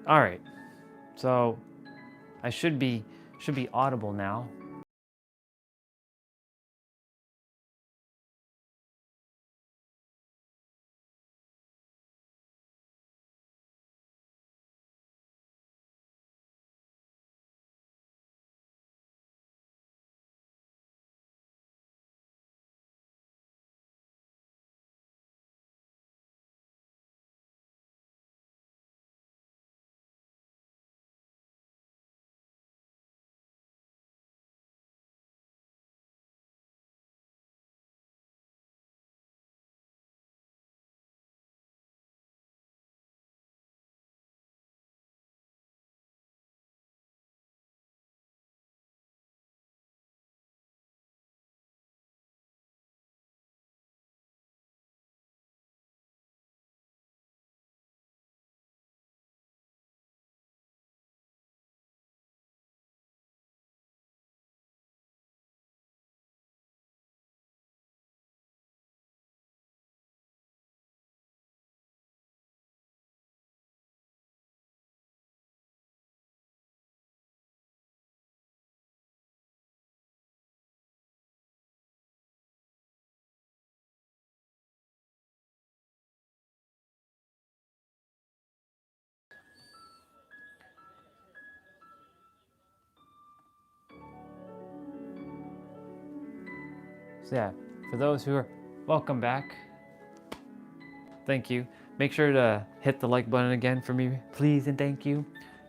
All right, so I should be audible now. So yeah, for those who are welcome back, thank you. Make sure to hit the like button again for me, please, and thank you.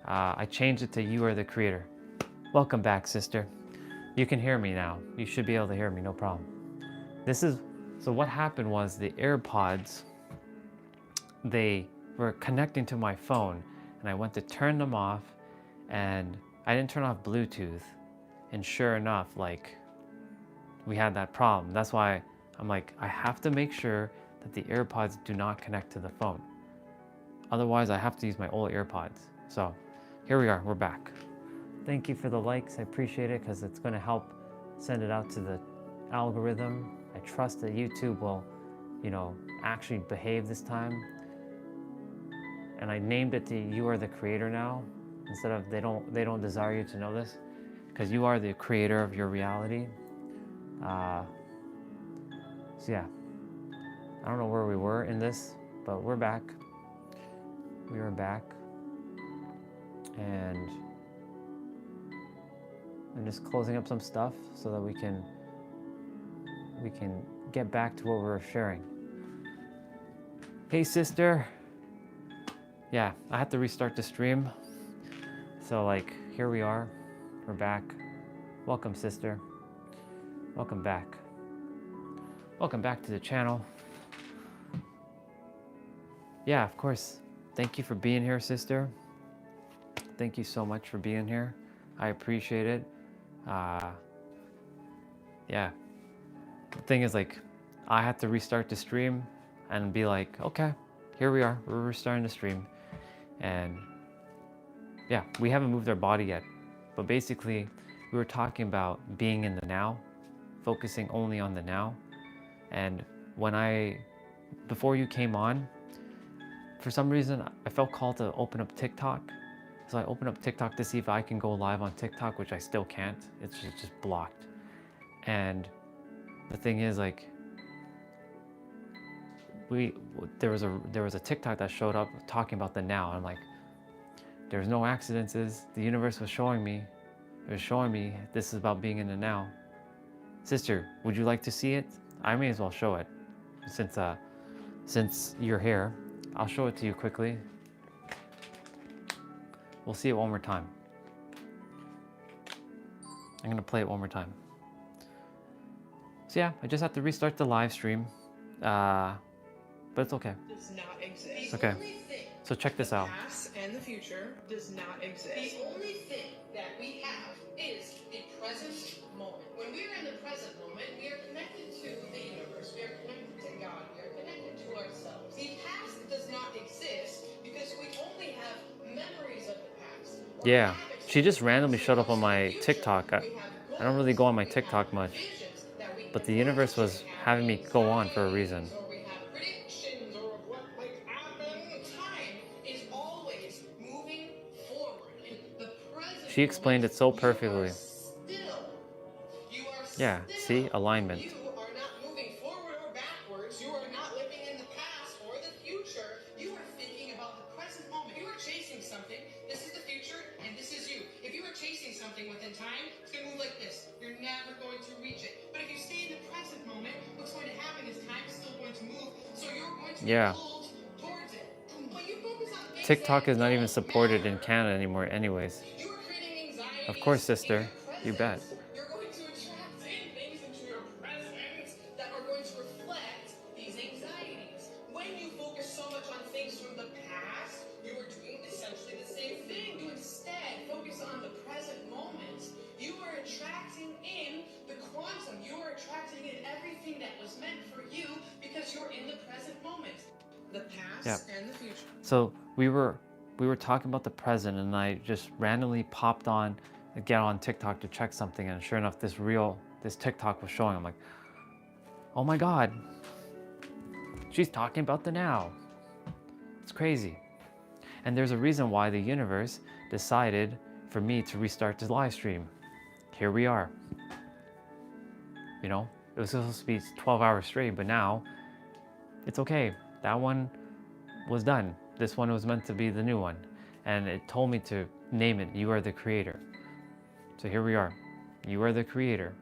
I changed it to "You are the creator." Welcome back, sister. You can hear me now. You should be able to hear me, no problem. This is so. What happened was the AirPods, they were connecting to my phone, and I went to turn them off, and I didn't turn off Bluetooth, and sure enough, like, we had that problem. That's why I'm like, I have to make sure that the AirPods do not connect to the phone. Otherwise, I have to use my old AirPods. So here we are, we're back. Thank you for the likes. I appreciate it because it's going to help send it out to the algorithm. I trust that YouTube will, actually behave this time. And I named it to "You are the creator" now, instead of they don't desire you to know this, because you are the creator of your reality. Uh, so yeah, I don't know where we were in this, but we're back. We are back, and I'm just closing up some stuff so that we can get back to what we were sharing. Hey, sister. Yeah, I had to restart the stream. So like, here we are. We're back. Welcome, sister. Welcome back. Welcome back to the channel. Yeah, of course. Thank you for being here, sister. Thank you so much for being here. I appreciate it. Yeah. The thing is, like, I had to restart the stream and be like, okay, here we are. We're restarting the stream. And yeah, we haven't moved our body yet. But basically, we were talking about being in the now, focusing only on the now. And before you came on, for some reason, I felt called to open up TikTok. So I opened up TikTok to see if I can go live on TikTok, which I still can't. It's just blocked. And the thing is, like, there was a TikTok that showed up talking about the now. I'm like, there's no accidents. The universe was showing me. It was showing me this is about being in the now. Sister, would you like to see it? I may as well show it, since you're here. I'll show it to you quickly. We'll see it one more time. I'm gonna play it one more time. So yeah, I just have to restart the live stream, but it's okay. Does not exist. Okay. So check this out. The past and the future does not exist. The only thing that we have is the present moment. When we are in the present moment, we are connected to the universe. We are connected to God. We are connected to ourselves. The past does not exist because we only have memories of the past. Yeah, she just randomly showed up on my TikTok. I don't really go on my TikTok much, but the universe was having me go on for a reason. Or we have predictions or what might happen. Time is always moving She explained it so You are perfectly. still. You are Yeah, see, still. alignment. You are not moving forward or backwards. You are not living in the past or the future. You are thinking about the present moment. You are chasing something. This is the future, and this is you. If you are chasing something within time, it's going to move like this. You're never going to reach it. But if you stay in the present moment, what's going to happen is time is still going to move, so you're going to Yeah. move towards it. When you focus on things TikTok that is not even don't supported in matter, Canada anymore anyways. you are creating Of course, anxieties in sister. your You present. bet. You're going to attract in things into your present that are going to reflect these anxieties. When you focus so much on things from the past, you are doing essentially the same thing. You instead focus on the present moment. You are attracting in the quantum. You are attracting in everything that was meant for you because you're in the present moment. The past Yeah. and the future. So we were talking about the present, and I just randomly popped on, get on TikTok to check something, and sure enough, this TikTok was showing. I'm like, oh my God, she's talking about the now. It's crazy. And there's a reason why the universe decided for me to restart this live stream. Here we are. You know, it was supposed to be 12 hours straight, but now it's okay. That one was done. This one was meant to be the new one. And it told me to name it, You Are the Creator. So here we are. You are the creator.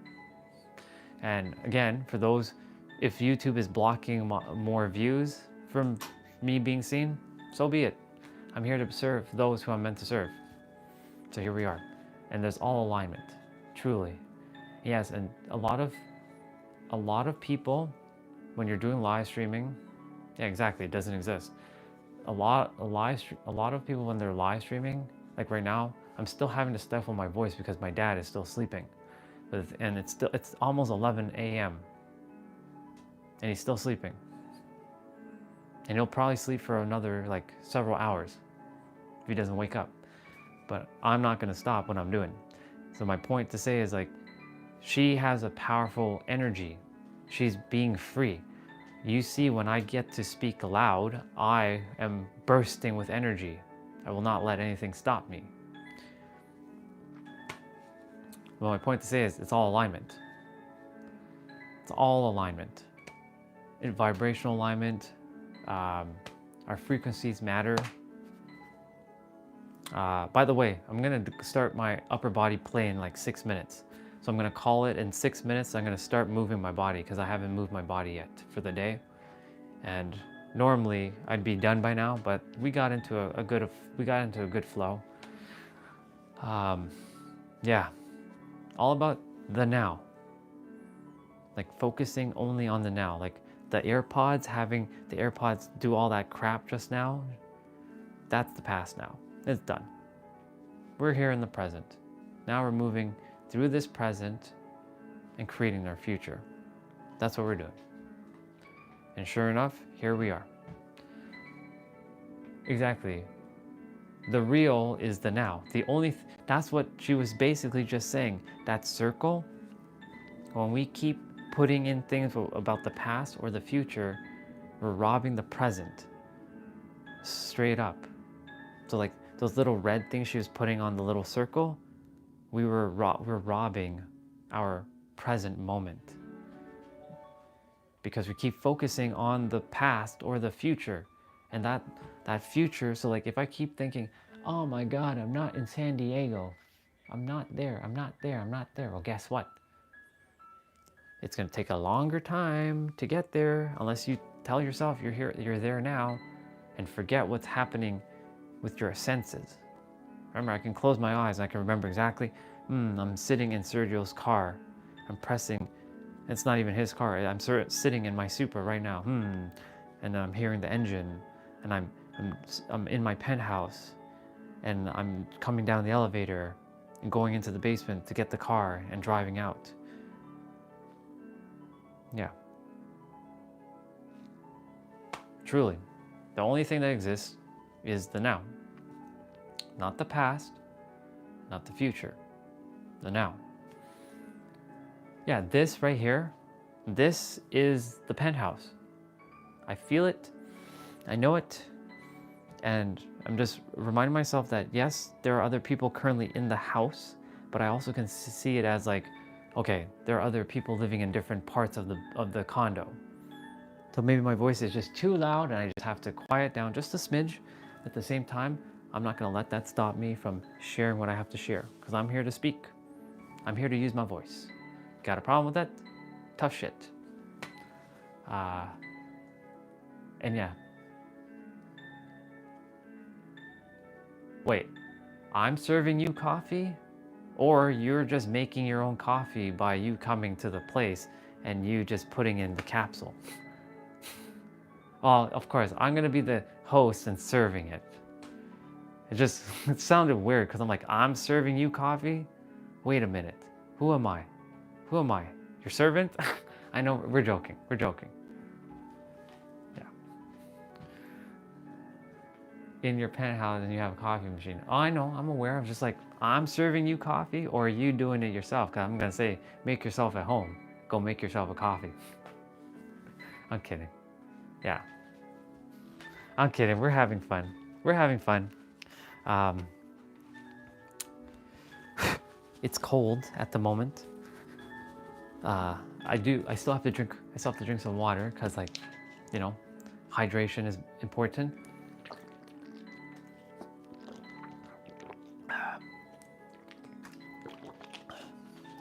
And again, for those, if YouTube is blocking more views from me being seen, so be it. I'm here to serve those who I'm meant to serve. So here we are. And there's all alignment, truly. Yes, and a lot of people, when you're doing live streaming, yeah, exactly, it doesn't exist. A lot of people when they're live streaming, like right now, I'm still having to stifle my voice because my dad is still sleeping. And it's almost 11 a.m. and he's still sleeping. And he'll probably sleep for another like several hours if he doesn't wake up. But I'm not gonna stop what I'm doing. So my point to say is like, she has a powerful energy. She's being free. You see, when I get to speak aloud, I am bursting with energy. I will not let anything stop me. Well, my point to say is it's all alignment. It's all alignment. In vibrational alignment, our frequencies matter. By the way, I'm gonna start my upper body play in like 6 minutes. So I'm gonna call it in 6 minutes. I'm gonna start moving my body because I haven't moved my body yet for the day. And normally I'd be done by now, but we got into a good flow. Yeah, all about the now. Like focusing only on the now. Like having the AirPods do all that crap just now, that's the past now. It's done. We're here in the present. Now we're moving through this present and creating our future. That's what we're doing. And sure enough, here we are. Exactly. The real is the now. That's what she was basically just saying. That circle, when we keep putting in things about the past or the future, we're robbing the present. Straight up. So like those little red things she was putting on the little circle, we're robbing our present moment. Because we keep focusing on the past or the future. And that future, so like if I keep thinking, oh my God, I'm not in San Diego. I'm not there. Well, guess what? It's gonna take a longer time to get there unless you tell yourself you're there now and forget what's happening with your senses. Remember, I can close my eyes and I can remember exactly, I'm sitting in Sergio's car. I'm pressing, it's not even his car. I'm sitting in my Supra right now, and I'm hearing the engine, and I'm in my penthouse, and I'm coming down the elevator and going into the basement to get the car and driving out. Yeah. Truly, the only thing that exists is the now. Not the past, not the future, the now. Yeah, this right here, this is the penthouse. I feel it, I know it, And I'm just reminding myself that yes, there are other people currently in the house, but I also can see it as like, okay, there are other people living in different parts of the condo. So maybe my voice is just too loud and I just have to quiet down just a smidge. At the same time, I'm not gonna let that stop me from sharing what I have to share, because I'm here to speak. I'm here to use my voice. Got a problem with that? Tough shit. And yeah. Wait, I'm serving you coffee? Or you're just making your own coffee by you coming to the place and you just putting in the capsule? Well, of course, I'm gonna be the host and serving it. It sounded weird because I'm like, I'm serving you coffee? Wait a minute. Who am I? Who am I? Your servant? I know, we're joking. We're joking. Yeah. In your penthouse and you have a coffee machine. Oh, I know, I'm aware. I'm just like, I'm serving you coffee, or are you doing it yourself? Because I'm going to say, make yourself at home. Go make yourself a coffee. I'm kidding. Yeah. I'm kidding. We're having fun. We're having fun. It's cold at the moment. I still have to drink some water because, like, you know, hydration is important.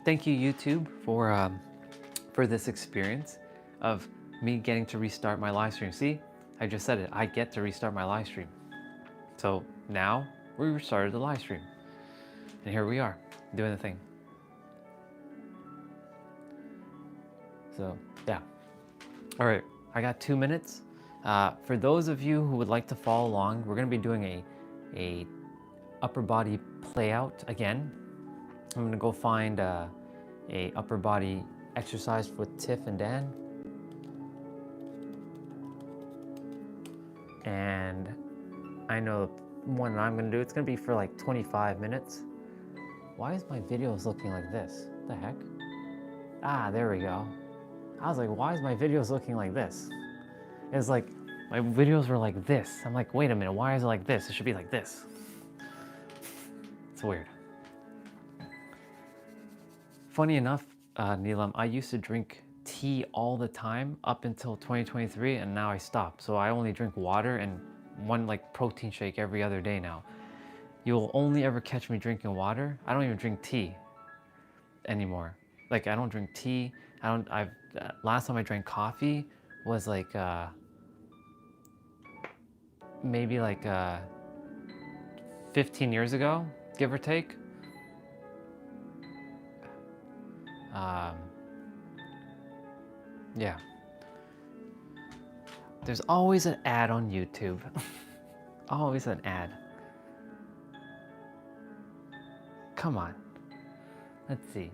Thank you, YouTube, for this experience of me getting to restart my live stream. See, I just said it. I get to restart my live stream. So now we restarted the live stream, and here we are doing the thing. So yeah. All right, I got 2 minutes. For those of you who would like to follow along, we're going to be doing a upper body play out again. I'm going to go find a upper body exercise with Tiff and Dan. And I know one that I'm going to do, it's going to be for like 25 minutes. Why is my videos looking like this? What the heck? Ah, there we go. I was like, why is my videos looking like this? It's like, my videos were like this. I'm like, wait a minute, why is it like this? It should be like this. It's weird. Funny enough, Neelam, I used to drink tea all the time up until 2023, and now I stopped. So I only drink water and one like protein shake every other day now. You'll only ever catch me drinking water. I don't even drink tea anymore. Like, I don't drink tea. Last time I drank coffee was like maybe like 15 years ago, give or take. Yeah. There's always an ad on YouTube. Always an ad. Come on. Let's see.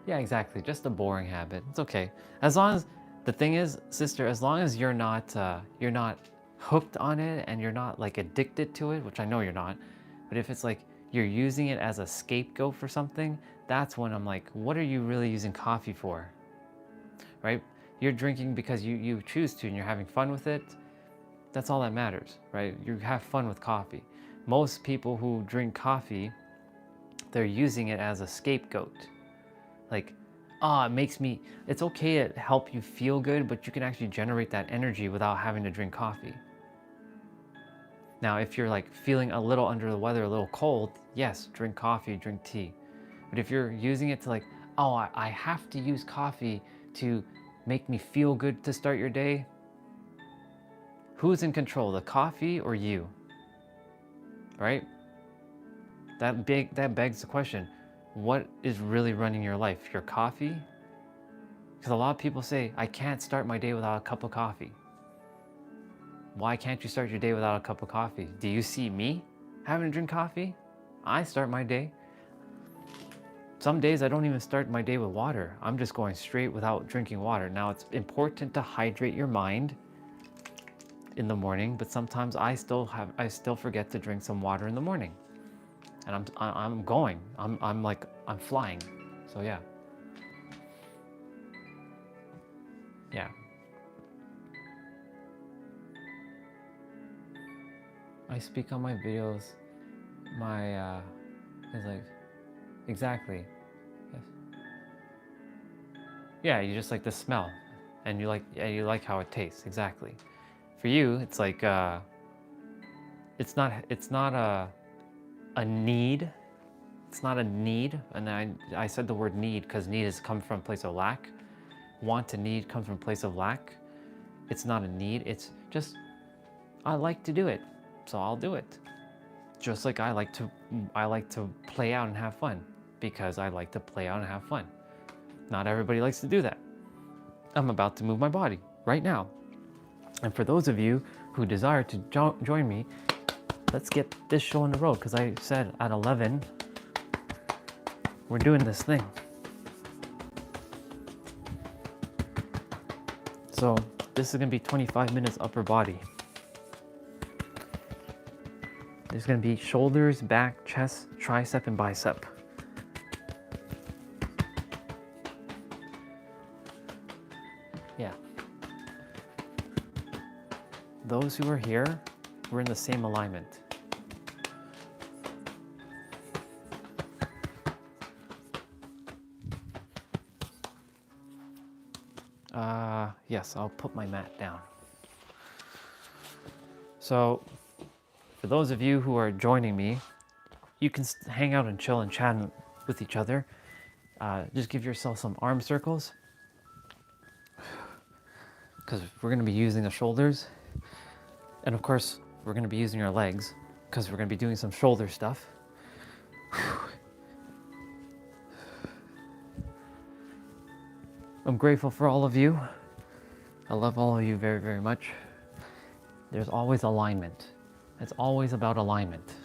Yeah, exactly. Just a boring habit. It's okay. As long as, the thing is, sister, as long as you're not hooked on it and you're not like addicted to it, which I know you're not, but if it's like you're using it as a scapegoat for something, that's when I'm like, what are you really using coffee for? Right? You're drinking because you choose to and you're having fun with it. That's all that matters, right? You have fun with coffee. Most people who drink coffee, they're using it as a scapegoat. Like, it's okay to help you feel good, but you can actually generate that energy without having to drink coffee. Now, if you're like feeling a little under the weather, a little cold, yes, drink coffee, drink tea. But if you're using it to like, oh, I have to use coffee to make me feel good to start your day, who's in control, the coffee or you? Right? That begs the question, what is really running your life? Your coffee? Because a lot of people say, I can't start my day without a cup of coffee. Why can't you start your day without a cup of coffee? Do you see me having to drink coffee? I start my day. Some days I don't even start my day with water. I'm just going straight without drinking water. Now, it's important to hydrate your mind in the morning, but sometimes I still forget to drink some water in the morning. And I'm flying. So yeah. Yeah. I speak on my videos. My it's like exactly. Yes. Yeah, you just like the smell, and you like how it tastes. Exactly. For you, it's like it's not a need. It's not a need, and I said the word need because need has come from a place of lack. Want to need comes from a place of lack. It's not a need. It's just I like to do it, so I'll do it. Just like I like to play out and have fun because I like to play out and have fun. Not everybody likes to do that. I'm about to move my body right now. And for those of you who desire to join me, let's get this show on the road because I said at 11 we're doing this thing. So this is going to be 25 minutes upper body. There's going to be shoulders, back, chest, tricep, and bicep. Yeah. Those who are here, we're in the same alignment. Yes, I'll put my mat down. So, for those of you who are joining me, you can hang out and chill and chat with each other. Just give yourself some arm circles because we're going to be using the shoulders. And of course, we're going to be using our legs because we're going to be doing some shoulder stuff. I'm grateful for all of you. I love all of you very, very much. There's always alignment. It's always about alignment.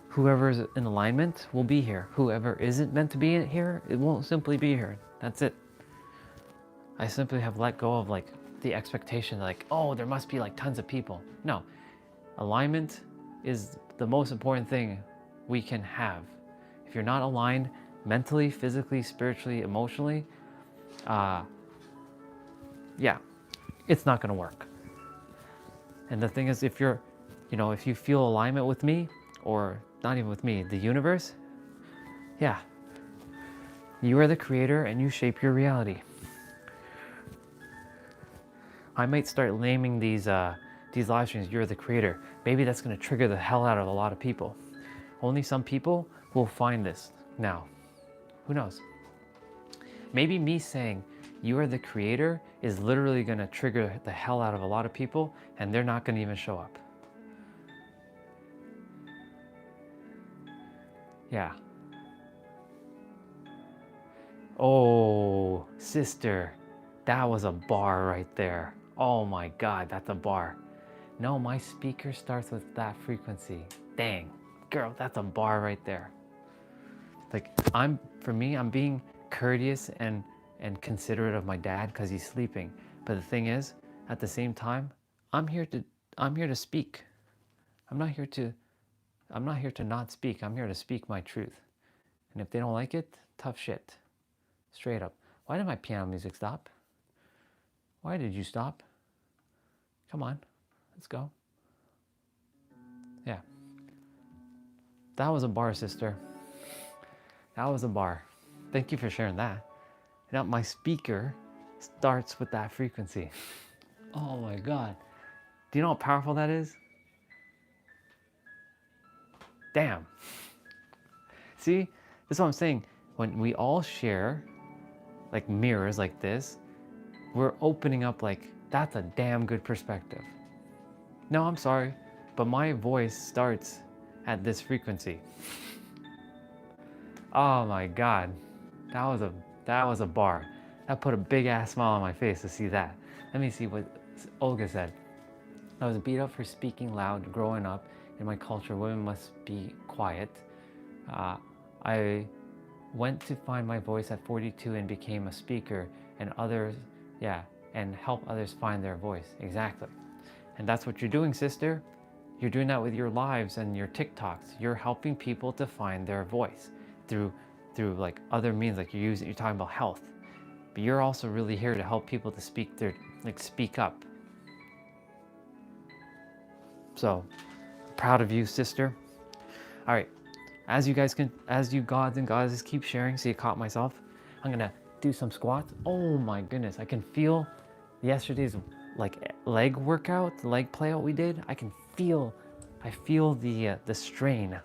Whoever is in alignment will be here. Whoever isn't meant to be here, it won't simply be here. That's it. I simply have let go of like the expectation like, oh, there must be like tons of people. No, alignment is the most important thing we can have. If you're not aligned mentally, physically, spiritually, emotionally, yeah, it's not gonna work. And the thing is, if you're, if you feel alignment with me, or not even with me, the universe, yeah, you are the creator and you shape your reality. I might start naming these live streams, you're the creator. Maybe that's gonna trigger the hell out of a lot of people. Only some people will find this now. Who knows? Maybe me saying you are the creator is literally gonna trigger the hell out of a lot of people and they're not gonna even show up. Yeah. Oh, sister, that was a bar right there. Oh my God, that's a bar. No, my speaker starts with that frequency. Dang, girl, that's a bar right there. Like, I'm being courteous and considerate of my dad because he's sleeping. But the thing is, at the same time, I'm here to speak. I'm not here to not speak. I'm here to speak my truth. And if they don't like it, tough shit. Straight up. Why did my piano music stop? Why did you stop? Come on, let's go. Yeah. That was a bar, sister. That was a bar. Thank you for sharing that. Now my speaker starts with that frequency. Oh my God. Do you know how powerful that is? Damn. See, this is what I'm saying. When we all share like mirrors like this, we're opening up like, that's a damn good perspective. No, I'm sorry, but my voice starts at this frequency. Oh my God, that was a bar. That put a big ass smile on my face to see that. Let me see what Olga said. I was beat up for speaking loud growing up. In my culture, women must be quiet. I went to find my voice at 42 and became a speaker and help others find their voice. Exactly. And that's what you're doing, sister. You're doing that with your lives and your TikToks. You're helping people to find their voice through like other means, like you're talking about health. But you're also really here to help people to speak up. So proud of you, sister. All right, as you gods and goddesses keep sharing, see, I caught myself. I'm gonna do some squats. Oh my goodness, I can feel yesterday's like leg workout, leg play out we did. I feel the strain.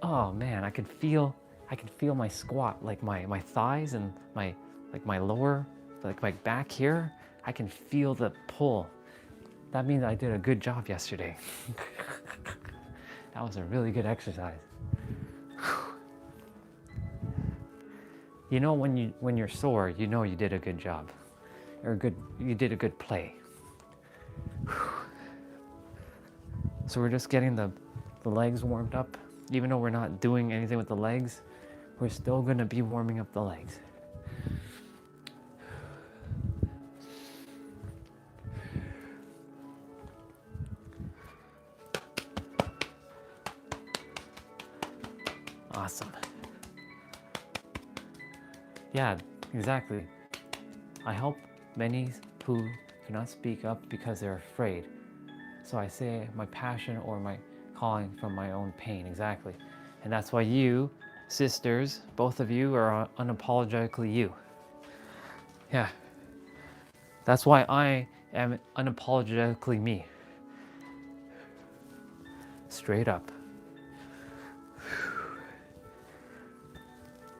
Oh man, I can feel my squat, like my thighs and my lower, like my back here. I can feel the pull. That means I did a good job yesterday. That was a really good exercise. You know, when you're sore, you know you did a good job, or you did a good play. So we're just getting the legs warmed up. Even though we're not doing anything with the legs, we're still gonna be warming up the legs. Awesome. Yeah, exactly. I help many who cannot speak up because they're afraid. So I say my passion or my calling from my own pain, exactly. And that's why you, sisters, both of you are unapologetically you. Yeah. That's why I am unapologetically me. Straight up.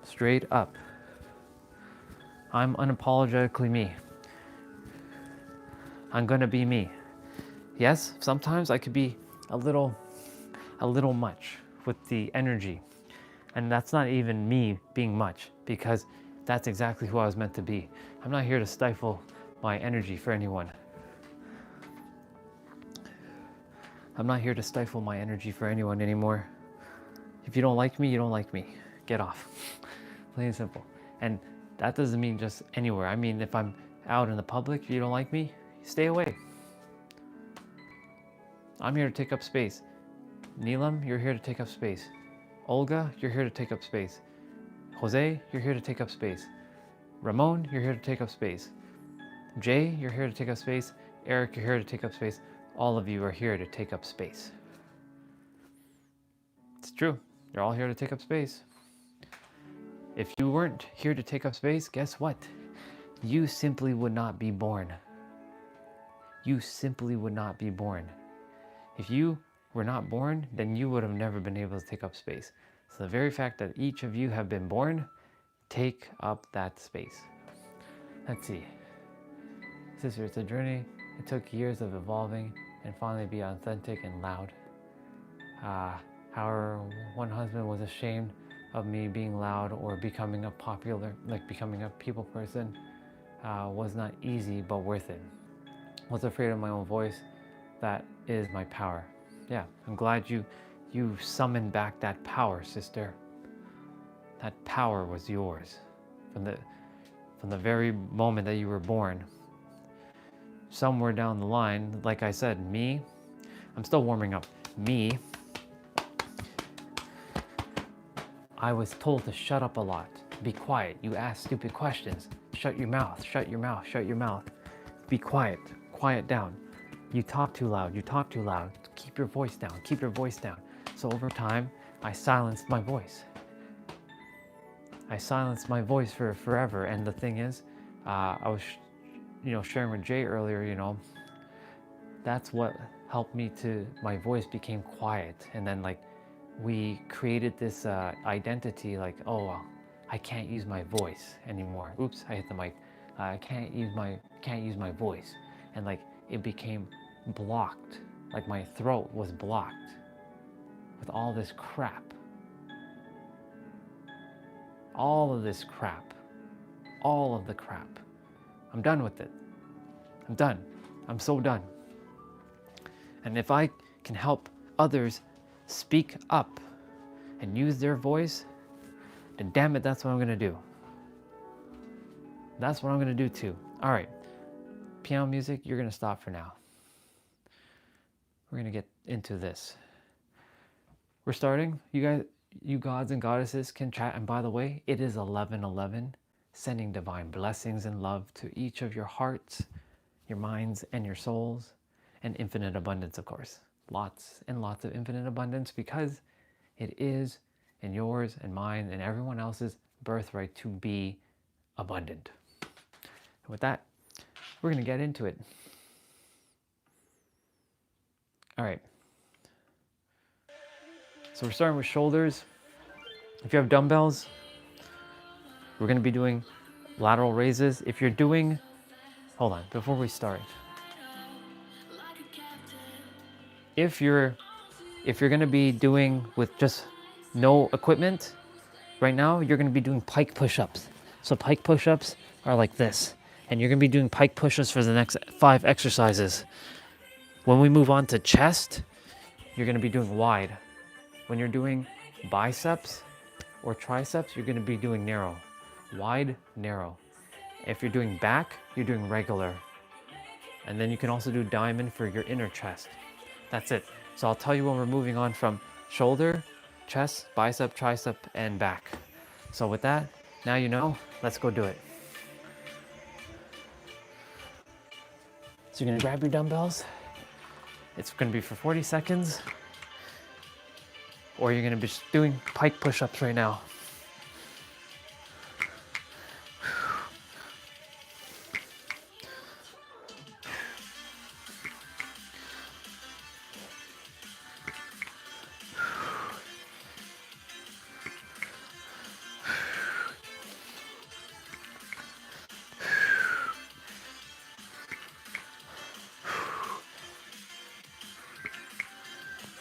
Straight up. I'm unapologetically me. I'm gonna be me. Yes, sometimes I could be a little much with the energy. And that's not even me being much, because that's exactly who I was meant to be. I'm not here to stifle my energy for anyone. I'm not here to stifle my energy for anyone anymore. If you don't like me, you don't like me. Get off. Plain and simple. And that doesn't mean just anywhere. I mean, if I'm out in the public, you don't like me, stay away. I'm here to take up space. Neelam, you're here to take up space. Olga, you're here to take up space. Jose, you're here to take up space. Ramon, you're here to take up space. Jay, you're here to take up space. Eric, you're here to take up space. All of you are here to take up space. It's true. You're all here to take up space. If you weren't here to take up space, guess what? You simply would not be born. You simply would not be born. If you were not born, then you would have never been able to take up space. So the very fact that each of you have been born, take up that space. Let's see. Sister, it's a journey. It took years of evolving and finally be authentic and loud. However, one husband was ashamed of me being loud or becoming a people person. Was not easy, but worth it. Was afraid of my own voice. That is my power. Yeah, I'm glad you summoned back that power, sister. That power was yours from the very moment that you were born. Somewhere down the line, like I said, me, I'm still warming up. Me, I was told to shut up a lot, be quiet. You ask stupid questions. Shut your mouth, shut your mouth, shut your mouth. Be quiet, quiet down. You talk too loud, you talk too loud. Keep your voice down, keep your voice down. So over time, I silenced my voice. I silenced my voice for forever. And the thing is, I was, sharing with Jay earlier, that's what helped me to, my voice became quiet. And then we created this identity oh, I can't use my voice anymore. Oops, I hit the mic. I can't use my voice. And it became blocked. My throat was blocked with all this crap. All of this crap. All of the crap. I'm done with it. I'm done. I'm so done. And if I can help others speak up and use their voice, then damn it, that's what I'm gonna do. That's what I'm gonna do too. All right, piano music, you're gonna stop for now. We're gonna get into this. We're starting. You gods and goddesses can chat. And by the way, it is 11:11. Sending divine blessings and love to each of your hearts, your minds, and your souls. and infinite abundance, of course. Lots and lots of infinite abundance, because it is in yours and mine and everyone else's birthright to be abundant. And with that, we're going to get into it. All right. So we're starting with shoulders. If you have dumbbells, we're going to be doing lateral raises. If you're doing, hold on, before we start. If you're going to be doing with just no equipment, right now you're going to be doing pike push-ups. So pike push-ups are like this, and you're going to be doing pike push-ups for the next 5 exercises. When we move on to chest, you're going to be doing wide. When you're doing biceps or triceps, you're going to be doing narrow. Wide, narrow. If you're doing back, you're doing regular. And then you can also do diamond for your inner chest. That's it. So I'll tell you when we're moving on from shoulder, chest, bicep, tricep, and back. So with that, now you know, let's go do it. So you're gonna grab your dumbbells. It's gonna be for 40 seconds, or you're gonna be just doing pike push-ups right now.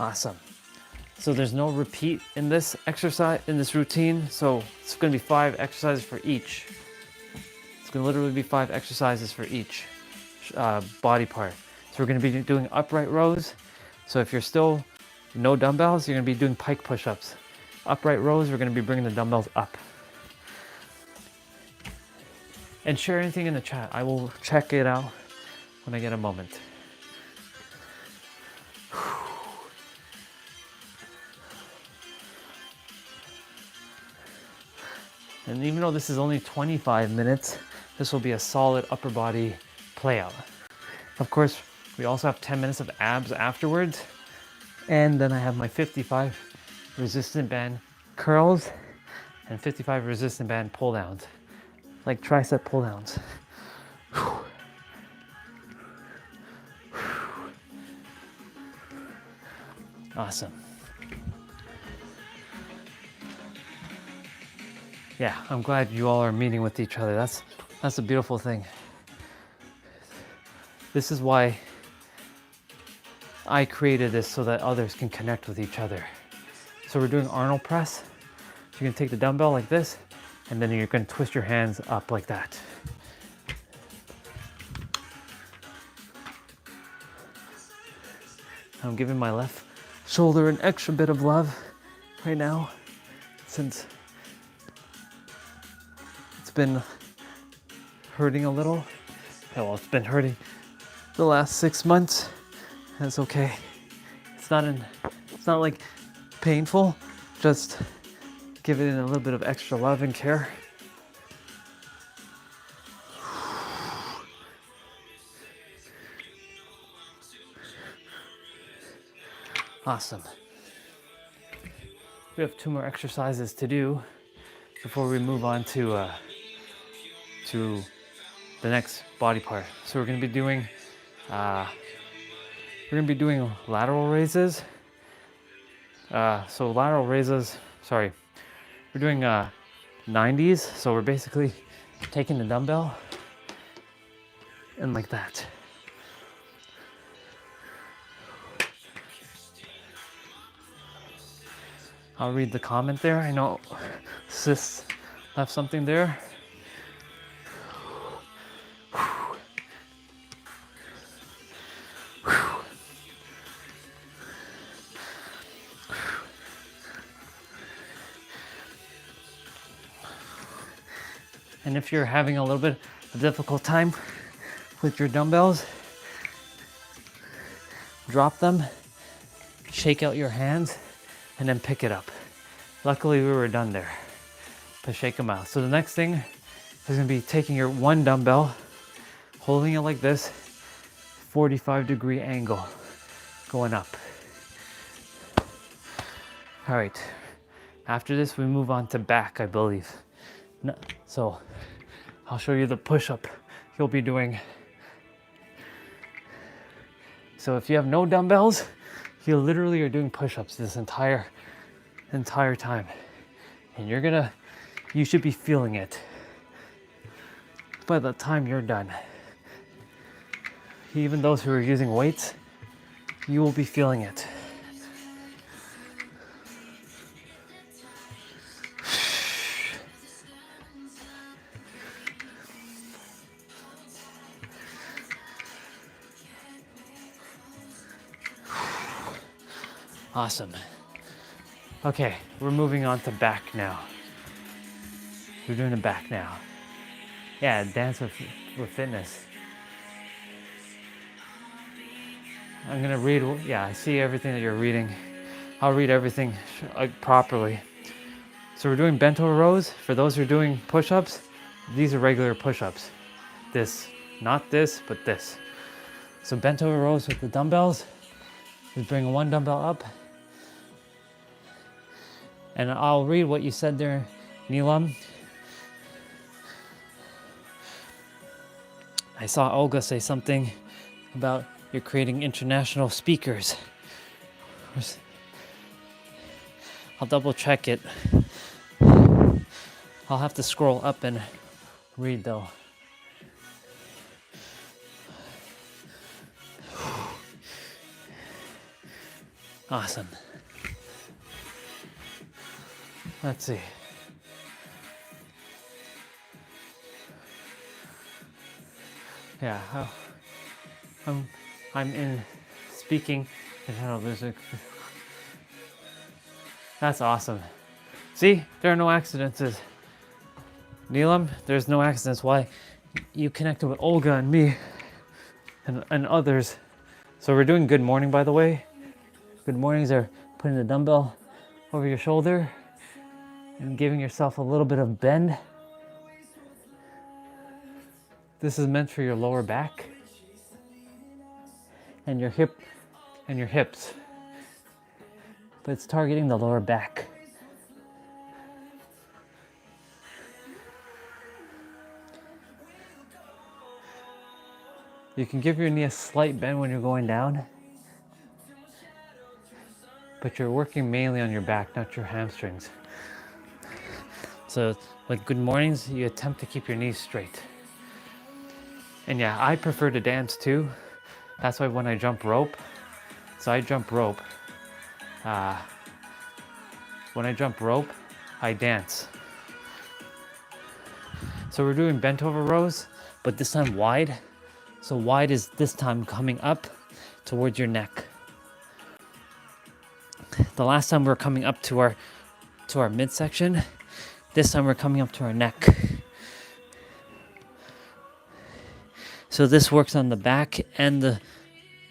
Awesome. So there's no repeat in this exercise, in this routine. So it's going to be 5 exercises for each. It's going to literally be 5 exercises for each body part. So we're going to be doing upright rows. So if you're still no dumbbells, you're going to be doing pike push-ups. Upright rows, we're going to be bringing the dumbbells up. And share anything in the chat. I will check it out when I get a moment. And even though this is only 25 minutes, this will be a solid upper body play out. Of course, we also have 10 minutes of abs afterwards. And then I have my 55 resistant band curls and 55 resistant band pull downs, like tricep pull downs. Awesome. Yeah, I'm glad you all are meeting with each other. That's a beautiful thing. This is why I created this, so that others can connect with each other. So we're doing Arnold press. So you're gonna take the dumbbell like this, and then you're gonna twist your hands up like that. I'm giving my left shoulder an extra bit of love right now, since it's been hurting a little. Yeah, well, it's been hurting the last 6 months. That's okay. It's not like painful. Just give it a little bit of extra love and care. Awesome. We have 2 more exercises to do before we move on to the next body part. So we're going to be doing lateral raises. So lateral raises, sorry, we're doing 90s. So we're basically taking the dumbbell and like that. I'll read the comment there. I know Sis left something there. And if you're having a little bit of difficult time with your dumbbells, drop them, shake out your hands, and then pick it up. Luckily, we were done there, but shake them out. So the next thing is gonna be taking your one dumbbell, holding it like this, 45-degree angle going up. All right, after this we move on to back, I believe. No, so I'll show you the push-up you'll be doing. So if you have no dumbbells, you literally are doing push-ups this entire time. And you should be feeling it by the time you're done. Even those who are using weights, you will be feeling it. Awesome. Okay, we're moving on to back now. We're doing the back now. Yeah, dance with fitness. I'm gonna read, yeah, I see everything that you're reading. I'll read everything properly. So we're doing bent over rows. For those who are doing push-ups, these are regular push-ups. This, not this, but this. So bent over rows with the dumbbells, just bring one dumbbell up. And I'll read what you said there, Neelam. I saw Olga say something about you're creating international speakers. I'll double check it. I'll have to scroll up and read though. Awesome. Let's see. Yeah, I'm in speaking. That's awesome. See, there are no accidents. Neelam, there's no accidents. Why you connected with Olga and me and others. So we're doing good morning, by the way. Good mornings are putting the dumbbell over your shoulder and giving yourself a little bit of bend. This is meant for your lower back and your hips. But it's targeting the lower back. You can give your knee a slight bend when you're going down, but you're working mainly on your back, not your hamstrings. So with good mornings, you attempt to keep your knees straight. And yeah, I prefer to dance too. That's why when I jump rope, so I jump rope. When I jump rope, I dance. So we're doing bent over rows, but this time wide. So wide is this time coming up towards your neck. The last time we were coming up to our midsection. This time we're coming up to our neck. So this works on the back and the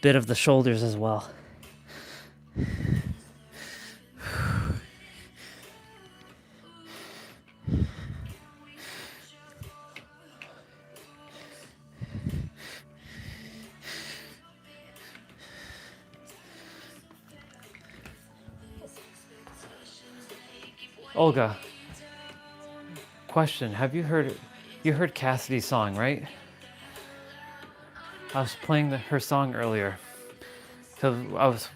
bit of the shoulders as well. Olga, question, you heard Cassidy's song, right? I was playing her song earlier. So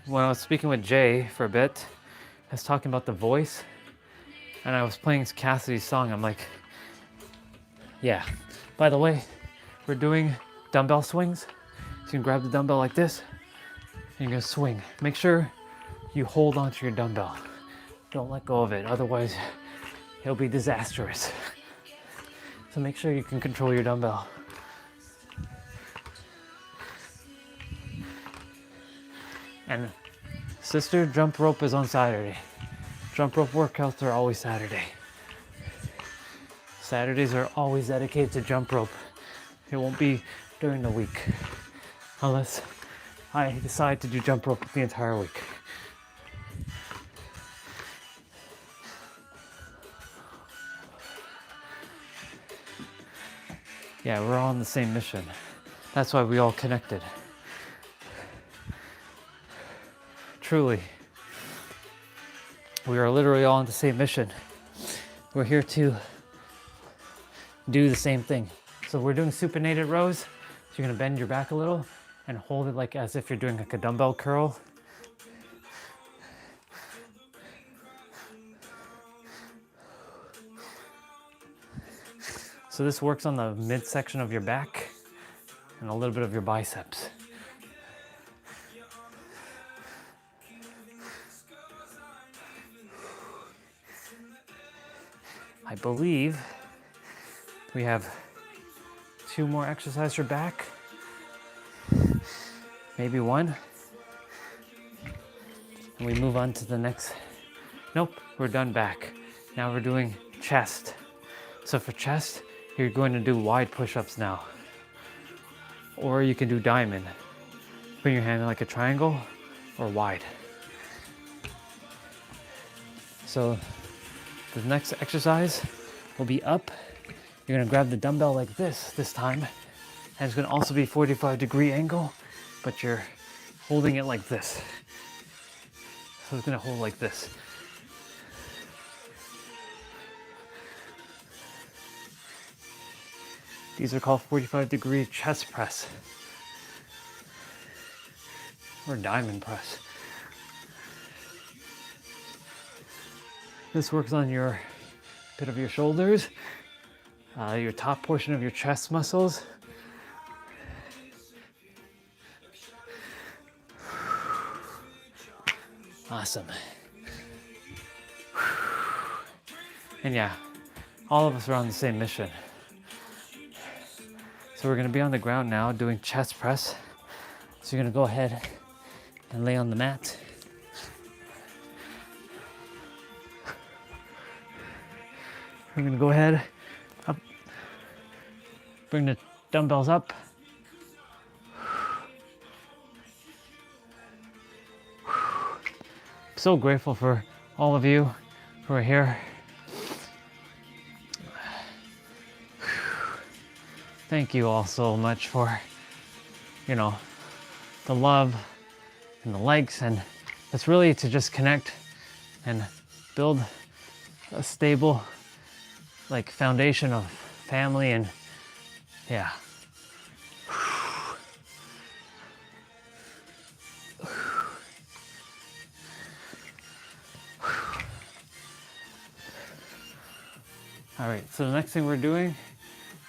when I was speaking with Jay for a bit, I was talking about the voice, and I was playing Cassidy's song. I'm like, yeah. By the way, we're doing dumbbell swings. So you can grab the dumbbell like this, and you're gonna swing. Make sure you hold onto your dumbbell. Don't let go of it, otherwise it'll be disastrous. So make sure you can control your dumbbell. And sister, jump rope is on Saturday. Jump rope workouts are always Saturday. Saturdays are always dedicated to jump rope. It won't be during the week, unless I decide to do jump rope the entire week. Yeah, we're all on the same mission. That's why we all connected. truly. We are literally all on the same mission. We're here to do the same thing. So we're doing supinated rows. So you're gonna bend your back a little and hold it like as if you're doing like a dumbbell curl. So this works on the midsection of your back and a little bit of your biceps. I believe we have 2 more exercises for back, maybe 1. And we move on to the next. Nope, we're done back. Now we're doing chest. So for chest, you're going to do wide push-ups now. Or you can do diamond. Put your hand in like a triangle or wide. So the next exercise will be up. You're gonna grab the dumbbell like this time. And it's gonna also be 45-degree angle, but you're holding it like this. So it's gonna hold like this. These are called 45-degree chest press or diamond press. This works on your bit of your shoulders, your top portion of your chest muscles. Awesome. And yeah, all of us are on the same mission. So we're gonna be on the ground now doing chest press. So you're gonna go ahead and lay on the mat. We're gonna go ahead, up, bring the dumbbells up. So grateful for all of you who are here. Thank you all so much for, the love and the likes, and it's really to just connect and build a stable foundation of family, and yeah. All right, so the next thing we're doing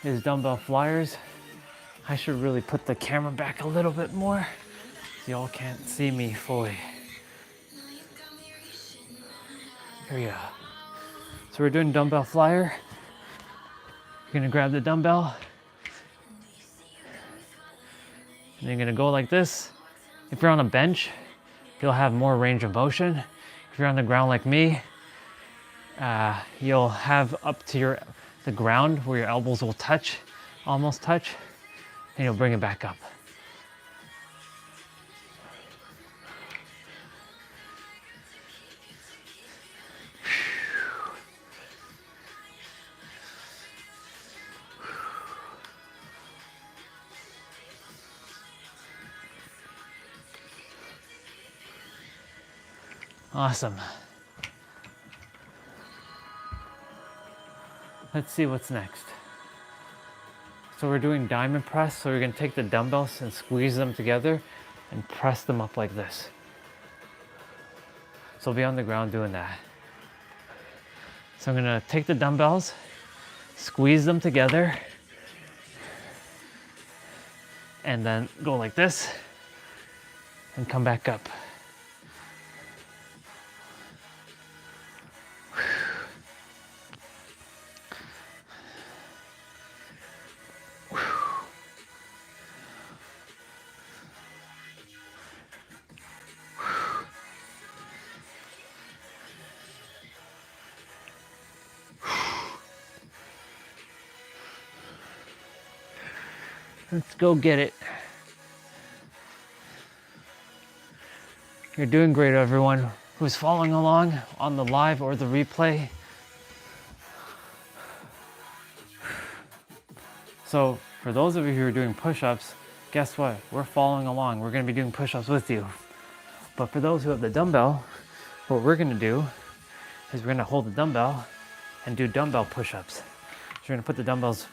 is dumbbell flyers. I should really put the camera back a little bit more so y'all can't see me fully. Here we go. So we're doing dumbbell flyer. You're gonna grab the dumbbell and you're gonna go like this. If you're on a bench, you'll have more range of motion. If you're on the ground like me, you'll have up to the ground where your elbows will touch, almost touch, and you'll bring it back up. Awesome. Let's see what's next. So we're doing diamond press. So we're gonna take the dumbbells and squeeze them together and press them up like this. So be on the ground doing that. So I'm gonna take the dumbbells, squeeze them together, and then go like this and come back up. Let's go get it. You're doing great, everyone who's following along on the live or the replay. So for those of you who are doing push-ups, guess what? We're following along. We're gonna be doing push-ups with you. But for those who have the dumbbell, what we're gonna do is we're gonna hold the dumbbell and do dumbbell push-ups. So you're gonna put the dumbbells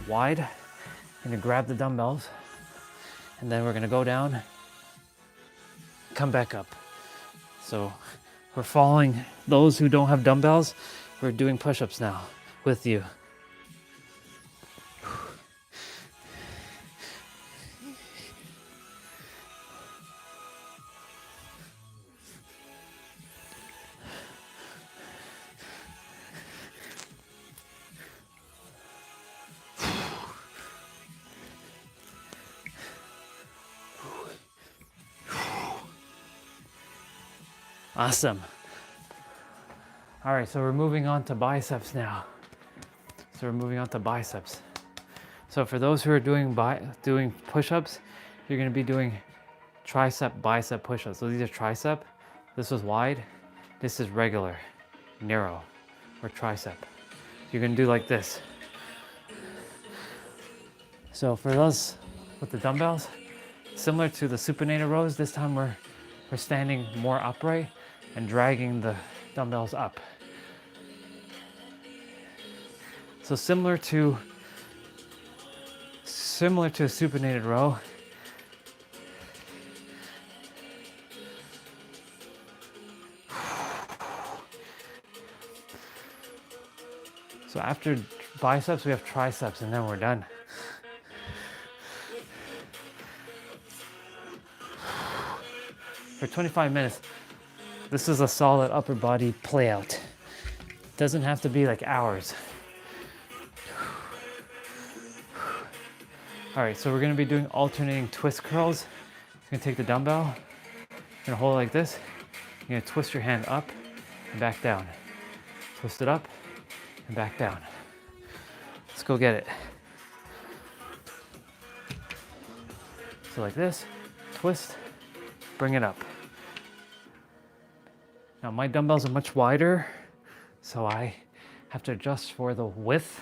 wide, you're gonna grab the dumbbells, and then we're gonna go down, come back up. So we're following those who don't have dumbbells. We're doing push-ups now with you. Awesome. All right, so we're moving on to biceps now. So for those who are doing push-ups, you're gonna be doing tricep, bicep push-ups. So these are tricep. This was wide. This is regular, narrow, or tricep. You're gonna do like this. So for those with the dumbbells, similar to the supinator rows, this time we're standing more upright and dragging the dumbbells up. So similar to a supinated row. So after biceps, we have triceps, and then we're done. For 25 minutes, this is a solid upper body play out. Doesn't have to be like hours. All right, so we're gonna be doing alternating twist curls. You're gonna take the dumbbell, you're gonna hold it like this. You're gonna twist your hand up and back down. Twist it up and back down. Let's go get it. So like this, twist, bring it up. Now my dumbbells are much wider, so I have to adjust for the width.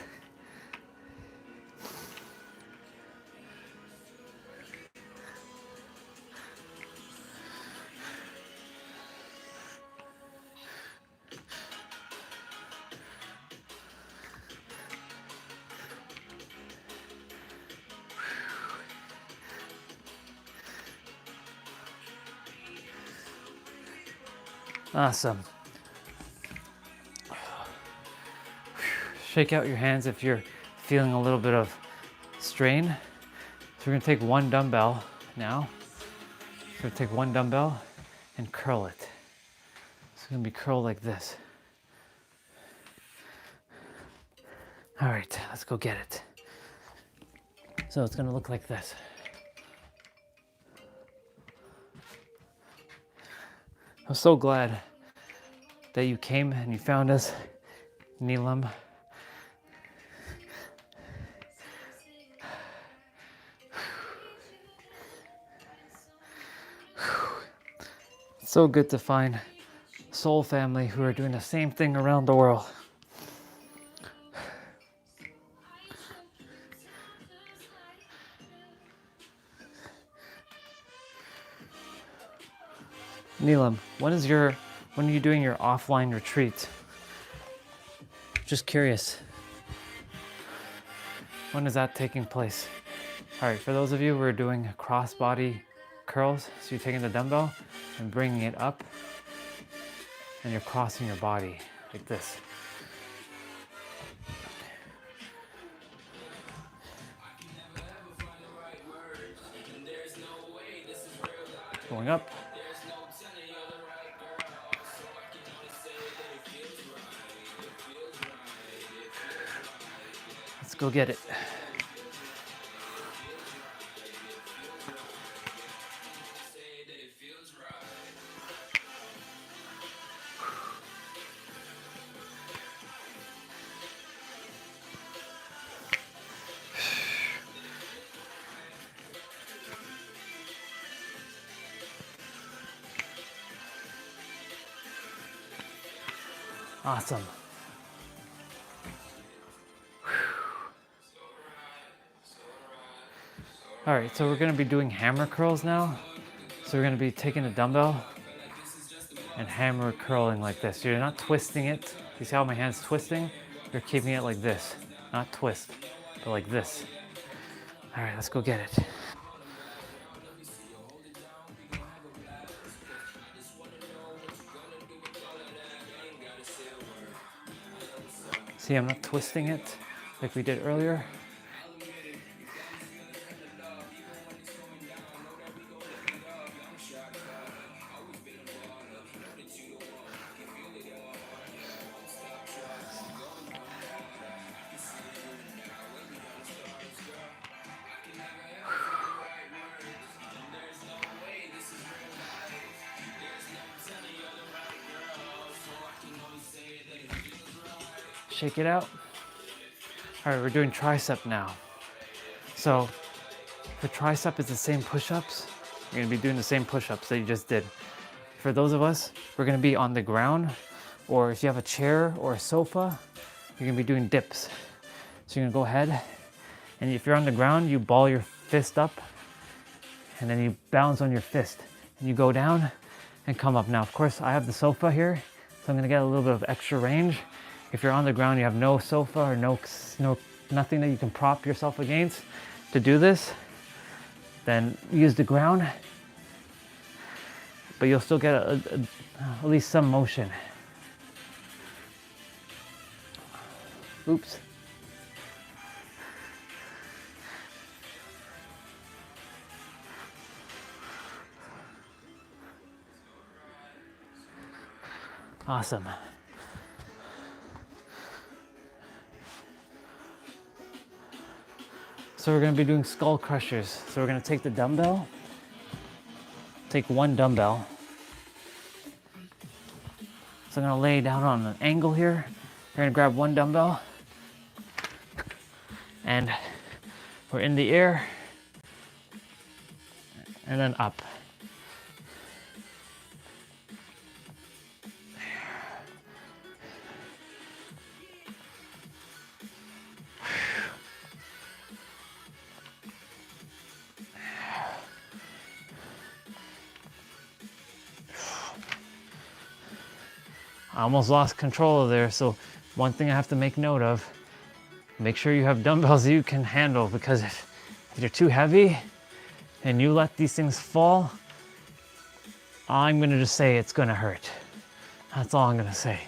Awesome. Shake out your hands if you're feeling a little bit of strain. So we're gonna take one dumbbell now. We're gonna take one dumbbell and curl it. It's gonna be curled like this. All right, let's go get it. So it's gonna look like this. I'm so glad that you came and you found us, Neelam. It's so good to find soul family who are doing the same thing around the world. Neelam, when are you doing your offline retreat? Just curious. When is that taking place? All right, for those of you, we're doing cross-body curls. So you're taking the dumbbell and bringing it up, and you're crossing your body like this. Going up. Let's go get it. Awesome. All right, so we're gonna be doing hammer curls now. So we're gonna be taking a dumbbell and hammer curling like this. You're not twisting it. You see how my hand's twisting? You're keeping it like this. Not twist, but like this. All right, let's go get it. See, I'm not twisting it like we did earlier. Shake it out. All right, we're doing tricep now. So for tricep, it's the same push-ups. You're gonna be doing the same push-ups that you just did. For those of us, we're gonna be on the ground, or if you have a chair or a sofa, you're gonna be doing dips. So you're gonna go ahead, and if you're on the ground, you ball your fist up, and then you balance on your fist, and you go down and come up. Now, of course, I have the sofa here, so I'm gonna get a little bit of extra range. If you're on the ground, you have no sofa or nothing that you can prop yourself against to do this, then use the ground, but you'll still get at least some motion. Oops. Awesome. So we're gonna be doing skull crushers. So we're gonna take the dumbbell, take one dumbbell. So I'm gonna lay down on an angle here. We're gonna grab one dumbbell, and we're in the air, and then up. I almost lost control of there, so one thing I have to make note of, make sure you have dumbbells you can handle, because if you're too heavy and you let these things fall, I'm gonna just say it's gonna hurt. That's all I'm gonna say.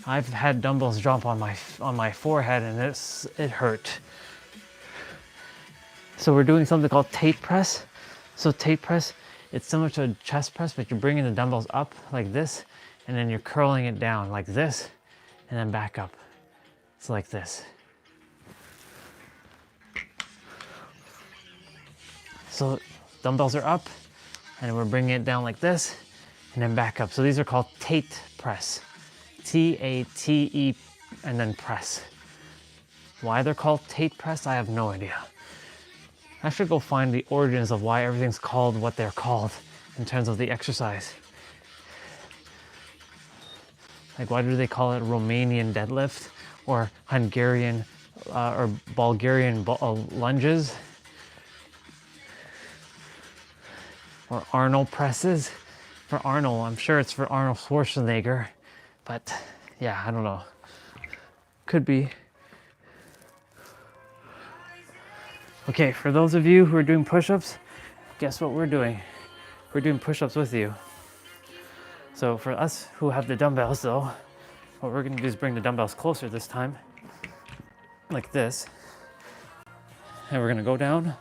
I've had dumbbells drop on my forehead and it hurt. So we're doing something called Tate press. So Tate press, it's similar to a chest press, but you're bringing the dumbbells up like this, and then you're curling it down like this, and then back up. It's like this. So dumbbells are up, and we're bringing it down like this, and then back up. So these are called Tate press. T-A-T-E, and then press. Why they're called Tate press, I have no idea. I should go find the origins of why everything's called what they're called in terms of the exercise. Like, why do they call it Romanian deadlift or Hungarian or Bulgarian lunges or Arnold presses? For Arnold, I'm sure it's for Arnold Schwarzenegger, but yeah, I don't know. Could be. Okay, for those of you who are doing push-ups, guess what we're doing? We're doing push-ups with you. So for us who have the dumbbells though, what we're gonna do is bring the dumbbells closer this time, like this. And we're gonna go down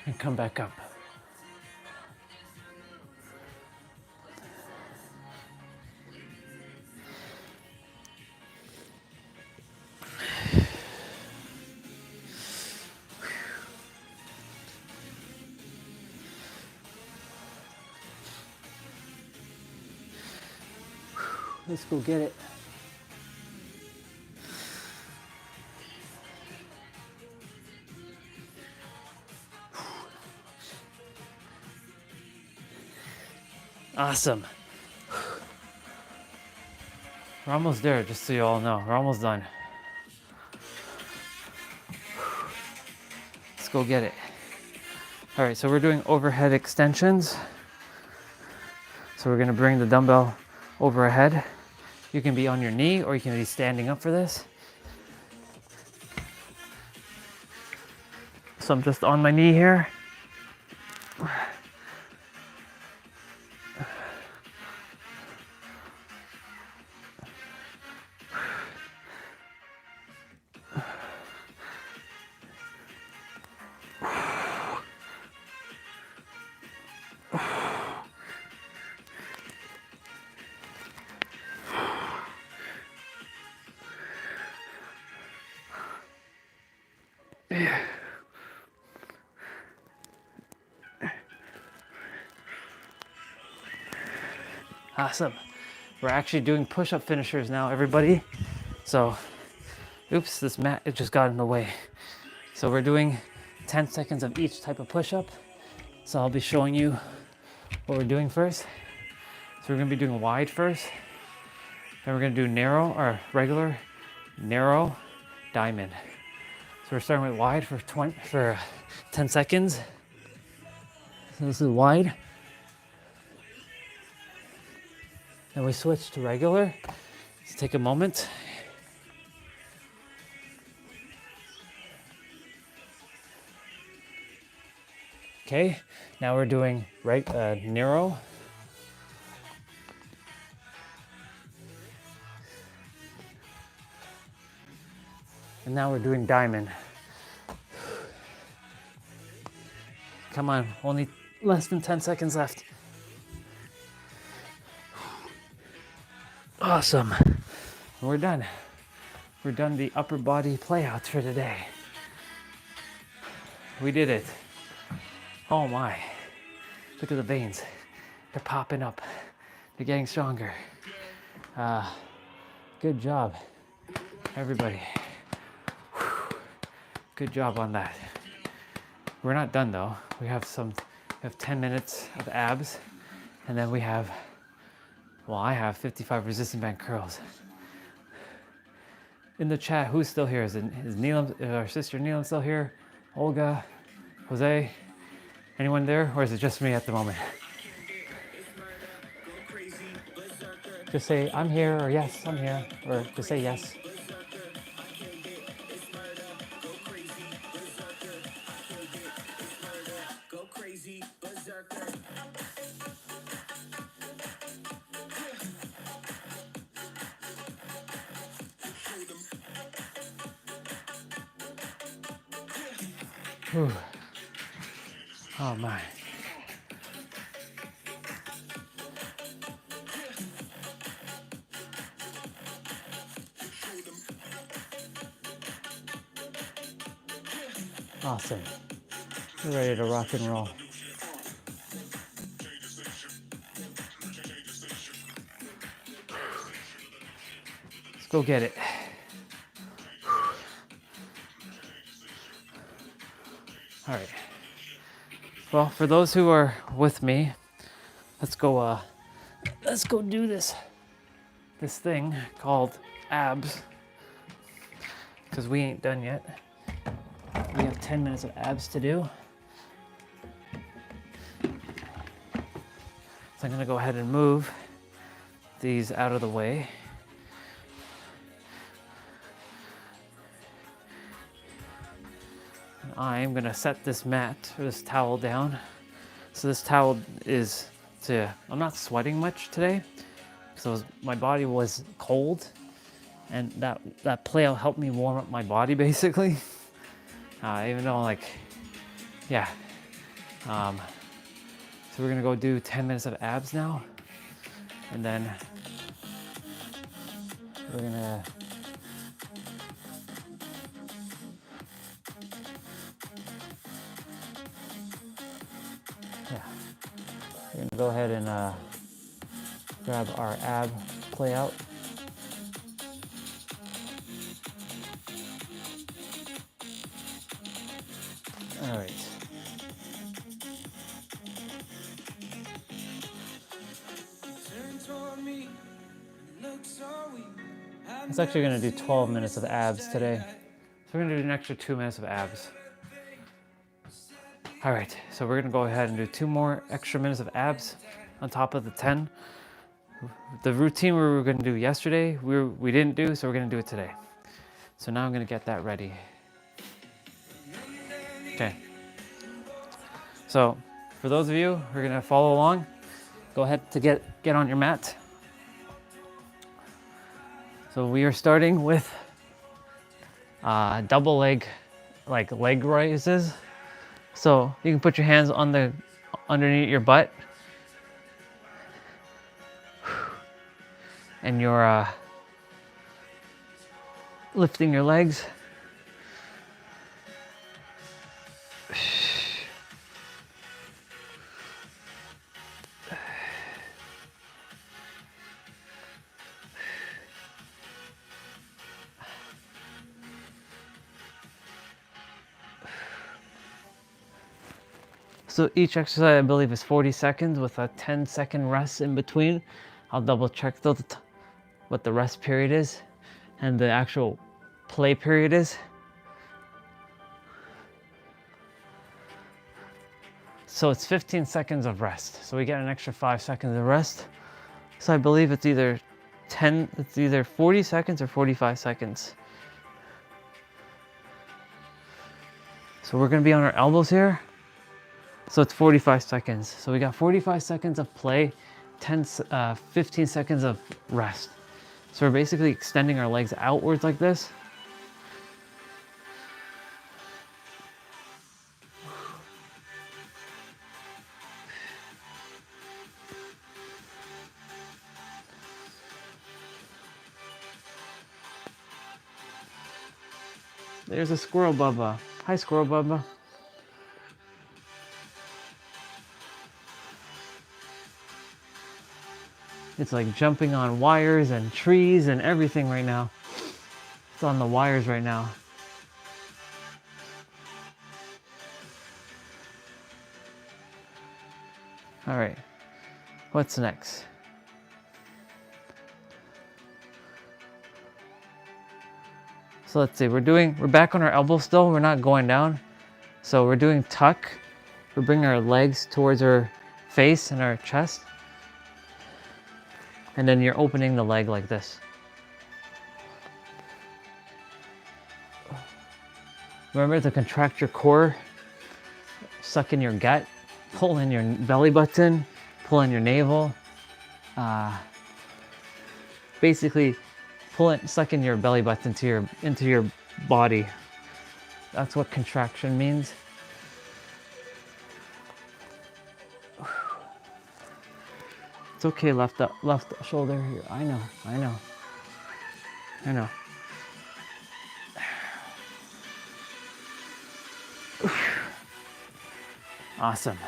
and come back up. Let's go get it. Awesome. We're almost there, just so you all know. We're almost done. Let's go get it. All right, so we're doing overhead extensions. So we're gonna bring the dumbbell over our head. You can be on your knee or you can be standing up for this. So I'm just on my knee here. Awesome. We're actually doing push-up finishers now, everybody. So, oops, this mat, it just got in the way. So we're doing 10 seconds of each type of push-up. So I'll be showing you what we're doing first. So we're gonna be doing wide first. Then we're gonna do narrow or regular, narrow, diamond. So we're starting with wide for 10 seconds. So this is wide. Then we switch to regular. Let's take a moment. Okay, now we're doing narrow. And now we're doing diamond. Come on, only less than 10 seconds left. Awesome. We're done. We're done the upper body playouts for today. We did it. Oh my. Look at the veins. They're popping up. They're getting stronger. Good job, everybody. Good job on that. We're not done though. We have 10 minutes of abs, and then we have, well, I have 55 resistant band curls. In the chat, who's still here? Is Neelam, our sister Neelam still here? Olga, Jose, anyone there? Or is it just me at the moment? Just say, I'm here, or yes, I'm here, or just say yes. Whew. Oh my. Awesome. We're ready to rock and roll. Let's go get it. All right. Well, for those who are with me, let's go do this thing called abs, because we ain't done yet. We have 10 minutes of abs to do. So I'm gonna go ahead and move these out of the way. I'm gonna set this mat or this towel down. So this towel is I'm not sweating much today, so my body was cold, and that playout helped me warm up my body basically. Even though yeah. So we're gonna go do 10 minutes of abs now, and then we're gonna We're gonna go ahead and grab our ab play out. All right. It's actually gonna do 12 minutes of abs today. So we're gonna do an extra 2 minutes of abs. All right, so we're gonna go ahead and do 2 more extra minutes of abs. on top of the 10. The routine we were going to do yesterday, we didn't do, so we're going to do it today. So now I'm going to get that ready. Okay. So for those of you who are going to follow along, go ahead to get on your mat. So we are starting with double leg, like leg raises. So you can put your hands on the underneath your butt, and you're lifting your legs. So each exercise, I believe, is 40 seconds with a 10-second rest in between. I'll double check though what the rest period is and the actual play period is. So it's 15 seconds of rest. So we get an extra 5 seconds of rest. So I believe it's either 40 seconds or 45 seconds. So we're gonna be on our elbows here. So it's 45 seconds. So we got 45 seconds of play, 15 seconds of rest. So we're basically extending our legs outwards like this. There's a squirrel, Bubba. Hi, squirrel, Bubba. It's like jumping on wires and trees and everything right now. It's on the wires right now. All right, what's next? So let's see, we're back on our elbows still, we're not going down. So we're doing tuck. We're bringing our legs towards our face and our chest. And then you're opening the leg like this. Remember to contract your core, suck in your gut, pull in your belly button, pull in your navel. Basically, suck in your belly button into your body. That's what contraction means. It's okay, left shoulder here. I know. Awesome.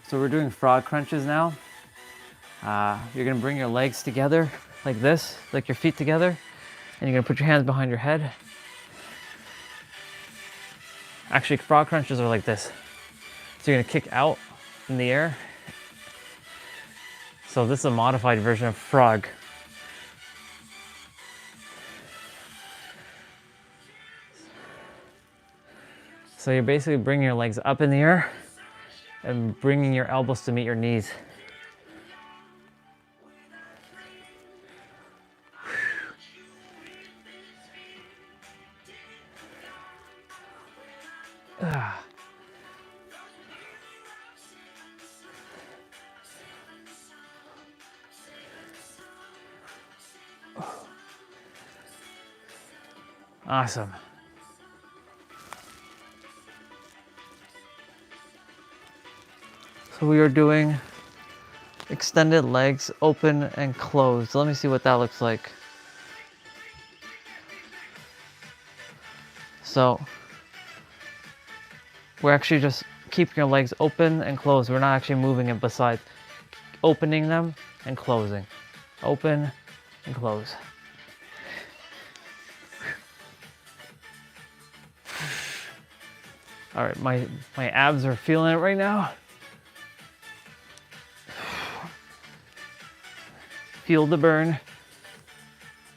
So we're doing frog crunches now. You're gonna bring your legs together like this, like your feet together, and you're gonna put your hands behind your head. Actually, frog crunches are like this. So you're gonna kick out in the air. So this is a modified version of frog. So you're basically bringing your legs up in the air and bringing your elbows to meet your knees. Awesome. So we are doing extended legs, open and closed. Let me see what that looks like. So we're actually just keeping your legs open and closed. We're not actually moving it besides opening them and closing. Open and close. All right, my abs are feeling it right now. Feel the burn.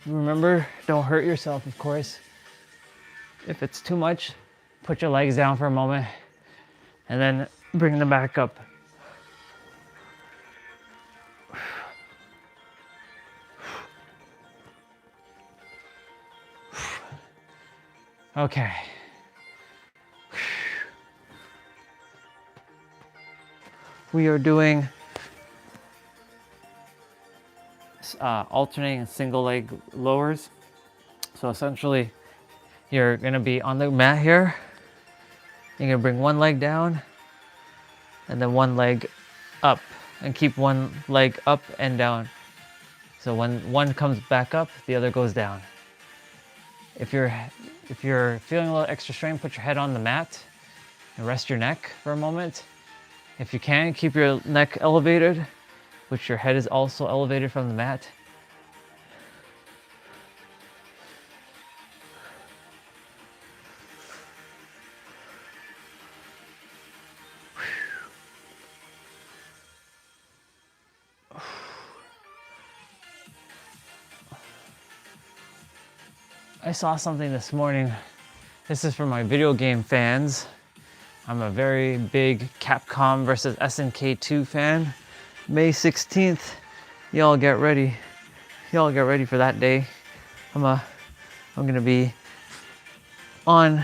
Remember, don't hurt yourself, of course. If it's too much, put your legs down for a moment and then bring them back up. Okay. We are doing alternating single leg lowers. So essentially, you're gonna be on the mat here. You're gonna bring one leg down and then one leg up, and keep one leg up and down. So when one comes back up, the other goes down. If you're feeling a little extra strain, put your head on the mat and rest your neck for a moment. If you can, keep your neck elevated, which your head is also elevated from the mat. I saw something this morning. This is for my video game fans. I'm a very big Capcom versus SNK 2 fan. May 16th, y'all get ready. Y'all get ready for that day. I'm gonna be on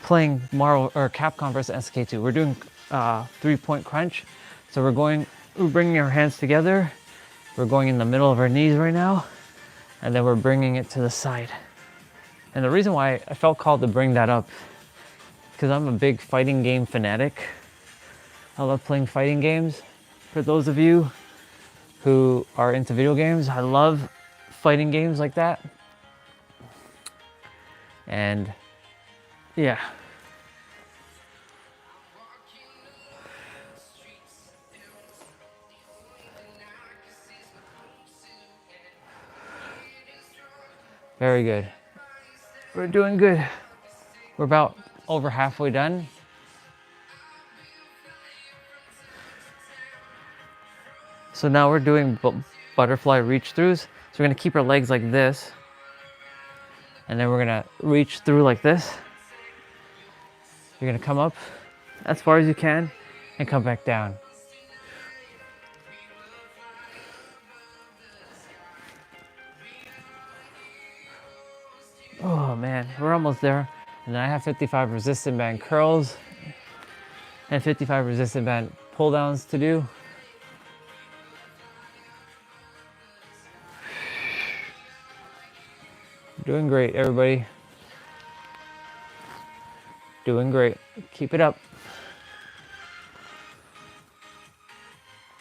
playing Marvel or Capcom versus SNK 2. We're doing 3-point crunch. So we're bringing our hands together. We're going in the middle of our knees right now, and then we're bringing it to the side. And the reason why I felt called to bring that up, because I'm a big fighting game fanatic. I love playing fighting games. For those of you who are into video games, I love fighting games like that. And yeah. Very good. We're doing good. We're about over halfway done. So now we're doing butterfly reach throughs. So we're gonna keep our legs like this, and then we're gonna reach through like this. You're gonna come up as far as you can and come back down. Oh man, we're almost there. And then I have 55 resistant band curls and 55 resistant band pull downs to do. Doing great, everybody. Doing great. Keep it up.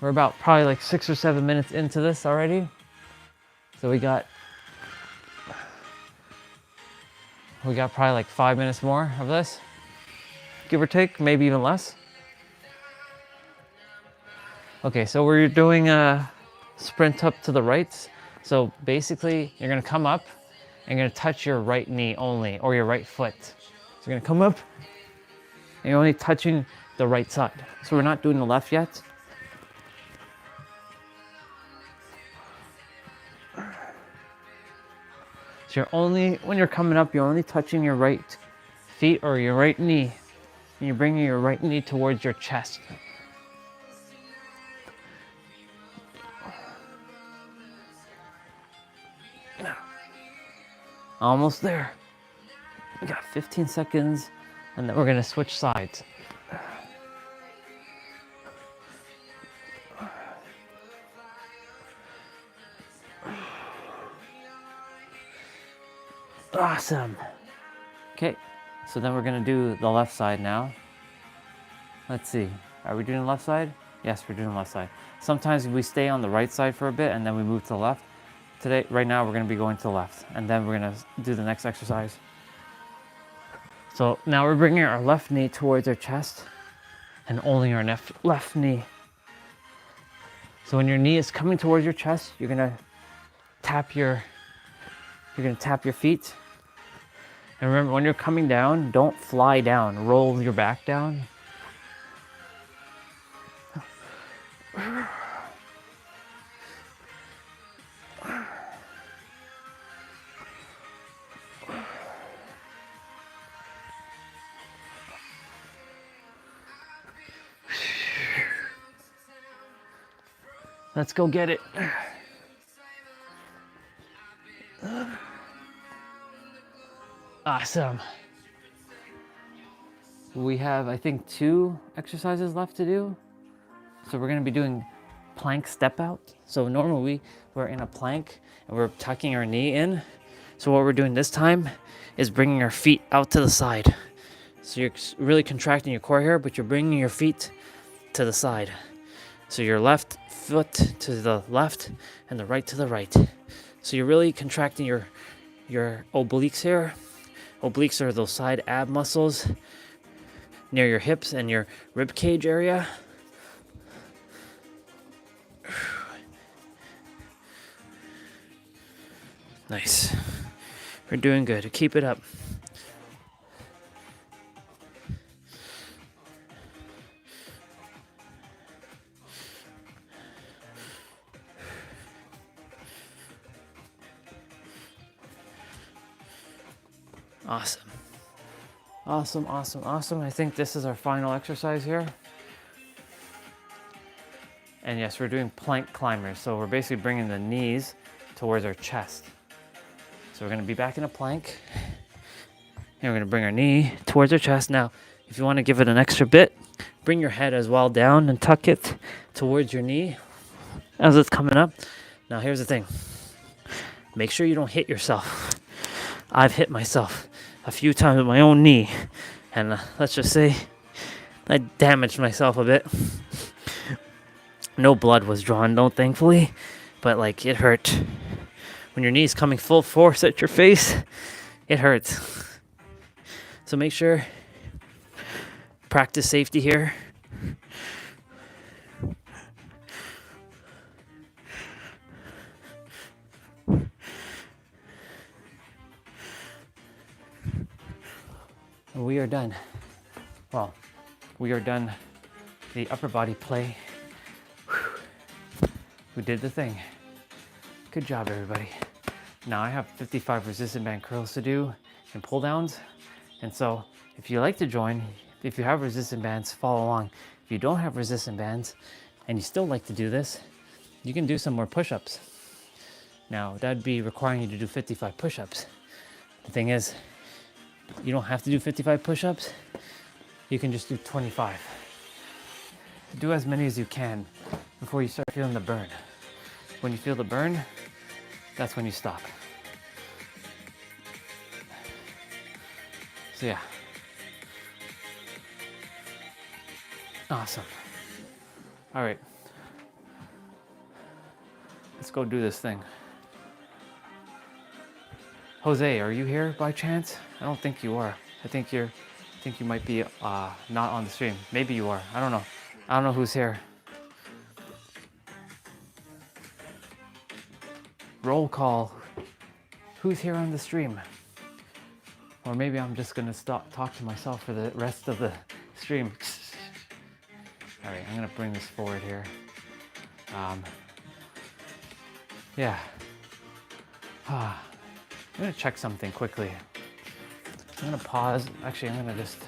We're about probably like 6 or 7 minutes into this already. So we got probably like 5 minutes more of this, give or take, maybe even less. Okay, so we're doing a sprint up to the right. So basically, you're gonna come up and you're gonna touch your right knee only, or your right foot. So you're gonna come up and you're only touching the right side. So we're not doing the left yet. So when you're coming up, you're only touching your right feet or your right knee. And you're bringing your right knee towards your chest. Almost there. We got 15 seconds, and then we're gonna switch sides. Awesome. Okay, so then we're gonna do the left side now. Let's see, are we doing the left side? Yes, we're doing the left side. Sometimes we stay on the right side for a bit and then we move to the left. Right now, we're gonna be going to the left, and then we're gonna do the next exercise. So now we're bringing our left knee towards our chest and only our left knee. So when your knee is coming towards your chest, you're gonna tap your feet. And remember, when you're coming down, don't fly down. Roll your back down. Let's go get it. Awesome. We have, I think, 2 exercises left to do. So we're gonna be doing plank step out. So normally we're in a plank and we're tucking our knee in. So what we're doing this time is bringing our feet out to the side. So you're really contracting your core here, but you're bringing your feet to the side. So your left foot to the left and the right to the right. So you're really contracting your obliques here. Obliques are those side ab muscles near your hips and your rib cage area. Nice. We're doing good. Keep it up. Awesome. Awesome, awesome, awesome. I think this is our final exercise here. And yes, we're doing plank climbers. So we're basically bringing the knees towards our chest. So we're gonna be back in a plank. And we're gonna bring our knee towards our chest. Now, if you wanna give it an extra bit, bring your head as well down and tuck it towards your knee as it's coming up. Now, here's the thing. Make sure you don't hit yourself. I've hit myself a few times with my own knee. And let's just say I damaged myself a bit. No blood was drawn, though, thankfully. But, like, it hurt. When your knee's coming full force at your face, it hurts. So make sure, practice safety here. And we are done. Well, we are done the upper body play. Whew. We did the thing. Good job, everybody. Now I have 55 resistant band curls to do and pull downs. And so if you like to join, if you have resistant bands, follow along. If you don't have resistant bands and you still like to do this, you can do some more push-ups. Now that'd be requiring you to do 55 push-ups. The thing is, you don't have to do 55 push-ups. You can just do 25. Do as many as you can before you start feeling the burn. When you feel the burn, that's when you stop. So yeah. Awesome. All right. Let's go do this thing. Jose, are you here by chance? I don't think you are. I think you might be not on the stream. Maybe you are. I don't know. I don't know who's here. Roll call. Who's here on the stream? Or maybe I'm just gonna stop talk to myself for the rest of the stream. All right, I'm gonna bring this forward here. Yeah. I'm gonna check something quickly. I'm gonna pause. Actually, I'm gonna just.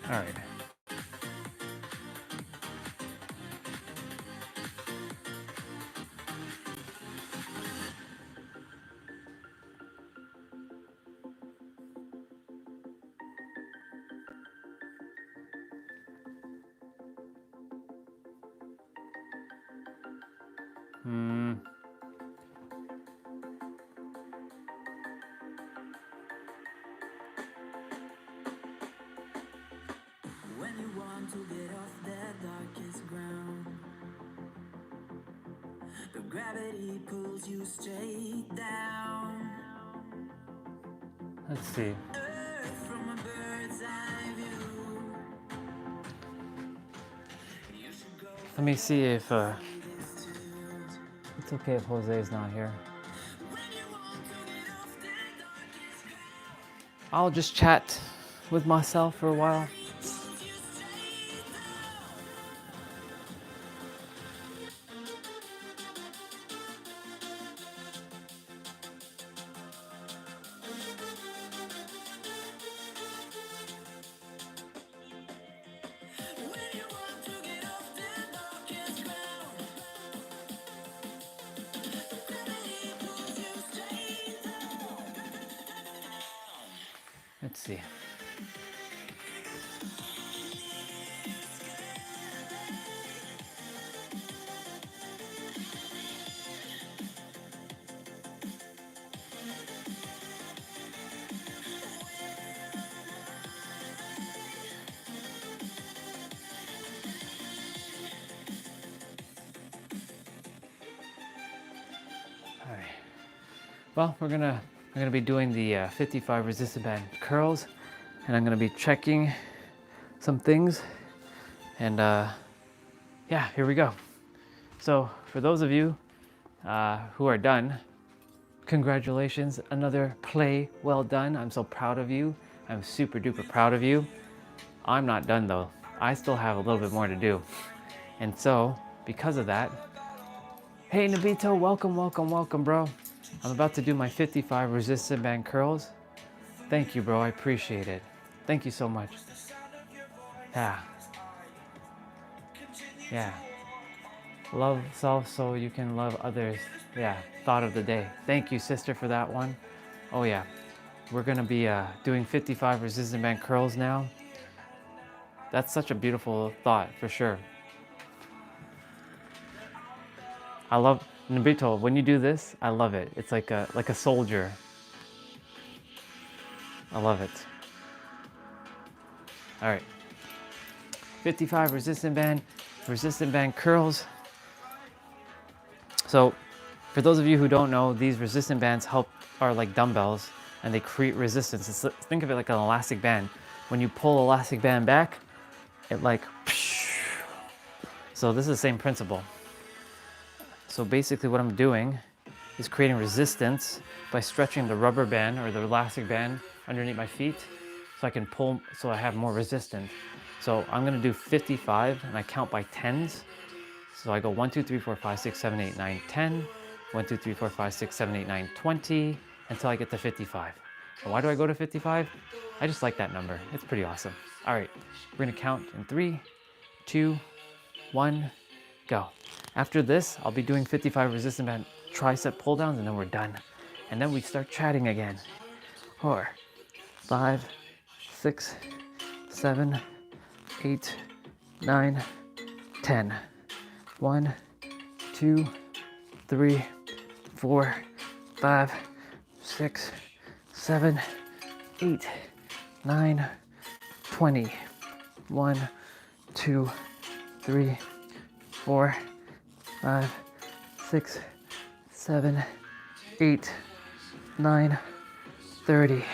All right. When you want to get off that darkest ground, the gravity pulls you straight down. Let's see. Earth from a bird's eye view. You should go Let me see if it's okay if Jose is not here. I'll just chat with myself for a while. see. All right. Well, I'm gonna be doing the 55 resistant band curls, and I'm gonna be checking some things, and yeah, here we go. So for those of you who are done, congratulations, another play well done. I'm so proud of you. I'm super duper proud of you. I'm not done though. I still have a little bit more to do. And so because of that, hey Nabito, welcome, welcome, welcome, bro. I'm about to do my 55 resistant band curls. Thank you, bro, I appreciate it. Thank you so much. Yeah. Yeah. Love self so you can love others. Yeah, thought of the day. Thank you, sister, for that one. Oh yeah, we're gonna be doing 55 resistant band curls now. That's such a beautiful thought, for sure. I love, Nabito, when you do this, I love it. It's like a soldier. I love it. All right, 55 resistant band curls. So for those of you who don't know, these resistant bands are like dumbbells, and they create resistance. Think of it like an elastic band. When you pull elastic band back, it like, so this is the same principle. So basically what I'm doing is creating resistance by stretching the rubber band or the elastic band underneath my feet so I can pull, so I have more resistance. So I'm gonna do 55 and I count by tens. So I go 1, 2, 3, 4, 5, 6, 7, 8, 9, 10. 1, 2, 3, 4, 5, 6, 7, 8, 9, 20 until I get to 55. And why do I go to 55? I just like that number. It's pretty awesome. All right, we're gonna count in 3, 2, 1, go. After this, I'll be doing 55 resistant band tricep pull downs and then we're done. And then we start chatting again. 4, 5, 6, 7, 8, 9, 10. 1, 2, 3, 4, 5, 6, 7, 8, 9, 20. 1, 2, 3, 4, 5, 6, 7, 8, 9, 30.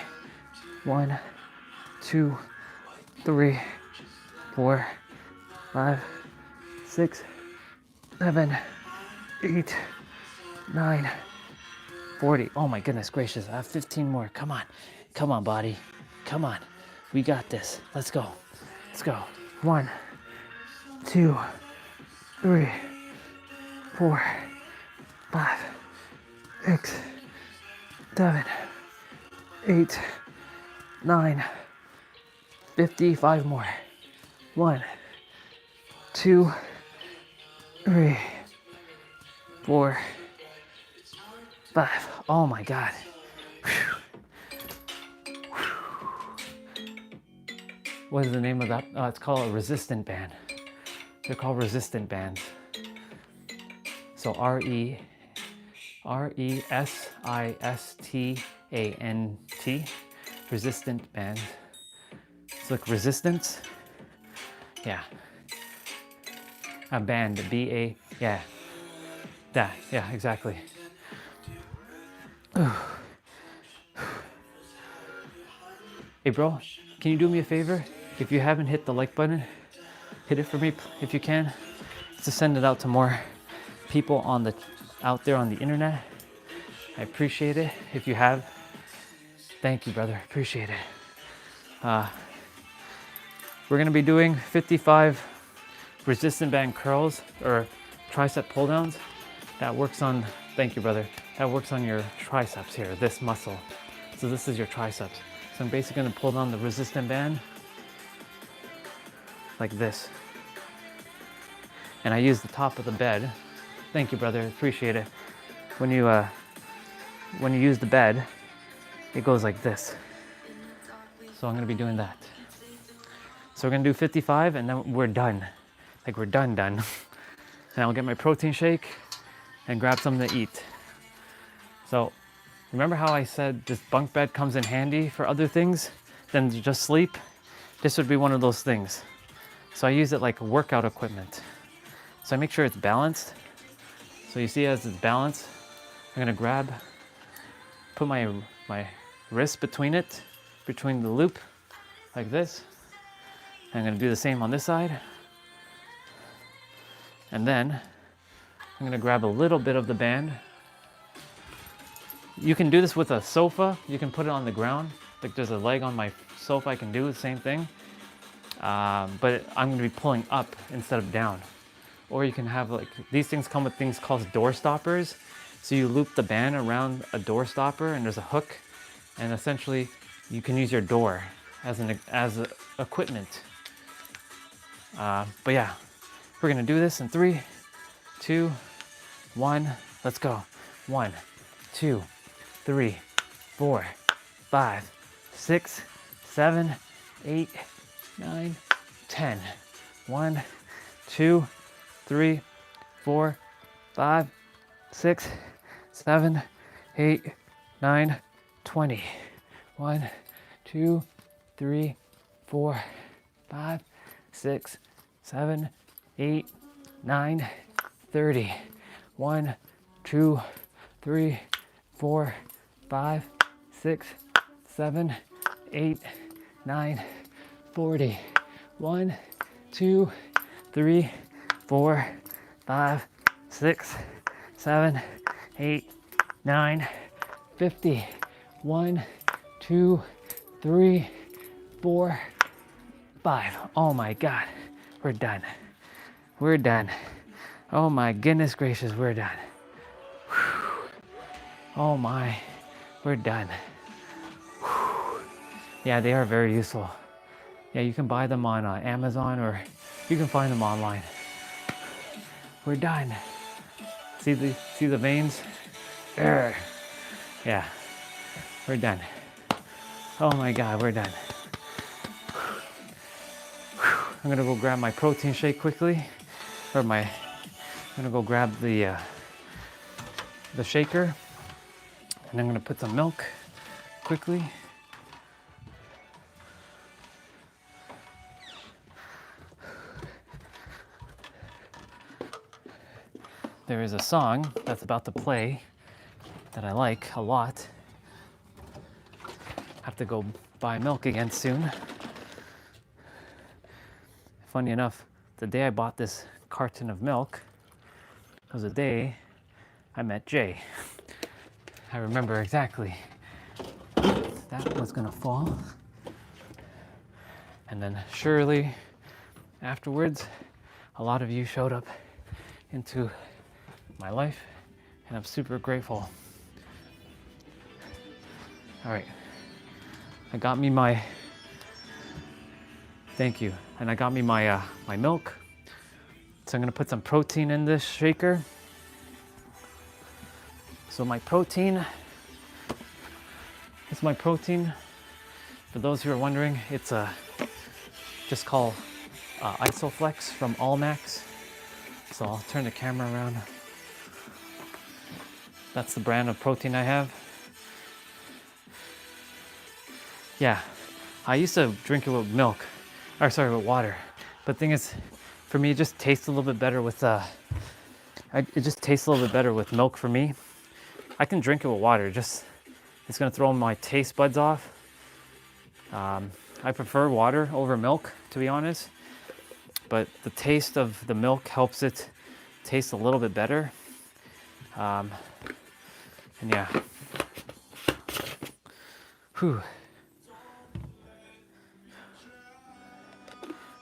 1, 2, 3, 4, 5, 6, 7, 8, 9, 40. Oh my goodness gracious, I have 15 more. Come on. Come on, body. Come on. We got this. Let's go. Let's go. 1, 2, 3, 4, 5, 6, 7, 8, 9, 55 more. 1, 2, 3, 4, 5. Oh my God. What is the name of that? It's called a resistant band. They're called resistant bands. So RESISTANT, resistant band. It's like resistance. Yeah. A band, B-A, yeah. That, yeah, exactly. Hey bro, can you do me a favor? If you haven't hit the like button, hit it for me if you can. To send it out to more people out there on the internet. I appreciate it. If you have, thank you, brother. Appreciate it. We're gonna be doing 55 resistant band curls or tricep pull downs. That works on, thank you, brother. That works on your triceps here, this muscle. So this is your triceps. So I'm basically gonna pull down the resistant band like this. And I use the top of the bed. Thank you, brother, appreciate it. When you use the bed, it goes like this. So I'm gonna be doing that. So we're gonna do 55 and then we're done. Like we're done. And I'll get my protein shake and grab something to eat. So remember how I said this bunk bed comes in handy for other things than to just sleep? This would be one of those things. So I use it like workout equipment. So I make sure it's balanced. So you see as it's balanced, I'm gonna put my wrist between the loop, like this. I'm gonna do the same on this side. And then I'm gonna grab a little bit of the band. You can do this with a sofa. You can put it on the ground. Like there's a leg on my sofa, I can do the same thing. But I'm gonna be pulling up instead of down. Or you can have like, these things come with things called door stoppers. So you loop the band around a door stopper and there's a hook. And essentially you can use your door as equipment. But yeah, we're gonna do this in 3, 2, 1, let's go. 1, 2, 3, 4, 5, 6, 7, 8, 9, 10. 1, 2, 3, 4, 5, 6, 7, 8, 9, 20. 1, 2, 3, 4, 5, 6, 7, 8, 9, 30. 1, 2, 3, 4, 5, 6, 7, 8, 9, 40. 1, 2, 3, 4, 5, 6, 7, 8, 9, 50. 1, 2, 3, 4, 5. Oh my God, we're done. We're done. Oh my goodness gracious, we're done. Whew. Oh my, we're done. Whew. Yeah, they are very useful. Yeah, you can buy them on Amazon or you can find them online. We're done. See the veins? Urgh. Yeah, we're done. Oh my God, we're done. I'm gonna go grab my protein shake quickly, I'm gonna go grab the shaker, and I'm gonna put some milk quickly. There is a song that's about to play that I like a lot. Have to go buy milk again soon. Funny enough, the day I bought this carton of milk was the day I met Jay. I remember exactly. That was gonna fall. And then surely afterwards, a lot of you showed up into my life, and I'm super grateful. All right, I got me my, thank you. And I got me my my milk. So I'm gonna put some protein in this shaker. So my protein, it's my protein. For those who are wondering, it's just called Isoflex from Allmax. So I'll turn the camera around. That's the brand of protein I have. Yeah, I used to drink it with milk. Or sorry, with water. But the thing is, for me, it just tastes a little bit better with it just tastes a little bit better with milk for me. I can drink it with water. It's gonna throw my taste buds off. I prefer water over milk, to be honest. But the taste of the milk helps it taste a little bit better. And yeah. Whew.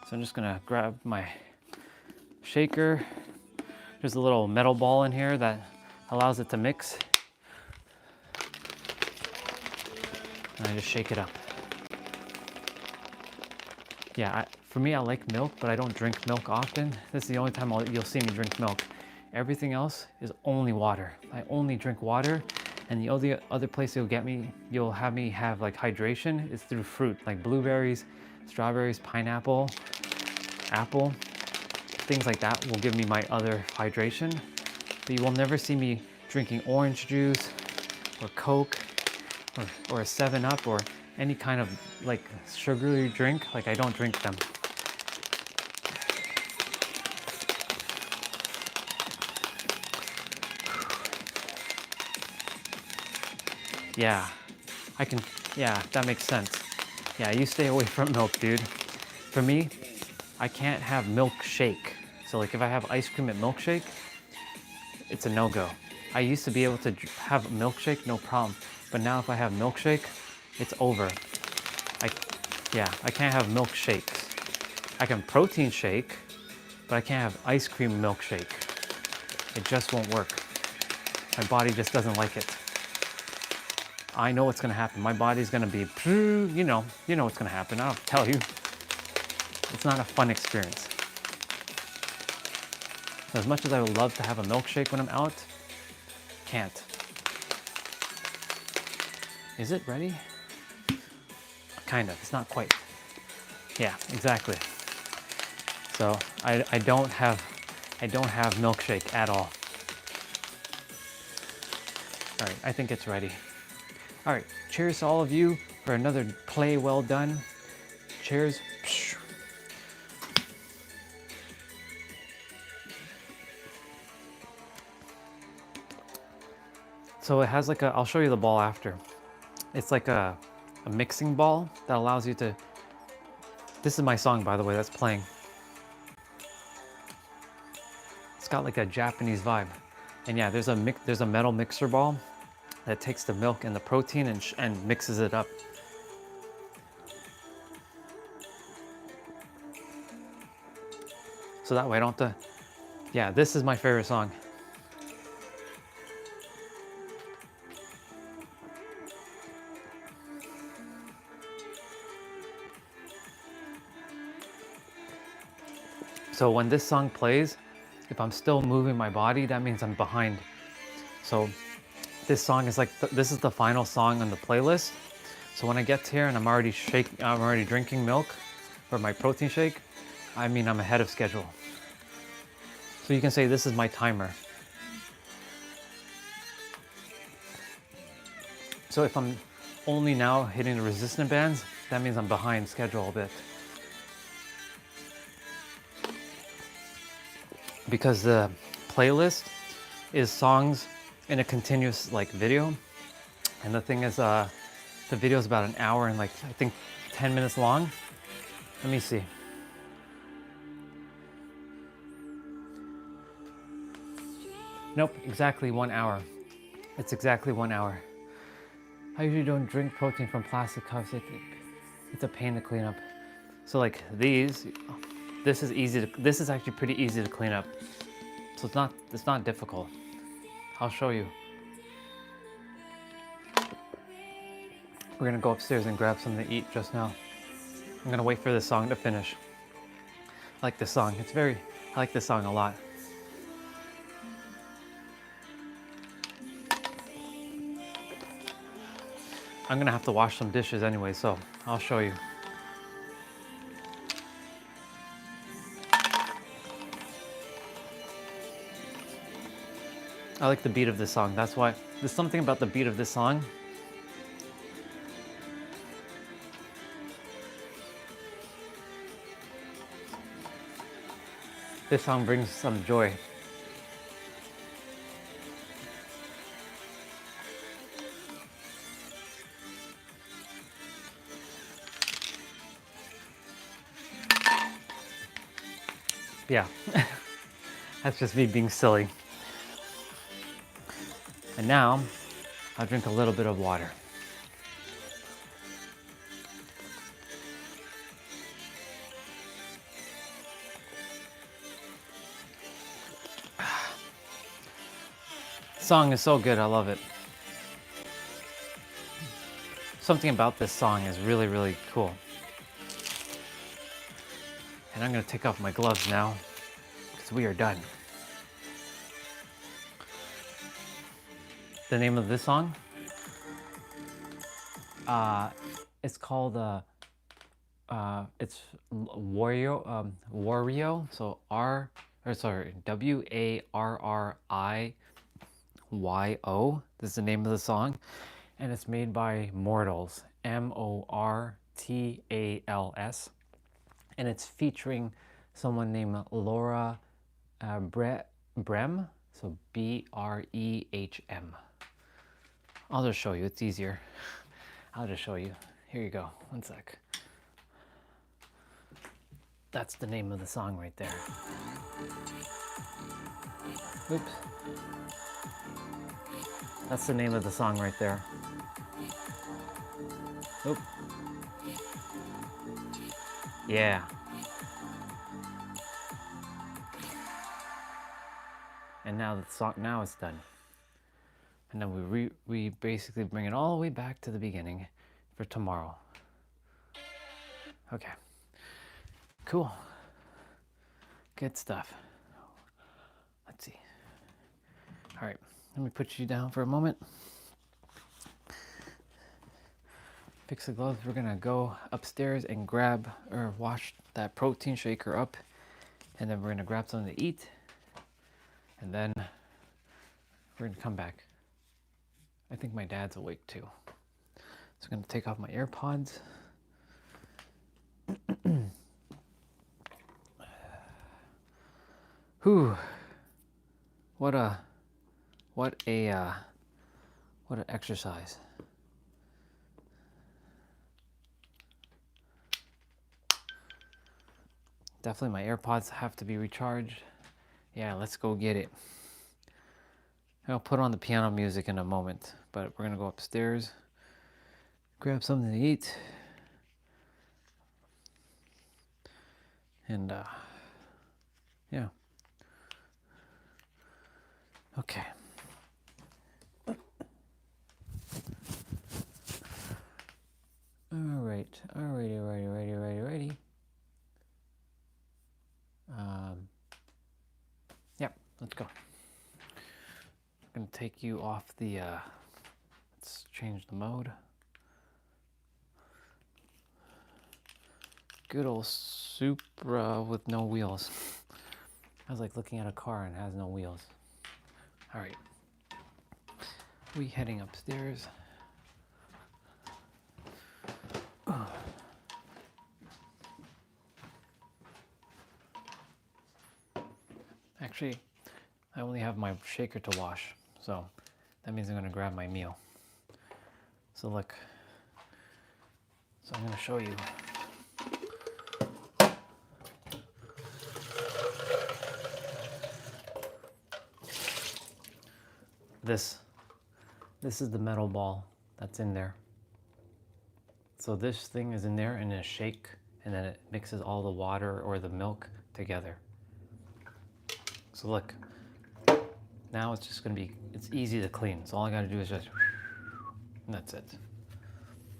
So I'm just gonna grab my shaker. There's a little metal ball in here that allows it to mix. And I just shake it up. Yeah, for me, I like milk, but I don't drink milk often. This is the only time you'll see me drink milk. Everything else is only water. I only drink water, And the only other place you'll have me have like hydration is through fruit, like blueberries, strawberries, pineapple, apple, things like that will give me my other hydration. But you will never see me drinking orange juice or Coke or a 7-Up or any kind of like sugary drink. Like, I don't drink them. Yeah, yeah, that makes sense. Yeah, you stay away from milk, dude. For me, I can't have milkshake. So like if I have ice cream at milkshake, it's a no-go. I used to be able to have a milkshake, no problem. But now if I have milkshake, it's over. I can't have milkshakes. I can protein shake, but I can't have ice cream milkshake. It just won't work. My body just doesn't like it. I know what's gonna happen. My body's gonna be, you know what's gonna happen. I'll tell you. It's not a fun experience. As much as I would love to have a milkshake when I'm out, can't. Is it ready? Kind of, it's not quite. Yeah, exactly. So I don't have milkshake at all. All right, I think it's ready. All right, cheers to all of you for another play well done. Cheers. So it has like I'll show you the ball after. It's like a mixing ball that allows you to, this is my song by the way that's playing. It's got like a Japanese vibe. And yeah, there's a metal mixer ball that takes the milk and the protein and mixes it up. So that way I don't have to, yeah, this is my favorite song. So when this song plays, if I'm still moving my body, that means I'm behind. So this song is like, this is the final song on the playlist. So when I get here and I'm already drinking milk for my protein shake, I mean, I'm ahead of schedule. So you can say this is my timer. So if I'm only now hitting the resistant bands, that means I'm behind schedule a bit. Because the playlist is songs in a continuous like video. And the thing is, the video is about an hour and like, I think 10 minutes long. Let me see. Nope, exactly 1 hour. It's exactly 1 hour. I usually don't drink protein from plastic cups. It's a pain to clean up. So like these, this is actually pretty easy to clean up. So it's not difficult. I'll show you. We're gonna go upstairs and grab something to eat just now. I'm gonna wait for this song to finish. I like this song. I like this song a lot. I'm gonna have to wash some dishes anyway, so I'll show you. I like the beat of this song. That's why there's something about the beat of this song. This song brings some joy. Yeah, that's just me being silly. And now, I'll drink a little bit of water. Song is so good, I love it. Something about this song is really, really cool. And I'm gonna take off my gloves now, because we are done. the name of this song? It's called it's Wario. So WARRIYO. This is the name of the song, and it's made by Mortals, MORTALS, and it's featuring someone named Laura Brem, so BREHM. I'll just show you, it's easier. I'll just show you. Here you go, one sec. That's the name of the song right there. Oops. That's the name of the song right there. Oop. Yeah. And now the song, now it's done. And then we basically bring it all the way back to the beginning for tomorrow. Okay. Cool. Good stuff. Let's see. All right, let me put you down for a moment. Fix the gloves. We're gonna go upstairs and grab or wash that protein shaker up, and then we're gonna grab something to eat, and then we're gonna come back. I think my dad's awake too. So I'm gonna take off my AirPods. Whew. What an exercise. Definitely my AirPods have to be recharged. Yeah, let's go get it. I'll put on the piano music in a moment, but we're gonna go upstairs, grab something to eat, and yeah. Okay. Alrighty. Yep, let's go. I'm gonna take you off the, let's change the mode. Good old Supra with no wheels. I was like looking at a car and it has no wheels. All right, we heading upstairs. Actually, I only have my shaker to wash, so that means I'm gonna grab my meal. So look, so I'm gonna show you. This is the metal ball that's in there. So this thing is in there and a shake, and then it mixes all the water or the milk together. So look, now it's just gonna be, it's easy to clean. So all I gotta do is just, and that's it.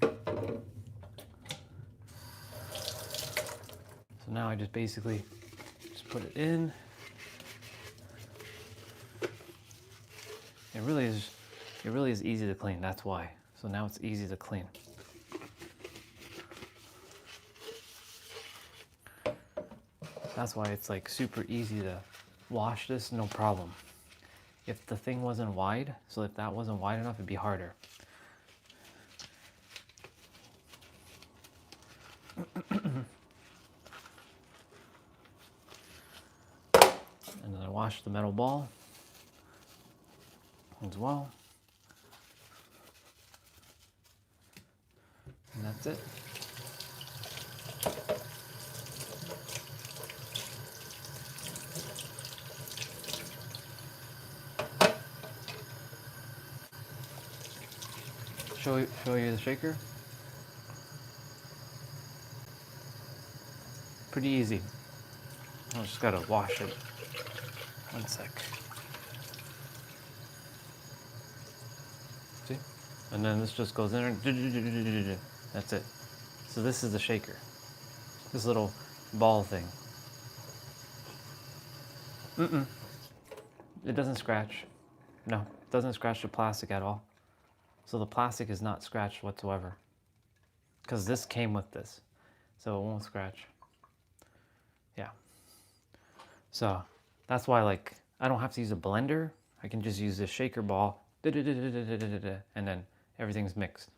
So now I just basically just put it in. It really is easy to clean, that's why. So now it's easy to clean. That's why it's like super easy to wash this, no problem. If the thing wasn't wide, so if that wasn't wide enough, it'd be harder. And then I wash the metal ball as well. And that's it. Show you the shaker. Pretty easy. I just gotta wash it. One sec. See? And then this just goes in there. That's it. So this is the shaker. This little ball thing. It doesn't scratch. No, doesn't scratch the plastic at all. So the plastic is not scratched whatsoever. Because this came with this. So it won't scratch. Yeah. So that's why like I don't have to use a blender. I can just use a shaker ball. And then everything's mixed.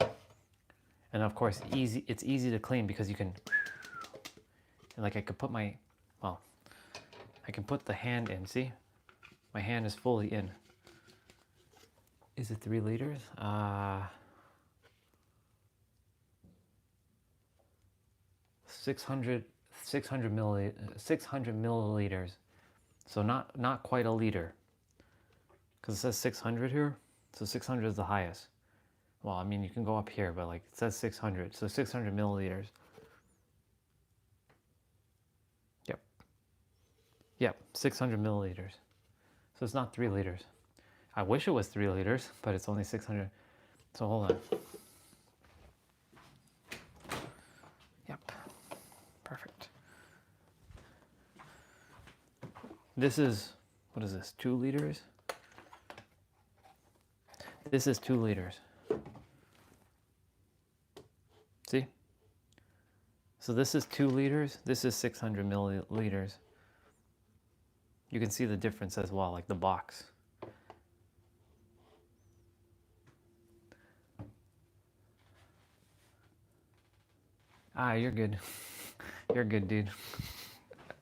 And of course it's easy to clean because you can, like I could put my, well, I can put the hand in, see? My hand is fully in. Is it 3 liters? 600 milliliters. So not quite a liter. Because it says 600 here. So 600 is the highest. Well, I mean, you can go up here, but like it says 600. So 600 milliliters. Yep. Yep, 600 milliliters. So it's not 3 liters. I wish it was 3 liters, but it's only 600. So hold on. Yep. Perfect. This is, what is this, 2 liters? This is 2 liters. See? So this is 2 liters, this is 600 milliliters. You can see the difference as well, like the box. Ah, you're good. You're good, dude.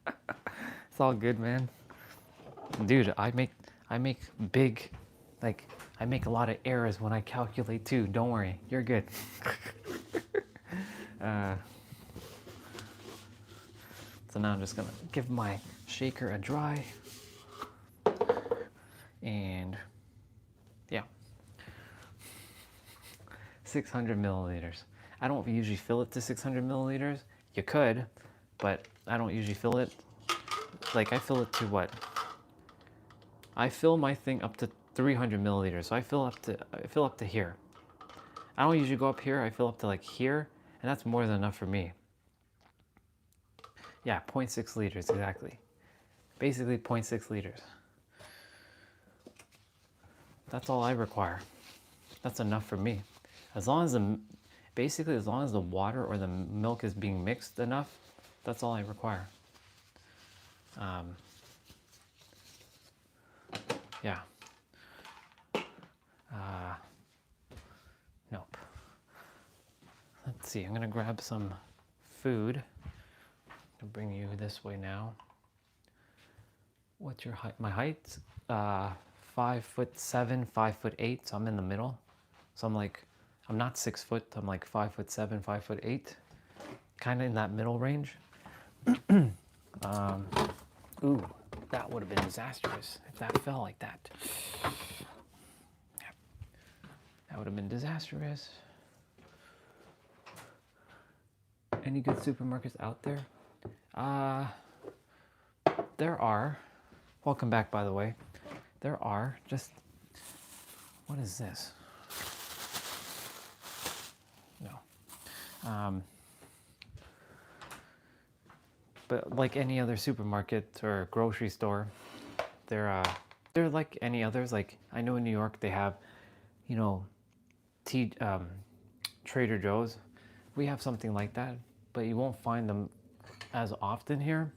It's all good, man. Dude, I make big, like, I make a lot of errors when I calculate too. Don't worry, you're good. So now I'm just gonna give my shaker a dry. And yeah, 600 milliliters. I don't usually fill it to 600 milliliters. You could, but I don't usually fill it. Like I fill it to what? I fill my thing up to 300 milliliters. So I fill up to here. I don't usually go up here. I fill up to like here, and that's more than enough for me. Yeah, 0.6 liters exactly. Basically 0.6 liters. That's all I require. That's enough for me. As long as basically as long as the water or the milk is being mixed enough, that's all I require. Yeah. Nope. Let's see, I'm gonna grab some food. I'll bring you this way now. What's your height? My height's 5'7", 5'8", so I'm in the middle. So I'm not 6 foot, I'm like 5'7", 5'8", kind of in that middle range. Ooh, that would have been disastrous if that fell like that. Yep. That would have been disastrous. Any good supermarkets out there? There are. Welcome back, by the way. There are. Just, what is this? No. But like any other supermarket or grocery store, they're like any others. Like I know in New York they have, you know, Trader Joe's. We have something like that, but you won't find them as often here.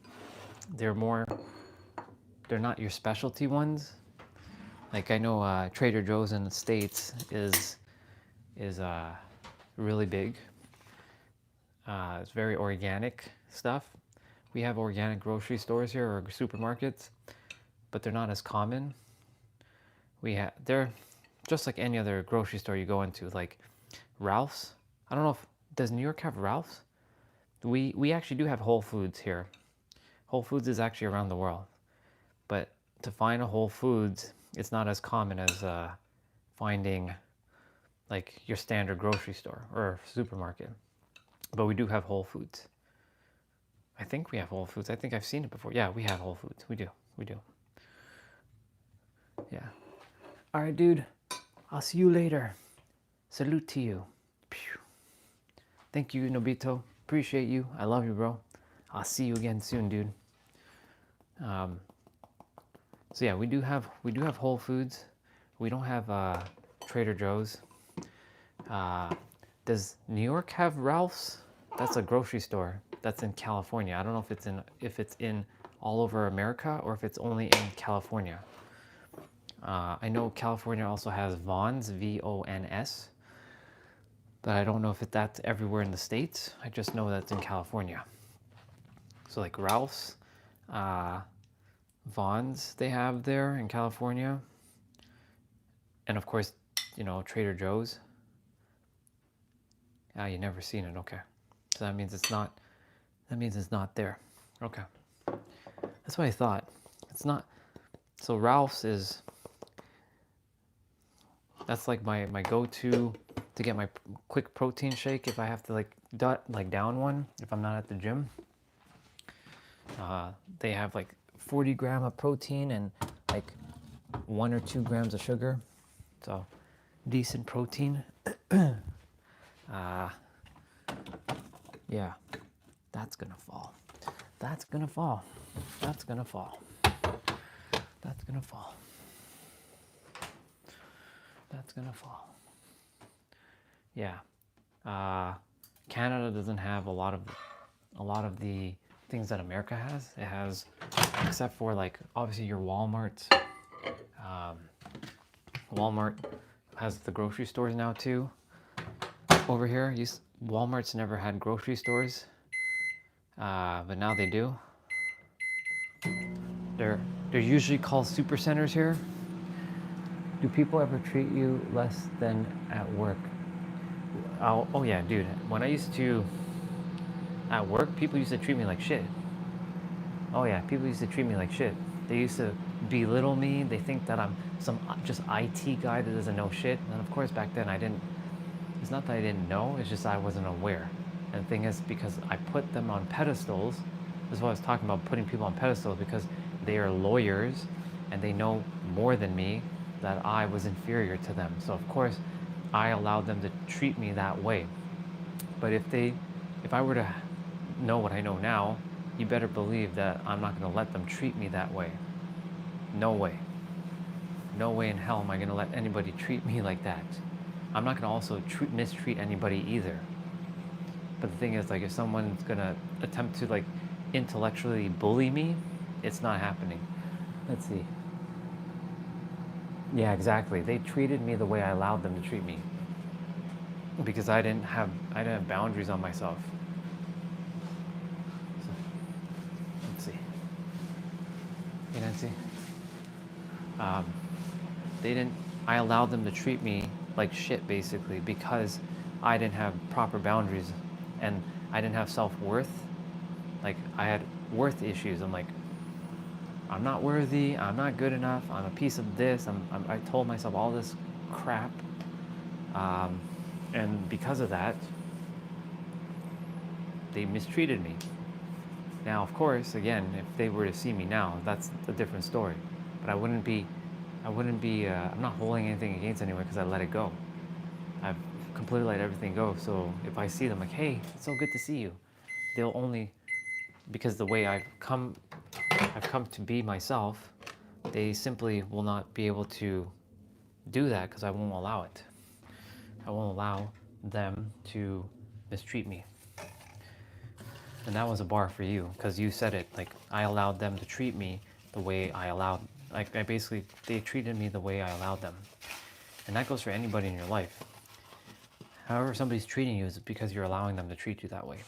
They're not your specialty ones. Like I know Trader Joe's in the States is really big. It's very organic stuff. We have organic grocery stores here or supermarkets, but they're not as common. They're just like any other grocery store you go into, like Ralph's. I don't know does New York have Ralph's? We actually do have Whole Foods here. Whole Foods is actually around the world, but to find a Whole Foods, it's not as common as finding like your standard grocery store or supermarket. But we do have Whole Foods. I think we have Whole Foods. I think I've seen it before. Yeah, we have Whole Foods. We do. Yeah. All right, dude. I'll see you later. Salute to you. Pew. Thank you, Nobito. Appreciate you. I love you, bro. I'll see you again soon, dude. So yeah, we do have Whole Foods. We don't have Trader Joe's. Does New York have Ralph's? That's a grocery store. That's in California. I don't know if it's in all over America or if it's only in California. I know California also has Vons, V-O-N-S, but I don't know if that's everywhere in the States. I just know that's in California. So like Ralph's, Vons they have there in California. And of course, you know, Trader Joe's. Ah, you never seen it, okay. So that means it's not there. Okay. That's what I thought. It's not. So Ralph's is, that's like my go-to to get my quick protein shake if I have to like down one if I'm not at the gym. They have like 40 grams of protein and like 1 or 2 grams of sugar. So decent protein. Yeah, that's gonna fall. That's gonna fall. That's gonna fall. That's gonna fall. That's gonna fall. Yeah. Canada doesn't have a lot of the things that America has. It has, except for like obviously your Walmarts. Walmart has the grocery stores now too. Over here, Walmart's never had grocery stores, but now they do. They're usually called super centers here. Do people ever treat you less than at work? Oh yeah, dude. When I used to at work, people used to treat me like shit. Oh yeah, people used to treat me like shit. They used to belittle me. They think that I'm some just IT guy that doesn't know shit. And of course, back then I didn't. It's not that I didn't know. It's just I wasn't aware. And the thing is, because I put them on pedestals. This is what I was talking about, putting people on pedestals, because they are lawyers and they know more than me, that I was inferior to them. So of course, I allowed them to treat me that way. But if I were to know what I know now, you better believe that I'm not going to let them treat me that way. No way. No way in hell am I going to let anybody treat me like that. I'm not going to also mistreat anybody either. But the thing is, like, if someone's going to attempt to, like, intellectually bully me, it's not happening. Let's see. Yeah, exactly. They treated me the way I allowed them to treat me. Because I didn't have boundaries on myself. So, let's see. Hey, Nancy. I allowed them to treat me like shit, basically, because I didn't have proper boundaries and I didn't have self-worth. Like, I had worth issues. I'm like, I'm not worthy, I'm not good enough, I'm a piece of this, I told myself all this crap. And because of that, they mistreated me. Now, of course, again, if they were to see me now, that's a different story. But I wouldn't be, I'm not holding anything against anyone because I let it go. I've completely let everything go. So if I see them like, hey, it's so good to see you, they'll only, because the way I've come to be myself, they simply will not be able to do that because I won't allow it. I won't allow them to mistreat me. And that was a bar for you, because you said it, like, I allowed them to treat me the way I allowed, like, they treated me the way I allowed them. And that goes for anybody in your life. However somebody's treating you is because you're allowing them to treat you that way.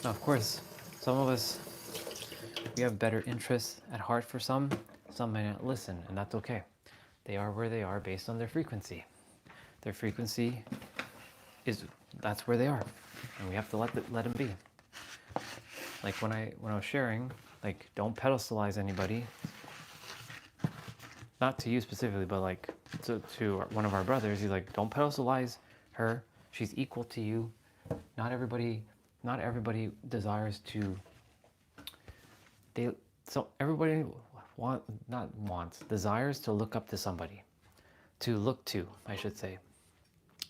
Now, of course, some of us, we have better interests at heart for some may not listen, and that's okay. They are where they are based on their frequency. Their frequency that's where they are, and we have to let them be. Like when I was sharing, like, don't pedestalize anybody. Not to you specifically, but like to one of our brothers, he's like, don't pedestalize her. She's equal to you. Not everybody desires to. Everybody desires to look up to somebody, to look to, I should say.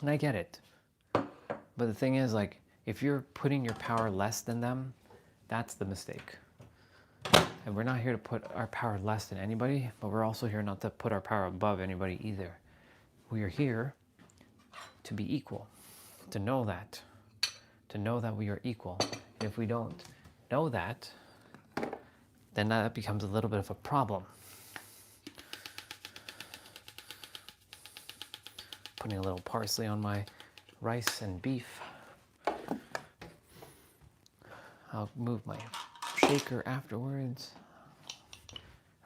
And I get it. But the thing is, like, If you're putting your power less than them, that's the mistake. And we're not here to put our power less than anybody, but we're also here not to put our power above anybody either. We are here to be equal, to know that we are equal. And if we don't know that, then that becomes a little bit of a problem. Putting a little parsley on my rice and beef. I'll move my shaker afterwards.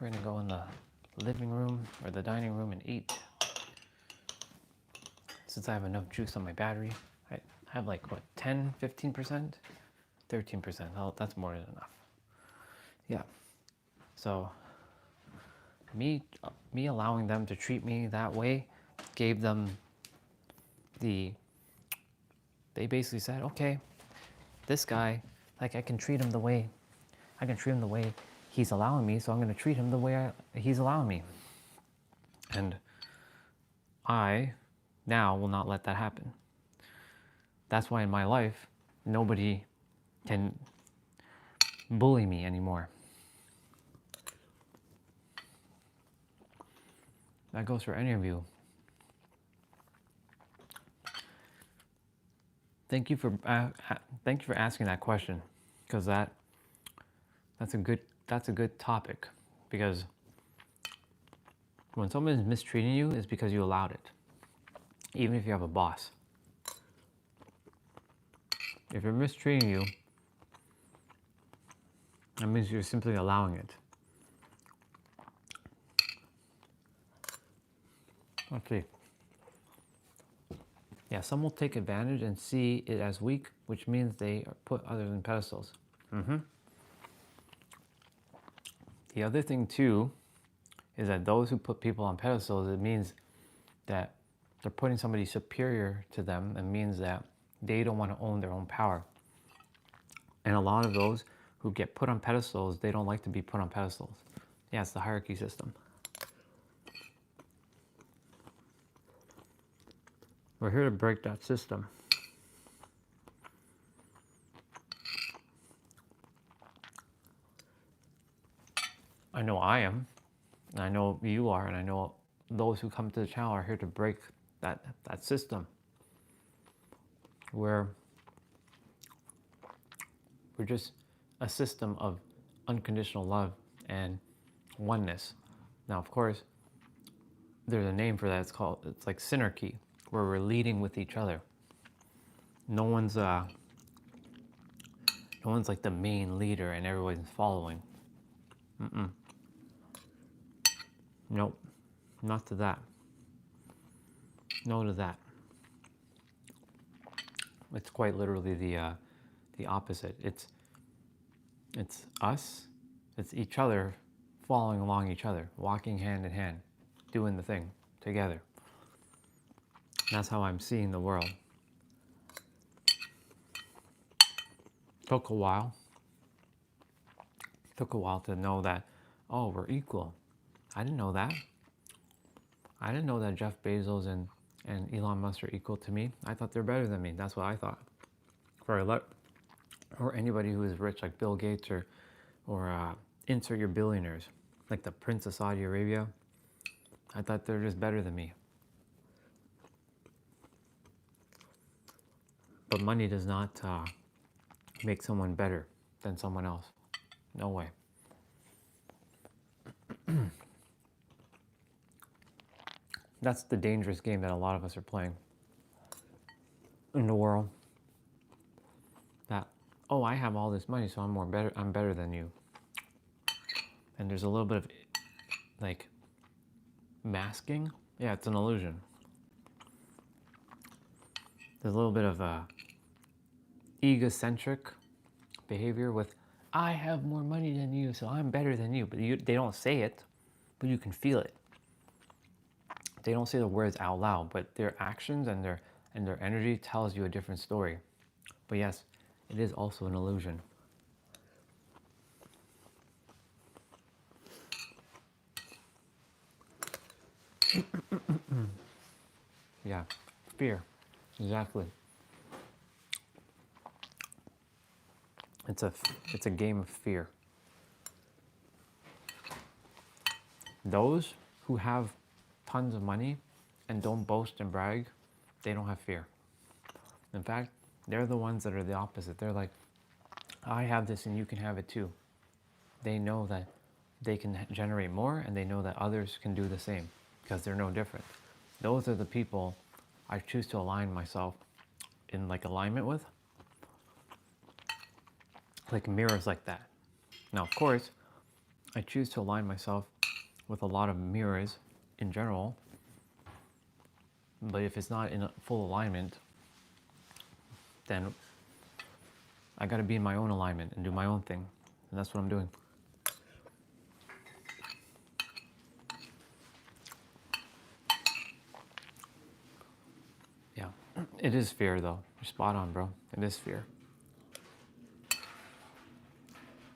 We're gonna go in the living room or the dining room and eat. Since I have enough juice on my battery, I have like what, 10, 15%? 13%, oh, that's more than enough. Yeah, so me allowing them to treat me that way gave them they basically said, okay, this guy, like I can treat him the way he's allowing me, so I'm going to treat him the way he's allowing me. And I now will not let that happen. That's why in my life, nobody can bully me anymore. That goes for any of you. Thank you for asking that question, because that's a good topic. Because when someone is mistreating you, it's because you allowed it. Even if you have a boss, if they're mistreating you, that means you're simply allowing it. Okay. Yeah, some will take advantage and see it as weak, which means they put others in pedestals. The other thing too is that those who put people on pedestals, it means that they're putting somebody superior to them. It means that they don't want to own their own power. And a lot of those who get put on pedestals, they don't like to be put on pedestals. Yeah, it's the hierarchy system. We're here to break that system. I know I am, and I know you are, and I know those who come to the channel are here to break that system where we're just a system of unconditional love and oneness. Now, of course, there's a name for that. It's like synarchy, where we're leading with each other. No one's like the main leader and everyone's following. Nope, not to that. No to that. It's quite literally the opposite. It's us, it's each other following along each other, walking hand in hand, doing the thing together. That's how I'm seeing the world. Took a while to know that, oh, we're equal. I didn't know that. I didn't know that Jeff Bezos and Elon Musk are equal to me. I thought they're better than me. That's what I thought. Or anybody who is rich, like Bill Gates or insert your billionaires, like the Prince of Saudi Arabia. I thought they're just better than me. But money does not make someone better than someone else. No way. That's the dangerous game that a lot of us are playing in the world. That, oh, I have all this money, so I'm better than you. And there's a little bit of like masking. Yeah, it's an illusion. There's a little bit of egocentric behavior with, I have more money than you, so I'm better than you. But they don't say it, but you can feel it. They don't say the words out loud, but their actions and their energy tells you a different story. But yes, it is also an illusion. Yeah, fear, exactly. It's a game of fear. Those who have tons of money and don't boast and brag, they don't have fear. In fact, they're the ones that are the opposite. They're like, I have this and you can have it too. They know that they can generate more, and they know that others can do the same because they're no different. Those are the people I choose to align myself in like alignment with, like mirrors like that. Now, of course, I choose to align myself with a lot of mirrors in general, but if it's not in a full alignment, then I got to be in my own alignment and do my own thing, and that's what I'm doing. Yeah, it is fear though. You're spot on, bro. It is fear.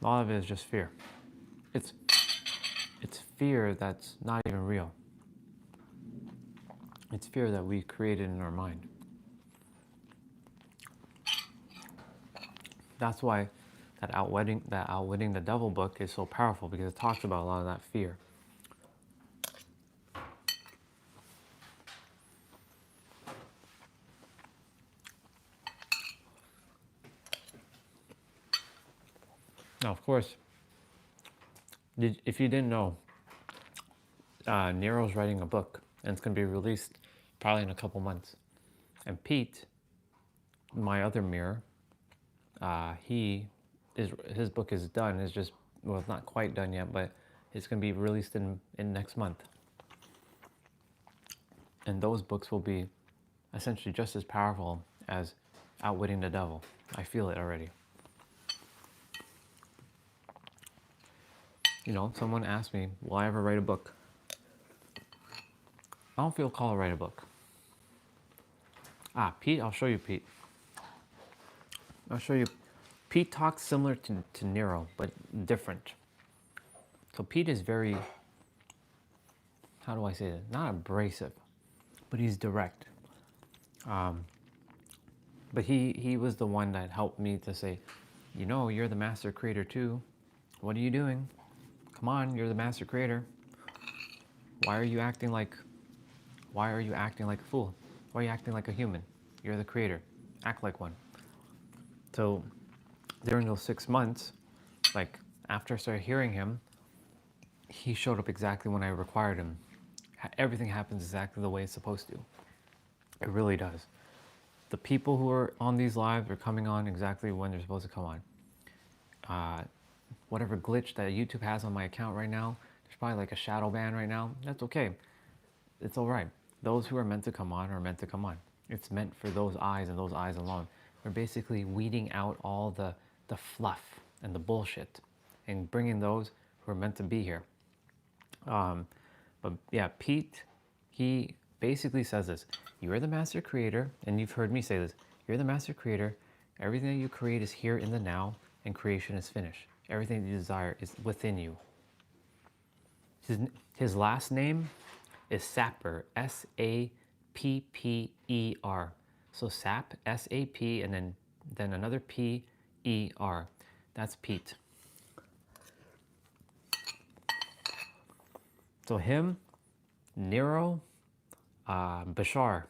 A lot of it is just fear. It's fear that's not even real. It's fear that we created in our mind. That's why that outwitting the devil book is so powerful, because it talks about a lot of that fear. Now, of course, if you didn't know, Nero's writing a book, and it's going to be released probably in a couple months. And Pete, my other mirror, his book is done. It's just, well, it's not quite done yet, but it's going to be released in next month. And those books will be essentially just as powerful as Outwitting the Devil. I feel it already. You know, someone asked me, will I ever write a book? I don't feel called to write a book. Pete, I'll show you Pete. I'll show you. Pete talks similar to Nero, but different. So Pete is very, how do I say this? Not abrasive, but he's direct. But he was the one that helped me to say, you know, you're the master creator too. What are you doing? Come on, you're the master creator. Why are you acting like a fool? Why are you acting like a human? You're the creator. Act like one. So during those 6 months, like after I started hearing him, he showed up exactly when I required him. Everything happens exactly the way it's supposed to. It really does. The people who are on these lives are coming on exactly when they're supposed to come on. Whatever glitch that YouTube has on my account right now, there's probably like a shadow ban right now. That's okay. It's all right. Those who are meant to come on are meant to come on. It's meant for those eyes and those eyes alone. We're basically weeding out all the fluff and the bullshit and bringing those who are meant to be here. But yeah, Pete, he basically says this: you're the master creator, and you've heard me say this, you're the master creator. Everything that you create is here in the now, and creation is finished. Everything that you desire is within you. His last name is Sapper, S-A-P-P-E-R. So Sap, S-A-P, and then another P-E-R. That's Pete. So him, Nero, Bashar,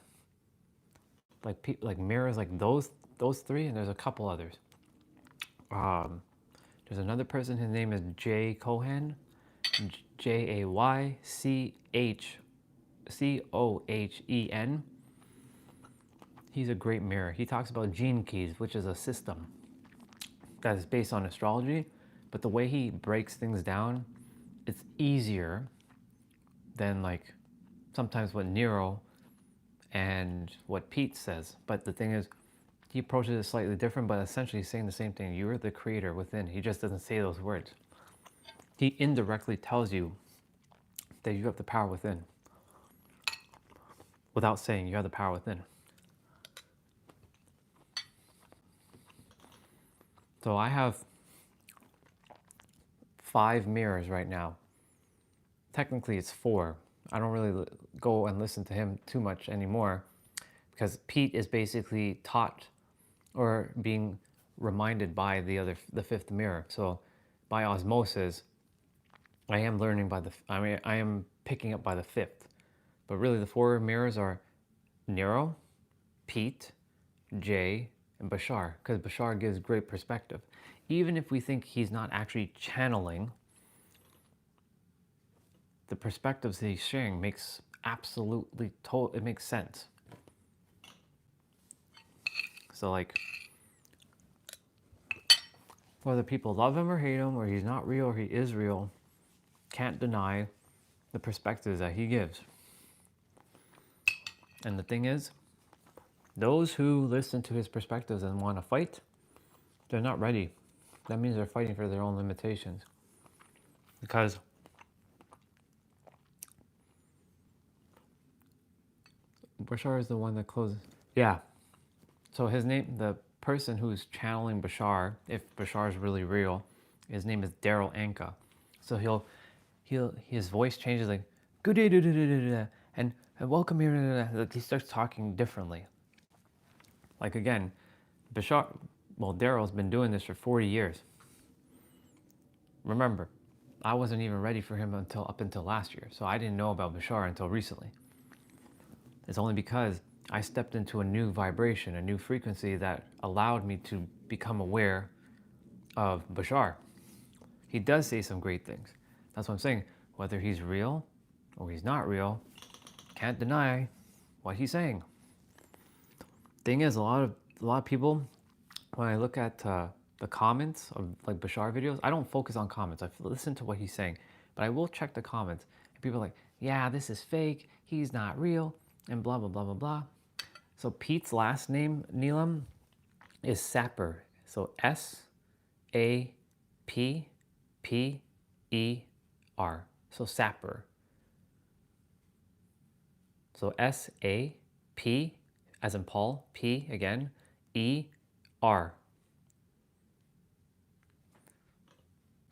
like mirrors, like those three, and there's a couple others. There's another person, his name is Jay Cohen, Jaychochen. He's a great mirror. He talks about gene keys, which is a system that is based on astrology, but the way he breaks things down, it's easier than like sometimes what Nero and what Pete says. But the thing is, he approaches it slightly different, but essentially saying the same thing. You're the creator within. He just doesn't say those words. He indirectly tells you that you have the power within without saying you have the power within. So I have 5 mirrors right now. Technically it's 4. I don't really go and listen to him too much anymore, because Pete is basically taught or being reminded by the fifth mirror. So by osmosis, I am learning by I am picking up by the fifth. But really the four mirrors are Nero, Pete, Jay, and Bashar, because Bashar gives great perspective. Even if we think he's not actually channeling, the perspectives that he's sharing makes absolutely it makes sense. So like, whether people love him or hate him, or he's not real or he is real, can't deny the perspectives that he gives. And the thing is, those who listen to his perspectives and want to fight, they're not ready. That means they're fighting for their own limitations. Because Bashar is the one that closes. Yeah. So his name, the person who's channeling Bashar, if Bashar is really real, his name is Daryl Anka. So his voice changes like, good day, and welcome here. Like he starts talking differently. Like again, Daryl's been doing this for 40 years. Remember, I wasn't even ready for him up until last year, so I didn't know about Bashar until recently. It's only because I stepped into a new vibration, a new frequency that allowed me to become aware of Bashar. He does say some great things. That's what I'm saying. Whether he's real or he's not real, can't deny what he's saying. Thing is, a lot of people, when I look at the comments of like Bashar videos, I don't focus on comments. I listen to what he's saying, but I will check the comments. And people are like, yeah, this is fake. He's not real, and blah blah blah blah blah. So Pete's last name, Neelam, is Sapper. So Sapper. So Sapper. So S-A-P, as in Paul, P again, E-R.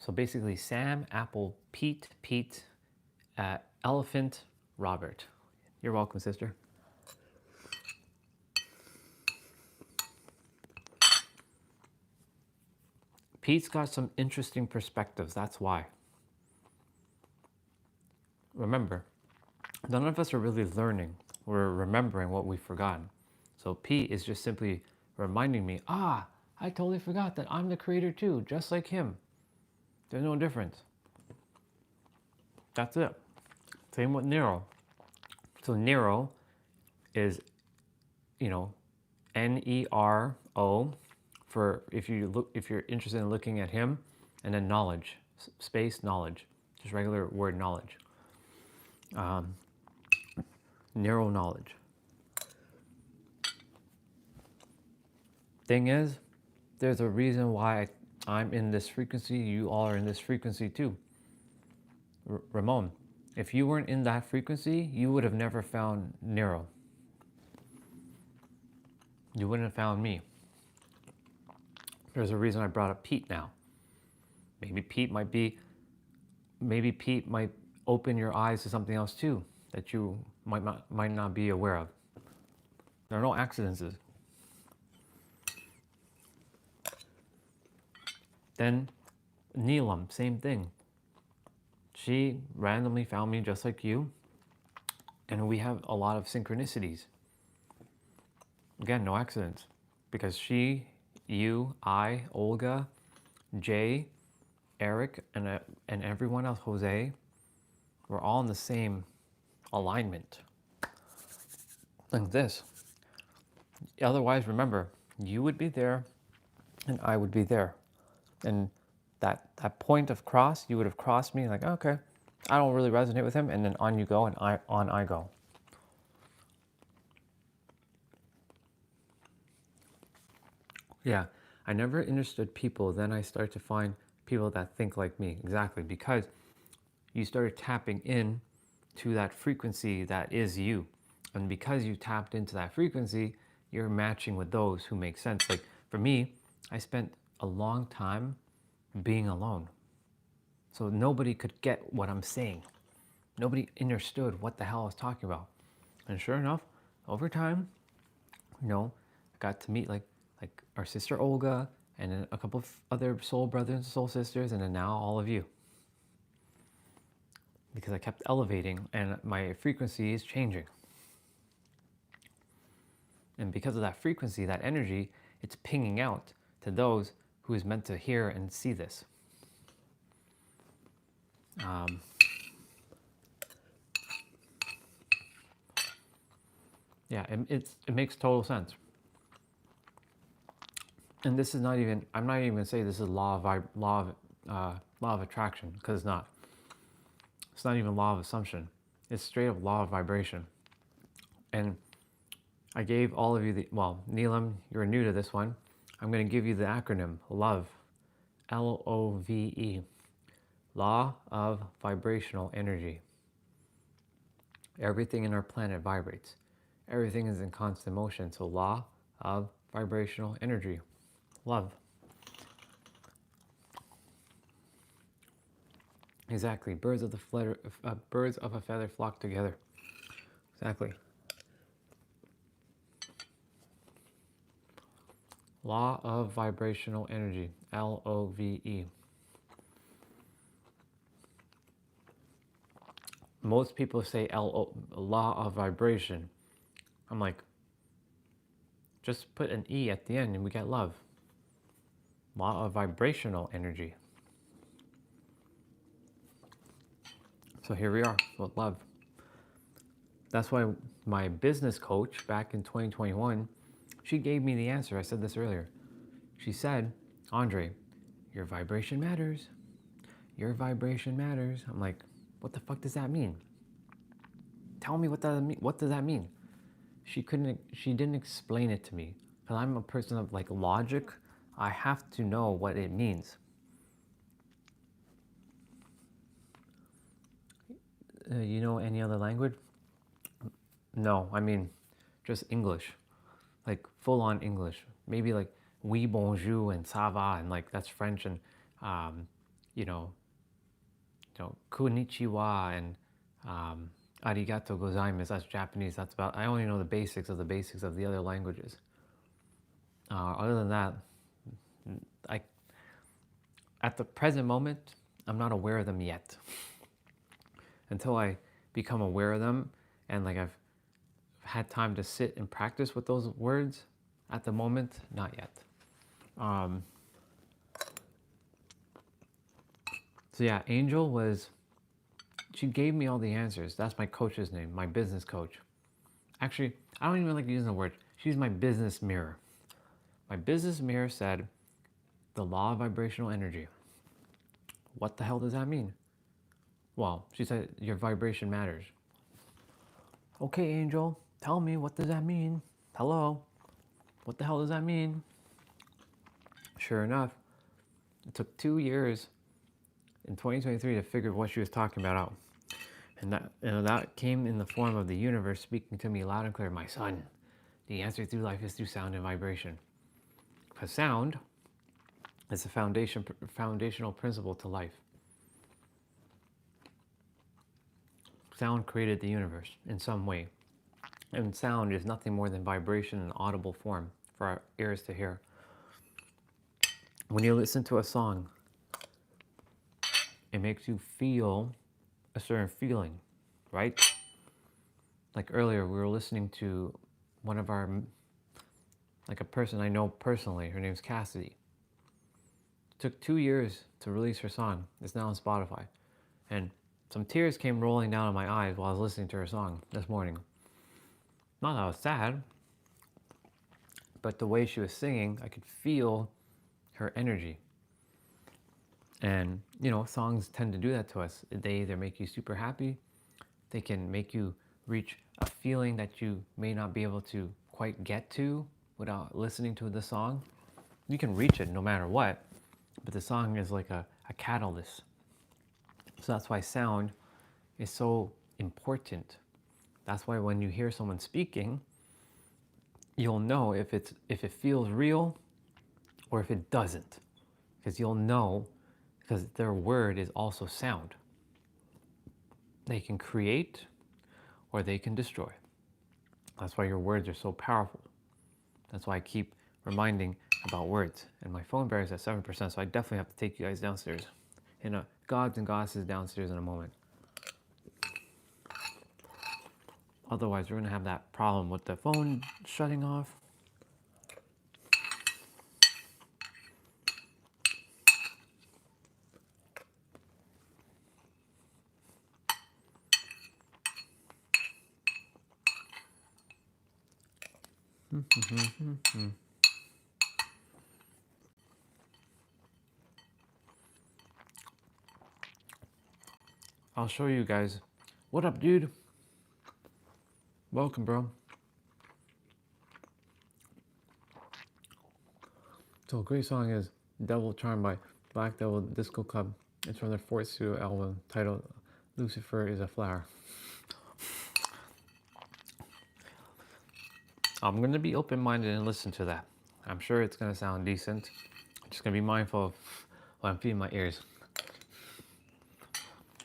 So basically Sam, Apple, Pete, Elephant, Robert. You're welcome, sister. Pete's got some interesting perspectives, that's why. Remember, none of us are really learning. We're remembering what we've forgotten. So Pete is just simply reminding me, I totally forgot that I'm the creator too, just like him. There's no difference. That's it. Same with Nero. So Nero is, N-E-R-O, for if you're interested in looking at him, and then knowledge, space knowledge, just regular word knowledge. Narrow knowledge. Thing is, there's a reason why I'm in this frequency, you all are in this frequency too. Ramon, if you weren't in that frequency, you would have never found Nero. You wouldn't have found me. There's a reason I brought up Pete now. Maybe Pete might open your eyes to something else too that you might not be aware of. There are no accidents. Then Neelam, same thing. She randomly found me just like you, and we have a lot of synchronicities. Again, no accidents, because she, you, I, Olga, Jay, Eric, and everyone else, Jose, we're all in the same alignment. Like this. Otherwise, remember, you would be there, and I would be there. And that point of cross, you would have crossed me like, okay, I don't really resonate with him, and then on you go, and I go. Yeah, I never understood people. Then I started to find people that think like me. Exactly, because you started tapping in to that frequency that is you. And because you tapped into that frequency, you're matching with those who make sense. Like for me, I spent a long time being alone. So nobody could get what I'm saying. Nobody understood what the hell I was talking about. And sure enough, over time, I got to meet like our sister Olga and then a couple of other soul brothers and soul sisters, and then now all of you. Because I kept elevating and my frequency is changing. And because of that frequency, that energy, it's pinging out to those who is meant to hear and see this. Yeah, it makes total sense. And this is not even, I'm not even going to say this is law of attraction, because it's not. It's not even law of assumption. It's straight up law of vibration. And I gave all of you the, well, Neelam, you're new to this one. I'm going to give you the acronym LOVE, LOVE, Law of Vibrational Energy. Everything in our planet vibrates. Everything is in constant motion. So law of vibrational energy, love. Exactly. Birds of a feather flock together. Exactly. Law of vibrational energy, LOVE. Most people say law of vibration. I'm like, just put an E at the end and we get love. Law of vibrational energy. So here we are with love. That's why my business coach back in 2021, she gave me the answer. I said this earlier. She said, Andre, your vibration matters. Your vibration matters. I'm like, what the fuck does that mean? Tell me what does that mean? She didn't explain it to me. Because I'm a person of like logic. I have to know what it means. You know any other language? No, I mean, just English. Like full on English. Maybe like oui, bonjour, and ça va, and like that's French, and you know, konnichiwa, and arigato gozaimasu, that's Japanese. That's about, I only know the basics of the other languages. Other than that, at the present moment, I'm not aware of them yet. Until I become aware of them, and like I've had time to sit and practice with those words, at the moment, not yet. So yeah, Angel she gave me all the answers. That's my coach's name, my business coach. Actually, I don't even like using the word. She's my business mirror. My business mirror said, the law of vibrational energy. What the hell does that mean? Well, she said, your vibration matters. Okay, Angel, tell me, what does that mean? Hello? What the hell does that mean? Sure enough, it took 2 years in 2023 to figure what she was talking about out. And that came in the form of the universe speaking to me loud and clear. My son, the answer through life is through sound and vibration. Because sound is a foundational principle to life. Sound created the universe in some way. And sound is nothing more than vibration in audible form for our ears to hear. When you listen to a song, it makes you feel a certain feeling, right? Like earlier, we were listening to one of our, like a person I know personally. Her name's Cassidy. It took 2 years to release her song. It's now on Spotify. And some tears came rolling down my eyes while I was listening to her song this morning. Not that I was sad, but the way she was singing, I could feel her energy. And, you know, songs tend to do that to us. They either make you super happy, they can make you reach a feeling that you may not be able to quite get to without listening to the song. You can reach it no matter what, but the song is like a catalyst. So that's why sound is so important. That's why when you hear someone speaking, you'll know if it feels real or if it doesn't. Because you'll know, because their word is also sound. They can create or they can destroy. That's why your words are so powerful. That's why I keep reminding about words. And my phone battery's at 7%, so I definitely have to take you guys downstairs. Gods and goddesses downstairs in a moment. Otherwise, we're gonna have that problem with the phone shutting off. I'll show you guys. What up, dude? Welcome, bro. So, a great song is Devil Charm by Black Devil Disco Club. It's from their fourth studio album titled Lucifer is a Flower. I'm going to be open-minded and listen to that. I'm sure it's going to sound decent. I'm just going to be mindful of what I'm feeding my ears.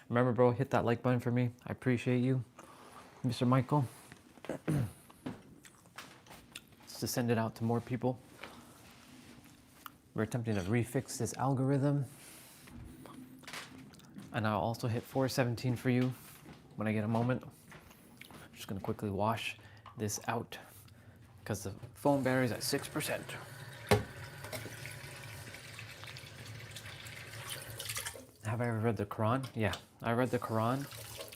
Remember, bro, hit that like button for me. I appreciate you, Mr. Michael. Let's just send it out to more people. We're attempting to refix this algorithm. And I'll also hit 417 for you when I get a moment. I'm just gonna quickly wash this out because the phone battery is at 6%. Have I ever read the Quran? Yeah, I read the Quran.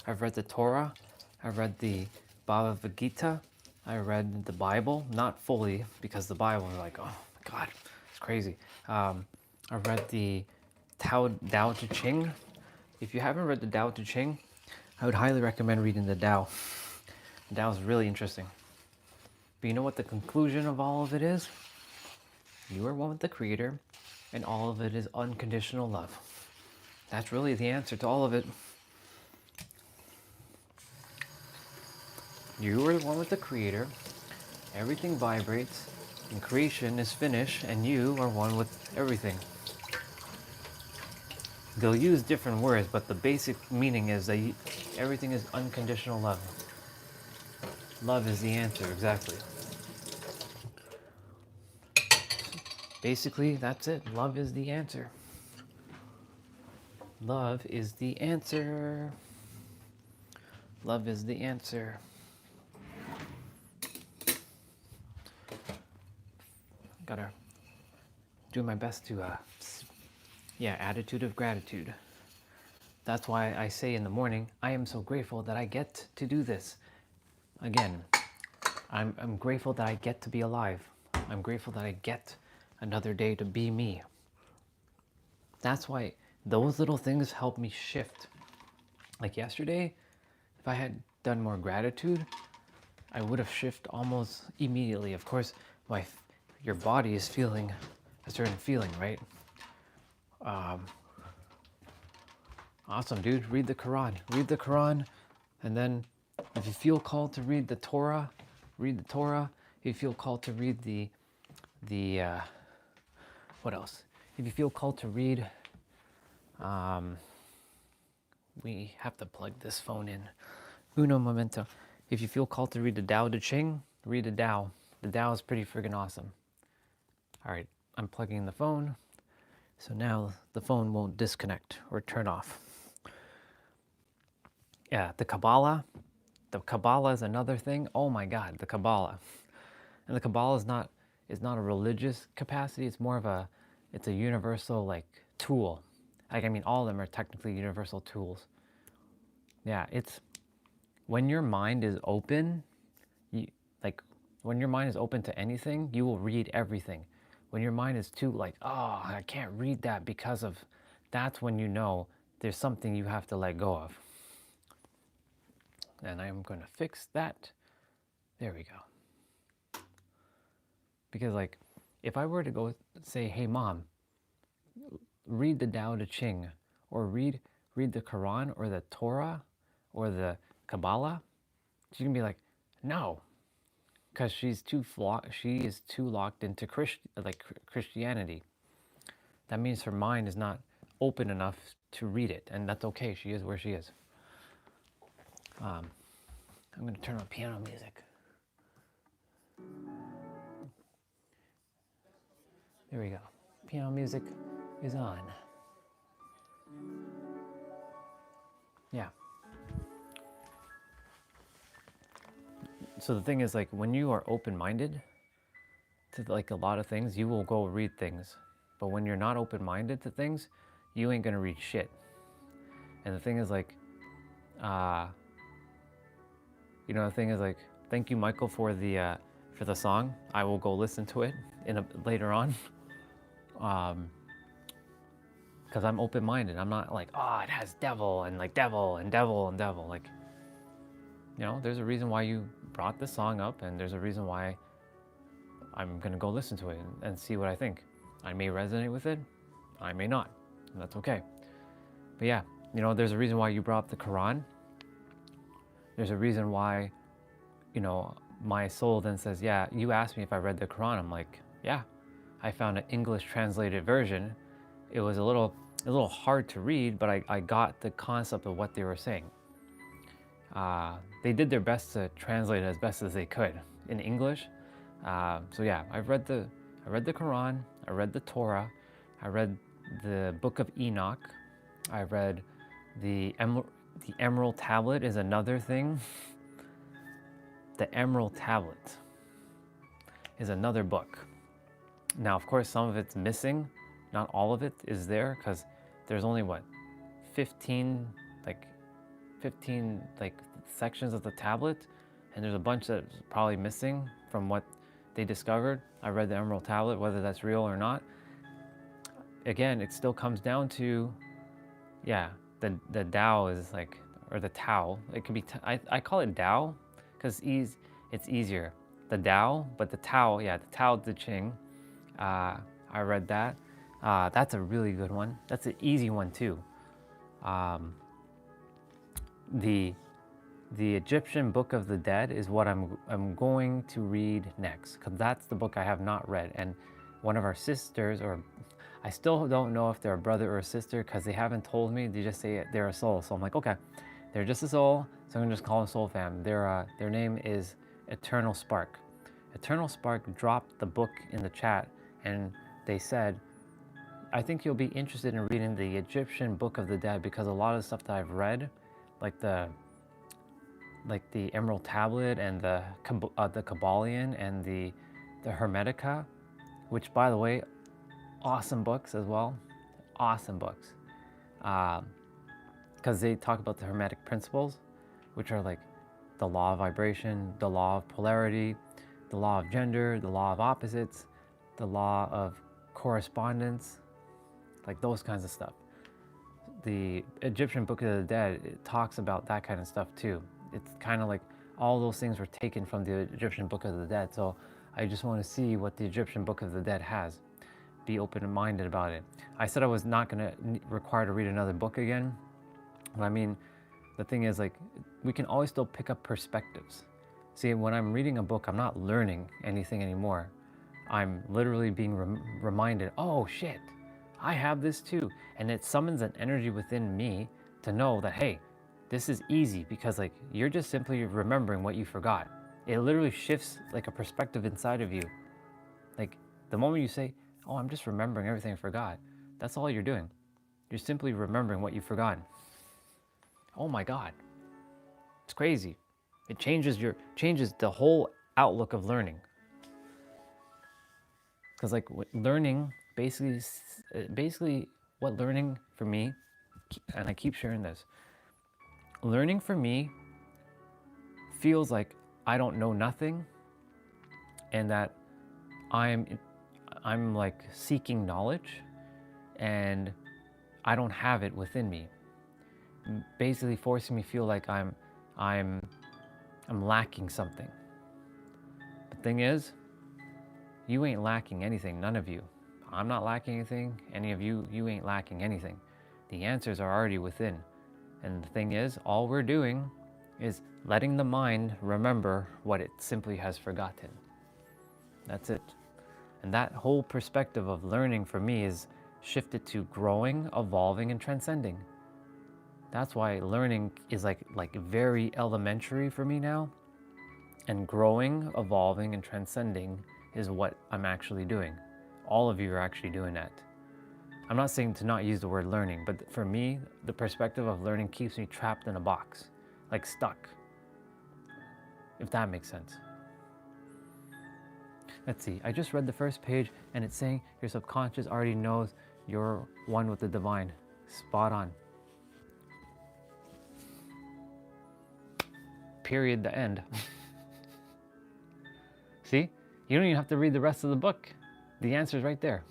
I've read the Torah. I've read the Bhagavad Gita. I read the Bible, not fully because the Bible is like, oh my God, it's crazy. I read the Tao Te Ching. If you haven't read the Tao Te Ching, I would highly recommend reading the Tao. The Tao is really interesting. But you know what the conclusion of all of it is? You are one with the Creator, and all of it is unconditional love. That's really the answer to all of it. You are one with the Creator, everything vibrates, and creation is finished, and you are one with everything. They'll use different words, but the basic meaning is that everything is unconditional love. Love is the answer, exactly. Basically, that's it. Love is the answer. Love is the answer. Love is the answer. Gotta do my best to, attitude of gratitude. That's why I say in the morning, I am so grateful that I get to do this. Again, I'm grateful that I get to be alive. I'm grateful that I get another day to be me. That's why those little things help me shift. Like yesterday, if I had done more gratitude, I would have shifted almost immediately. Of course, your body is feeling a certain feeling, right? Awesome, dude. Read the Quran. Read the Quran, and then if you feel called to read the Torah, read the Torah. If you feel called to read the what else? If you feel called to read, we have to plug this phone in. Uno momento. If you feel called to read the Tao Te Ching, read the Tao. The Tao is pretty friggin' awesome. All right, I'm plugging in the phone, so now the phone won't disconnect or turn off. Yeah, the Kabbalah. The Kabbalah is another thing. Oh my God, the Kabbalah. And the Kabbalah is not a religious capacity. It's more of it's a universal like tool. Like, I mean, all of them are technically universal tools. Yeah, it's when your mind is open, when your mind is open to anything, you will read everything. When your mind is too like, oh, I can't read that because of, that's when you know there's something you have to let go of. And I'm going to fix that. There we go. Because like, if I were to go say, hey mom, read the Tao Te Ching, or read the Quran or the Torah or the Kabbalah, she's gonna be like, no, because she is too locked into Christianity. That means her mind is not open enough to read it, and that's okay. She is where she is. I'm gonna turn on piano music. There we go. Piano music is on. Yeah. So the thing is, like, when you are open-minded to like a lot of things, you will go read things. But when you're not open-minded to things, you ain't gonna read shit. And the thing is, like, the thing is, like, thank you, Michael, for the song. I will go listen to it later on, because I'm open-minded. I'm not like, oh, it has devil and like devil and devil and devil. Like, there's a reason why you brought this song up, and there's a reason why I'm gonna go listen to it and see what I think. I may resonate with it, I may not, and that's okay. But yeah, there's a reason why you brought up the Quran. There's a reason why, my soul then says, yeah, you asked me if I read the Quran. I'm like, yeah, I found an English translated version. It was a little hard to read, but I got the concept of what they were saying. They did their best to translate it as best as they could in English. So yeah, I read the Quran, I read the Torah, I read the Book of Enoch, I read the Emerald Tablet is another thing. The Emerald Tablet is another book. Now, of course, some of it's missing. Not all of it is there, because there's only 15 sections of the tablet, and there's a bunch that's probably missing from what they discovered. I read the Emerald Tablet, whether that's real or not. Again, it still comes down to, yeah, the Tao is like, or the Tao. It could be, I call it Tao, because it's easier. The Tao, but the Tao, yeah, the Tao Te Ching. I read that. That's a really good one. That's an easy one too. The Egyptian Book of the Dead is what I'm going to read next, because that's the book I have not read. And one of our sisters, or I still don't know if they're a brother or a sister, because they haven't told me. They just say they're a soul. So I'm like, okay, they're just a soul, so I'm gonna just call them Soul Fam. Their name is Eternal Spark. Eternal Spark dropped the book in the chat, and they said, I think you'll be interested in reading the Egyptian Book of the Dead, because a lot of the stuff that I've read, like the Emerald Tablet and the Kabbalion and the Hermetica, which, by the way, awesome books as well. Awesome books. Because they talk about the Hermetic principles, which are like the law of vibration, the law of polarity, the law of gender, the law of opposites, the law of correspondence, like those kinds of stuff. The Egyptian Book of the Dead, it talks about that kind of stuff too. It's kind of like all those things were taken from the Egyptian Book of the Dead. So I just want to see what the Egyptian Book of the Dead has. Be open-minded about it. I said I was not going to require to read another book again. But I mean, the thing is, like, we can always still pick up perspectives. See, when I'm reading a book, I'm not learning anything anymore. I'm literally being reminded, oh shit, I have this too. And it summons an energy within me to know that, hey, this is easy, because like you're just simply remembering what you forgot. It literally shifts like a perspective inside of you. Like the moment you say, oh, I'm just remembering everything I forgot, that's all you're doing. You're simply remembering what you've forgotten. Oh my God, it's crazy. It changes the whole outlook of learning. Because like learning, basically what learning for me, and I keep sharing this, learning for me feels like I don't know nothing, and that I'm like seeking knowledge, and I don't have it within me. Basically forcing me to feel like I'm lacking something. The thing is, you ain't lacking anything, none of you. I'm not lacking anything, any of you ain't lacking anything. The answers are already within. And the thing is, all we're doing is letting the mind remember what it simply has forgotten. That's it. And that whole perspective of learning for me is shifted to growing, evolving, and transcending. That's why learning is like very elementary for me now. And growing, evolving, and transcending is what I'm actually doing. all of you are actually doing that. I'm not saying to not use the word learning, but for me, the perspective of learning keeps me trapped in a box, like stuck, if that makes sense. Let's see, I just read the first page and it's saying your subconscious already knows you're one with the divine. Spot on. Period, the end. See, you don't even have to read the rest of the book. The answer's right there.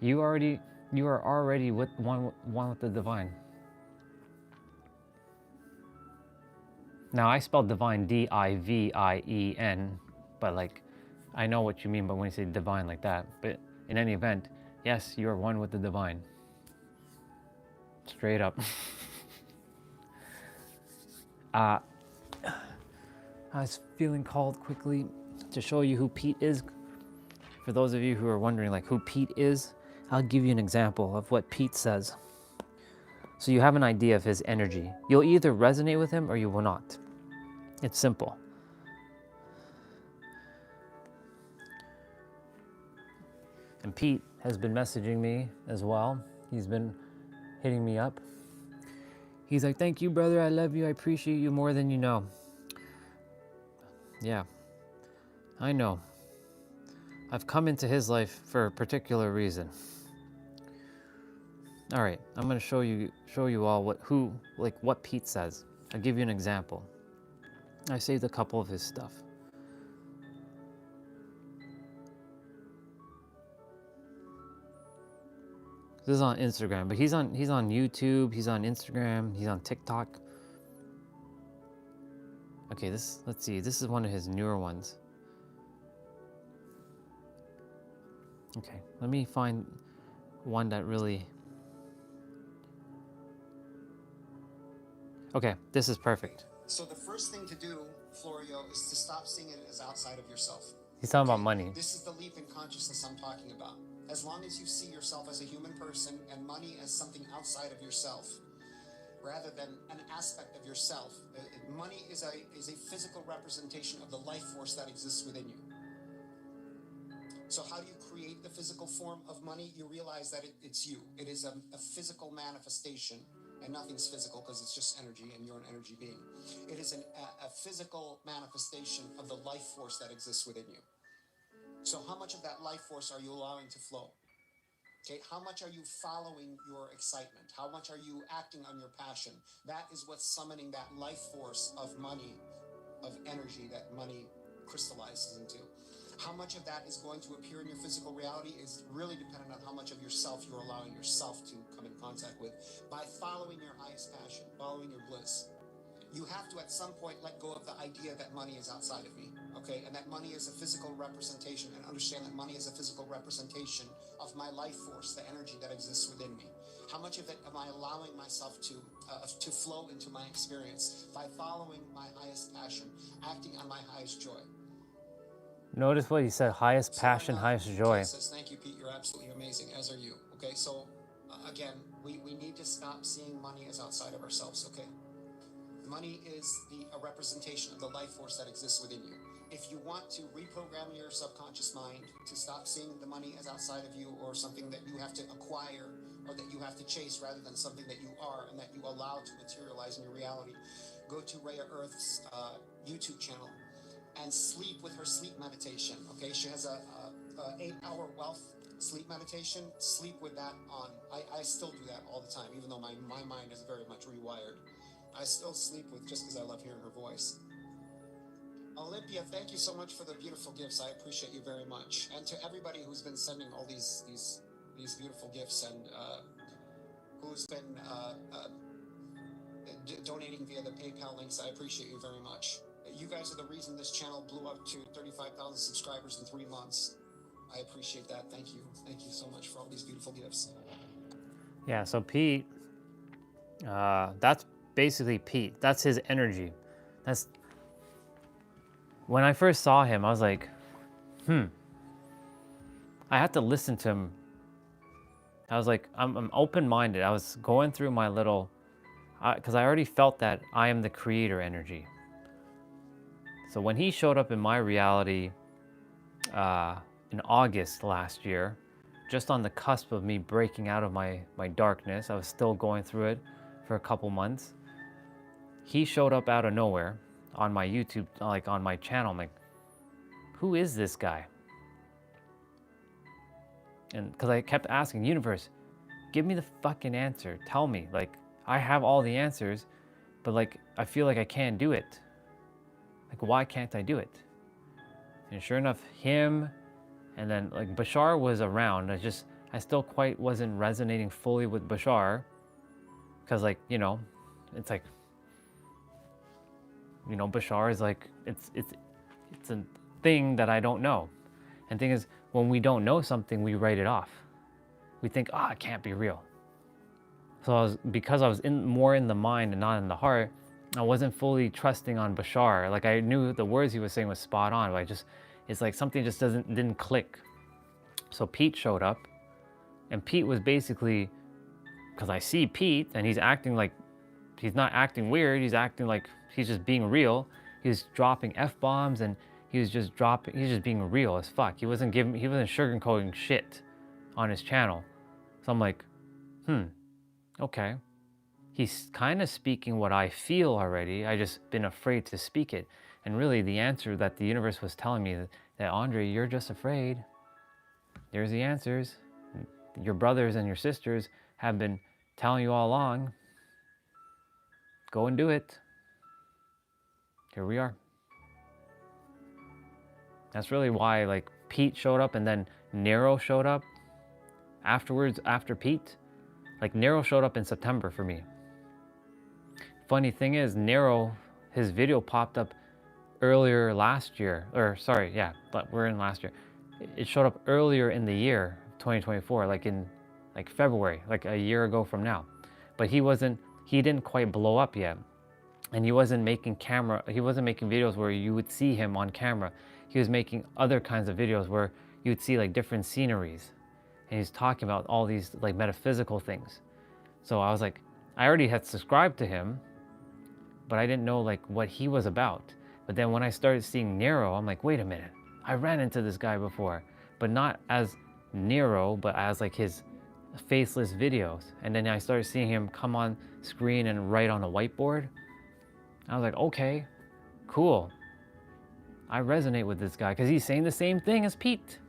You are already with one with the divine. Now I spelled divine D-I-V-I-E-N, but like, I know what you mean, but when you say divine like that, but in any event, yes, you are one with the divine. Straight up. I was feeling called quickly to show you who Pete is. For those of you who are wondering like who Pete is, I'll give you an example of what Pete says. So you have an idea of his energy. You'll either resonate with him or you will not. It's simple. And Pete has been messaging me as well. He's been hitting me up. He's like, thank you, brother. I love you. I appreciate you more than you know. Yeah, I know. I've come into his life for a particular reason. All right, I'm gonna show you all what Pete says. I'll give you an example. I saved a couple of his stuff. This is on Instagram, but he's on YouTube, he's on Instagram, he's on TikTok. Okay, let's see. This is one of his newer ones. Okay, let me find one that really... Okay, this is perfect. So the first thing to do, Florio, is to stop seeing it as outside of yourself. He's talking about money. This is the leap in consciousness I'm talking about. As long as you see yourself as a human person and money as something outside of yourself, rather than an aspect of yourself, money is a physical representation of the life force that exists within you. So how do you create the physical form of money? You realize that it's you. It is a physical manifestation. And nothing's physical because it's just energy and you're an energy being. It is a physical manifestation of the life force that exists within you. So how much of that life force are you allowing to flow? Okay, how much are you following your excitement? How much are you acting on your passion? That is what's summoning that life force of money, of energy that money crystallizes into. How much of that is going to appear in your physical reality is really dependent on how much of yourself you're allowing yourself to come in contact with by following your highest passion, following your bliss. You have to at some point let go of the idea that money is outside of me, okay? And that money is a physical representation, and understand that money is a physical representation of my life force, the energy that exists within me. How much of it am I allowing myself to flow into my experience by following my highest passion, acting on my highest joy? Notice what he said, highest passion, highest joy. Says, thank you, Pete, you're absolutely amazing, as are you. Okay, so again, we need to stop seeing money as outside of ourselves, okay? Money is a representation of the life force that exists within you. If you want to reprogram your subconscious mind to stop seeing the money as outside of you or something that you have to acquire or that you have to chase rather than something that you are and that you allow to materialize in your reality, go to Rhea Earth's YouTube channel and sleep with her sleep meditation. Okay, she has a 8-hour wealth sleep meditation. Sleep with that on. I still do that all the time, even though my mind is very much rewired. I still sleep with just because I love hearing her voice. Olympia, thank you so much for the beautiful gifts. I appreciate you very much. And to everybody who's been sending all these beautiful gifts and who's been donating via the PayPal links, I appreciate you very much. You guys are the reason this channel blew up to 35,000 subscribers in 3 months. I appreciate that. Thank you. Thank you so much for all these beautiful gifts. Yeah, so Pete, that's basically Pete. That's his energy. That's when I first saw him, I was like, I had to listen to him. I was like, I'm open-minded. I was going through my little, because I already felt that I am the creator energy. So when he showed up in my reality, in August last year, just on the cusp of me breaking out of my darkness. I was still going through it for a couple months. He showed up out of nowhere on my YouTube, like on my channel. I'm like, who is this guy? And because I kept asking, universe, give me the fucking answer. Tell me. Like, I have all the answers, but like, I feel like I can't do it. Like, why can't I do it? And sure enough, him, and then like Bashar was around. I still quite wasn't resonating fully with Bashar. Because like, you know, it's like, you know, Bashar is like, it's a thing that I don't know. And thing is, when we don't know something, we write it off. We think, ah, it can't be real. So because I was more in the mind and not in the heart, I wasn't fully trusting on Bashar. Like, I knew the words he was saying was spot on, but it's like something just didn't click. So Pete showed up, and Pete was basically, because I see Pete, and he's acting like, he's not acting weird, he's acting like he's just being real. He was dropping F-bombs, and he's just being real as fuck. He wasn't sugarcoating shit on his channel. So I'm like, okay. He's kind of speaking what I feel already. I just been afraid to speak it. And really the answer that the universe was telling me that Andre, you're just afraid. There's the answers. Your brothers and your sisters have been telling you all along. Go and do it. Here we are. That's really why like Pete showed up, and then Nero showed up afterwards after Pete. Like Nero showed up in September for me. Funny thing is, Nero, his video popped up earlier last year, or sorry, yeah, but we're in last year. It showed up earlier in the year, 2024, like in like February, like a year ago from now. But he didn't quite blow up yet. And he wasn't making videos where you would see him on camera. He was making other kinds of videos where you would see like different sceneries. And he's talking about all these like metaphysical things. So I was like, I already had subscribed to him, but I didn't know like what he was about. But then when I started seeing Nero, I'm like, wait a minute, I ran into this guy before, but not as Nero, but as like his faceless videos. And then I started seeing him come on screen and write on a whiteboard. I was like, okay, cool. I resonate with this guy because he's saying the same thing as Pete.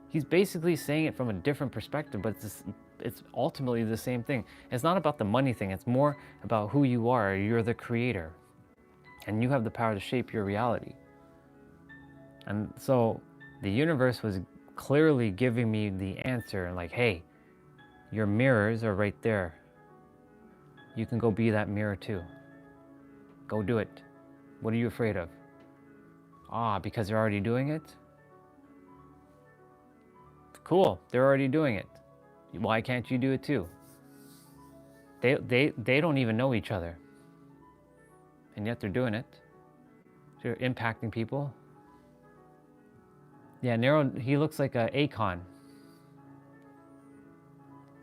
He's basically saying it from a different perspective, but it's ultimately the same thing. It's not about the money thing. It's more about who you are. You're the creator, and you have the power to shape your reality. And so the universe was clearly giving me the answer, like, hey, your mirrors are right there. You can go be that mirror too. Go do it. What are you afraid of? Because they're already doing it? Cool, they're already doing it. Why can't you do it too? They don't even know each other. And yet they're doing it. They're impacting people. Yeah, Nero, he looks like a Akon.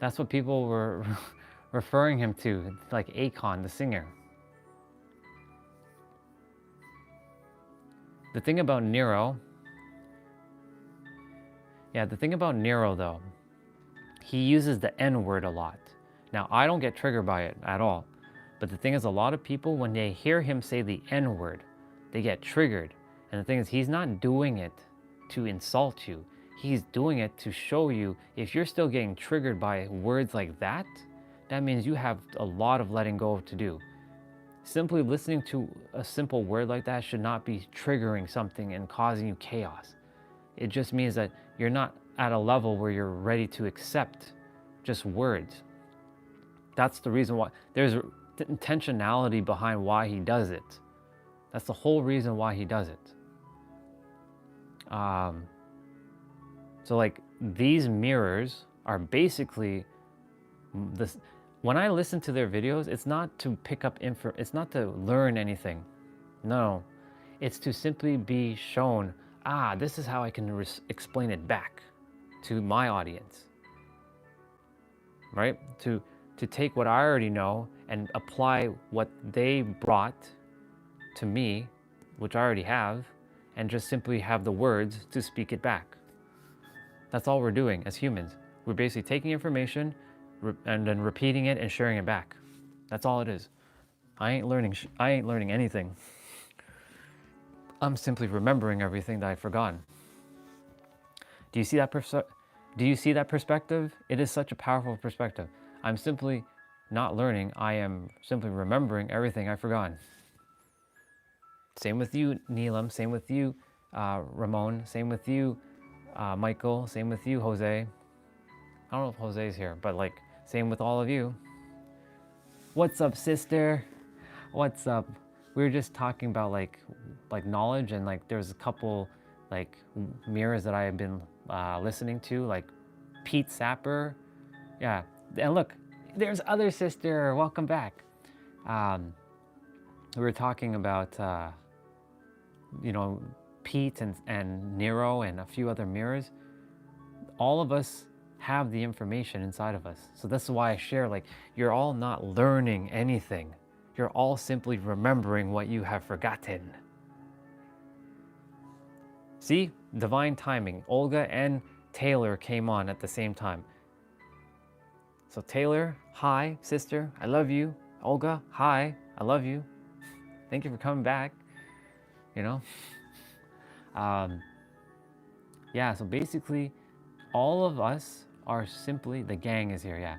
That's what people were referring him to, like Akon, the singer. The thing about Nero though, he uses the N word a lot. Now, I don't get triggered by it at all. But the thing is, a lot of people, when they hear him say the N word, they get triggered. And the thing is, he's not doing it to insult you. He's doing it to show you, if you're still getting triggered by words like that, that means you have a lot of letting go to do. Simply listening to a simple word like that should not be triggering something and causing you chaos. It just means that you're not at a level where you're ready to accept just words. That's the reason why. There's intentionality behind why he does it. That's the whole reason why he does it. So like these mirrors are basically this. When I listen to their videos, it's not to pick up info. It's not to learn anything. No, it's to simply be shown. This is how I can explain it back to my audience. Right? To take what I already know and apply what they brought to me, which I already have, and just simply have the words to speak it back. That's all we're doing as humans. We're basically taking information and then repeating it and sharing it back. That's all it is. I ain't learning anything. I'm simply remembering everything that I've forgotten. Do you see that perspective? It is such a powerful perspective. I'm simply not learning. I am simply remembering everything I've forgotten. Same with you, Neelam. Same with you, Ramon. Same with you, Michael. Same with you, Jose. I don't know if Jose's here, but like, same with all of you. What's up, sister? What's up? We were just talking about like knowledge, and like there's a couple like mirrors that I have been listening to, like Pete Sapper. Yeah, and look, there's other sister. Welcome back. We were talking about you know, Pete and Nero and a few other mirrors. All of us have the information inside of us. So this is why I share, like, you're all not learning anything. You're all simply remembering what you have forgotten. See? Divine timing. Olga and Taylor came on at the same time. So Taylor, hi, sister. I love you. Olga, hi. I love you. Thank you for coming back. You know? Yeah, so basically, all of us are simply, the gang is here, yeah.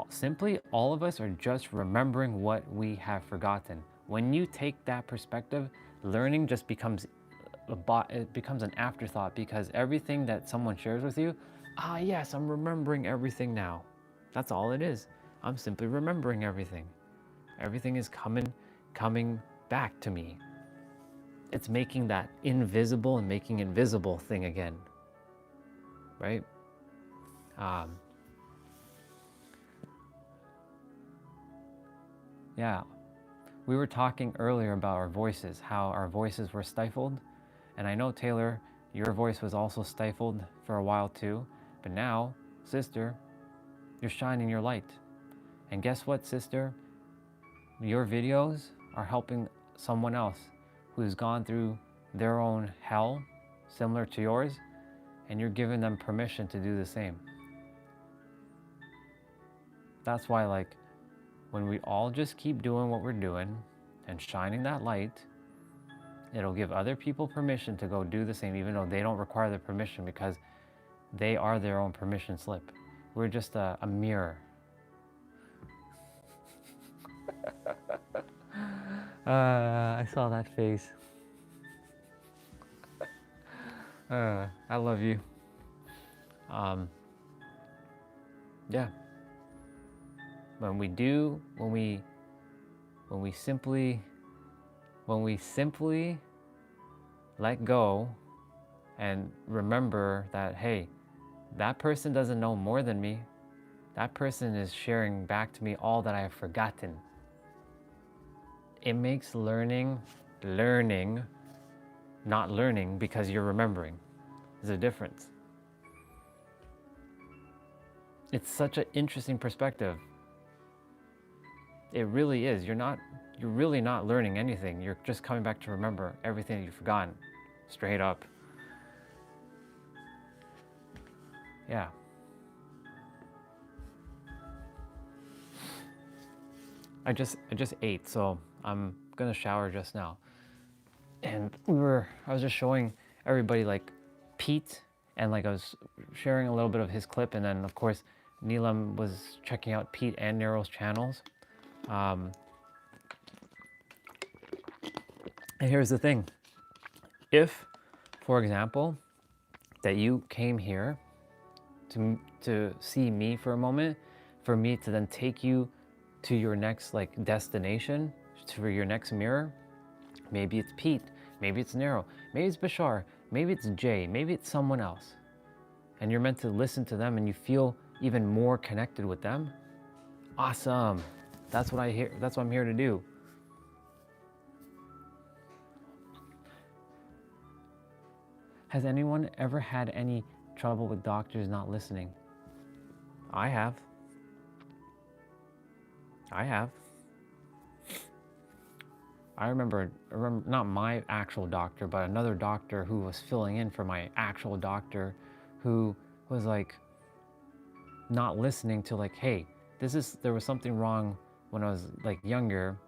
Simply, all of us are just remembering what we have forgotten. When you take that perspective, learning just becomes an afterthought, because everything that someone shares with you, yes, I'm remembering everything now. That's all it is. I'm simply remembering everything. Everything is coming back to me. It's making that invisible and making it visible thing again, right? Yeah, we were talking earlier about our voices, how our voices were stifled. And I know, Taylor, your voice was also stifled for a while too. But now, sister, you're shining your light. And guess what, sister? Your videos are helping someone else who's gone through their own hell, similar to yours, and you're giving them permission to do the same. That's why, like, when we all just keep doing what we're doing and shining that light, it'll give other people permission to go do the same, even though they don't require the permission, because they are their own permission slip. We're just a mirror. I saw that face. I love you. Yeah. When we simply let go and remember that, hey, that person doesn't know more than me. That person is sharing back to me all that I have forgotten. It makes learning, not learning because you're remembering. There's a difference. It's such an interesting perspective. It really is. You're really not learning anything. You're just coming back to remember everything that you've forgotten. Straight up. Yeah. I just ate, so I'm gonna shower just now. And I was just showing everybody, like, Pete, and like I was sharing a little bit of his clip, and then of course Neelam was checking out Pete and Nero's channels. And here's the thing. If, for example, that you came here to see me for a moment, for me to then take you to your next, like, destination, to your next mirror, maybe it's Pete, maybe it's Nero, maybe it's Bashar, maybe it's Jay, maybe it's someone else, and you're meant to listen to them and you feel even more connected with them, awesome. That's what I'm here to do. Has anyone ever had any trouble with doctors not listening? I have. I remember not my actual doctor, but another doctor who was filling in for my actual doctor, who was like not listening to like, hey, there was something wrong when I was like younger,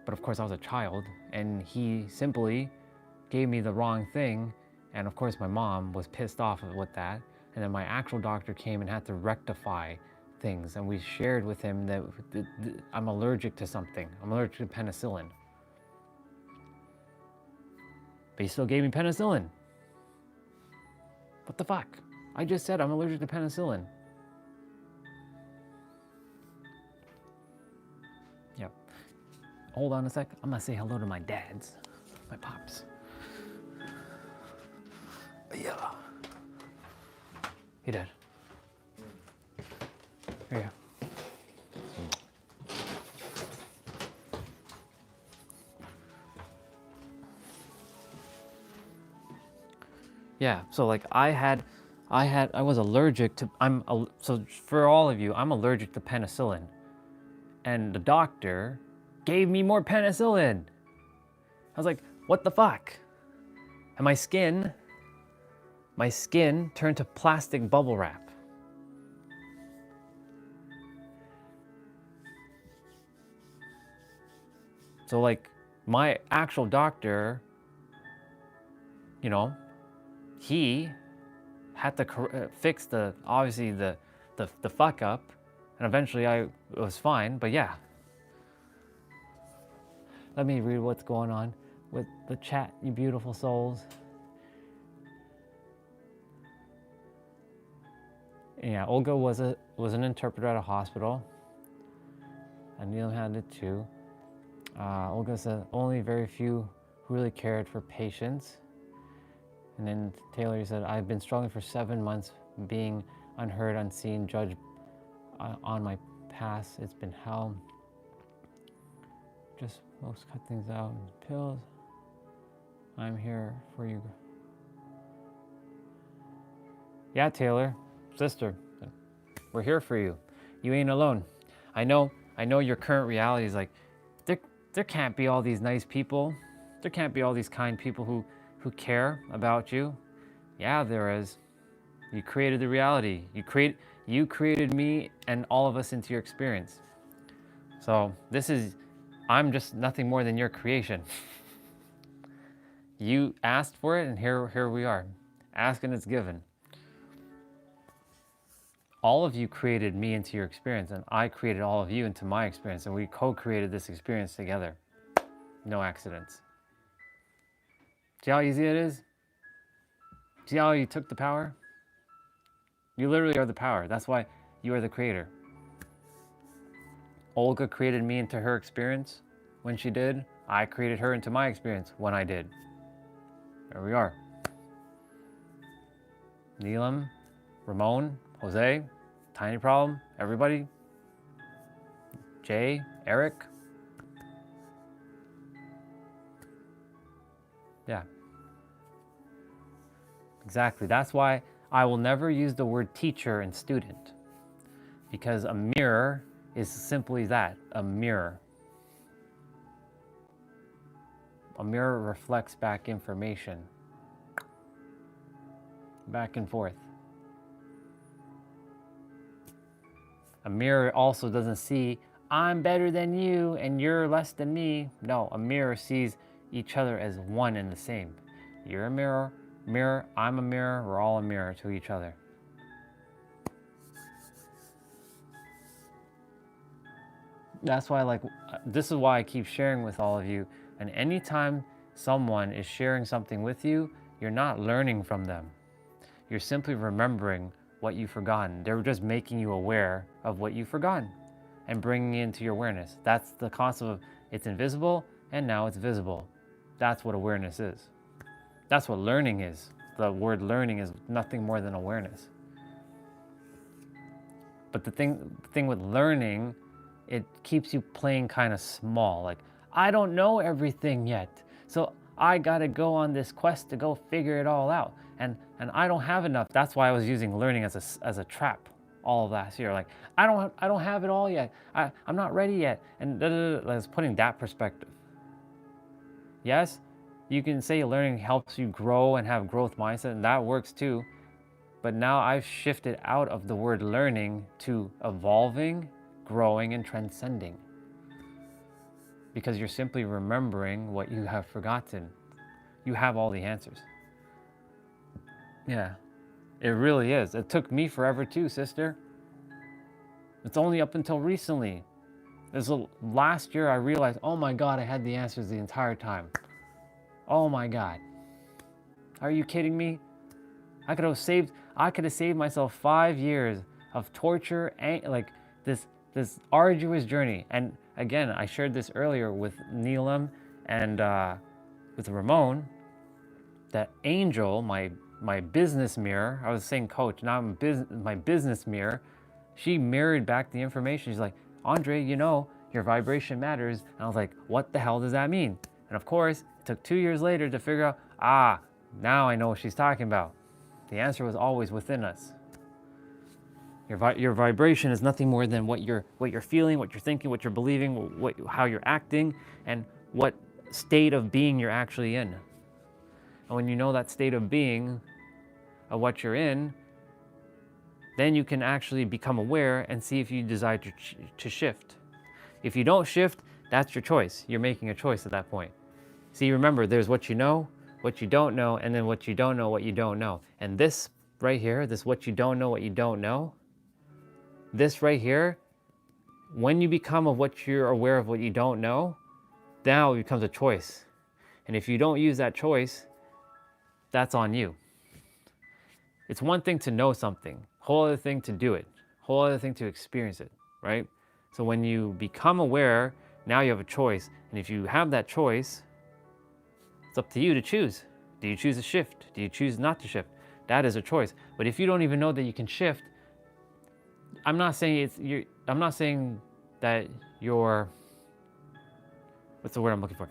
but of course I was a child, and he simply gave me the wrong thing, and of course my mom was pissed off with that, and then my actual doctor came and had to rectify things, and we shared with him that I'm allergic to something. I'm allergic to penicillin. But he still gave me penicillin. What the fuck? I just said I'm allergic to penicillin. Yep. Hold on a sec. I'm gonna say hello to my dads, my pops. Yeah. Hey, Dad. Here you go. Yeah, so like I was allergic to, so for all of you, I'm allergic to penicillin. And the doctor gave me more penicillin. I was like, what the fuck? And my skin turned to plastic bubble wrap. So like my actual doctor, you know, he had to fix obviously the fuck up, and eventually it was fine, but yeah. Let me read what's going on with the chat, you beautiful souls. Yeah, Olga was an interpreter at a hospital. And Neil had it too. Olga said only very few who really cared for patients. And then Taylor said, I've been struggling for 7 months, being unheard, unseen, judged on my past. It's been hell. Just most cut things out. Pills. I'm here for you. Yeah, Taylor, sister, we're here for you. You ain't alone. I know your current reality is like, there can't be all these nice people. There can't be all these kind people who care about you. Yeah, there is. You created the reality. You created me and all of us into your experience. So I'm just nothing more than your creation. You asked for it, and here we are. Ask and it's given. All of you created me into your experience, and I created all of you into my experience, and we co-created this experience together. No accidents. See how easy it is? See how you took the power? You literally are the power. That's why you are the creator. Olga created me into her experience when she did. I created her into my experience when I did. There we are. Neelam, Ramon, Jose, Tiny Problem, everybody. Jay, Eric. Yeah. Exactly. That's why I will never use the word teacher and student, because a mirror is simply that, a mirror. A mirror reflects back information, back and forth. A mirror also doesn't see, I'm better than you and you're less than me. No, a mirror sees each other as one and the same. You're a mirror, I'm a mirror, we're all a mirror to each other. That's why, this is why I keep sharing with all of you. And anytime someone is sharing something with you, you're not learning from them. You're simply remembering what you've forgotten. They're just making you aware of what you've forgotten and bringing it into your awareness. That's the concept of it's invisible and now it's visible. That's what awareness is. That's what learning is. The word learning is nothing more than awareness. But the thing with learning, it keeps you playing kind of small. Like, I don't know everything yet, so I gotta go on this quest to go figure it all out. And I don't have enough. That's why I was using learning as a trap all of last year. Like, I don't have it all yet. I'm not ready yet. And I was putting that perspective. Yes, you can say learning helps you grow and have growth mindset, and that works too. But now I've shifted out of the word learning to evolving, growing, and transcending. Because you're simply remembering what you have forgotten. You have all the answers. Yeah, it really is. It took me forever too, sister. It's only up until recently. Last year I realized, oh my God, I had the answers the entire time. Oh my God. Are you kidding me? I could have saved myself 5 years of torture and like this arduous journey. And again, I shared this earlier with Neelam and with Ramon, that angel, my business mirror, I was saying coach, now my business mirror, she mirrored back the information. She's like, Andre, you know, your vibration matters. And I was like, what the hell does that mean? And of course, it took 2 years later to figure out, now I know what she's talking about. The answer was always within us. Your vibration is nothing more than what you're feeling, what you're thinking, what you're believing, how you're acting, and what state of being you're actually in. And when you know that state of being, of what you're in, then you can actually become aware and see if you desire to shift. If you don't shift, that's your choice. You're making a choice at that point. See, remember, there's what you know, what you don't know, and then what you don't know, what you don't know. And this right here, this what you don't know, what you don't know, this right here, when you become of what you're aware of what you don't know, now it becomes a choice. And if you don't use that choice, that's on you. It's one thing to know something, whole other thing to do it, whole other thing to experience it, right? So when you become aware, now you have a choice. And if you have that choice, it's up to you to choose. Do you choose to shift? Do you choose not to shift? That is a choice. But if you don't even know that you can shift, I'm not saying that you're, what's the word I'm looking for?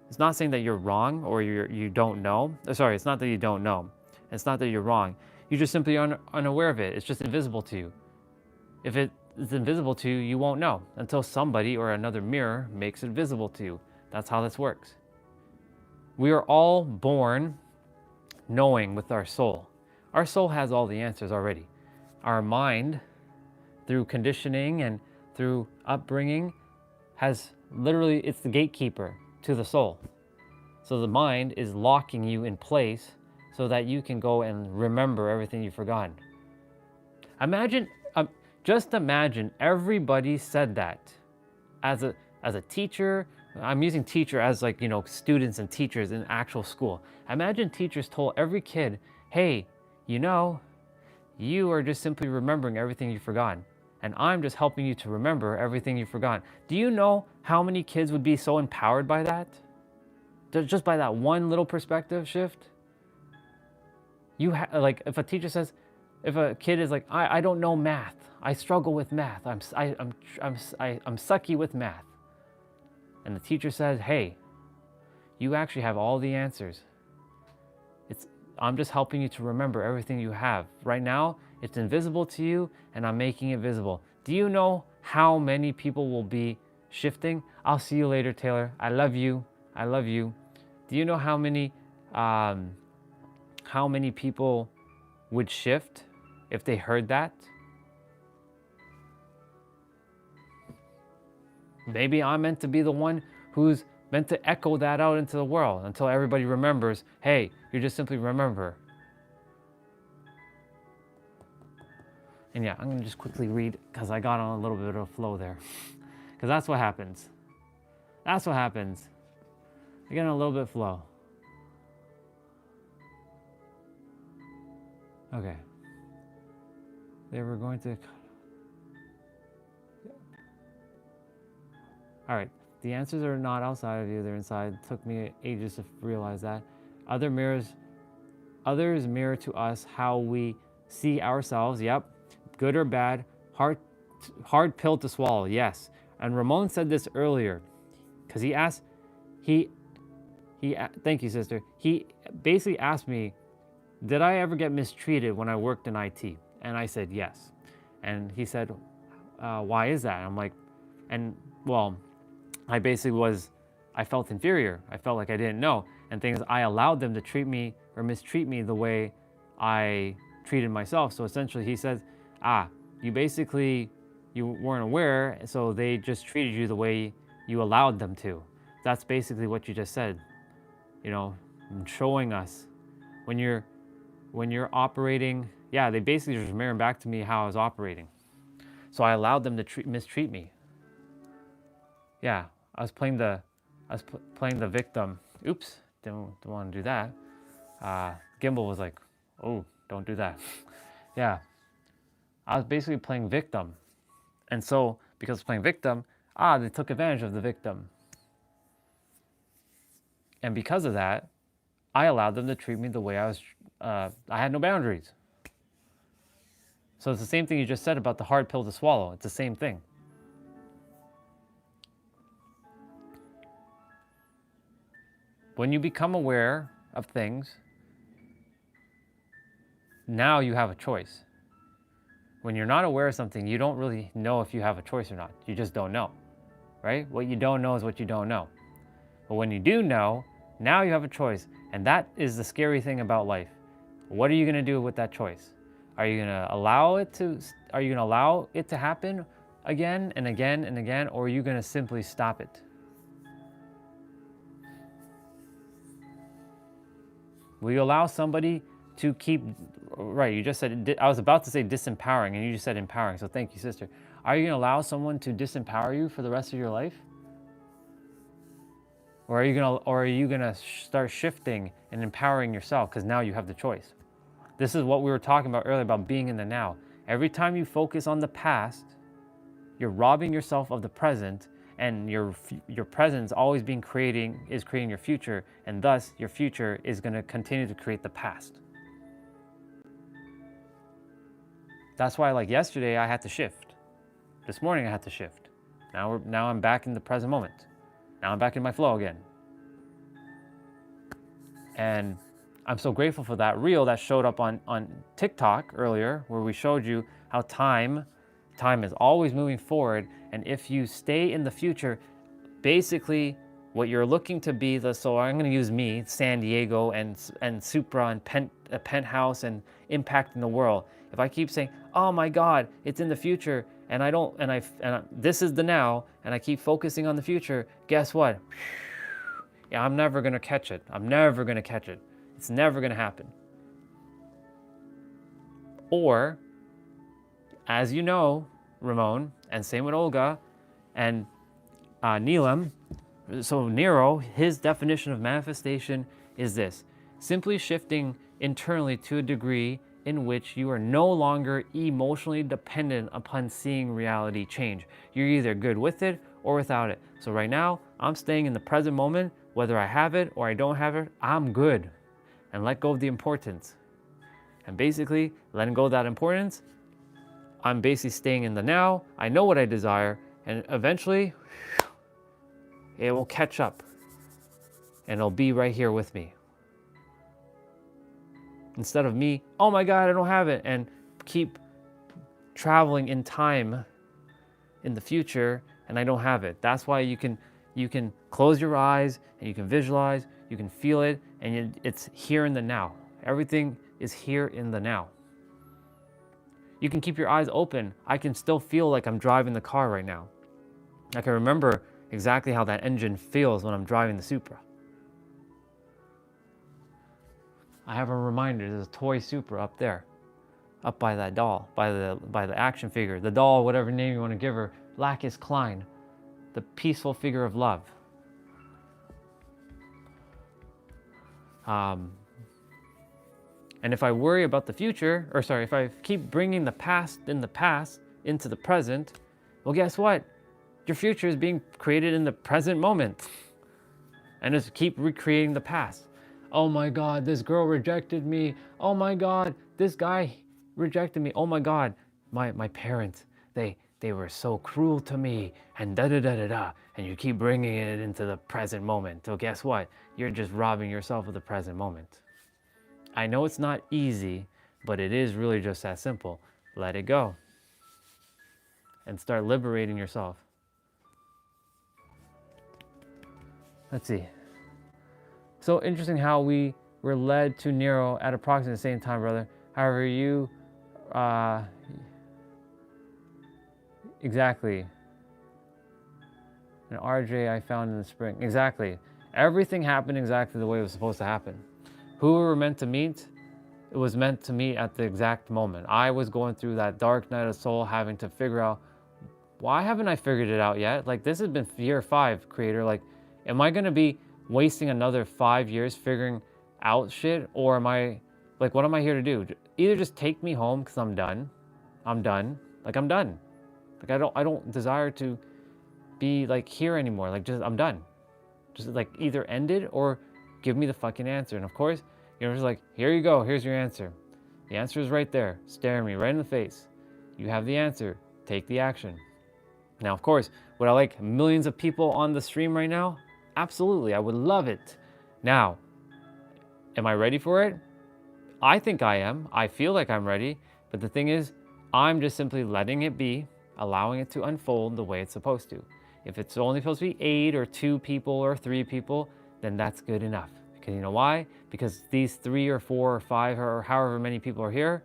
It's not saying that you're wrong or you don't know. Sorry, it's not that you don't know. It's not that you're wrong. You're just simply unaware of it. It's just invisible to you. If it is invisible to you, you won't know until somebody or another mirror makes it visible to you. That's how this works. We are all born knowing with our soul. Our soul has all the answers already. Our mind, through conditioning and through upbringing, has literally, it's the gatekeeper to the soul. So the mind is locking you in place so that you can go and remember everything you've forgotten. Just imagine everybody said that. As a teacher, I'm using teacher as like, you know, students and teachers in actual school. Imagine teachers told every kid, hey, you know, you are just simply remembering everything you've forgotten. And I'm just helping you to remember everything you've forgotten. Do you know how many kids would be so empowered by that? Just by that one little perspective shift? Like if a teacher says, if a kid is like, I don't know math. I struggle with math. I'm sucky with math. And the teacher says, hey, you actually have all the answers. I'm just helping you to remember everything you have. Right now, it's invisible to you, and I'm making it visible. Do you know how many people will be shifting? I'll see you later, Taylor. I love you. I love you. Do you know how many people would shift if they heard that? Maybe I'm meant to be the one who's meant to echo that out into the world until everybody remembers, hey, you just simply remember. And yeah, I'm gonna just quickly read because I got on a little bit of a flow there. Because that's what happens. That's what happens. I get on a little bit of flow. Okay. They were going to... All right. The answers are not outside of you, they're inside. It took me ages to realize that. Others mirror to us how we see ourselves. Yep. Good or bad. Hard pill to swallow. Yes. And Ramon said this earlier because he asked, thank you, sister. He basically asked me, did I ever get mistreated when I worked in IT? And I said, yes. And he said, why is that? I'm like, well, I basically was I felt inferior. I felt like I didn't know. And things, I allowed them to treat me or mistreat me the way I treated myself. So essentially he says, you basically, you weren't aware, so they just treated you the way you allowed them to. That's basically what you just said, you know, showing us when you're operating, they basically just mirrored back to me how I was operating. So I allowed them to mistreat me. Yeah, I was playing the victim. Oops, don't want to do that. Gimbal was like, oh, don't do that. Yeah, I was basically playing victim. And so, because playing victim, they took advantage of the victim. And because of that, I allowed them to treat me the way I was, I had no boundaries. So it's the same thing you just said about the hard pill to swallow. It's the same thing. When you become aware of things, now you have a choice. When you're not aware of something, you don't really know if you have a choice or not. You just don't know, right? What you don't know is what you don't know. But when you do know, now you have a choice. And that is the scary thing about life. What are you going to do with that choice? Are you going to allow it to happen again and again and again, or are you going to simply stop it? Will you allow somebody to keep, right, you just said, I was about to say disempowering, and you just said empowering, so thank you, sister. Are you going to allow someone to disempower you for the rest of your life? Or are you gonna start shifting and empowering yourself, because now you have the choice? This is what we were talking about earlier about being in the now. Every time you focus on the past, you're robbing yourself of the present, and your present is always creating your future, and thus your future is going to continue to create the past. That's why, like yesterday, I had to shift. This morning I had to shift. Now I'm back in the present moment. Now I'm back in my flow again. And I'm so grateful for that reel that showed up on TikTok earlier, where we showed you how time is always moving forward. And if you stay in the future, basically what you're looking to be, so I'm going to use me, San Diego and Supra and a penthouse and impacting the world. If I keep saying, oh my God, it's in the future, and this is the now, and I keep focusing on the future, guess what? I'm never going to catch it. I'm never going to catch it. It's never going to happen. Or, as you know, Ramon, and same with Olga, and Neelam, so Nero, his definition of manifestation is this: simply shifting internally to a degree in which you are no longer emotionally dependent upon seeing reality change. You're either good with it or without it. So right now, I'm staying in the present moment. Whether I have it or I don't have it, I'm good. And let go of the importance. And basically, letting go of that importance, I'm basically staying in the now. I know what I desire, and eventually, it will catch up. And it'll be right here with me. Instead of me, oh my God, I don't have it, and keep traveling in time in the future, and I don't have it. That's why you can close your eyes, and you can visualize, you can feel it, and it's here in the now. Everything is here in the now. You can keep your eyes open. I can still feel like I'm driving the car right now. I can remember exactly how that engine feels when I'm driving the Supra. I have a reminder, there's a toy Supra up there, up by that doll, by the action figure, the doll, whatever name you want to give her, Lacus Klein, the peaceful figure of love. And if I worry about the future, if I keep bringing the past into the present, well, guess what? Your future is being created in the present moment. And just keep recreating the past. Oh my God, this girl rejected me. Oh my God, this guy rejected me. Oh my God, my parents, they were so cruel to me, and da-da-da-da-da. And you keep bringing it into the present moment. So guess what? You're just robbing yourself of the present moment. I know it's not easy, but it is really just that simple. Let it go. And start liberating yourself. let's see. So interesting how we were led to Nero at approximately the same time, brother. However, you, exactly. An RJ I found in the spring. Exactly. Everything happened exactly the way it was supposed to happen. Who we were meant to meet, it was meant to meet at the exact moment. I was going through that dark night of soul, having to figure out, why haven't I figured it out yet? Like, this has been year 5, creator. Like, am I going to be wasting another 5 years figuring out shit? Or am I, like, what am I here to do? Either just take me home because I'm done. I'm done. Like, I'm done. Like, I don't desire to be, like, here anymore. Like, just, I'm done. Just, like, either end it or give me the fucking answer. And, of course, you're just like, here you go. Here's your answer. The answer is right there. Staring me right in the face. You have the answer. Take the action. Now, of course, would I like millions of people on the stream right now? Absolutely, I would love it. Now, am I ready for it? I think I am. I feel like I'm ready. But the thing is, I'm just simply letting it be, allowing it to unfold the way it's supposed to. If it's only supposed to be 8 or 2 people or 3 people, then that's good enough. Because you know why? Because these 3 or 4 or 5 or however many people are here,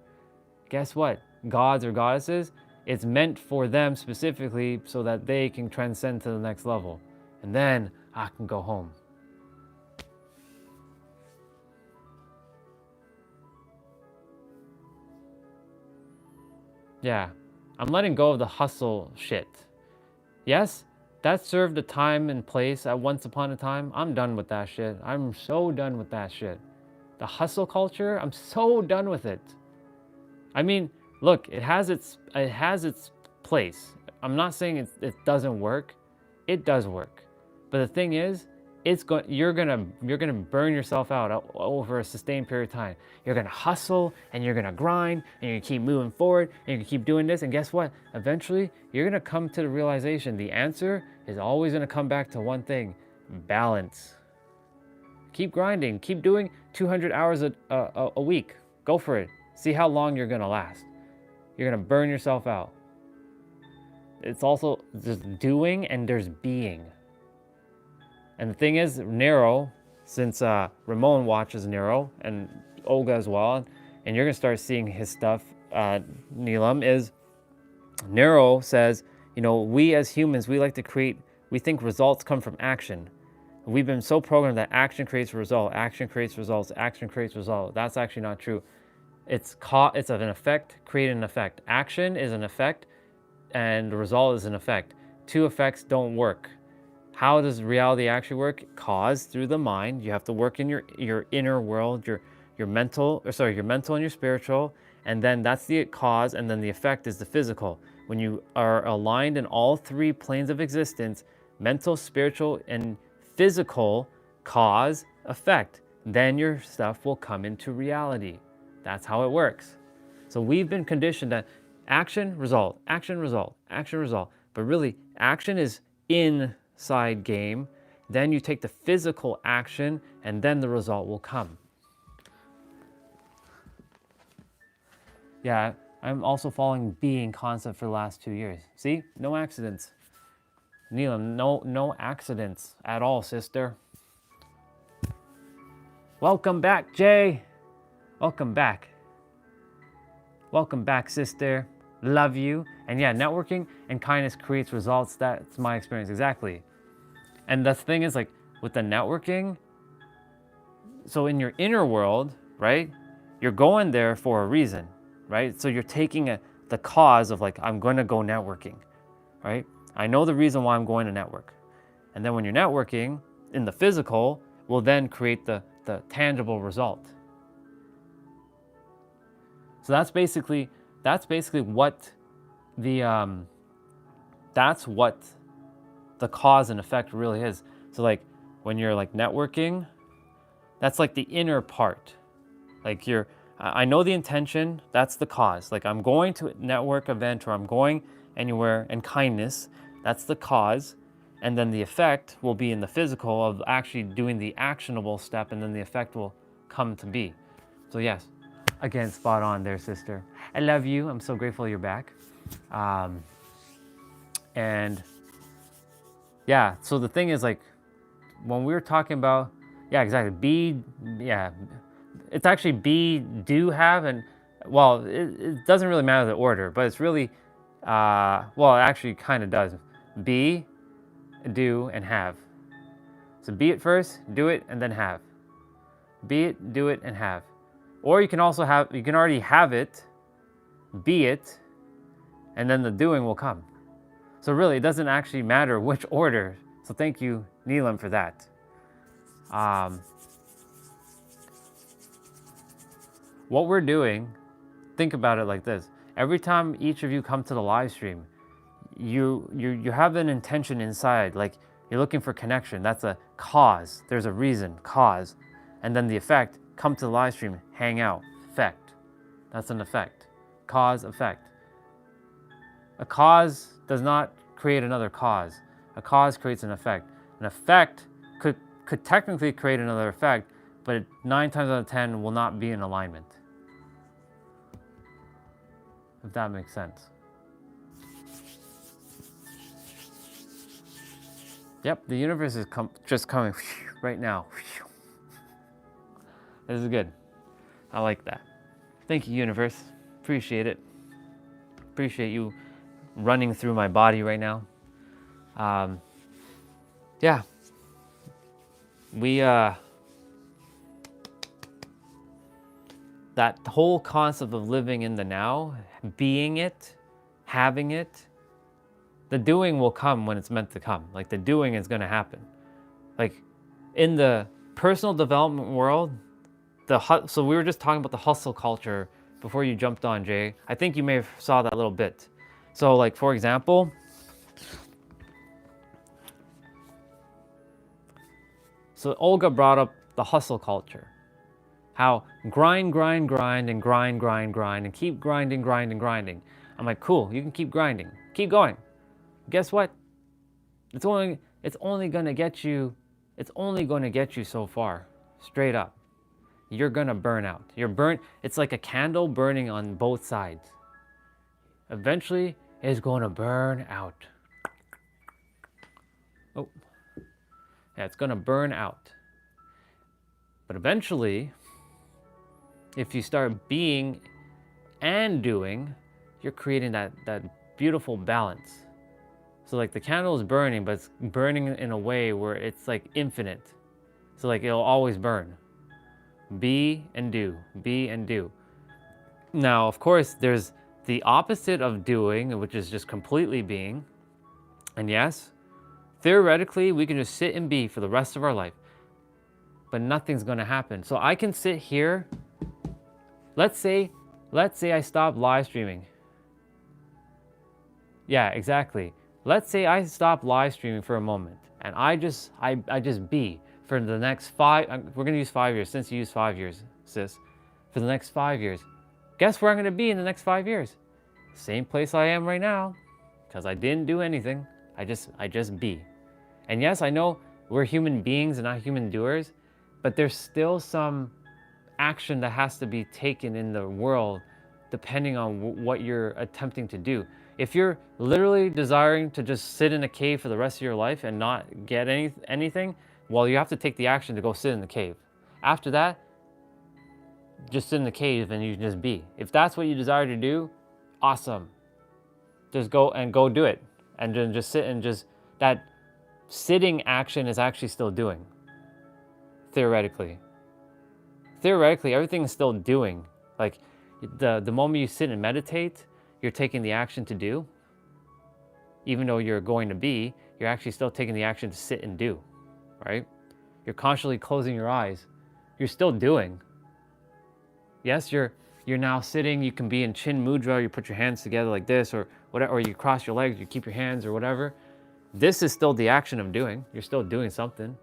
guess what? Gods or goddesses, it's meant for them specifically so that they can transcend to the next level. And then I can go home. Yeah, I'm letting go of the hustle shit. Yes, that served a time and place at once upon a time. I'm done with that shit. I'm so done with that shit. The hustle culture, I'm so done with it. I mean, look, it has its place. I'm not saying it doesn't work. It does work. But the thing is, you're gonna burn yourself out over a sustained period of time. You're gonna hustle and you're gonna grind and you're gonna keep moving forward and you're gonna keep doing this. And guess what? Eventually, you're gonna come to the realization the answer is always gonna come back to one thing: balance. Keep grinding. Keep doing 200 hours a week. Go for it. See how long you're gonna last. You're gonna burn yourself out. It's also just doing and there's being. And the thing is, Nero, since Ramon watches Nero and Olga as well, and you're gonna start seeing his stuff, Neelam, is Nero says, you know, we as humans, we like to create, we think results come from action. We've been so programmed that action creates result, action creates results, action creates result. That's actually not true. It's an effect, creating an effect. Action is an effect, and the result is an effect. 2 effects don't work. How does reality actually work? Cause through the mind. You have to work in your inner world, your mental and your spiritual, and then that's the cause, and then the effect is the physical. When you are aligned in all 3 planes of existence, mental, spiritual, and physical, cause, effect, then your stuff will come into reality. That's how it works. So we've been conditioned that action, result, action, result, action, result. But really, action is inside game. Then you take the physical action, and then the result will come. Yeah, I'm also following being concept for the last 2 years. See, no accidents. Neelam, no accidents at all, sister. Welcome back, Jay. Welcome back. Welcome back, sister. Love you. And yeah, networking and kindness creates results. That's my experience, exactly. And the thing is, like, with the networking, so in your inner world, right, you're going there for a reason, right? So you're taking the cause of, like, I'm going to go networking, right? I know the reason why I'm going to network. And then when you're networking, in the physical, will then create the tangible result. So that's basically what that's what the cause and effect really is. So like when you're like networking, that's like the inner part. Like I know the intention, that's the cause. Like I'm going to a network event or I'm going anywhere, and kindness, that's the cause. And then the effect will be in the physical of actually doing the actionable step, and then the effect will come to be. So yes, again, spot on there, sister. I love you. I'm so grateful you're back. And yeah, so the thing is, like, when we were talking about, yeah, exactly, be, yeah, it's actually be, do, have, and, well, it doesn't really matter the order, but it's really, well, it actually kind of does. Be, do, and have. So be it first, do it, and then have. Be it, do it, and have. Or you can also have, you can already have it, be it, and then the doing will come. So really, it doesn't actually matter which order. So thank you, Neelam, for that. What we're doing, think about it like this. Every time each of you come to the live stream, you have an intention inside, like you're looking for connection. That's a cause. There's a reason, cause. And then the effect, come to the live stream, hang out, effect. That's an effect. Cause, effect. A cause does not create another cause. A cause creates an effect. An effect could technically create another effect, but 9 times out of 10 will not be in alignment. If that makes sense. Yep, the universe is just coming right now. This is good. I like that. Thank you, universe. Appreciate it. Appreciate you running through my body right now. Yeah. We, that whole concept of living in the now, being it, having it, the doing will come when it's meant to come. Like the doing is going to happen. Like in the personal development world, so we were just talking about the hustle culture before you jumped on, Jay. I think you may have saw that a little bit. So like, for example, so Olga brought up the hustle culture. How grind, grind, grind, and grind, grind, grind, and keep grinding, grinding, grinding. I'm like, cool, you can keep grinding. Keep going. Guess what? It's only gonna get you so far. Straight up. You're gonna burn out. It's like a candle burning on both sides. Eventually, it's gonna burn out. Oh. Yeah, it's gonna burn out. But eventually, if you start being and doing, you're creating that beautiful balance. So like the candle is burning, but it's burning in a way where it's like infinite. So like it'll always burn. Be and do, be and do. Now, of course, there's the opposite of doing, which is just completely being. And yes, theoretically, we can just sit and be for the rest of our life, but nothing's gonna happen. So I can sit here. Let's say I stop live streaming. Yeah, exactly. Let's say I stop live streaming for a moment and I just be for the next we're gonna use 5 years, since you use 5 years, sis. For the next 5 years. Guess where I'm gonna be in the next 5 years? Same place I am right now, because I didn't do anything. I just be. And yes, I know we're human beings and not human doers, but there's still some action that has to be taken in the world depending on what you're attempting to do. If you're literally desiring to just sit in a cave for the rest of your life and not get anything, well, you have to take the action to go sit in the cave. After that, just sit in the cave and you just be. If that's what you desire to do, awesome. Just go do it. And then just sit and just, that sitting action is actually still doing. Theoretically. Theoretically, everything is still doing. Like the moment you sit and meditate, you're taking the action to do. Even though you're going to be, you're actually still taking the action to sit and do, right? You're consciously closing your eyes. You're still doing. Yes, you're now sitting, you can be in chin mudra, you put your hands together like this or whatever, or you cross your legs, you keep your hands or whatever. This is still the action of doing. You're still doing something.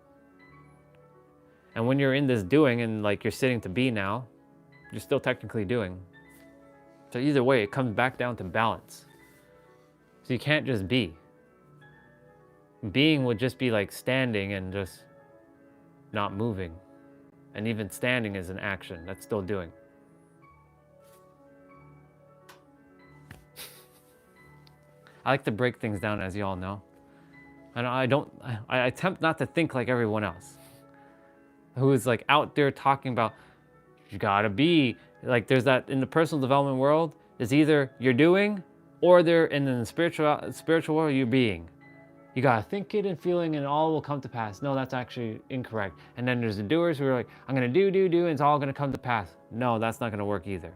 And when you're in this doing and like you're sitting to be now, you're still technically doing. So either way, it comes back down to balance. So you can't just be. Being would just be like standing and just not moving. And even standing is an action. That's still doing. I like to break things down, as you all know. And I attempt not to think like everyone else who is like out there talking about, you gotta be, like there's that in the personal development world, is either you're doing or they're in the spiritual world, you're being. You gotta think it and feeling and all will come to pass. No, that's actually incorrect. And then there's the doers who are like, I'm gonna do, and it's all gonna come to pass. No, that's not gonna work either.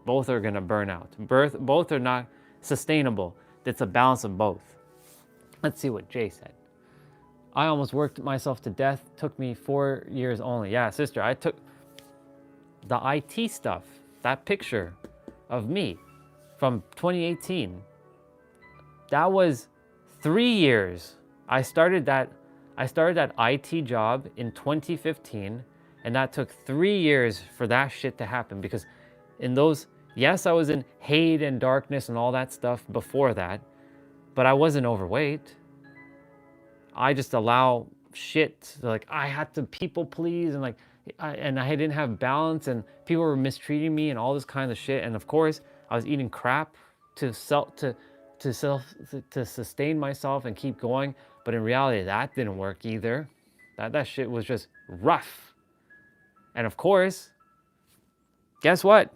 Both are gonna burn out. Both are not sustainable. It's a balance of both. Let's see what Jay said. I almost worked myself to death. Took me 4 years only. Yeah, sister, I took the IT stuff, that picture of me from 2018. That was 3 years. I started that IT job in 2015, and that took 3 years for that shit to happen, because in those, yes, I was in hate and darkness and all that stuff before that, but I wasn't overweight. I just allow shit, like I had to people please, and like I didn't have balance, and people were mistreating me and all this kind of shit. And of course, I was eating crap to sustain myself and keep going. But in reality, that didn't work either. That shit was just rough. And of course, guess what?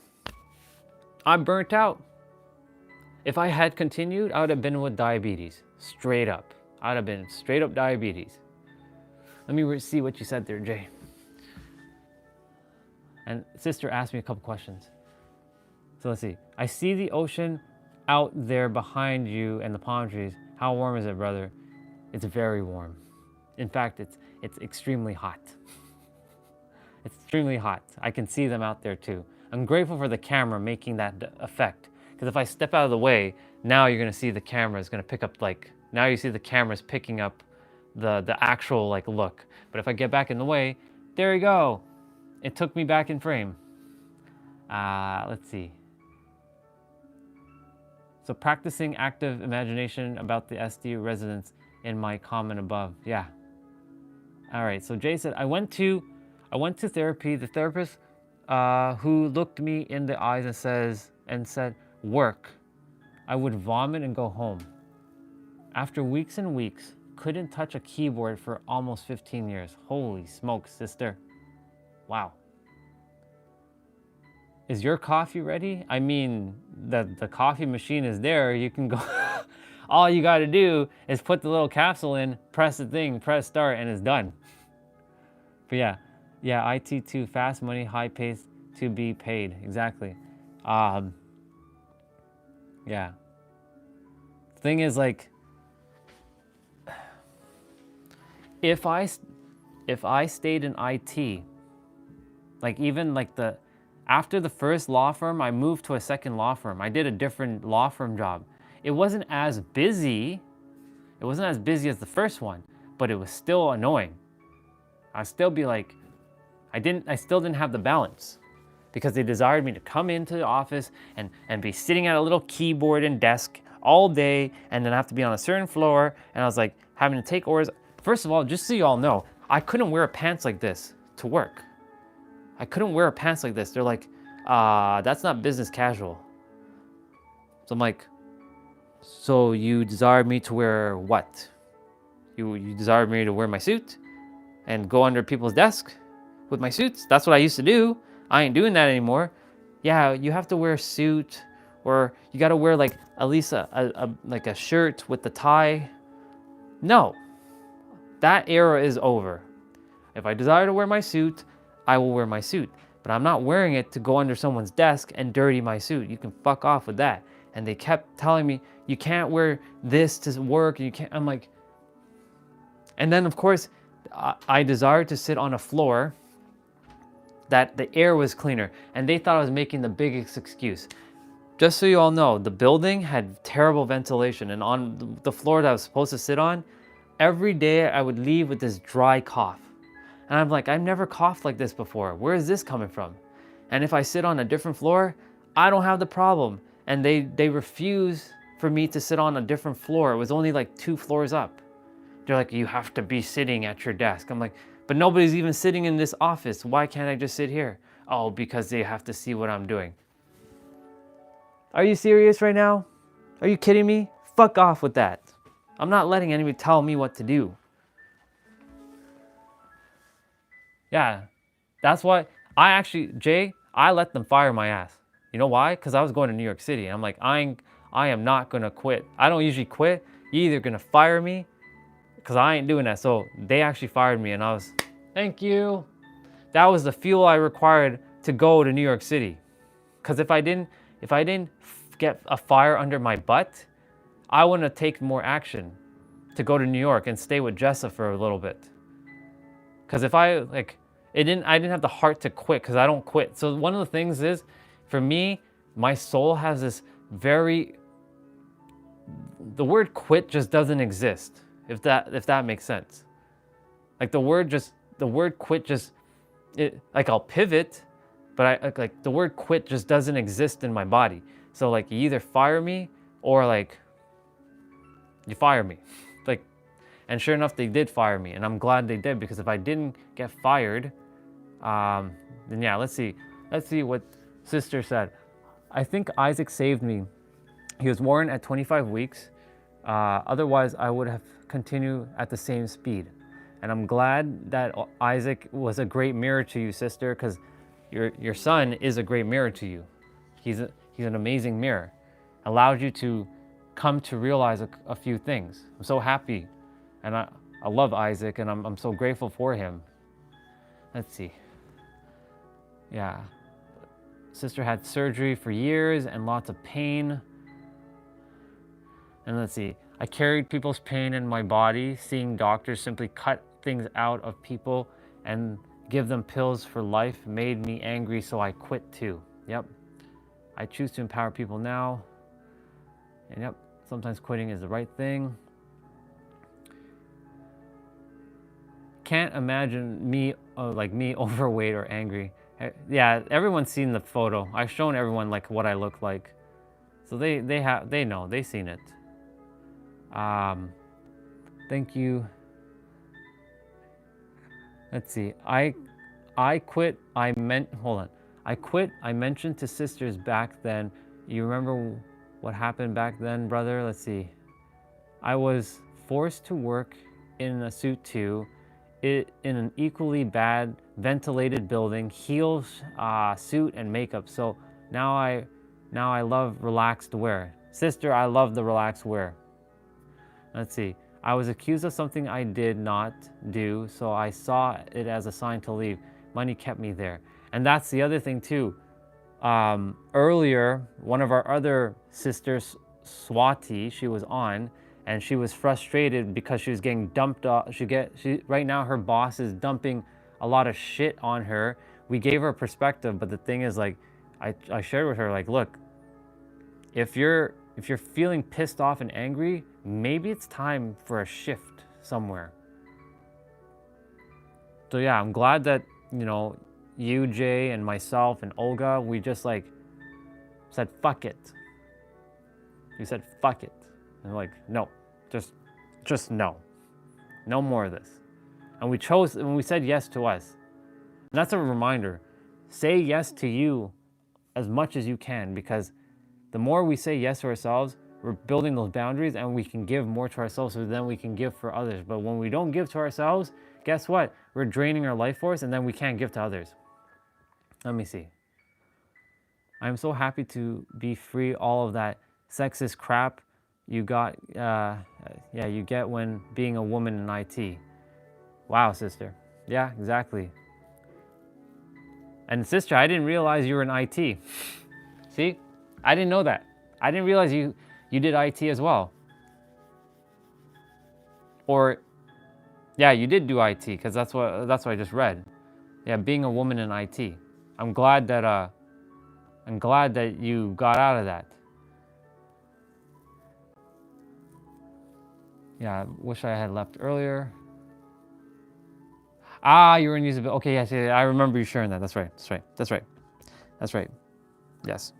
I'm burnt out. If I had continued, I would have been with diabetes, straight up. I would have been straight up diabetes. Let me see what you said there, Jay. And sister asked me a couple questions. So let's see. I see the ocean out there behind you and the palm trees. How warm is it, brother? It's very warm. In fact, it's extremely hot. It's extremely hot. I can see them out there too. I'm grateful for the camera making that effect. Because if I step out of the way, now you're gonna see the camera is gonna pick up, like, now you see the camera's picking up the actual like look. But if I get back in the way, there you go. It took me back in frame. Let's see. So practicing active imagination about the SD residents in my comment above. Yeah. All right. So Jay said, I went to therapy. The therapist who looked me in the eyes and said, work. I would vomit and go home. After weeks and weeks, couldn't touch a keyboard for almost 15 years. Holy smokes, sister. Wow. Is your coffee ready? I mean, the coffee machine is there. You can go. All you got to do is put the little capsule in, press the thing, press start, and it's done. But yeah, IT too, fast money, high pace to be paid. Exactly. Yeah. Thing is, like, if I stayed in IT, like even like after the first law firm, I moved to a second law firm. I did a different law firm job. It wasn't as busy. It wasn't as busy as the first one, but it was still annoying. I'd still be like, I still didn't have the balance, because they desired me to come into the office and be sitting at a little keyboard and desk all day, and then have to be on a certain floor. And I was like having to take orders. First of all, just so you all know, I couldn't wear pants like this to work. I couldn't wear pants like this. They're like, that's not business casual. So I'm like, so you desired me to wear what? You desired me to wear my suit and go under people's desk with my suits? That's what I used to do. I ain't doing that anymore. Yeah, you have to wear a suit, or you got to wear like at least like a shirt with the tie. No. That era is over. If I desire to wear my suit, I will wear my suit. But I'm not wearing it to go under someone's desk and dirty my suit. You can fuck off with that. And they kept telling me, you can't wear this to work. You can't. I'm like, and then of course, I desired to sit on a floor that the air was cleaner. And they thought I was making the biggest excuse. Just so you all know, the building had terrible ventilation. And on the floor that I was supposed to sit on, every day I would leave with this dry cough. And I'm like, I've never coughed like this before. Where is this coming from? And if I sit on a different floor, I don't have the problem. And they refuse for me to sit on a different floor. It was only like 2 floors up. They're like, you have to be sitting at your desk. I'm like, but nobody's even sitting in this office. Why can't I just sit here? Oh, because they have to see what I'm doing. Are you serious right now? Are you kidding me? Fuck off with that. I'm not letting anybody tell me what to do. Yeah, that's why I let them fire my ass. You know why? Because I was going to New York City. I'm like, I am not gonna quit. I don't usually quit. You're either gonna fire me, because I ain't doing that. So they actually fired me, and I was, thank you. That was the fuel I required to go to New York City. Because if I didn't get a fire under my butt, I wouldn't have taken more action to go to New York and stay with Jessa for a little bit. Because if I I didn't have the heart to quit, because I don't quit. So one of the things is, for me, my soul has this the word quit just doesn't exist. If that makes sense. Like the word quit just, I'll pivot, but the word quit just doesn't exist in my body. So like you either fire me or like you fire me. And sure enough, they did fire me, and I'm glad they did, because if I didn't get fired, then yeah, let's see what sister said. I think Isaac saved me. He was born at 25 weeks. Otherwise, I would have continued at the same speed. And I'm glad that Isaac was a great mirror to you, sister, because your son is a great mirror to you. He's an amazing mirror. Allowed you to come to realize a few things. I'm so happy. And I love Isaac, and I'm so grateful for him. Let's see. Yeah. Sister had surgery for years and lots of pain. And let's see. I carried people's pain in my body. Seeing doctors simply cut things out of people and give them pills for life made me angry, so I quit too. Yep. I choose to empower people now. And yep, sometimes quitting is the right thing. Can't imagine me overweight or angry. Yeah, everyone's seen the photo. I've shown everyone like what I look like, so they know, they've seen it. Thank you. Let's see. I quit. I quit. I mentioned to sisters back then. You remember what happened back then, brother? Let's see. I was forced to work in a suit too. In an equally bad ventilated building, heels, suit, and makeup. So now I love relaxed wear. Sister, I love the relaxed wear. Let's see. I was accused of something I did not do, so I saw it as a sign to leave. Money kept me there. And that's the other thing too. Earlier, one of our other sisters, Swati, she was on, and she was frustrated because she was getting dumped off. Right now her boss is dumping a lot of shit on her. We gave her perspective, but the thing is, like, I shared with her, like, look, if you're feeling pissed off and angry, maybe it's time for a shift somewhere. So yeah, I'm glad that, you, Jay, and myself and Olga, we just like said fuck it. We said fuck it. And we're like, no, just no. No more of this. And we said yes to us. And that's a reminder. Say yes to you as much as you can, because the more we say yes to ourselves, we're building those boundaries, and we can give more to ourselves, so then we can give for others. But when we don't give to ourselves, guess what? We're draining our life force, and then we can't give to others. Let me see. I'm so happy to be free all of that sexist crap you get when being a woman in IT. Wow, sister. Yeah, exactly. And sister, I didn't realize you were in IT. See? I didn't know that. I didn't realize you did IT as well. Or, yeah, you did do IT, because that's what I just read. Yeah, being a woman in IT. I'm glad that you got out of that. Yeah, I wish I had left earlier. You were in usability. Okay, yes, yeah, I remember you sharing that. That's right. Yes.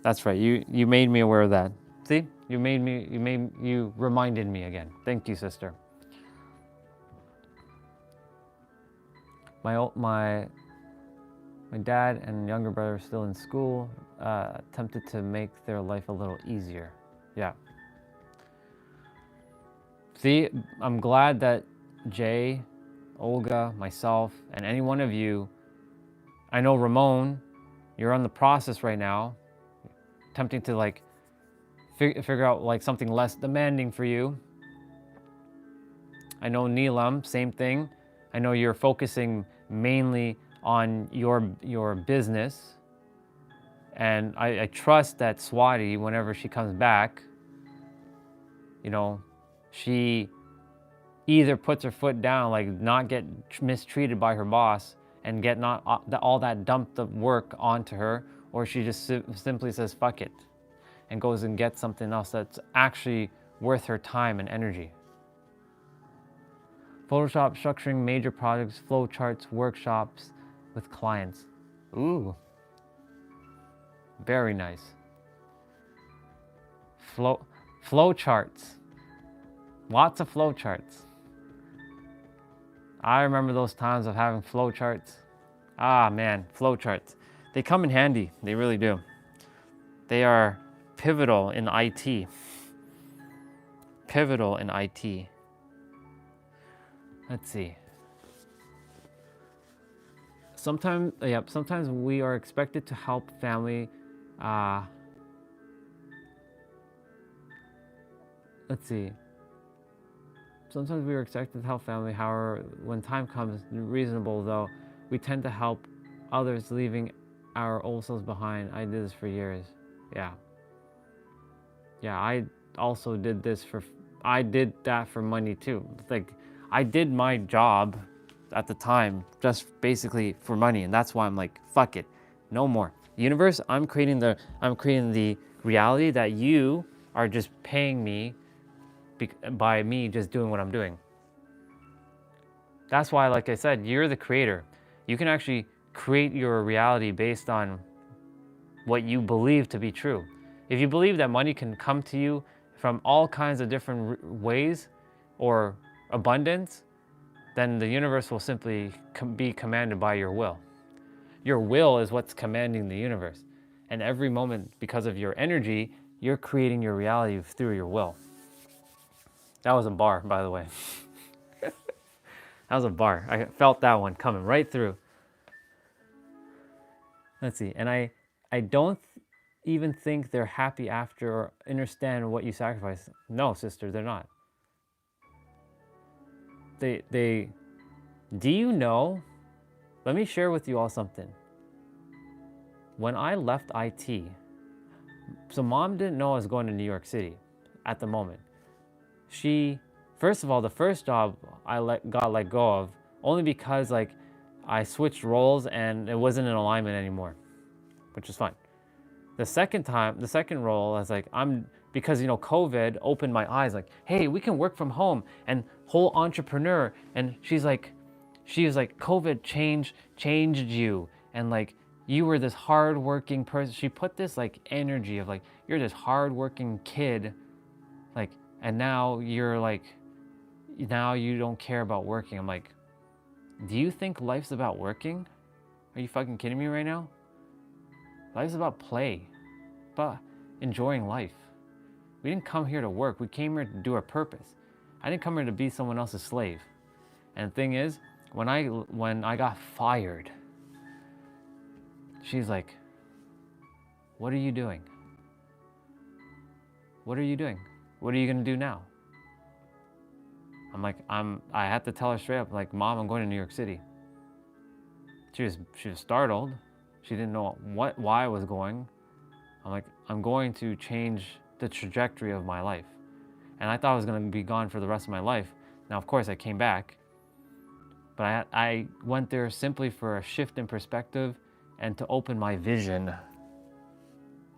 That's right. You made me aware of that. See? You reminded me again. Thank you, sister. My dad and younger brother are still in school, attempted to make their life a little easier. Yeah. See, I'm glad that Jay, Olga, myself, and any one of you, I know Ramon, you're on the process right now, attempting to like figure out like something less demanding for you. I know Neelam, same thing. I know you're focusing mainly on your business. And I trust that Swati, whenever she comes back, you know, she either puts her foot down, like not get mistreated by her boss and get not all that dumped of work onto her, or she just simply says, fuck it, and goes and gets something else that's actually worth her time and energy. Photoshop structuring major projects, flowcharts, workshops with clients. Ooh, very nice. Flowcharts. Lots of flowcharts. I remember those times of having flowcharts. Ah man, flowcharts. They come in handy, they really do. They are pivotal in IT. Pivotal in IT. Let's see. Sometimes we are expected to help family. Let's see. Sometimes we are expected to help family. However, when time comes, reasonable though, we tend to help others, leaving our old selves behind. I did this for years. Yeah. I also did this I did that for money too. Like, I did my job at the time just basically for money, and that's why I'm like, fuck it, no more. Universe, I'm creating the reality that you are just paying me by me just doing what I'm doing. That's why, like I said, you're the creator. You can actually create your reality based on what you believe to be true. If you believe that money can come to you from all kinds of different ways or abundance, then the universe will simply be commanded by your will. Your will is what's commanding the universe. And every moment, because of your energy, you're creating your reality through your will. That was a bar, by the way. That was a bar. I felt that one coming right through. Let's see. And I don't even think they're happy after or understand what you sacrifice. No, sister, they're not. Do you know? Let me share with you all something. When I left IT, so mom didn't know I was going to New York City at the moment. First of all, the first job I got let go of only because like I switched roles and it wasn't in alignment anymore, which is fine. The second role, I was like, because you know COVID opened my eyes, like, hey, we can work from home and whole entrepreneur. And she was like, COVID changed you, and like you were this hardworking person. She put this like energy of like, you're this hardworking kid, like, and now you're like, now you don't care about working. I'm like, do you think life's about working? Are you fucking kidding me right now? Life's about play, about enjoying life. We didn't come here to work. We came here to do our purpose. I didn't come here to be someone else's slave. And the thing is, when I got fired, she's like, what are you doing? What are you doing? What are you gonna do now? I'm like, I had to tell her straight up, like, Mom, I'm going to New York City. She was startled. She didn't know why I was going. I'm like, I'm going to change the trajectory of my life. And I thought I was gonna be gone for the rest of my life. Now, of course, I came back, but I went there simply for a shift in perspective and to open my vision,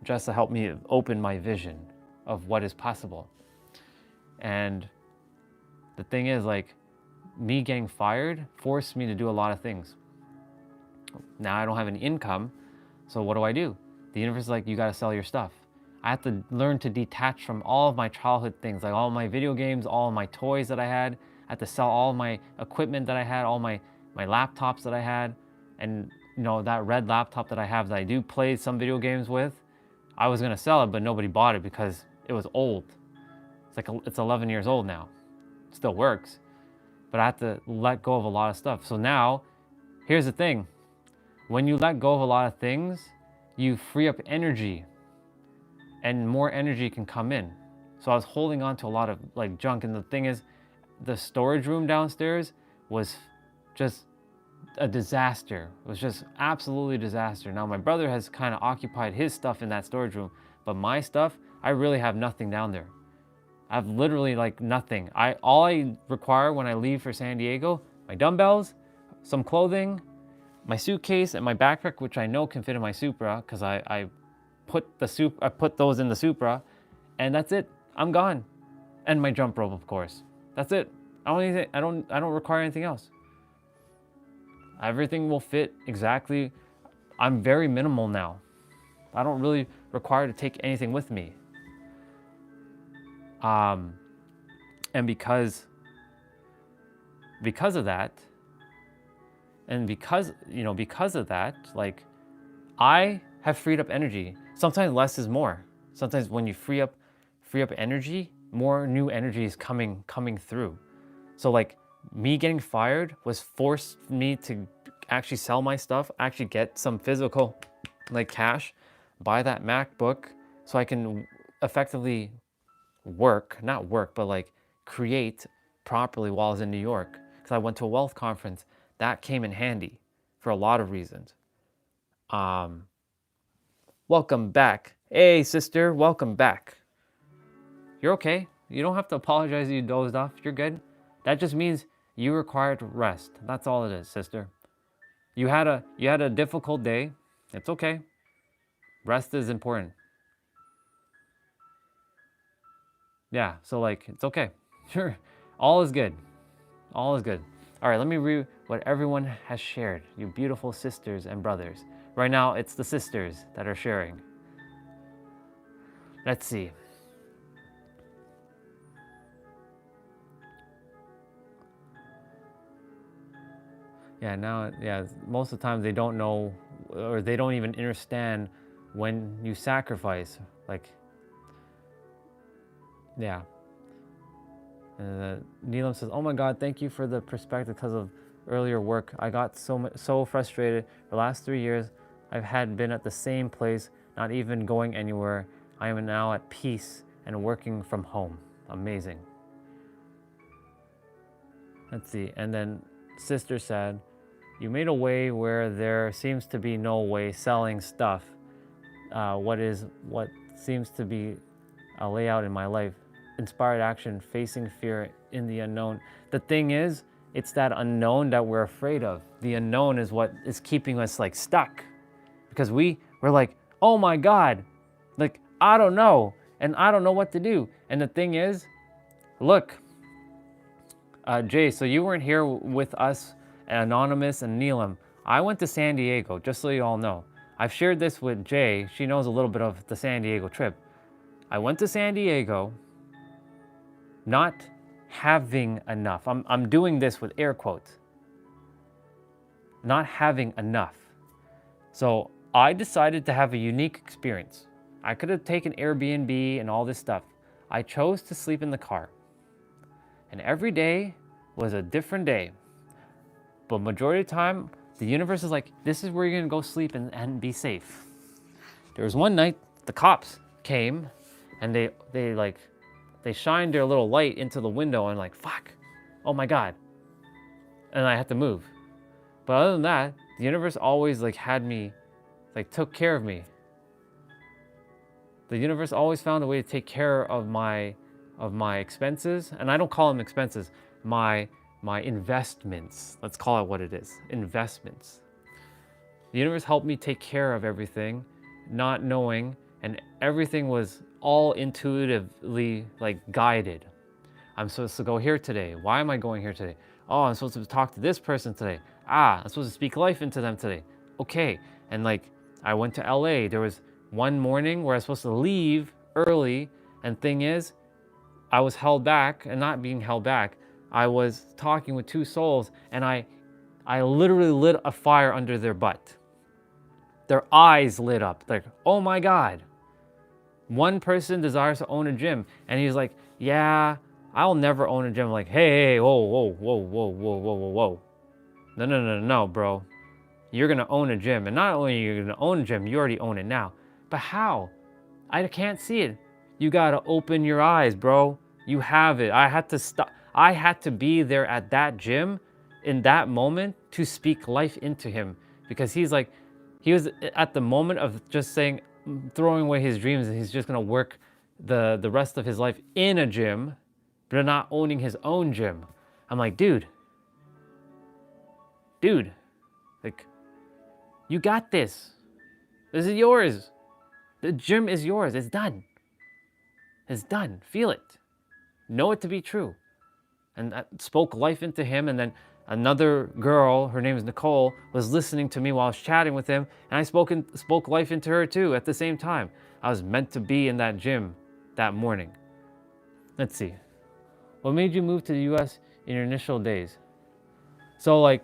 just to help me open my vision of what is possible. And the thing is, like, me getting fired forced me to do a lot of things. Now I don't have any income, so what do? The universe is like, you gotta sell your stuff. I have to learn to detach from all of my childhood things, like all my video games, all of my toys that I had. I had to sell all of my equipment that I had, all my laptops that I had. And you know, that red laptop that I have that I do play some video games with, I was gonna sell it, but nobody bought it because it was old. It's 11 years old now. still works, but I have to let go of a lot of stuff. So now, here's the thing. When you let go of a lot of things, you free up energy and more energy can come in. So I was holding on to a lot of like junk. And the thing is, the storage room downstairs was just a disaster. It was just absolutely a disaster. Now my brother has kind of occupied his stuff in that storage room, but my stuff, I really have nothing down there. I have literally like nothing. All I require when I leave for San Diego, my dumbbells, some clothing, my suitcase, and my backpack, which I know can fit in my Supra because I put those in the Supra, and that's it. I'm gone. And my jump rope, of course. That's it. I don't require anything else. Everything will fit exactly. I'm very minimal now. I don't really require to take anything with me. And because of that, and because of that, like, I have freed up energy. Sometimes less is more. Sometimes when you free up energy, more new energy is coming through. So like me getting fired was forced me to actually sell my stuff, actually get some physical like cash, buy that MacBook so I can effectively not work, but like create properly while I was in New York. Because I went to a wealth conference. That came in handy for a lot of reasons. Welcome back. Hey sister, welcome back. You're okay. You don't have to apologize that you dozed off. You're good. That just means you required rest. That's all it is, sister. You had a difficult day. It's okay. Rest is important. Yeah, so like, it's okay. Sure. All is good. All is good. All right, let me read what everyone has shared. You beautiful sisters and brothers. Right now, it's the sisters that are sharing. Let's see. Most of the time they don't know, or they don't even understand when you sacrifice. Like, yeah. Neelam says, "Oh my God, thank you for the perspective because of earlier work. I got so frustrated. For the last 3 years, I've had been at the same place, not even going anywhere. I am now at peace and working from home." Amazing. Let's see. And then sister said, "You made a way where there seems to be no way, selling stuff. What seems to be a layout in my life. Inspired action, facing fear in the unknown." The thing is, it's that unknown that we're afraid of. The unknown is what is keeping us like stuck. Because we're like, oh my God, like, I don't know. And I don't know what to do. And the thing is, look, Jay, so you weren't here with us, Anonymous and Neelam. I went to San Diego, just so you all know. I've shared this with Jay. She knows a little bit of the San Diego trip. I went to San Diego not having enough. I'm doing this with air quotes. Not having enough. So I decided to have a unique experience. I could have taken Airbnb and all this stuff. I chose to sleep in the car. And every day was a different day. But majority of the time, the universe is like, this is where you're gonna go sleep and be safe. There was one night, the cops came and they shined their little light into the window and like, fuck, oh my God. And I had to move. But other than that, the universe always like had me, like took care of me. The universe always found a way to take care of my expenses. And I don't call them expenses, my investments. Let's call it what it is, investments. The universe helped me take care of everything, not knowing, and everything was all intuitively like guided. I'm supposed to go here today. Why am I going here today? Oh, I'm supposed to talk to this person today. I'm supposed to speak life into them today. Okay, and like I went to LA. There was one morning where I was supposed to leave early, and thing is, I was held back, and not being held back, I was talking with two souls, and I literally lit a fire under their butt. Their eyes lit up, like, oh my God. One person desires to own a gym, and he's like, yeah, I'll never own a gym like, hey, whoa, whoa, whoa, whoa, whoa, whoa, whoa, whoa. No, no, no, no, bro. You're going to own a gym. And not only are you going to own a gym, you already own it now. But how? I can't see it. You got to open your eyes, bro. You have it. I had to stop. I had to be there at that gym in that moment to speak life into him, because he was at the moment of just saying, throwing away his dreams, and he's just going to work the rest of his life in a gym, but not owning his own gym. I'm like, dude, like, you got this. This is yours. The gym is yours. It's done. It's done. Feel it. Know it to be true. And I spoke life into him. And then another girl, her name is Nicole, was listening to me while I was chatting with him. And I spoke life into her too at the same time. I was meant to be in that gym that morning. Let's see. What made you move to the US in your initial days? So like,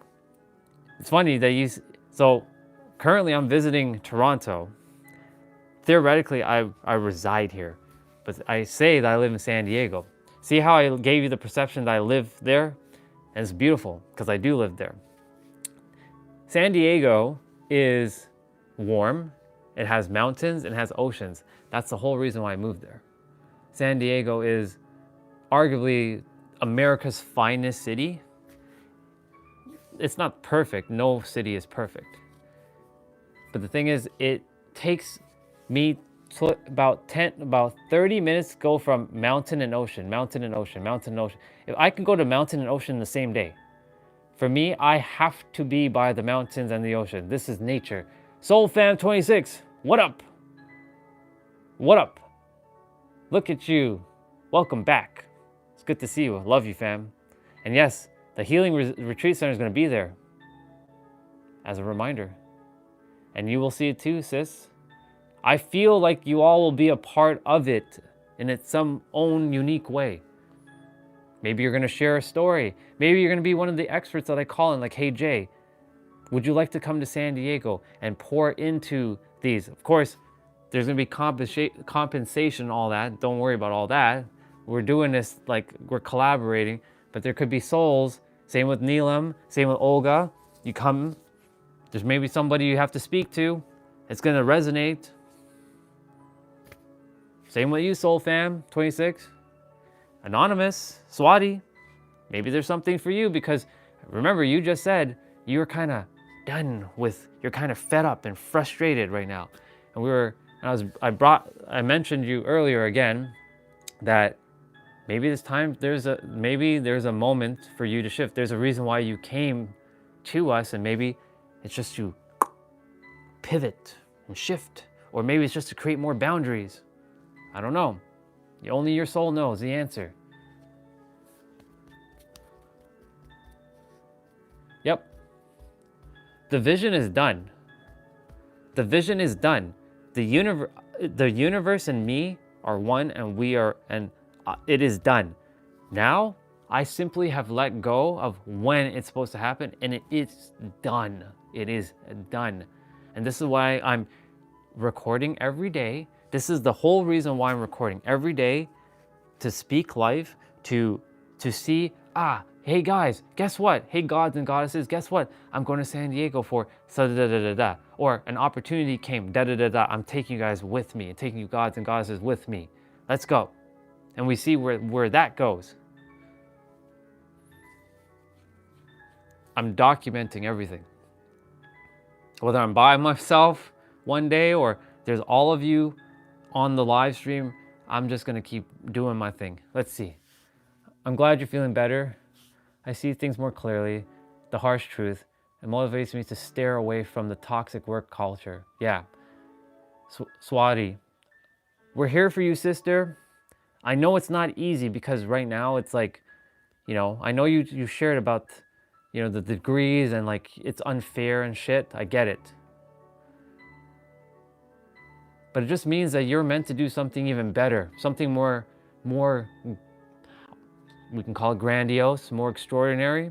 it's funny that so currently I'm visiting Toronto. Theoretically, I reside here, but I say that I live in San Diego. See how I gave you the perception that I live there? And it's beautiful, because I do live there. San Diego is warm, it has mountains, and it has oceans. That's the whole reason why I moved there. San Diego is arguably America's finest city. It's not perfect, no city is perfect. But the thing is, it takes me about 30 minutes to go from mountain and ocean, mountain and ocean, mountain and ocean. If I can go to mountain and ocean the same day, for me, I have to be by the mountains and the ocean. This is nature. Soul Fam 26, what up? What up? Look at you. Welcome back. It's good to see you. Love you, fam. And yes, the Healing Retreat Center is going to be there as a reminder. And you will see it too, sis. I feel like you all will be a part of it in its some own unique way. Maybe you're going to share a story. Maybe you're going to be one of the experts that I call in, like, hey, Jay, would you like to come to San Diego and pour into these? Of course, there's going to be compensation, all that. Don't worry about all that. We're doing this like we're collaborating, but there could be souls. Same with Neelam, same with Olga. You come, there's maybe somebody you have to speak to. It's going to resonate. Same with you, Soul Fam 26. Anonymous, Swati. Maybe there's something for you, because remember, you just said you're kind of done with, you're kind of fed up and frustrated right now. And I mentioned you earlier again that maybe this time there's a moment for you to shift. There's a reason why you came to us, and maybe it's just to pivot and shift, or maybe it's just to create more boundaries. I don't know. Only your soul knows the answer. Yep. The vision is done. The vision is done. The universe and me are one, and it is done. Now, I simply have let go of when it's supposed to happen, and it is done. It is done. And this is why I'm recording every day. This is the whole reason why I'm recording every day, to speak life, to see, hey guys, guess what? Hey gods and goddesses, guess what? I'm going to San Diego for da-da-da-da-da. Or an opportunity came, da-da-da-da. I'm taking you guys with me, and taking you gods and goddesses with me. Let's go. And we see where that goes. I'm documenting everything. Whether I'm by myself one day or there's all of you on the live stream, I'm just going to keep doing my thing. Let's see. I'm glad you're feeling better. I see things more clearly. The harsh truth. It motivates me to steer away from the toxic work culture. Yeah. Swati, we're here for you, sister. I know it's not easy, because right now it's like, I know you shared about, the degrees and like it's unfair and shit. I get it. But it just means that you're meant to do something even better, something more, we can call it grandiose, more extraordinary.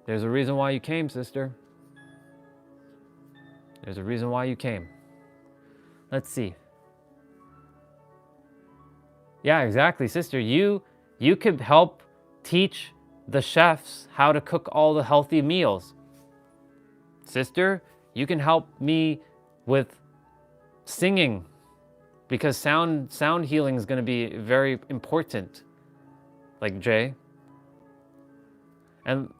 There's a reason why you came, sister. There's a reason why you came. Let's see. Yeah, exactly, sister. You could help teach the chefs how to cook all the healthy meals. Sister, you can help me with singing, because sound healing is going to be very important. Like Jay. And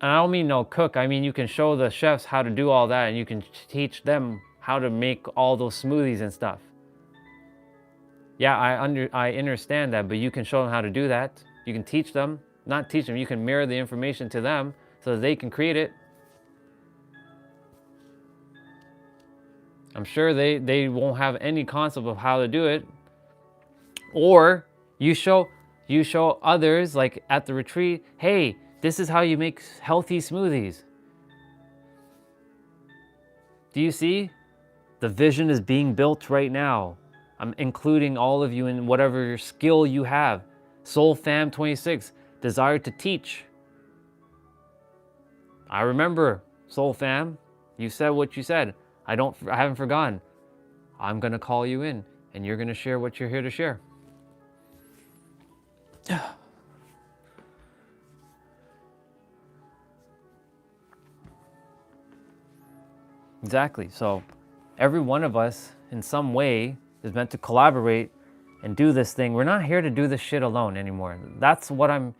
I don't mean no cook. I mean you can show the chefs how to do all that, and you can teach them how to make all those smoothies and stuff. Yeah, I understand that, but you can show them how to do that. You can teach them, not teach them, you can mirror the information to them so that they can create it. I'm sure they won't have any concept of how to do it. Or you show others, like at the retreat, hey, this is how you make healthy smoothies. Do you see? The vision is being built right now. I'm including all of you in whatever skill you have. Soul Fam 26, desire to teach. I remember, Soul Fam, you said what you said. I haven't forgotten. I'm gonna call you in, and you're gonna share what you're here to share. Exactly. So every one of us in some way is meant to collaborate and do this thing. We're not here to do this shit alone anymore. That's what I'm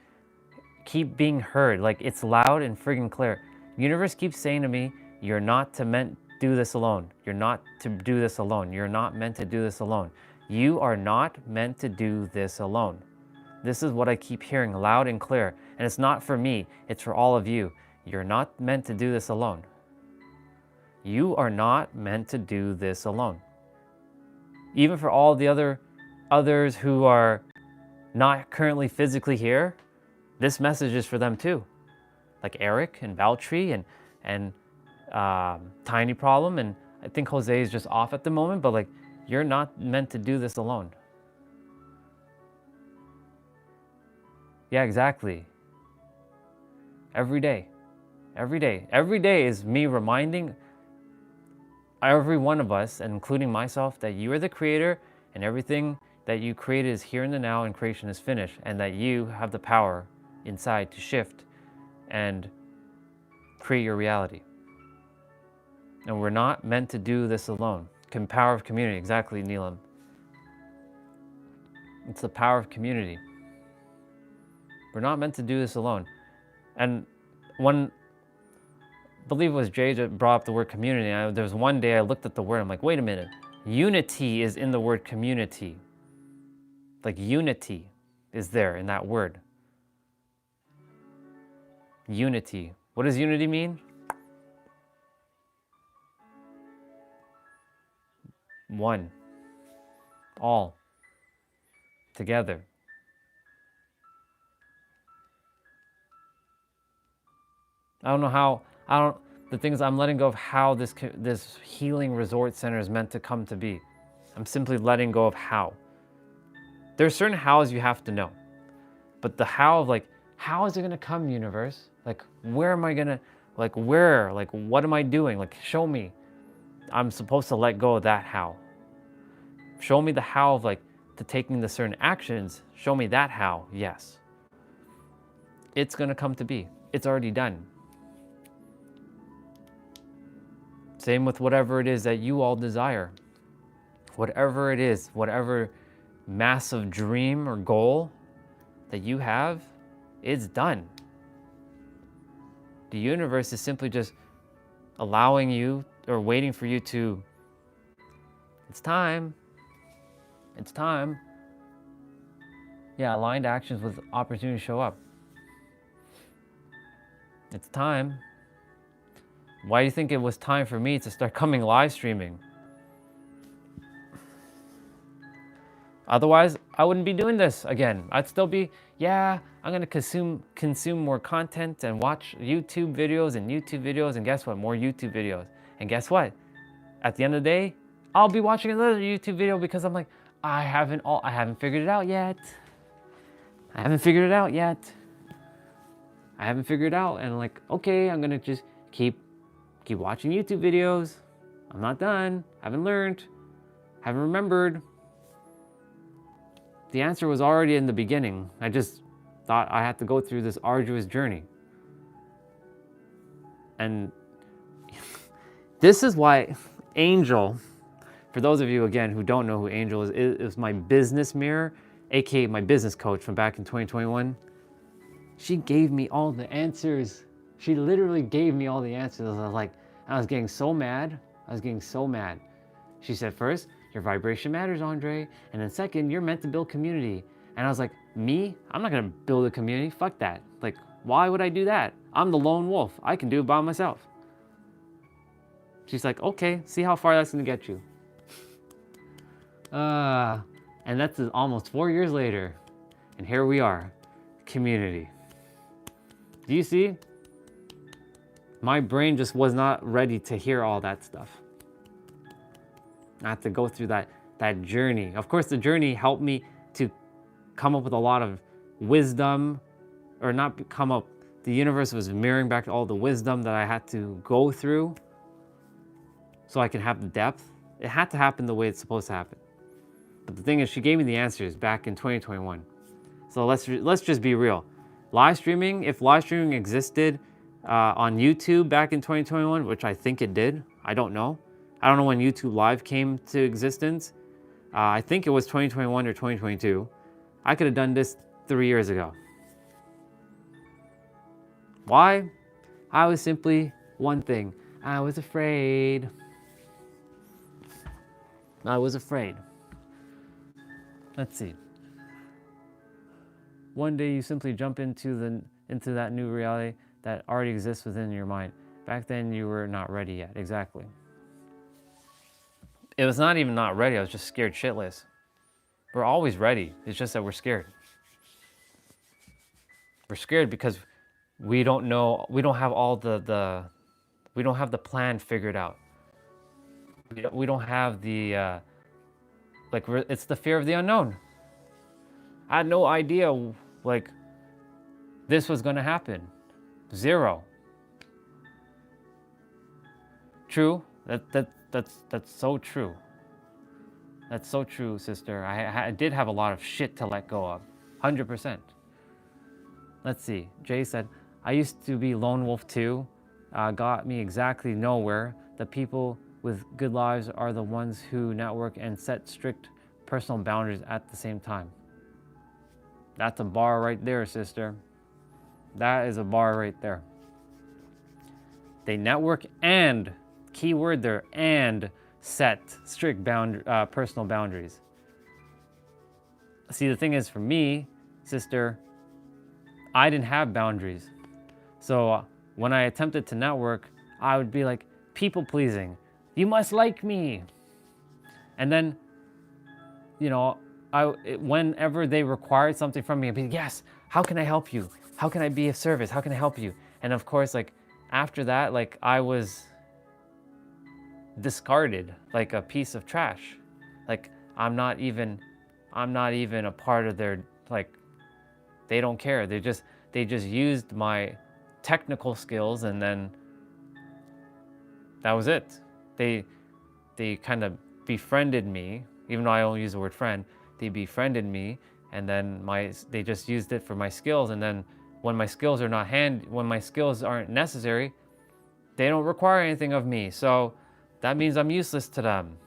keep being heard. Like, it's loud and friggin' clear. Universe keeps saying to me, you're not to meant do this alone. You're not to do this alone. You're not meant to do this alone. You are not meant to do this alone. This is what I keep hearing loud and clear. And it's not for me, it's for all of you. You're not meant to do this alone. You are not meant to do this alone. Even for all the others who are not currently physically here, this message is for them too. Like Eric and Valtree and Tiny Problem, and I think Jose is just off at the moment, but like, you're not meant to do this alone. Yeah, exactly. Every day. Every day. Every day is me reminding every one of us, and including myself, that you are the creator and everything that you created is here in the now and creation is finished, and that you have the power inside to shift and create your reality. And we're not meant to do this alone. Power of community, exactly, Neelam. It's the power of community. We're not meant to do this alone. And I believe it was Jay that brought up the word community. There was one day I looked at the word, I'm like, wait a minute. Unity is in the word community. Like, unity is there in that word. Unity. What does unity mean? One. All. Together. The things I'm letting go of how this healing resort center is meant to come to be. I'm simply letting go of how. There's certain hows you have to know. But the how of, like, how is it gonna come, universe? Like, where am I gonna, like, where? Like, what am I doing? Like, show me. I'm supposed to let go of that how. Show me the how of, like, to taking the certain actions. Show me that how, yes. It's gonna come to be. It's already done. Same with whatever it is that you all desire. Whatever it is, whatever massive dream or goal that you have, it's done. The universe is simply just allowing you or waiting for you to, it's time. It's time. Yeah, aligned actions with opportunity show up. It's time. Why do you think it was time for me to start coming live streaming? Otherwise, I wouldn't be doing this again. I'd still be, yeah, I'm gonna consume more content and watch YouTube videos and guess what? More YouTube videos. And guess what? At the end of the day, I'll be watching another YouTube video because I'm like, I haven't figured it out yet. I haven't figured it out, and I'm like, okay, I'm gonna just keep watching YouTube videos. I'm not done. Haven't learned. Haven't remembered. The answer was already in the beginning. I just thought I had to go through this arduous journey. And this is why Angel, for those of you, again, who don't know who Angel is my business mirror, aka my business coach from back in 2021. She gave me all the answers. She literally gave me all the answers. I was getting so mad. She said, first, your vibration matters, Andre. And then second, you're meant to build community. And I was like, me? I'm not gonna build a community. Fuck that. Like, why would I do that? I'm the lone wolf. I can do it by myself. She's like, okay, see how far that's gonna get you. And that's almost 4 years later. And here we are, community. Do you see? My brain just was not ready to hear all that stuff. I had to go through that journey. Of course, the journey helped me to come up with a lot of wisdom, or not come up. The universe was mirroring back all the wisdom that I had to go through so I can have the depth. It had to happen the way it's supposed to happen. But the thing is, she gave me the answers back in 2021. So let's just be real. Live streaming, if live streaming existed on YouTube back in 2021, which I think it did, I don't know. I don't know when YouTube Live came to existence. I think it was 2021 or 2022. I could have done this 3 years ago. Why? I was simply one thing. I was afraid. Let's see. One day you simply jump into that new reality that already exists within your mind. Back then you were not ready yet. Exactly. It was not even not ready. I was just scared shitless. We're always ready. It's just that we're scared. We're scared because we don't know. We don't have all we don't have the plan figured out. We don't have the it's the fear of the unknown. I had no idea this was gonna happen. Zero. True. That's so true. That's so true, sister. I did have a lot of shit to let go of. 100%. Let's see. Jay said, I used to be lone wolf too. Got me exactly nowhere. The people with good lives are the ones who network and set strict personal boundaries at the same time. That's a bar right there, sister. That is a bar right there. They network and, key word there, and set strict personal boundaries. See, the thing is, for me, sister, I didn't have boundaries. So when I attempted to network, I would be like, people pleasing. You must like me. And then, whenever they required something from me, I'd be, yes, how can I help you? How can I be of service? How can I help you? And of course, after that, I was discarded like a piece of trash. I'm not even a part of their, they don't care. They just used my technical skills, and then that was it. They kind of befriended me, even though I only use the word friend. They befriended me, and then they just used it for my skills. And then when my skills aren't necessary, they don't require anything of me. So that means I'm useless to them,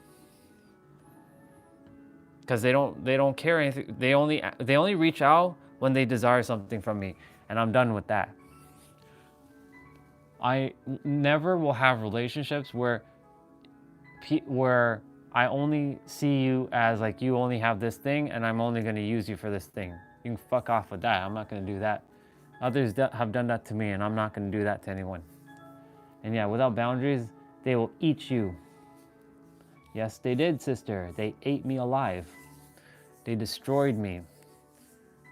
because they don't care anything. They only reach out when they desire something from me, and I'm done with that. I never will have relationships where I only see you as you only have this thing, and I'm only going to use you for this thing. You can fuck off with that. I'm not going to do that. Others have done that to me, and I'm not going to do that to anyone. And yeah, without boundaries, they will eat you. Yes, they did, sister. They ate me alive. They destroyed me.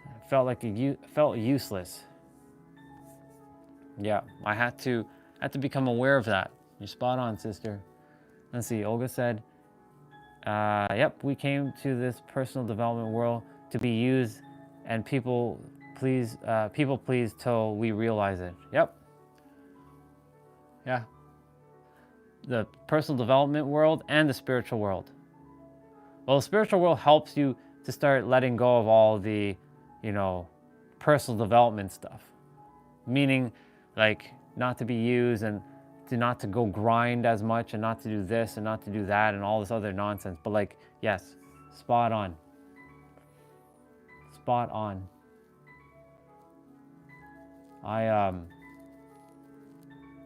I felt useless. Yeah, I had to become aware of that. You're spot on, sister. Let's see. Olga said, "Yep, we came to this personal development world to be used, and people please till we realize it." Yep. Yeah. The personal development world and the spiritual world. Well, the spiritual world helps you to start letting go of all the, personal development stuff. Meaning, like, not to be used and not to go grind as much and not to do this and not to do that and all this other nonsense. But like, yes, spot on. Spot on.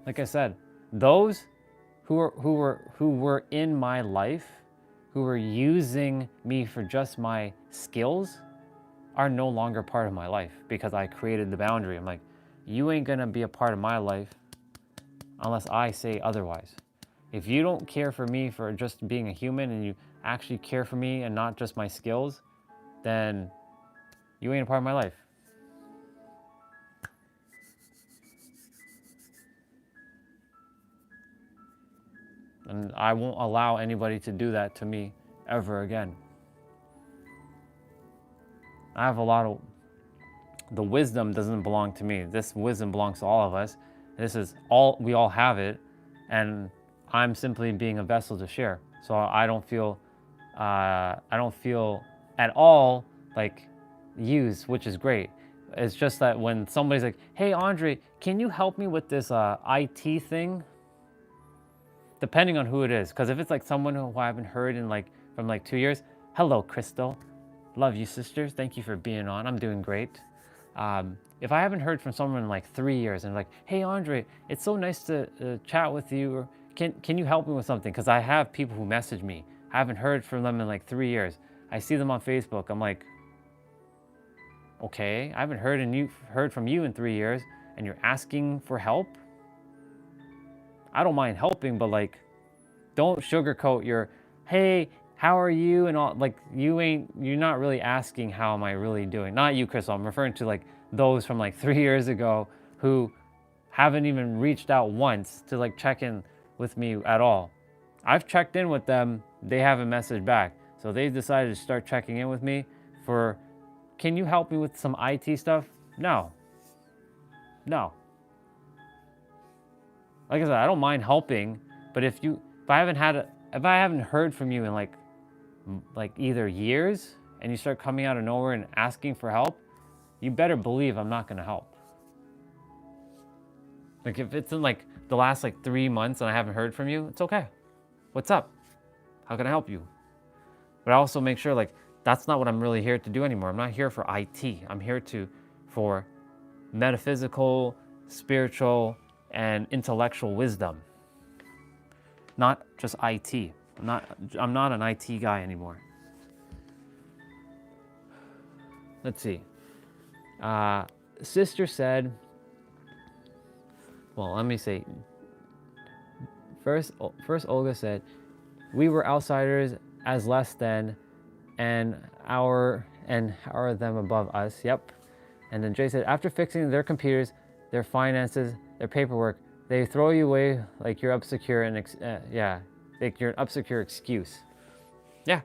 Like I said, those who were in my life, who were using me for just my skills, are no longer part of my life because I created the boundary. I'm like, you ain't gonna be a part of my life unless I say otherwise. If you don't care for me for just being a human and you actually care for me and not just my skills, then you ain't a part of my life. And I won't allow anybody to do that to me ever again. I have a lot of, the wisdom doesn't belong to me. This wisdom belongs to all of us. This is all, we all have it. And I'm simply being a vessel to share. So I don't feel at all like used, which is great. It's just that when somebody's like, hey, Andre, can you help me with this IT thing? Depending on who it is. Because if it's like someone who I haven't heard in from 2 years, hello, Crystal. Love you, sisters. Thank you for being on. I'm doing great. If I haven't heard from someone in like 3 years and like, hey, Andre, it's so nice to chat with you. Or can you help me with something? Because I have people who message me. I haven't heard from them in like 3 years. I see them on Facebook. I'm like, okay, I haven't heard from you in 3 years and you're asking for help? I don't mind helping, but like, don't sugarcoat your, hey, how are you? And all, like, you're not really asking how am I really doing. Not you, Crystal. I'm referring to like those from like 3 years ago who haven't even reached out once to like check in with me at all. I've checked in with them. They haven't messaged back. So they decided to start checking in with me for, can you help me with some IT stuff? No. Like I said, I don't mind helping, but if I haven't heard from you in like either years and you start coming out of nowhere and asking for help, you better believe I'm not gonna help. Like if it's in like the last like 3 months and I haven't heard from you, it's okay. What's up? How can I help you? But I also make sure like that's not what I'm really here to do anymore. I'm not here for IT. I'm here for metaphysical, spiritual, and intellectual wisdom. Not just IT. I'm not an IT guy anymore. Let's see. Sister said, well, let me say. First Olga said, we were outsiders as less than, and our them above us. Yep. And then Jay said, after fixing their computers, their finances, their paperwork, they throw you away like you're obscure and like you're an obscure excuse. Yeah.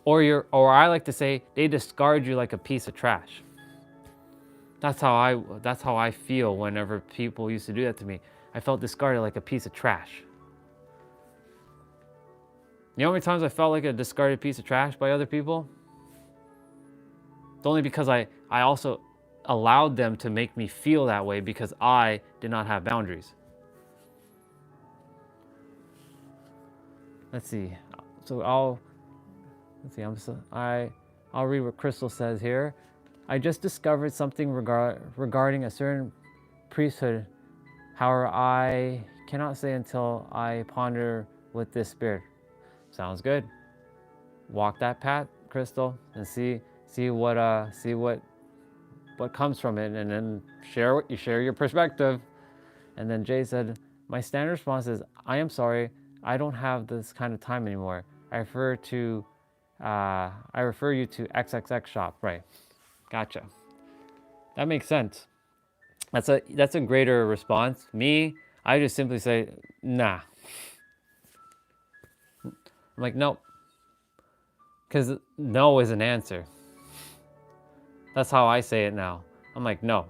Or I like to say they discard you like a piece of trash. That's how I feel whenever people used to do that to me. I felt discarded like a piece of trash. You know how many times I felt like a discarded piece of trash by other people? It's only because I also allowed them to make me feel that way because I did not have boundaries. Let's see. So I'll read what Crystal says here. I just discovered something regarding a certain priesthood. However, I cannot say until I ponder with this spirit. Sounds good. Walk that path, Crystal, and see what comes from it, and then share your perspective. And then Jay said, my standard response is, I am sorry, I don't have this kind of time anymore. I refer you to XXX shop. Right. Gotcha. That makes sense. That's a greater response. Me, I just simply say, nah. I'm like, nope. Because no is an answer. That's how I say it now. I'm like, no.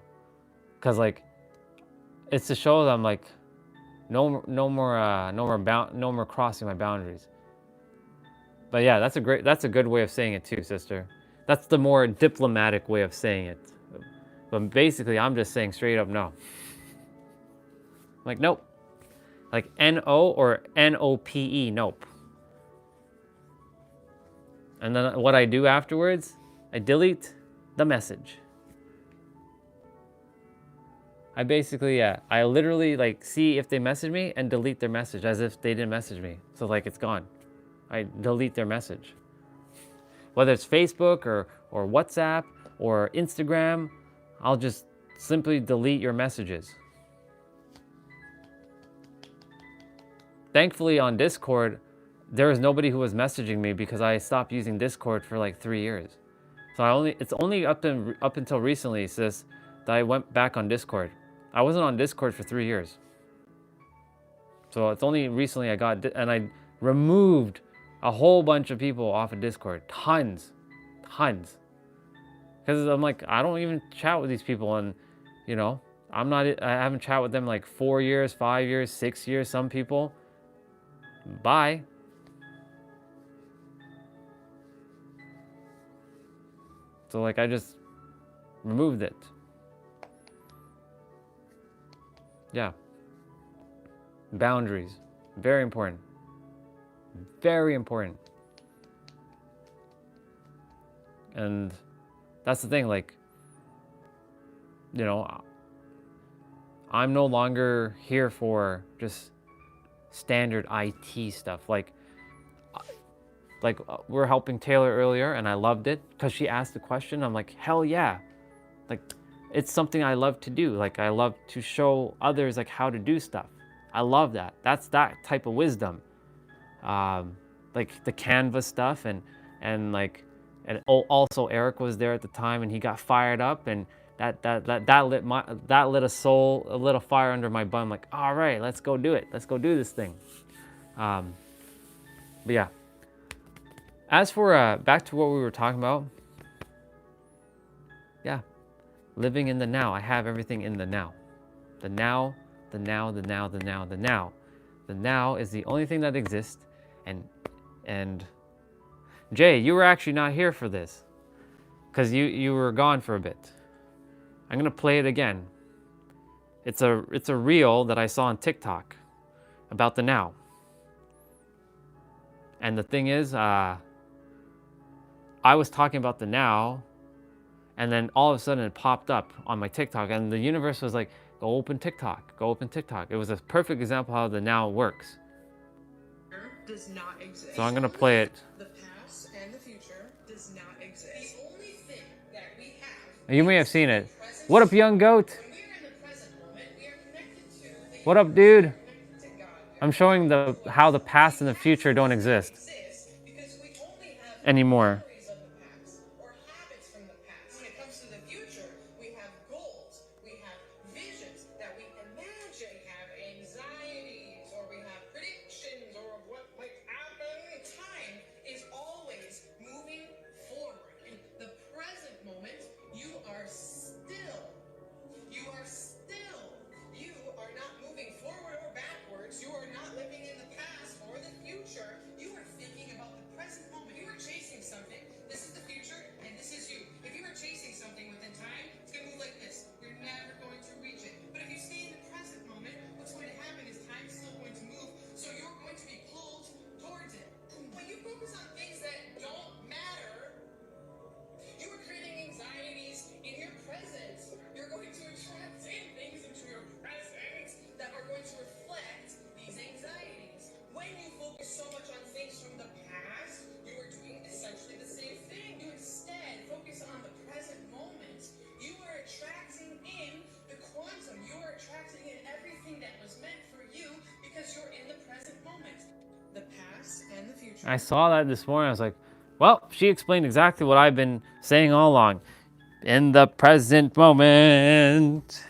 Because like, it's to show them like, no more crossing my boundaries. But yeah, that's a good way of saying it too, sister. That's the more diplomatic way of saying it. But basically, I'm just saying straight up no. Like, nope. Like N-O or N-O-P-E, nope. And then what I do afterwards, I delete the message. I basically, I literally like see if they message me and delete their message as if they didn't message me. So like it's gone. I delete their message. Whether it's Facebook or WhatsApp or Instagram, I'll just simply delete your messages. Thankfully on Discord, there was nobody who was messaging me because I stopped using Discord for like 3 years. So it's only up until recently, sis, that I went back on Discord. I wasn't on Discord for 3 years. So it's only recently and I removed a whole bunch of people off of Discord. Tons. Because I'm like, I don't even chat with these people, and you know, I haven't chatted with them like 4 years, 5 years, 6 years, some people. Bye. So like I just removed it. Yeah. Boundaries. Very important. Very important. And that's the thing, like, you know, I'm no longer here for just standard IT stuff. Like we're helping Taylor earlier, and I loved it because she asked the question. I'm like, hell yeah. Like, it's something I love to do. Like, I love to show others like how to do stuff. I love that. That's that type of wisdom. Like the Canva stuff, and also Eric was there at the time, and he got fired up, and that lit a fire under my bum. Like, all right, let's go do it. Let's go do this thing. But yeah. As for back to what we were talking about, yeah, living in the now. I have everything in the now. The now, the now, the now, the now, the now. The now is the only thing that exists, and Jay, you were actually not here for this, because you were gone for a bit. I'm gonna play it again. It's a reel that I saw on TikTok about the now. And the thing is, I was talking about the now, and then all of a sudden it popped up on my TikTok, and the universe was like, go open TikTok, go open TikTok. It was a perfect example how the now works. Does not exist. So I'm gonna play it. The past and the future does not exist. The only thing that we have. You may have seen it. What up, young goat? When we are in the present moment, we are connected to the What up, dude? connected to God. I'm showing how the past and the future don't exist Because we only have anymore. memories of the past or habits from the past. When it comes to the future, we have goals, we have visions that we imagine, have anxieties, or we have predictions or of what might happen. Time is always moving forward. In the present moment, you are still. You are still. You are not moving forward or backwards. You are not living in the past or the future. You are thinking about the present moment. You are chasing something. This is the future, and this is you. If you are chasing something within time, it's going to move like this. You're never going to reach it. But if you stay in the present moment, what's going to happen is time is still going to move, so you're going to be pulled towards it. When you focus on things that don't matter, you are creating anxieties in your present. You're going to attract things into your present that are going to reflect these anxieties. When you focus so much on things from the past, you are doing essentially the same thing. You instead focus on the present moment. You are attracting in the quantum. You are attracting in everything that was meant for you because you're in the present moment. The past and the future. I saw that this morning. I was like, well, she explained exactly what I've been saying all along. In the present moment.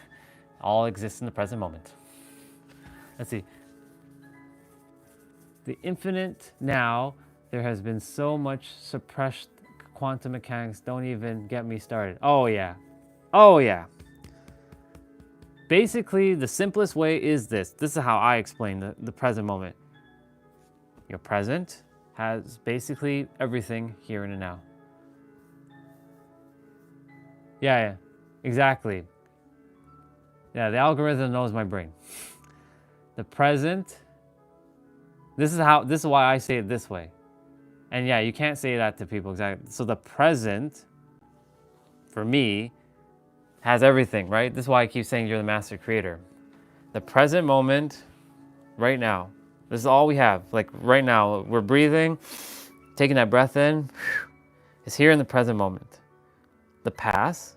All exists in the present moment. Let's see. The infinite now, there has been so much suppressed quantum mechanics. Don't even get me started. Oh, yeah. Oh, yeah. Basically, the simplest way is this. This is how I explain the present moment. You're present. has basically everything here and now. Yeah, exactly. Yeah, the algorithm knows my brain. The present, this is why I say it this way. And yeah, you can't say that to people exactly. So the present, for me, has everything, right? This is why I keep saying you're the master creator. The present moment, right now. This is all we have. Like right now, we're breathing, taking that breath in. It's here in the present moment. The past,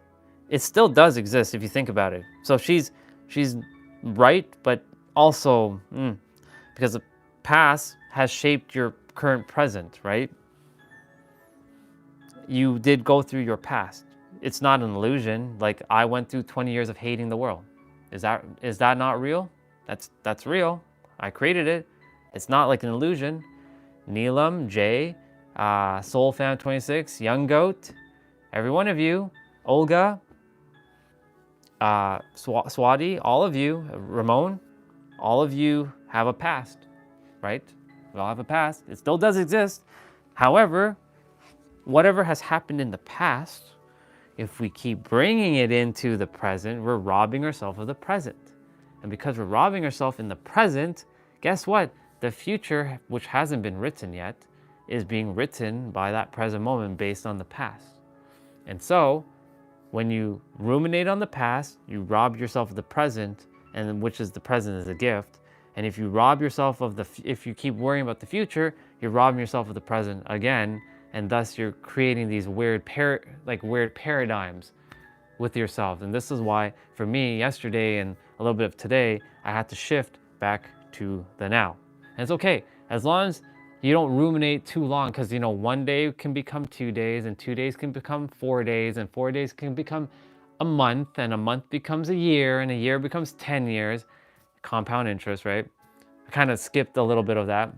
it still does exist if you think about it. So she's right, but also because the past has shaped your current present, right? You did go through your past. It's not an illusion. Like I went through 20 years of hating the world. Is that not real? That's real. I created it. It's not like an illusion. Neelam, Jay, SoulFam26, Young Goat, every one of you, Olga, Swati, all of you, Ramon, all of you have a past, right? We all have a past. It still does exist. However, whatever has happened in the past, if we keep bringing it into the present, we're robbing ourselves of the present. And because we're robbing ourselves in the present, guess what? The future, which hasn't been written yet, is being written by that present moment based on the past. And so, when you ruminate on the past, you rob yourself of the present, and which is the present is a gift. And if you rob yourself of if you keep worrying about the future, you're robbing yourself of the present again, and thus you're creating these weird paradigms with yourself. And this is why, for me, yesterday and a little bit of today, I had to shift back to the now. And it's okay, as long as you don't ruminate too long, because one day can become 2 days, and 2 days can become 4 days, and 4 days can become a month, and a month becomes a year, and a year becomes 10 years. Compound interest, right? I kind of skipped a little bit of that.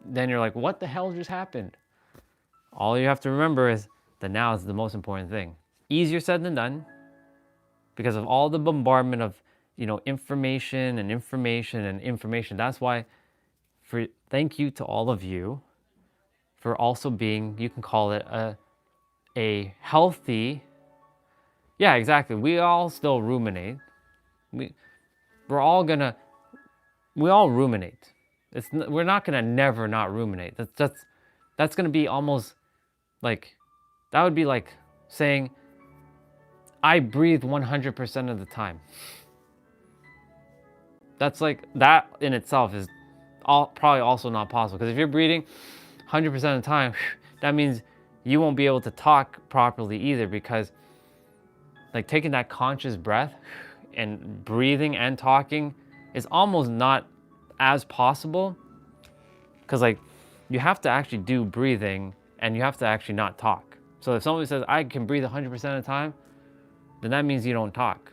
Then you're like, what the hell just happened? All you have to remember is the now is the most important thing. Easier said than done, because of all the bombardment of information and information and information. That's why thank you to all of you for also being, you can call it a healthy, yeah, exactly. We all still ruminate. We all ruminate. We're not gonna never not ruminate. That's gonna be almost like, that would be like saying, I breathe 100% of the time. That's like, that in itself is probably also not possible. Because if you're breathing 100% of the time, that means you won't be able to talk properly either, because like taking that conscious breath and breathing and talking is almost not as possible, because like you have to actually do breathing and you have to actually not talk. So if somebody says, I can breathe 100% of the time, then that means you don't talk.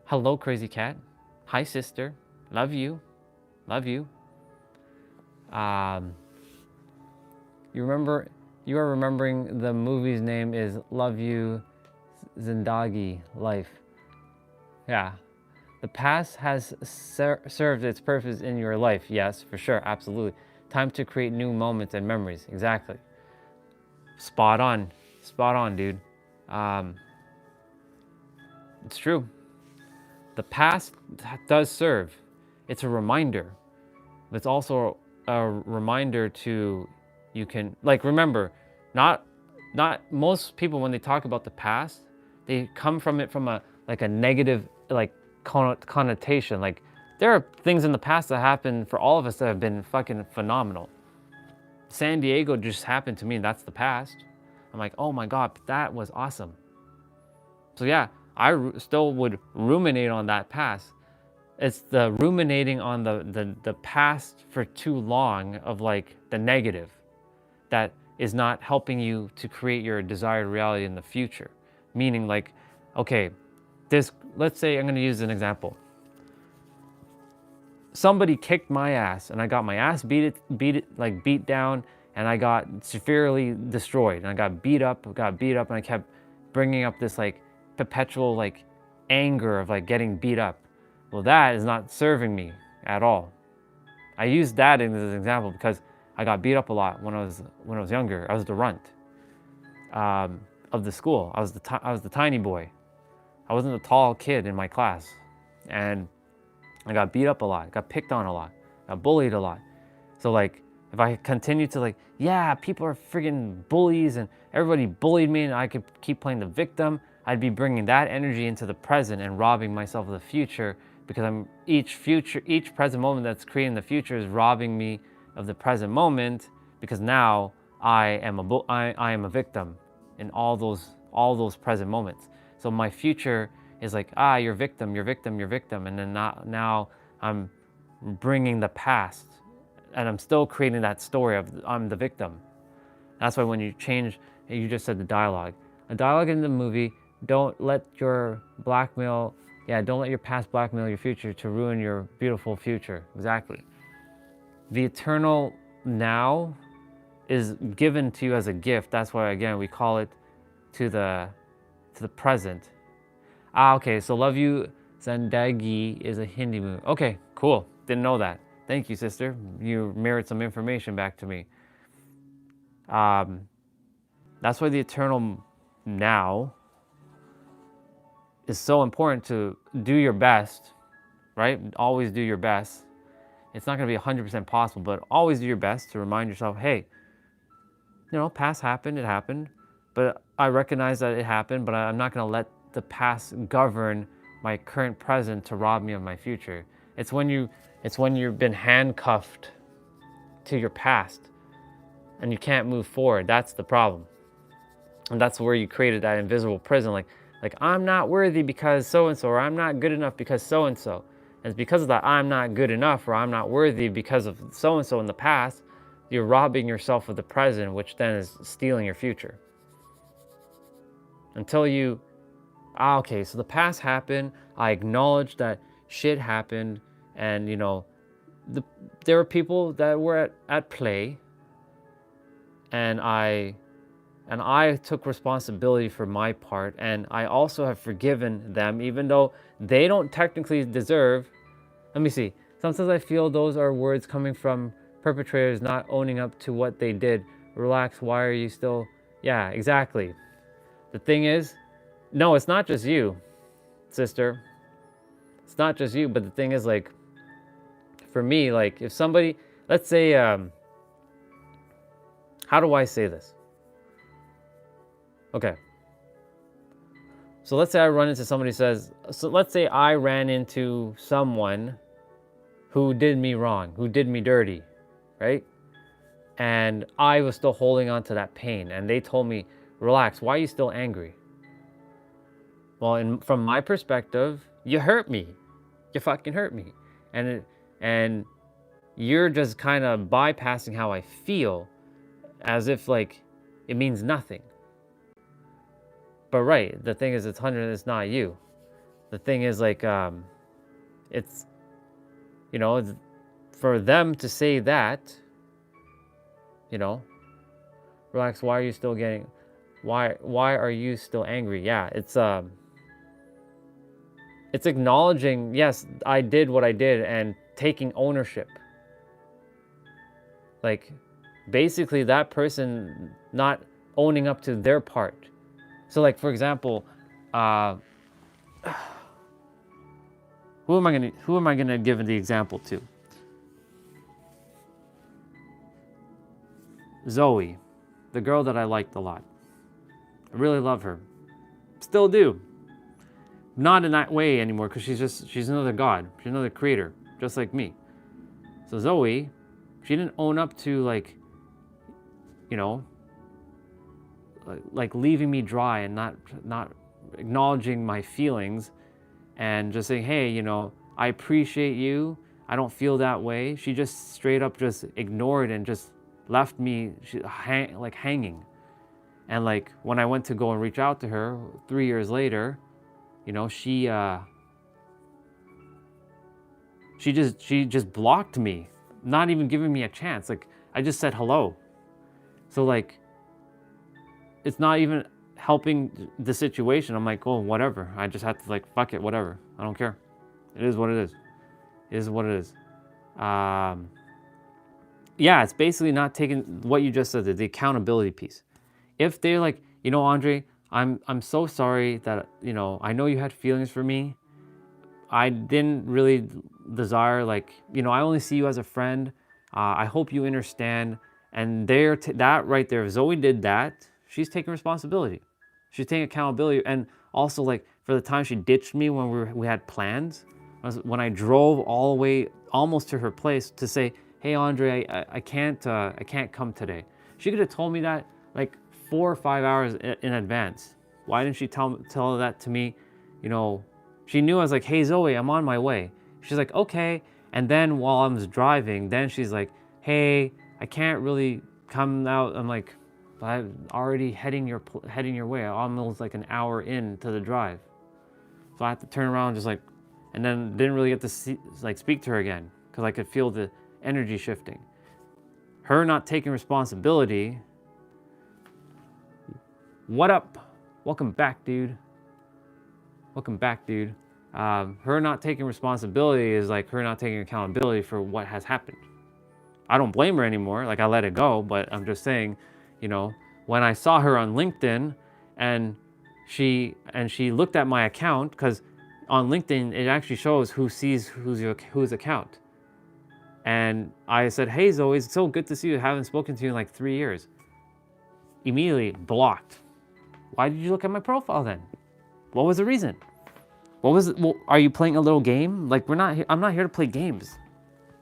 Hello, crazy cat. Hi, sister. Love you. Love you. You are remembering the movie's name is Love You, Zindagi, Life. Yeah. The past has served its purpose in your life. Yes, for sure. Absolutely. Time to create new moments and memories. Exactly. Spot on. Spot on, dude. It's true. The past does serve. It's a reminder. But it's also a reminder to, you can, like, remember, not most people, when they talk about the past, they come from it from a negative, like, connotation. Like, there are things in the past that happened for all of us that have been fucking phenomenal. San Diego just happened to me, and that's the past. I'm like, oh my God, that was awesome. So yeah, I still would ruminate on that past. It's the ruminating on the past for too long of like the negative that is not helping you to create your desired reality in the future. Meaning like, okay, let's say I'm gonna use an example. Somebody kicked my ass and I got my ass beat down, and I got severely destroyed, and I got beat up, and I kept bringing up this like perpetual like anger of like getting beat up. Well, that is not serving me at all. I used that as an example because I got beat up a lot when I was younger. I was the runt of the school. I was the tiny boy. I wasn't the tall kid in my class, and I got beat up a lot. Got picked on a lot. Got bullied a lot. So like, if I continue to like, yeah, people are friggin' bullies and everybody bullied me, and I could keep playing the victim, I'd be bringing that energy into the present and robbing myself of the future, because each present moment that's creating the future is robbing me of the present moment, because now I am a victim in all those present moments. So my future is like, you're victim, and then now I'm bringing the past, and I'm still creating that story of I'm the victim. That's why when you change, you just said a dialogue in the movie, don't let your past blackmail your future to ruin your beautiful future. Exactly. The eternal now is given to you as a gift. That's why, again, we call it to the present. Okay, so Love You Zandagi is a Hindi movie. Okay, cool. Didn't know that. Thank you, sister. You mirrored some information back to me. That's why the eternal now is so important, to do your best, right? Always do your best. It's not going to be 100% possible, but always do your best to remind yourself, hey, past happened, it happened, but I recognize that it happened, but I'm not going to let the past govern my current present to rob me of my future. It's when you've been handcuffed to your past and you can't move forward. That's the problem. And that's where you created that invisible prison. Like I'm not worthy because so-and-so, or I'm not good enough because so-and-so. And it's because of that I'm not good enough, or I'm not worthy because of so-and-so in the past, you're robbing yourself of the present, which then is stealing your future. Until you, okay, so the past happened, I acknowledge that shit happened, and there were people that were at play, and I took responsibility for my part, and I also have forgiven them, even though they don't technically deserve. Let me see. Sometimes I feel those are words coming from perpetrators not owning up to what they did. Relax, why are you still... Yeah, exactly. The thing is, no, it's not just you, sister. It's not just you, but the thing is, like, for me, like, if somebody, let's say, how do I say this? Okay. So let's say I run into somebody let's say I ran into someone who did me wrong, who did me dirty, right? And I was still holding on to that pain, and they told me, relax, why are you still angry? Well, from my perspective, you hurt me. You fucking hurt me. And you're just kind of bypassing how I feel, as if like it means nothing. But right, the thing is, it's not you. The thing is, like, it's, for them to say that, relax, why are you still why are you still angry? Yeah, it's acknowledging, yes, I did what I did, and taking ownership. Like, basically that person not owning up to their part. So, like, for example, who am I gonna give the example to? Zoe, the girl that I liked a lot. I really love her. Still do. Not in that way anymore, because she's another god. She's another creator, just like me. So Zoe, she didn't own up to, like, like leaving me dry and not acknowledging my feelings and just saying, hey, I appreciate you. I don't feel that way. She just straight up just ignored and just left me hanging. And like when I went to go and reach out to her 3 years later, she just blocked me, not even giving me a chance. Like, I just said hello. So like, it's not even helping the situation. I'm like, oh, whatever. I just have to, like, fuck it, whatever. I don't care. It is what it is. It is what it is. yeah, it's basically not taking what you just said, the accountability piece. If they're like, you know, Andre, I'm so sorry that, you know, I know you had feelings for me. I didn't really desire, like, you know, I only see you as a friend. I hope you understand. And that right there, if Zoe did that, she's taking responsibility. She's taking accountability. And also, like, for the time she ditched me when we had plans, when I drove all the way almost to her place to say, hey, Andre, I can't come today. She could have told me that like 4 or 5 hours in advance. Why didn't she tell that to me, you know? She knew I was like, hey, Zoe, I'm on my way. She's like, okay. And then while I was driving, then she's like, hey, I can't really come out. I'm like, but I'm already heading your way. I'm almost like an hour into the drive. So I had to turn around just like, and then didn't really get to speak to her again because I could feel the energy shifting. Her not taking responsibility. What up? Welcome back, dude. Welcome back, dude. Her not taking responsibility is like her not taking accountability for what has happened. I don't blame her anymore. Like, I let it go, but I'm just saying, you know, when I saw her on LinkedIn and she looked at my account, because on LinkedIn, it actually shows who sees whose account. And I said, hey, Zoe, it's so good to see you. I haven't spoken to you in like 3 years. Immediately blocked. Why did you look at my profile then? What was the reason? What was it? Well, are you playing a little game? Like, I'm not here to play games.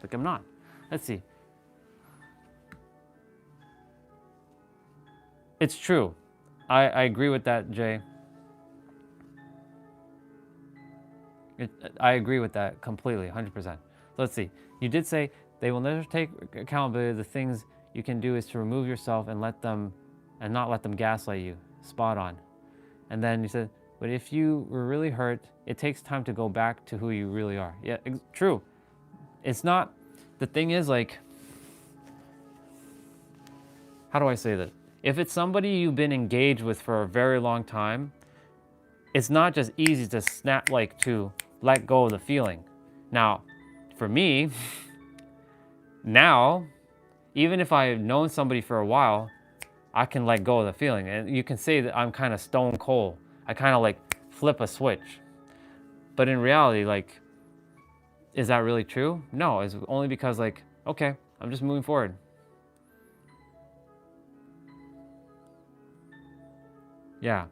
Like, I'm not. Let's see. It's true. I agree with that, Jay. I agree with that completely, 100%. Let's see. You did say they will never take accountability. The things you can do is to remove yourself and not let them gaslight you. Spot on. And then you said, but if you were really hurt, it takes time to go back to who you really are. Yeah, true. It's not, the thing is, like, how do I say that? If it's somebody you've been engaged with for a very long time, it's not just easy to to let go of the feeling. Now, for me, now, even if I've known somebody for a while, I can let go of the feeling. And you can say that I'm kind of stone cold. I kind of like flip a switch. But in reality, like, is that really true? No, it's only because, like, okay, I'm just moving forward. Yeah.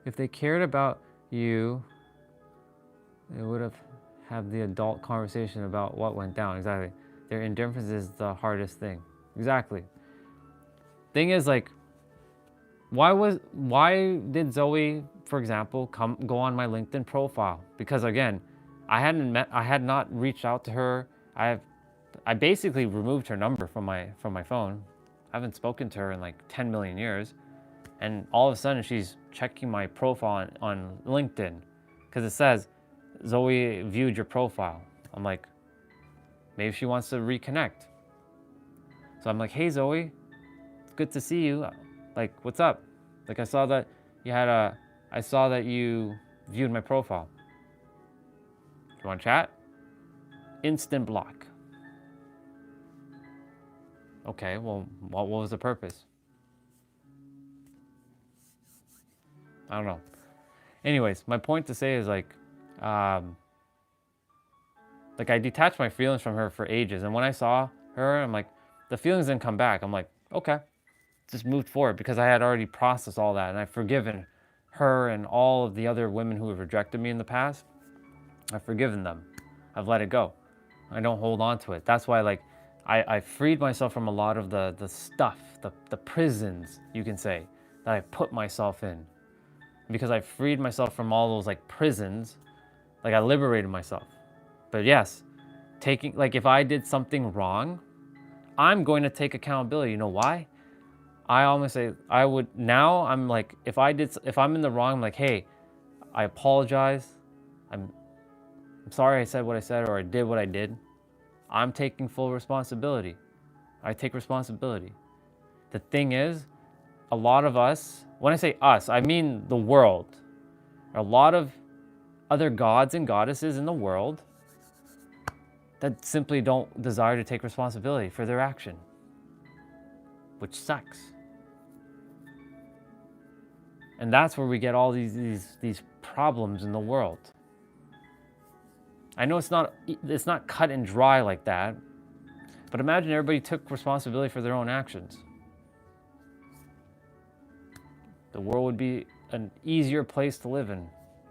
If they cared about you, they would have had the adult conversation about what went down. Exactly. Their indifference is the hardest thing. Exactly. Thing is, like, why did Zoe, for example, go on my LinkedIn profile? Because again, I had not reached out to her. I basically removed her number from my phone. I haven't spoken to her in like 10 million years. And all of a sudden she's checking my profile on LinkedIn because it says, Zoe viewed your profile. I'm like, maybe she wants to reconnect. So I'm like, hey, Zoe, it's good to see you. Like, what's up? Like, I saw that you viewed my profile. You want to chat? Instant block. Okay, well, what was the purpose? I don't know. Anyways, my point to say is like I detached my feelings from her for ages. And when I saw her, I'm like, the feelings didn't come back. I'm like, okay, just moved forward because I had already processed all that and I've forgiven her and all of the other women who have rejected me in the past. I've forgiven them. I've let it go. I don't hold on to it. That's why, like, I freed myself from a lot of the stuff, the prisons, you can say, that I put myself in. Because I freed myself from all those like prisons, like I liberated myself. But yes, if I did something wrong, I'm going to take accountability. You know why? I almost say I'm like, if I'm in the wrong, I'm like, hey, I apologize. I'm sorry I said what I said or I did what I did. I'm taking full responsibility. I take responsibility. The thing is, a lot of us, when I say us, I mean the world. A lot of other gods and goddesses in the world that simply don't desire to take responsibility for their action, which sucks. And that's where we get all these problems in the world. I know it's not cut and dry like that, but imagine everybody took responsibility for their own actions. The world would be an easier place to live in.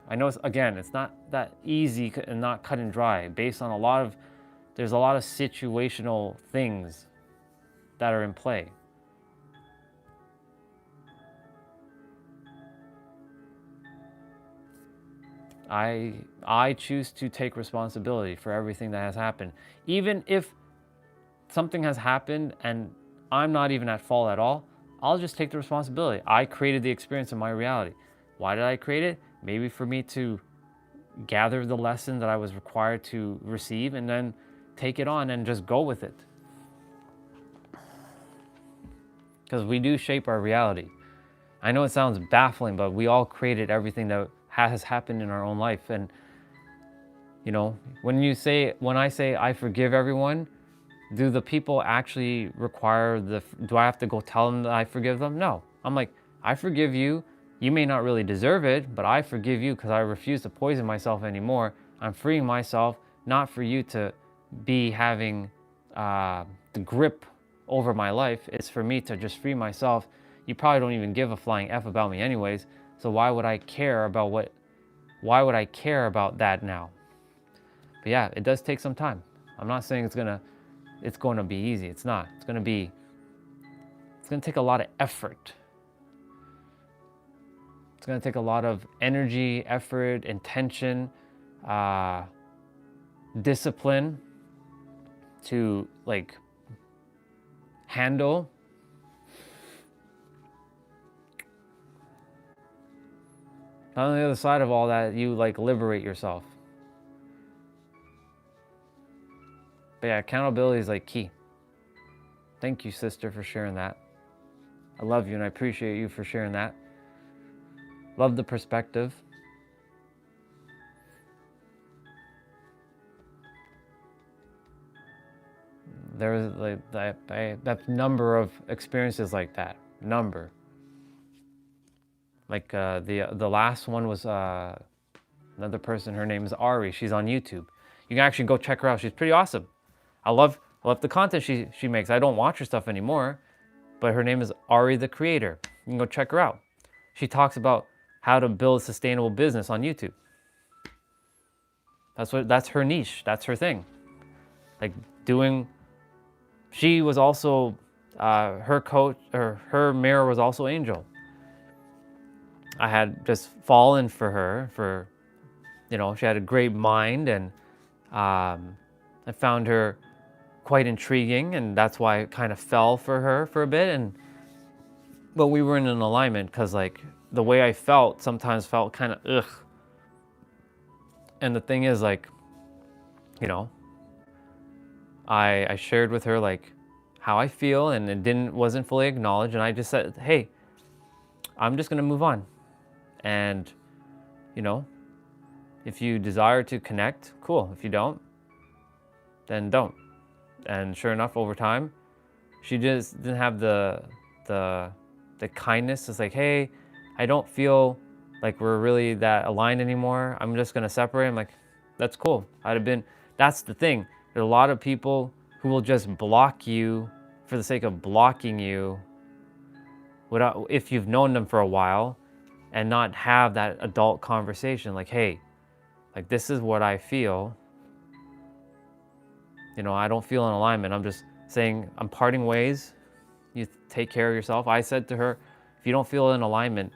I know it's not that easy and not cut and dry, based on there's a lot of situational things that are in play. I choose to take responsibility for everything that has happened. Even if something has happened and I'm not even at fault at all, I'll just take the responsibility. I created the experience in my reality. Why did I create it? Maybe for me to gather the lesson that I was required to receive and then take it on and just go with it. Because we do shape our reality. I know it sounds baffling, but we all created everything that has happened in our own life. And you know, when I say I forgive everyone, do the people actually require do I have to go tell them that I forgive them? No. I'm like, I forgive you. You may not really deserve it, but I forgive you because I refuse to poison myself anymore. I'm freeing myself, not for you to be having the grip over my life. It's for me to just free myself. You probably don't even give a flying F about me anyways. So why would I care about that now? But yeah, it does take some time. I'm not saying it's going to be easy. It's not. It's going to take a lot of effort. It's going to take a lot of energy, effort, intention, discipline to like handle. On the other side of all that, you like liberate yourself. But yeah, accountability is like key. Thank you, sister, for sharing that. I love you and I appreciate you for sharing that. Love the perspective. There's like that number of experiences like that. Number. Like the last one was another person. Her name is Ari. She's on YouTube. You can actually go check her out. She's pretty awesome. I love the content she makes. I don't watch her stuff anymore, but her name is Ari the Creator. You can go check her out. She talks about how to build a sustainable business on YouTube. That's her niche. That's her thing. Like she was also her coach, or her mirror was also Angel. I had just fallen for her for, she had a great mind, and I found her quite intriguing, and that's why I kind of fell for her for a bit. But we were in an alignment because like the way I felt sometimes felt kind of ugh. And the thing is, like, I shared with her like how I feel, and it wasn't fully acknowledged, and I just said, hey, I'm just gonna move on. And if you desire to connect, cool. If you don't, then don't. And sure enough, over time, she just didn't have the kindness. It's like, hey, I don't feel like we're really that aligned anymore. I'm just gonna separate. I'm like, that's cool. That's the thing. There are a lot of people who will just block you for the sake of blocking you if you've known them for a while, and not have that adult conversation like, hey, like this is what I feel. I don't feel in alignment. I'm just saying I'm parting ways. You take care of yourself. I said to her, if you don't feel in alignment,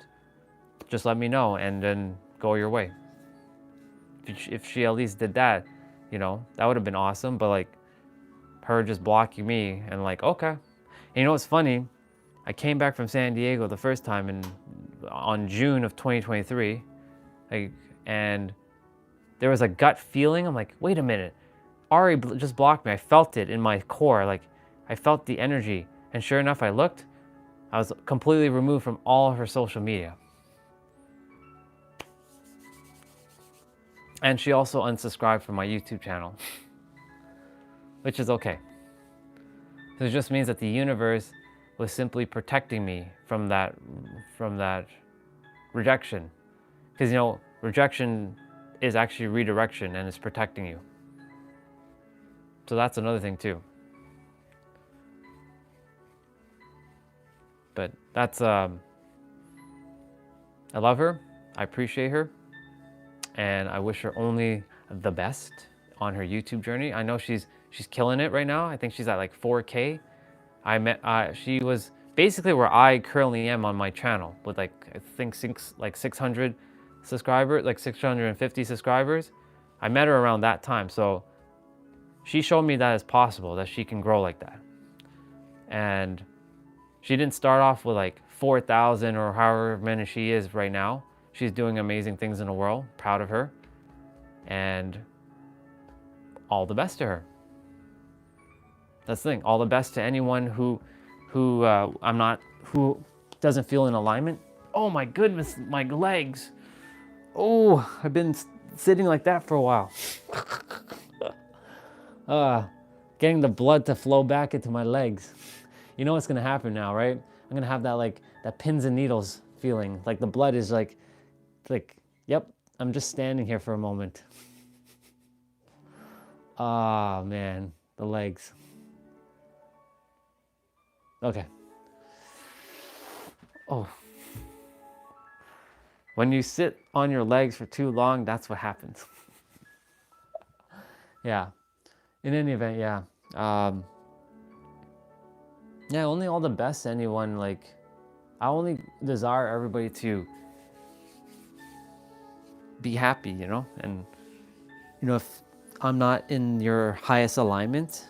just let me know and then go your way. If she at least did that, that would have been awesome. But like her just blocking me and like, okay. And what's funny? I came back from San Diego the first time on June of 2023, and there was a gut feeling. I'm like, wait a minute, Ari just blocked me. I felt it in my core, like I felt the energy. And sure enough, I looked, I was completely removed from all of her social media. And she also unsubscribed from my YouTube channel. which is okay. So it just means that the universe was simply protecting me from that rejection. Because, you know, rejection is actually redirection and it's protecting you. So that's another thing too. But that's, I love her. I appreciate her. And I wish her only the best on her YouTube journey. I know she's killing it right now. I think she's at like 4K. She was basically where I currently am on my channel with like, I think 600 subscribers, like 650 subscribers. I met her around that time. So she showed me that it's possible that she can grow like that. And she didn't start off with like 4,000 or however many she is right now. She's doing amazing things in the world. Proud of her. And all the best to her. That's the thing. All the best to anyone who doesn't feel in alignment. Oh my goodness, my legs. Oh, I've been sitting like that for a while. Getting the blood to flow back into my legs. You know what's gonna happen now, right? I'm gonna have that like that pins and needles feeling. Like the blood is like, yep, I'm just standing here for a moment. Ah, man, the legs. Okay. Oh. When you sit on your legs for too long, that's what happens. Yeah. In any event, yeah. Yeah, only all the best to anyone. Like, I only desire everybody to be happy, you know? And, you know, if I'm not in your highest alignment,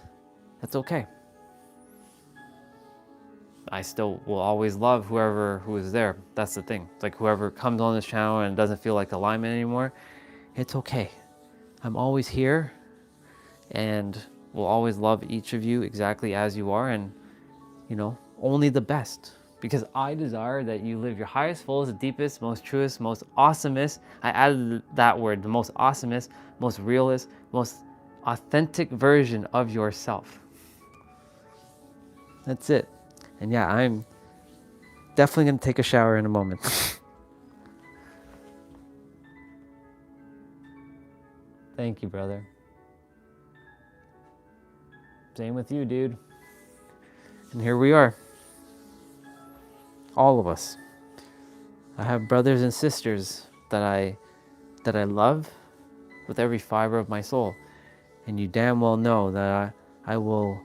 that's okay. I still will always love who is there. That's the thing. It's like whoever comes on this channel and doesn't feel like alignment anymore, it's okay. I'm always here and will always love each of you exactly as you are, and, you know, only the best. Because I desire that you live your highest, fullest, deepest, most truest, most awesomest. I added that word, the most awesomest, most realist, most authentic version of yourself. That's it. And yeah, I'm definitely going to take a shower in a moment. Thank you, brother. Same with you, dude. And here we are. All of us. I have brothers and sisters that I love with every fiber of my soul. And you damn well know that I will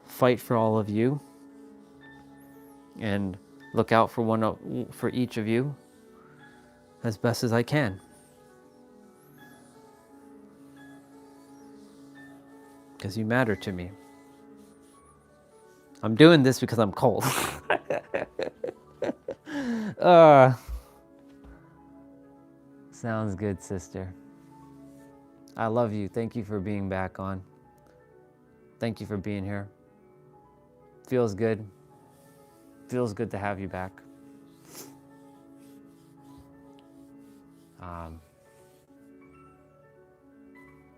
fight for all of you and look out for each of you as best as I can. Because you matter to me. I'm doing this because I'm cold. Sounds good, sister. I love you. Thank you for being back on. Thank you for being here. Feels good. Feels good to have you back.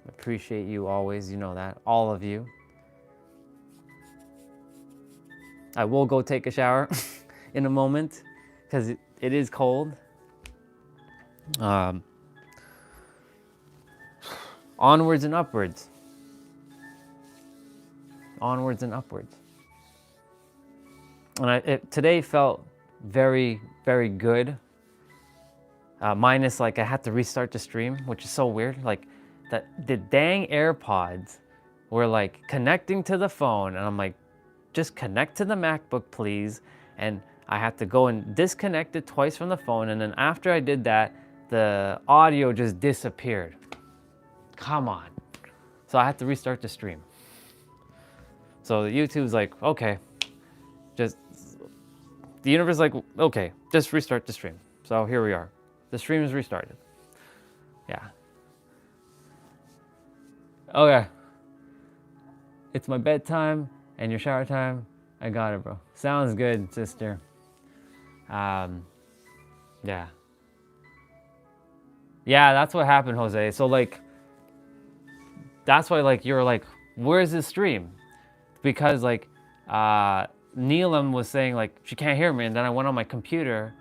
Appreciate you always, you know that. All of you. I will go take a shower in a moment because it is cold. Onwards and upwards. Onwards and upwards. And today felt very, very good. Minus like I had to restart the stream, which is so weird. Like the dang AirPods were like connecting to the phone, and I'm like, just connect to the MacBook, please. And I had to go and disconnect it twice from the phone, and then after I did that, the audio just disappeared. Come on. So I had to restart the stream. So the YouTube's like, okay, the universe is like, okay, just restart the stream. So here we are. The stream is restarted. Yeah. Okay. It's my bedtime and your shower time. I got it, bro. Sounds good, sister. Yeah. Yeah, that's what happened, Jose. So like, that's why like you were like where's this stream? Because like Neelam was saying like she can't hear me, and then I went on my computer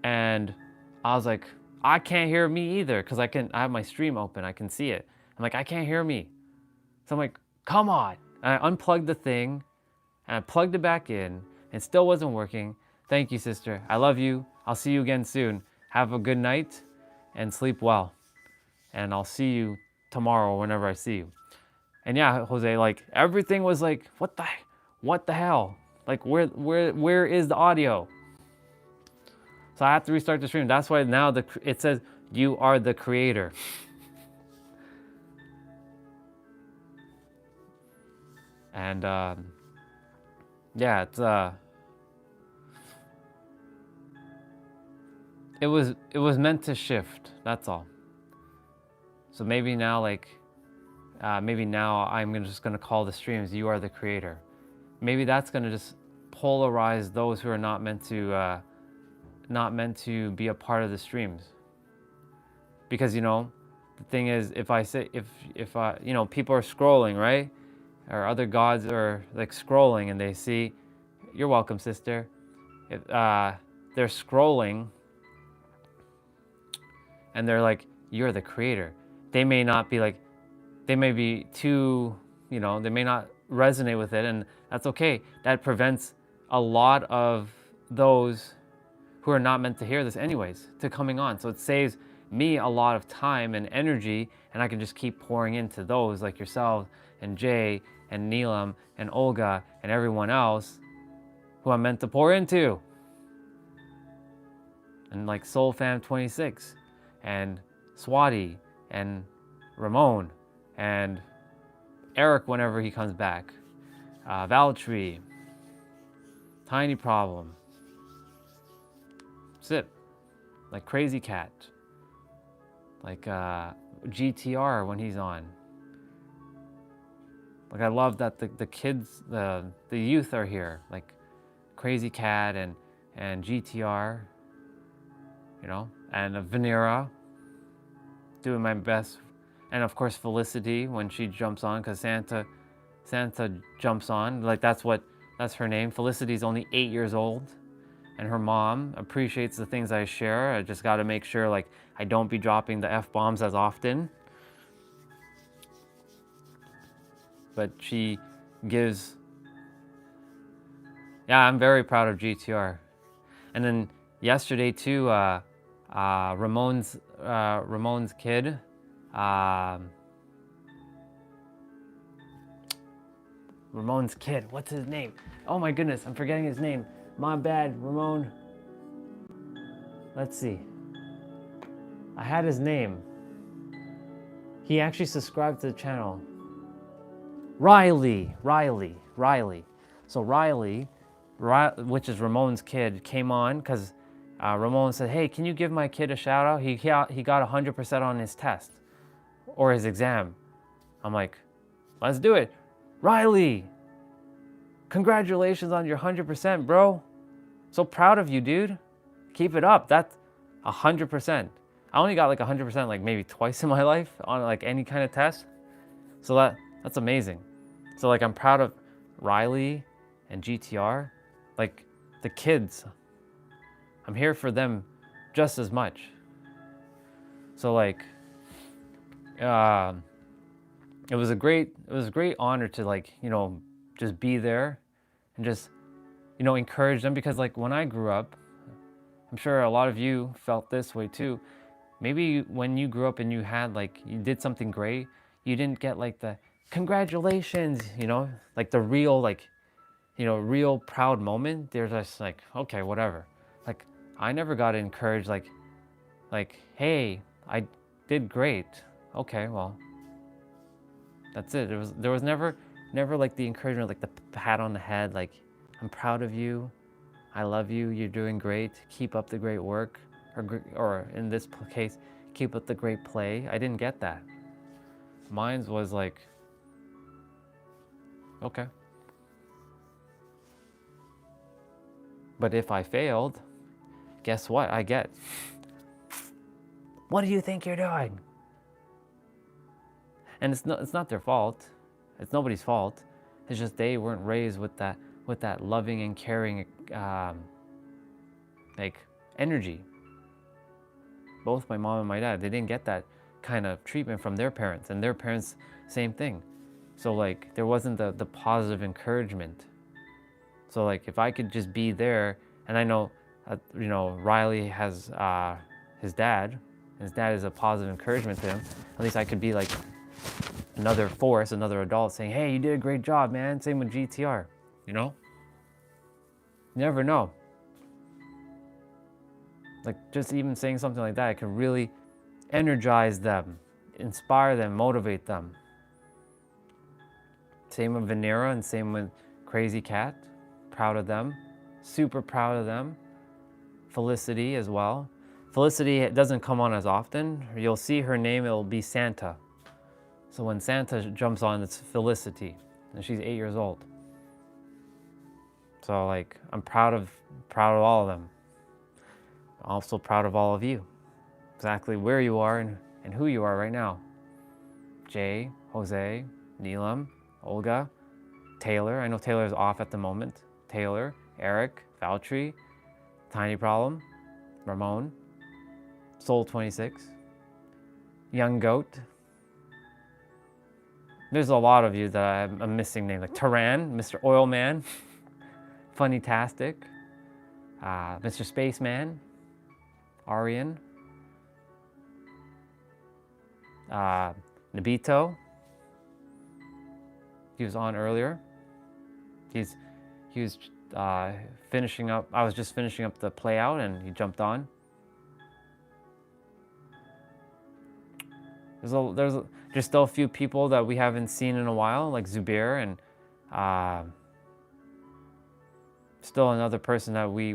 and I was like, I can't hear me either, because I have my stream open, I can see it. I'm like, I can't hear me. So I'm like, come on. And I unplugged the thing and I plugged it back in. It still wasn't working. Thank you, sister. I love you. I'll see you again soon. Have a good night and sleep well. And I'll see you tomorrow whenever I see you. And yeah, Jose, like everything was like, what the hell? Like where is the audio? So I have to restart the stream. That's why now it says you are the creator. And yeah, it was meant to shift. That's all. So maybe now, like, maybe now just gonna call the streams "You Are the Creator." Maybe that's gonna just polarize those who are not meant to be a part of the streams. Because you know, the thing is, if you know, people are scrolling, right? Or other gods are like scrolling and they see, you're welcome, sister. They're scrolling and they're like, you're the creator. They may not be like, they may be too, you know, they may not resonate with it, and that's okay. That prevents a lot of those who are not meant to hear this anyways to coming on. So it saves me a lot of time and energy, and I can just keep pouring into those like yourself and Jay and Neelam and Olga and everyone else who I'm meant to pour into. And like Soul Fam 26 and Swati and Ramon and Eric whenever he comes back, Valtree, Tiny Problem, Sip, like Crazy Cat, like GTR when he's on. Like I love that the kids, the youth are here, like Crazy Cat and GTR, you know, and Vanera, doing my best. And of course Felicity when she jumps on, because Santa jumps on, like that's her name. Felicity's only 8 years old, and her mom appreciates the things I share. I just got to make sure like I don't be dropping the F-bombs as often. But she gives, yeah, I'm very proud of GTR. And then yesterday too, Ramon's kid, Ramon's kid, what's his name? Oh my goodness, I'm forgetting his name. My bad, Ramon. Let's see. I had his name. He actually subscribed to the channel. Riley. So Riley, which is Ramon's kid, came on because Ramon said, hey, can you give my kid a shout out? He got 100% on his test or his exam. I'm like, let's do it. Riley, congratulations on your 100%, bro. So proud of you, dude. Keep it up. That's 100%. I only got like 100% like maybe twice in my life on like any kind of test. So that's amazing. So like I'm proud of Riley and GTR. Like the kids, I'm here for them just as much. So like it was a great honor to like, you know, just be there and just, you know, encourage them, because like when I grew up, I'm sure a lot of you felt this way too. Maybe when you grew up and you had like, you did something great, you didn't get like the congratulations, you know, like the real, like, you know, real proud moment. They're just like, okay, whatever. Like I never got encouraged like, hey, I did great. Okay, well, that's it. There was never like the encouragement, like the pat on the head, like I'm proud of you, I love you, you're doing great, keep up the great work, or in this case, keep up the great play. I didn't get that. Mine was like, okay. But if I failed, guess what I get? What do you think you're doing? And it's not their fault. It's nobody's fault. It's just they weren't raised with that loving and caring like energy. Both my mom and my dad, they didn't get that kind of treatment from their parents, and their parents, same thing. So like there wasn't the positive encouragement. So like if I could just be there, and I know, you know, Riley has his dad. His dad is a positive encouragement to him. At least I could be like another force, another adult saying, hey, you did a great job, man. Same with GTR, you know? You never know. Like just even saying something like that, it can really energize them, inspire them, motivate them. Same with Venera and same with Crazy Cat. Proud of them. Super proud of them. Felicity as well. Felicity doesn't come on as often. You'll see her name, it'll be Santa. So when Santa jumps on, it's Felicity. And she's 8 years old. So like, I'm proud of all of them. Also proud of all of you. Exactly where you are and who you are right now. Jay, Jose, Neelam, Olga, Taylor. I know Taylor is off at the moment. Taylor, Eric, Valtry, Tiny Problem, Ramon, Soul 26, Young Goat. There's a lot of you that I'm missing names, like Taran, Mr. Oil Man, Funny-tastic, Mr. Spaceman, Arian, Nabito. He was on earlier. He was finishing up. I was just finishing up the play out, and he jumped on. There's still a few people that we haven't seen in a while, like Zubair, and still another person that we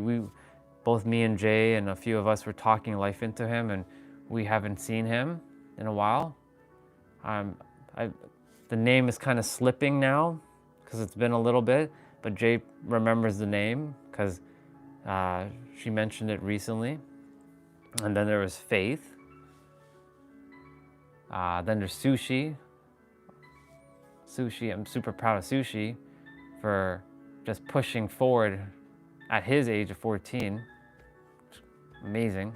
both me and Jay and a few of us were talking life into him, and we haven't seen him in a while. The name is kind of slipping now because it's been a little bit, but Jay remembers the name because she mentioned it recently. And then there was Faith. Then there's Sushi. Sushi, I'm super proud of Sushi for just pushing forward at his age of 14. Amazing.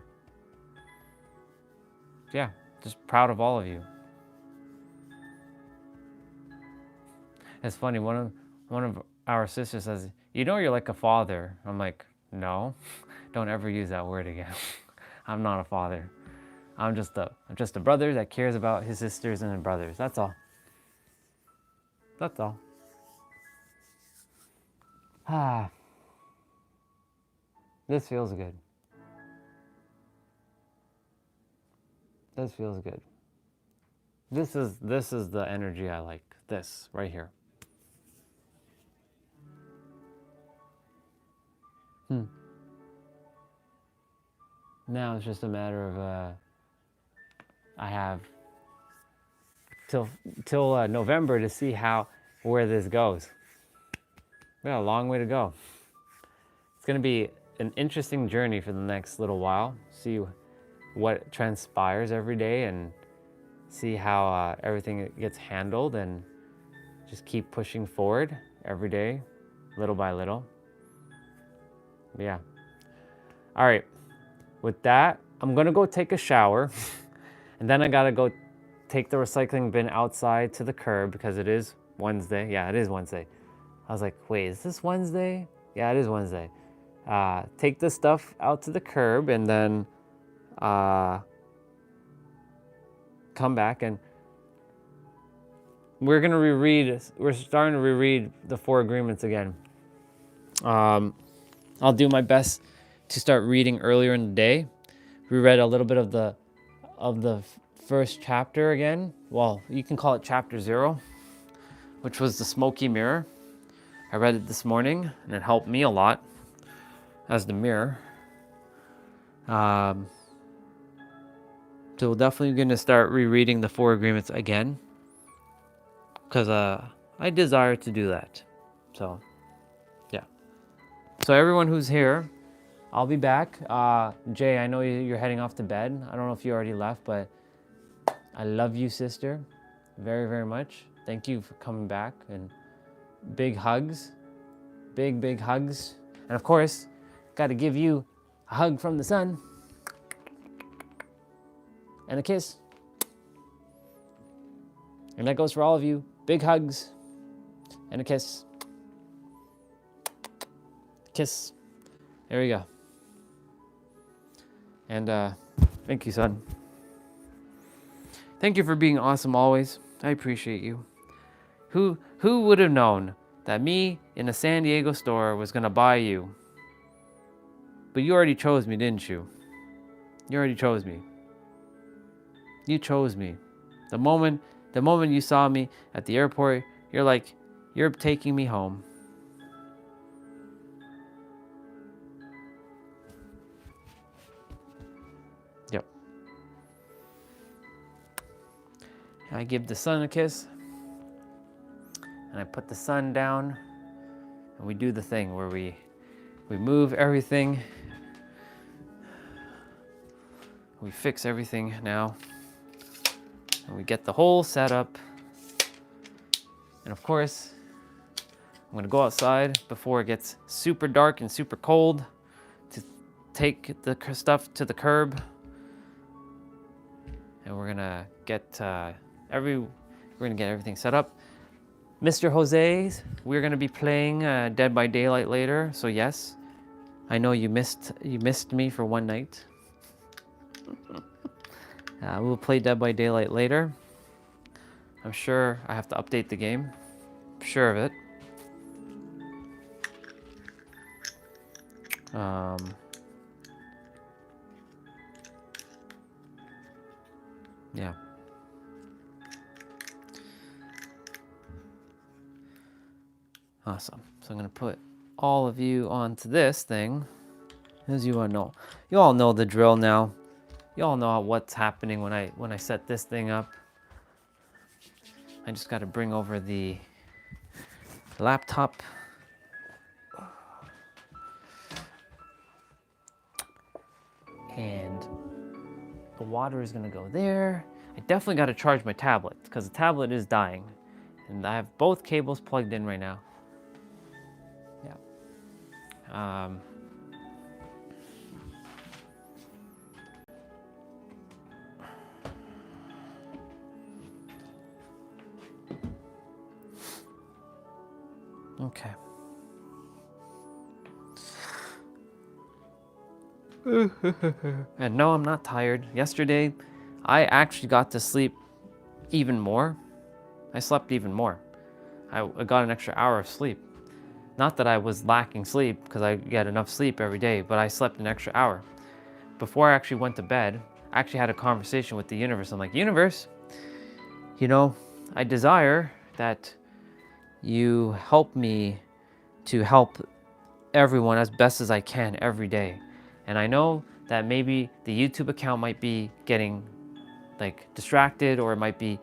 Yeah, just proud of all of you. It's funny, one of our sisters says, you know you're like a father. I'm like, no, don't ever use that word again. I'm not a father. I'm just a brother that cares about his sisters and his brothers. That's all. That's all. This feels good. This feels good. This is the energy I like. This right here. Now it's just a matter of I have till November to see where this goes. We got a long way to go. It's going to be an interesting journey for the next little while. See what transpires every day and see how everything gets handled, and just keep pushing forward every day, little by little. Yeah. All right. With that, I'm going to go take a shower. And then I got to go take the recycling bin outside to the curb because it is Wednesday. Yeah, it is Wednesday. I was like, wait, is this Wednesday? Yeah, it is Wednesday. Take the stuff out to the curb and then come back, and we're starting to reread the 4 agreements again. I'll do my best to start reading earlier in the day. We read a little bit of the first chapter again. Well, you can call it chapter 0, which was the smoky mirror. I read it this morning, and it helped me a lot as the mirror. So we're definitely going to start rereading the 4 agreements again, because I desire to do that. So, yeah. So everyone who's here, I'll be back. Jay, I know you're heading off to bed. I don't know if you already left, but I love you, sister, very, very much. Thank you for coming back, and big hugs, big hugs. And of course, got to give you a hug from the sun and a kiss. And that goes for all of you. Big hugs and a kiss. Kiss. There we go. And thank you, son. Thank you for being awesome always. I appreciate you. Who would have known that me in a San Diego store was gonna buy you? But you already chose me, didn't you? You already chose me. You chose me. The moment you saw me at the airport, you're like, you're taking me home. Yep. I give the sun a kiss, and I put the sun down, and we do the thing where we move everything. We fix everything now, and we get the whole setup. And of course, I'm gonna go outside before it gets super dark and super cold to take the stuff to the curb. And we're gonna get everything set up. Mr. Jose's, we're gonna be playing Dead by Daylight later. So yes, I know you missed me for one night. We'll play Dead by Daylight later. I'm sure I have to update the game. I'm sure of it. Yeah. Awesome. So I'm gonna put all of you onto this thing. As you all know, you all know the drill now. You all know what's happening when I set this thing up. I just got to bring over the laptop. And the water is going to go there. I definitely got to charge my tablet because the tablet is dying. And I have both cables plugged in right now. Yeah. Okay. And no, I'm not tired. Yesterday, I actually got to sleep even more. I slept even more. I got an extra hour of sleep. Not that I was lacking sleep, because I get enough sleep every day, but I slept an extra hour. Before I actually went to bed, I actually had a conversation with the universe. I'm like, universe, you know, I desire that you help me to help everyone as best as I can every day. And I know that maybe the YouTube account might be getting like distracted, or it might be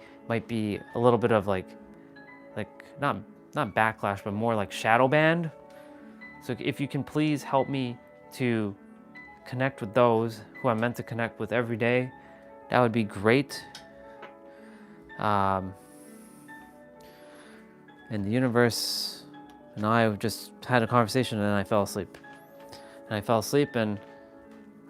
a little bit of like not backlash, but more like shadow banned. So if you can please help me to connect with those who I'm meant to connect with every day, that would be great. And the universe and I just had a conversation, and I fell asleep. And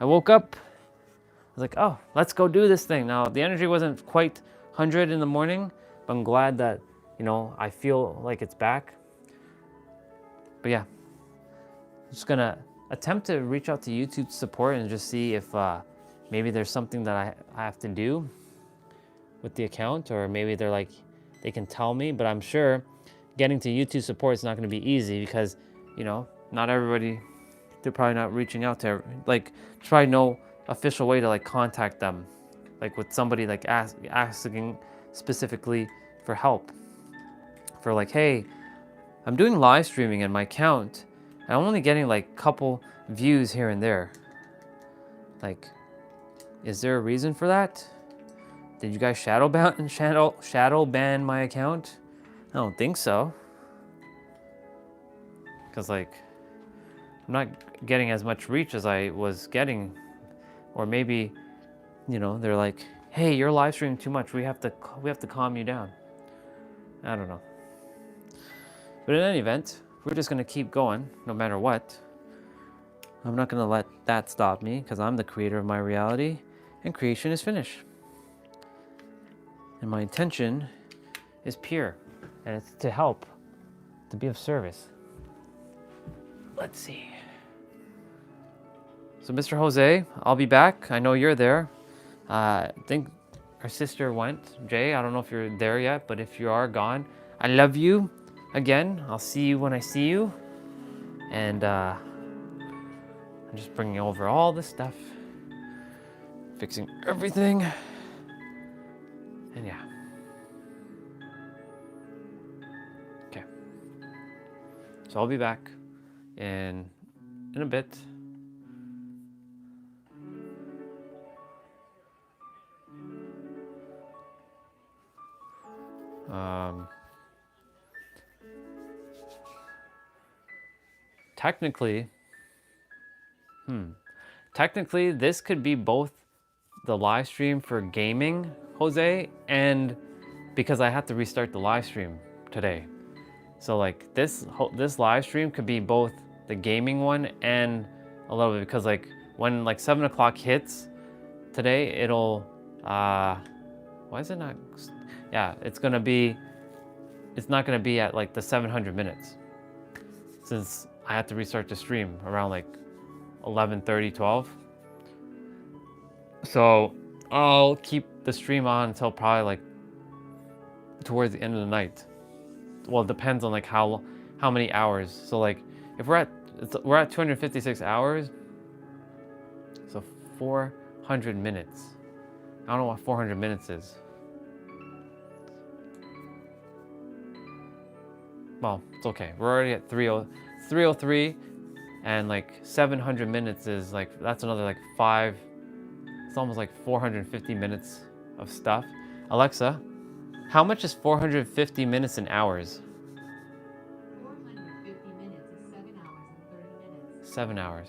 I woke up. I was like, oh, let's go do this thing. Now, the energy wasn't quite 100 in the morning, but I'm glad that, you know, I feel like it's back. But yeah, I'm just gonna attempt to reach out to YouTube support and just see if maybe there's something that I have to do with the account, or maybe they're like, they can tell me. But I'm sure getting to YouTube support is not going to be easy, because, you know, not everybody, they're probably not reaching out to, like, there's probably no official way to like contact them, like with somebody like asking specifically for help, for like, hey, I'm doing live streaming in my account and I'm only getting like couple views here and there. Like, is there a reason for that? Did you guys shadow ban my account? I don't think so. Because like, I'm not getting as much reach as I was getting. Or maybe, you know, they're like, hey, you're live streaming too much. We have to calm you down. I don't know. But in any event, we're just gonna keep going no matter what. I'm not gonna let that stop me because I'm the creator of my reality and creation is finished. And my intention is pure and it's to help, to be of service. Let's see. So, Mr. Jose, I'll be back. I know you're there. I think our sister went. Jay, I don't know if you're there yet, but if you are gone, I love you. Again, I'll see you when I see you. And I'm just bringing over all this stuff, fixing everything. And yeah. Okay. So I'll be back in a bit. Technically, this could be both the live stream for gaming, Jose, and because I had to restart the live stream today. So like this live stream could be both the gaming one and a little bit because like when like 7 o'clock hits today, it'll why is it not? Yeah, it's not gonna be at like the 700 minutes since I had to restart the stream around like 11:30, 12. So I'll keep the stream on until probably like towards the end of the night. Well, it depends on like how many hours. So like if we're at 256 hours, so 400 minutes. I don't know what 400 minutes is. Well, it's okay. We're already at 303 and like 700 minutes is like, that's another like it's almost like 450 minutes of stuff. Alexa, how much is 450 minutes in hours? 450 minutes is 7 hours and 30 minutes. 7 hours.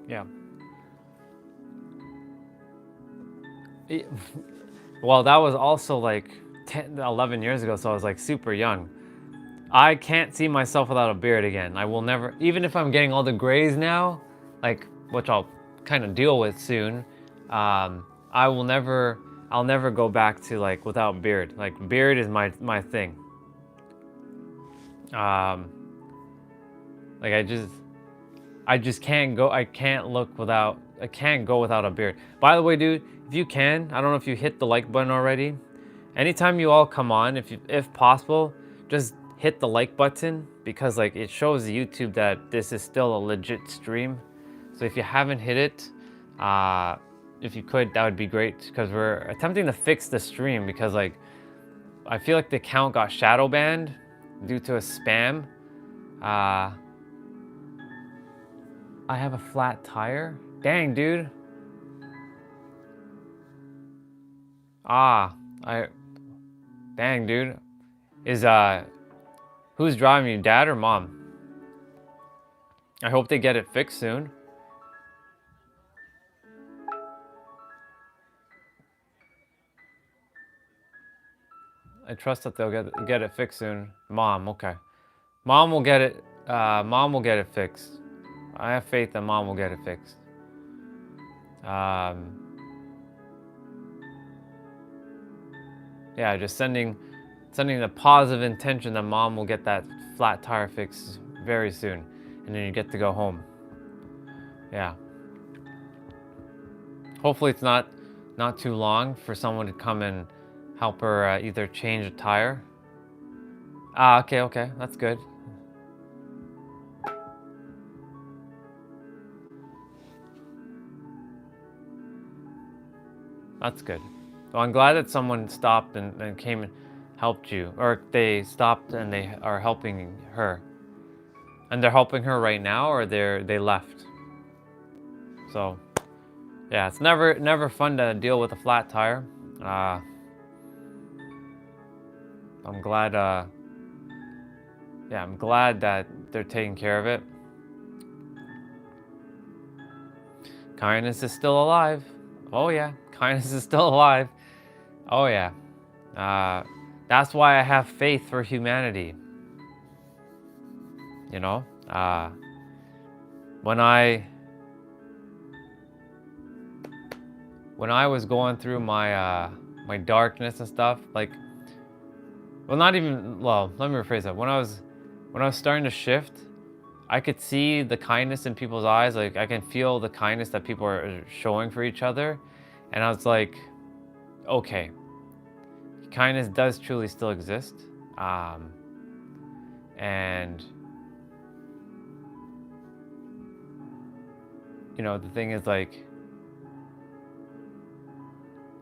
Yeah. It- well, that was also like 10, 11 years ago, so I was like super young. I can't see myself without a beard again. I will never, even if I'm getting all the grays now, like, which I'll kind of deal with soon, I will never, I'll never go back to like without beard. Like beard is my thing. Um, like I just can't go, I can't look without, I can't go without a beard. By the way, dude, if you can, I don't know if you hit the like button already. Anytime you all come on, if possible, just hit the like button because like it shows YouTube that this is still a legit stream. So if you haven't hit it, if you could, that would be great because we're attempting to fix the stream because like I feel like the account got shadow banned due to a spam. I have a flat tire. Dang, dude. Ah, I. Dang, dude. Is who's driving you, dad or mom? I hope they get it fixed soon. I trust that they'll get it fixed soon. Mom, okay. Mom will get it. Mom will get it fixed. I have faith that mom will get it fixed. Yeah, just sending the positive intention that mom will get that flat tire fixed very soon, and then you get to go home. Yeah. Hopefully it's not too long for someone to come and help her either change a tire. Ah, okay, that's good. That's good. Well, I'm glad that someone stopped and came and helped you, or they stopped and they are helping her. And they're helping her right now, or they left. So, yeah, it's never fun to deal with a flat tire. I'm glad. Yeah, I'm glad that they're taking care of it. Kindness is still alive. Oh yeah, kindness is still alive. Oh yeah. That's why I have faith for humanity. You know, when I was going through my my darkness and stuff, like, well, not even. Well, let me rephrase that. When I was starting to shift, I could see the kindness in people's eyes. Like I can feel the kindness that people are showing for each other, and I was like, okay, kindness does truly still exist, and you know the thing is like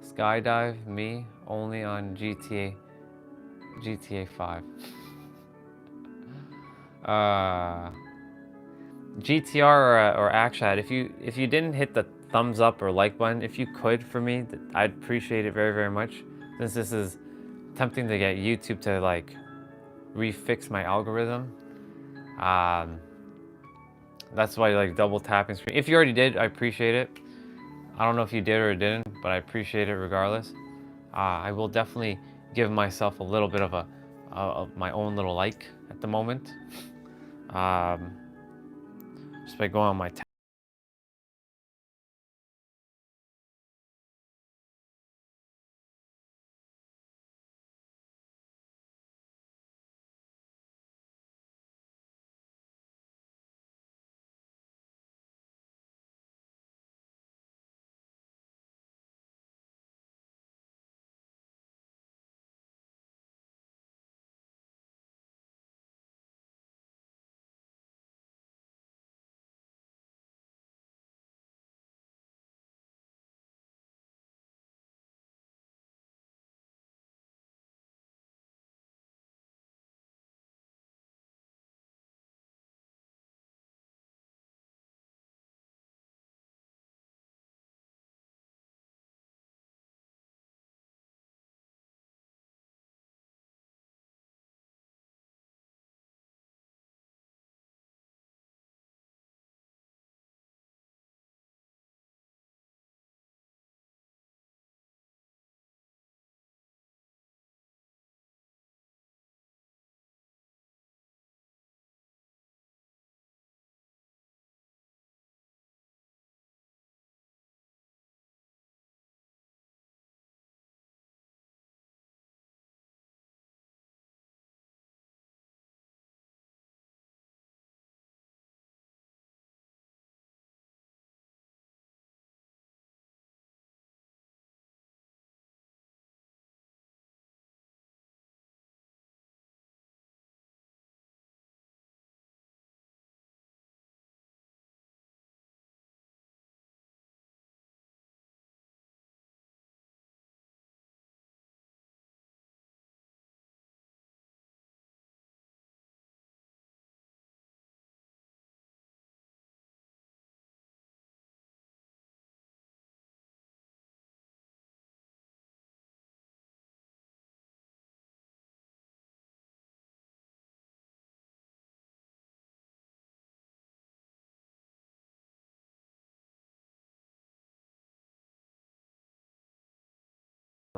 skydive me only on GTA 5. GTR or Akshat, if you didn't hit the thumbs up or like button, if you could for me, I'd appreciate it very, very much. Since this is attempting to get YouTube to like refix my algorithm, that's why like double tapping screen. If you already did, I appreciate it. I don't know if you did or didn't, but I appreciate it regardless. I will definitely give myself a little bit of my own little like at the moment. Just by going on my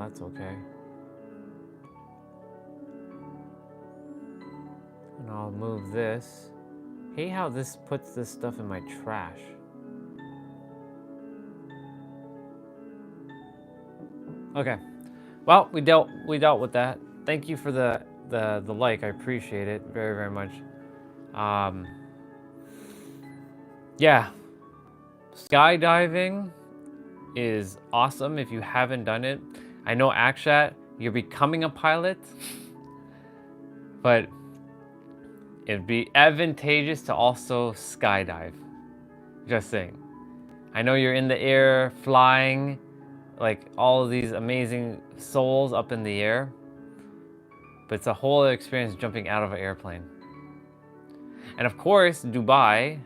that's okay. And I'll move this. Hate how this puts this stuff in my trash. Okay. Well, we dealt with that. Thank you for the like. I appreciate it very, very much. Yeah. Skydiving is awesome if you haven't done it. I know Akshat, you're becoming a pilot, but it'd be advantageous to also skydive. Just saying. I know you're in the air, flying, like all of these amazing souls up in the air, but it's a whole other experience jumping out of an airplane. And of course, Dubai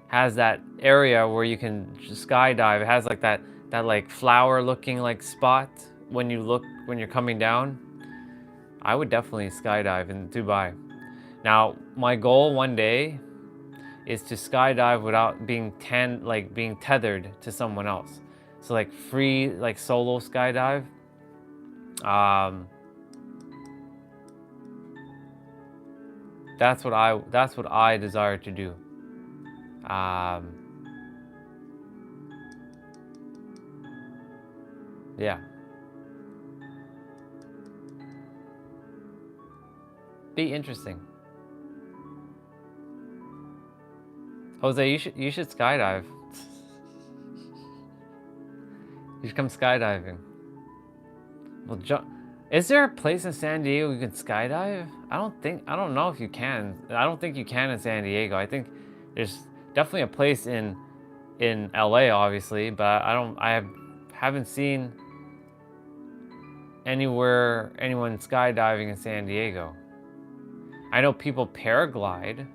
has that area where you can skydive. It has like that like flower looking like spot when you're coming down. I would definitely skydive in Dubai. Now, my goal one day is to skydive without being tethered to someone else. So like free, like solo skydive. That's what I desire to do. Yeah. Be interesting. Jose, you should skydive. You should come skydiving. Well, is there a place in San Diego you can skydive? I don't know if you can. I don't think you can in San Diego. I think there's definitely a place in LA, obviously, but I haven't seen anyone skydiving in San Diego. I know people paraglide.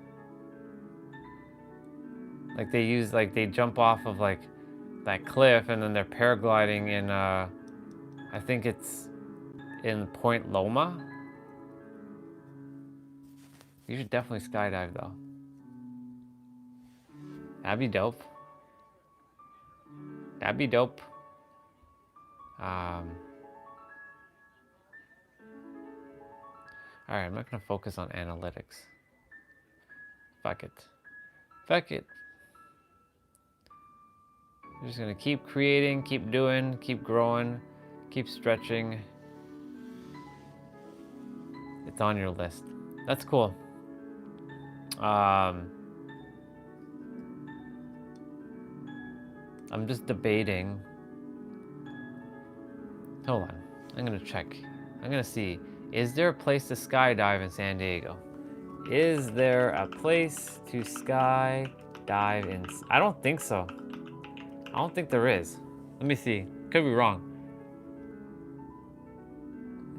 Like they jump off of like that cliff and then they're paragliding in I think it's in Point Loma. You should definitely skydive though. That'd be dope. That'd be dope. Alright, I'm not gonna focus on analytics. Fuck it. I'm just gonna keep creating, keep doing, keep growing, keep stretching. It's on your list. That's cool. I'm just debating. Hold on. I'm gonna check. I'm gonna see. Is there a place to skydive in San Diego? Is there a place to skydive in? I don't think so. I don't think there is. Let me see. Could be wrong.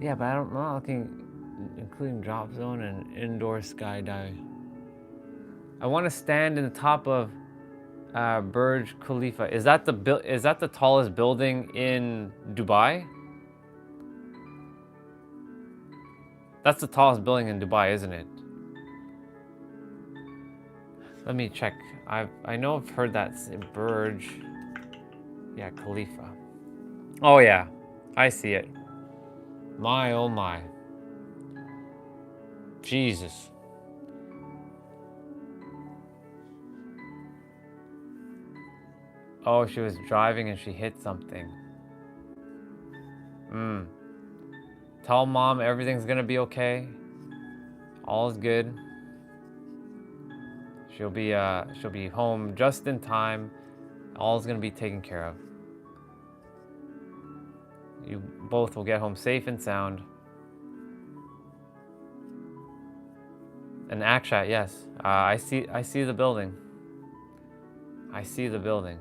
Yeah, but I'm not looking, including drop zone and indoor skydive. I want to stand in the top of Burj Khalifa. Is that the tallest building in Dubai? That's the tallest building in Dubai, isn't it? Let me check. I know I've heard that Burj. Yeah, Khalifa. Oh yeah, I see it. My oh my. Jesus. Oh, she was driving and she hit something. Tell mom everything's gonna be okay. All is good. She'll be home just in time. All is gonna be taken care of. You both will get home safe and sound. And Akshat, yes. I see the building. I see the building.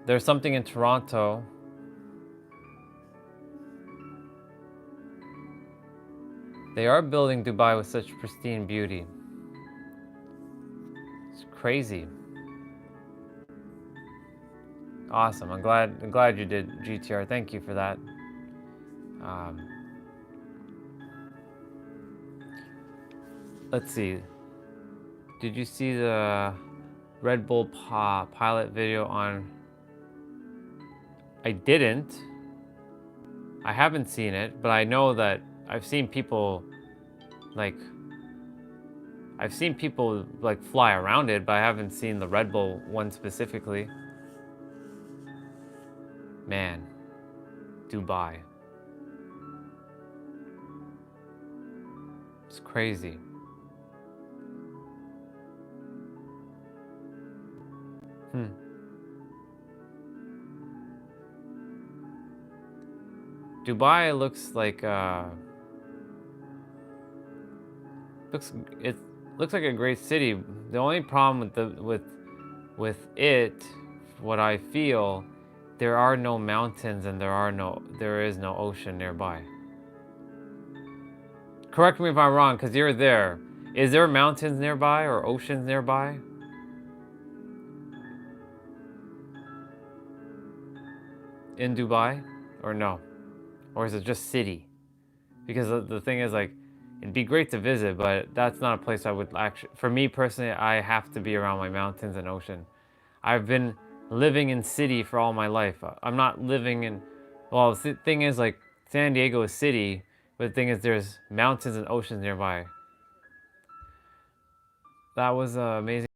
There's something in Toronto. They are building Dubai with such pristine beauty. It's crazy. Awesome. I'm glad you did, GTR. Thank you for that. Let's see. Did you see the Red Bull pilot video on. I didn't. I haven't seen it, but I know that I've seen people like fly around it, but I haven't seen the Red Bull one specifically. Man, Dubai. It's crazy. Dubai looks like it looks like a great city. The only problem with it, what I feel, there are no mountains and there is no ocean nearby. Correct me if I'm wrong, because you're there. Is there mountains nearby or oceans nearby? In Dubai? Or no? Or is it just city? Because the thing is, like, it'd be great to visit, but that's not a place I would actually, for me personally, I have to be around my mountains and ocean. I've been living in city for all my life. I'm not living in, well, the thing is, like, San Diego is city, but the thing is there's mountains and oceans nearby. That was amazing.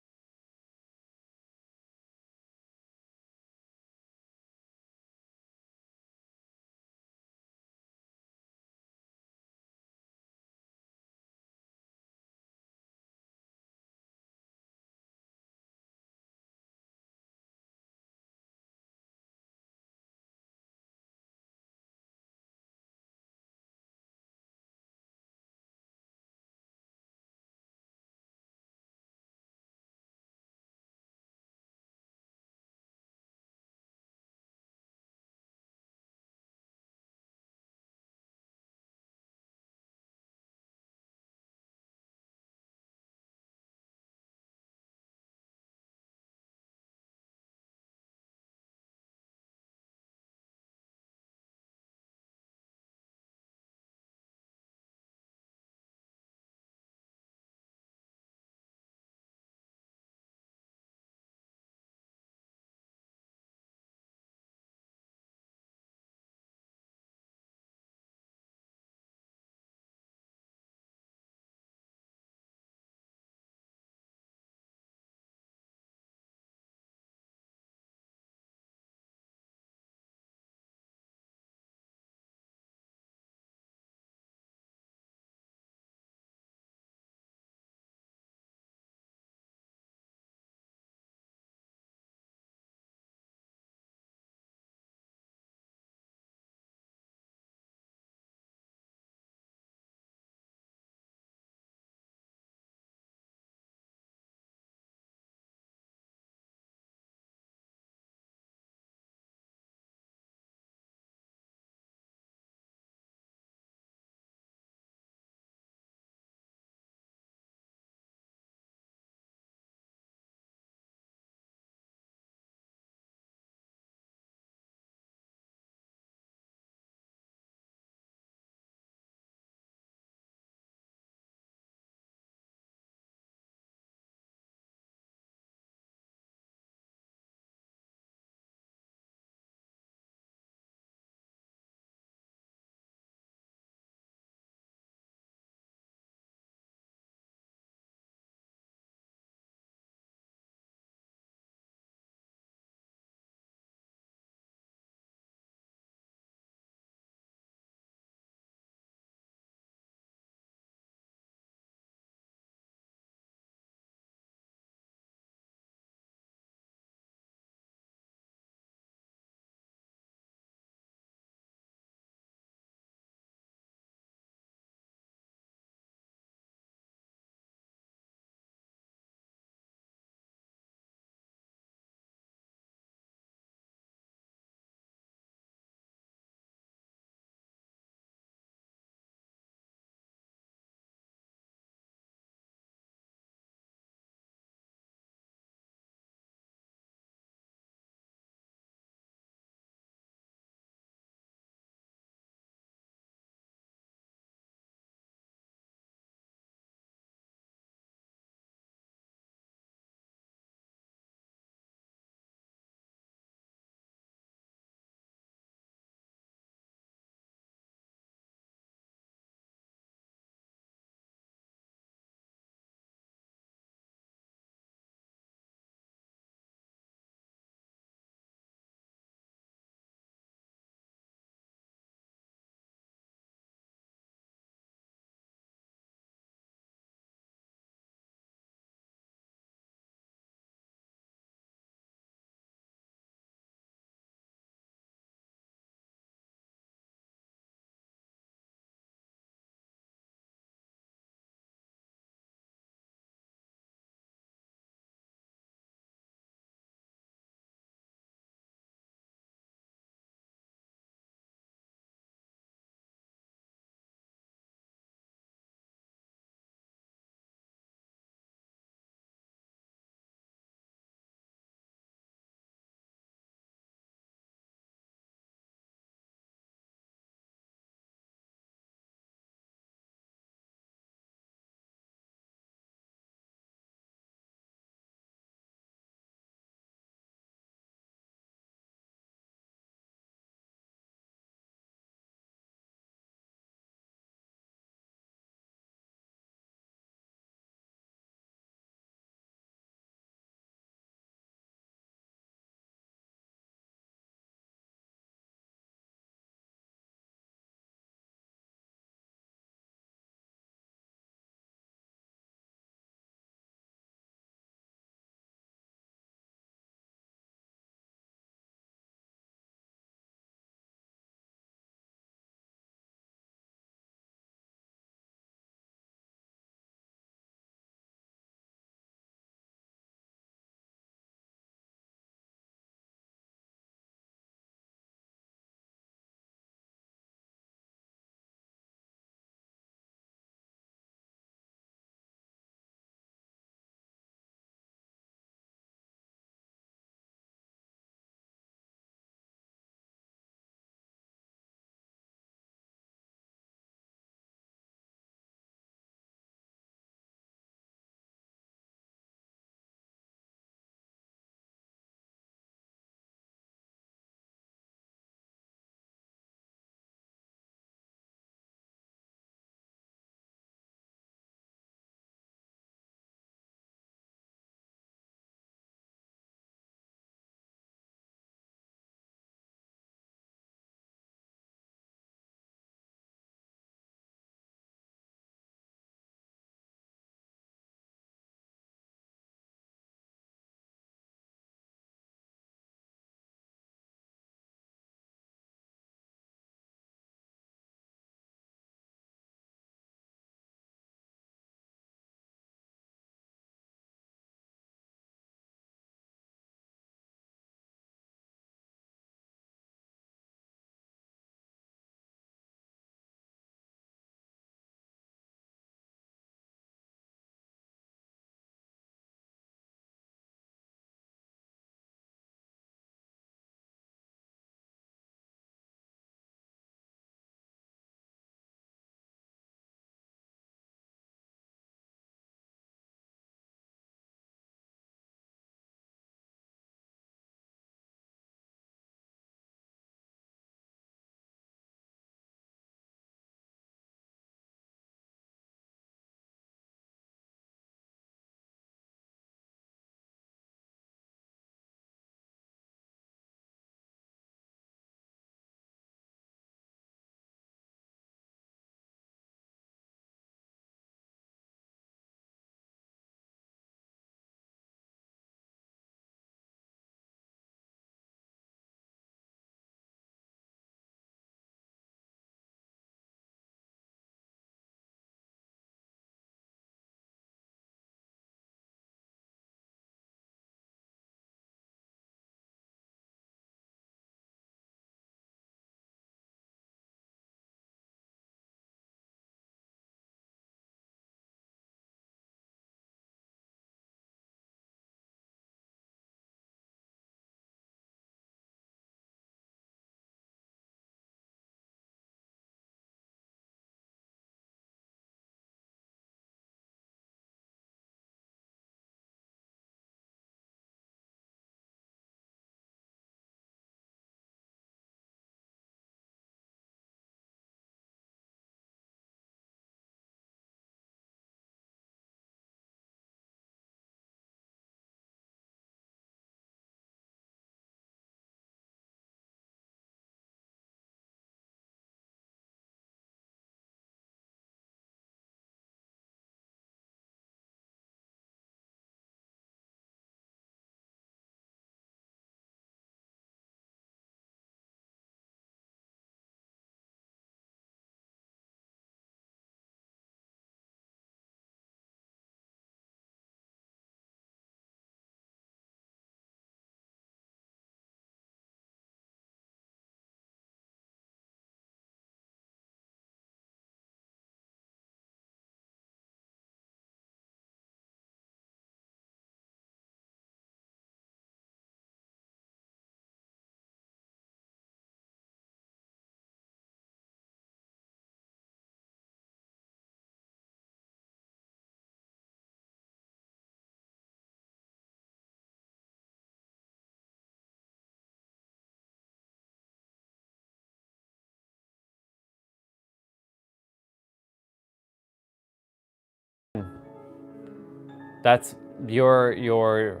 That's your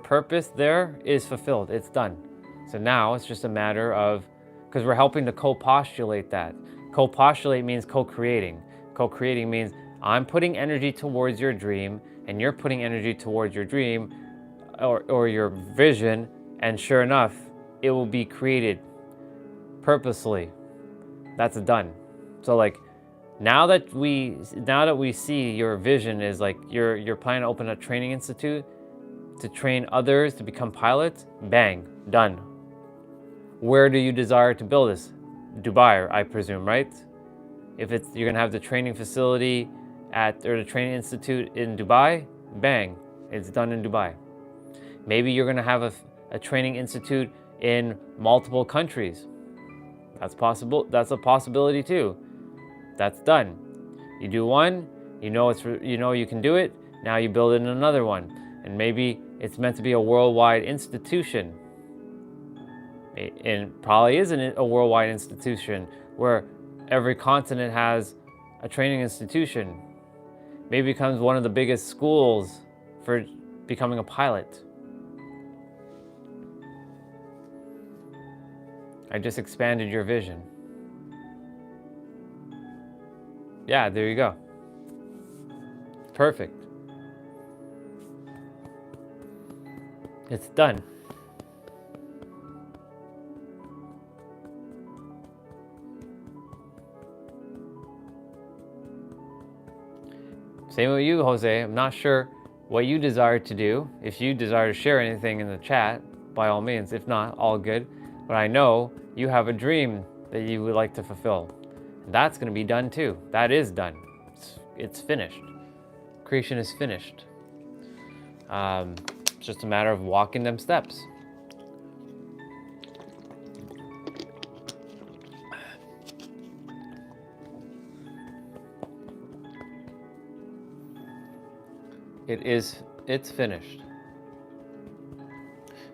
purpose there is fulfilled. It's done. So now it's just a matter of, because we're helping to co-postulate that. Co-postulate means co-creating. Co-creating means I'm putting energy towards your dream and you're putting energy towards your dream or your vision, and sure enough, it will be created purposely. That's done. So like now that we see your vision is like you're planning to open a training institute to train others to become pilots, bang, done. Where do you desire to build this? Dubai, I presume, right? If you're gonna have the training facility or the training institute in Dubai, bang, it's done in Dubai. Maybe you're gonna have a training institute in multiple countries. That's possible. That's a possibility too. That's done. You do one, you know you can do it. Now you build in another one, and maybe it's meant to be a worldwide institution. And probably isn't a worldwide institution where every continent has a training institution. Maybe it becomes one of the biggest schools for becoming a pilot. I just expanded your vision. Yeah, there you go. Perfect. It's done. Same with you, Jose. I'm not sure what you desire to do. If you desire to share anything in the chat, by all means. If not, all good. But I know you have a dream that you would like to fulfill. That's going to be done too. That is done. It's finished. Creation is finished. It's just a matter of walking them steps. It's finished.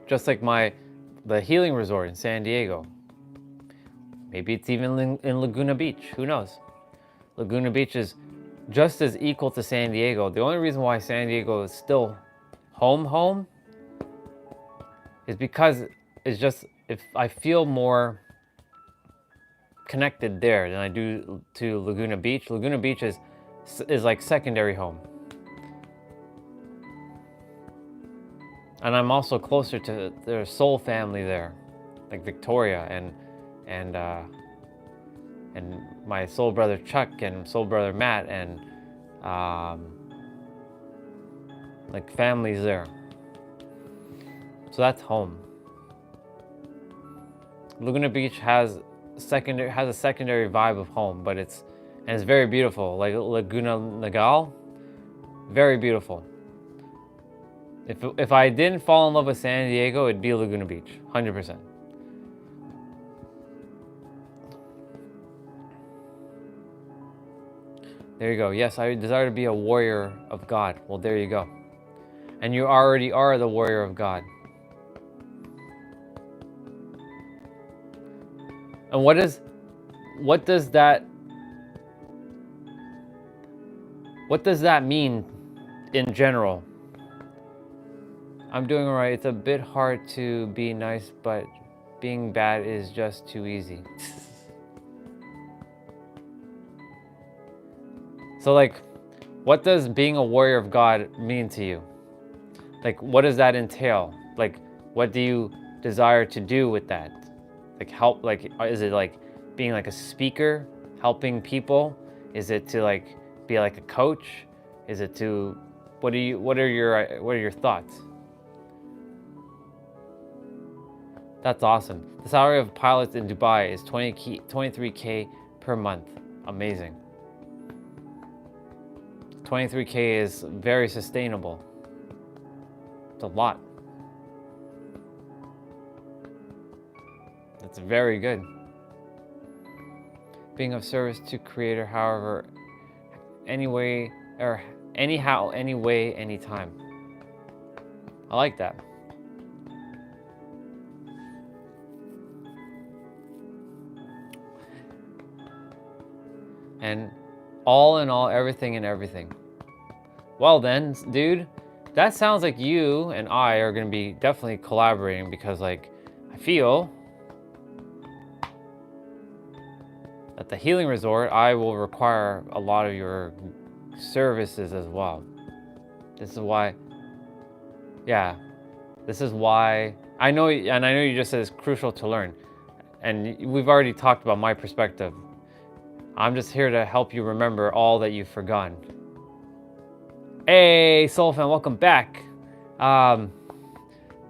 Just like the healing resort in San Diego. Maybe it's even in Laguna Beach, who knows? Laguna Beach is just as equal to San Diego. The only reason why San Diego is still home is because if I feel more connected there than I do to Laguna Beach. Laguna Beach is like secondary home. And I'm also closer to their soul family there, like Victoria and my soul brother Chuck and soul brother Matt and like families there. So that's home. Laguna Beach has a secondary vibe of home, but it's very beautiful. Like Laguna Niguel, very beautiful. If I didn't fall in love with San Diego, it'd be Laguna Beach, 100%. There you go. Yes, I desire to be a warrior of God. Well, there you go. And you already are the warrior of God. And what does that mean in general? I'm doing all right. It's a bit hard to be nice, but being bad is just too easy. So like, what does being a warrior of God mean to you? Like, what does that entail? Like, what do you desire to do with that? Like help, like, is it like being like a speaker, helping people? Is it to like be like a coach? Is it to, what are your thoughts? That's awesome. The salary of pilots in Dubai is 23K per month. Amazing. 23K is very sustainable. It's a lot. That's very good. Being of service to Creator, however, anyway, or anyhow, anyway, anytime. I like that. And all in all, everything and everything. Well then, dude, that sounds like you and I are gonna be definitely collaborating because like, I feel at the healing resort, I will require a lot of your services as well. This is why, yeah, this is why I know, and I know you just said it's crucial to learn. And we've already talked about my perspective. I'm just here to help you remember all that you've forgotten. Hey, Soul Fan, welcome back. My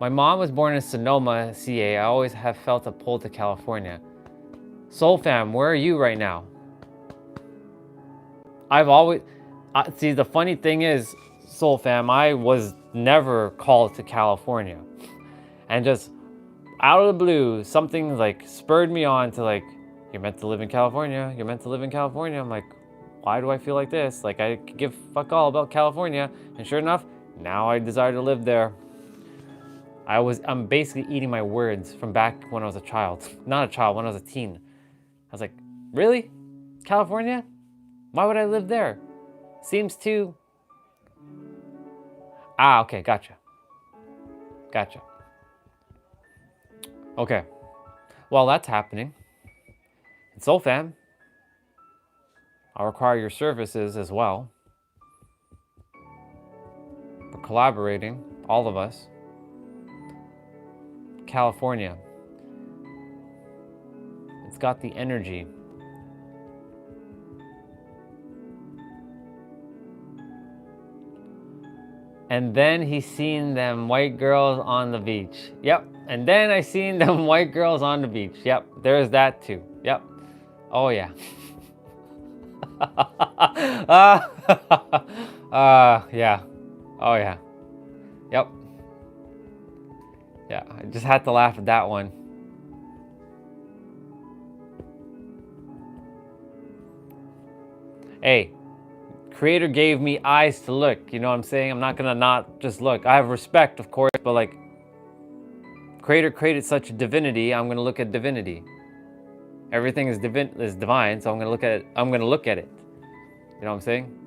mom was born in Sonoma, CA. I always have felt a pull to California. Soul Fam, where are you right now? I've always... see, the funny thing is, Soul Fam, I was never called to California. And just out of the blue, something like spurred me on to like, you're meant to live in California. You're meant to live in California. I'm like, why do I feel like this? Like I could give fuck all about California. And sure enough, now I desire to live there. I'm basically eating my words from back when I was a child. Not a child, when I was a teen. I was like, really? California? Why would I live there? Seems too... Ah, okay, gotcha. Gotcha. Okay. While that's happening, in Soul Fam, I'll require your services as well. We're collaborating, all of us. California. It's got the energy. And then he seen them white girls on the beach. Yep. And then I seen them white girls on the beach. Yep. There's that too. Yep. Oh yeah. Yeah. Oh yeah. Yep. Yeah. I just had to laugh at that one. Hey. Creator gave me eyes to look, you know what I'm saying? I'm not gonna not just look. I have respect, of course, but like, Creator created such a divinity, I'm gonna look at divinity. Everything is divine, so I'm gonna look at it. You know what I'm saying?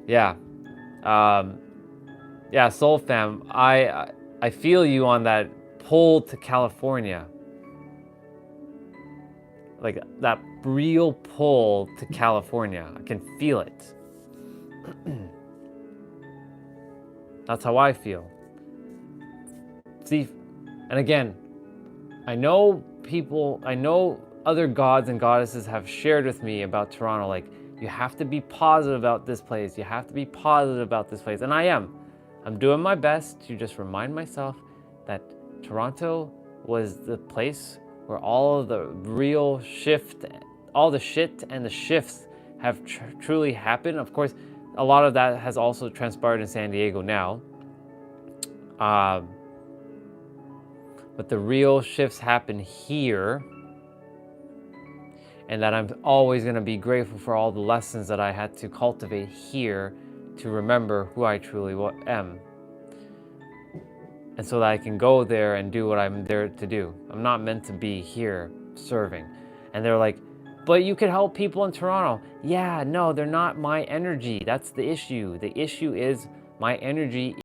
Yeah. Yeah, Soul Fam, I feel you on that pull to California. Like that real pull to California. I can feel it. That's how I feel. See, and again, I know other gods and goddesses have shared with me about Toronto, like, you have to be positive about this place. You have to be positive about this place. And I am. I'm doing my best to just remind myself that Toronto was the place where all of the real shift, all the shit and the shifts have truly happened. Of course, a lot of that has also transpired in San Diego now. But the real shifts happen here. And that I'm always going to be grateful for all the lessons that I had to cultivate here to remember who I truly am. And so that I can go there and do what I'm there to do. I'm not meant to be here serving. And they're like, but you could help people in Toronto. Yeah, no, they're not my energy. That's the issue. The issue is my energy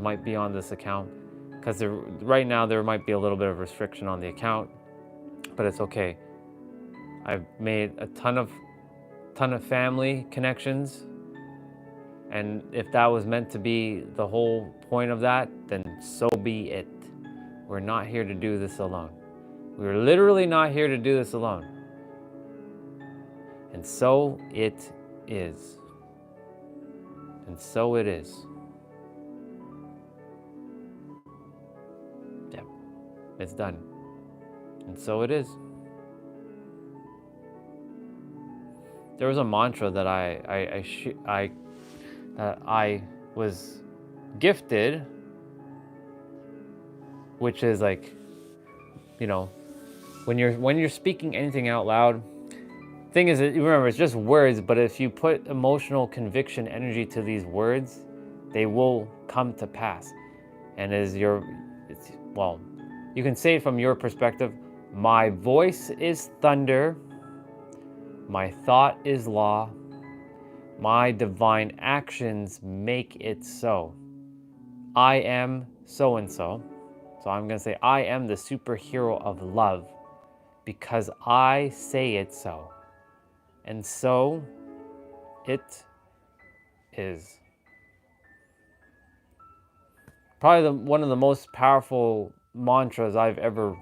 might be on this account, because right now there might be a little bit of restriction on the account, but it's okay. I've made a ton of family connections, and if that was meant to be the whole point of that, then so be it. We're not here to do this alone. We're literally not here to do this alone. And so it is. And so it is. Yeah, it's done. And so it is. There was a mantra that I was gifted, which is like, you know, when you're speaking anything out loud, thing is, remember, it's just words, but if you put emotional conviction energy to these words, they will come to pass. And well, you can say it from your perspective. My voice is thunder. My thought is law. My divine actions make it so. I am so and so. So I'm going to say, I am the superhero of love because I say it so. And so it is. Probably one of the most powerful mantras I've ever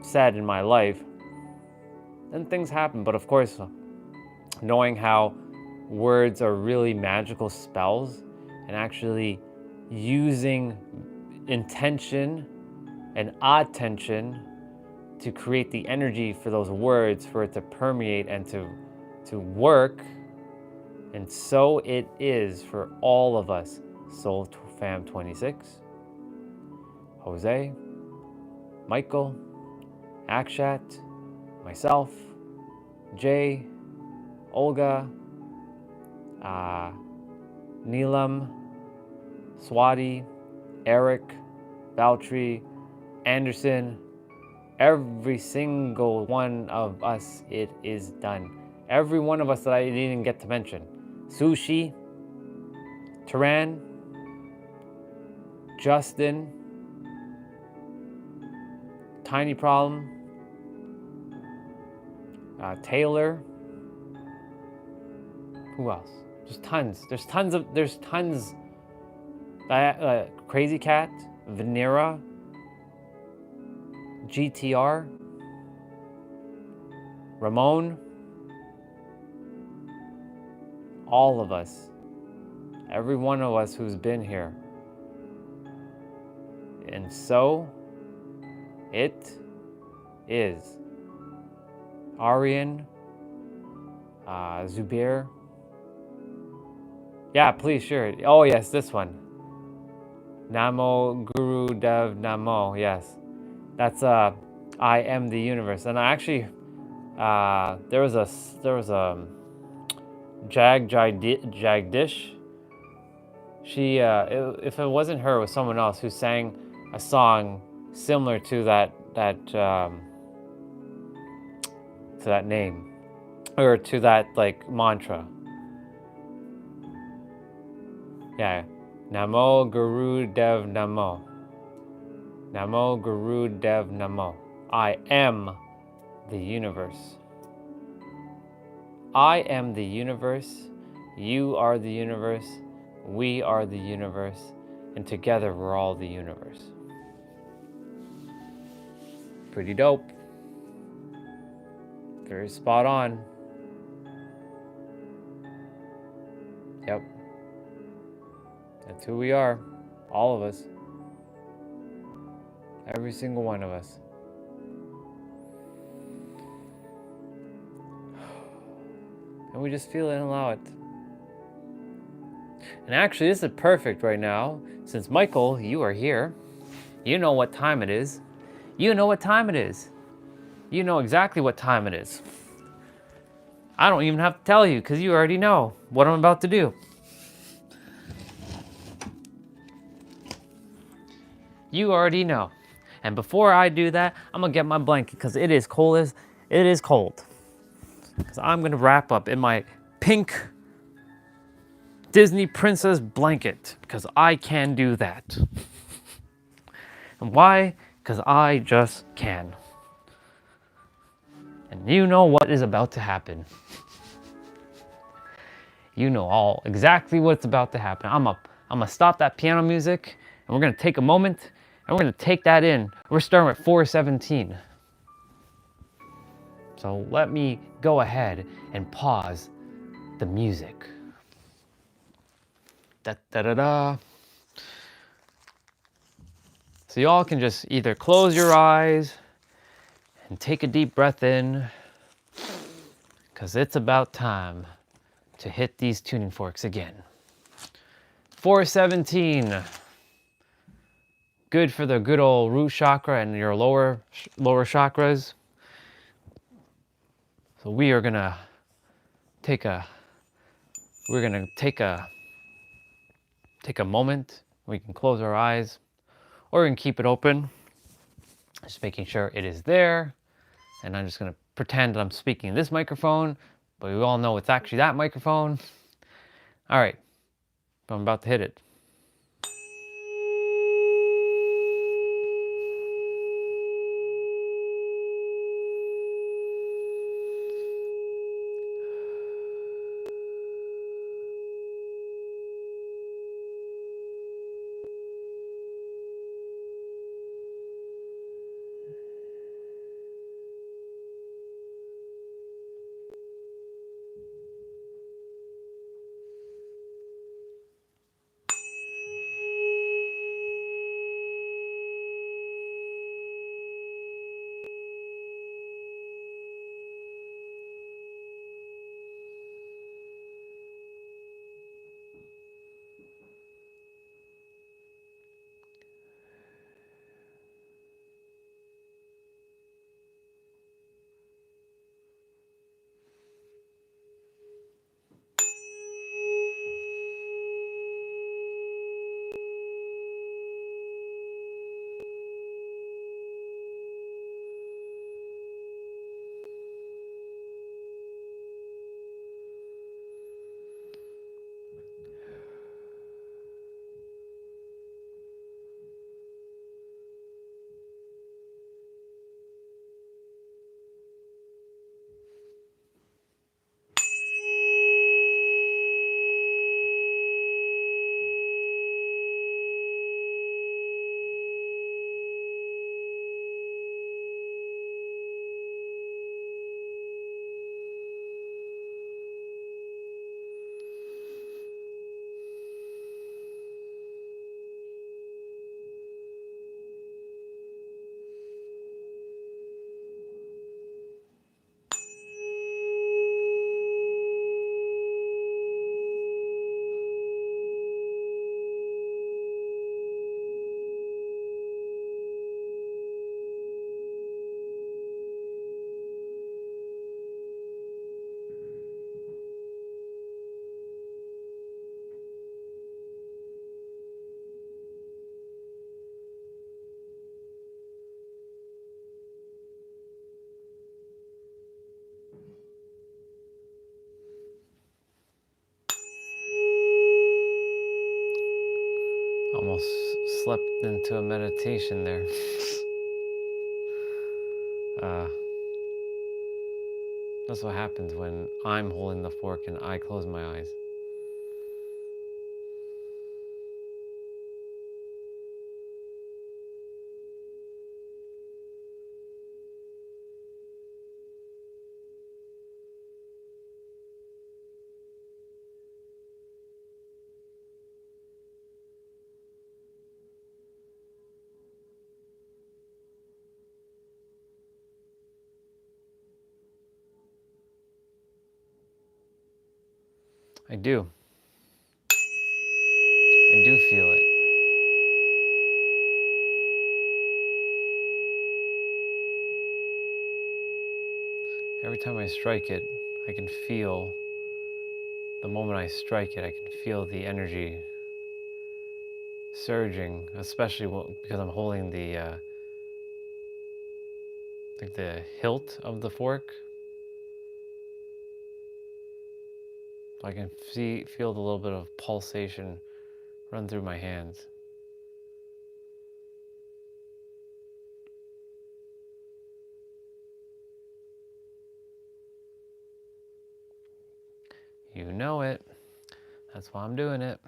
said in my life. And things happen, but of course, knowing how words are really magical spells and actually using intention and attention to create the energy for those words, for it to permeate and to work. And so it is for all of us. Soul Fam 26, Jose, Michael, Akshat, myself, Jay, Olga, Neelam, Swati, Eric, Valtteri, Anderson, every single one of us, it is done. Every one of us that I didn't get to mention. Sushi, Taran, Justin, Tiny Problem, Taylor. Who else? Just tons. There's tons. Crazy Cat, Venera, GTR, Ramon, all of us, every one of us who's been here. And so it is. Aryan, Zubair. Yeah, please share it. Oh yes, this one. Namo Guru Dev Namo. Yes, that's I am the universe. And I actually there was a Jagdish. She if it wasn't her, it was someone else who sang a song similar to that name, or to that like mantra. Yeah, Namo Guru Dev Namo. Namo Guru Dev Namo. I am the universe. I am the universe. You are the universe. We are the universe. And together we're all the universe. Pretty dope. Very spot on. Yep. That's who we are. All of us. Every single one of us. And we just feel it and allow it. And actually, this is perfect right now. Since Michael, you are here. You know what time it is. You know what time it is. You know exactly what time it is. I don't even have to tell you because you already know what I'm about to do. You already know. And before I do that, I'm gonna get my blanket because it is cold. It is cold. Because I'm gonna wrap up in my pink Disney princess blanket, because I can do that. And why? Because I just can. And you know what is about to happen. You know all exactly what's about to happen. I'm gonna stop that piano music, and we're gonna take a moment, and we're gonna take that in. We're starting at 4:17. So let me go ahead and pause the music. Da da da da. So y'all can just either close your eyes and take a deep breath in, because it's about time to hit these tuning forks again. 417. Good for the good old root chakra and your lower chakras. So we're gonna take a moment. We can close our eyes, or we can keep it open. Just making sure it is there. And I'm just gonna pretend I'm speaking in this microphone, but we all know it's actually that microphone. All right, I'm about to hit it. Almost slept into a meditation there. That's what happens when I'm holding the fork and I close my eyes. I do. I do feel it. Every time I strike it, I can feel, the moment I strike it, I can feel the energy surging, especially because I'm holding the like the hilt of the fork. So I can feel the little bit of pulsation run through my hands. You know it. That's why I'm doing it.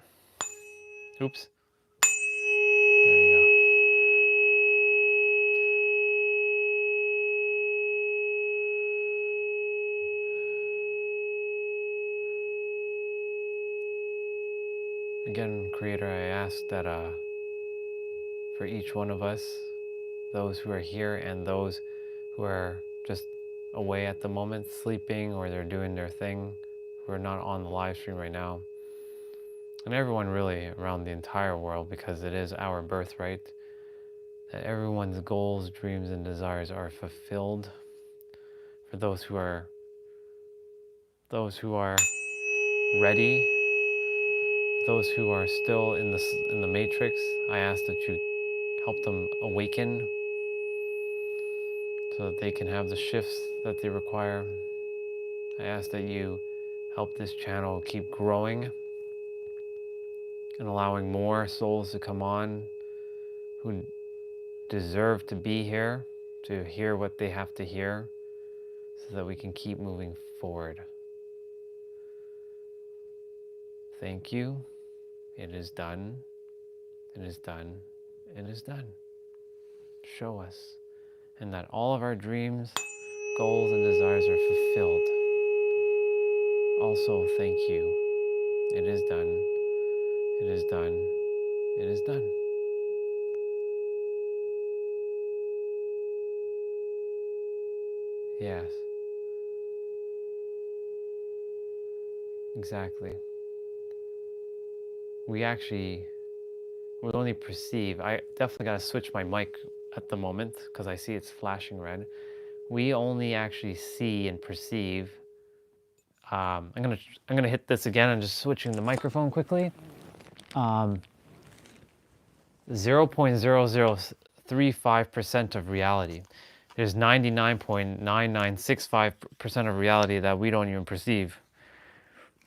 Oops. There you go. Again, Creator, I ask that for each one of us, those who are here and those who are just away at the moment, sleeping, or they're doing their thing, who are not on the live stream right now, and everyone really around the entire world, because it is our birthright, that everyone's goals, dreams, and desires are fulfilled. For those who are ready, those who are still in the matrix, I ask that you help them awaken so that they can have the shifts that they require. I ask that you help this channel keep growing and allowing more souls to come on who deserve to be here, to hear what they have to hear, so that we can keep moving forward. Thank you. It is done. It is done. It is done. Show us. And that all of our dreams, goals, and desires are fulfilled. Also, thank you. It is done. It is done. It is done. Yes. Exactly. We only perceive. I definitely got to switch my mic at the moment because I see it's flashing red. We only actually see and perceive. I'm gonna hit this again. I'm just switching the microphone quickly. 0.0035% of reality. There's 99.9965% of reality that we don't even perceive.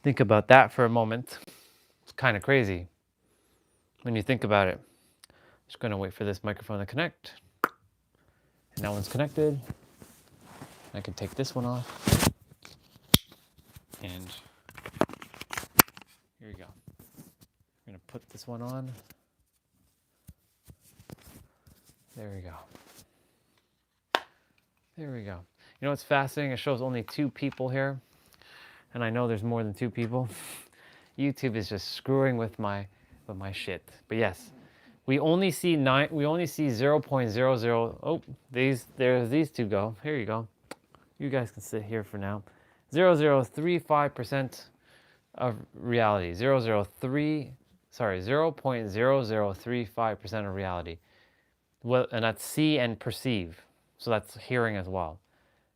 Think about that for a moment. It's kind of crazy when you think about it. Just gonna wait for this microphone to connect. And that one's connected. I can take this one off. And here we go. I'm gonna put this one on. There we go. There we go. You know what's fascinating? It shows only 2 people here. And I know there's more than 2 people. YouTube is just screwing with my shit. But yes, we only see 0.00. Oh, these 2 go. Here you go. You guys can sit here for now. 0.035% of reality. 0.0035% of reality. Well, and that's see and perceive. So that's hearing as well.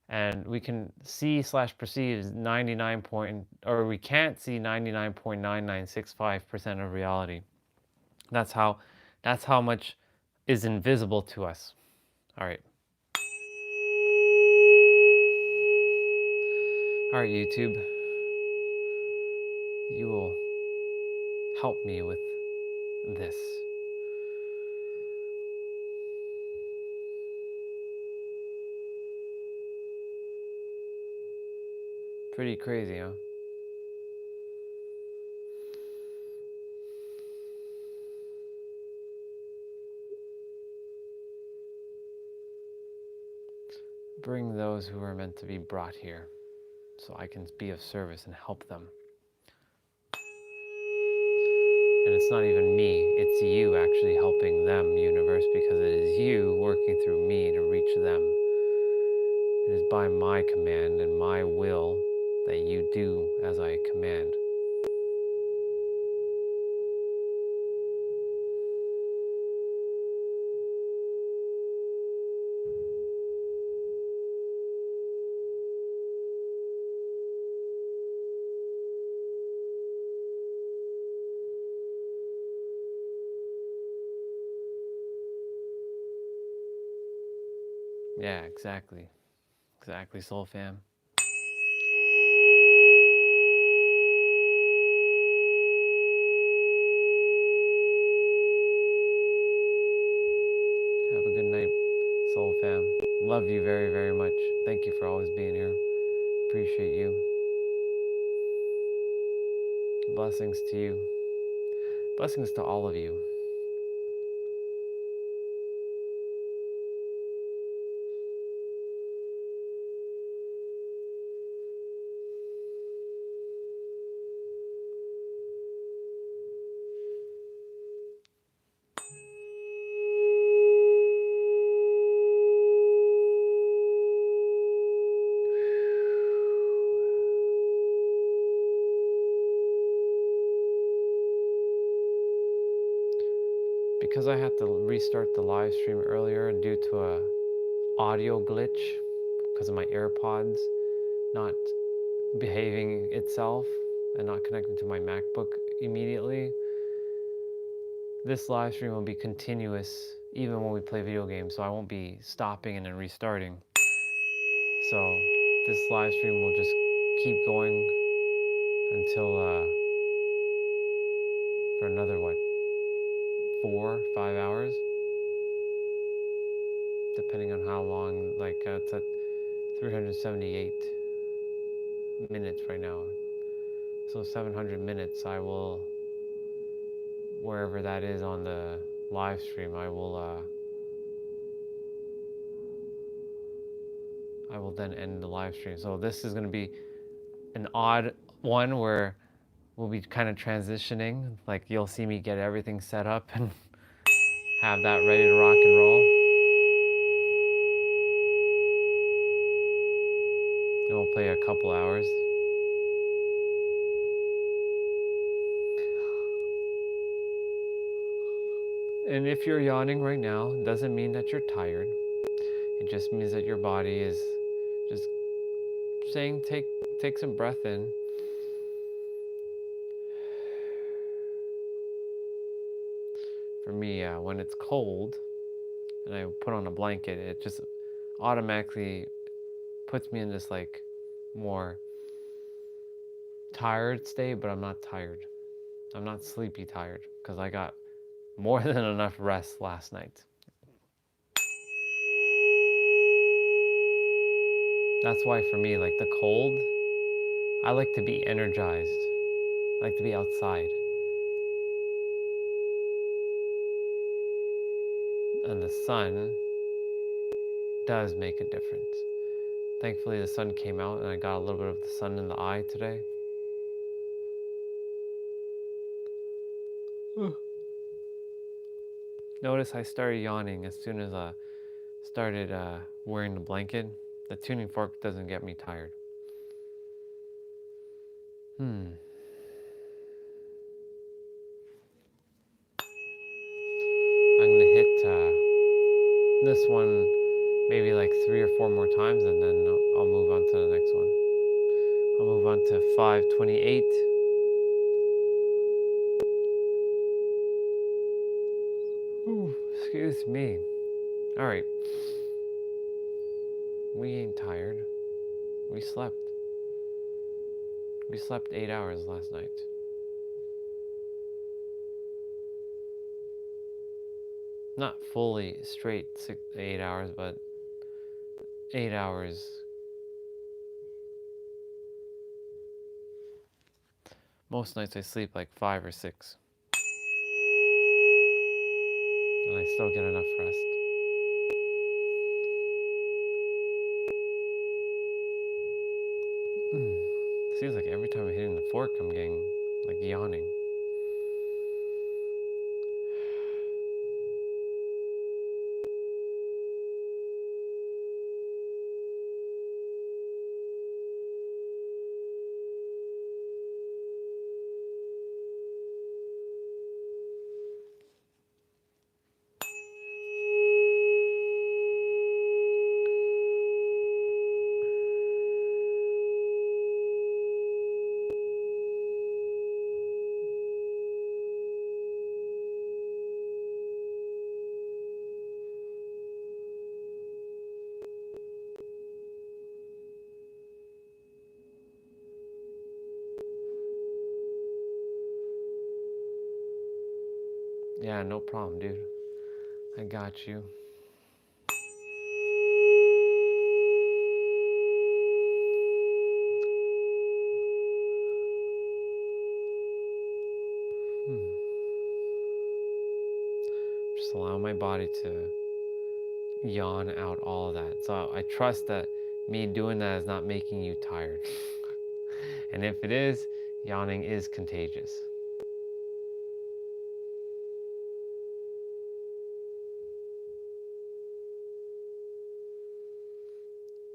And we can see/perceive we can't see 99.9965% of reality. That's how much is invisible to us. All right. All right, YouTube. You will help me with this. Pretty crazy, huh? Bring those who are meant to be brought here so I can be of service and help them. And it's not even me, it's you actually helping them, universe, because it is you working through me to reach them. It is by my command and my will that you do as I command. Yeah, exactly. Exactly, Soul Fam. Love you very, very much. Thank you for always being here. Appreciate you. Blessings to you. Blessings to all of you. Because I had to restart the live stream earlier due to a audio glitch because of my AirPods not behaving itself and not connecting to my MacBook immediately. This live stream will be continuous even when we play video games, so I won't be stopping and then restarting. So this live stream will just keep going until for another 4 or 5 hours, depending on how long. Like it's at 378 minutes right now, so 700 minutes. I will, wherever that is on the live stream, I will then end the live stream. So this is going to be an odd one where we'll be kind of transitioning. Like you'll see me get everything set up and have that ready to rock and roll. And we'll play a couple hours. And if you're yawning right now, it doesn't mean that you're tired. It just means that your body is just saying, take some breath in. For me, when it's cold and I put on a blanket, it just automatically puts me in this like more tired state, but I'm not tired. I'm not sleepy tired because I got more than enough rest last night. That's why for me, like the cold, I like to be energized. I like to be outside. And the sun does make a difference. Thankfully, the sun came out and I got a little bit of the sun in the eye today. Notice I started yawning as soon as I started wearing the blanket. The tuning fork doesn't get me tired. I'm gonna hit this one maybe like 3 or 4 more times, and then I'll move on to the next one. I'll move on to 528. Ooh, excuse me. All right. We ain't tired. We slept. We slept 8 hours last night. Not fully straight 8 hours, but 8 hours. Most nights I sleep like 5 or 6. And I still get enough rest. Seems like every time I'm hitting the fork, I'm getting like yawning. Yeah, no problem, dude. I got you. Just allow my body to yawn out all of that. So I trust that me doing that is not making you tired. And if it is, yawning is contagious.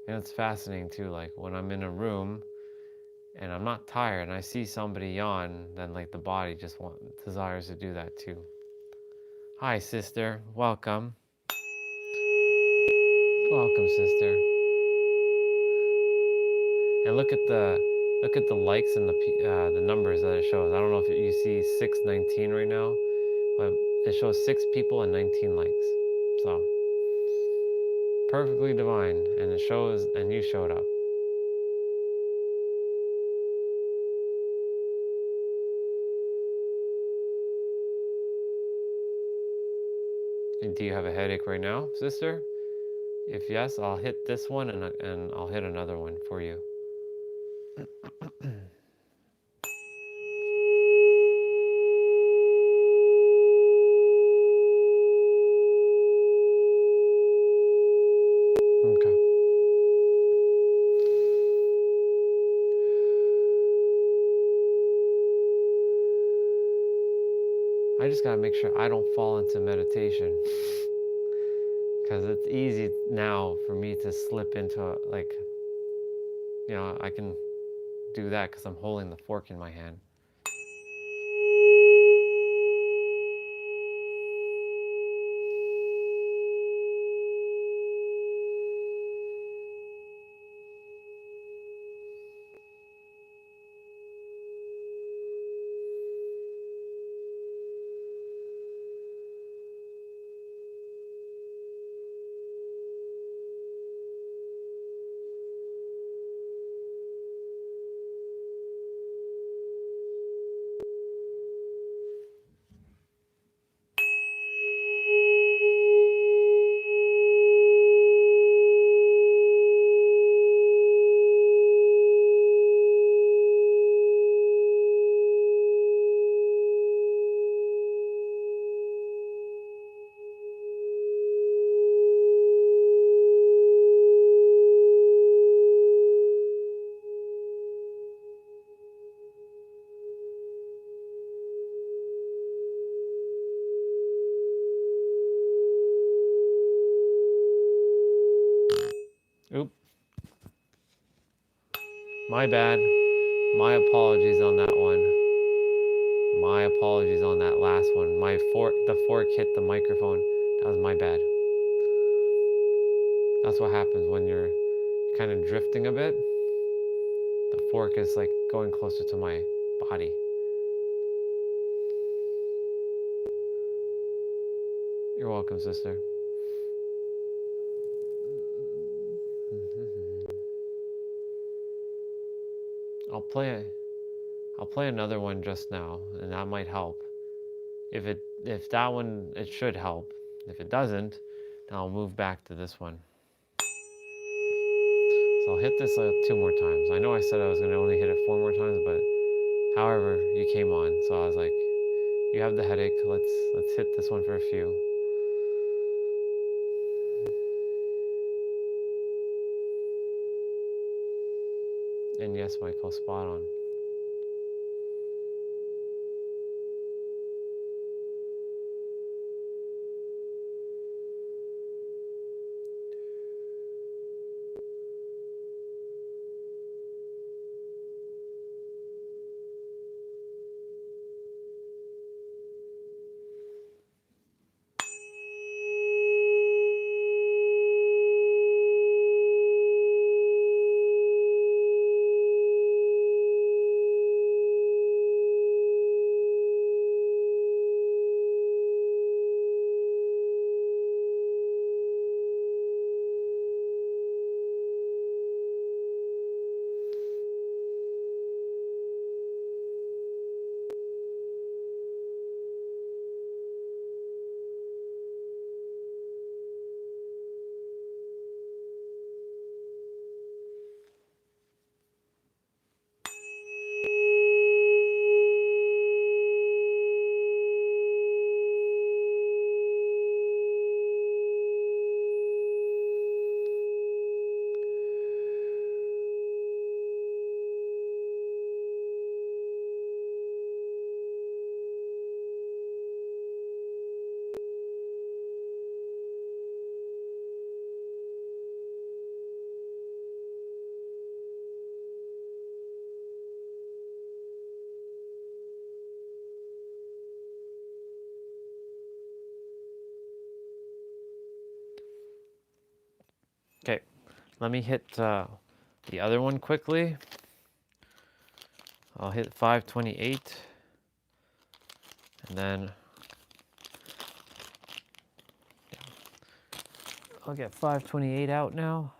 And it's fascinating too, like when I'm in a room and I'm not tired and I see somebody yawn, then like the body just desires to do that too. Hi, sister. Welcome. Welcome, sister. And look at the likes and the numbers that it shows. I don't know if you see 619 right now, but it shows 6 people and 19 likes. So perfectly divine, and it shows, and you showed up. And do you have a headache right now, sister? If yes, I'll hit this one and I'll hit another one for you. Okay. I just gotta make sure I don't fall into meditation. Because it's easy now for me to slip into like, I can do that because I'm holding the fork in my hand. Oop. My bad. My apologies on that one. My apologies on that last one. The fork hit the microphone. That was my bad. That's what happens when you're kind of drifting a bit. The fork is like going closer to my body. You're welcome, sister. I'll play another one just now, and that might help. If that one, it should help. If it doesn't, then I'll move back to this one. So I'll hit this 2 more times. I know I said I was going to only hit it 4 more times, but however, you came on, so I was like, you have the headache. Let's hit this one for a few. And yes, Michael, spot on. Okay, let me hit the other one quickly. I'll hit 528, and then I'll get 528 out now.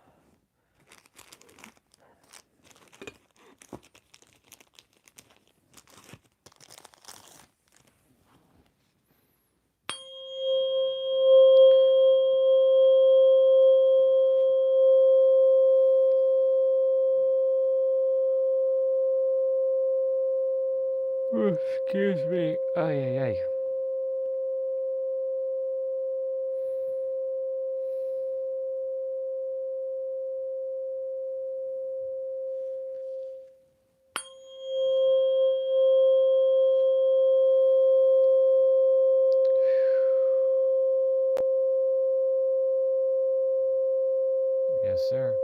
Excuse me. Ay, ay, ay. Yes, sir.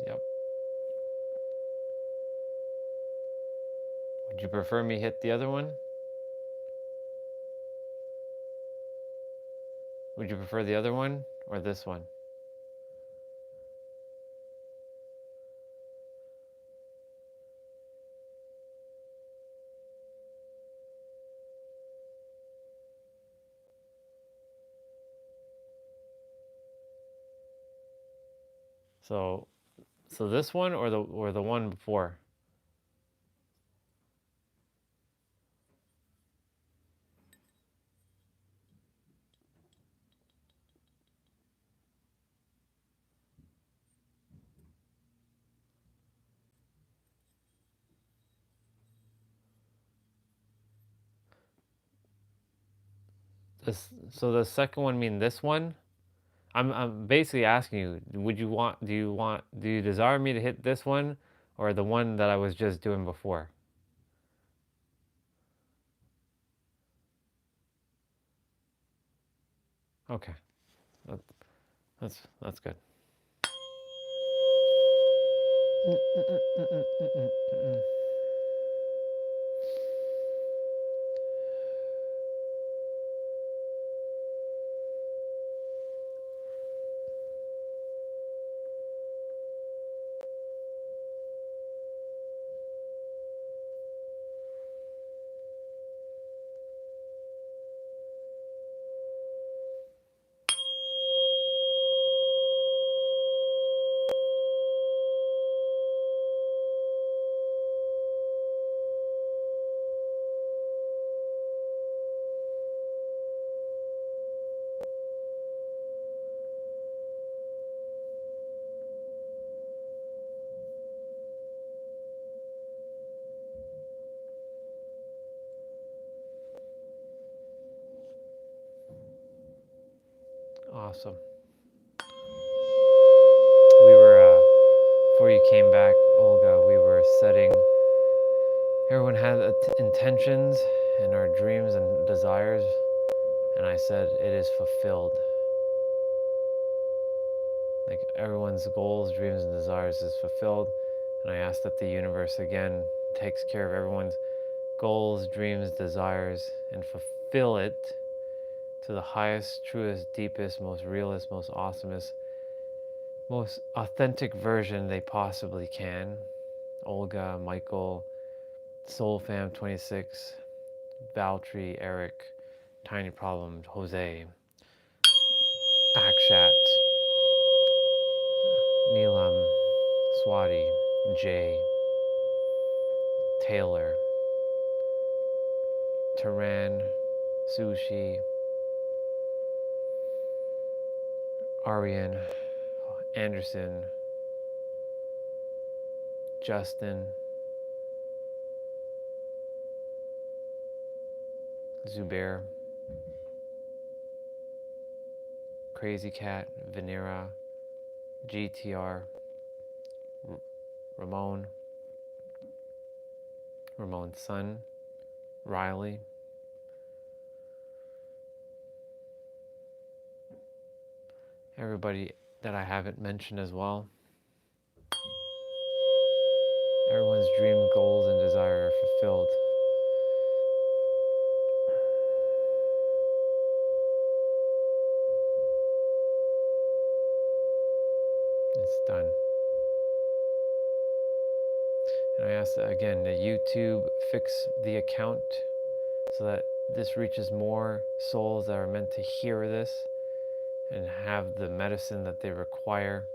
Yep. Would you prefer me hit the other one? Would you prefer the other one or this one? So, this one or the one before? So the second one mean this one? I'm basically asking you, do you desire me to hit this one or the one that I was just doing before? Okay. That, that's good. Awesome. We were, before you came back, Olga, we were setting, everyone has intentions and our dreams and desires, and I said it is fulfilled. Like everyone's goals, dreams, and desires is fulfilled, and I asked that the universe again takes care of everyone's goals, dreams, desires, and fulfill it to the highest, truest, deepest, most realist, most awesomest, most authentic version they possibly can. Olga, Michael, Soulfam 26, Valtteri, Eric, Tiny Problem, Jose, Akshat, Neelam, Swati, Jay, Taylor, Taran, Sushi, Arian, Anderson, Justin, Zubair, Crazy Cat, Venera, GTR, Ramon, Ramon's son, Riley, everybody that I haven't mentioned as well. Everyone's dream, goals, and desire are fulfilled. It's done. And I ask that again, that YouTube fix the account so that this reaches more souls that are meant to hear this and have the medicine that they require.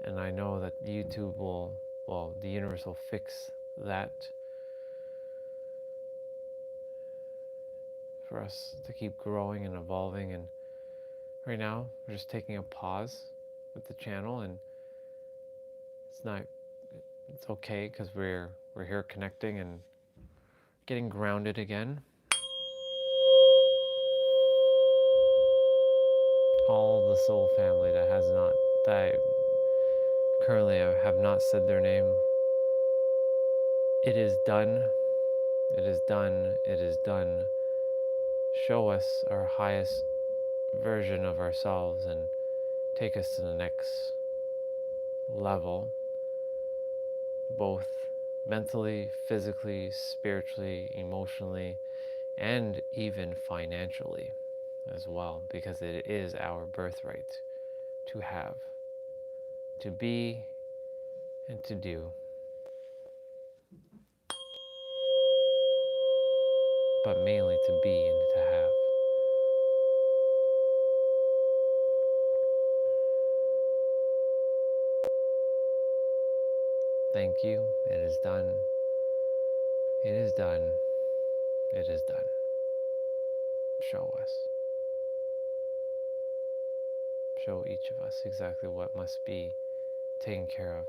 And I know that YouTube will, well, the universe will fix that for us to keep growing and evolving. And right now, we're just taking a pause with the channel, and it's okay because we're here connecting and getting grounded again. All the soul family that has not, that currently have not said their name, it is done. It is done. It is done. Show us our highest version of ourselves and take us to the next level, both mentally, physically, spiritually, emotionally, and even financially as well, because it is our birthright to have, to be, and to do. But mainly to be and to have. Thank you. It is done. It is done. It is done. Show us. Show each of us exactly what must be taken care of.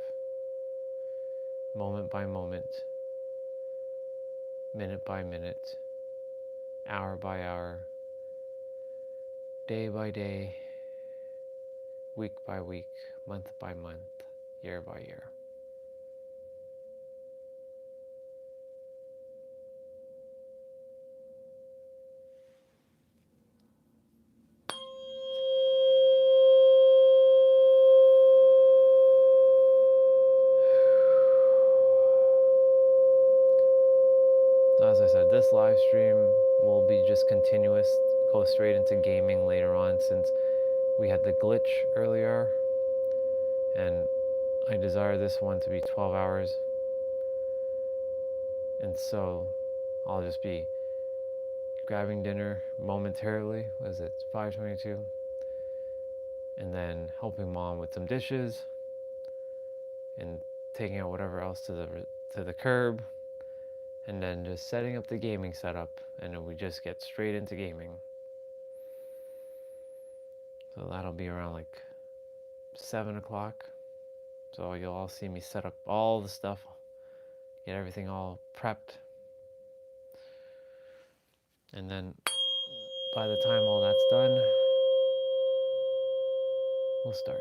Moment by moment, minute by minute, hour by hour, day by day, week by week, month by month, year by year. So as I said, this live stream will be just continuous, go straight into gaming later on, since we had the glitch earlier, and I desire this one to be 12 hours. And so I'll just be grabbing dinner momentarily, was it 5:22? And then helping mom with some dishes and taking out whatever else to the curb, and then just setting up the gaming setup, and then we just get straight into gaming. So that'll be around like 7 o'clock. So you'll all see me set up all the stuff, get everything all prepped. And then by the time all that's done, we'll start.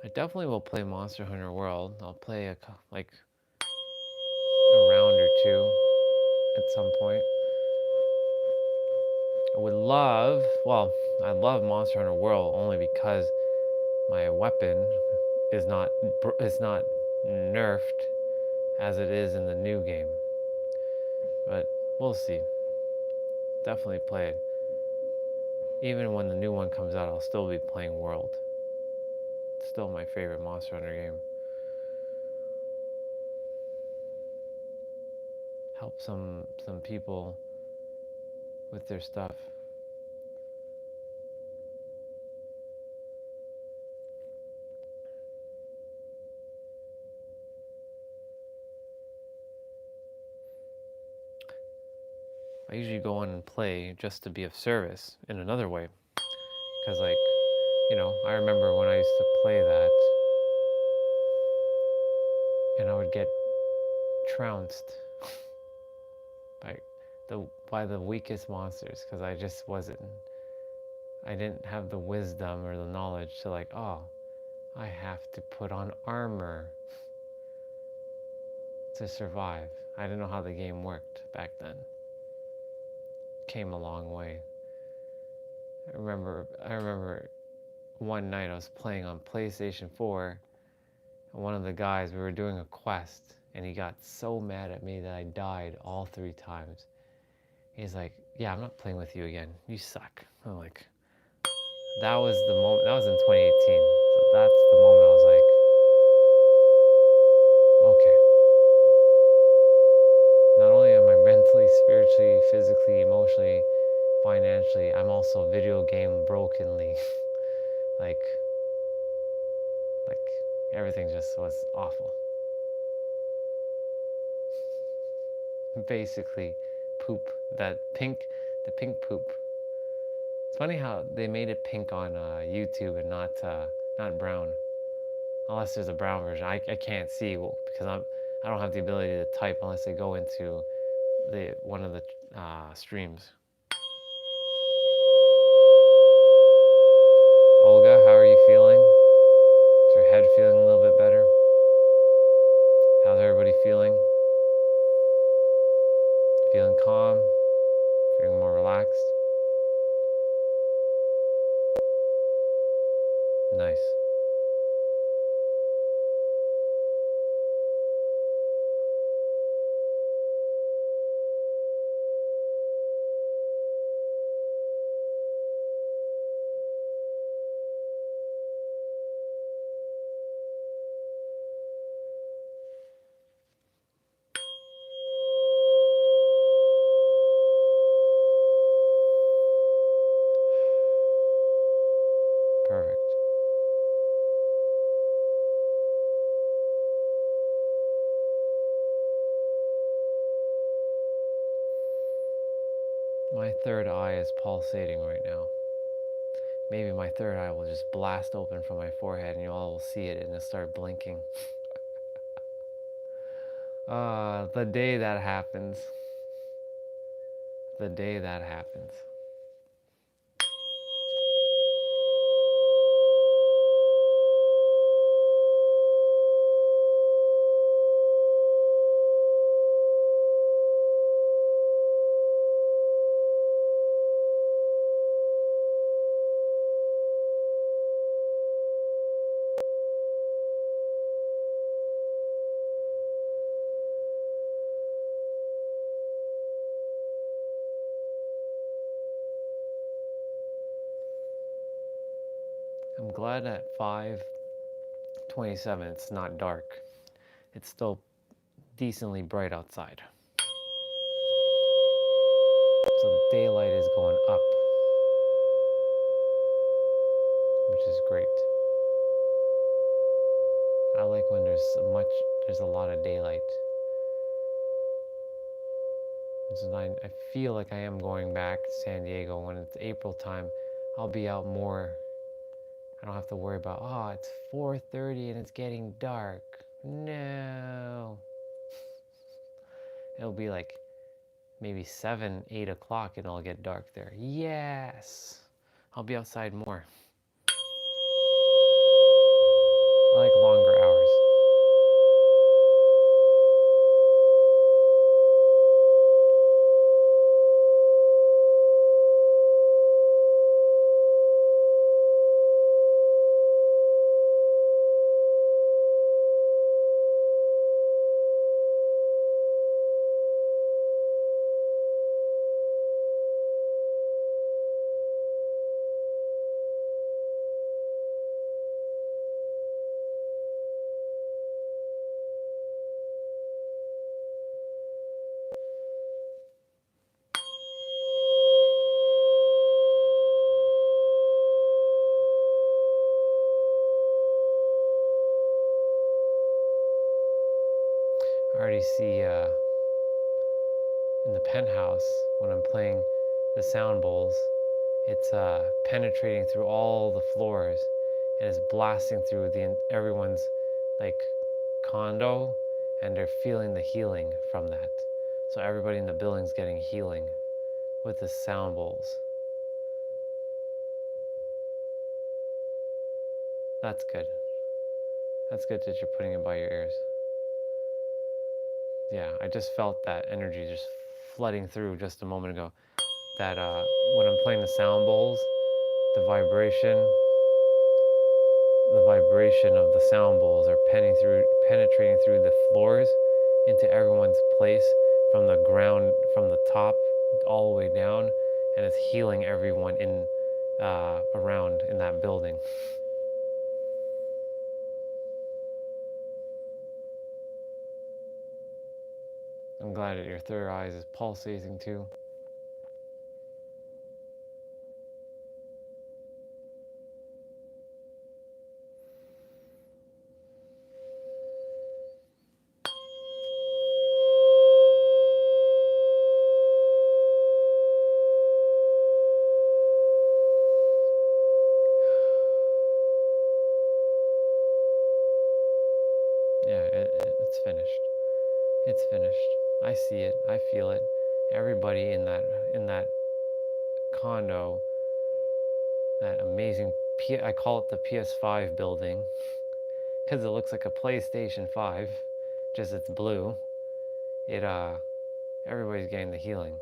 I definitely will play Monster Hunter World. I'll play a round or two at some point. I would love, well, I love Monster Hunter World only because my weapon is not nerfed as it is in the new game. But we'll see. Definitely play it. Even when the new one comes out, I'll still be playing World. It's still my favorite Monster Hunter game. Help some people with their stuff. I usually go on and play just to be of service in another way, Because, like, you know, I remember when I used to play that, and I would get trounced by the weakest monsters, because I didn't have the wisdom or the knowledge to, like, oh, I have to put on armor to survive. I didn't know how the game worked back then. Came a long way. I remember one night I was playing on PlayStation 4, and one of the guys, we were doing a quest, and he got so mad at me that I died all 3 times. He's like, yeah, I'm not playing with you again. You suck. I'm like, that was the moment. That was in 2018. So that's the moment I was like, okay. Not only am I mentally, spiritually, physically, emotionally, financially, I'm also video game brokenly. like everything just was awful. Basically, poop. The pink poop. It's funny how they made it pink on YouTube and not brown. Unless there's a brown version, I can't see because I don't have the ability to type unless I go into one of the streams. Olga, how are you feeling? Is your head feeling a little bit better? How's everybody feeling? Feeling calm? Feeling more relaxed? Nice. Perfect. My third eye is pulsating right now. Maybe my third eye will just blast open from my forehead and you all will see it and it'll start blinking. The day that happens. The day that happens. I'm glad at 5:27 it's not dark. It's still decently bright outside. So the daylight is going up, which is great. I like when there's a lot of daylight. So I feel like I am going back to San Diego when it's April time. I'll be out more. I don't have to worry about, oh, it's 4:30 and it's getting dark. No. It'll be like maybe 7, 8 o'clock and it'll get dark there. Yes. I'll be outside more. I like longer hours. I already see in the penthouse when I'm playing the sound bowls, It's penetrating through all the floors and is blasting through everyone's like condo, and they're feeling the healing from that. So everybody in the building's getting healing with the sound bowls. That's good. That's good that you're putting it by your ears. Yeah, I just felt that energy just flooding through just a moment ago. That when I'm playing the sound bowls, the vibration of the sound bowls are penetrating through the floors into everyone's place, from the ground, from the top all the way down, and it's healing everyone in around in that building. I'm glad that your third eye is pulsating too. Yeah, it's finished. It's finished. I see it. I feel it. Everybody in that condo, that amazing I call it the PS5 building because it looks like a PlayStation 5, just it's blue. It everybody's getting the healing.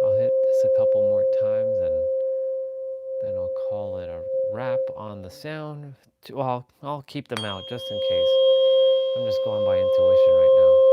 I'll hit this a couple more times and then I'll call it a wrap on the sound. Well, I'll keep them out just in case. I'm just going by intuition right now.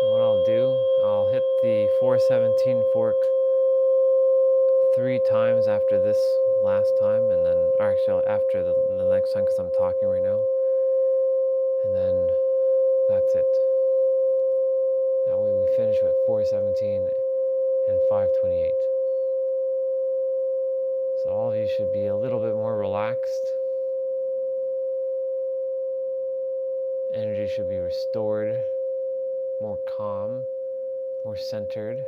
And what I'll do, I'll hit the 417 fork 3 times after this last time, and then, or actually after the next time, because I'm talking right now. And then that's it. That way we finish with 417 and 528. So all of you should be a little bit more relaxed. Energy should be restored, more calm, more centered.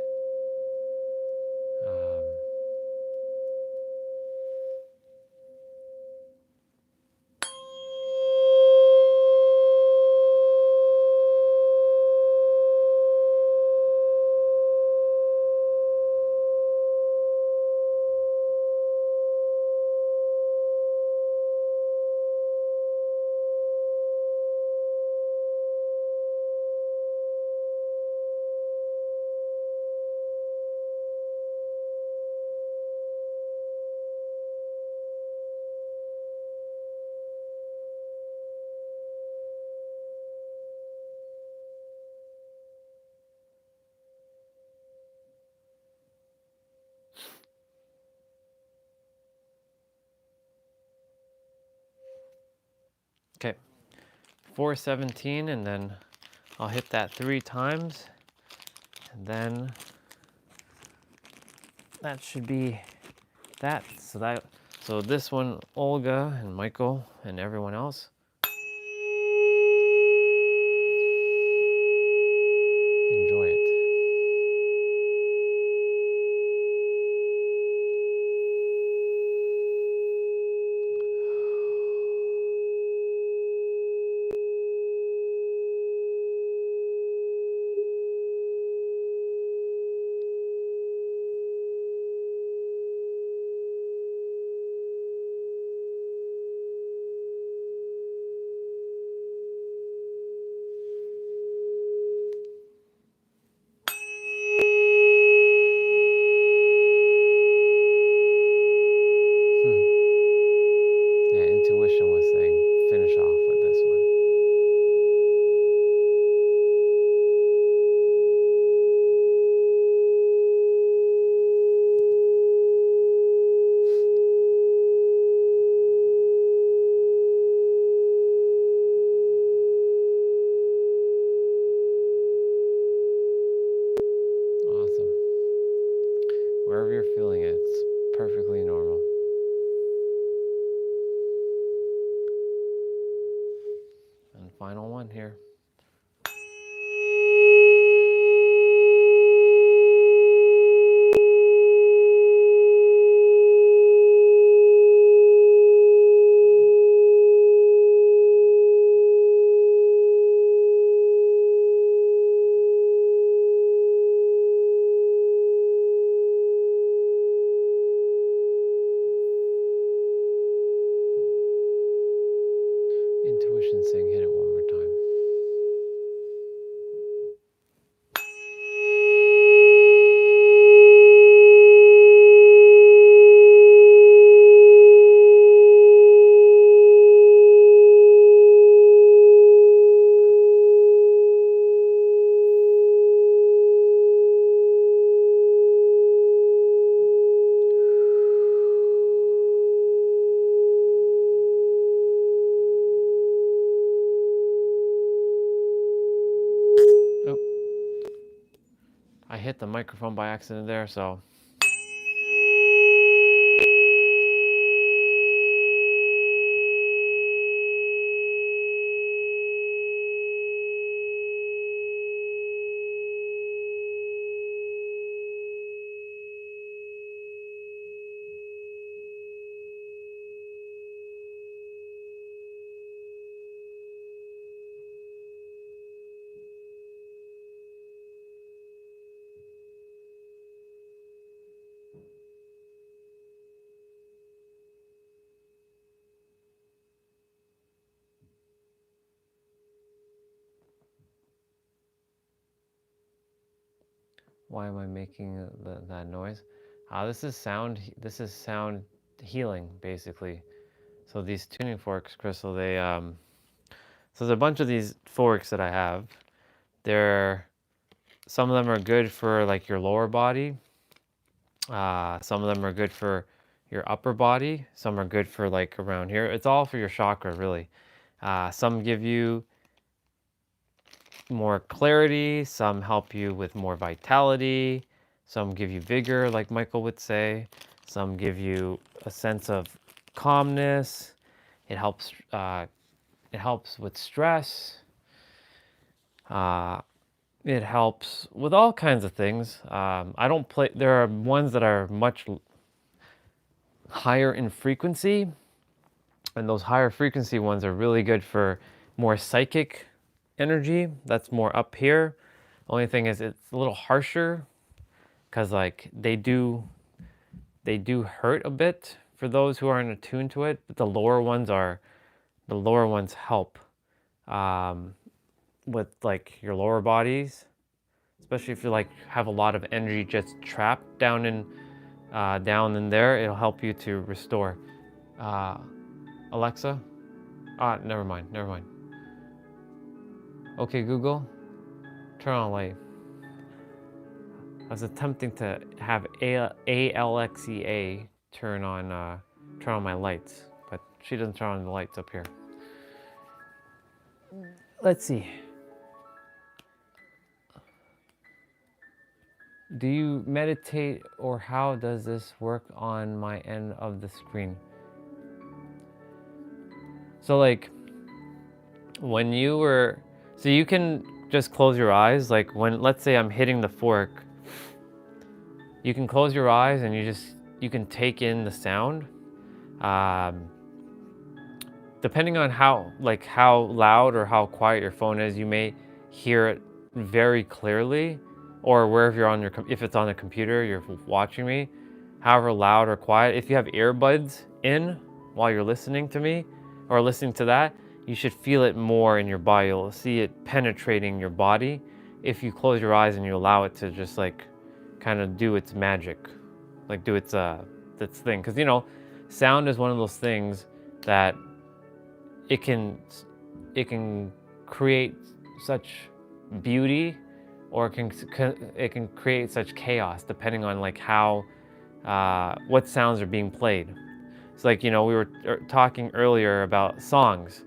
Okay, 417, and then I'll hit that 3 times, and then that should be that. So So this one, Olga and Michael and everyone else, enjoy it. Yeah, intuition was saying finish off with this one. Awesome. Wherever you're feeling it, it's perfectly normal. And final one here. Intuition saying hit it one more time. Oh, I hit the microphone by accident there, so. Why am I making that noise? This is sound. This is sound healing, basically. So these tuning forks, Crystal, they so there's a bunch of these forks that I have. Some of them are good for like your lower body. Some of them are good for your upper body. Some are good for like around here. It's all for your chakra, really. Some give you more clarity. Some help you with more vitality. Some give you vigor, like Michael would say. Some give you a sense of calmness. It helps. It helps with stress. It helps with all kinds of things. I don't play. There are ones that are much higher in frequency, and those higher frequency ones are really good for more psychic energy. That's more up here. Only thing is, it's a little harsher because like they do hurt a bit for those who aren't attuned to it. But the lower ones help with like your lower bodies, especially if you like have a lot of energy just trapped down in there. It'll help you to restore. Alexa, never mind. Okay, Google, turn on light. I was attempting to have Alexia turn on my lights, but she doesn't turn on the lights up here. Let's see. Do you meditate, or how does this work on my end of the screen? So like when you were, so you can just close your eyes. Like when, let's say I'm hitting the fork, you can close your eyes and you can take in the sound. Um, Depending on how loud or how quiet your phone is, you may hear it very clearly, or wherever you're on your, if it's on the computer, you're watching me, however loud or quiet. If you have earbuds in while you're listening to me or listening to that, you should feel it more in your body. You'll see it penetrating your body if you close your eyes and you allow it to just like kind of do its magic, like do its thing. Because you know, sound is one of those things that it can create such beauty, or it can create such chaos depending on like how what sounds are being played. So like, you know, we were talking earlier about songs,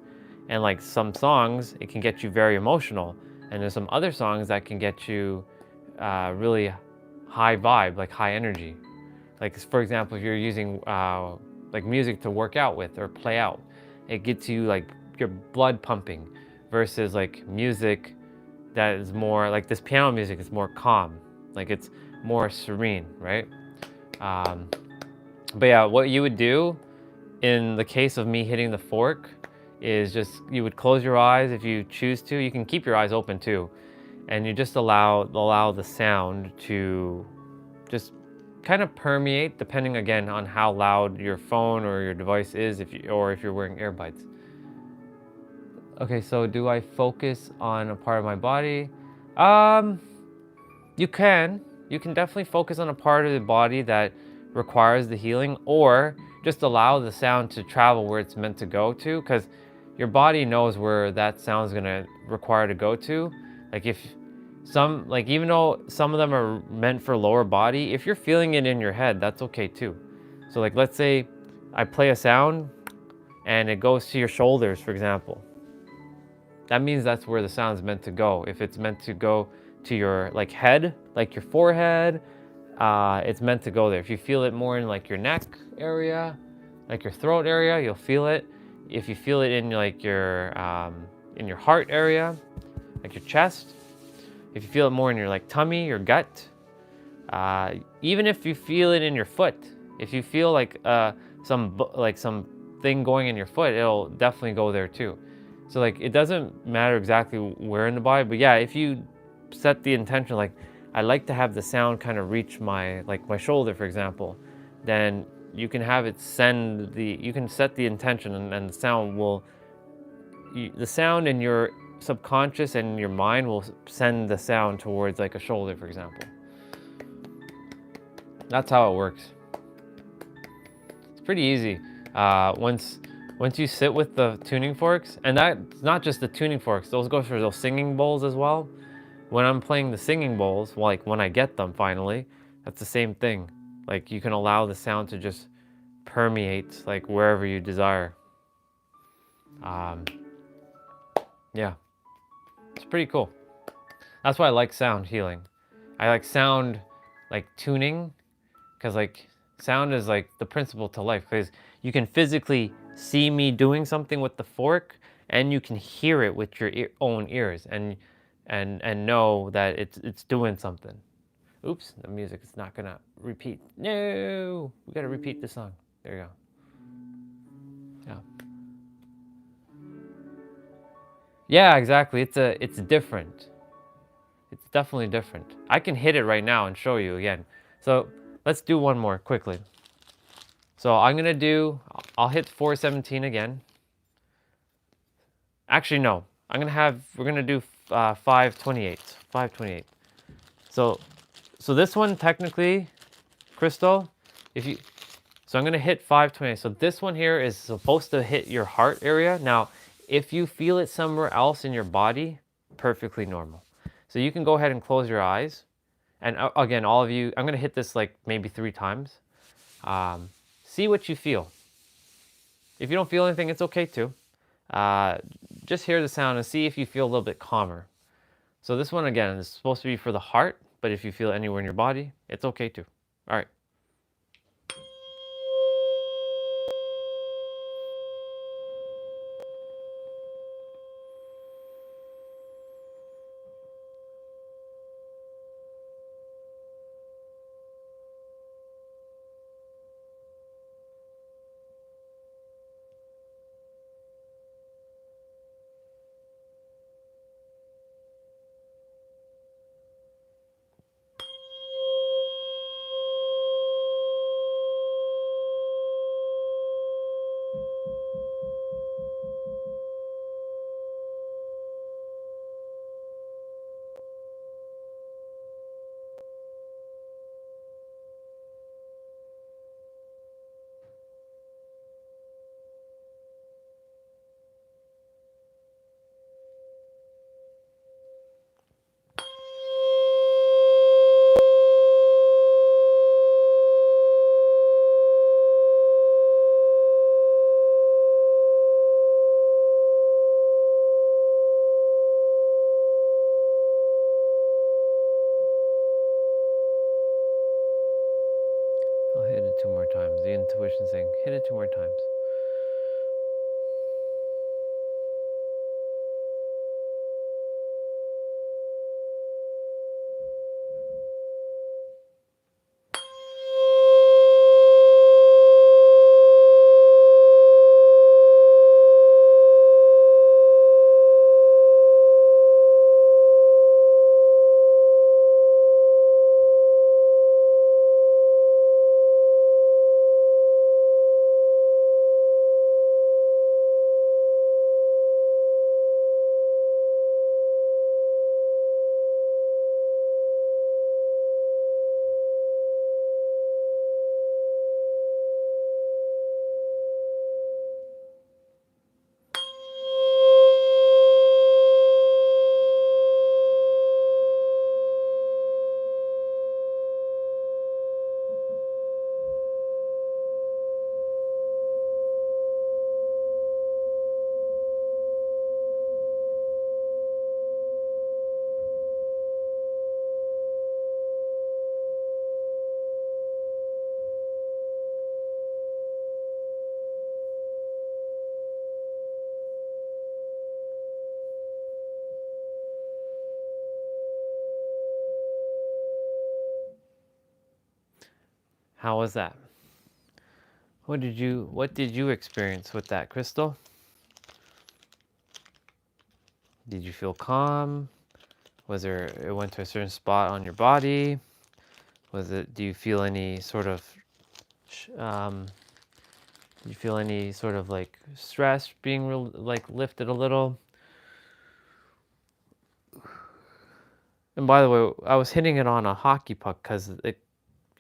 and like some songs it can get you very emotional, and there's some other songs that can get you really high vibe, like high energy. Like for example, if you're using like music to work out with or play out, it gets you like your blood pumping, versus like music that is more like this piano music is more calm, like it's more serene, right? But yeah, what you would do in the case of me hitting the fork is just, you would close your eyes if you choose to. You can keep your eyes open too, and you just allow the sound to just kind of permeate, depending again on how loud your phone or your device is, if you're wearing earbuds. Okay, so do I focus on a part of my body? You can definitely focus on a part of the body that requires the healing, or just allow the sound to travel where it's meant to go to, because your body knows where that sound is gonna require to go to. Like if some, like even though some of them are meant for lower body, if you're feeling it in your head, that's okay too. So like let's say I play a sound and it goes to your shoulders, for example. That means that's where the sound is meant to go. If it's meant to go to your like head, like your forehead, it's meant to go there. If you feel it more in like your neck area, like your throat area, you'll feel it. If you feel it in like your heart area, like your chest, if you feel it more in your like tummy, your gut, even if you feel it in your foot, if you feel like some thing going in your foot, it'll definitely go there too. So like it doesn't matter exactly where in the body, but yeah, if you set the intention, like I like to have the sound kind of reach my shoulder, for example, then you can have it you can set the intention, and the sound will, the sound in your subconscious and your mind will send the sound towards like a shoulder, for example. That's how it works. It's pretty easy. Once you sit with the tuning forks, and that's not just the tuning forks, those go for those singing bowls as well. When I'm playing the singing bowls, like when I get them finally, that's the same thing. Like you can allow the sound to just permeate like wherever you desire. Yeah, it's pretty cool. That's why I like sound healing. I like sound like tuning, because like sound is like the principle to life, because you can physically see me doing something with the fork, and you can hear it with your own ears, and know that it's doing something. Oops, the music is not gonna repeat. No, we gotta repeat the song. There you go. Yeah. Yeah, exactly. It's different. It's definitely different. I can hit it right now and show you again. So let's do one more quickly. So I'll hit 417 again. Actually, no. We're gonna do 528. 528. So this one technically, Crystal, so I'm gonna hit 528. So this one here is supposed to hit your heart area. Now, if you feel it somewhere else in your body, perfectly normal. So you can go ahead and close your eyes. And again, all of you, I'm gonna hit this like maybe 3 times. See what you feel. If you don't feel anything, it's okay too. Just hear the sound and see if you feel a little bit calmer. So this one again is supposed to be for the heart, but if you feel it anywhere in your body, it's okay too. All right. How was that? What did you experience with that, Crystal? Did you feel calm? Was there, it went to a certain spot on your body? Do you feel any sort of, do you feel any sort of like stress being like lifted a little? And by the way, I was hitting it on a hockey puck because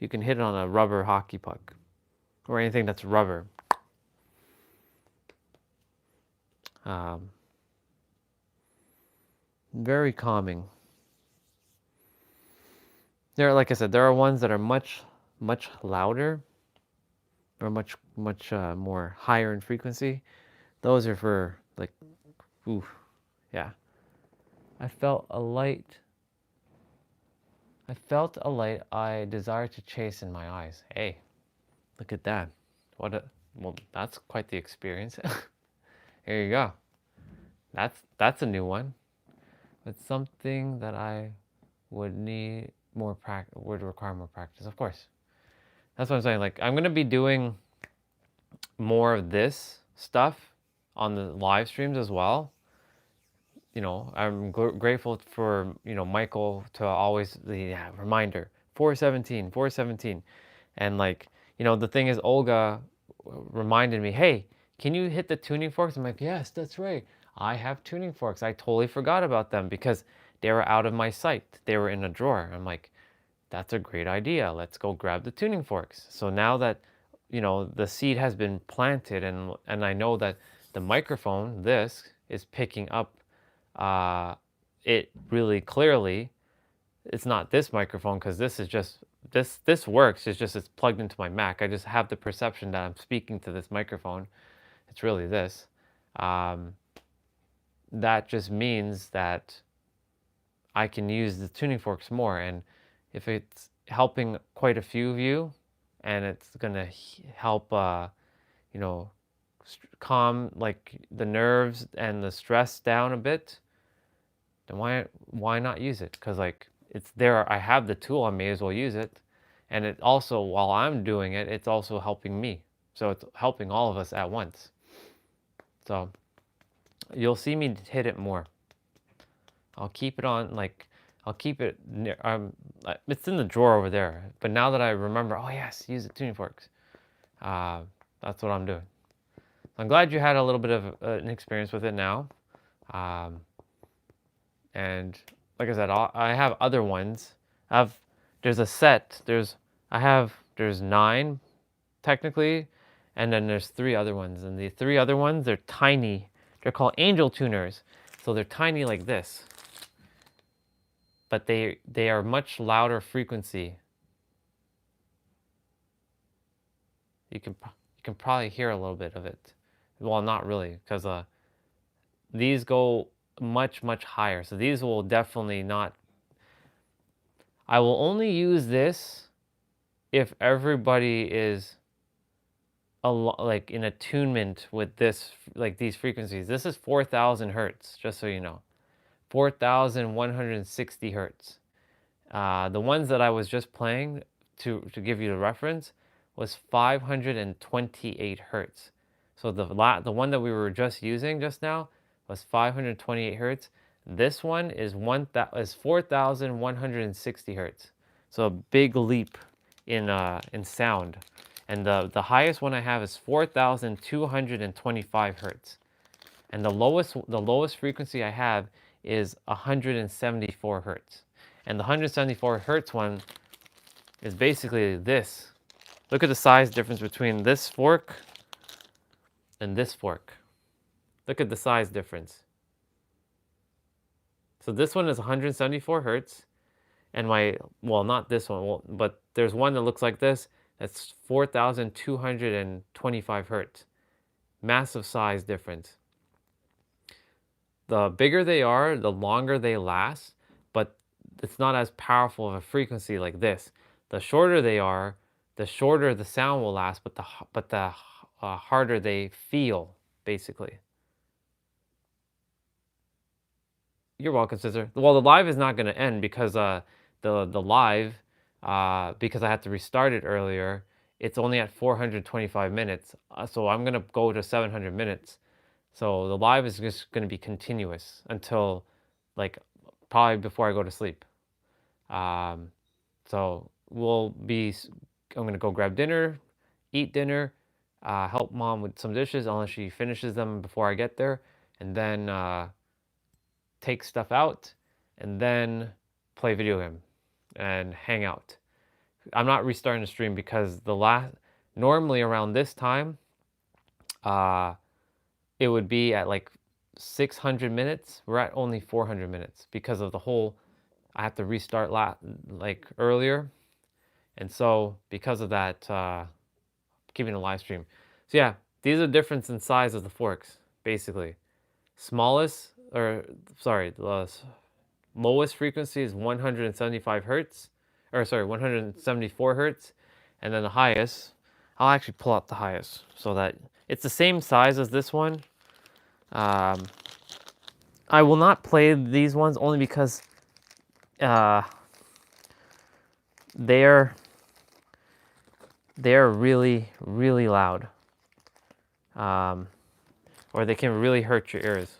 you can hit it on a rubber hockey puck or anything that's rubber. Very calming. Like I said, there are ones that are much louder or much more higher in frequency. Those are for like, ooh, yeah. I felt a light I desire to chase in my eyes. Hey, look at that. Well, that's quite the experience. Here you go. That's a new one. It's something that I would need more practice, would require more practice, of course. That's what I'm saying. Like, I'm going to be doing more of this stuff on the live streams as well. You know, I'm grateful for, you know, Michael to always, the reminder, 417. And like, you know, the thing is, Olga reminded me, hey, can you hit the tuning forks? I'm like, yes, that's right. I have tuning forks. I totally forgot about them because they were out of my sight. They were in a drawer. I'm like, that's a great idea. Let's go grab the tuning forks. So now that, you know, the seed has been planted and I know that the microphone, this, is picking up it really clearly. It's not this microphone because this is just, this works. It's just, it's plugged into my Mac. I just have the perception that I'm speaking to this microphone. It's really this. That just means that I can use the tuning forks more. And if it's helping quite a few of you and it's going to help, you know, calm like the nerves and the stress down a bit, then why not use it? Because like it's there, I have the tool, I may as well use it. And it also, while I'm doing it, it's also helping me. So it's helping all of us at once. So you'll see me hit it more. I'll keep it on, like, I'll keep it near, it's in the drawer over there. But now that I remember, oh yes, use the tuning forks. That's what I'm doing. I'm glad you had a little bit of an experience with it now. And like I said, I have other ones. There's a set. There's 9 technically, and then there's 3 other ones. And the 3 other ones, they're tiny. They're called angel tuners. So they're tiny like this. But they are much louder frequency. You can probably hear a little bit of it. Well, not really, because these go much higher. So these will definitely not. I will only use this if everybody is like in attunement with this, like these frequencies. This is 4,000 hertz, just so you know, 4,160 hertz. The ones that I was just playing to give you the reference was 528 hertz. So the one that we were just using just now was 528 hertz. This one is 4,160 hertz. So a big leap in sound. And the highest one I have is 4,225 hertz. And the lowest frequency I have is 174 hertz. And the 174 hertz one is basically this. Look at the size difference between this fork and this fork. Look at the size difference. So this one is 174 hertz, and not this one, but there's one that looks like this, that's 4,225 hertz. Massive size difference. The bigger they are, the longer they last, but it's not as powerful of a frequency like this. The shorter they are, the shorter the sound will last, but the harder they feel, basically. You're welcome, sister. Well, the live is not going to end because the live, because I had to restart it earlier, it's only at 425 minutes. So I'm going to go to 700 minutes. So the live is just going to be continuous until like probably before I go to sleep. So I'm going to go grab dinner, eat dinner, help mom with some dishes unless she finishes them before I get there, and then take stuff out, and then play video game and hang out. I'm not restarting the stream because normally around this time, it would be at like 600 minutes. We're at only 400 minutes because of the whole, I have to restart like earlier. And so because of that, keeping a live stream. So yeah, these are the difference in size of the forks, basically. The lowest frequency is 175 hertz, 174 hertz. And then the highest, I'll actually pull up the highest so that it's the same size as this one. I will not play these ones only because they're really, really loud. Or they can really hurt your ears.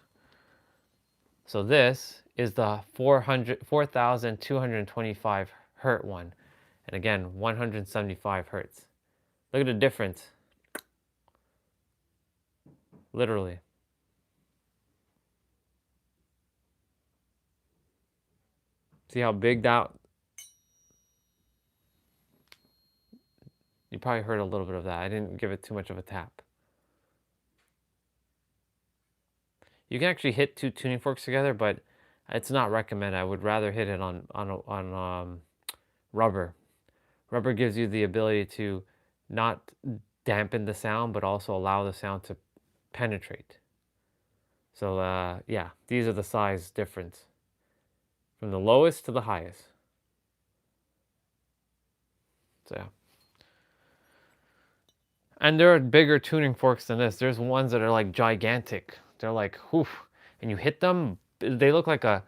So this is the 4,225 hertz one. And again, 175 hertz. Look at the difference. Literally. See how big that... You probably heard a little bit of that. I didn't give it too much of a tap. You can actually hit two tuning forks together, but it's not recommended. I would rather hit it on rubber. Rubber gives you the ability to not dampen the sound, but also allow the sound to penetrate. So yeah, these are the size difference from the lowest to the highest. So yeah. And there are bigger tuning forks than this. There's ones that are like gigantic. They're like, whew, and you hit them, they look like a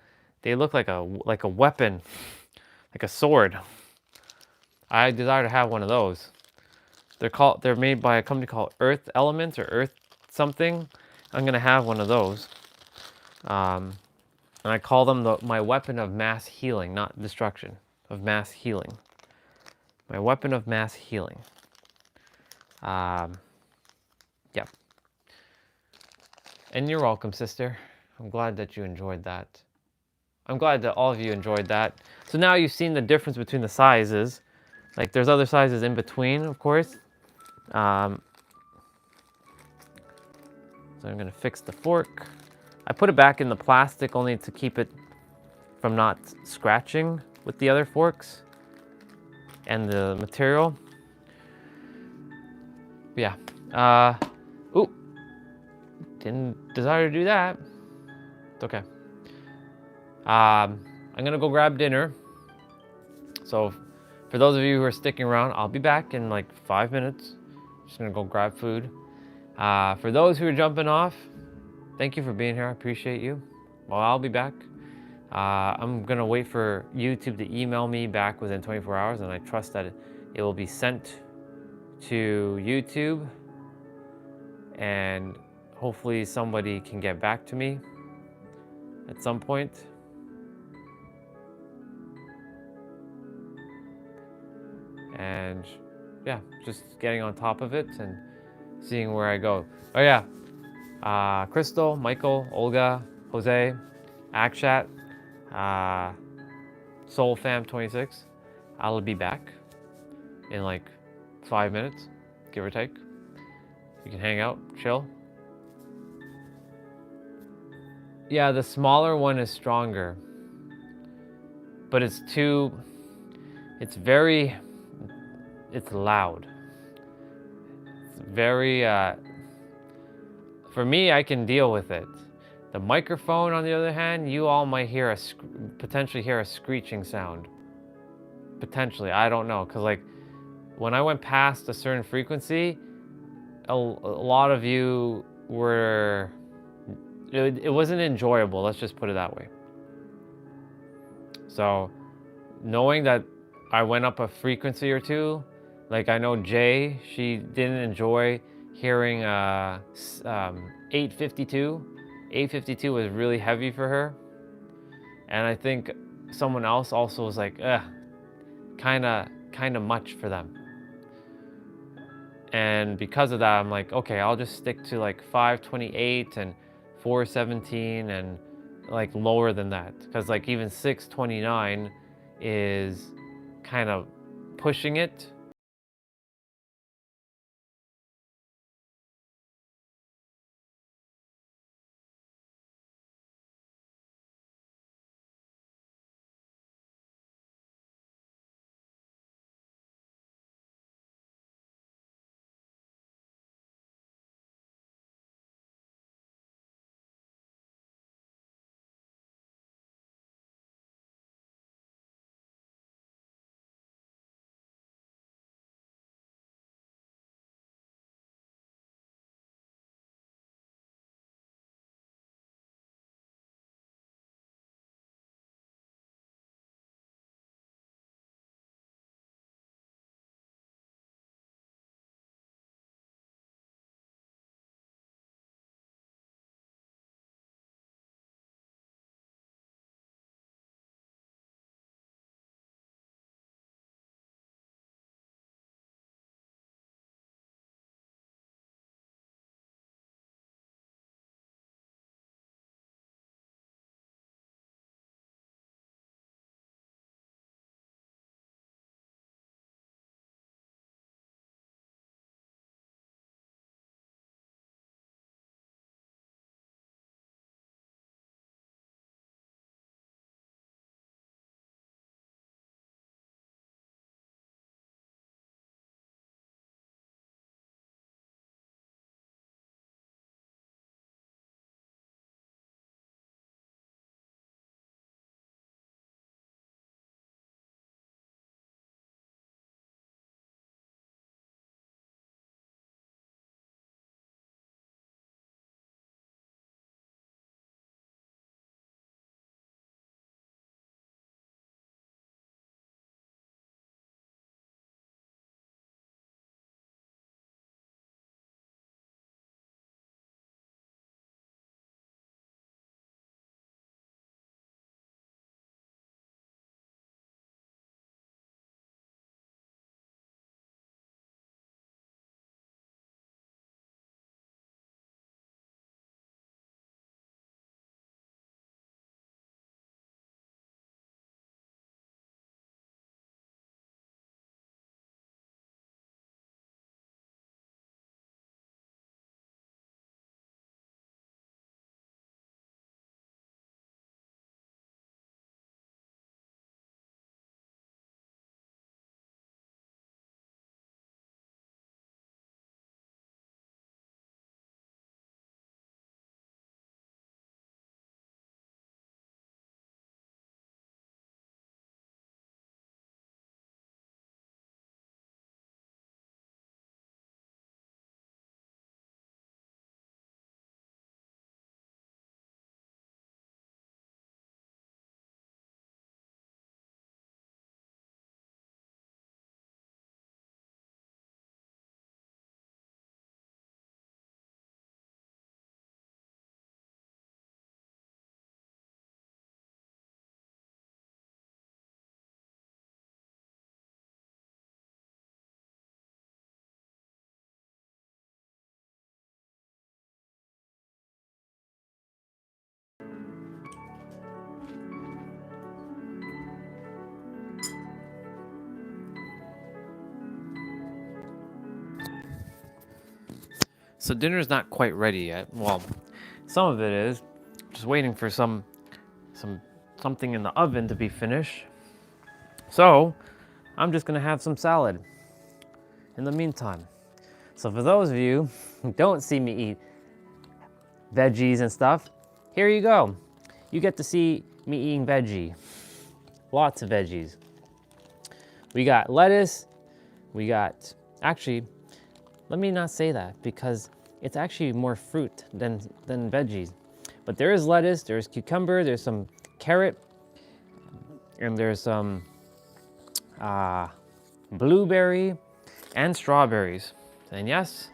weapon, like a sword. I desire to have one of those. They're made by a company called Earth Elements or Earth something. I'm gonna have one of those. And I call them my weapon of mass healing, not destruction, of mass healing. My weapon of mass healing. Yeah. And you're welcome, sister. I'm glad that you enjoyed that. I'm glad that all of you enjoyed that. So now you've seen the difference between the sizes. Like there's other sizes in between, of course. So I'm gonna fix the fork. I put it back in the plastic only to keep it from not scratching with the other forks and the material. But yeah. Ooh. Didn't desire to do that. It's okay. I'm gonna go grab dinner. So for those of you who are sticking around, I'll be back in like 5 minutes. Just gonna go grab food. For those who are jumping off, thank you for being here. I appreciate you. Well, I'll be back. I'm gonna wait for YouTube to email me back within 24 hours, and I trust that it will be sent to YouTube, and hopefully somebody can get back to me at some point. And yeah, just getting on top of it and seeing where I go. Oh yeah, Crystal, Michael, Olga, Jose, Akshat, SoulFam26. I'll be back in like 5 minutes, give or take. You can hang out, chill. Yeah, the smaller one is stronger, but it's loud. It's very, for me, I can deal with it. The microphone, on the other hand, you all might potentially hear a screeching sound. Potentially, I don't know, because like, when I went past a certain frequency, a lot of you were, it wasn't enjoyable, let's just put it that way. So, knowing that I went up a frequency or two, Like I know Jay, she didn't enjoy hearing 852. 852 was really heavy for her. And I think someone else also was like, kind of much for them. And because of that, I'm like, okay, I'll just stick to like 528 and 417 and like lower than that. Because like even 629 is kind of pushing it. So dinner's not quite ready yet. Well, some of it is. Just waiting for something in the oven to be finished. So I'm just gonna have some salad in the meantime. So for those of you who don't see me eat veggies and stuff, here you go. You get to see me eating veggie. Lots of veggies. We got lettuce, we got, actually, let me not say that because it's actually more fruit than veggies. But there is lettuce, there's cucumber, there's some carrot, and there's some blueberry, and strawberries. And yes,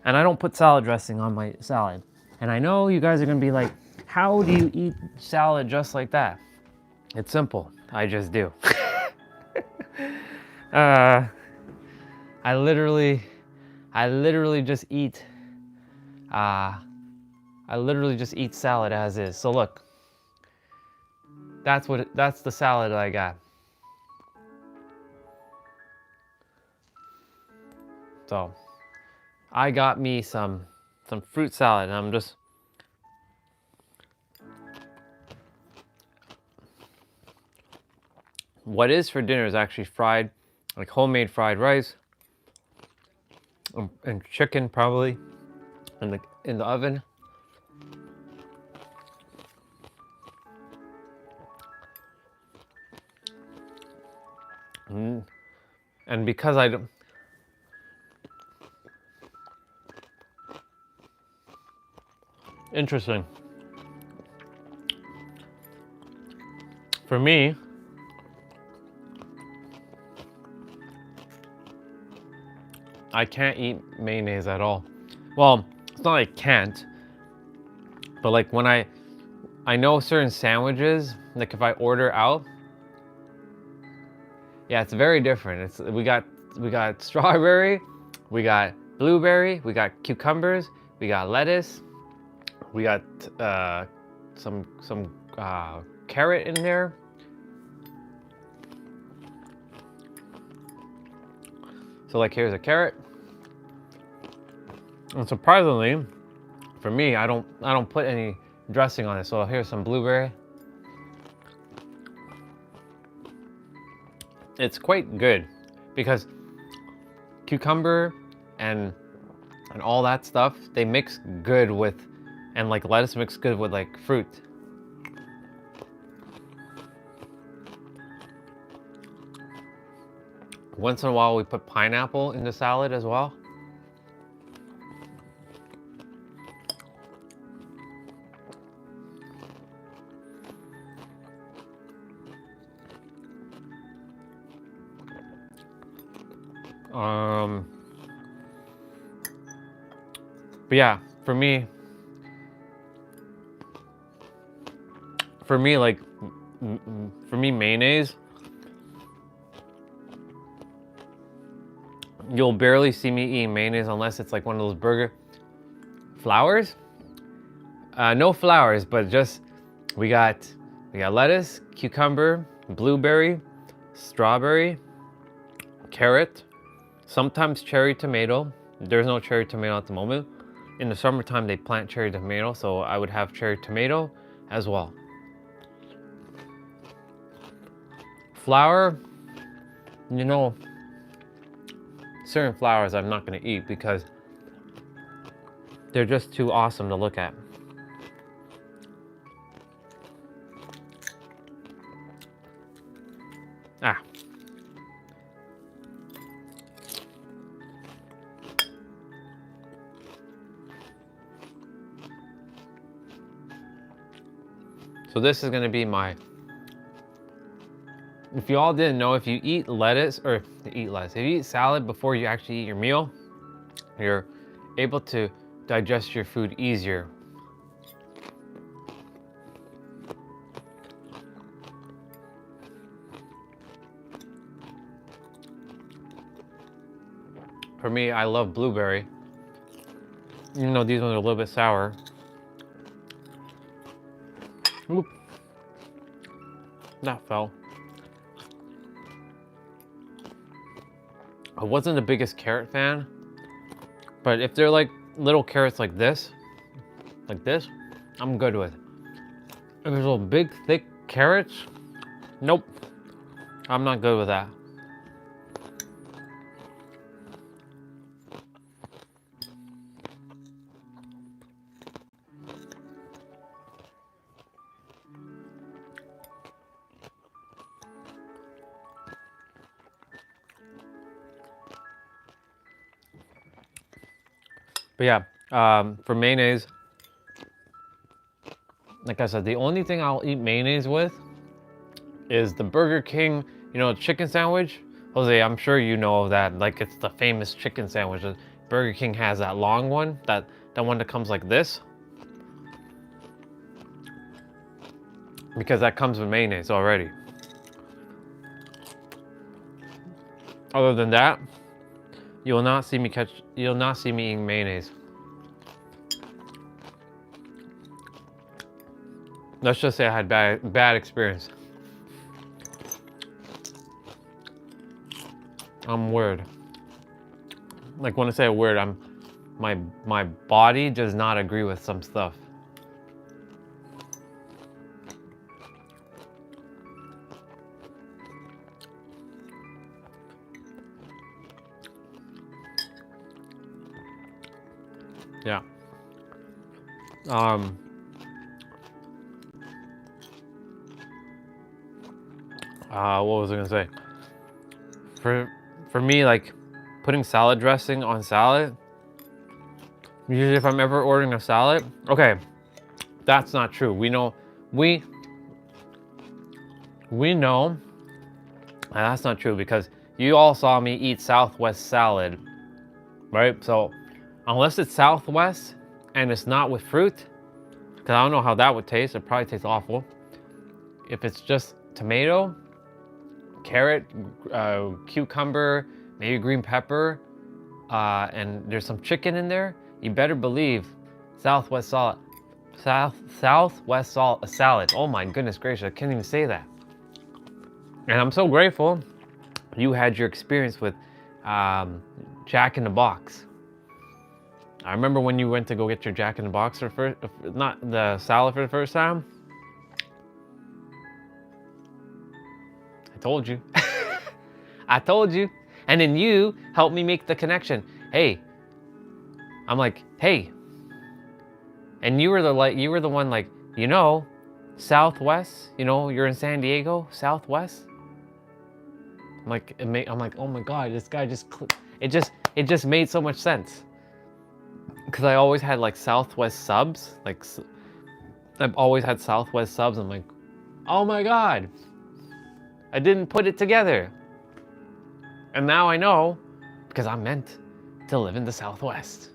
and I don't put salad dressing on my salad. And I know you guys are gonna be like, how do you eat salad just like that? It's simple, I just do. I literally just eat, I literally just eat salad as is. So look, that's the salad I got. So I got me some fruit salad, and I'm just what is for dinner is actually fried, like homemade fried rice and chicken probably in the oven. And because I don't, interesting. For me, I can't eat mayonnaise at all. Well, it's not like I can't, but like when I know certain sandwiches, like if I order out, yeah, it's very different. We got strawberry, we got blueberry, we got cucumbers, we got lettuce, we got some carrot in there. So like here's a carrot. And surprisingly, for me, I don't put any dressing on it. So here's some blueberry. It's quite good because cucumber and all that stuff, they mix good with, and like lettuce mix good with like fruit. Once in a while we put pineapple in the salad as well. But yeah, for me like mayonnaise, you'll barely see me eating mayonnaise unless it's like one of those burger flowers. No flowers, but just we got lettuce, cucumber, blueberry, strawberry, carrot, sometimes cherry tomato. There's no cherry tomato at the moment. In the summertime they plant cherry tomato, so I would have cherry tomato as well. Flour, you know, certain flowers I'm not gonna eat because they're just too awesome to look at. Ah. So this is gonna be my, if you all didn't know, if you eat lettuce, or if you eat salad before you actually eat your meal, you're able to digest your food easier. For me, I love blueberry. Even though these ones are a little bit sour. Oop. That fell. I wasn't the biggest carrot fan, but if they're like little carrots like this, I'm good with. If there's little big, thick carrots, nope, I'm not good with that. But yeah, for mayonnaise, like I said, the only thing I'll eat mayonnaise with is the Burger King, you know, chicken sandwich Jose, I'm sure you know that, like, it's the famous chicken sandwich. Burger King has that long one, that one that comes like this. Because that comes with mayonnaise already. Other than that, you'll not see me eating mayonnaise. Let's just say I had bad experience. I'm weird. Like, when I say weird, my body does not agree with some stuff. Yeah. What was I gonna say? For me, like, putting salad dressing on salad. Usually, if I'm ever ordering a salad, okay, that's not true. We know that's not true, because you all saw me eat Southwest salad, right? So unless it's Southwest and it's not with fruit, because I don't know how that would taste. It probably tastes awful. If it's just tomato, carrot, cucumber, maybe green pepper, and there's some chicken in there, you better believe Southwest salad. Salad. Oh my goodness gracious, I can't even say that. And I'm so grateful you had your experience with Jack in the Box. I remember when you went to go get your Jack in the Box not the salad for the first time. I told you. I told you. And then you helped me make the connection. Hey, I'm like, hey. And you were the one like, you know, Southwest, you know, you're in San Diego, Southwest. I'm like, oh my God, this guy it just made so much sense. Because I always had like Southwest subs, like I've always had Southwest subs. I'm like, oh my God, I didn't put it together. And now I know, because I'm meant to live in the Southwest.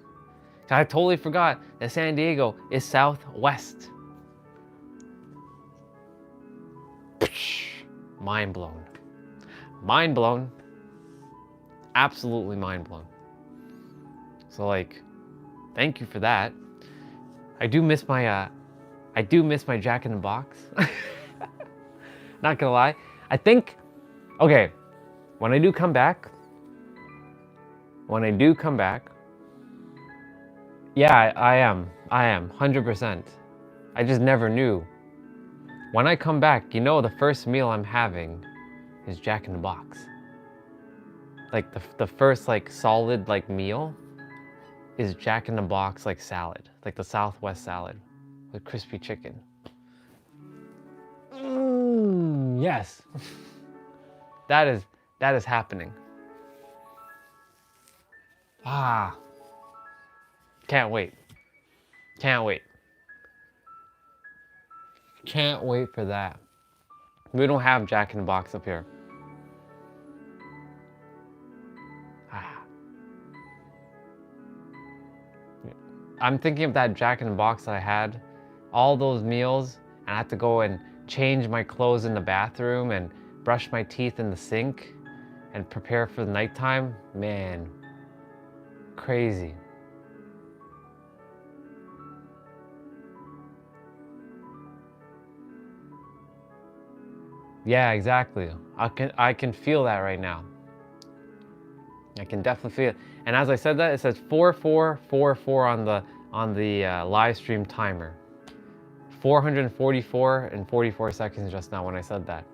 I totally forgot that San Diego is Southwest. Mind blown. Mind blown. Absolutely mind blown. So, like, thank you for that. I do miss my Jack in the Box. Not gonna lie. I think, okay, when I do come back, yeah, I am 100%. I just never knew. When I come back, you know, the first meal I'm having is Jack in the Box. Like the first like solid like meal is Jack in the Box like salad, like the Southwest salad with crispy chicken. Yes. That is happening. Can't wait. Can't wait. Can't wait for that. We don't have Jack in the Box up here. I'm thinking of that Jack in the Box that I had, all those meals, and I had to go and change my clothes in the bathroom and brush my teeth in the sink and prepare for the nighttime. Man, crazy. Yeah, exactly. I can feel that right now. I can definitely feel it. And as I said that, it says 4444 on the live stream timer. 444 and 44 seconds just now when I said that.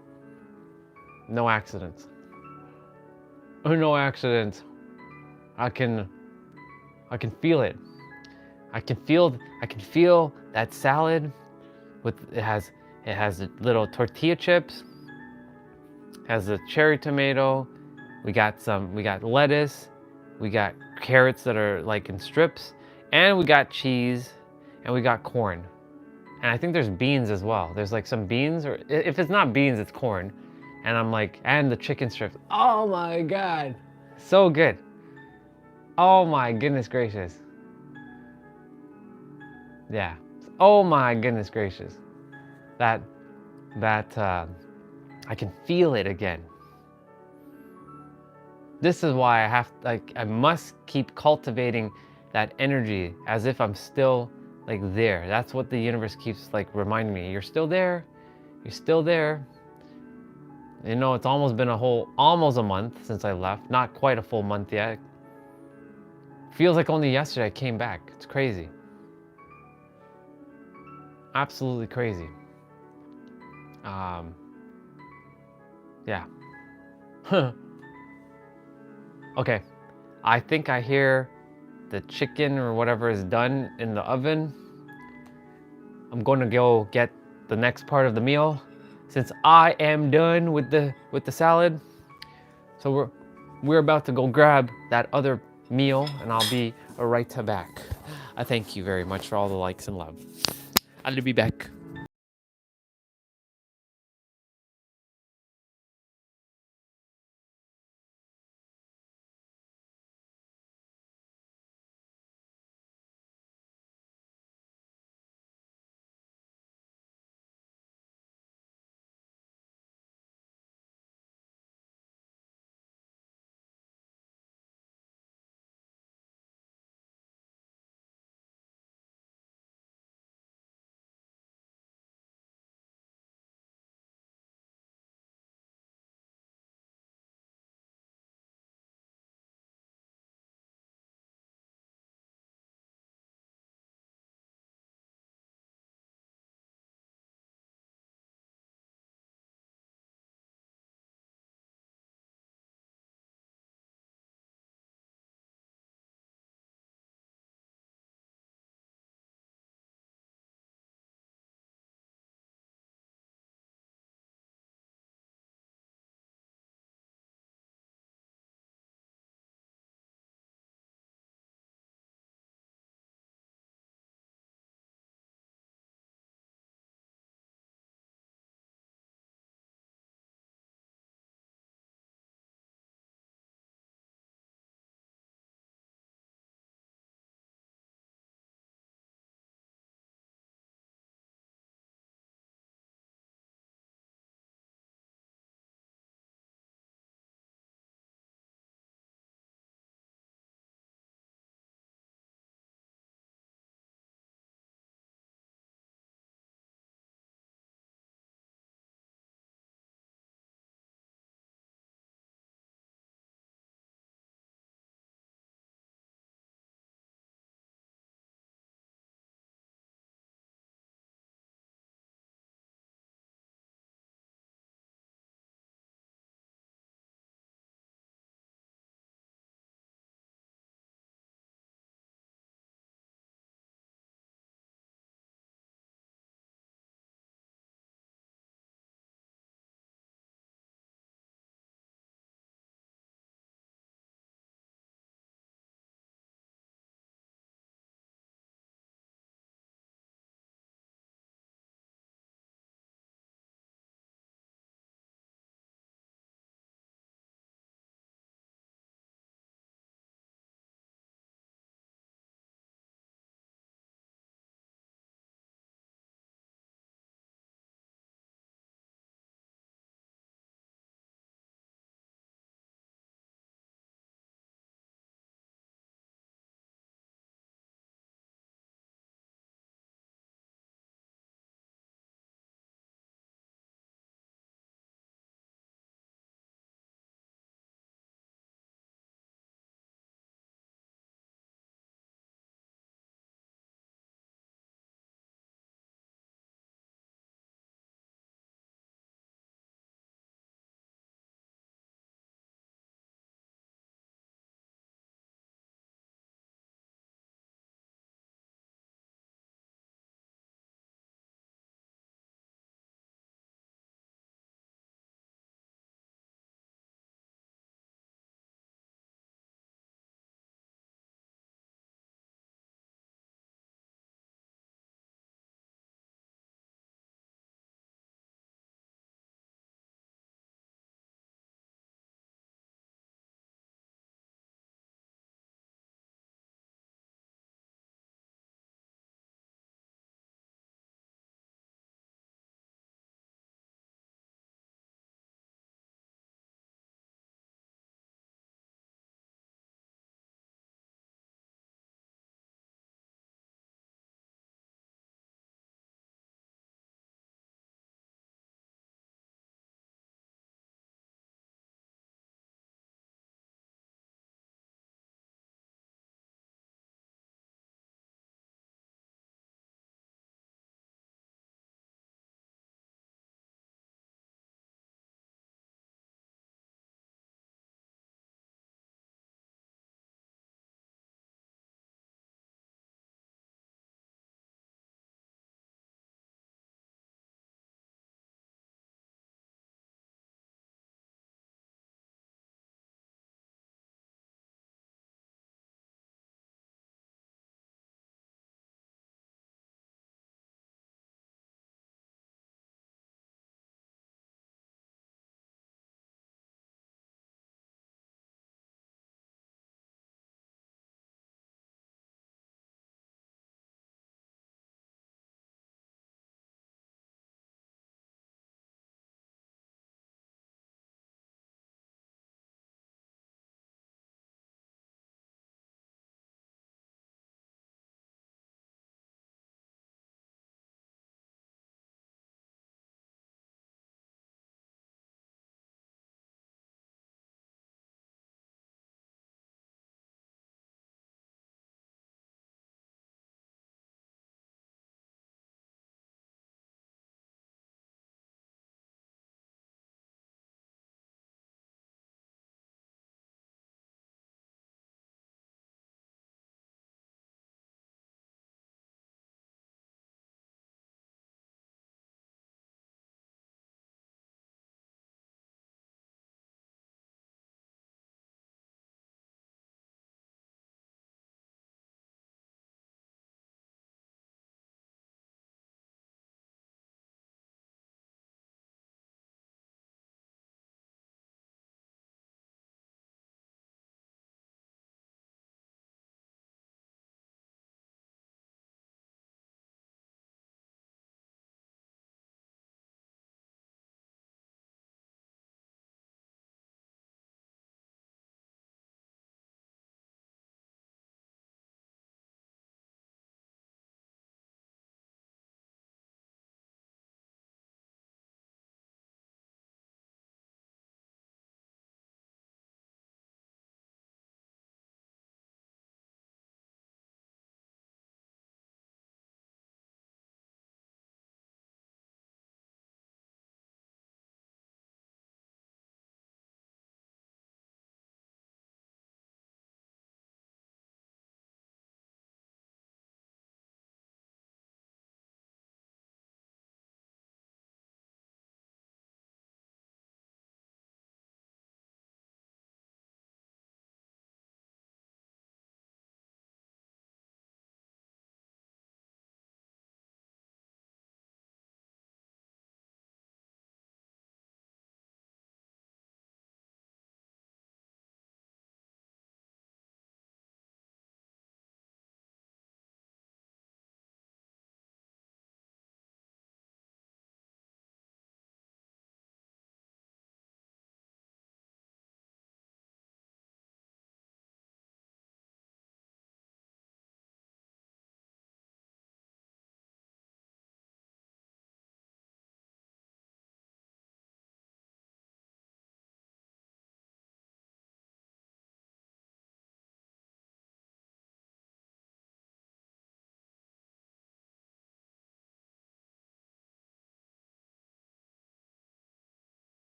No accidents. No accidents. I can feel it. I can feel that salad with it has little tortilla chips. Has the cherry tomato. We got lettuce. We got carrots that are like in strips, and we got cheese, and we got corn. And I think there's beans as well. There's like some beans, or if it's not beans, it's corn. And I'm like, and the chicken strips. Oh my God. So good. Oh my goodness gracious. Yeah. Oh my goodness gracious. That I can feel it again. This is why I must keep cultivating that energy as if I'm still like there. That's what the universe keeps like reminding me. You're still there. You're still there. You know, it's almost been almost a month since I left. Not quite a full month yet. Feels like only yesterday I came back. It's crazy. Absolutely crazy. Yeah. Okay. I think I hear the chicken or whatever is done in the oven. I'm going to go get the next part of the meal since I am done with the salad. So we're about to go grab that other meal and I'll be right back. I thank you very much for all the likes and love. I'll be back.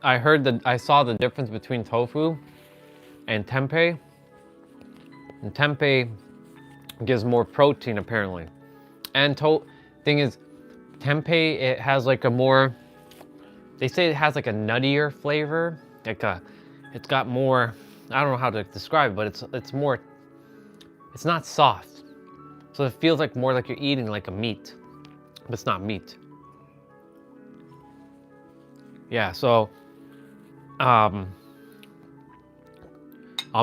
I saw the difference between tofu and tempeh. And tempeh gives more protein apparently. And thing is, tempeh, it has like a more, they say it has like a nuttier flavor. It's got more, I don't know how to describe it, but it's more, it's not soft. So it feels like more like you're eating like a meat, but it's not meat. Yeah, so I'll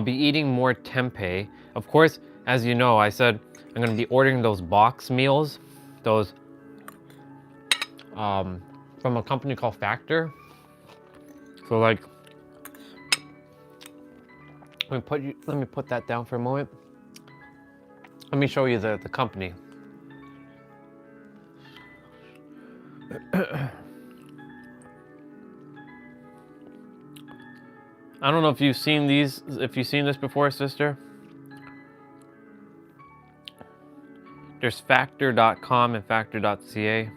be eating more tempeh. Of course, as you know, I said I'm gonna be ordering those box meals, those from a company called Factor. So like, let me put that down for a moment. Let me show you the company. I don't know if you've seen these, if you've seen this before, sister. There's factor.com and factor.ca.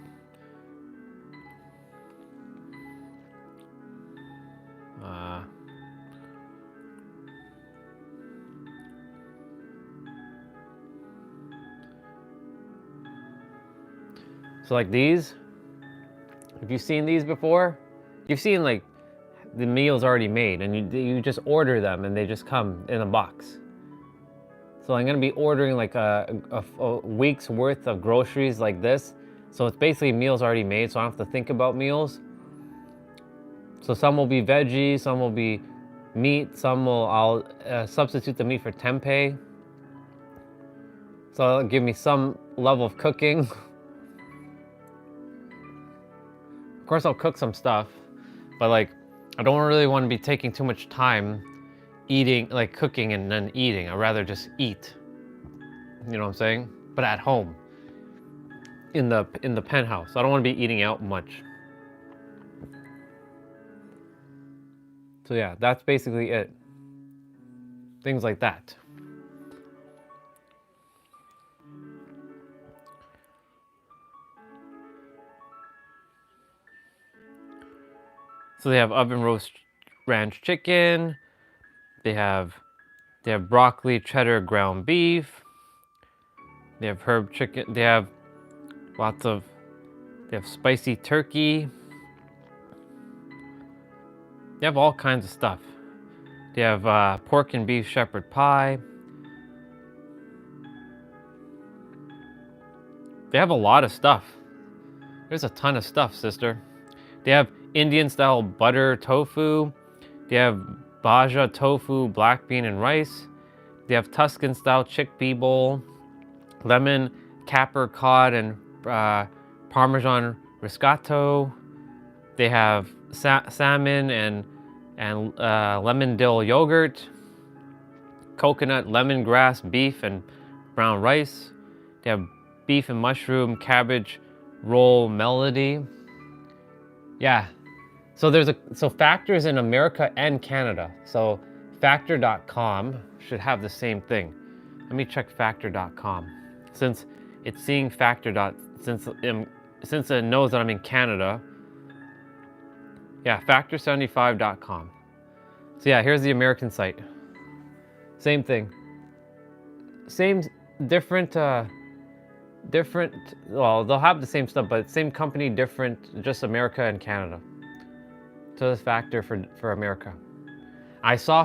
So like these, if you've seen these before, you've seen like the meals already made and you just order them and they just come in a box. So I'm gonna be ordering like a week's worth of groceries like this. So it's basically meals already made, so I don't have to think about meals. So some will be veggie, some will be meat, I'll substitute the meat for tempeh. So it'll give me some level of cooking. Of course I'll cook some stuff, but like I don't really want to be taking too much time eating, like cooking and then eating. I'd rather just eat. You know what I'm saying? But at home, in the penthouse. I don't want to be eating out much. So yeah, that's basically it. Things like that. So they have oven roast ranch chicken. They have broccoli cheddar ground beef. They have herb chicken. They have spicy turkey. They have all kinds of stuff. They have pork and beef shepherd pie. They have a lot of stuff. There's a ton of stuff, sister. They have Indian style butter tofu. They have bhaja tofu, black bean and rice. They have Tuscan style chickpea bowl, lemon capper cod and Parmesan riscotto. They have salmon and lemon dill yogurt, coconut lemongrass beef and brown rice. They have beef and mushroom cabbage roll melody. Yeah, so Factor's in America and Canada. So Factor.com should have the same thing. Let me check Factor.com. Since it's seeing since it knows that I'm in Canada. Yeah, Factor75.com. So yeah, here's the American site. Same thing. Same, different, well, they'll have the same stuff, but same company, different, just America and Canada. So there's Factor for America. I saw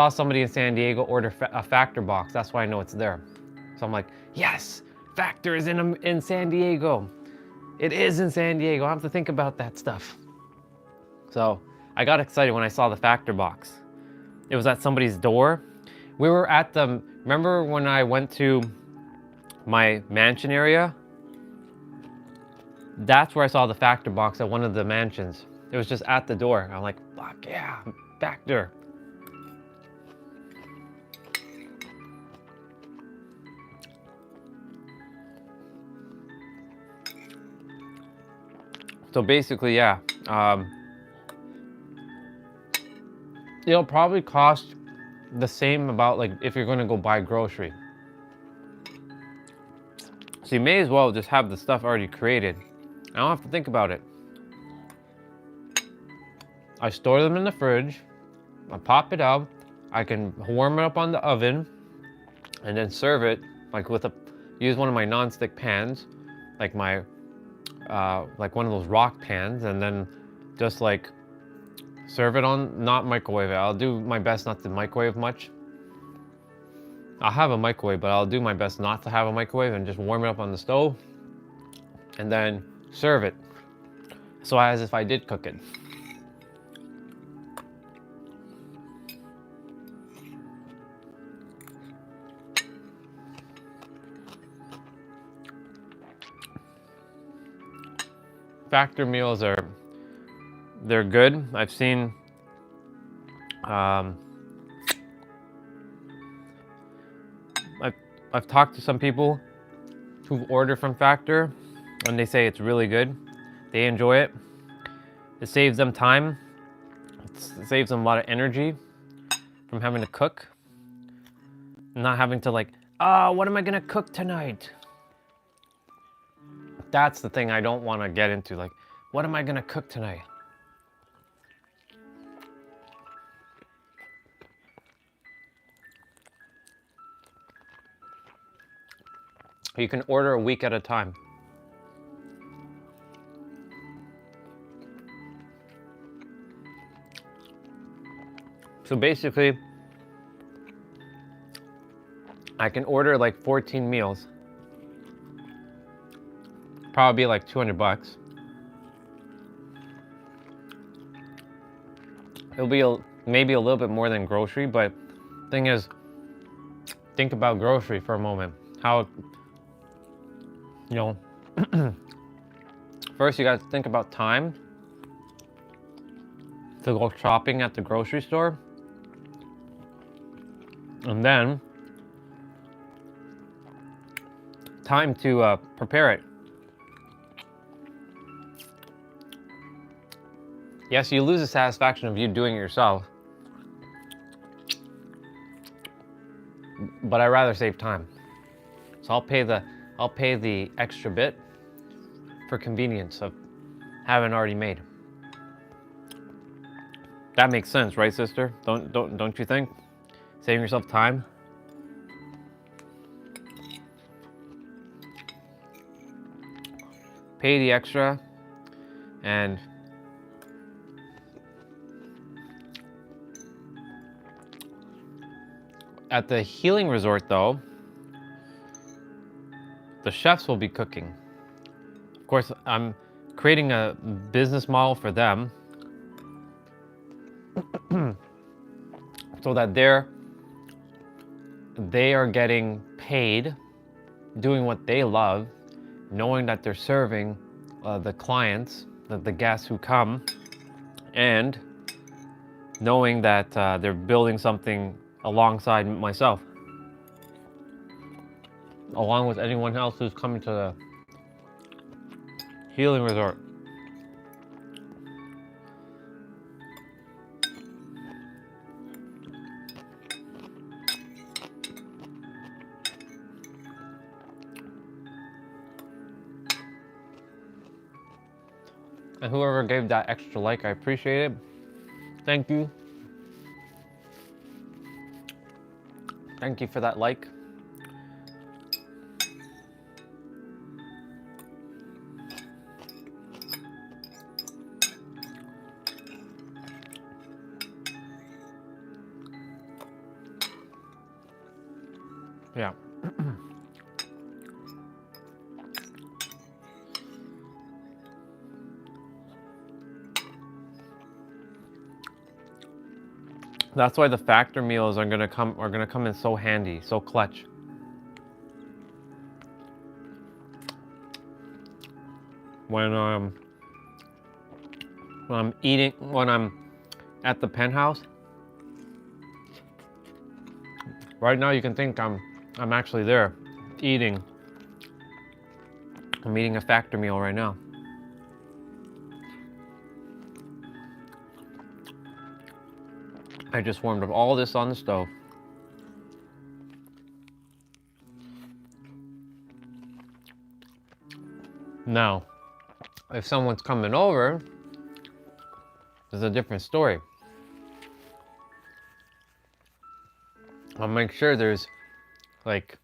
somebody in San Diego order a Factor box. That's why I know it's there. So I'm like, yes, Factor is in San Diego. It is in San Diego. I have to think about that stuff. So I got excited when I saw the Factor box. It was at somebody's door. We were at remember when I went to my mansion area? That's where I saw the Factor box at one of the mansions. It was just at the door. I'm like, fuck yeah, Factor. So basically, yeah, it'll probably cost the same about like if you're gonna go buy grocery. So you may as well just have the stuff already created. I don't have to think about it. I store them in the fridge. I pop it out. I can warm it up on the oven and then serve it like use one of my non-stick pans, like my, like one of those rock pans, and then just like serve it on, not microwave it. I'll do my best not to microwave much. I'll have a microwave, but I'll do my best not to have a microwave and just warm it up on the stove and then serve it. So as if I did cook it. Factor meals they're good. I've seen I've talked to some people who've ordered from Factor and they say it's really good. They enjoy it. It saves them time. It saves them a lot of energy from having to cook. Not having to like, oh, what am I gonna cook tonight? That's the thing I don't want to get into. Like, what am I gonna cook tonight? You can order a week at a time. So basically, I can order like 14 meals. Probably like $200. It'll be maybe a little bit more than grocery, but thing is, think about grocery for a moment. How, you know, first you got to think about time to go shopping at the grocery store, and then time to prepare it. Yes, you lose the satisfaction of you doing it yourself, but I'd rather save time. So I'll pay the extra bit for convenience of having already made. That makes sense, right, sister? Don't you think? Saving yourself time. Pay the extra, and at the healing resort, though, the chefs will be cooking. Of course, I'm creating a business model for them so that they are getting paid doing what they love, knowing that they're serving the clients, the guests who come, and knowing that they're building something alongside myself, along with anyone else who's coming to the healing resort. And whoever gave that extra like, I appreciate it. Thank you. Thank you for that like. Yeah. That's why the factor meals are gonna come in so handy, so clutch. When I'm at the penthouse. Right now you can think I'm actually there eating. I'm eating a factor meal right now. I just warmed up all this on the stove. Now, if someone's coming over, there's a different story. I'll make sure there's like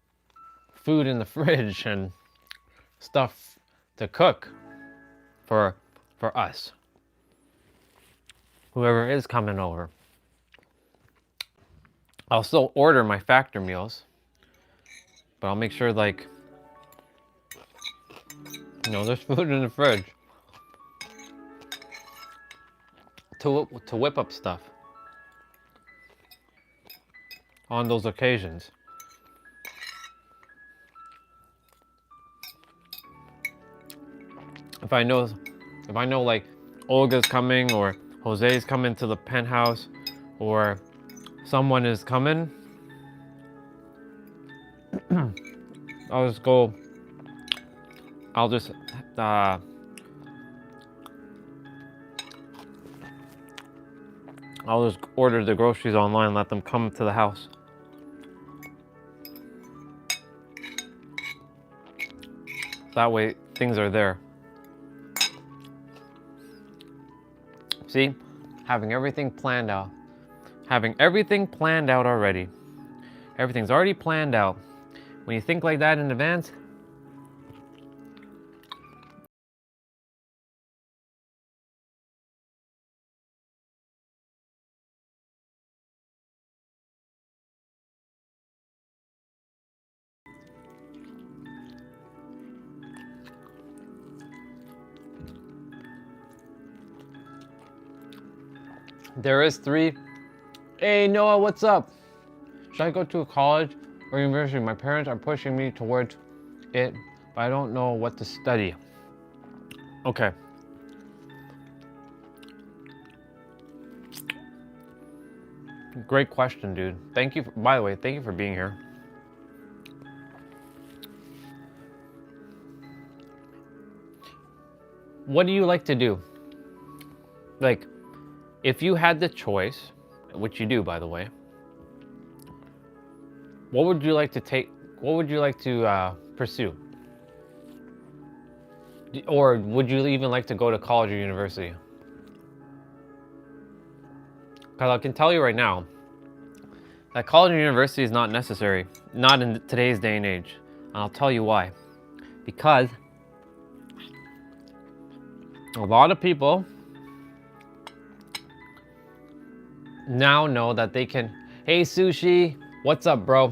food in the fridge and stuff to cook for us, whoever is coming over. I'll still order my factor meals, but I'll make sure, like, you know, there's food in the fridge to whip up stuff on those occasions. If I know like Olga's coming or Jose's coming to the penthouse or someone is coming, I'll just order the groceries online and let them come to the house. That way things are there. See, having everything planned out. Having everything planned out already. Everything's already planned out. When you think like that in advance, there is 3. Hey Noah, what's up? Should I go to a college or university? My parents are pushing me towards it, but I don't know what to study. Okay. Great question, dude. Thank you. By the way, thank you for being here. What do you like to do? Like, if you had the choice, which you do, by the way, what would you like to take? What would you like to pursue? Or would you even like to go to college or university? Because I can tell you right now that college and university is not necessary, not in today's day and age. And I'll tell you why. Because a lot of people now know that they can, hey Sushi, what's up, bro?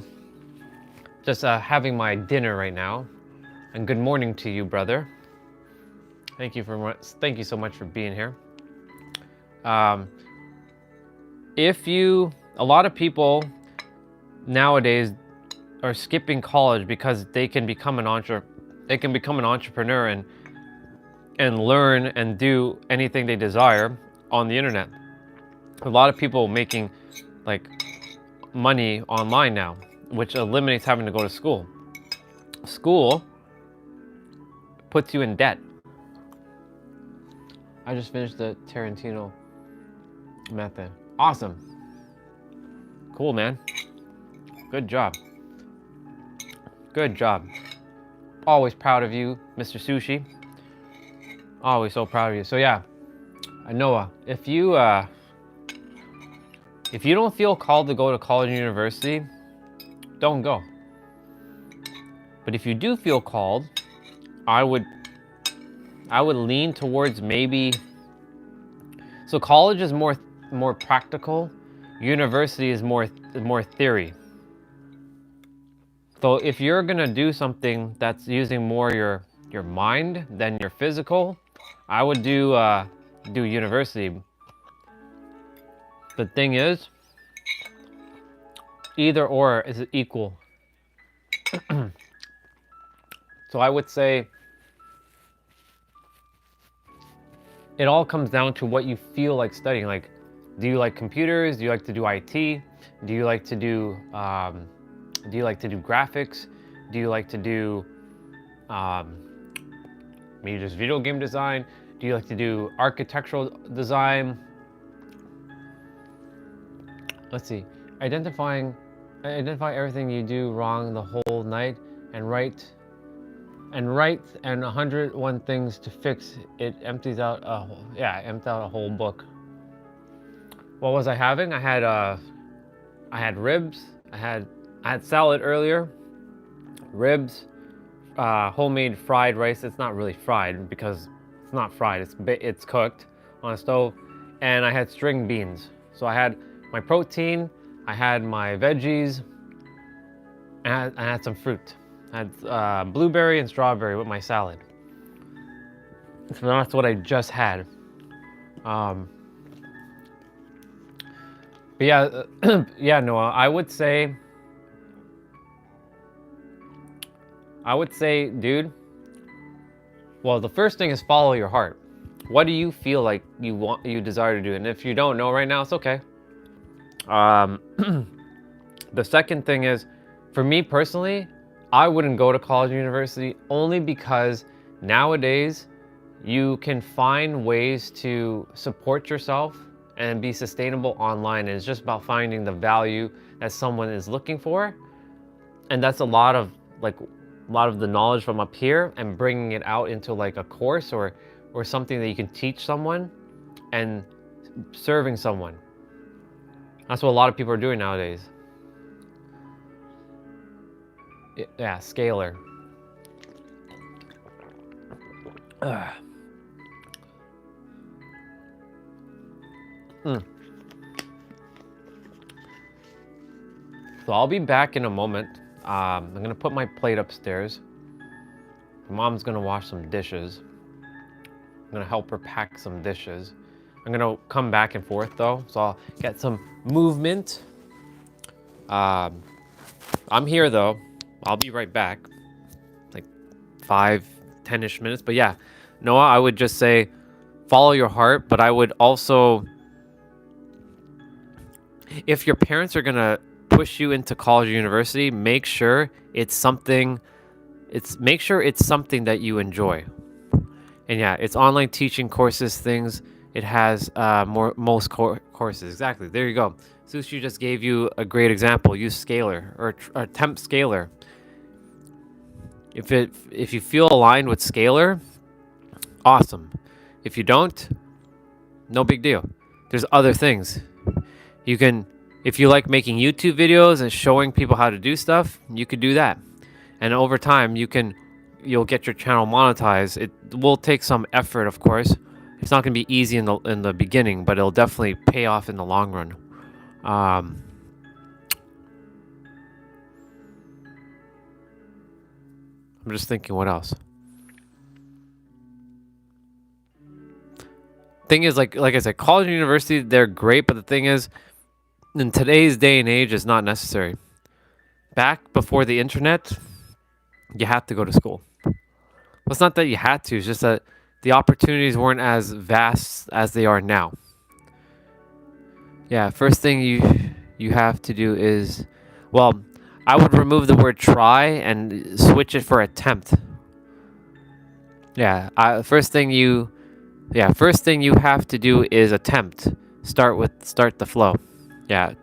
Just having my dinner right now. And good morning to you, brother. Thank you so much for being here. A lot of people nowadays are skipping college because they can become an entrepreneur and learn and do anything they desire on the internet. A lot of people making like money online now, which eliminates having to go to school. School puts you in debt. I just finished the Tarantino method. Awesome. Cool, man. Good job. Good job. Always proud of you, Mr. Sushi. Always so proud of you. So yeah, Noah, if you don't feel called to go to college and university, don't go. But if you do feel called, I would lean towards maybe. So college is more practical. University is more theory. So if you're gonna do something that's using more your mind than your physical, I would do university. The thing is, either or is equal. So I would say it all comes down to what you feel like studying. Like, do you like computers? Do you like to do IT? Do you like to do graphics? Do you like to do maybe just video game design? Do you like to do architectural design? Let's see. Identify everything you do wrong the whole night and write 101 things to fix it. Empties out a whole book. What was I having? I had ribs. I had salad earlier. Ribs, homemade fried rice. It's not really fried because it's not fried. It's cooked on a stove. And I had string beans. So I had my protein. I had my veggies. And I had some fruit. I had blueberry and strawberry with my salad. So that's what I just had. But yeah, yeah, Noah, I would say, dude, well, the first thing is follow your heart. What do you feel like you desire to do? And if you don't know right now, it's okay. The second thing is, for me personally, I wouldn't go to college or university only because nowadays you can find ways to support yourself and be sustainable online. And it's just about finding the value that someone is looking for. And that's a lot of the knowledge from up here and bringing it out into like a course or something that you can teach someone and serving someone. That's what a lot of people are doing nowadays. Yeah, scalar. So I'll be back in a moment. I'm gonna put my plate upstairs. My mom's gonna wash some dishes. I'm gonna help her pack some dishes. I'm gonna come back and forth though, so I'll get some movement. I'm here though. I'll be right back. Like 5-10ish minutes. But yeah, Noah, I would just say follow your heart, but I would also, if your parents are gonna push you into college or university, make sure it's something that you enjoy. And yeah, it's online teaching courses, things. It has most courses. Exactly. There you go. Sushi just gave you a great example. Use Scalar or attempt Scalar. If you feel aligned with Scalar, awesome. If you don't, no big deal. There's other things. You can, if you like making YouTube videos and showing people how to do stuff, you could do that. And over time, you'll get your channel monetized. It will take some effort, of course. It's not going to be easy in the beginning, but it'll definitely pay off in the long run. I'm just thinking, what else? Thing is, like I said, college and university, they're great, but the thing is, in today's day and age, it's not necessary. Back before the internet, you had to go to school. Well, it's not that you had to, it's just that the opportunities weren't as vast as they are now. Yeah, first thing you have to do is, well, I would remove the word try and switch it for attempt. Yeah, first thing you have to do is attempt. Start the flow. Yeah,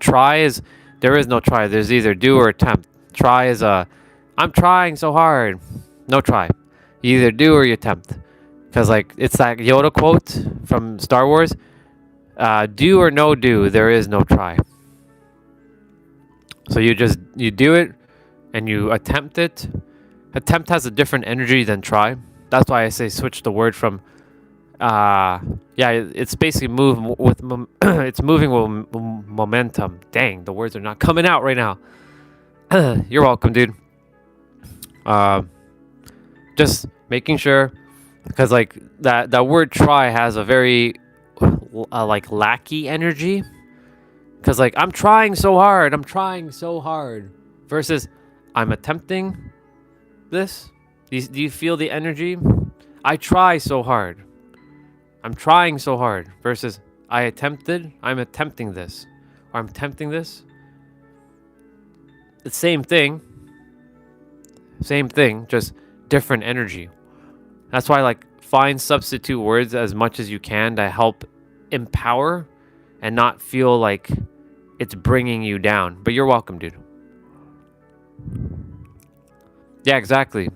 there is no try. There's either do or attempt. Try is I'm trying so hard. No try. You either do or you attempt. Because like it's that Yoda quote from Star Wars. Do or no do, there is no try. So you do it and you attempt it. Attempt has a different energy than try. That's why I say switch the word from it's basically moving with momentum. Dang, the words are not coming out right now. You're welcome, dude. Just making sure, because like that word try has a very like lackey energy. Because like I'm trying so hard versus I'm attempting this. Do you feel the energy? I try so hard. I'm trying so hard versus I'm attempting this, or I'm attempting this. The same thing, just different energy. That's why like find substitute words as much as you can to help empower and not feel like it's bringing you down. But you're welcome, dude. Yeah, exactly.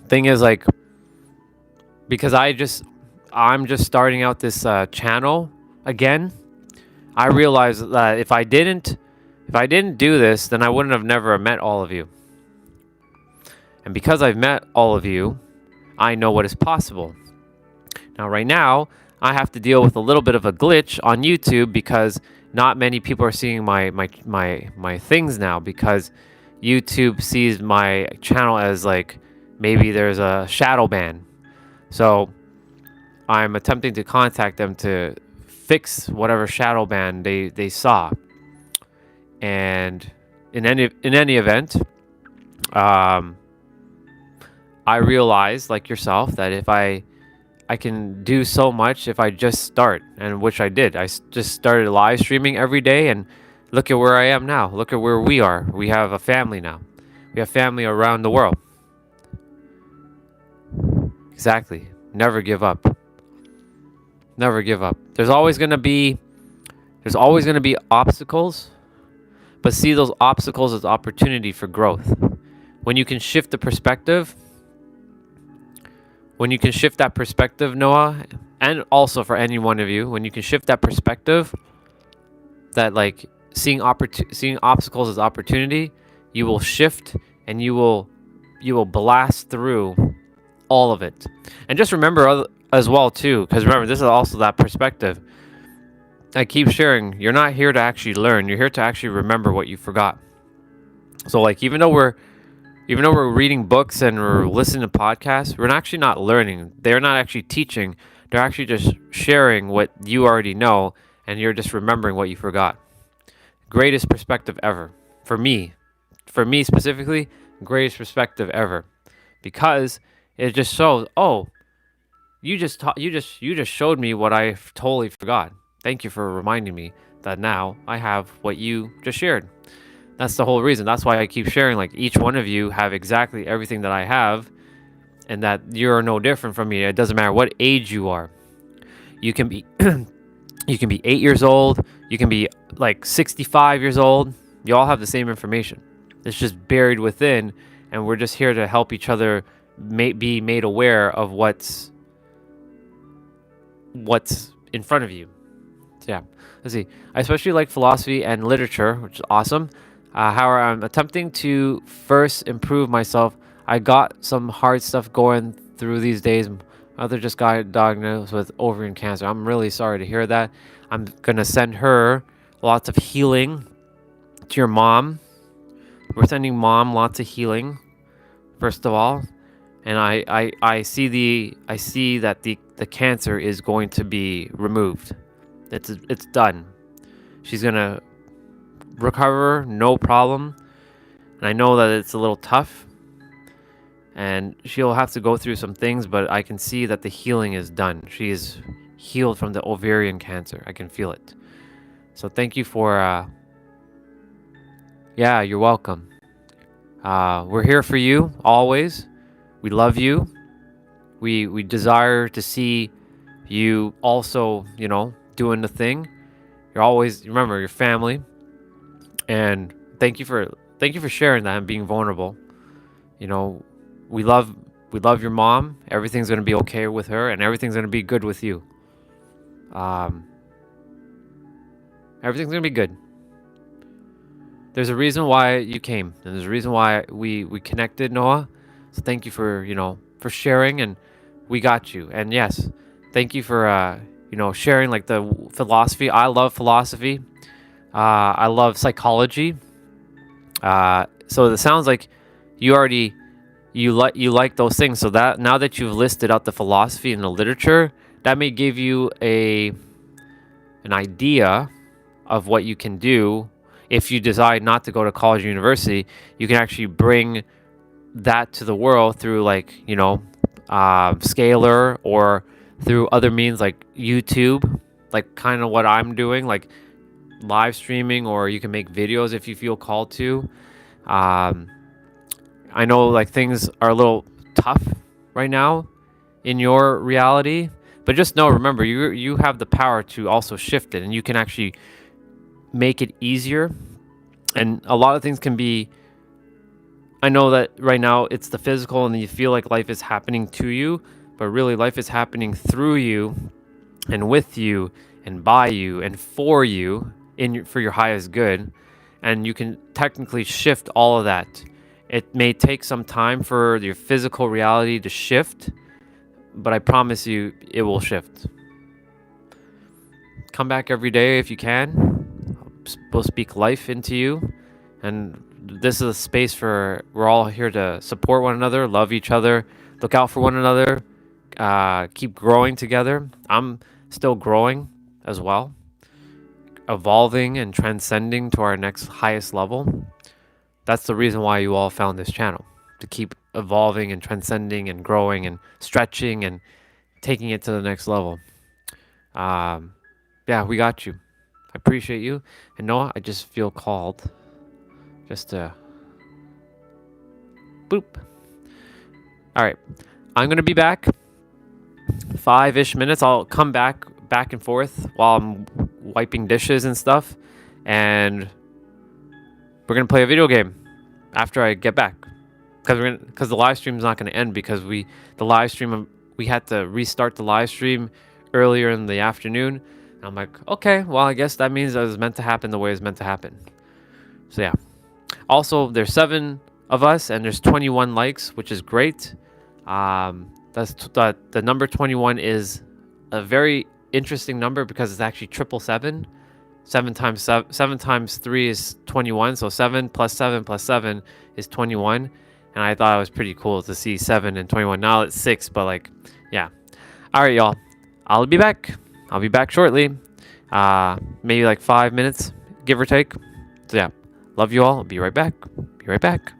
Thing is like, because I'm just starting out this channel again, I realized that if I didn't do this, then I wouldn't have never met all of you. And because I've met all of you, I know what is possible. Now, right now, I have to deal with a little bit of a glitch on YouTube because not many people are seeing my things now, because YouTube sees my channel as like maybe there's a shadow ban. So I'm attempting to contact them to fix whatever shadow ban they saw. And in any event, I realized, like yourself, that if I can do so much if I just start, and which I did. I just started live streaming every day, and look at where I am now. Look at where we are. We have a family now. We have family around the world. Exactly. Never give up. Never give up. There's always going to be obstacles, but see those obstacles as opportunity for growth. When you can shift the perspective, that perspective, Noah, and also for any one of you, when you can shift that perspective, that like seeing obstacles as opportunity, you will shift and you will blast through all of it. And just remember as well too, because remember, this is also that perspective. I keep sharing, you're not here to actually learn, you're here to actually remember what you forgot. So like even though we're reading books and we're listening to podcasts, we're actually not learning. They're not actually teaching. They're actually just sharing what you already know, and you're just remembering what you forgot. Greatest perspective ever. For me specifically, greatest perspective ever. Because it just shows, oh, you just showed me what I totally forgot. Thank you for reminding me that now I have what you just shared. That's the whole reason. That's why I keep sharing, like each one of you have exactly everything that I have, and that you're no different from me. It doesn't matter what age you are. You can be 8 years old, you can be like 65 years old. You all have the same information. It's just buried within, and we're just here to help each other be made aware of what's in front of you. So yeah, let's see. I especially like philosophy and literature, which is awesome. However, I'm attempting to first improve myself. I got some hard stuff going through these days. Mother just got diagnosed with ovarian cancer. I'm really sorry to hear that. I'm going to send her lots of healing to your mom. We're sending mom lots of healing, first of all. And I see that the cancer is going to be removed. It's done. She's going to recover, no problem. And I know that it's a little tough, and she'll have to go through some things, but I can see that the healing is done. She is healed from the ovarian cancer. I can feel it. So thank you for you're welcome. We're here for you always. We love you. We desire to see you also, doing the thing. You're always, remember, your family. And thank you for sharing that and being vulnerable. We love your mom. Everything's going to be okay with her, and everything's going to be good with you. Everything's going to be good. There's a reason why you came, and there's a reason why we connected, Noah. So thank you for sharing, and we got you. And yes, thank you for sharing like the philosophy. I love philosophy. I love psychology. So it sounds like you already you like those things. So that now that you've listed out the philosophy and the literature, that may give you an idea of what you can do. If you decide not to go to college or university, you can actually bring that to the world through Scalar, or through other means like YouTube, like kind of what I'm doing, like live streaming, or you can make videos if you feel called to. I know like things are a little tough right now in your reality, but just remember, you have the power to also shift it, and you can actually make it easier. And a lot of things can be, I know that right now it's the physical and you feel like life is happening to you, but really life is happening through you and with you and by you and for you for your highest good. And you can technically shift all of that. It may take some time for your physical reality to shift, but I promise you it will shift. Come back every day if you can. We'll speak life into you. And this is a space for, we're all here to support one another, love each other, look out for one another, keep growing together. I'm still growing as well, evolving and transcending to our next highest level. That's the reason why you all found this channel, to keep evolving and transcending and growing and stretching and taking it to the next level. Yeah, we got you. I appreciate you. And Noah, I just feel called just to boop. All right. I'm going to be back 5-ish minutes. I'll come back and forth while I'm wiping dishes and stuff. And we're going to play a video game after I get back. Because the live stream is not going to end because we had to restart the live stream earlier in the afternoon. And I'm like, okay, well, I guess that means it was meant to happen the way it's meant to happen. So yeah. Also, there's 7 of us and there's 21 likes, which is great. The number 21 is a very interesting number because it's actually 777. 7 times 3 is 21, so 7 plus 7 plus 7 is 21. And I thought it was pretty cool to see 7 and 21. Now it's 6, but like, yeah. All right, y'all. I'll be back. I'll be back shortly. Maybe like 5 minutes, give or take. So yeah, love you all. I'll be right back. Be right back.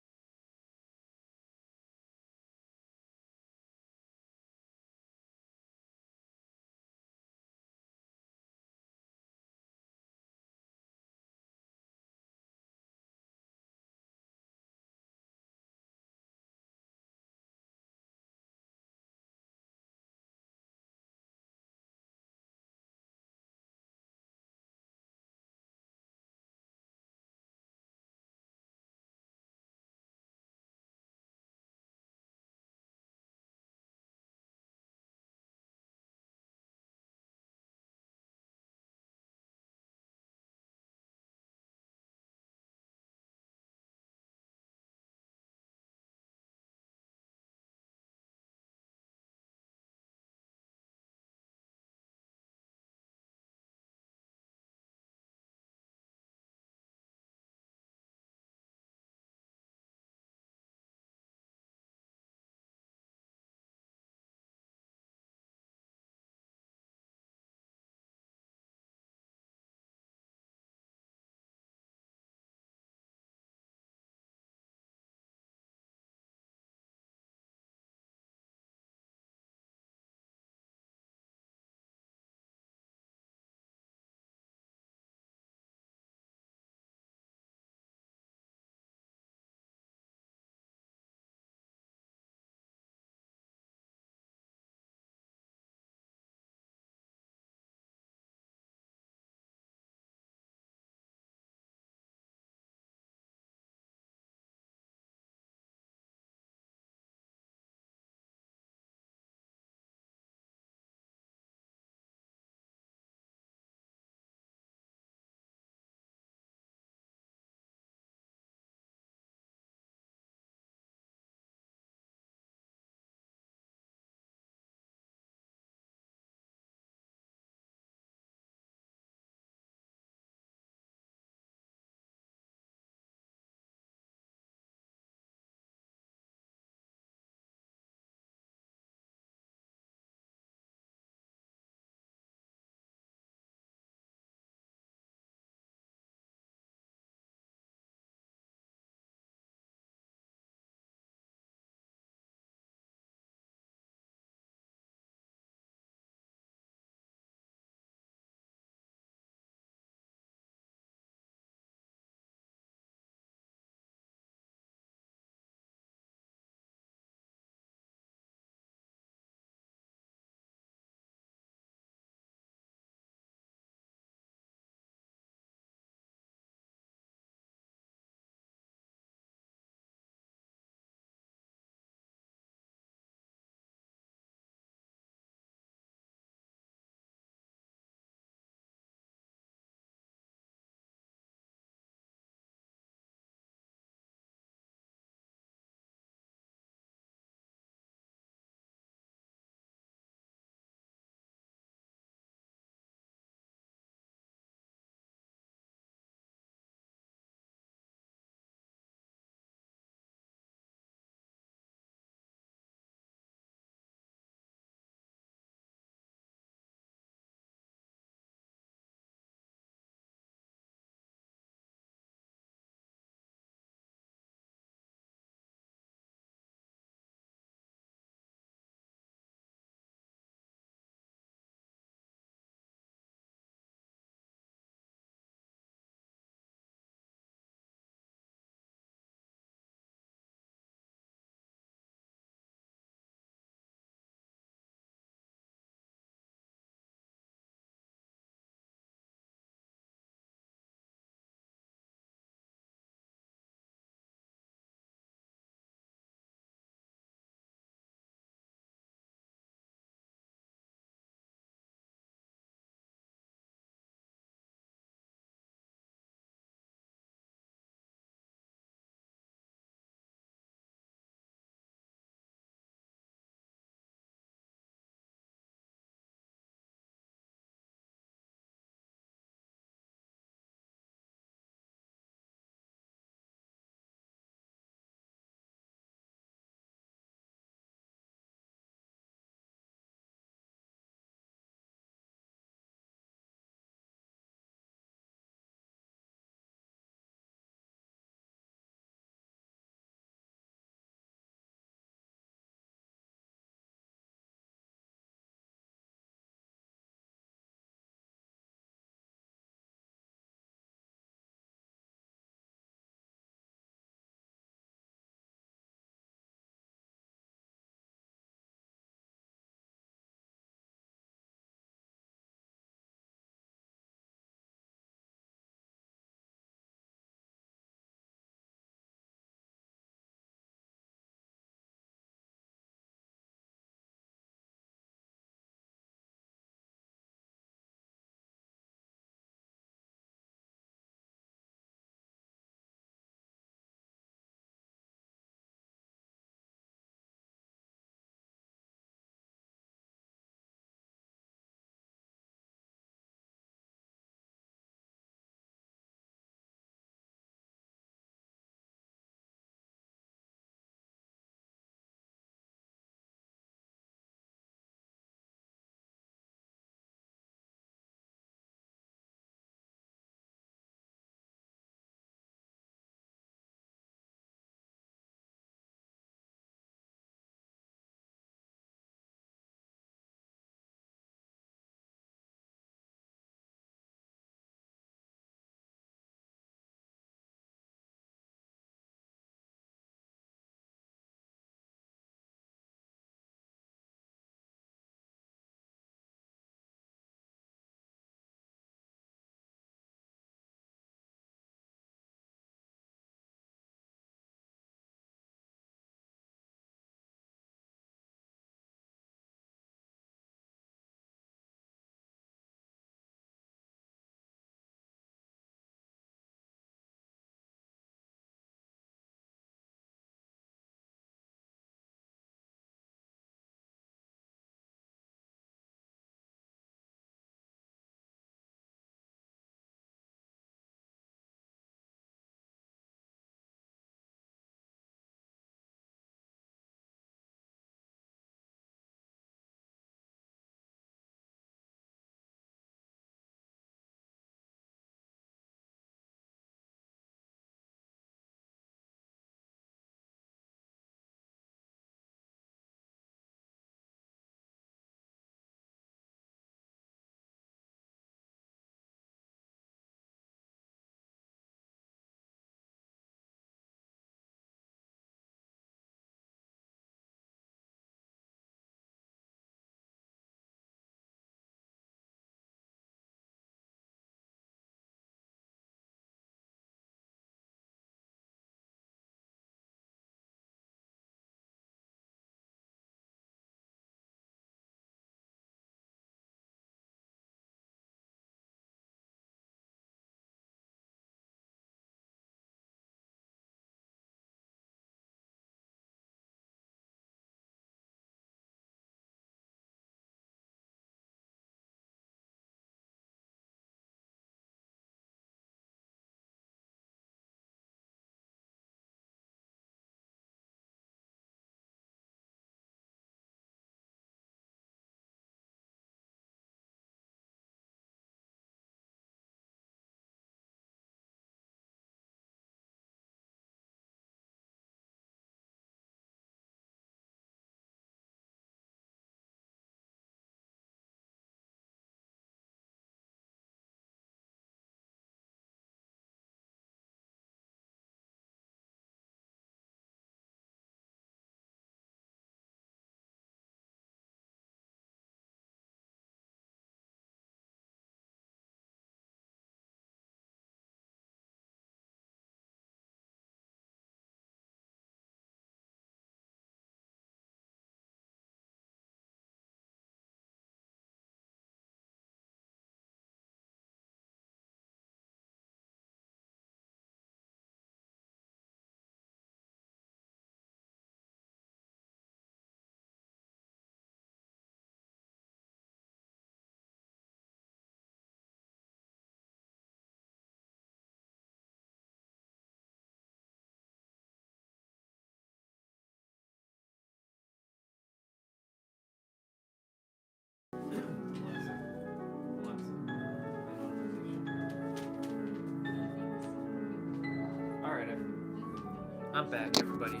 I'm back, everybody.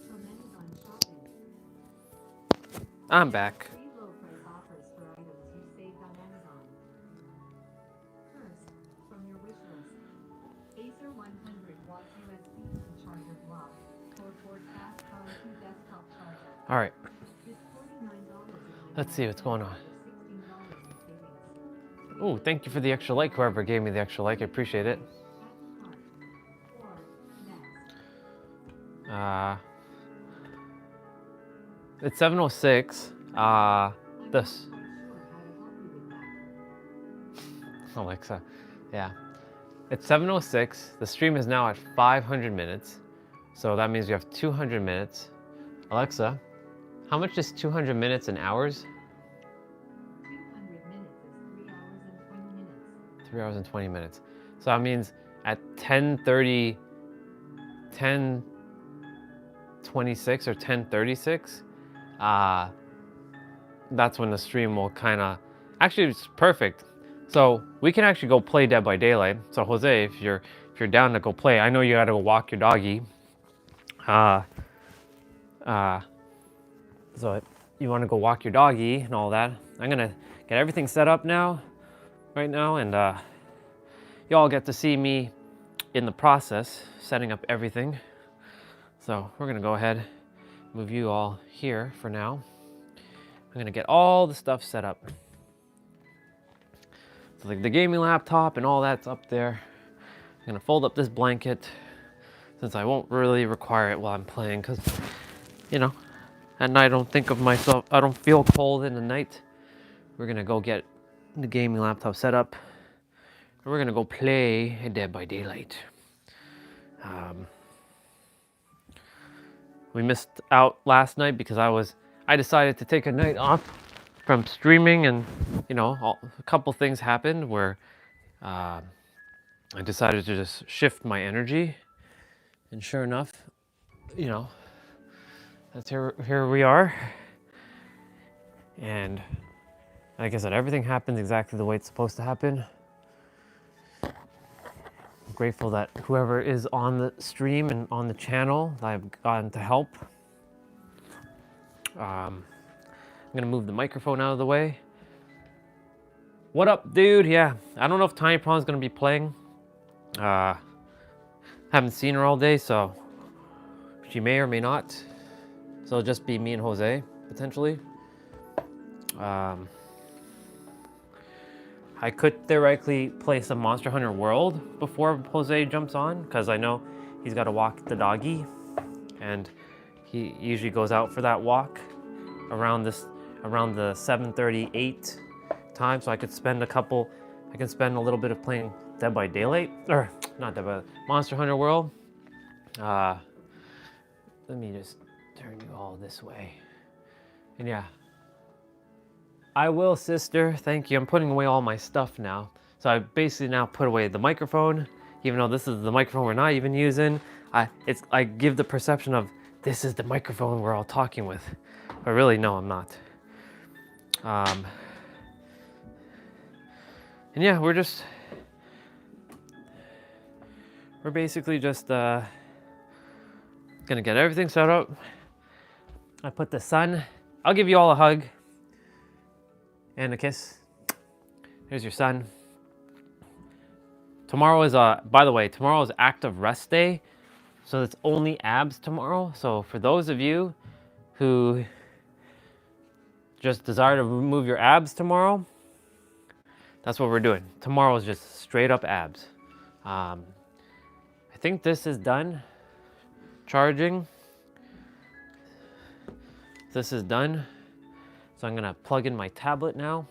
From Amazon Shopping. I'm back. 3 low price offers for items you saved on Amazon. First, from your wish list. Acer 100 watts USB charger block. 4-port fast power 2 desktop charger. All right, This $49.99 let's see what's going on. $16 in savings. Oh, thank you for the extra like, whoever gave me the extra like. I appreciate it. Add to cart. Or next. It's 7:06. This Quite sure how to help you with that. Alexa, yeah. It's 7:06. The stream is now at 500 minutes, so that means we have 200 minutes. Alexa, how much is 200 minutes in hours? 200 minutes is 3 hours and 20 minutes. So that means at 10:26 or 10:36, that's when the stream will kind of, actually it's perfect. So we can actually go play Dead by Daylight. So Jose, if you're down to go play, I know you got to go walk your doggy. So you want to go walk your doggy and all that. I'm gonna get everything set up right now, and y'all get to see me in the process setting up everything. So we're gonna go ahead, move you all here for now. I'm gonna get all the stuff set up. So like the gaming laptop and all that's up there. I'm gonna fold up this blanket since I won't really require it while I'm playing, because, you know, at night I don't think of myself, I don't feel cold in the night. We're gonna go get the gaming laptop set up. And we're gonna go play Dead by Daylight. We missed out last night because I decided to take a night off from streaming, and you know, a couple things happened where I decided to just shift my energy, and sure enough, you know, that's here we are. And like I said, everything happens exactly the way it's supposed to happen. I'm grateful that whoever is on the stream and on the channel that I've gotten to help. I'm gonna move the microphone out of the way. What up, dude? Yeah, I don't know if Tiny Prawn's gonna be playing. Haven't seen her all day, so she may or may not. So it'll just be me and Jose, potentially. I could theoretically play some Monster Hunter World before Jose jumps on, because I know he's got to walk the doggy, and he usually goes out for that walk around the 7:38 time. So I could spend a little bit of playing Dead by Daylight, or not Dead by Monster Hunter World. Let me just turn you all this way, and yeah. I will, sister. Thank you. I'm putting away all my stuff now. So I basically now put away the microphone, even though this is the microphone we're not even using. I give the perception of this is the microphone we're all talking with, but really, no, I'm not. And yeah, we're basically just gonna get everything set up. I put the sun. I'll give you all a hug and a kiss. Here's your son. Tomorrow is by the way, tomorrow is active rest day, so it's only abs tomorrow. So for those of you who just desire to remove your abs tomorrow, that's what we're doing. Tomorrow is just straight up abs. I think this is done charging. This is done. So I'm gonna plug in my tablet now,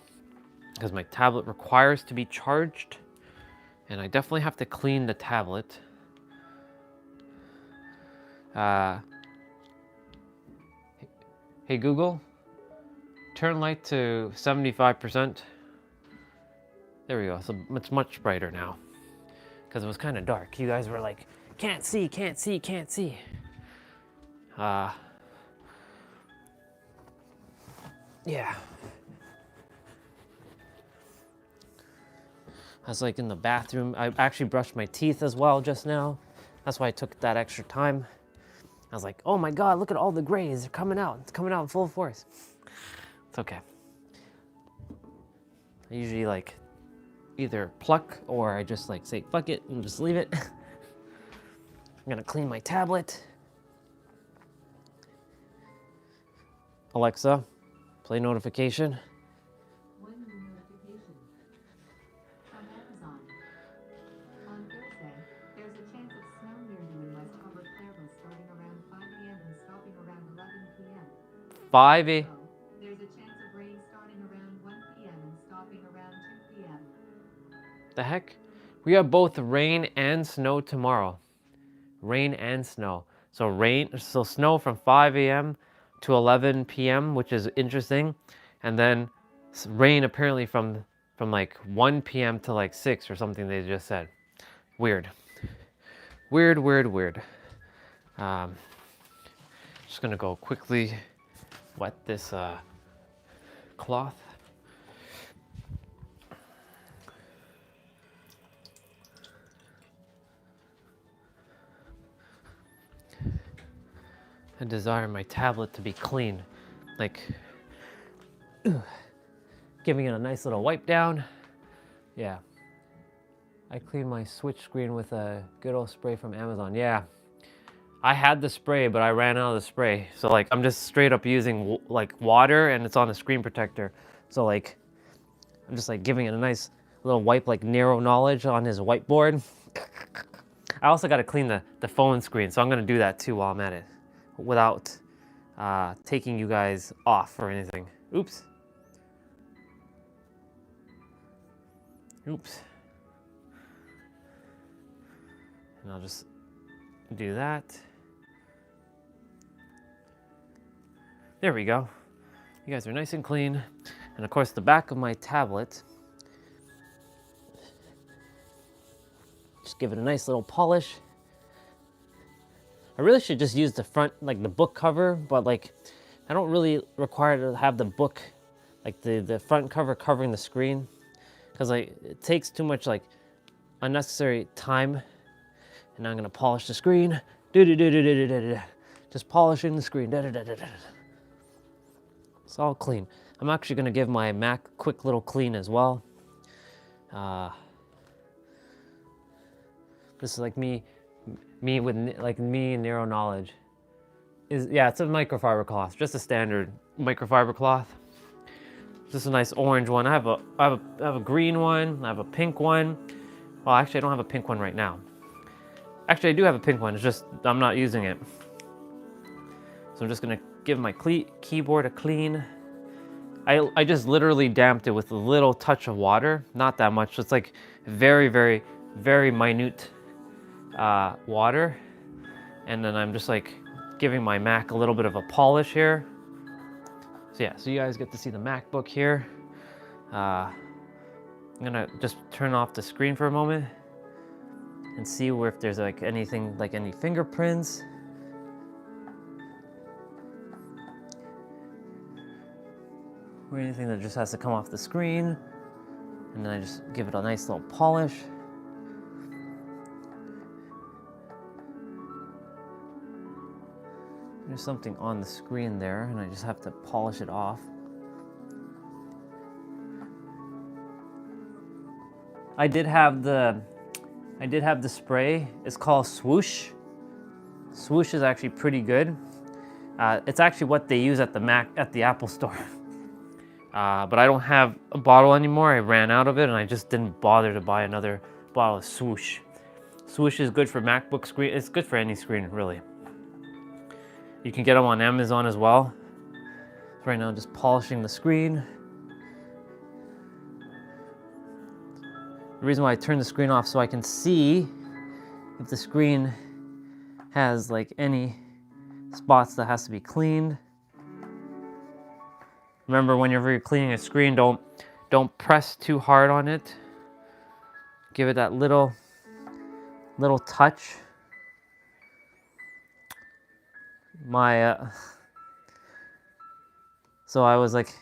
because my tablet requires to be charged, and I definitely have to clean the tablet. Hey Google, turn light to 75%. There we go, so it's much brighter now, because it was kind of dark. You guys were like, can't see, can't see, can't see. Yeah. I was like in the bathroom. I actually brushed my teeth as well just now. That's why I took that extra time. I was like, oh my God, look at all the grays. They're coming out. It's coming out in full force. It's okay. I usually like either pluck or I just like say, fuck it, and just leave it. I'm gonna clean my tablet. Alexa, play notification. One new notification from Amazon. On Thursday, there's a chance of snow near you in West Albert Clairvaux starting around 5 p.m. and stopping around 11 p.m. 5 a.m. So, there's a chance of rain starting around 1 p.m. and stopping around 2 p.m. The heck? We have both rain and snow tomorrow. Rain and snow. So snow from 5 a.m. to 11 p.m., which is interesting. And then rain apparently from like 1 p.m. to like 6 or something they just said. Weird. Weird. Just gonna go quickly wet this cloth. I desire my tablet to be clean, like giving it a nice little wipe down. Yeah, I cleaned my switch screen with a good old spray from Amazon. Yeah, I had the spray, but I ran out of the spray. So like, I'm just straight up using like water, and it's on a screen protector. So like, I'm just like giving it a nice little wipe, like Nero knowledge on his whiteboard. I also got to clean the phone screen, so I'm gonna do that too while I'm at it, without taking you guys off or anything. Oops. And I'll just do that. There we go. You guys are nice and clean. And of course the back of my tablet, just give it a nice little polish. I really should just use the front, like the book cover, but like I don't really require to have the book, like the front cover covering the screen, because like it takes too much like unnecessary time. And now I'm gonna polish the screen. Just polishing the screen. It's all clean. I'm actually gonna give my Mac a quick little clean as well. This is like me and Nero knowledge. It's a microfiber cloth, just a standard microfiber cloth. Just a nice orange one. I have a green one. I have a pink one. Well, actually, I don't have a pink one right now. Actually, I do have a pink one. It's just I'm not using it. So I'm just gonna give my keyboard a clean. I just literally damped it with a little touch of water, not that much. It's like very, very, very minute water, and then I'm just like giving my Mac a little bit of a polish here. So yeah, so you guys get to see the MacBook here. I'm gonna just turn off the screen for a moment and see if there's like anything, like any fingerprints. Or anything that just has to come off the screen. And then I just give it a nice little polish. There's something on the screen there, and I just have to polish it off. I did have the spray. It's called Swoosh. Swoosh is actually pretty good. It's actually what they use at the Apple Store. But I don't have a bottle anymore. I ran out of it, and I just didn't bother to buy another bottle of Swoosh. Swoosh is good for MacBook screen. It's good for any screen, really. You can get them on Amazon as well. Right now, I'm just polishing the screen. The reason why I turned the screen off so I can see if the screen has like any spots that has to be cleaned. Remember, whenever you're cleaning a screen, don't press too hard on it. Give it that little touch. So I was like,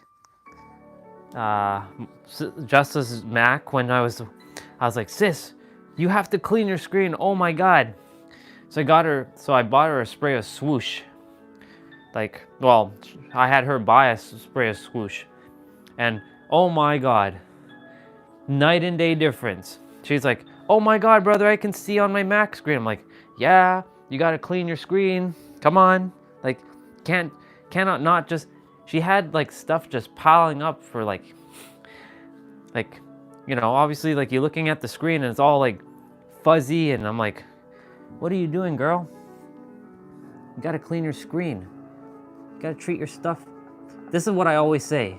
Justice's Mac, when I was like, sis, you have to clean your screen. Oh my God. So I bought her a spray of swoosh. Like, well, I had her buy a spray of swoosh. And oh my God, night and day difference. She's like, oh my God, brother, I can see on my Mac screen. I'm like, yeah, you gotta clean your screen. Come on. Like, cannot not just, she had like stuff just piling up for like, you know, obviously like you're looking at the screen and it's all like fuzzy and I'm like, what are you doing, girl? You gotta clean your screen. You gotta treat your stuff. This is what I always say.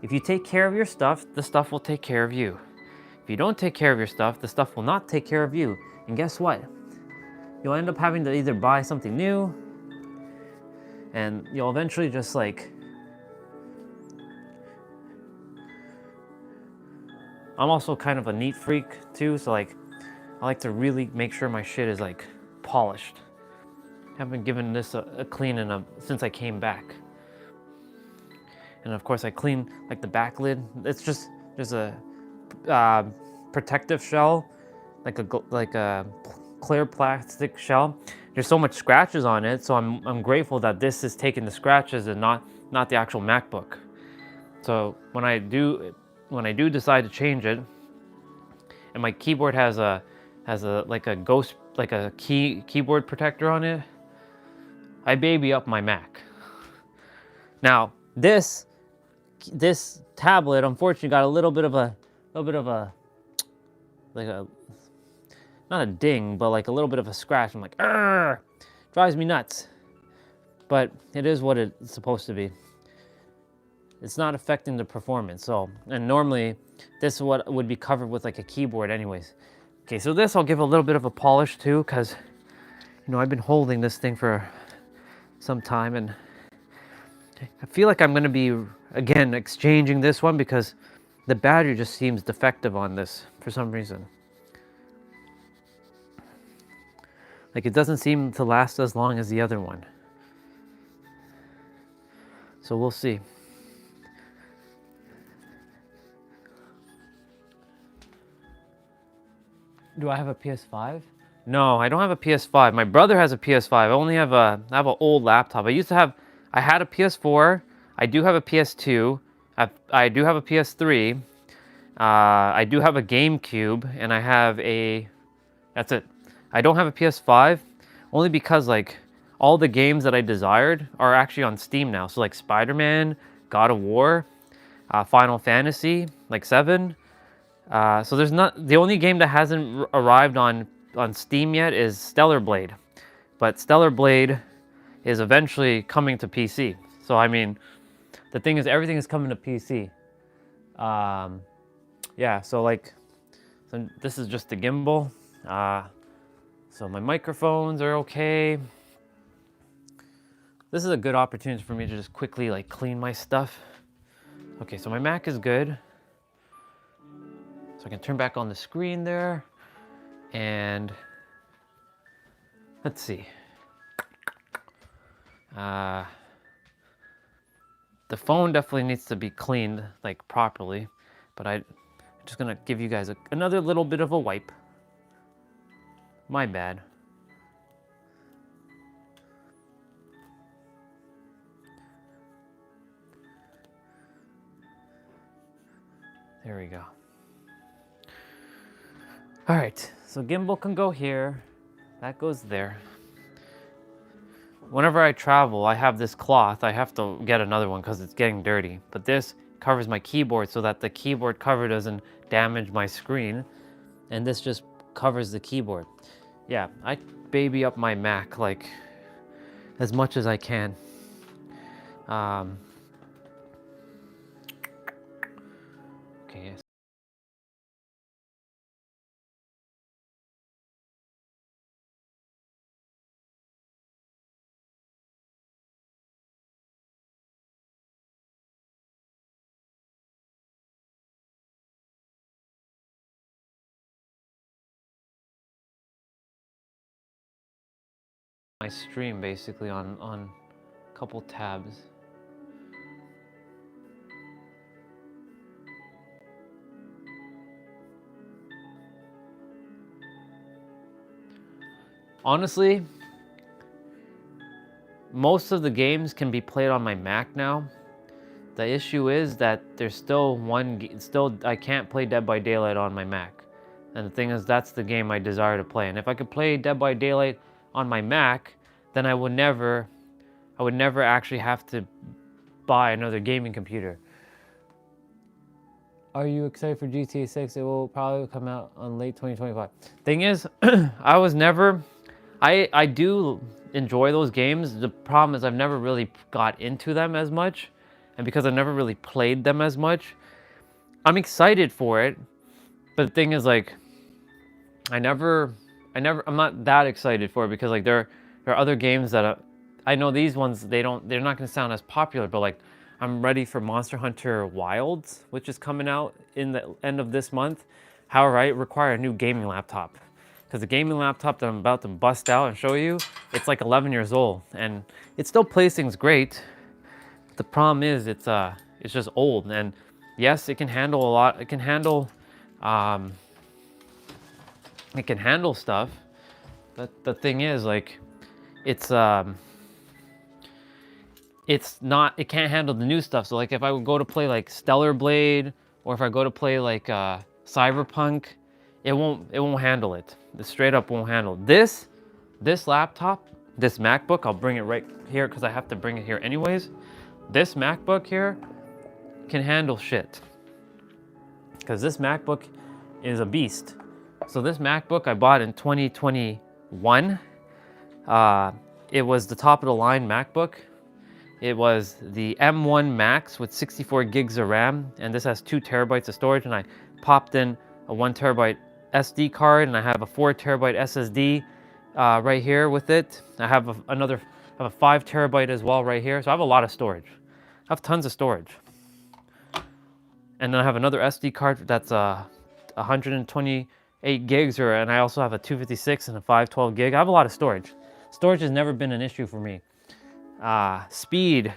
If you take care of your stuff, the stuff will take care of you. If you don't take care of your stuff, the stuff will not take care of you. And guess what? You'll end up having to either buy something new and you'll eventually just like, I'm also kind of a neat freak too, so like I like to really make sure my shit is like polished. I haven't given this a clean since I came back. And of course I clean like the back lid. It's just, there's a protective shell, like a clear plastic shell. There's so much scratches on it, so I'm grateful that this is taking the scratches and not the actual MacBook. So when I do decide to change it, and my keyboard has a keyboard protector on it, I baby up my Mac. Now this tablet unfortunately got a little bit of a like a, not a ding, but like a little bit of a scratch. I'm like, argh, drives me nuts. But it is what it's supposed to be. It's not affecting the performance. So, and normally this is what would be covered with like a keyboard anyways. Okay, so this I'll give a little bit of a polish too, because you know I've been holding this thing for some time and I feel like I'm gonna be again exchanging this one because the battery just seems defective on this for some reason. Like it doesn't seem to last as long as the other one. So we'll see. Do I have a PS5? No, I don't have a PS5. My brother has a PS5. I only have I have an old laptop. I had a PS4. I do have a PS2. I do have a PS3. I do have a GameCube, and I have that's it. I don't have a PS5, only because like all the games that I desired are actually on Steam now. So like Spider-Man, God of War, Final Fantasy, like 7. So there's not, the only game that hasn't arrived on Steam yet is Stellar Blade, but Stellar Blade is eventually coming to PC. So I mean, the thing is, everything is coming to PC. Yeah, so like, so this is just the gimbal. So my microphones are okay. This is a good opportunity for me to just quickly like clean my stuff. Okay, so my Mac is good. So I can turn back on the screen there. And let's see. The phone definitely needs to be cleaned like properly, but I'm just gonna give you guys another little bit of a wipe. My bad. There we go. All right, so gimbal can go here. That goes there. Whenever I travel, I have this cloth. I have to get another one because it's getting dirty. But this covers my keyboard so that the keyboard cover doesn't damage my screen. And this just covers the keyboard. Yeah, I baby up my Mac like as much as I can. Okay, yes. My stream basically on a couple tabs. Honestly, most of the games can be played on my Mac now. The issue is that there's still I can't play Dead by Daylight on my Mac. And the thing is, that's the game I desire to play. And if I could play Dead by Daylight on my Mac, then I would never actually have to buy another gaming computer. Are you excited for GTA 6? It will probably come out on late 2025. Thing is, I do enjoy those games. The problem is I've never really got into them as much. And because I've never really played them as much, I'm excited for it. But the thing is, like, I'm not that excited for it because, like, there are other games that I know these ones, they're not going to sound as popular, but, like, I'm ready for Monster Hunter Wilds, which is coming out in the end of this month. However, I require a new gaming laptop because the gaming laptop that I'm about to bust out and show you, it's like 11 years old and it still plays things great. The problem is it's just old, and yes, it can handle a lot. It can handle stuff. But the thing is, like, it can't handle the new stuff. So, like, if I would go to play like Stellar Blade, or if I go to play like Cyberpunk, it won't handle it. It straight up won't handle this laptop, this MacBook. I'll bring it right here because I have to bring it here anyways. This MacBook here can handle shit because this MacBook is a beast. So this MacBook I bought in 2021. It was the top of the line MacBook. It was the M1 Max with 64 gigs of RAM, and this has 2 terabytes of storage, and I popped in a 1 terabyte SD card, and I have a 4 terabyte SSD right here with it. I have a 5 terabyte as well right here, so I have a lot of storage. I have tons of storage. And then I have another SD card that's 128 gigs, and I also have a 256 and a 512 gig. I have a lot of storage. Storage has never been an issue for me. Speed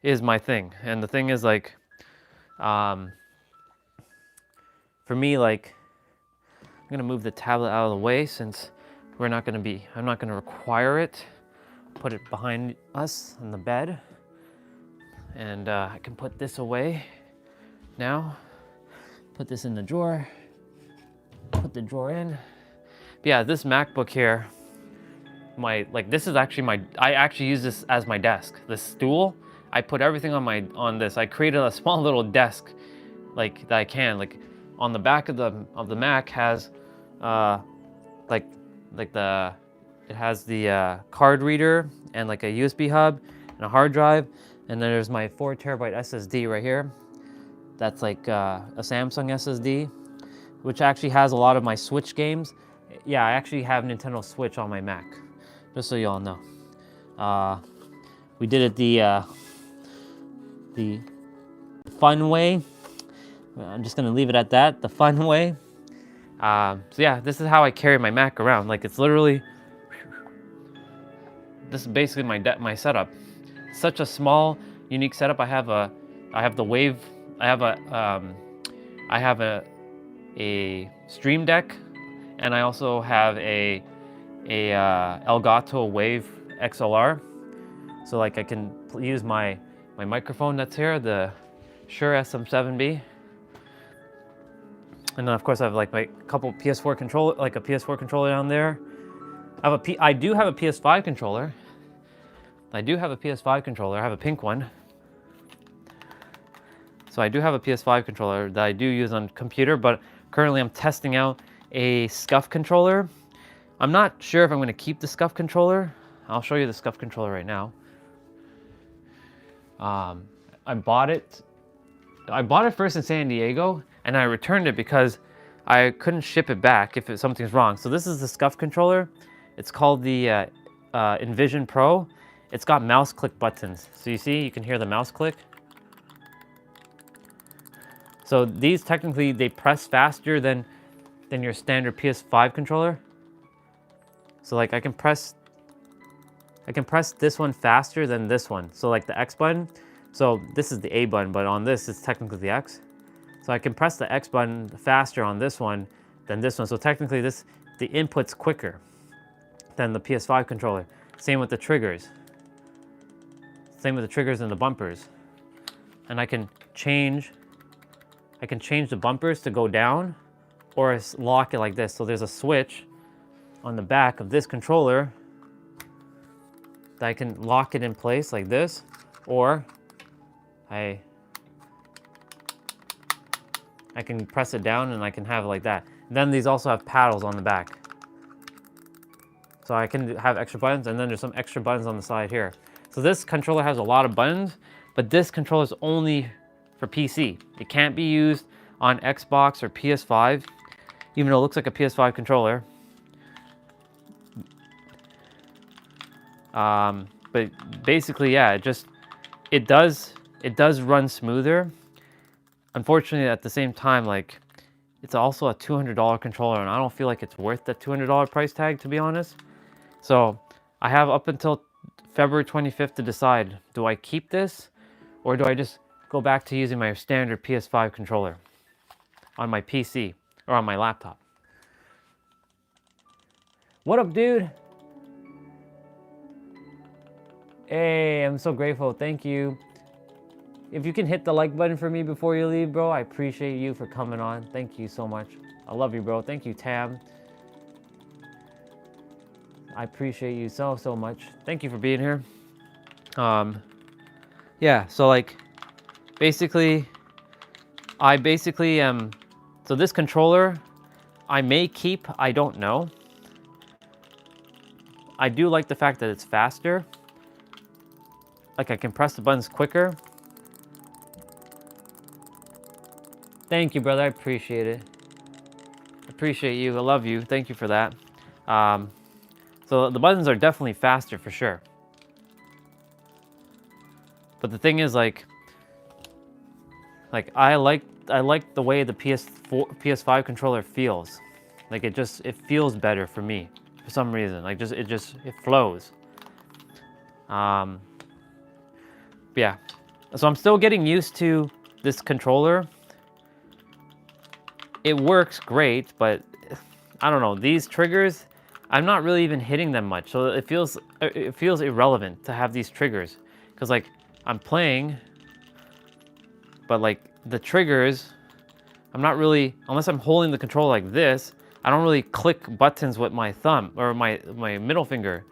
is my thing. And the thing is, like, for me, like, I'm gonna move the tablet out of the way since I'm not gonna require it. Put it behind us on the bed. And I can put this away now. Put this in the drawer. Put the drawer in. But yeah, this MacBook here, this is actually I actually use this as my desk. This stool, I put everything on this. I created a small little desk, like, that I can, like, on the back of the Mac has, it has the card reader and like a USB hub and a hard drive. And then there's my 4 terabyte SSD right here. That's like a Samsung SSD, which actually has a lot of my Switch games. Yeah, I actually have Nintendo Switch on my Mac, just so y'all know. We did it the fun way. I'm just gonna leave it at that, the fun way. So yeah, this is how I carry my Mac around. Like, it's literally, this is basically my setup. Such a small, unique setup. I have a Stream Deck, and I also have a Elgato Wave XLR. So, like, I can use my microphone that's here, the Shure SM7B. And then, of course, I have like my couple PS4 controller, like a PS4 controller down there. I do have a PS5 controller. I have a pink one. So I do have a PS5 controller that I do use on computer, but currently I'm testing out a SCUF controller. I'm not sure if I'm going to keep the SCUF controller. I'll show you the SCUF controller right now. I bought it first in San Diego, and I returned it because I couldn't ship it back if something's wrong. So this is the SCUF controller. It's called the Envision Pro. It's got mouse click buttons. So you see, you can hear the mouse click. So these technically, they press faster than your standard PS5 controller. So like I can press this one faster than this one. So like the X button. So this is the A button, but on this, it's technically the X. So I can press the X button faster on this one than this one. So technically the input's quicker. than the PS5 controller. Same with the triggers. Same with the triggers and the bumpers. And I can change the bumpers to go down or lock it like this. So there's a switch on the back of this controller that I can lock it in place like this, or I can press it down and I can have it like that. And then these also have paddles on the back. So I can have extra buttons, and then there's some extra buttons on the side here. So this controller has a lot of buttons, but this controller is only for PC. It can't be used on Xbox or PS5, even though it looks like a PS5 controller. But basically, yeah, it does run smoother. Unfortunately, at the same time, like, it's also a $200 controller, and I don't feel like it's worth that $200 price tag, to be honest. So I have up until February 25th to decide, do I keep this or do I just go back to using my standard PS5 controller on my PC or on my laptop? What up, dude? Hey, I'm so grateful. Thank you. If you can hit the like button for me before you leave, bro, I appreciate you for coming on. Thank you so much. I love you, bro. Thank you, Tam. I appreciate you so much. Thank you for being here. Yeah, so like, basically, so this controller, I may keep, I don't know. I do like the fact that it's faster. Like, I can press the buttons quicker. Thank you, brother. I appreciate it. I appreciate you. I love you. Thank you for that. So the buttons are definitely faster for sure. But the thing is, like I like the way the PS5 controller feels. Like, it feels better for me for some reason. Like, it flows. Yeah. So I'm still getting used to this controller. It works great, but I don't know, these triggers, I'm not really even hitting them much. So it feels irrelevant to have these triggers, because like, I'm playing, but like the triggers, I'm not really, unless I'm holding the controller like this, I don't really click buttons with my thumb or my middle finger.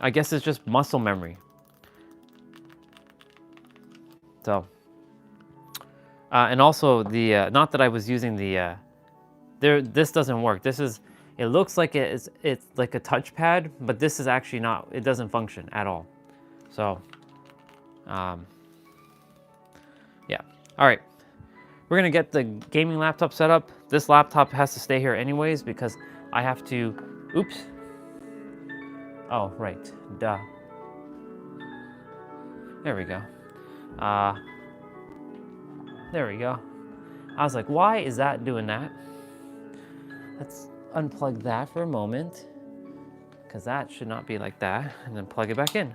I guess it's just muscle memory. So, and also the, not that I was using the, this doesn't work. It looks like it's like a touchpad, but this is actually not, it doesn't function at all. So, yeah. All right. We're gonna get the gaming laptop set up. This laptop has to stay here anyways because I have to, oops. Oh, right, duh. There we go. There we go. I was like, why is that doing that? Let's unplug that for a moment, because that should not be like that, and then plug it back in.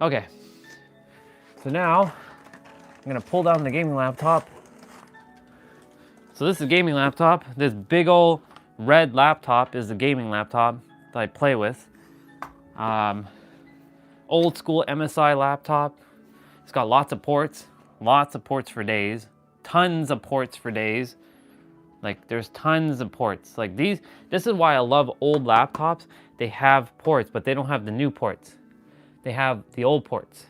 Okay, so now I'm gonna pull down the gaming laptop. So this is a gaming laptop. This big old red laptop is the gaming laptop that I play with. Old school MSI laptop. It's got lots of ports for days, tons of ports for days. Like, there's tons of ports. Like, this is why I love old laptops. They have ports, but they don't have the new ports. They have the old ports.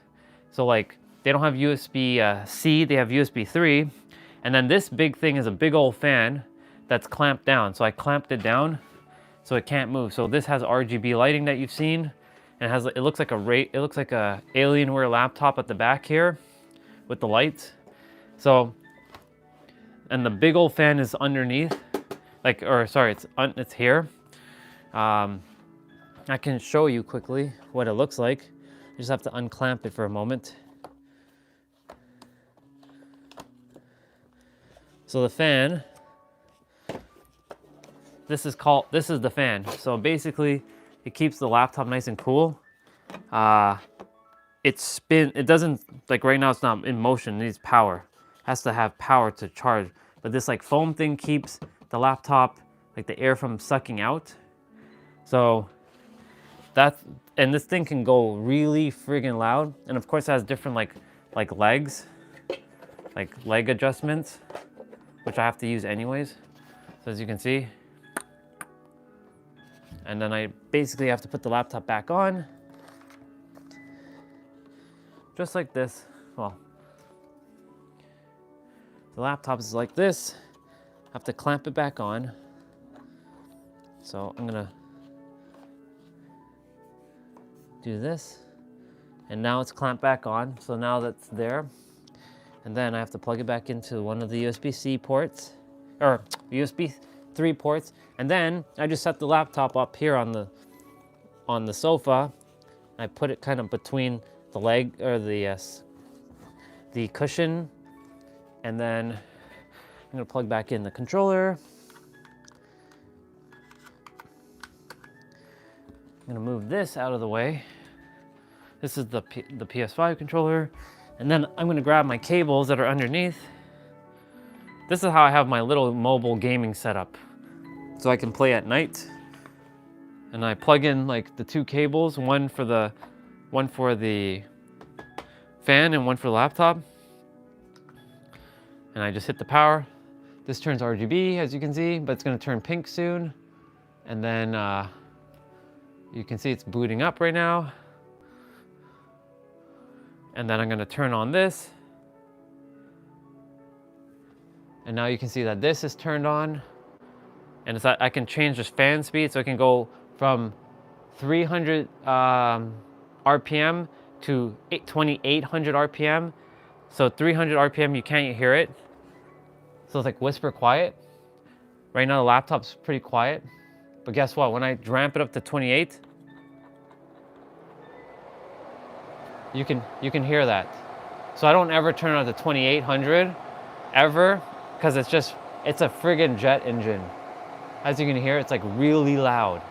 So like, they don't have USB-C, they have USB 3. And then this big thing is a big old fan that's clamped down. So I clamped it down so it can't move. So this has RGB lighting that you've seen. And it looks like a Alienware laptop at the back here with the lights. So, and the big old fan is underneath, it's here. I can show you quickly what it looks like. You just have to unclamp it for a moment. So the fan, this is the fan. So basically, it keeps the laptop nice and cool. It doesn't, like right now it's not in motion, it needs power. It has to have power to charge but this like foam thing keeps the laptop, like the air from sucking out. So that's, and this thing can go really friggin' loud. And of course it has different like legs, like leg adjustments, which I have to use anyways. So as you can see, and then I basically have to put the laptop back on, just like this. Well, the laptop is like this. I have to clamp it back on. So I'm gonna do this, and now it's clamped back on. So now that's there, and then I have to plug it back into one of the USB-C ports, or USB 3 ports, and then I just set the laptop up here on the sofa. I put it kind of between the leg, or the cushion, and then I'm gonna plug back in the controller. I'm gonna move this out of the way. This is the PS5 controller. And then I'm gonna grab my cables that are underneath. This is how I have my little mobile gaming setup. So I can play at night. And I plug in like the 2 cables, one for the fan and one for the laptop. And I just hit the power. This turns RGB, as you can see, but it's gonna turn pink soon. And then you can see it's booting up right now. And then I'm gonna turn on this. And now you can see that this is turned on. And it's that I can change the fan speed, so it can go from 300 RPM to 2800 RPM. So 300 RPM, you can't hear it. So it's like whisper quiet. Right now the laptop's pretty quiet. But guess what? When I ramp it up to 28, you can hear that. So I don't ever turn it on to 2800, ever, because it's a friggin' jet engine. As you can hear, it's like really loud.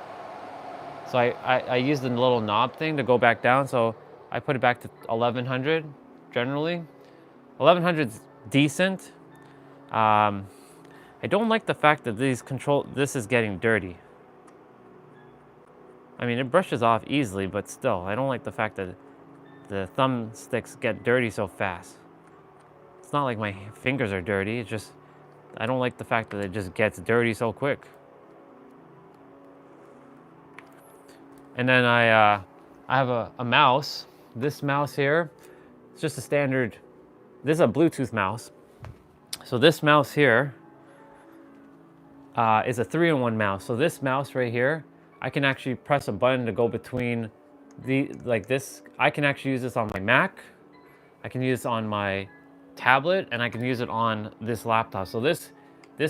So I use the little knob thing to go back down, so I put it back to 1100 generally. 1100's decent. I don't like the fact that this is getting dirty. I mean, it brushes off easily, but still, I don't like the fact that the thumbsticks get dirty so fast. It's not like my fingers are dirty, it's just, I don't like the fact that it just gets dirty so quick. And then I have a mouse. This mouse here, it's just a standard, this is a Bluetooth mouse. So this mouse here is a 3-in-1 mouse. So this mouse right here, I can actually press a button to go between like this. I can actually use this on my Mac, I can use it on my tablet, and I can use it on this laptop. So this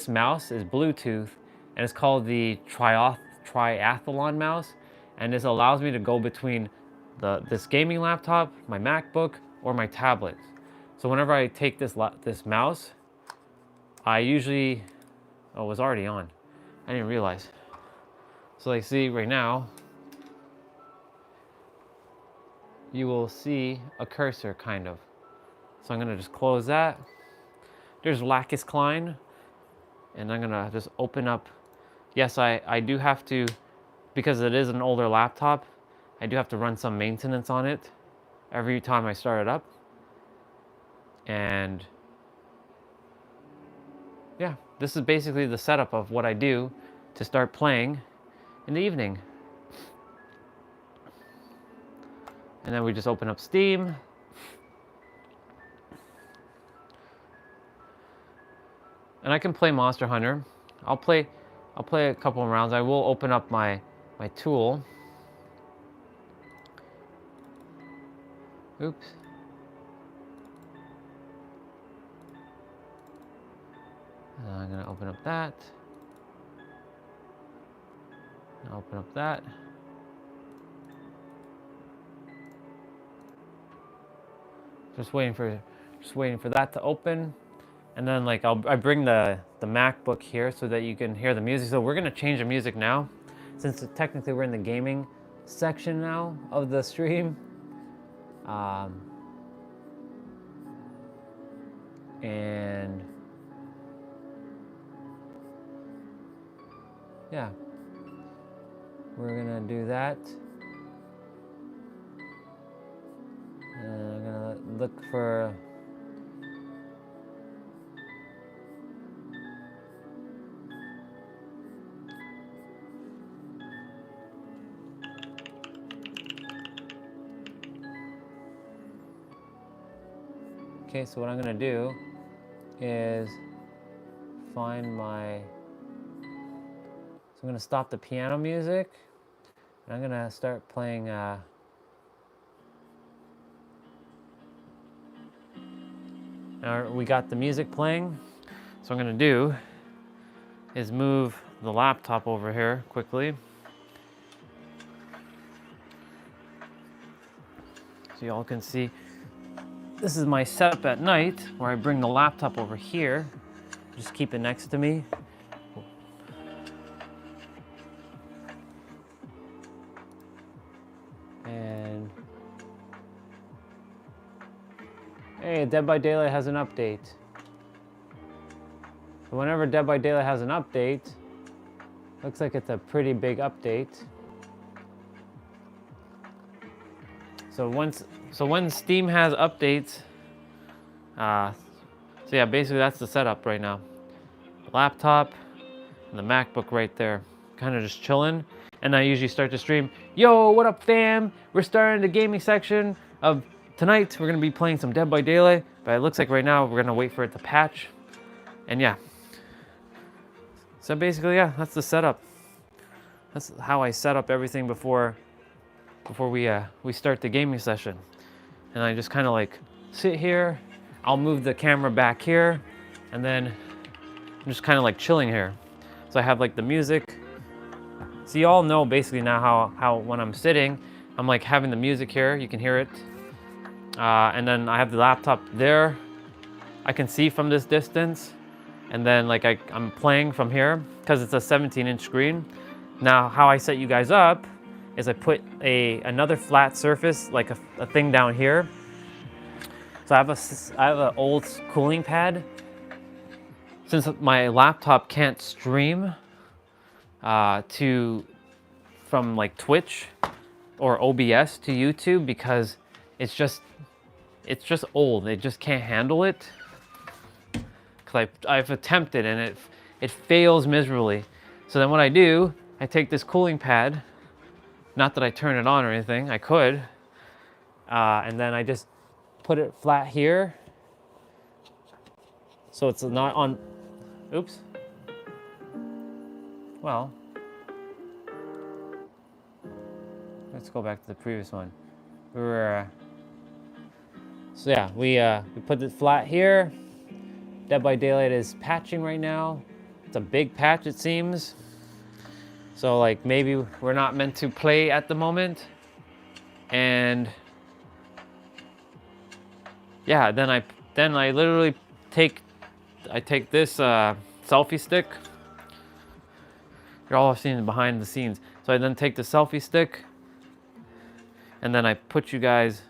mouse is Bluetooth, and it's called the triathlon mouse, and this allows me to go between this gaming laptop, my MacBook, or my tablet. So whenever I take this mouse, I usually, oh, it was already on. I didn't realize. So like, see right now, you will see a cursor kind of. So I'm gonna just close that. There's Lacus Klein, and I'm gonna just open up. Yes, I do have to, because it is an older laptop, I do have to run some maintenance on it every time I start it up. And yeah, this is basically the setup of what I do to start playing in the evening. And then we just open up Steam. And I can play Monster Hunter. I'll play a couple of rounds. I will open up my tool. Oops. I'm gonna open up that. I'll open up that. Just waiting for that to open. And then like I bring the MacBook here so that you can hear the music. So we're gonna change the music now, since technically we're in the gaming section now of the stream. And yeah, we're gonna do that. And I'm gonna look for okay, so what I'm gonna do is find my, so I'm gonna stop the piano music and I'm gonna start playing now we got the music playing. So what I'm gonna do is move the laptop over here quickly. So y'all can see, this is my setup at night where I bring the laptop over here. Just keep it next to me. And hey, Dead by Daylight has an update. So whenever Dead by Daylight has an update, looks like it's a pretty big update. So when Steam has updates, so yeah, basically that's the setup right now. Laptop and the MacBook right there, kind of just chilling. And I usually start to stream, yo, what up fam? We're starting the gaming section of tonight. We're gonna be playing some Dead by Daylight, but it looks like right now we're gonna wait for it to patch. And yeah. So basically, yeah, that's the setup. That's how I set up everything before we start the gaming session. And I just kind of like sit here, I'll move the camera back here, and then I'm just kind of like chilling here. So I have like the music. So you all know basically now how when I'm sitting, I'm like having the music here, you can hear it. And then I have the laptop there. I can see from this distance. And then like I'm playing from here because it's a 17-inch screen. Now how I set you guys up is I put another flat surface, like a thing down here. So I have an old cooling pad. Since my laptop can't stream from like Twitch or OBS to YouTube because it's just old. It just can't handle it. Cause I've attempted and it fails miserably. So then what I do, I take this cooling pad, not that I turn it on or anything, I could, and then I just put it flat here. So it's not on, oops. Well, let's go back to the previous one. So yeah, we put it flat here. Dead by Daylight is patching right now. It's a big patch, it seems. So like maybe we're not meant to play at the moment. And yeah, then I literally take this selfie stick. You're all seeing behind the scenes. So I then take the selfie stick and then I put you guys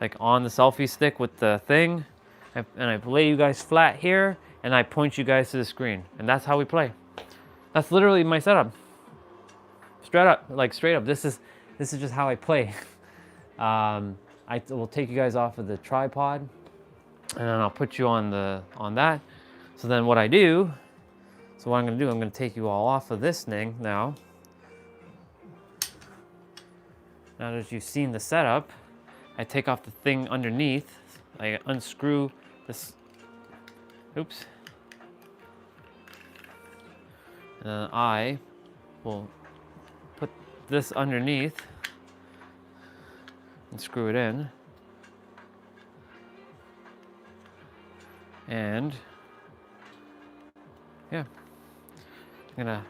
like on the selfie stick with the thing. And I lay you guys flat here, and I point you guys to the screen, and that's how we play. That's literally my setup. Straight up. This is just how I play. I will take you guys off of the tripod, and then I'll put you on that. So then what I'm gonna do, I'm gonna take you all off of this thing now. Now that you've seen the setup, I take off the thing underneath. I unscrew this, oops. And then I will put this underneath and screw it in. And yeah, I'm gonna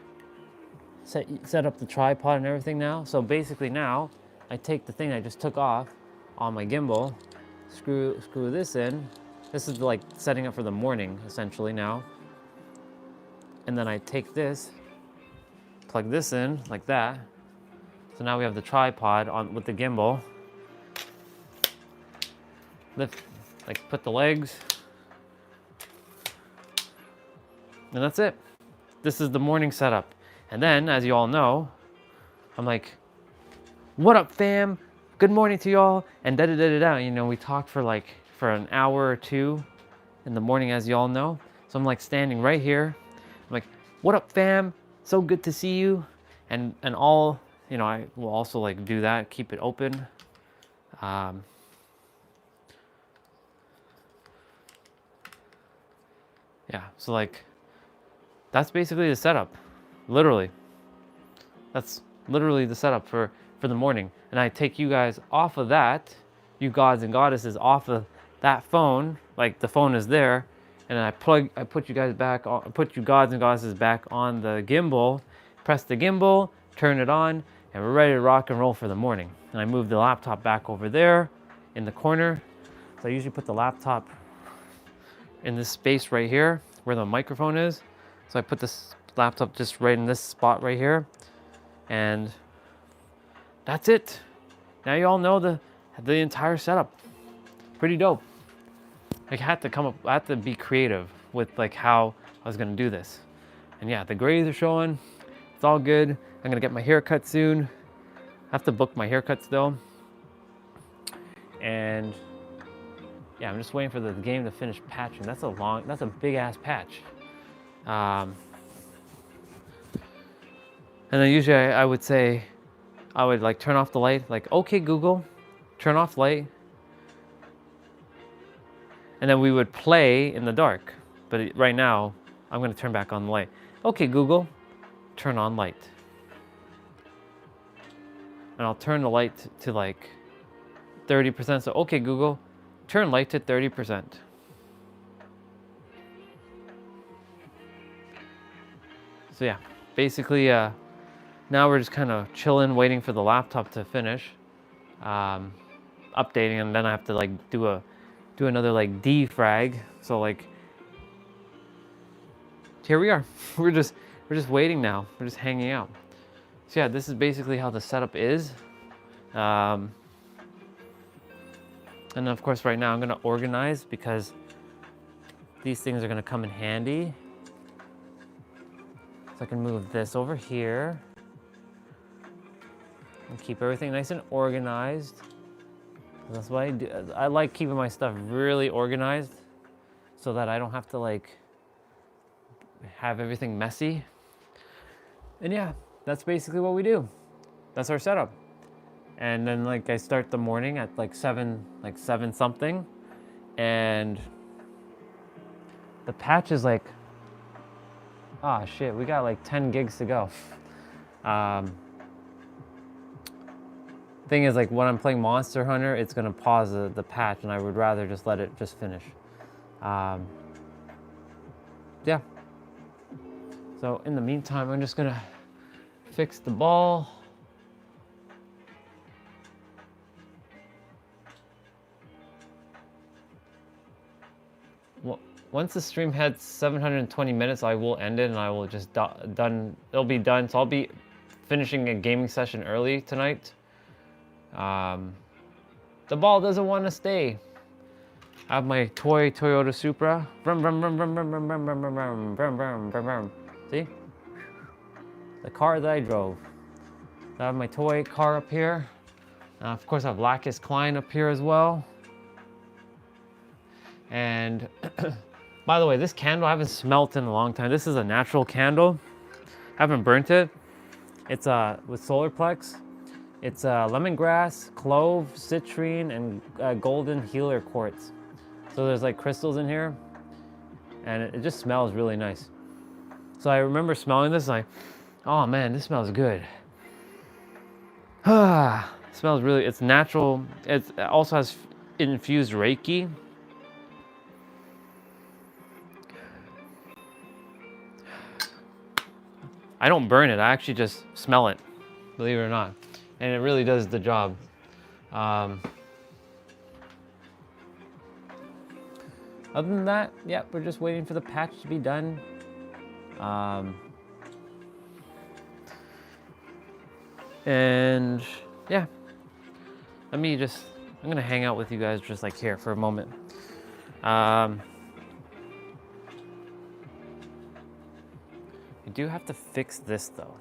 set up the tripod and everything now. So basically now, I take the thing I just took off on my gimbal, screw this in. This is like setting up for the morning essentially now. And then I take this, plug this in like that. So now we have the tripod on with the gimbal. Lift, like put the legs. And that's it. This is the morning setup. And then, as you all know, I'm like, what up, fam? Good morning to y'all. And da-da-da-da-da. You know, we talk for an hour or two in the morning, as you all know. So I'm like standing right here. I'm like, what up, fam? So good to see you. And all, you know, I will also like do that, keep it open. Yeah, so like, that's basically the setup, literally. That's literally the setup for the morning. And I take you guys off of that, you gods and goddesses, off of that phone, like the phone is there, and I put you guys back on, put you gods and goddesses back on the gimbal, press the gimbal, turn it on, and we're ready to rock and roll for the morning. And I move the laptop back over there in the corner. So I usually put the laptop in this space right here where the microphone is. So I put this laptop just right in this spot right here, and that's it. Now you all know the entire setup. Pretty dope. I had to be creative with like how I was gonna do this. And yeah, the grays are showing. It's all good. I'm gonna get my haircut soon. I have to book my haircut still. And yeah, I'm just waiting for the game to finish patching. That's a big ass patch. And then usually I would say, I would like turn off the light, like, okay, Google, turn off light. And then we would play in the dark. But right now, I'm gonna turn back on the light. Okay, Google, turn on light. And I'll turn the light to like 30%. So, okay, Google, turn light to 30%. So yeah, basically, now we're just kind of chilling, waiting for the laptop to finish, updating, and then I have to like do another like defrag. So like, here we are. We're just waiting now. We're just hanging out. So yeah, this is basically how the setup is. And of course, right now I'm gonna organize because these things are gonna come in handy. So I can move this over here and keep everything nice and organized. That's what I do. I like keeping my stuff really organized so that I don't have to like have everything messy. And yeah, that's basically what we do. That's our setup. And then like I start the morning at like 7 something, and the patch is like, ah, shit, we got like 10 gigs to go. Thing is, like when I'm playing Monster Hunter, it's gonna pause the patch, and I would rather just let it just finish. Yeah. So in the meantime, I'm just gonna fix the ball. Well, once the stream hits 720 minutes, I will end it, and I will just done. It'll be done. So I'll be finishing a gaming session early tonight. The ball doesn't want to stay. I have my toy Toyota Supra. Vroom, vroom, vroom, vroom, vroom, vroom, vroom, vroom, vroom, vroom, vroom, vroom, vroom. See? The car that I drove. I have my toy car up here. Of course, I have Lacus Klein up here as well. And by the way, this candle I haven't smelt in a long time. This is a natural candle. I haven't burnt it. It's with solar plex. It's lemongrass, clove, citrine, and golden healer quartz. So there's like crystals in here, and it just smells really nice. So I remember smelling this, like, oh man, this smells good. It smells really, it's natural. It also has infused Reiki. I don't burn it, I actually just smell it, believe it or not. And it really does the job. Other than that, yeah, we're just waiting for the patch to be done. And yeah, I'm gonna hang out with you guys just like here for a moment. I do have to fix this though.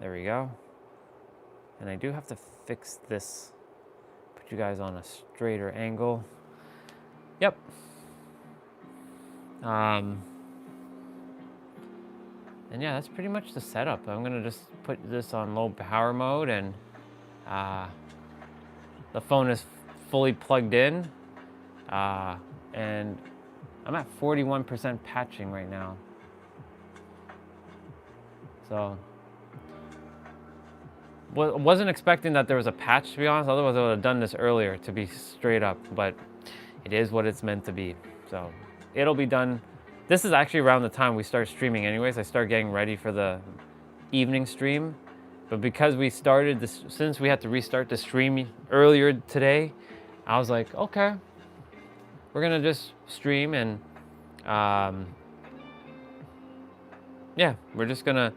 There we go. And I do have to fix this. Put you guys on a straighter angle. Yep. And yeah, that's pretty much the setup. I'm gonna just put this on low power mode, and the phone is fully plugged in. And I'm at 41% patching right now. So, wasn't expecting that there was a patch, to be honest. Otherwise I would have done this earlier, to be straight up, but it is what it's meant to be. So it'll be done. This is actually around the time we start streaming anyways. I start getting ready for the evening stream. But because we started this, since we had to restart the stream earlier today, I was like, okay, we're gonna just stream, and yeah, we're just gonna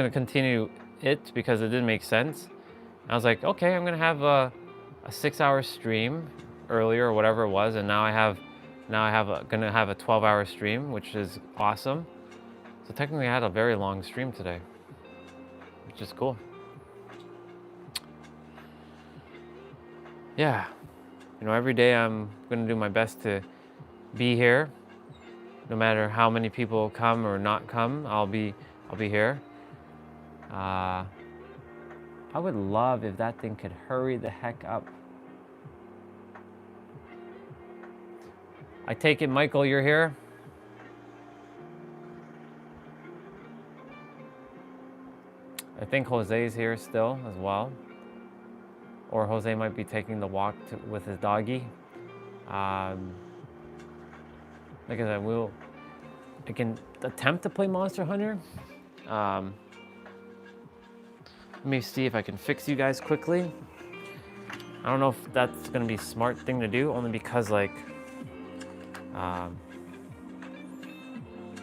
continue it because it didn't make sense. I was like, okay, I'm gonna have a 6-hour stream earlier or whatever it was, and now gonna have a 12-hour stream, which is awesome. So technically I had a very long stream today, which is cool. Yeah, you know, every day I'm gonna do my best to be here. No matter how many people come or not come, I'll be here. I would love if that thing could hurry the heck up. I take it, Michael, you're here? I think Jose's here still as well. Or Jose might be taking the walk with his doggy. Like I said, I can attempt to play Monster Hunter. Let me see if I can fix you guys quickly. I don't know if that's gonna be a smart thing to do, only because like, so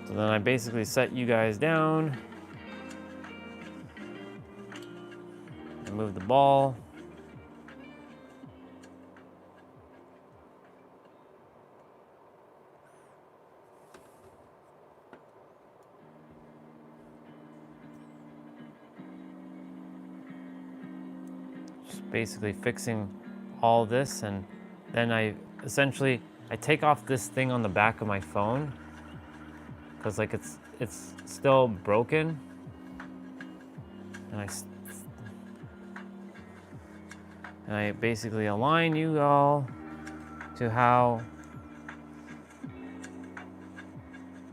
then I basically set you guys down. I move the ball. Basically fixing all this, and then I take off this thing on the back of my phone because like it's still broken, and I basically align you all to how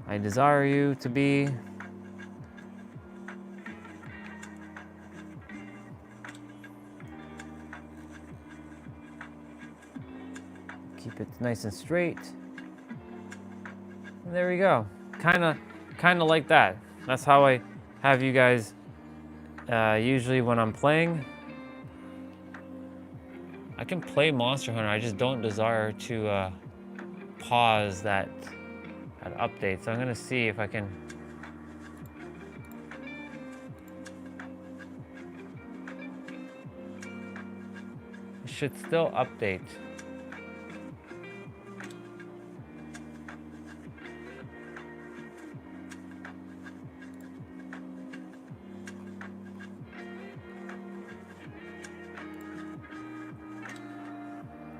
I desire you to be. Keep it nice and straight. And there we go. Kind of like that. That's how I have you guys usually when I'm playing. I can play Monster Hunter. I just don't desire to pause that update. So I'm gonna see if I can. It should still update.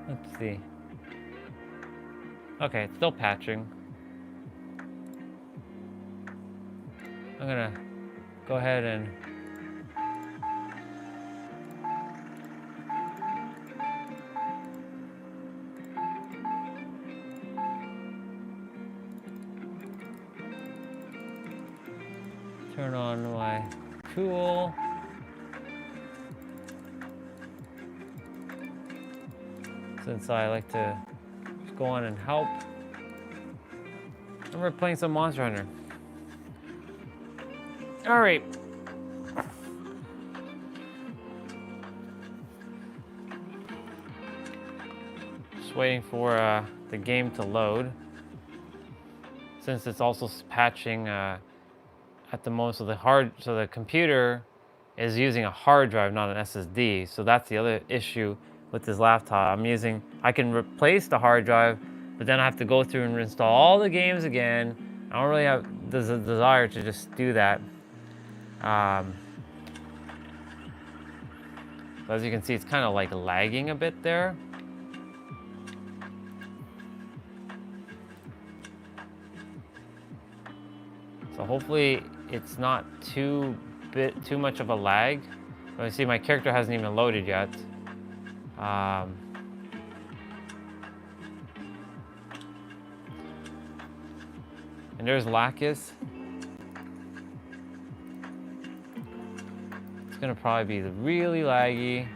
Let's see. Okay, it's still patching. I'm gonna go ahead and turn on my tool. Since I like to just go on and help. And we're playing some Monster Hunter. All right. Just waiting for the game to load. Since it's also patching at the moment, so the computer is using a hard drive, not an SSD. So that's the other issue with this laptop. I can replace the hard drive, but then I have to go through and install all the games again. I don't really have the desire to just do that. So as you can see, it's kind of like lagging a bit there. So hopefully it's not too much of a lag. But you see my character hasn't even loaded yet. And there's Lacus. It's gonna probably be really laggy.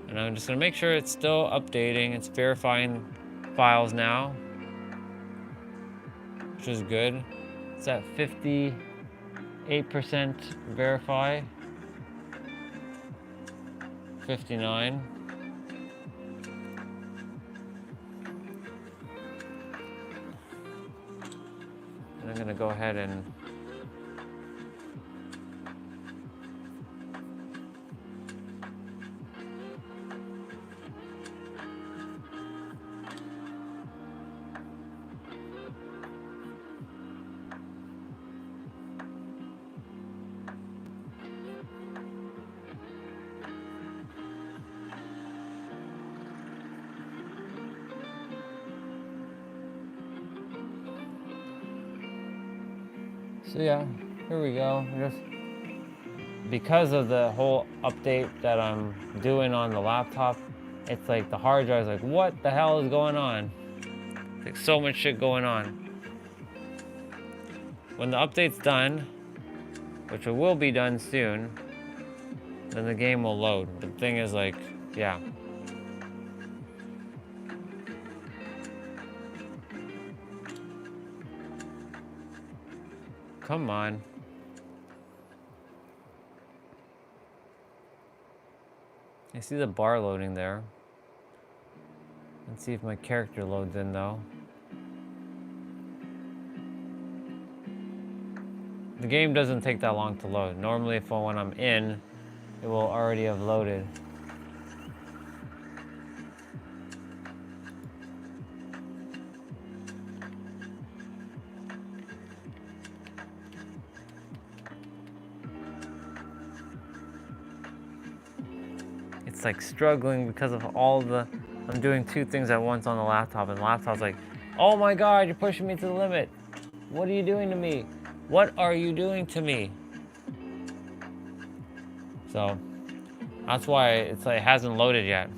And I'm just gonna make sure it's still updating. It's verifying files now, which is good. It's at 58% verify. 59. And I'm gonna go ahead and so yeah, here we go. Just because of the whole update that I'm doing on the laptop, it's like the hard drive's like, what the hell is going on? It's like so much shit going on. When the update's done, which it will be done soon, then the game will load. The thing is like, yeah. Come on. I see the bar loading there. Let's see if my character loads in though. The game doesn't take that long to load. Normally when I'm in, it will already have loaded. It's like struggling because of all the, I'm doing two things at once on the laptop, and the laptop's like, oh my God, you're pushing me to the limit. What are you doing to me? What are you doing to me? So that's why it's like, it hasn't loaded yet.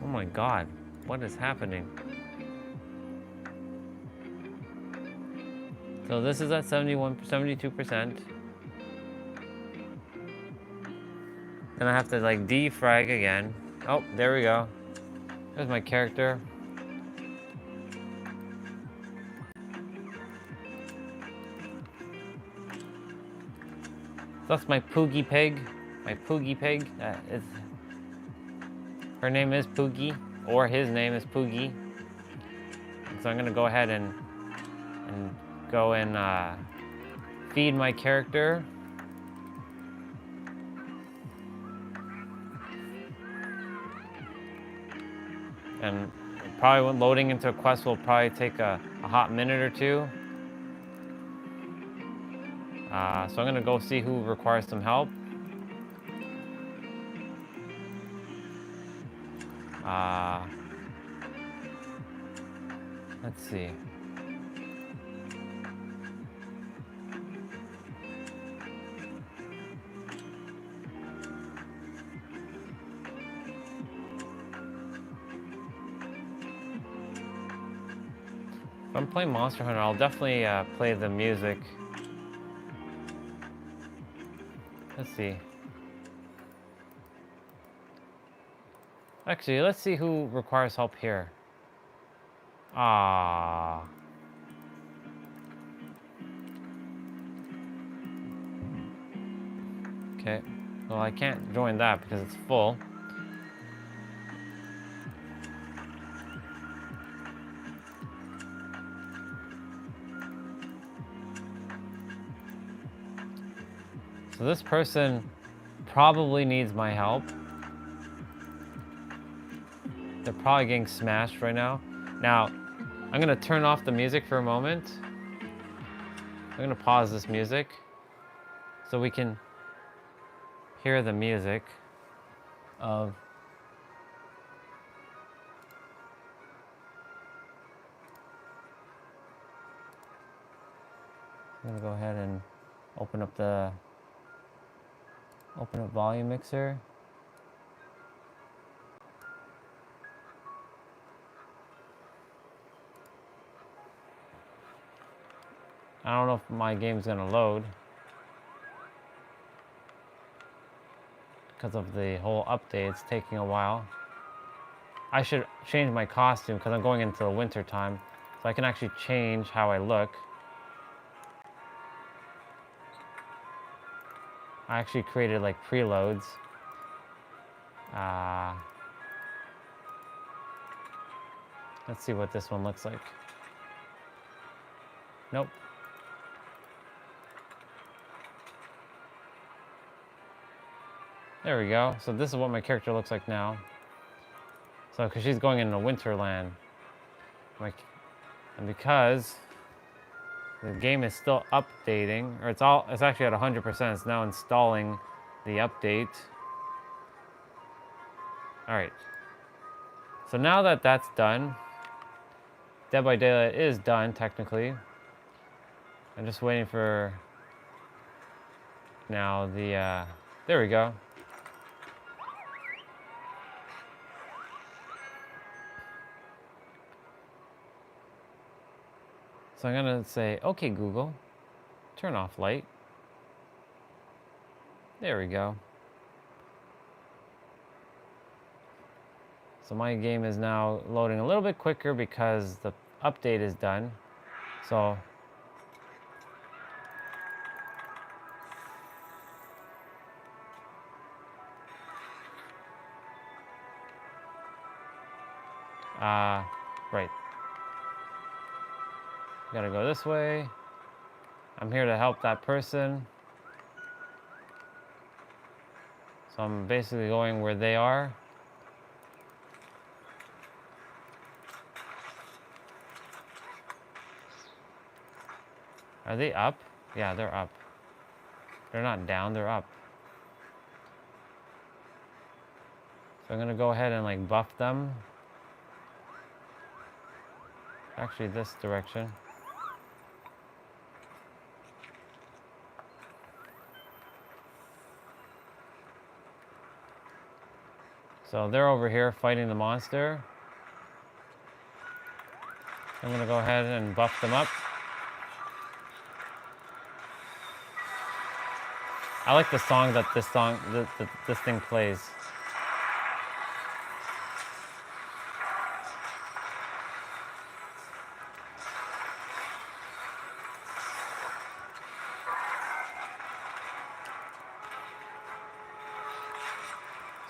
Oh my God, what is happening? So this is at 72%. Then I have to like defrag again. Oh, there we go. There's my character. That's my Poogie pig. My Poogie pig. Her name is Poogie, or his name is Poogie. So I'm gonna go ahead and go and feed my character. And probably when loading into a quest will probably take a hot minute or two. So I'm gonna go see who requires some help. Let's see. If I'm playing Monster Hunter, I'll definitely play the music. Let's see. Actually, let's see who requires help here. Okay. Well, I can't join that because it's full. So this person probably needs my help. They're probably getting smashed right now. Now, I'm gonna turn off the music for a moment. I'm gonna pause this music so we can hear the music of I'm gonna go ahead and open up volume mixer. I don't know if my game's gonna load because of the whole update. It's taking a while. I should change my costume because I'm going into the winter time, so I can actually change how I look. I actually created like preloads. Let's see what this one looks like. Nope. There we go. So this is what my character looks like now. So, because she's going into Winterland. And because the game is still updating, or it's actually at 100%, it's now installing the update. All right. So now that that's done, Dead by Daylight is done, technically. I'm just waiting for now there we go. So I'm gonna say, okay, Google, turn off light. There we go. So my game is now loading a little bit quicker because the update is done. So right. Gotta go this way. I'm here to help that person. So I'm basically going where they are. Are they up? Yeah, they're up. They're not down, they're up. So I'm gonna go ahead and like buff them. Actually, this direction. So they're over here fighting the monster. I'm gonna go ahead and buff them up. I like the song that this thing plays.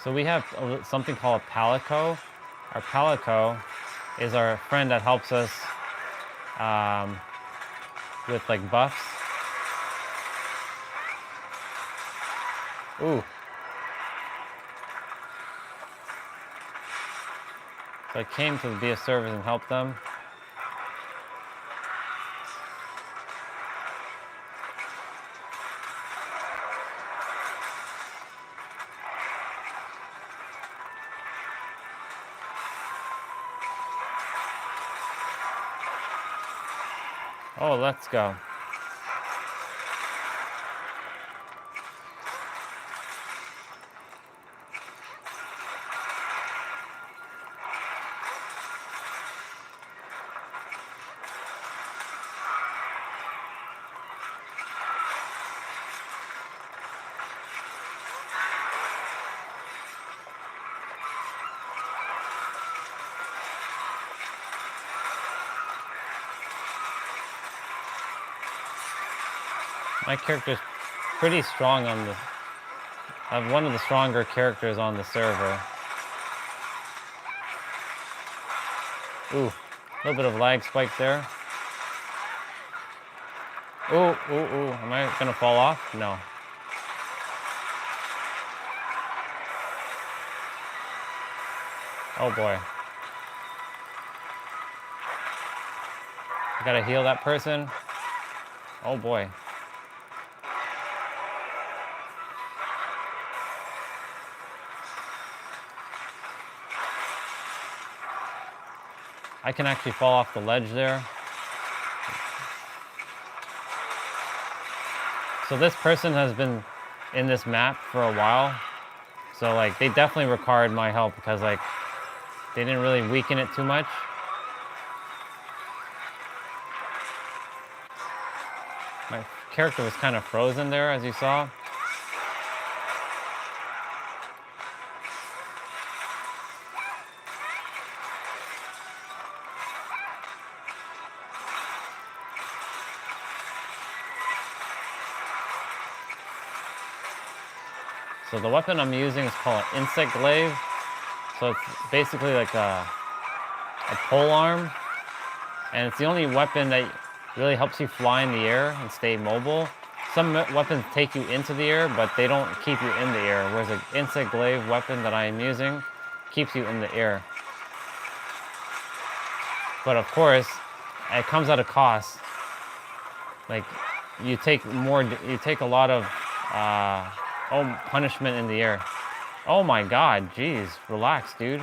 So we have something called a palico. Our palico is our friend that helps us with like buffs. Ooh. So I came to be a service and helped them. Oh, let's go. My character's pretty strong on the... I have one of the stronger characters on the server. Ooh, a little bit of lag spike there. Ooh, ooh, ooh, am I gonna fall off? No. Oh boy. Gotta heal that person. Oh boy. I can actually fall off the ledge there. So this person has been in this map for a while. So like they definitely required my help because like they didn't really weaken it too much. My character was kind of frozen there, as you saw. So the weapon I'm using is called an insect glaive. So it's basically like a pole arm. And it's the only weapon that really helps you fly in the air and stay mobile. Some weapons take you into the air, but they don't keep you in the air. Whereas an insect glaive weapon that I am using keeps you in the air. But of course, it comes at a cost. Like you take a lot of punishment in the air. Oh my God, geez, relax, dude.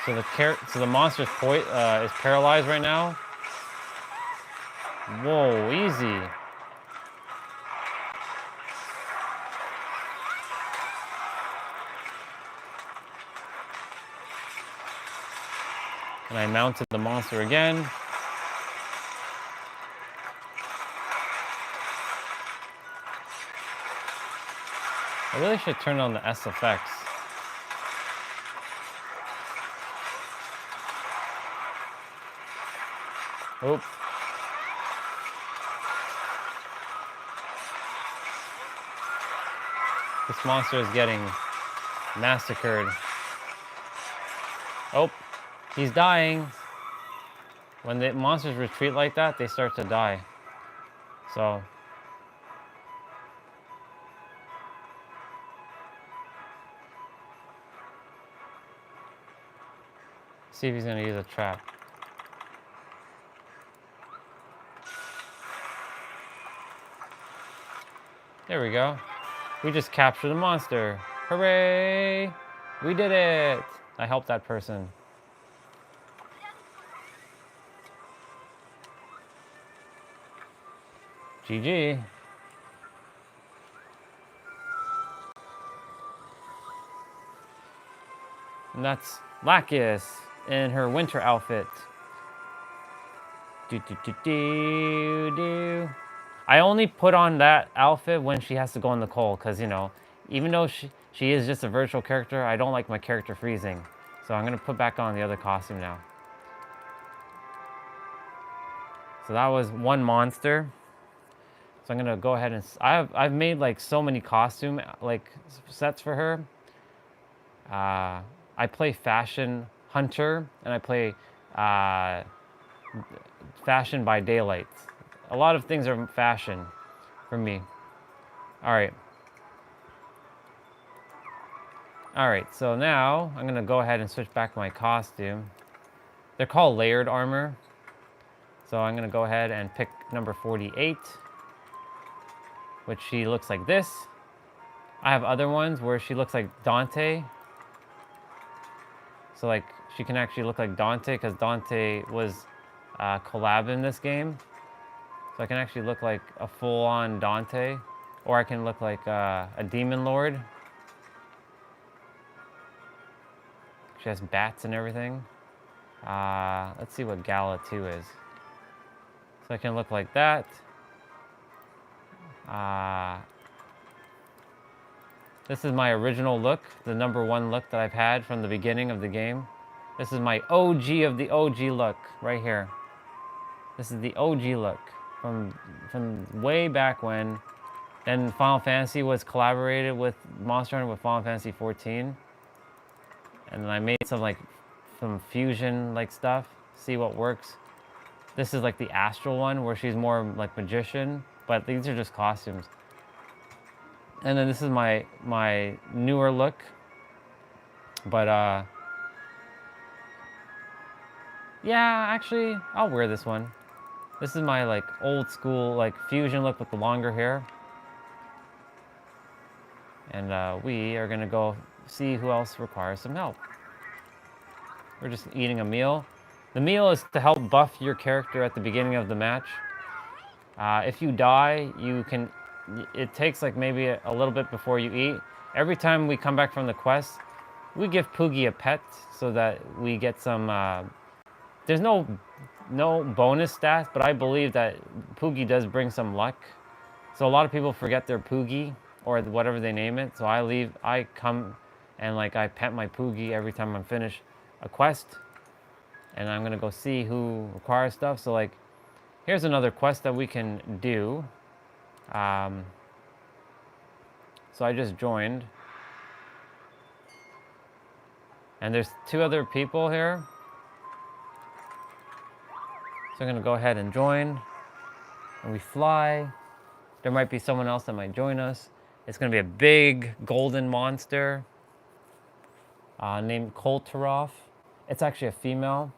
So the monster is paralyzed right now. Whoa, easy. And I mounted the monster again. I really should turn on the SFX. Oop. This monster is getting massacred. Oh, he's dying. When the monsters retreat like that, they start to die. So see if he's gonna use a trap. There we go. We just captured the monster. Hooray! We did it! I helped that person. GG. And that's Lacus in her winter outfit. I only put on that outfit when she has to go in the cold, because, you know, even though she is just a virtual character, I don't like my character freezing. So I'm going to put back on the other costume now. So that was one monster. So I'm going to go ahead and... I've made, like, so many costume, like, sets for her. I play Fashion Hunter, and I play Fashion by Daylight. A lot of things are fashion for me. All right. All right, so now I'm gonna go ahead and switch back my costume. They're called layered armor. So I'm gonna go ahead and pick number 48, which she looks like this. I have other ones where she looks like Dante. So like she can actually look like Dante because Dante was collab in this game. So I can actually look like a full-on Dante, or I can look like a demon lord. She has bats and everything. Let's see what Gala 2 is. So I can look like that. This is my original look, the #1 look that I've had from the beginning of the game. This is my OG of the OG look right here. This is the OG look from way back when. Then Final Fantasy was collaborated with Monster Hunter with Final Fantasy 14. And then I made some fusion like stuff, see what works. This is like the astral one where she's more like magician, but these are just costumes. And then this is my newer look But yeah, actually, I'll wear this one. This is my like old school like fusion look with the longer hair. And we are gonna go see who else requires some help. We're just eating a meal. The meal is to help buff your character at the beginning of the match. If you die, it takes like maybe a little bit before you eat. Every time we come back from the quest, we give Poogie a pet so that we get some, there's no bonus stats, but I believe that Poogie does bring some luck. So a lot of people forget their Poogie or whatever they name it. So I come and like I pet my Poogie every time I'm finished a quest. And I'm gonna go see who requires stuff. So like, here's another quest that we can do. So I just joined. And there's 2 other people here. So I'm gonna go ahead and join. And we fly. There might be someone else that might join us. It's gonna be a big golden monster named Koltarov. It's actually a female.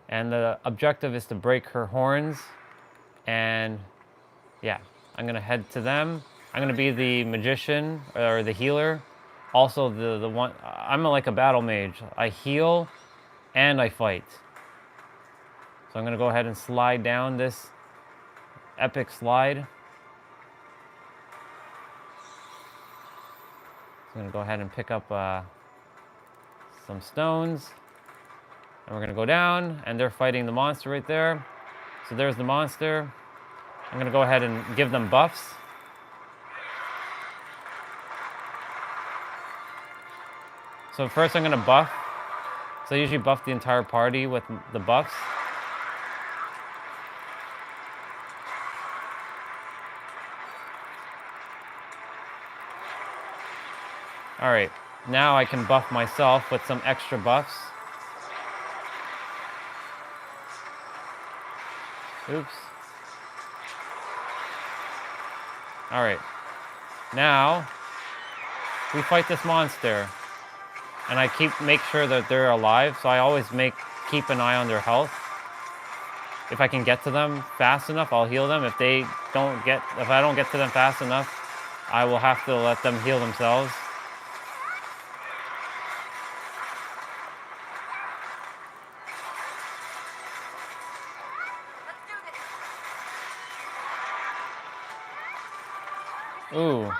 And the objective is to break her horns. And yeah, I'm gonna head to them. I'm gonna be the magician or the healer. Also the one, I'm like a battle mage. I heal and I fight. So I'm gonna go ahead and slide down this epic slide. So I'm gonna go ahead and pick up some stones. And we're gonna go down and they're fighting the monster right there. So there's the monster. I'm gonna go ahead and give them buffs. So first I'm gonna buff. So I usually buff the entire party with the buffs. All right, now I can buff myself with some extra buffs. Oops. All right, now we fight this monster. And I make sure that they're alive, so I always keep an eye on their health. If I can get to them fast enough, I'll heal them. If I don't get to them fast enough, I will have to let them heal themselves. Ooh.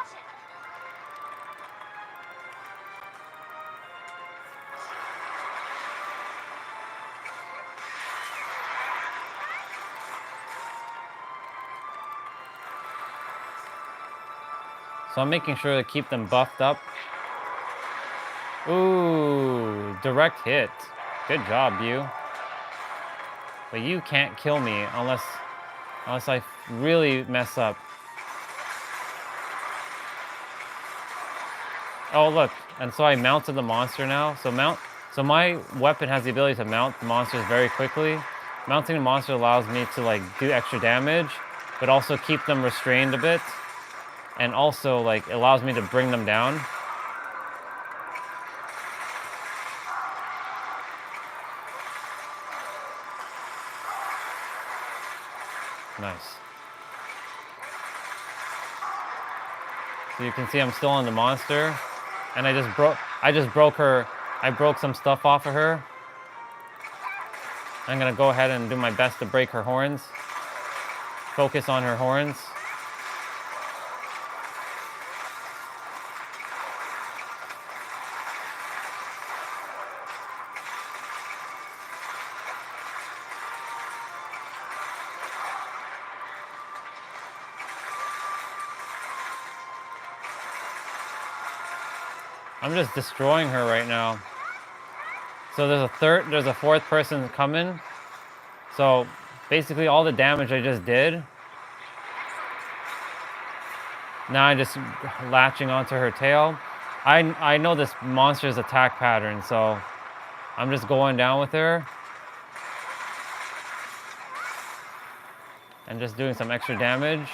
So I'm making sure to keep them buffed up. Ooh, direct hit. Good job, you. But you can't kill me unless I really mess up. Oh look, and so I mounted the monster now. So my weapon has the ability to mount the monsters very quickly. Mounting the monster allows me to like do extra damage, but also keep them restrained a bit. And also like allows me to bring them down. Nice. So you can see I'm still on the monster. And I just broke her. I broke some stuff off of her. I'm gonna go ahead and do my best to break her horns. Focus on her horns. I'm just destroying her right now. So there's a 4th person coming. So basically all the damage I just did, now I'm just latching onto her tail. I know this monster's attack pattern, so I'm just going down with her. And just doing some extra damage.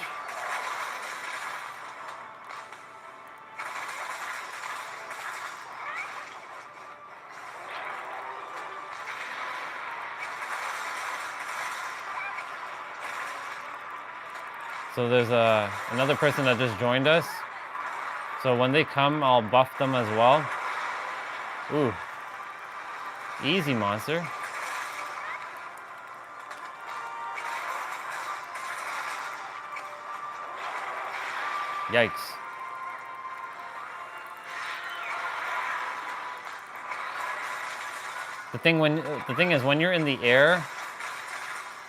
So there's another person that just joined us. So when they come, I'll buff them as well. Ooh. Easy, monster. Yikes. The thing is, when you're in the air,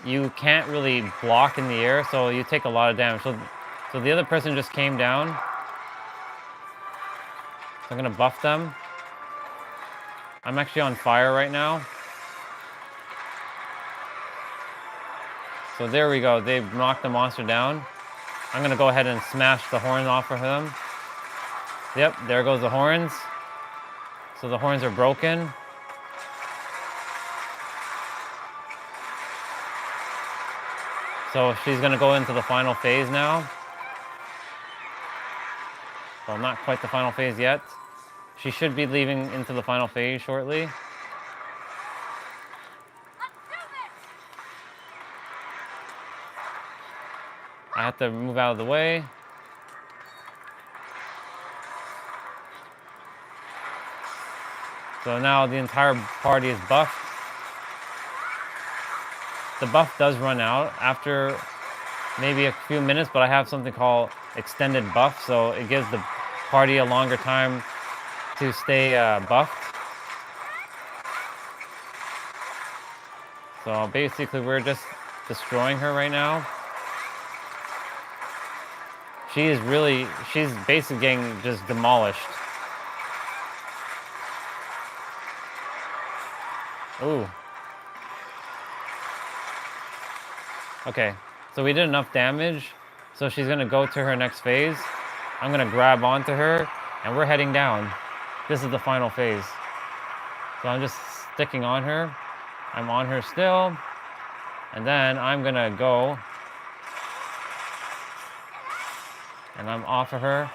you can't really block in the air, so you take a lot of damage. So the other person just came down. So I'm gonna buff them. I'm actually on fire right now. So there we go. They knocked the monster down. I'm gonna go ahead and smash the horn off of them. Yep, there goes the horns. So the horns are broken. So she's gonna go into the final phase now. Well, not quite the final phase yet. She should be leaving into the final phase shortly. I have to move out of the way. So now the entire party is buffed. The buff does run out after maybe a few minutes, but I have something called extended buff, so it gives the party a longer time to stay buffed. So basically we're just destroying her right now. She's basically getting just demolished. Ooh. Okay, so we did enough damage. So she's gonna go to her next phase. I'm gonna grab onto her and we're heading down. This is the final phase. So I'm just sticking on her. I'm on her still. And then I'm gonna go. And I'm off of her.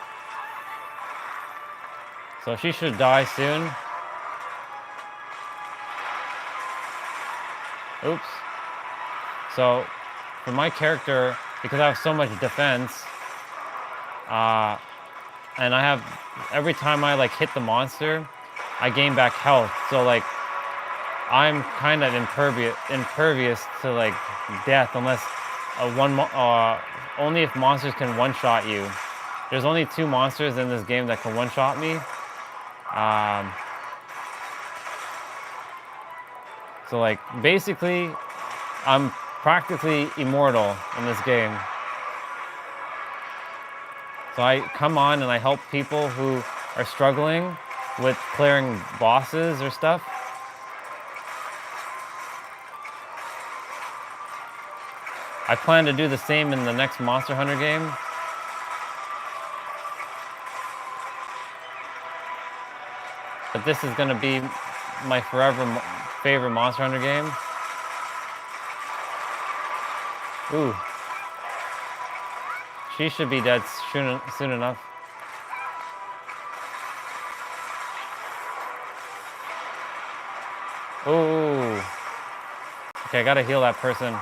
So she should die soon. Oops. So for my character, because I have so much defense, and I have, every time I like hit the monster, I gain back health. So like, I'm kind of impervious to like death, unless only if monsters can one-shot you. There's only 2 monsters in this game that can one-shot me. So like, basically, I'm practically immortal in this game. So I come on and I help people who are struggling with clearing bosses or stuff. I plan to do the same in the next Monster Hunter game. But this is going to be my forever favorite Monster Hunter game. Ooh. She should be dead soon enough. Ooh. Okay, I gotta heal that person.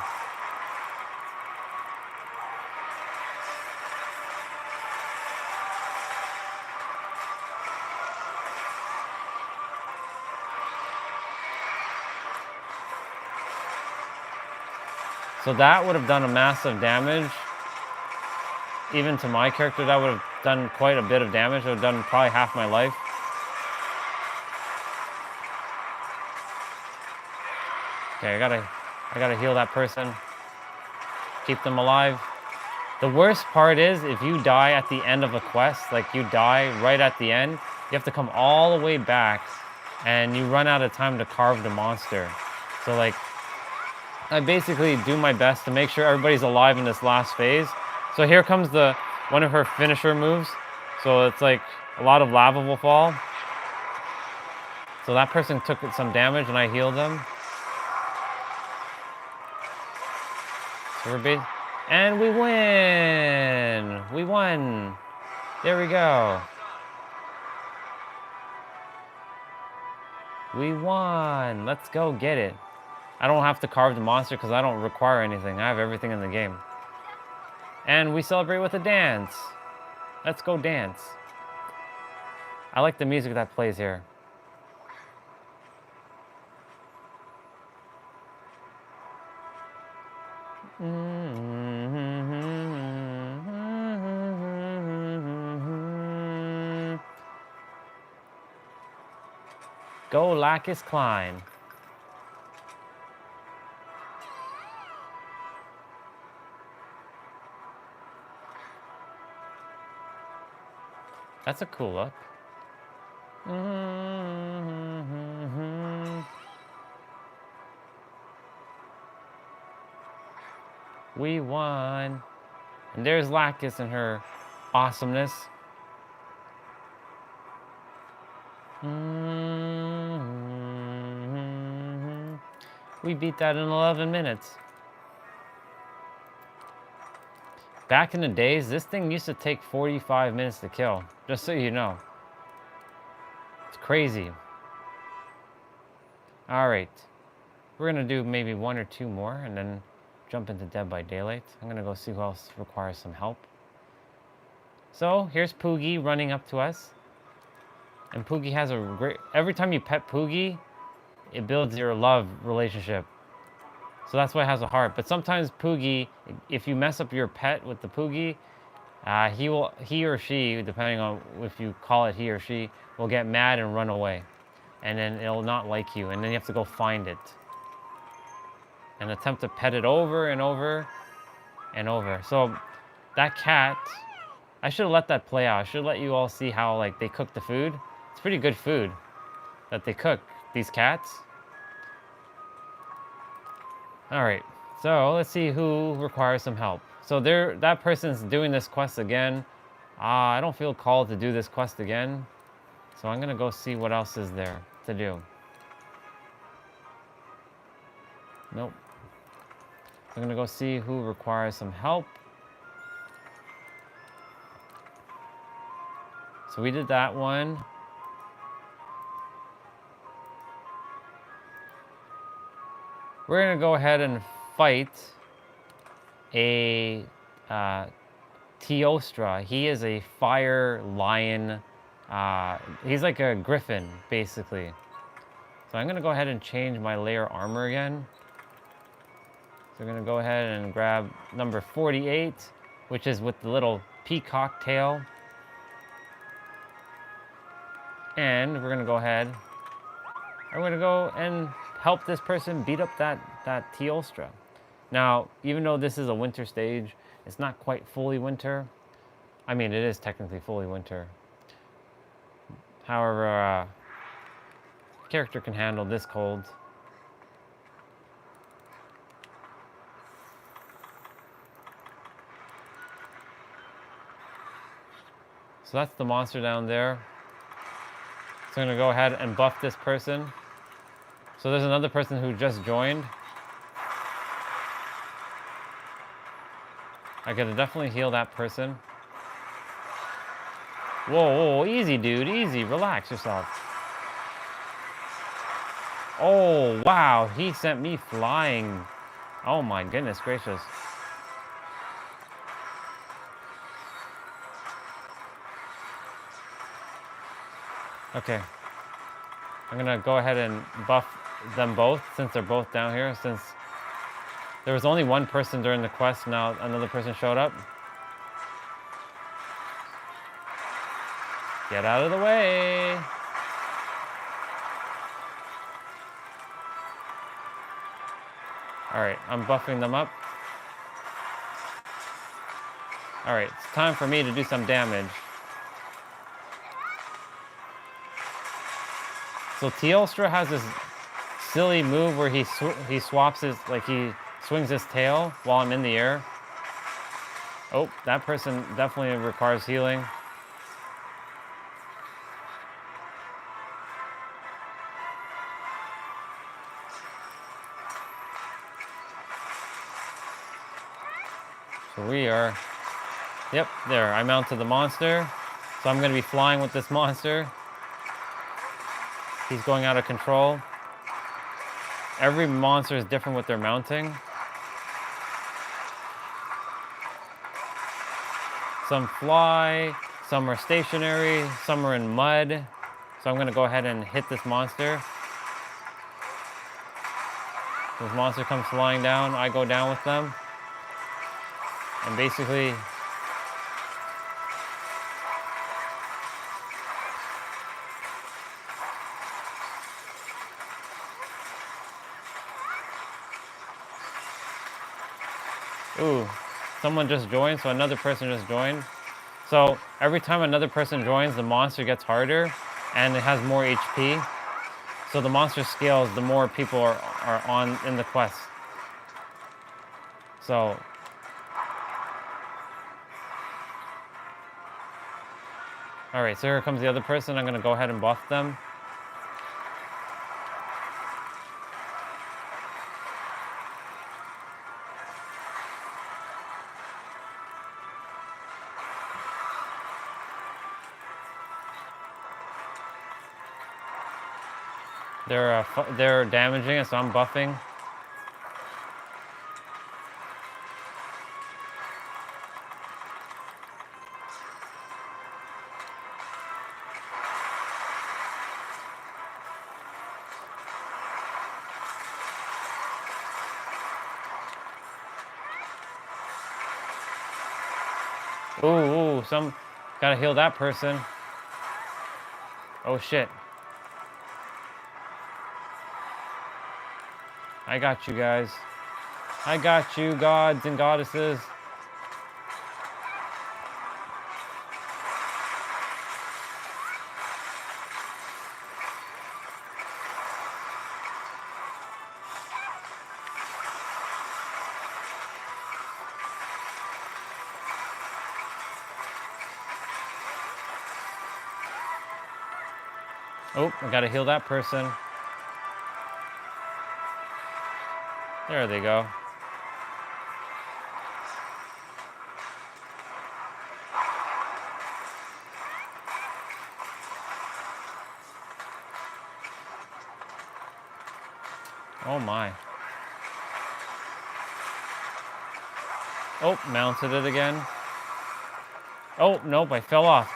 So that would have done a massive damage. Even to my character, that would have done quite a bit of damage. It would have done probably half my life. Okay, I gotta heal that person. Keep them alive. The worst part is if you die at the end of a quest, like you die right at the end, you have to come all the way back and you run out of time to carve the monster. So like, I basically do my best to make sure everybody's alive in this last phase. So here comes one of her finisher moves. So it's like a lot of lava will fall. So that person took some damage and I healed them. So and we win! We won! There we go. We won! Let's go get it. I don't have to carve the monster because I don't require anything. I have everything in the game. And we celebrate with a dance. Let's go dance. I like the music that plays here. Go Lacus Klein. That's a cool look. We won. And there's Lacus and her awesomeness. We beat that in 11 minutes. Back in the days, this thing used to take 45 minutes to kill, just so you know. It's crazy. All right. We're gonna do maybe 1 or 2 more and then jump into Dead by Daylight. I'm gonna go see who else requires some help. So here's Poogie running up to us. And Poogie has a great, every time you pet Poogie, it builds your love relationship. So that's why it has a heart. But sometimes Poogie, if you mess up your pet with the Poogie, he or she, depending on if you call it he or she, will get mad and run away. And then it'll not like you. And then you have to go find it. And attempt to pet it over and over and over. So that cat, I should have let that play out. I should let you all see how like they cook the food. It's pretty good food that they cook, these cats. All right, so let's see who requires some help. So that person's doing this quest again. I don't feel called to do this quest again. So I'm gonna go see what else is there to do. Nope. I'm gonna go see who requires some help. So we did that one. We're gonna go ahead and fight a Teostra. He is a fire lion. He's like a griffin, basically. So I'm gonna go ahead and change my layer armor again. So we're gonna go ahead and grab number 48, which is with the little peacock tail. And we're gonna go ahead. I'm gonna go and help this person beat up that Teostra. Now, even though this is a winter stage, it's not quite fully winter. I mean, it is technically fully winter. However, character can handle this cold. So that's the monster down there. So I'm gonna go ahead and buff this person. So there's another person who just joined. I gotta definitely heal that person. Whoa, whoa, easy, dude, easy. Relax yourself. Oh, wow, he sent me flying. Oh my goodness gracious. Okay. I'm gonna go ahead and buff them both since they're both down here. Since there was only one person during the quest, now another person showed up. Get out of the way. All right, I'm buffing them up. All right, it's time for me to do some damage. So Teostra has this silly move where he swaps his, like he swings his tail while I'm in the air. Oh, that person definitely requires healing. So we are, yep, there, I mounted the monster. So I'm gonna be flying with this monster. He's going out of control. Every monster is different with their mounting. Some fly, some are stationary, some are in mud. So I'm gonna go ahead and hit this monster. This monster comes flying down, I go down with them. And basically, ooh, someone just joined, so another person just joined. So every time another person joins, the monster gets harder and it has more HP. So the monster scales the more people are on in the quest. So all right, so here comes the other person. I'm gonna go ahead and buff them. They're damaging it, so I'm buffing. Ooh, gotta heal that person. Oh shit. I got you guys. I got you, gods and goddesses. Oh, I gotta heal that person. There they go. Oh my. Oh, mounted it again. Oh, nope, I fell off.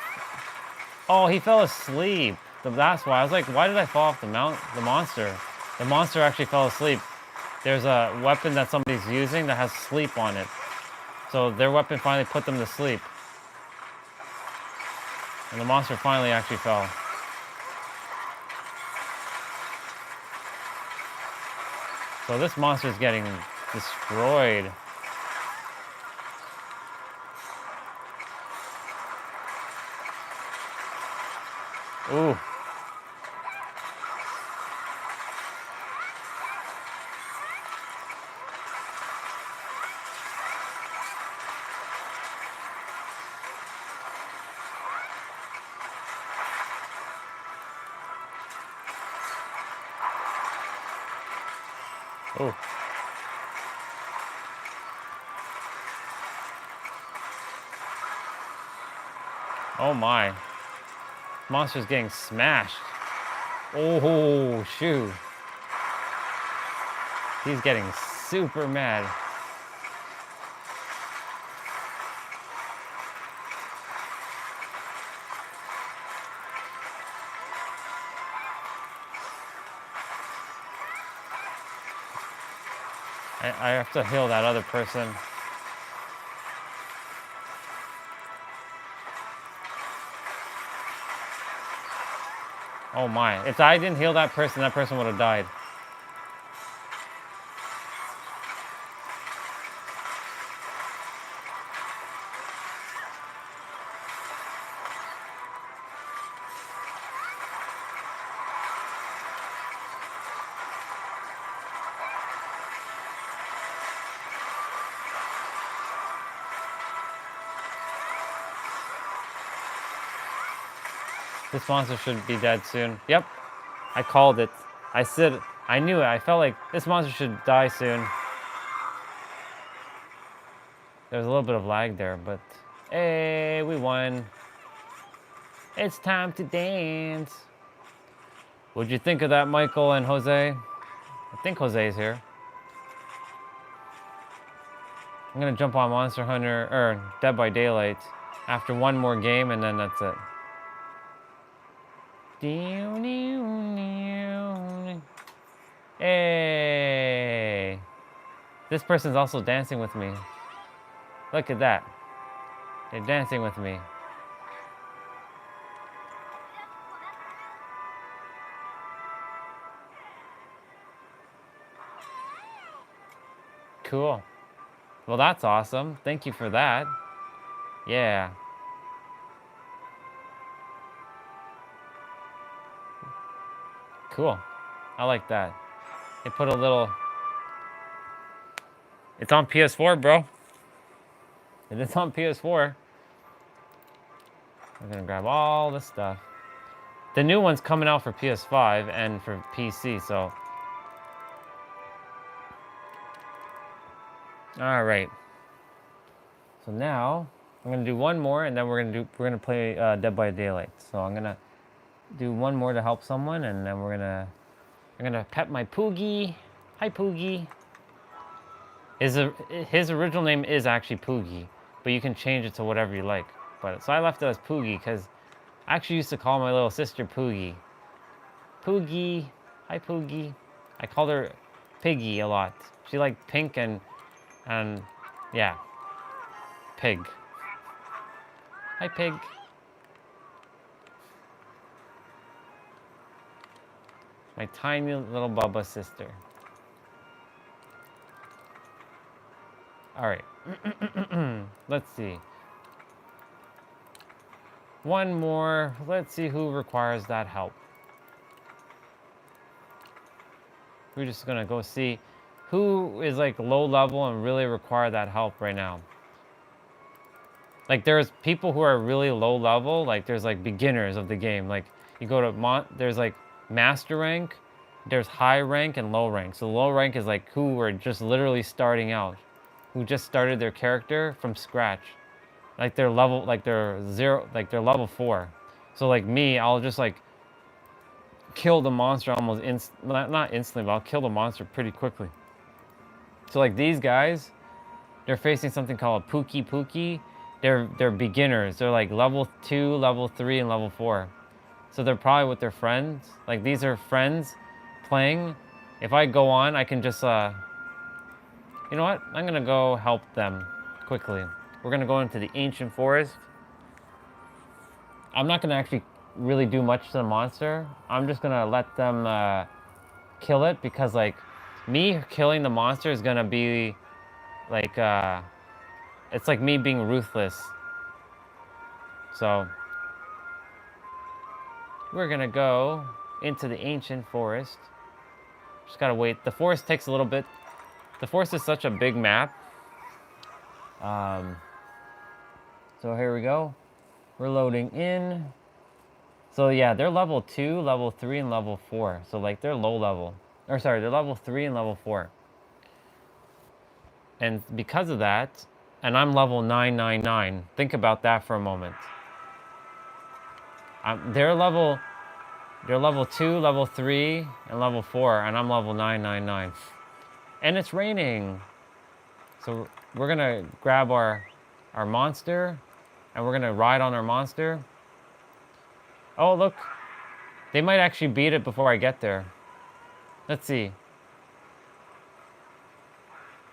Oh, he fell asleep. That's why. I was like, why did I fall off the monster? The monster actually fell asleep. There's a weapon that somebody's using that has sleep on it. So their weapon finally put them to sleep. And the monster finally actually fell. So this monster is getting destroyed. Ooh. Ooh. Oh my. Monster's getting smashed. Oh, shoot. He's getting super mad. I have to heal that other person. Oh my. If I didn't heal that person would have died. This monster should be dead soon. Yep, I called it. I knew it. I felt like this monster should die soon. There was a little bit of lag there, but hey, we won. It's time to dance. What'd you think of that, Michael and Jose? I think Jose's here. I'm gonna jump on Monster Hunter, or Dead by Daylight. After one more game, and then that's it. Hey! This person's also dancing with me. Look at that. They're dancing with me. Cool. Well, that's awesome. Thank you for that. Yeah. Cool. I like that. They put a little... It's on PS4, bro. It is on PS4. I'm gonna grab all this stuff. The new one's coming out for PS5 and for PC, so... All right. So now I'm gonna do one more, and then we're gonna play Dead by Daylight. So I'm gonna do one more to help someone, and then I'm gonna pet my Poogie. Hi, Poogie. His original name is actually Poogie, but you can change it to whatever you like. But so I left it as Poogie because I actually used to call my little sister Poogie. Poogie. Hi, Poogie. I called her Piggy a lot. She liked pink and yeah, pig. Hi, pig. My tiny little Bubba sister. All right. Let's see. One more. Let's see who requires that help. We're just gonna go see who is like low level and really require that help right now. Like there's people who are really low level, like there's like beginners of the game. Like you go to there's like master rank, there's high rank and low rank. So low rank is like who are just literally starting out, who just started their character from scratch. Like they're level, like they're zero, like they're level 4. So like me, I'll just like kill the monster almost not instantly, but I'll kill the monster pretty quickly. So like these guys, they're facing something called a Pookie Pookie. They're beginners. They're like level 2, level 3, and level 4. So they're probably with their friends. Like these are friends playing. If I go on, I can just, you know what? I'm gonna go help them quickly. We're gonna go into the ancient forest. I'm not gonna actually really do much to the monster. I'm just gonna let them kill it because like me killing the monster is gonna be like, it's like me being ruthless. So we're gonna go into the ancient forest. Just gotta wait. The forest takes a little bit. The forest is such a big map. So here we go. We're loading in. So yeah, they're level 2, level 3, and level 4. So like they're low level. Or sorry, they're level 3 and level 4. And because of that, and I'm level 999. Think about that for a moment. They're level 2, level 3, and level 4, and I'm level 999. And it's raining. So we're gonna grab our monster, and we're gonna ride on our monster. Oh, look. They might actually beat it before I get there. Let's see.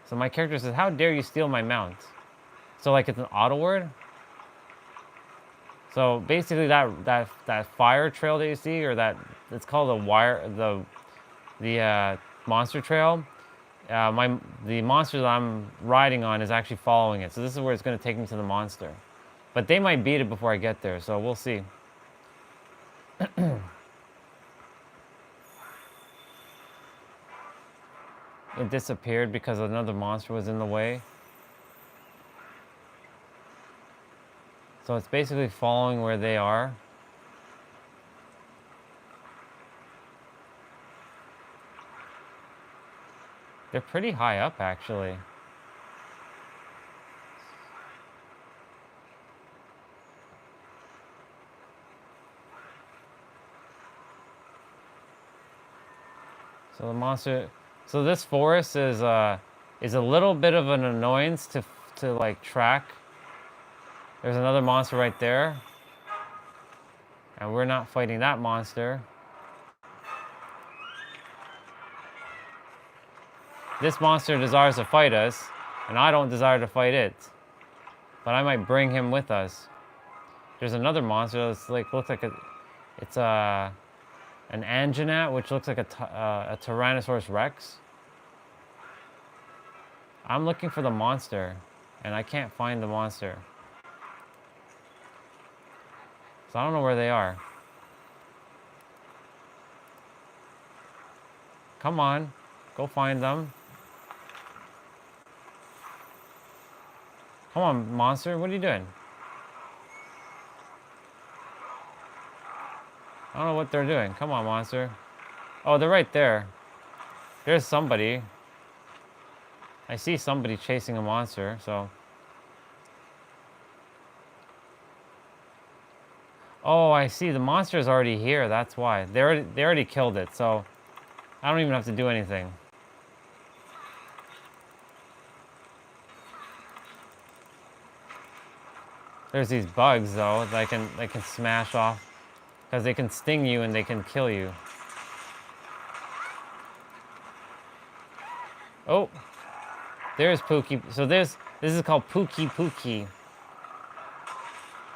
So my character says, "How dare you steal my mount?" So like it's an auto word. So basically that fire trail that you see, or that it's called the monster trail. The monster that I'm riding on is actually following it. So this is where it's going to take me to the monster. But they might beat it before I get there, so we'll see. It disappeared because another monster was in the way. So it's basically following where they are. They're pretty high up, actually. So the monster... So this forest is a little bit of an annoyance to like track. There's another monster right there. And we're not fighting that monster. This monster desires to fight us, and I don't desire to fight it. But I might bring him with us. There's another monster that's like looks like it's an anginat, which looks like a Tyrannosaurus Rex. I'm looking for the monster, and I can't find the monster. So I don't know where they are. Come on, go find them. Come on, monster, what are you doing? I don't know what they're doing. Come on, monster. Oh, they're right there. There's somebody. I see somebody chasing a monster, so. Oh, I see. The monster's already here. That's why. They already killed it, so I don't even have to do anything. There's these bugs though that they can smash off because they can sting you and they can kill you. Oh, there's Pookie. So this is called Pookie Pookie.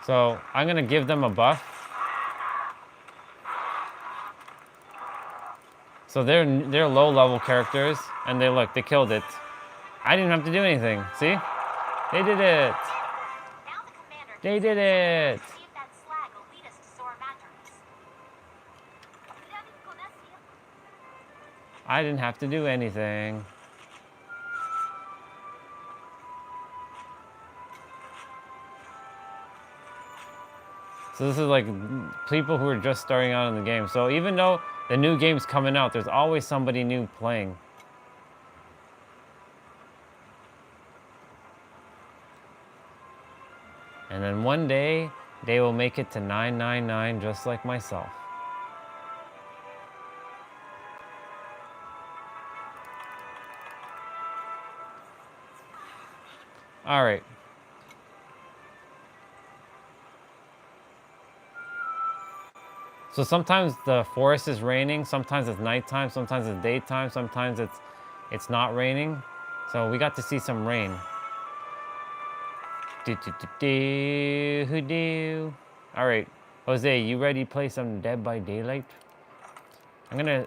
So I'm gonna give them a buff. So they're low level characters, and they killed it. I didn't have to do anything. See, they did it. They did it. I didn't have to do anything. So this is like people who are just starting out in the game. So even though the new game's coming out, there's always somebody new playing. And then one day, they will make it to 999 just like myself. All right. So sometimes the forest is raining, sometimes it's nighttime, sometimes it's daytime, sometimes it's not raining. So we got to see some rain. All right, Jose, you ready to play some Dead by Daylight? I'm gonna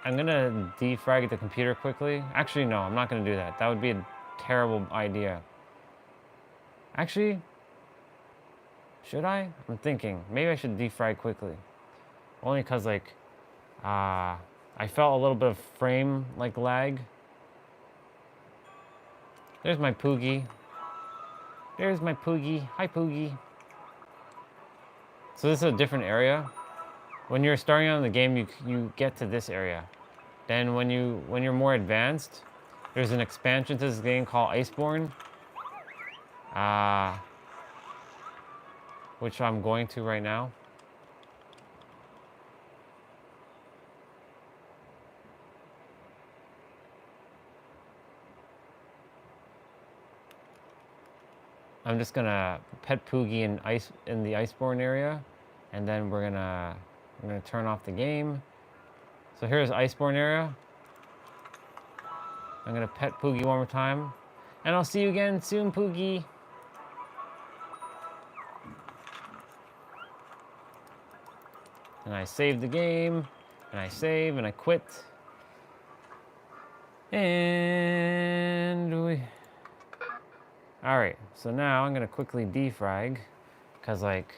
defrag the computer quickly. Actually, no, I'm not gonna do that. That would be a terrible idea. Actually, should I? I'm thinking maybe I should defrag quickly. Only because like, I felt a little bit of frame like lag. There's my Poogie. There's my Poogie. Hi, Poogie. So this is a different area. When you're starting out in the game, you get to this area. Then when you're more advanced, there's an expansion to this game called Iceborne. Which I'm going to right now. I'm just gonna pet Poogie in the Iceborne area, and then I'm gonna turn off the game. So here's Iceborne area. I'm gonna pet Poogie one more time, and I'll see you again soon, Poogie. And I save the game, and I save, and I quit. And we... Alright, so now I'm gonna quickly defrag, because like,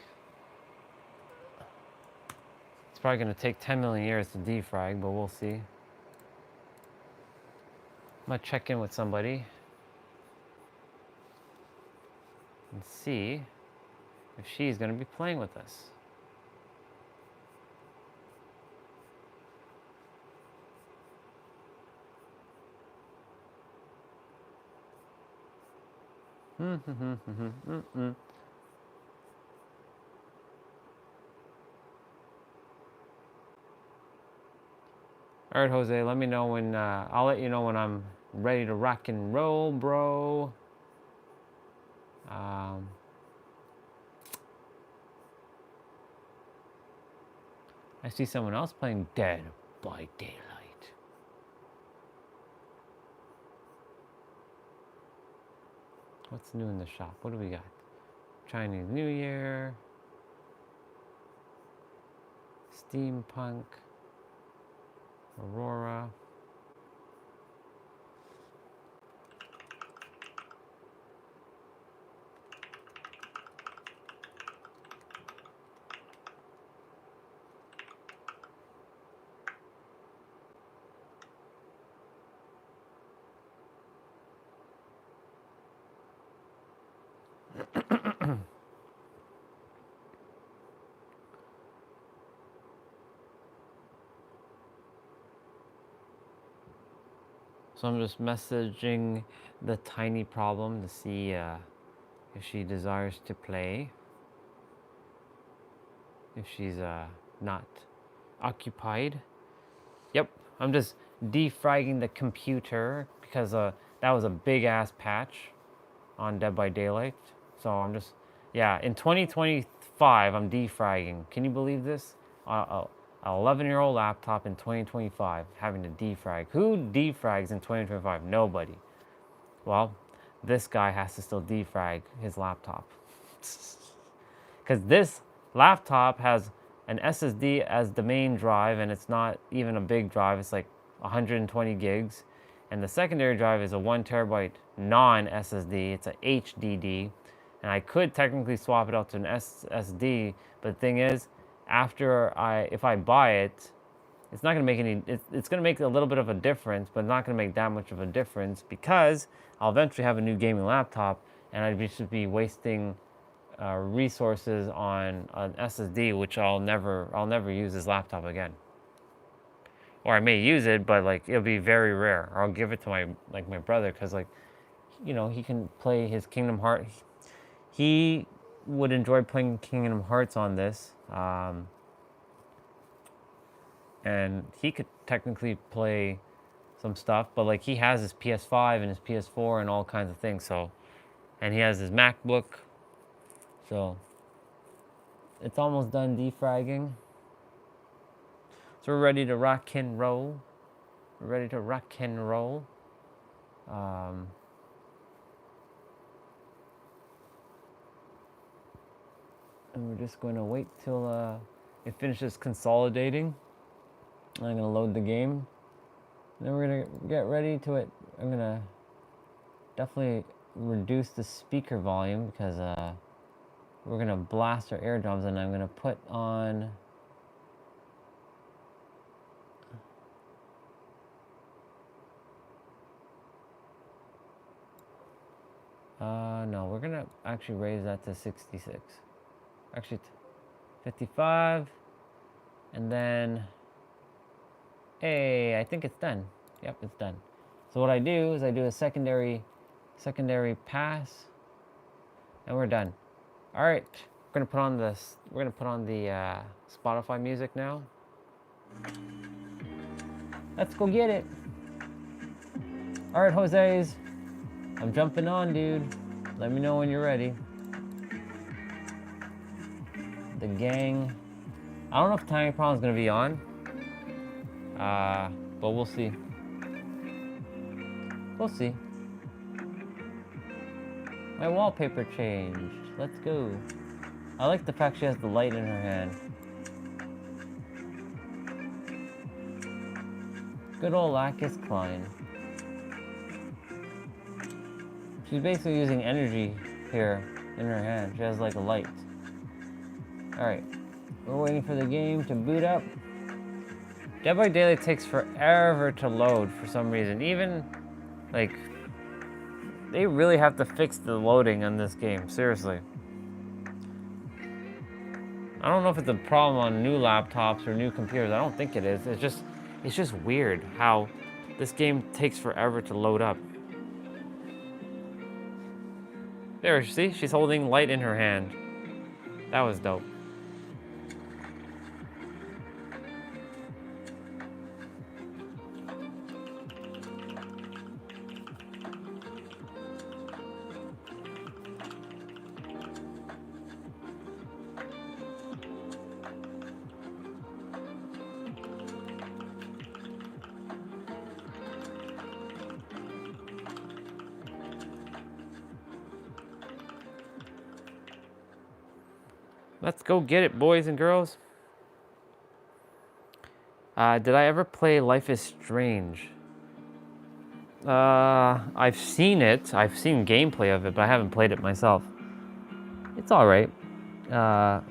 it's probably gonna take 10 million years to defrag, but we'll see. I'm gonna check in with somebody and see if she's gonna be playing with us. All right, Jose, let me know when, I'll let you know when I'm ready to rock and roll, bro. I see someone else playing Dead by Daylight. What's new in the shop? What do we got? Chinese New Year. Steampunk. Aurora. So I'm just messaging the tiny problem to see if she desires to play. If she's not occupied. Yep, I'm just defragging the computer because that was a big ass patch on Dead by Daylight. So I'm just, yeah, in 2025, I'm defragging. Can you believe this? An 11-year-old laptop in 2025 having to defrag. Who defrags in 2025? Nobody. Well, this guy has to still defrag his laptop. Because this laptop has an SSD as the main drive, and it's not even a big drive. It's like 120 gigs. And the secondary drive is a 1 terabyte non-SSD. It's a HDD. And I could technically swap it out to an SSD, but the thing is, if I buy it, it's not going to make any, it's going to make a little bit of a difference, but not going to make that much of a difference because I'll eventually have a new gaming laptop and I'd just be wasting resources on an SSD, which I'll never use this laptop again. Or I may use it, but like it'll be very rare. Or I'll give it to my brother because like, you know, he can play his Kingdom Hearts. He would enjoy playing Kingdom Hearts on this. And he could technically play some stuff, but like he has his PS5 and his PS4 and all kinds of things. So, and he has his MacBook. So it's almost done defragging. So we're ready to rock and roll. We're ready to rock and roll. And we're just going to wait till it finishes consolidating. I'm going to load the game. And then we're going to get ready to it. I'm going to definitely reduce the speaker volume because we're going to blast our eardrums, and I'm going to put on no, we're going to actually raise that to 66. Actually 55. And then hey, I think it's done. Yep, it's done. So what I do is I do a secondary pass, and we're done. All right, we're gonna put on the Spotify music now. Let's go get it. All right, Jose's, I'm jumping on, dude. Let me know when you're ready. The gang. I don't know if Tiny Problem's gonna be on. But we'll see. We'll see. My wallpaper changed. Let's go. I like the fact she has the light in her hand. Good old Lacus Klein. She's basically using energy here in her hand. She has like a light. Alright. We're waiting for the game to boot up. Dead by Daylight takes forever to load for some reason. Even, like, they really have to fix the loading on this game. Seriously. I don't know if it's a problem on new laptops or new computers. I don't think it is. It's just weird how this game takes forever to load up. There, see? She's holding light in her hand. That was dope. Let's go get it, boys and girls. Did I ever play Life is Strange? I've seen it. I've seen gameplay of it, but I haven't played it myself. It's all right. I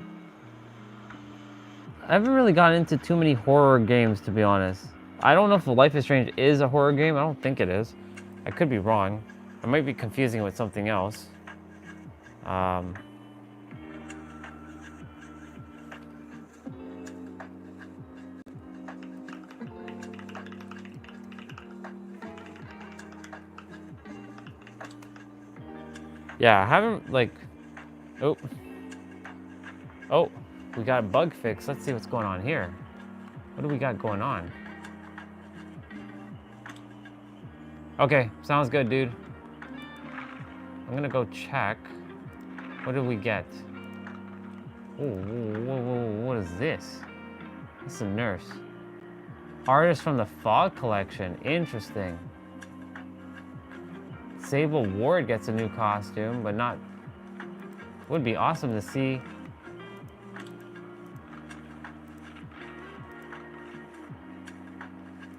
haven't really gotten into too many horror games, to be honest. I don't know if Life is Strange is a horror game. I don't think it is. I could be wrong. I might be confusing it with something else. Yeah, I haven't, like... Oh. Oh, we got a bug fix. Let's see what's going on here. What do we got going on? Okay, sounds good, dude. I'm gonna go check. What did we get? Oh, whoa, what is this? This is a nurse. Artist from the Fog Collection. Interesting. Sable Ward gets a new costume, but not... Would be awesome to see.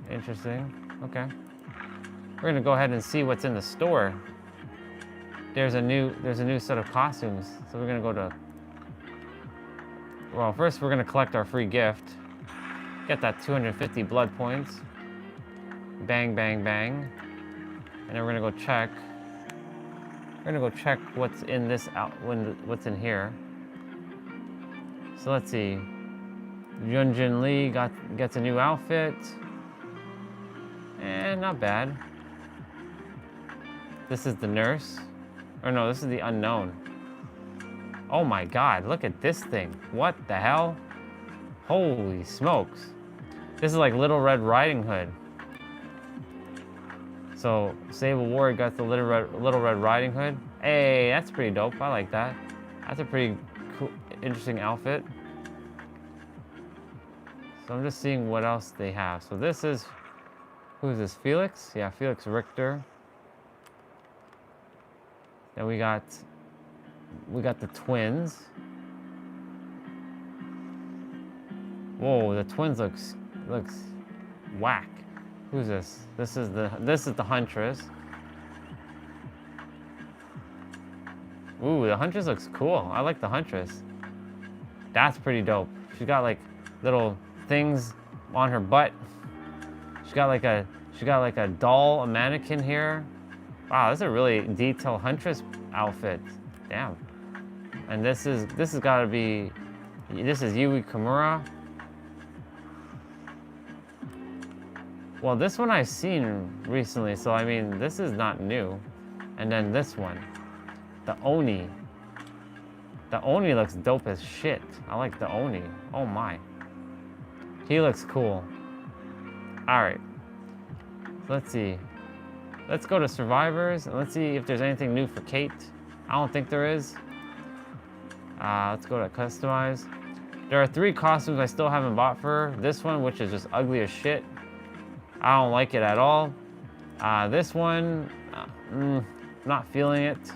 Interesting. Okay. We're gonna go ahead and see what's in the store. There's a new set of costumes. So we're gonna go to... Well, first we're gonna collect our free gift. Get that 250 blood points. Bang, bang, bang. And then we're gonna go check. We're gonna go check what's in this what's in here. So let's see. Yunjin Lee gets a new outfit. And not bad. This is the nurse. Or no, this is the unknown. Oh my god, look at this thing. What the hell? Holy smokes. This is like Little Red Riding Hood. So, Sable Ward got the Little Red Riding Hood. Hey, that's pretty dope. I like that. That's a pretty cool, interesting outfit. So I'm just seeing what else they have. So this is... Who's this? Felix? Yeah, Felix Richter. Then we got the twins. Whoa, the twins looks whack. Who's this? This is the Huntress. Ooh, the Huntress looks cool. I like the Huntress. That's pretty dope. She's got like little things on her butt. She got like a doll, a mannequin here. Wow, this is a really detailed Huntress outfit. Damn. And this has got to be... This is Yui Kimura. Well, this one I've seen recently, so I mean, this is not new. And then this one, the Oni. The Oni looks dope as shit. I like the Oni. Oh my. He looks cool. All right. So let's see. Let's go to Survivors and let's see if there's anything new for Kate. I don't think there is. Let's go to Customize. There are 3 costumes I still haven't bought for her. This one, which is just ugly as shit. I don't like it at all. This one, not feeling it.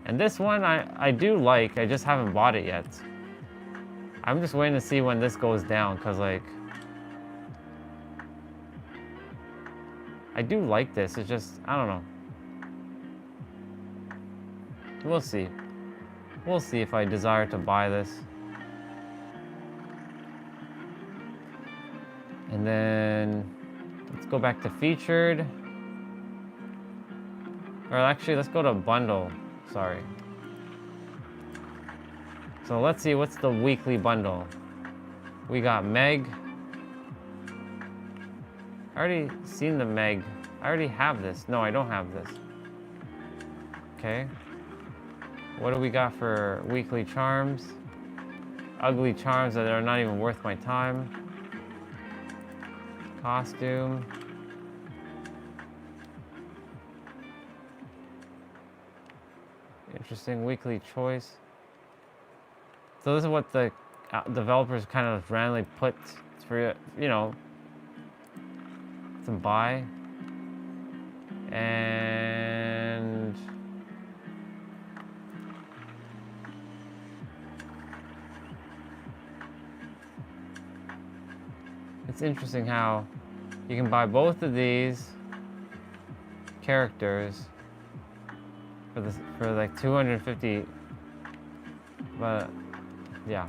And this one, I do like, I just haven't bought it yet. I'm just waiting to see when this goes down, because like, I do like this, it's just, I don't know. We'll see. We'll see if I desire to buy this. And then, let's go back to featured. Or actually, let's go to bundle. Sorry. So let's see, what's the weekly bundle? We got Meg. I already seen the Meg. I already have this. No, I don't have this. Okay. What do we got for weekly charms? Ugly charms that are not even worth my time. Costume. Interesting weekly choice. So this is what the developers kind of randomly put for, you know, to buy. And It's interesting how you can buy both of these characters for like 250, but yeah.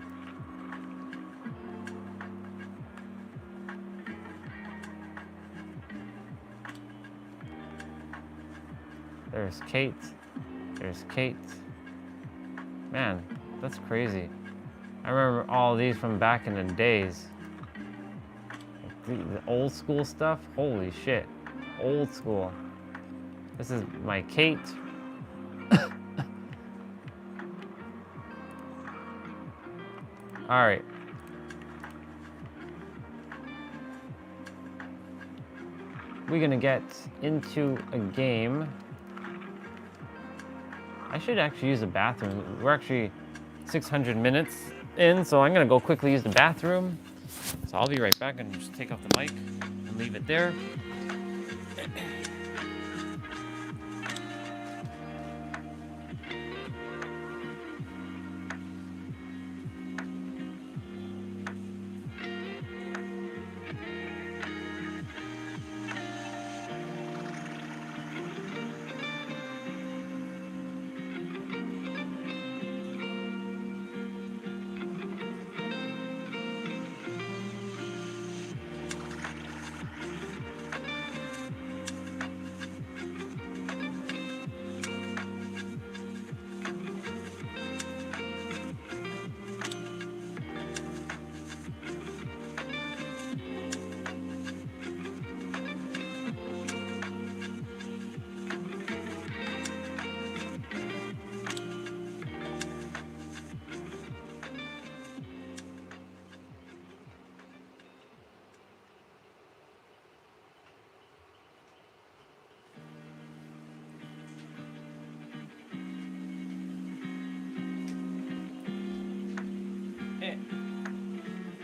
There's Kate. There's Kate. Man, that's crazy. I remember all these from back in the days. The old school stuff. Holy shit. Old school. This is my Kate. All right. We're gonna get into a game. I should actually use the bathroom. We're actually 600 minutes in, so I'm gonna go quickly use the bathroom. So I'll be right back and just take off the mic and leave it there.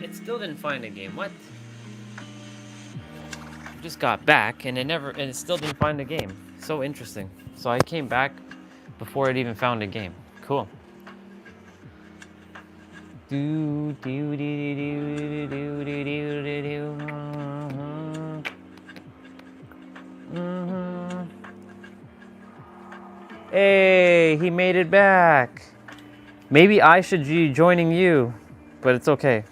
It still didn't find a game. What? I just got back and it still didn't find a game. So interesting. So I came back before it even found a game. Cool. Do do do do do do do do do. Hey, he made it back. Maybe I should be joining you, but it's okay.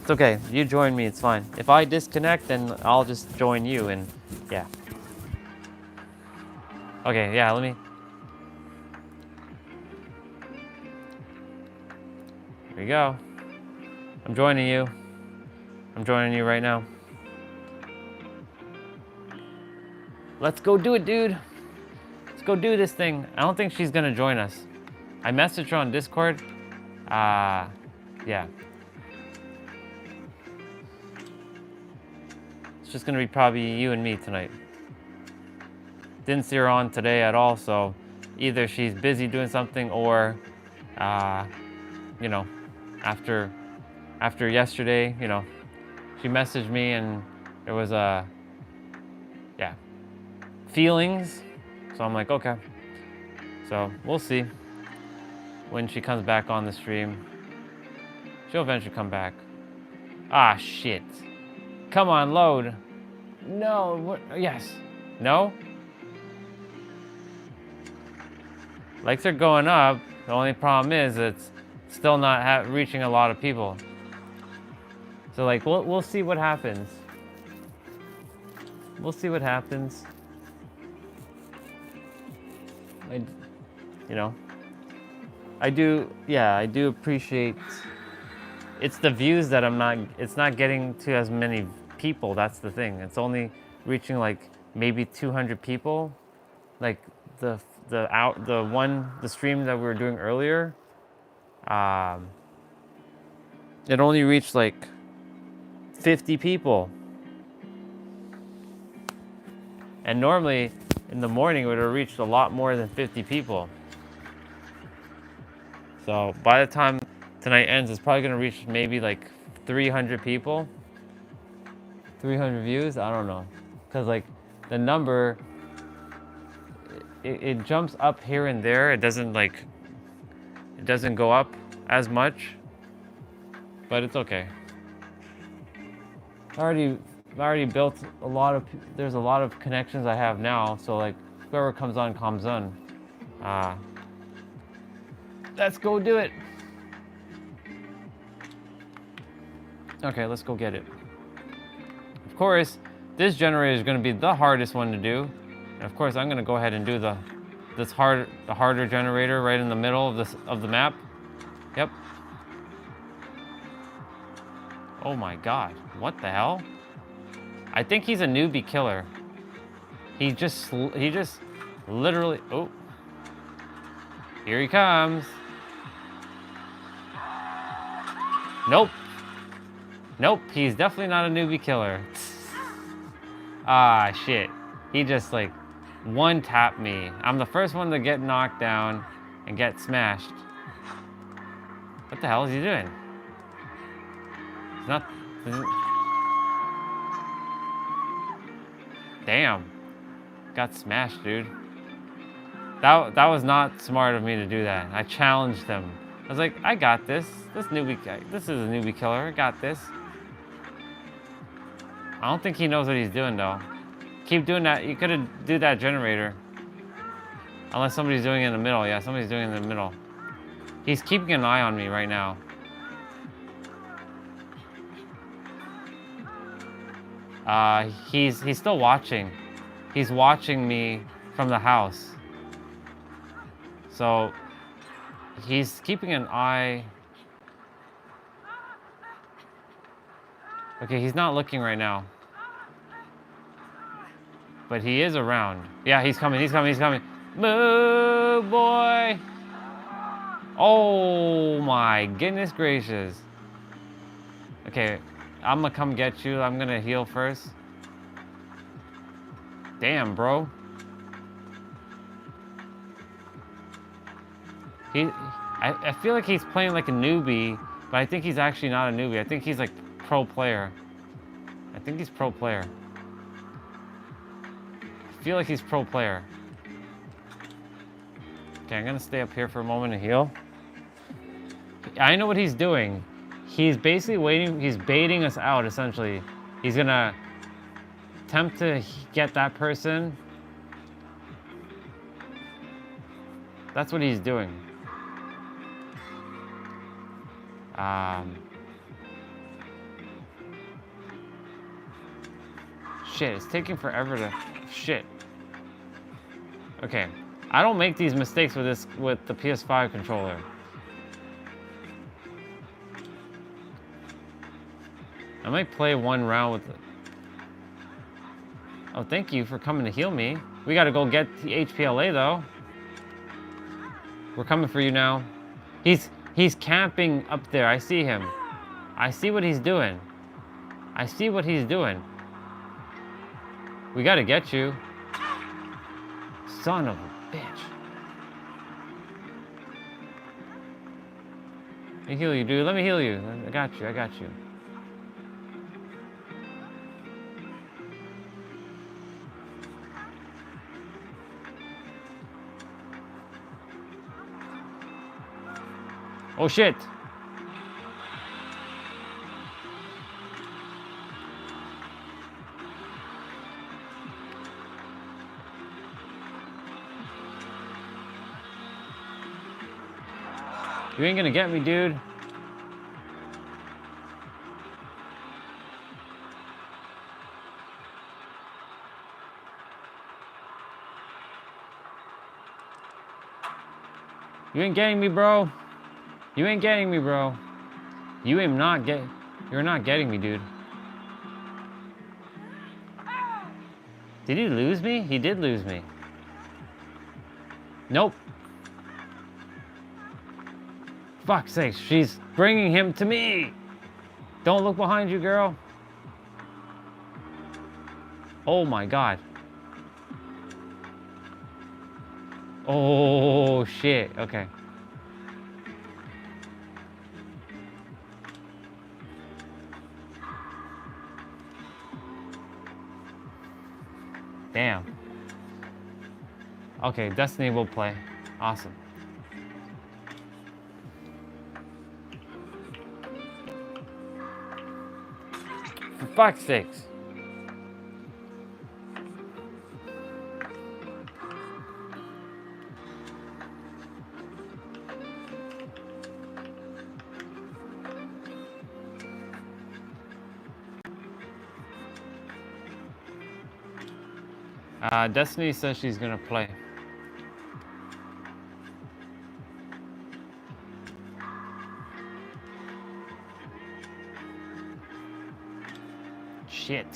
It's okay. You join me. It's fine. If I disconnect, then I'll just join you, and yeah. Okay. Yeah. Let me. Here we go. I'm joining you. I'm joining you right now. Let's go do it, dude. Let's go do this thing. I don't think she's gonna join us. I messaged her on Discord. Yeah. It's just gonna be probably you and me tonight. Didn't see her on today at all, so either she's busy doing something or, you know, after yesterday, you know, she messaged me and there was feelings. So I'm like, okay. So we'll see when she comes back on the stream. She'll eventually come back. Ah, shit. Come on, load. No, what? Yes. No? Likes are going up. The only problem is it's still not reaching a lot of people. So like, we'll see what happens. We'll see what happens. I do appreciate. It's the views that it's not getting to as many people. That's the thing. It's only reaching like maybe 200 people. Like the stream that we were doing earlier, it only reached like 50 people. And normally in the morning it would have reached a lot more than 50 people. So by the time tonight ends, it's probably gonna reach maybe like 300 people. 300 views, I don't know. Cause like the number, it jumps up here and there. It doesn't go up as much, but it's okay. I already built a lot of, there's a lot of connections I have now, so like whoever comes on comes on. Let's go do it. Okay, let's go get it. Of course, this generator is going to be the hardest one to do, and of course I'm going to go ahead and do the harder generator right in the middle of the map. Yep. Oh my god, what the hell? I think he's a newbie killer. He just literally, oh. Here he comes. Nope. Nope, he's definitely not a newbie killer. Ah, shit. He just like one-tapped me. I'm the first one to get knocked down and get smashed. What the hell is he doing? He's not... Damn. Got smashed, dude. That was not smart of me to do that. I challenged him. I was like, I got this. This is a newbie killer. I got this. I don't think he knows what he's doing, though. Keep doing that. You could do that generator. Unless somebody's doing it in the middle. Yeah, somebody's doing it in the middle. He's keeping an eye on me right now. He's still watching. He's watching me from the house. So he's keeping an eye. Okay, he's not looking right now. But he is around. Yeah, he's coming, he's coming, he's coming. Move, boy! Oh my goodness gracious. Okay, I'm gonna come get you. I'm gonna heal first. Damn, bro. I feel like he's playing like a newbie, but I think he's actually not a newbie. I think he's like pro player. I think he's pro player. I feel like he's pro player. Okay, I'm gonna stay up here for a moment and heal. I know what he's doing. He's basically waiting, he's baiting us out essentially. He's gonna attempt to get that person. That's what he's doing. Shit, it's taking forever to... Shit. Okay, I don't make these mistakes with the PS5 controller. I might play one round with it. Oh, thank you for coming to heal me. We gotta go get the HPLA though. We're coming for you now. He's camping up there. I see him. I see what he's doing. I see what he's doing. We gotta get you. Son of a bitch. Let me heal you, dude. Let me heal you. I got you. I got you. Oh shit! You ain't gonna get me, dude. You ain't getting me, bro. You ain't getting me, bro. You're not getting me, dude. Did he lose me? He did lose me. Nope. Fuck's sake, she's bringing him to me. Don't look behind you, girl. Oh my god. Oh shit, okay. Damn. Okay, Destiny will play. Awesome. for fuck's sakes. Destiny says she's gonna play. Shit.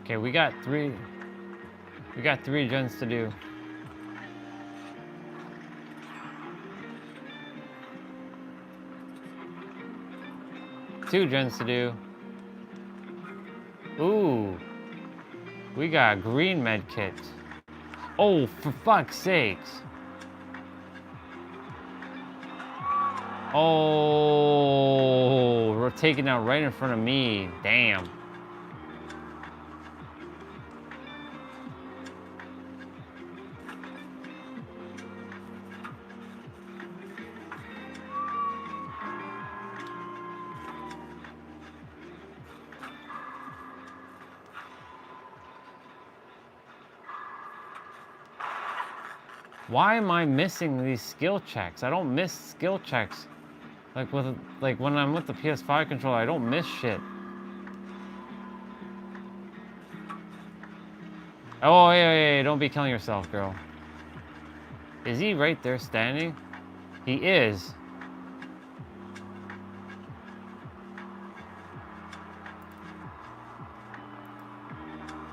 Okay, we got three gens to do. Two gens to do. Ooh. We got green med kits. Oh, for fuck's sakes. Oh, we're taking out right in front of me. Damn. Why am I missing these skill checks? I don't miss skill checks. Like when I'm with the PS5 controller, I don't miss shit. Oh, yeah, don't be killing yourself, girl. Is he right there standing? He is.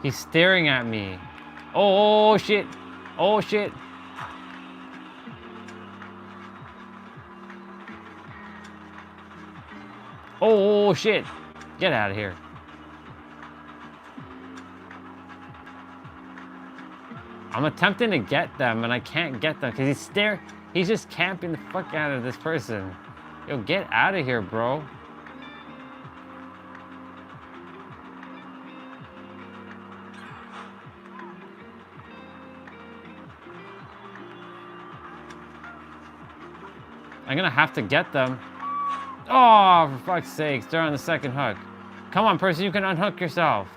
He's staring at me. Oh, shit. Oh, shit. Oh, shit. Get out of here. I'm attempting to get them, and I can't get them because he's just camping the fuck out of this person. Yo, get out of here, bro. I'm gonna have to get them. Oh, for fuck's sakes, they're on the second hook. Come on, person, you can unhook yourself.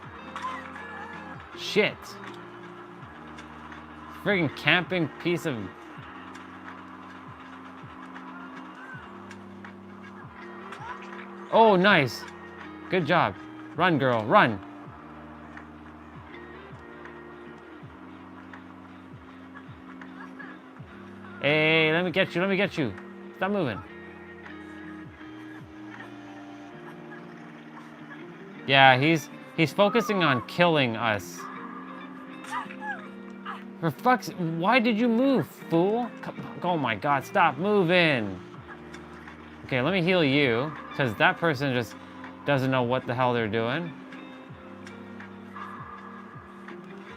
Shit. Friggin' camping piece of... Oh, nice. Good job. Run, girl, run. Hey, let me get you, let me get you. Stop moving. Yeah, he's focusing on killing us. For fuck's... Why did you move, fool? Oh my god, stop moving. Okay, let me heal you, because that person just doesn't know what the hell they're doing.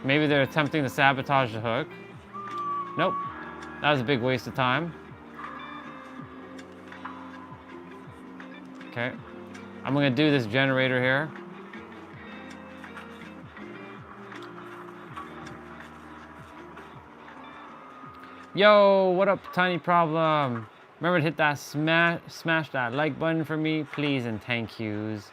Maybe they're attempting to sabotage the hook. Nope. That was a big waste of time. Okay. I'm gonna do this generator here. Yo, what up, Tiny Problem? Remember to hit that smash that like button for me, please, and thank yous.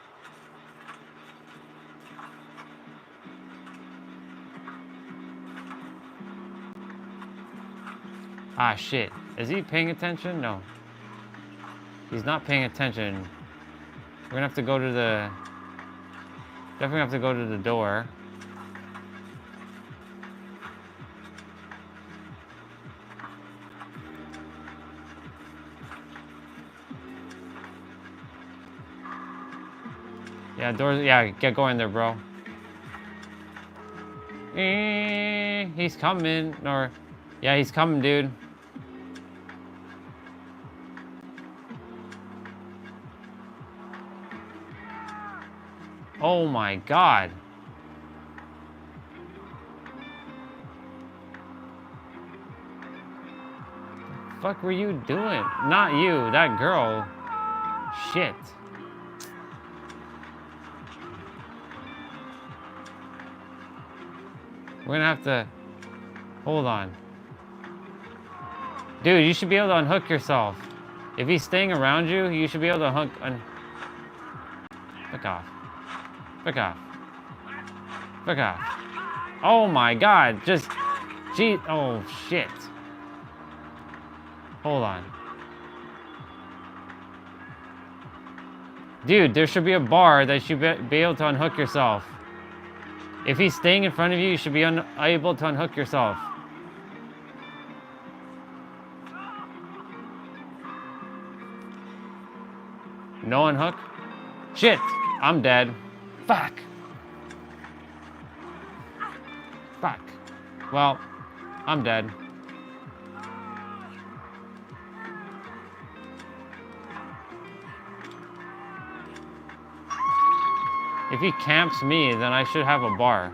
Ah, shit. Is he paying attention? No. He's not paying attention. We're gonna have to go to the... Definitely have to go to the door. Yeah, doors... Yeah, get going there, bro. He's coming. Or... Yeah, he's coming, dude. Oh my god. The fuck were you doing? Not you, that girl. Shit. We're gonna have to... Hold on. Dude, you should be able to unhook yourself. If he's staying around you, you should be able to hook. Fuck off. Fuck off. Fuck off. Oh my god. Just. Gee. Oh shit. Hold on. Dude, there should be a bar that you should be able to unhook yourself. If he's staying in front of you, you should be able to unhook yourself. No unhook? Shit! I'm dead. Fuck. Fuck. Well, I'm dead. If he camps me, then I should have a bar.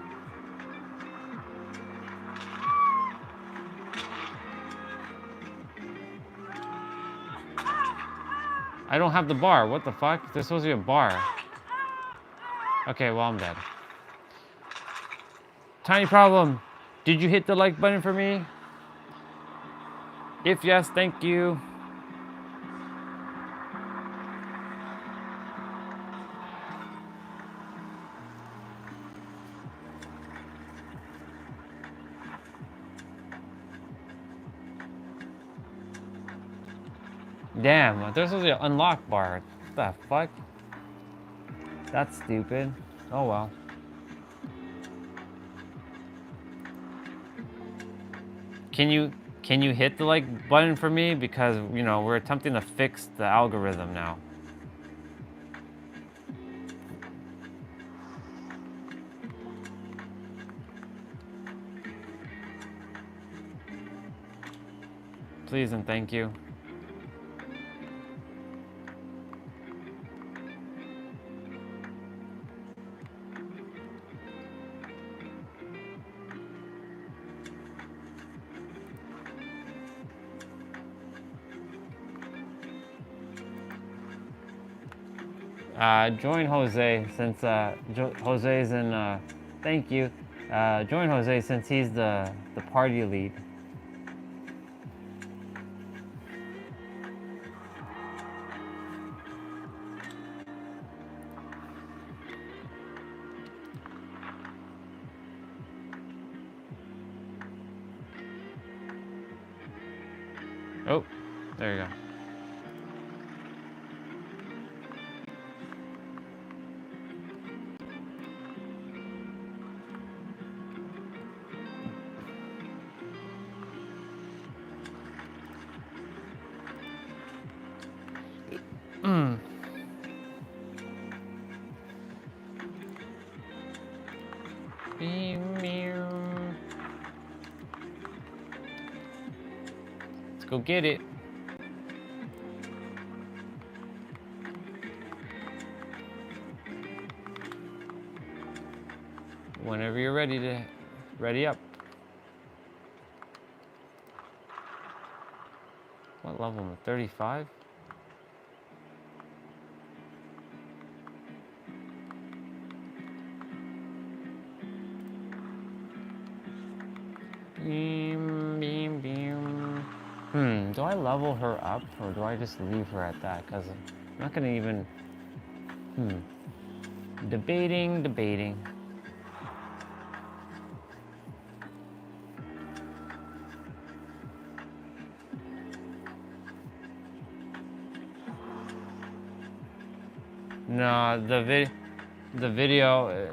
I don't have the bar. What the fuck? There's supposed to be a bar. Okay, well, I'm dead. Tiny problem. Did you hit the like button for me? If yes, thank you. Damn, there's supposed to be an unlock bar. What the fuck? That's stupid. Oh well. Can you hit the like button for me? Because, you know, we're attempting to fix the algorithm now. Please and thank you. Join Jose since Jose's in. Thank you. Join Jose since he's the party lead. Oh, there you go. Let's go get it. Whenever you're ready up. What level am I? 35? Beam, beam, beam. Do I level her up or do I just leave her at that? Because I'm not gonna even. Debating. No, the video,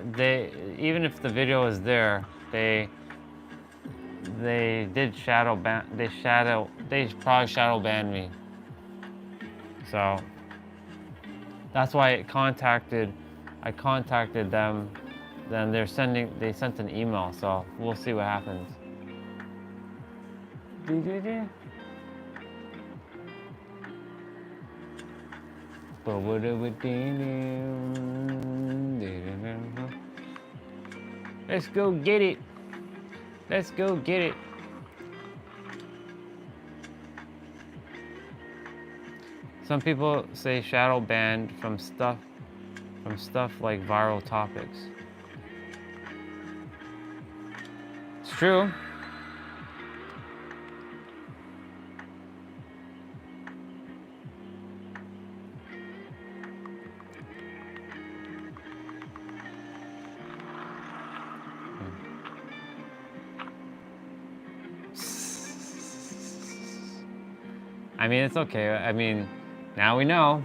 even if the video is there, they did shadow ban. They probably shadow banned me. So that's why I contacted them. Then they sent an email. So we'll see what happens. Let's go get it. Let's go get it. Some people say shadow banned from stuff like viral topics. It's true. I mean, it's okay. I mean, now we know.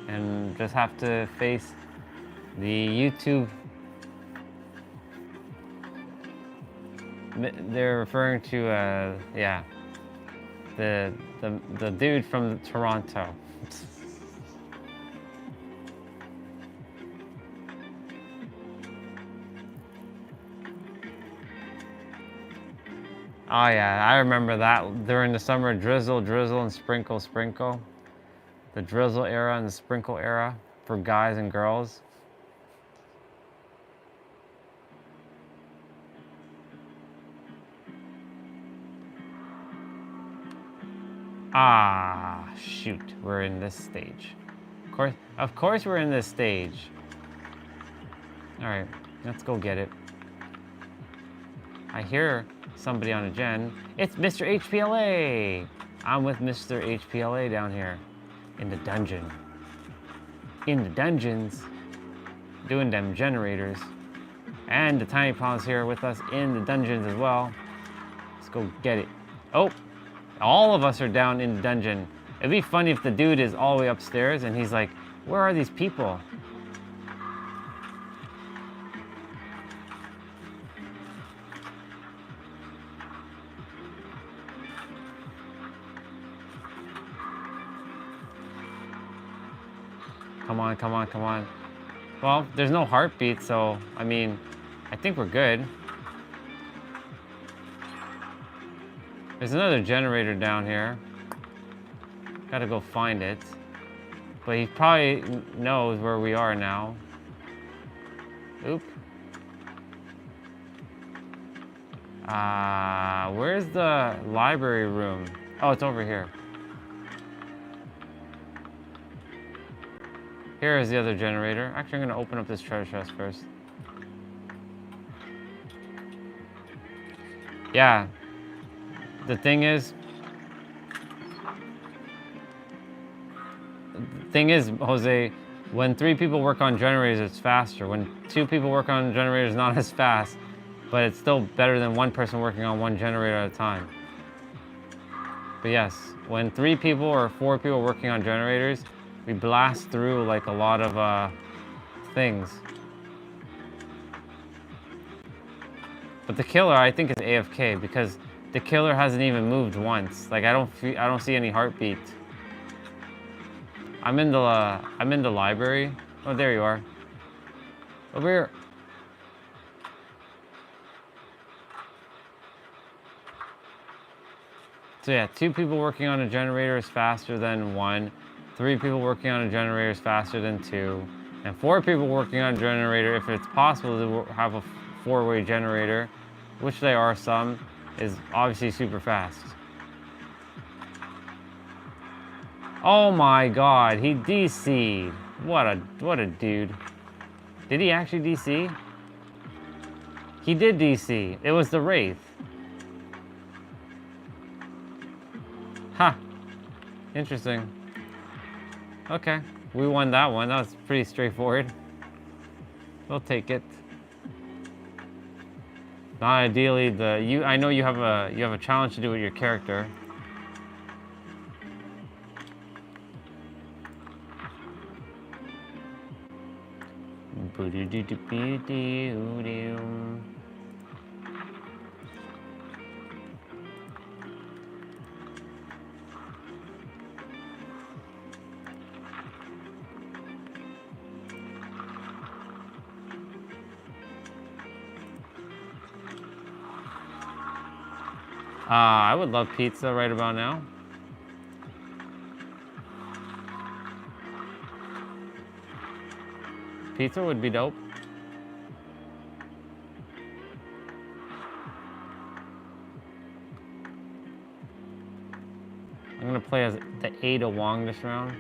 And just have to face the YouTube. They're referring to, yeah, the dude from Toronto. Oh yeah, I remember that during the summer, drizzle, drizzle, and sprinkle, sprinkle. The drizzle era and the sprinkle era for guys and girls. Ah, shoot, we're in this stage. Of course we're in this stage. All right, let's go get it. I hear somebody on a gen. It's Mr. HPLA. I'm with Mr. HPLA down here in the dungeon. In the dungeons, doing them generators. And the Tiny Prawns here with us in the dungeons as well. Let's go get it. Oh, all of us are down in the dungeon. It'd be funny if the dude is all the way upstairs and he's like, where are these people? Come on, come on, come on. Well, there's no heartbeat, so, I mean, I think we're good. There's another generator down here. Gotta go find it. But he probably knows where we are now. Oop. Where's the library room? Oh, it's over here. Here is the other generator. Actually, I'm gonna open up this treasure chest first. Yeah. The thing is, Jose, when 3 people work on generators, it's faster. When 2 people work on generators, not as fast, but it's still better than 1 person working on 1 generator at a time. But yes, when 3 people or 4 people working on generators, we blast through like a lot of things. But the killer, I think, is AFK because the killer hasn't even moved once. Like I don't see any heartbeat. I'm in the library. Oh, there you are. Over here. So yeah, 2 people working on a generator is faster than 1. 3 people working on a generator is faster than 2. And 4 people working on a generator, if it's possible to have a 4-way generator, which they are some, is obviously super fast. Oh my god, he DC'd. What a dude. Did he actually DC? He did DC. It was the Wraith. Huh. Interesting. Okay, we won that one. That was pretty straightforward. We'll take it. Not ideally I know you have a challenge to do with your character. I would love pizza right about now. Pizza would be dope. I'm gonna play as the Ada Wong this round.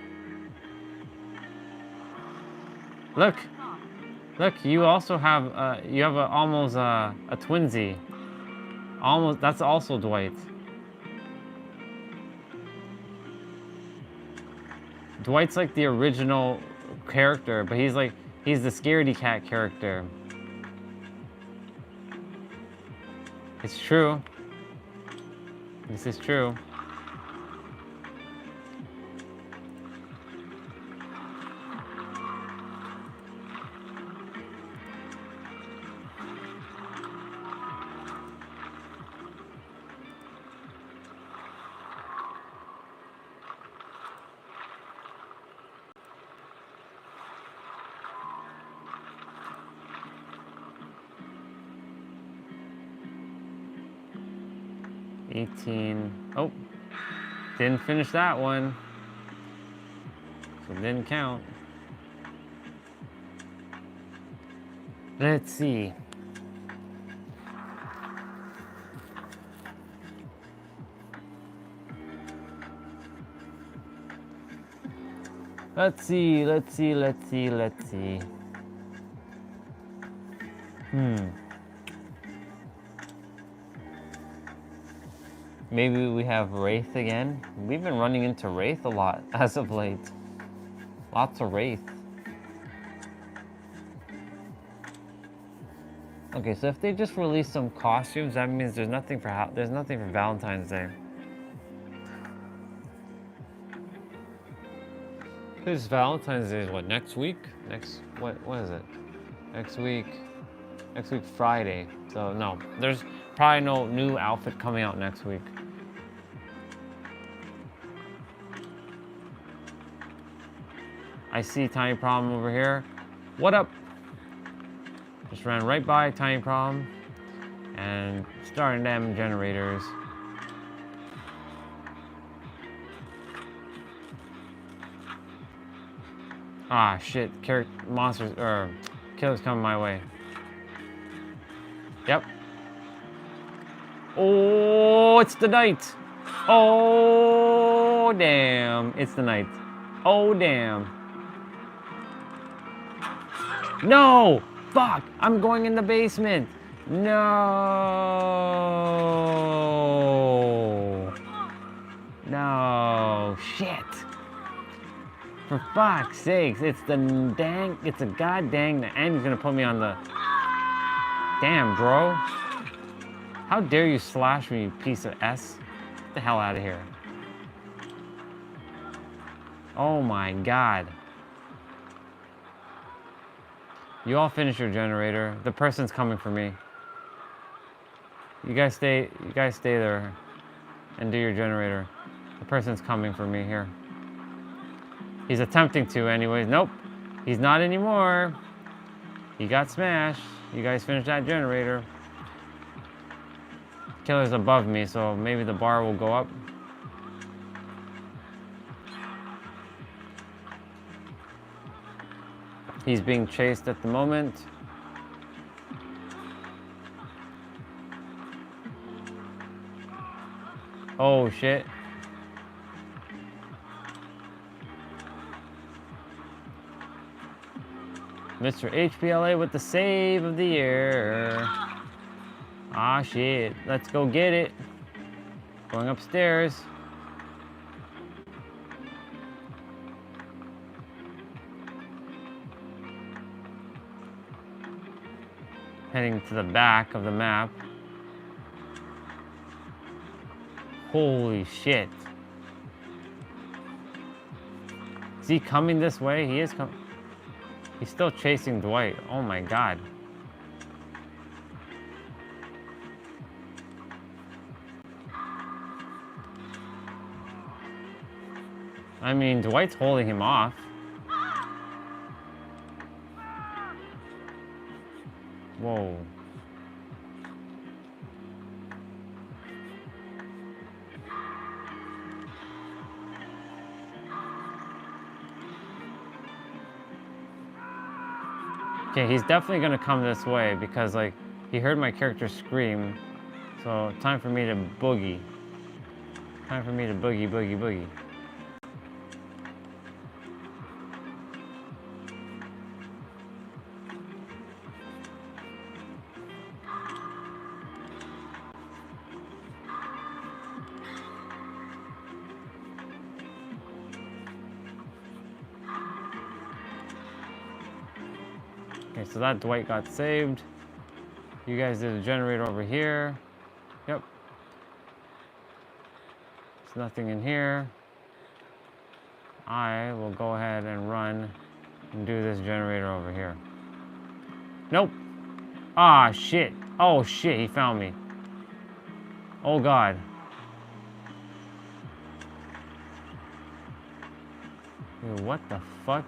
Look, you also have almost a twinsy. Almost, that's also Dwight. Dwight's like the original character, but he's the scaredy cat character. It's true. This is true. 18. Oh, didn't finish that one. So it didn't count. Let's see. Let's see. Maybe we have Wraith again. We've been running into Wraith a lot as of late. Lots of Wraith. Okay, so if they just release some costumes, that means there's nothing for Valentine's Day. This Valentine's Day is what, next week? What is it? Next week Friday. So no, there's probably no new outfit coming out next week. I see Tiny Problem over here. What up? Just ran right by Tiny Problem and starting them generators. Ah shit, monsters or killers coming my way. Yep. Oh, it's the night. Oh damn, it's the night. Oh damn. No! Fuck! I'm going in the basement! No! No! Shit! For fuck's sakes, it's a god dang, and he's gonna put me on the... Damn, bro. How dare you slash me, you piece of S? Get the hell out of here. Oh my god. You all finish your generator. The person's coming for me. You guys stay there and do your generator. The person's coming for me here. He's attempting to anyways. Nope. He's not anymore. He got smashed. You guys finish that generator. Killer's above me, so maybe the bar will go up. He's being chased at the moment. Oh shit. Mr. HPLA with the save of the year. Ah shit, let's go get it. Going upstairs. Heading to the back of the map. Holy shit. Is he coming this way? He is coming. He's still chasing Dwight. Oh my god. I mean, Dwight's holding him off. Whoa. Okay, he's definitely gonna come this way because, like, he heard my character scream. So, time for me to boogie. Time for me to boogie, boogie, boogie. Okay, so that Dwight got saved. You guys did a generator over here. Yep. There's nothing in here. I will go ahead and run and do this generator over here. Nope. Ah, shit. Oh, shit, he found me. Oh, God. Dude, what the fuck?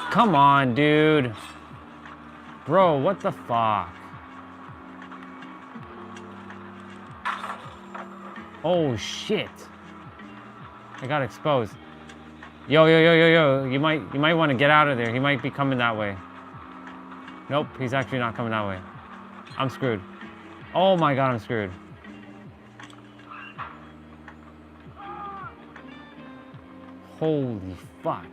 Come on, dude. Bro, what the fuck? Oh shit. I got exposed. Yo, yo, yo, yo, yo. You might want to get out of there. He might be coming that way. Nope, he's actually not coming that way. I'm screwed. Oh my god, I'm screwed. Holy fuck.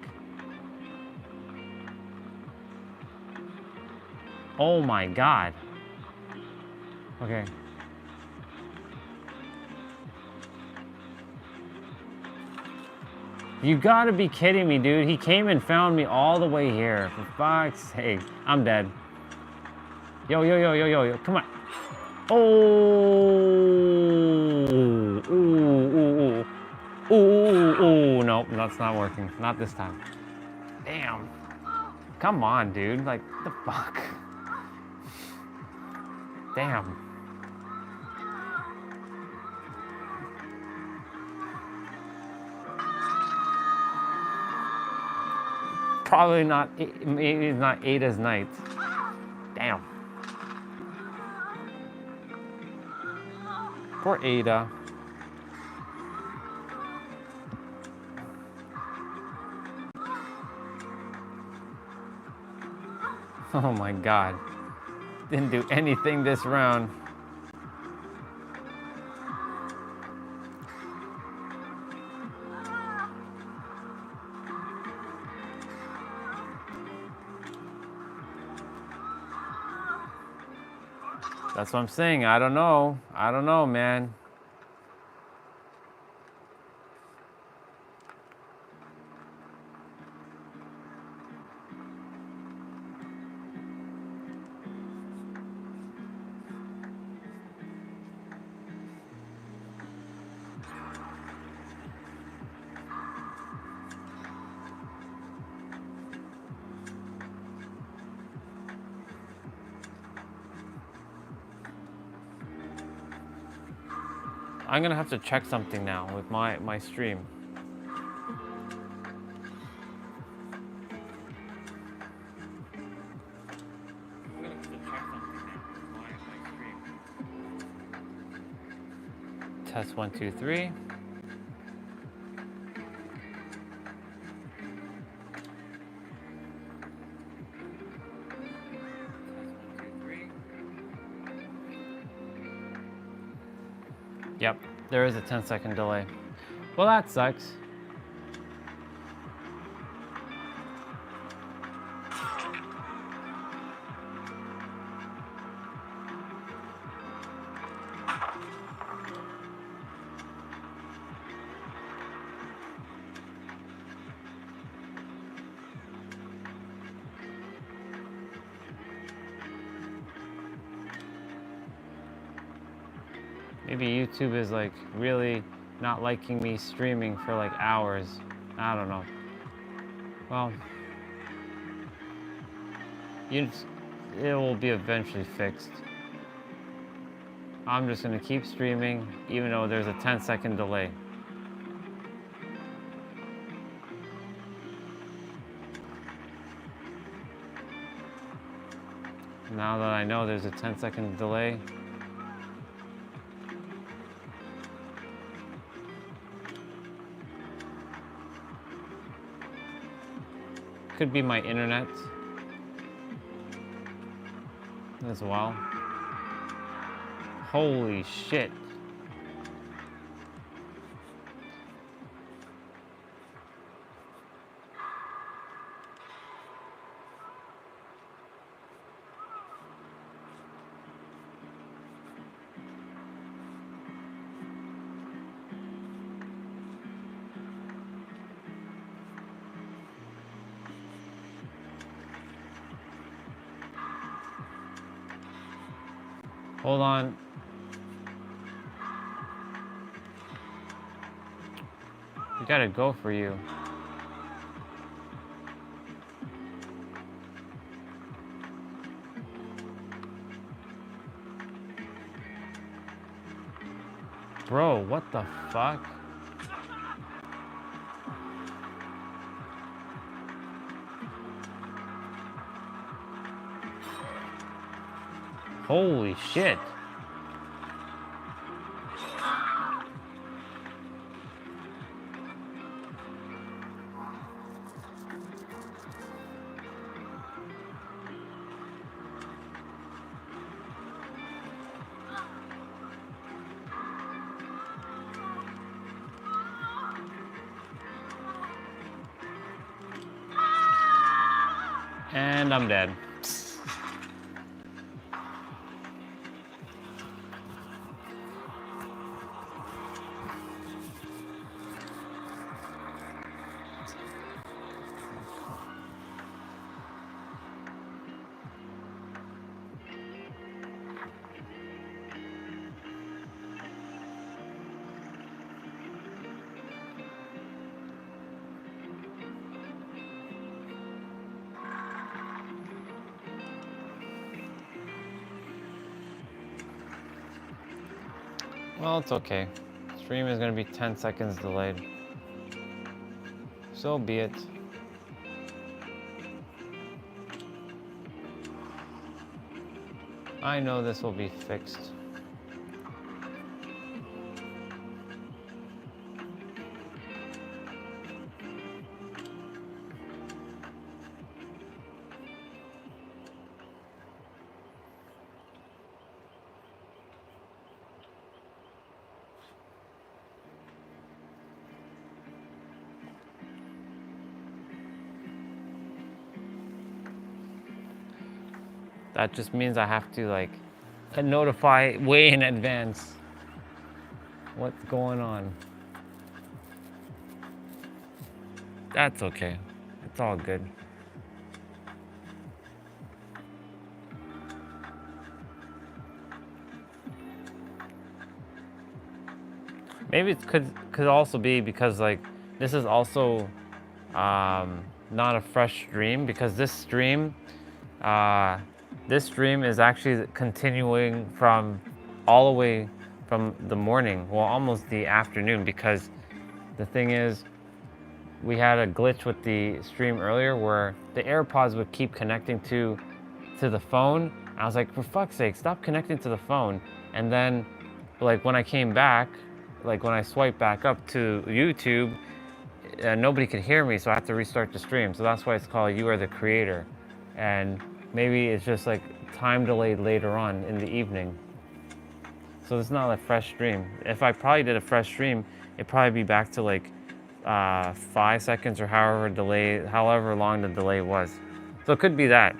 Oh my god. Okay. You gotta be kidding me, dude. He came and found me all the way here. For fuck's sake. I'm dead. Yo, yo, yo, yo, yo, yo. Come on. Oh. Ooh, ooh, ooh. Ooh, ooh, ooh. Nope, that's not working. Not this time. Damn. Come on, dude. Like, what the fuck? Damn. Probably not, maybe it's not Ada's night. Damn. Poor Ada. Oh my god. Didn't do anything this round. That's what I'm saying. I don't know. I don't know, man. I'm gonna have to check something now with my stream. I'm gonna have to check something now with my stream. Test 1, 2, 3. Yep, there is a 10-second delay. Well, that sucks. Maybe YouTube is like really not liking me streaming for like hours. I don't know. Well, it will be eventually fixed. I'm just gonna keep streaming even though there's a 10-second delay. Now that I know there's a 10-second delay, could be my internet as well. Holy shit. Hold on. We gotta go for you. Bro, what the fuck? Holy shit. And I'm dead. Well, it's okay. Stream is going to be 10 seconds delayed. So be it. I know this will be fixed. That just means I have to like notify way in advance what's going on. That's okay. It's all good. Maybe it could also be because like this is also not a fresh stream, because this stream is actually continuing from all the way from the morning, well, almost the afternoon, because the thing is, we had a glitch with the stream earlier where the AirPods would keep connecting to the phone. I was like, for fuck's sake, stop connecting to the phone. And then, like, when I came back, like when I swiped back up to YouTube, nobody could hear me, so I had to restart the stream. So that's why it's called You Are the Creator. And maybe it's just like time delayed later on in the evening. So it's not a fresh stream. If I probably did a fresh stream, it'd probably be back to like 5 seconds or however long the delay was. So it could be that.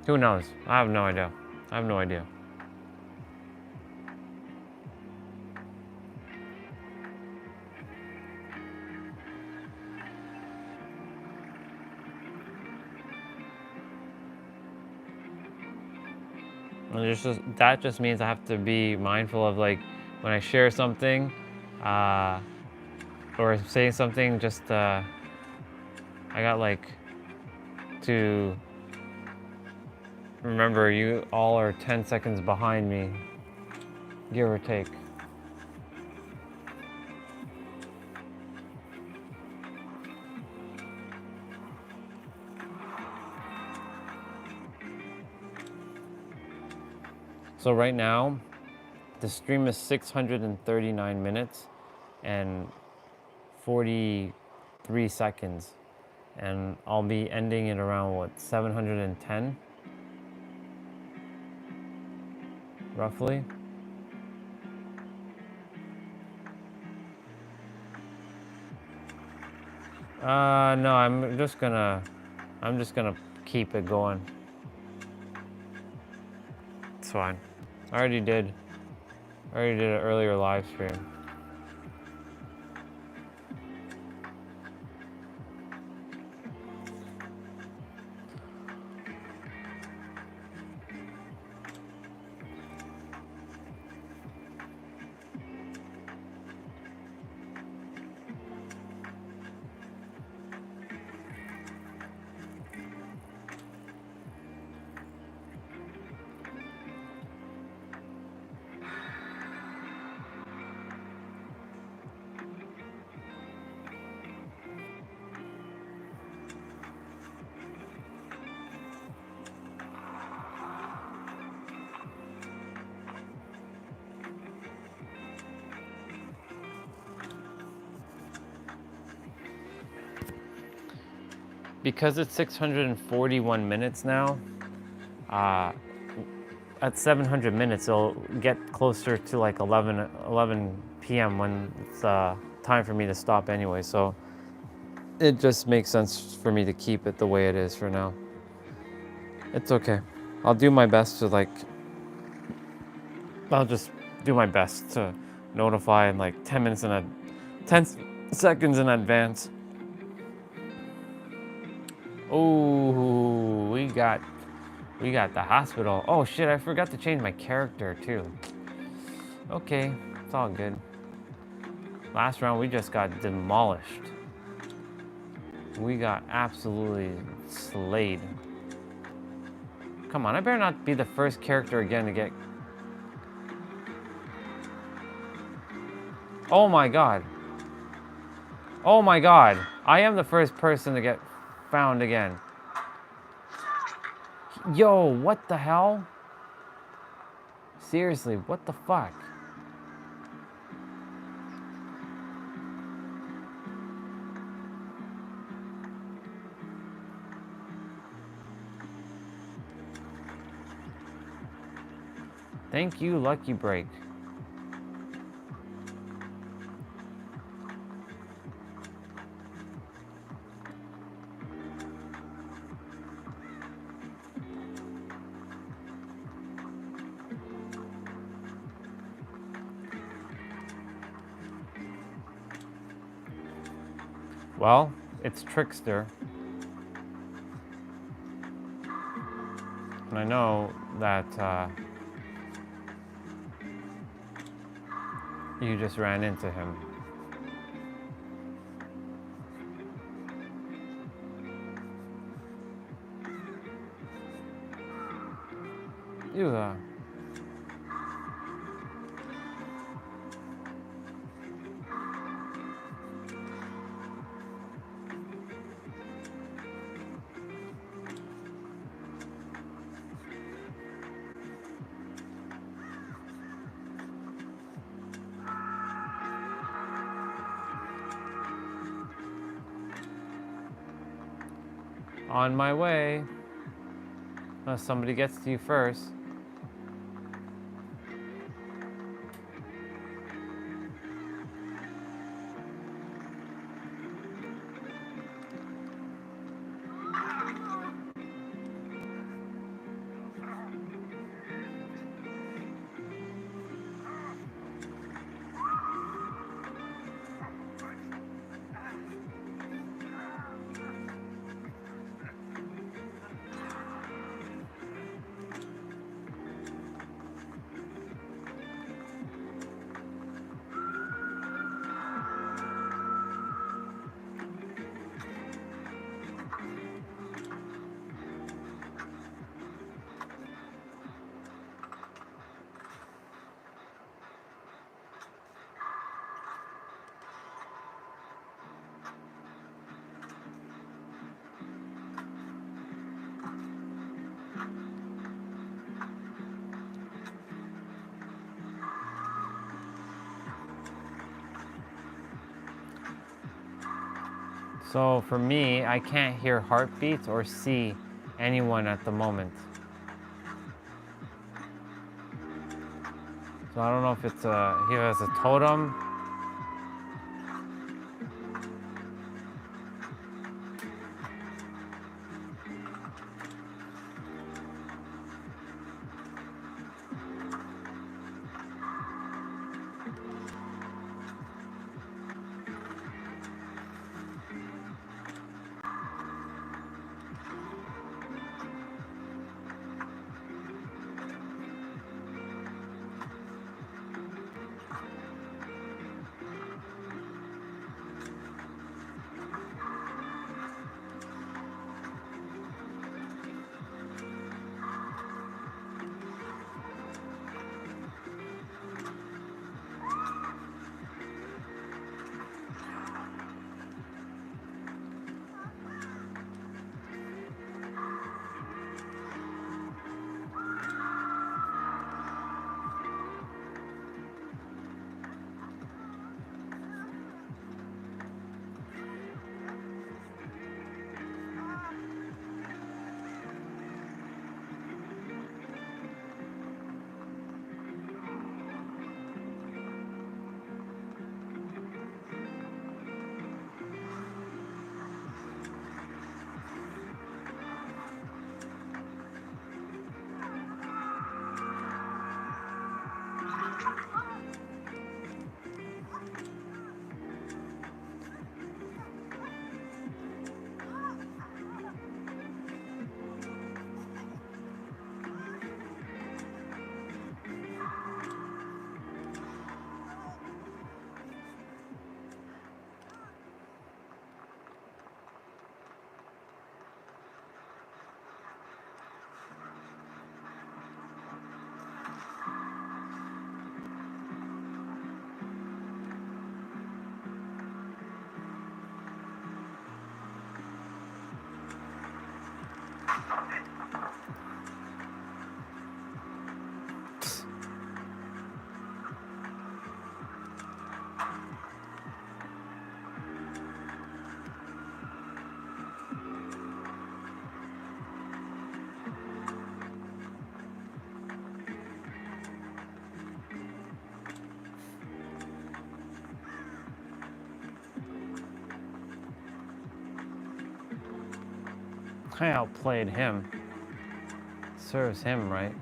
Who knows? I have no idea. I have no idea. And that just means I have to be mindful of, like, when I share something or say something, just I got like to remember you all are 10 seconds behind me, give or take. So right now, the stream is 639 minutes and 43 seconds. And I'll be ending it around, what, 710? Roughly. No, I'm just gonna keep it going. It's fine. I already did an earlier live stream. because it's 641 minutes now, at 700 minutes, it'll get closer to like 11 p.m. when it's time for me to stop anyway. So it just makes sense for me to keep it the way it is for now. It's okay. I'll do my best to I'll just do my best to notify in like 10 seconds in advance. Oh, we got the hospital. Oh shit, I forgot to change my character too. Okay, it's all good. Last round we just got demolished. We got absolutely slayed. Come on, I better not be the first character again to get... Oh my god. Oh my god. I am the first person to get found again. Yo, what the hell? Seriously, what the fuck? Thank you, Lucky Break. Well, it's Trickster. And I know that you just ran into him. Ew. On my way. Unless somebody gets to you first. So for me, I can't hear heartbeats or see anyone at the moment. So I don't know if it's he has a totem. I outplayed him. Serves him right.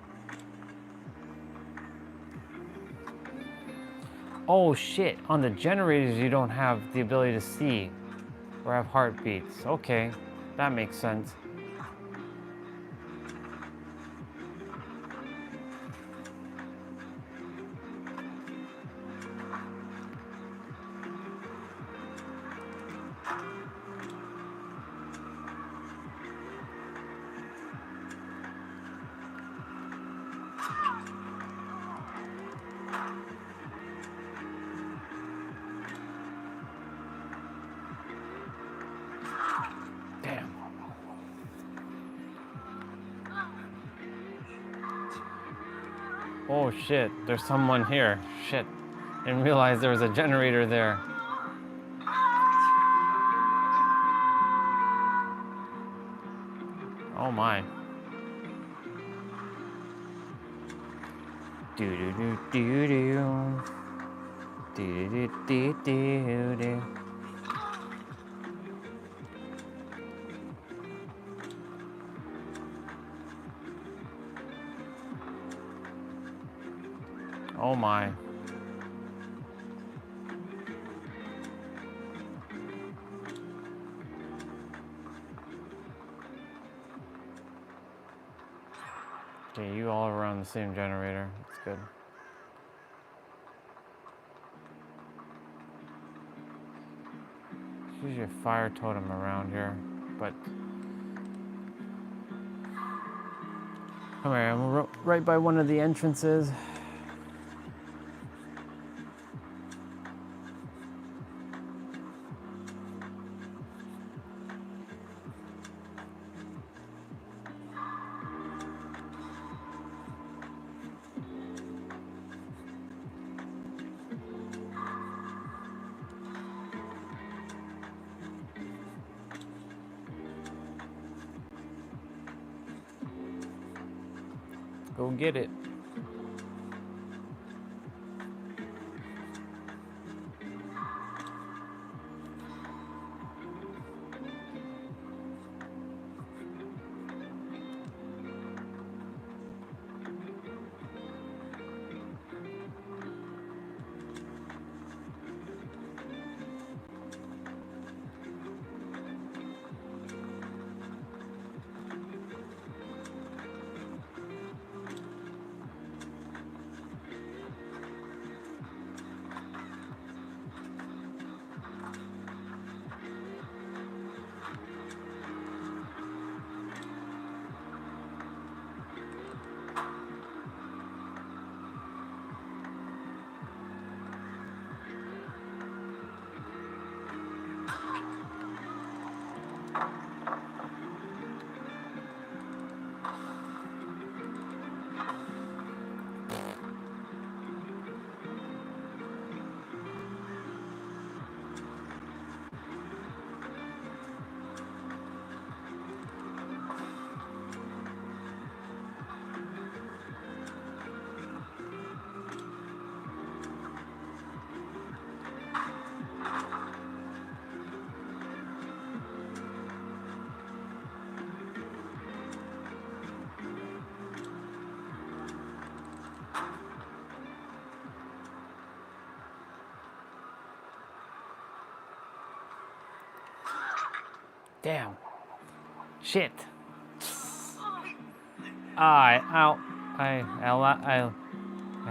Oh shit, on the generators you don't have the ability to see or have heartbeats. Okay, that makes sense. Damn. Oh shit, there's someone here. Shit. Didn't realize there was a generator there. Oh my. Do do do do do. Do do do do do. Oh my. Okay, you all around the same generator. That's good. There's usually a fire totem around here, but come here, I'm right by one of the entrances. Go get it. Damn. Shit. I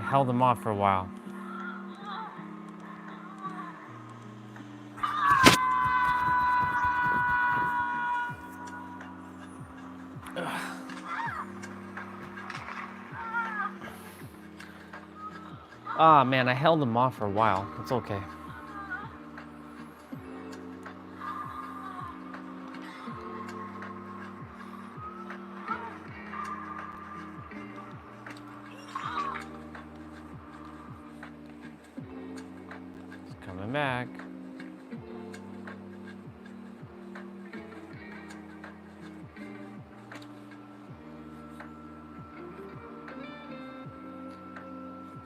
held him off for a while. Ah, man, I held him off for a while. It's okay. He's coming back.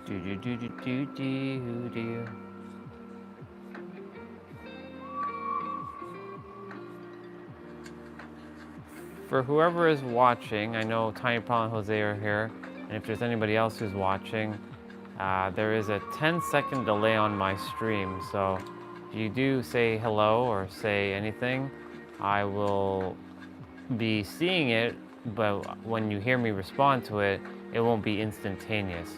Do do do do do do do. for whoever is watching, I know Tiny Paul and Jose are here, and if there's anybody else who's watching, there is a 10-second delay on my stream, so if you do say hello or say anything, I will be seeing it, but when you hear me respond to it, it won't be instantaneous.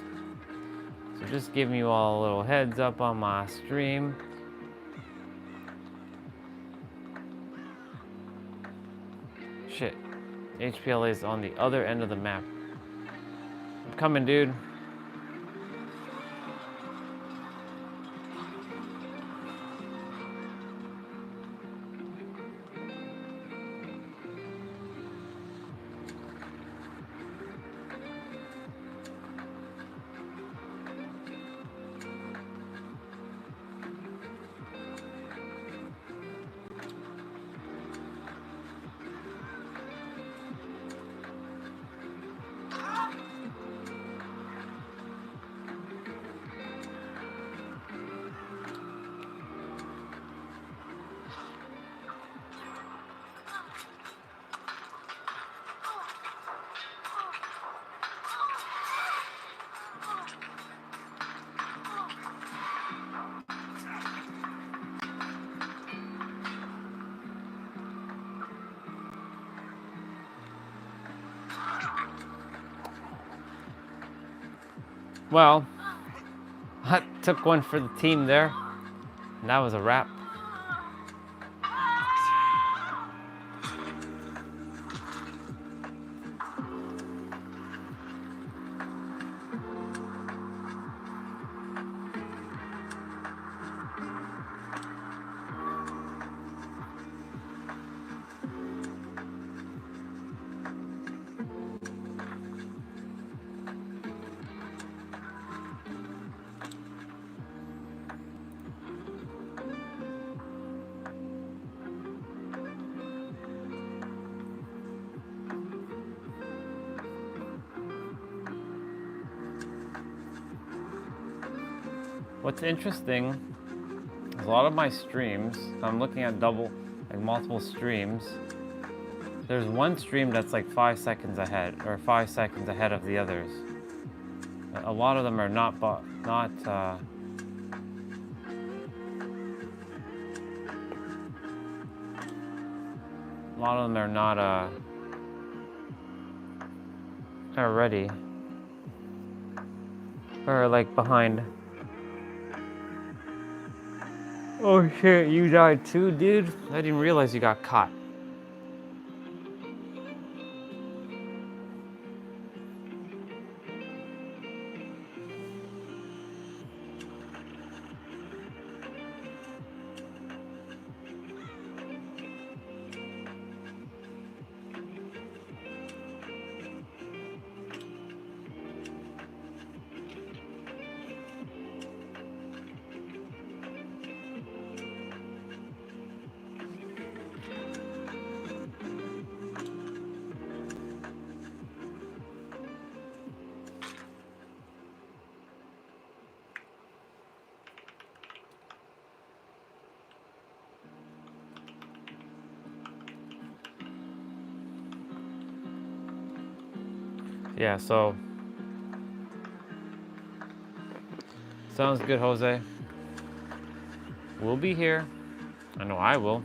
So just giving you all a little heads up on my stream. Shit, HPLA is on the other end of the map. I'm coming, dude. Well, I took one for the team there, and that was a wrap. What's interesting is a lot of my streams, I'm looking at multiple streams. There's one stream that's like 5 seconds ahead, or 5 seconds ahead of the others. A lot of them are not a lot of them are not are ready, or like behind. Oh shit, you died too, dude? I didn't realize you got caught. Yeah, so sounds good, Jose. We'll be here. I know I will.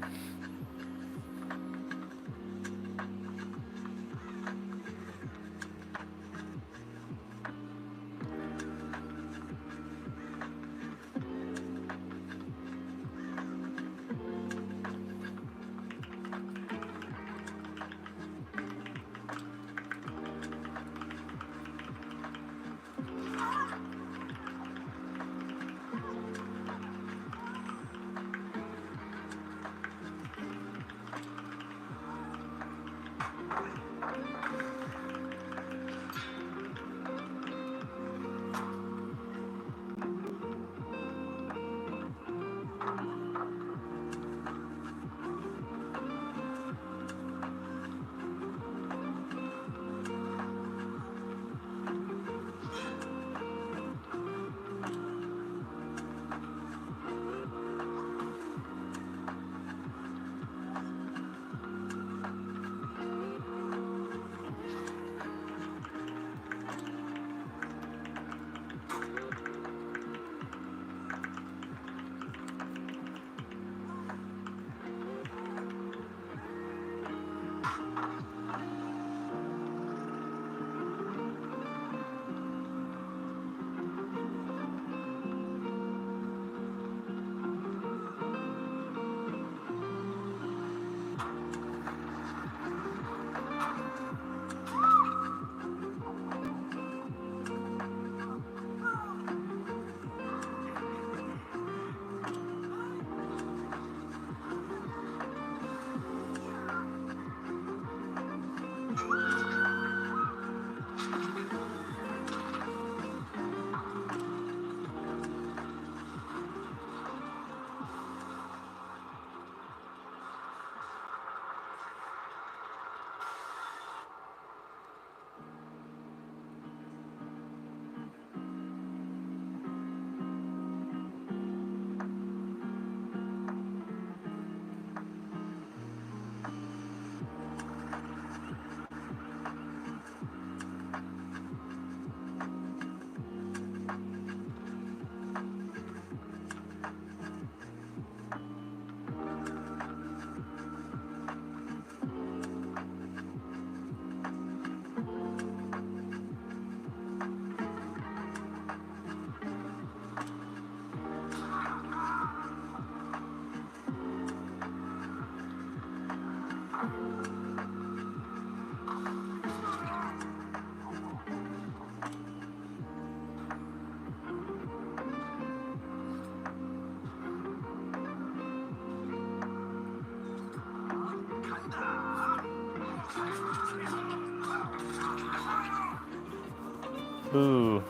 Ooh.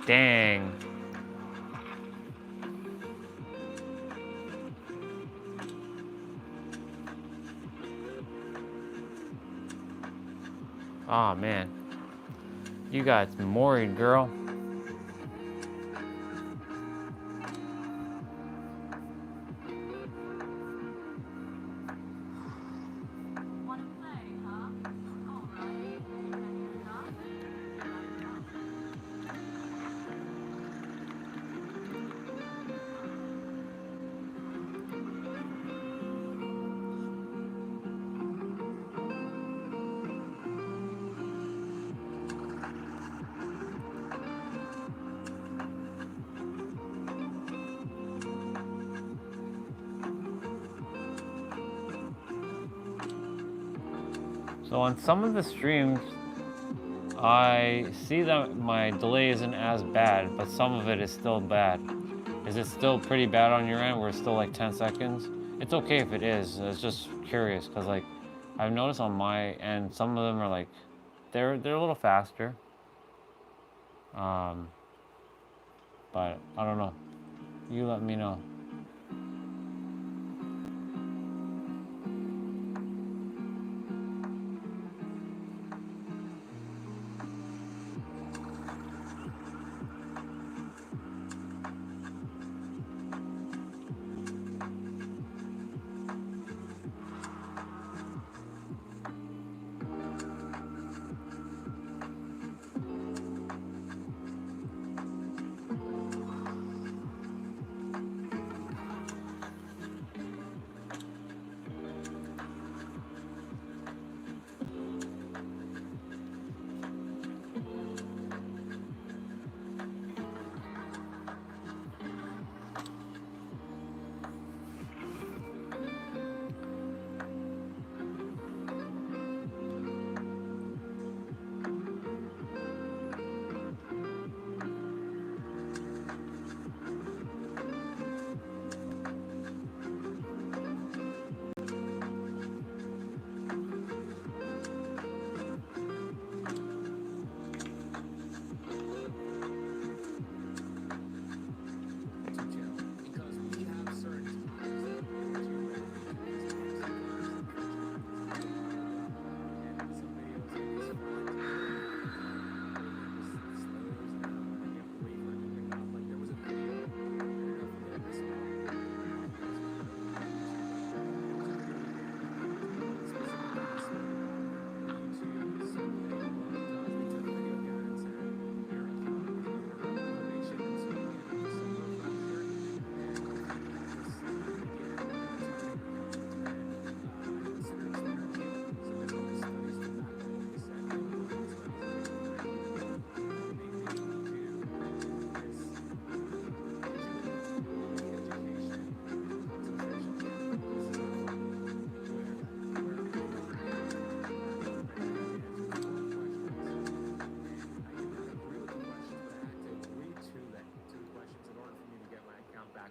Dang. Oh man. You got worried, girl. Wanna play, huh? Alright. Then you're not? So on some of the streams, I see that my delay isn't as bad, but some of it is still bad. Is it still pretty bad on your end where it's still like 10 seconds? It's okay if it is. It's just curious because like I've noticed on my end, some of them are like, they're a little faster. But I don't know. You let me know.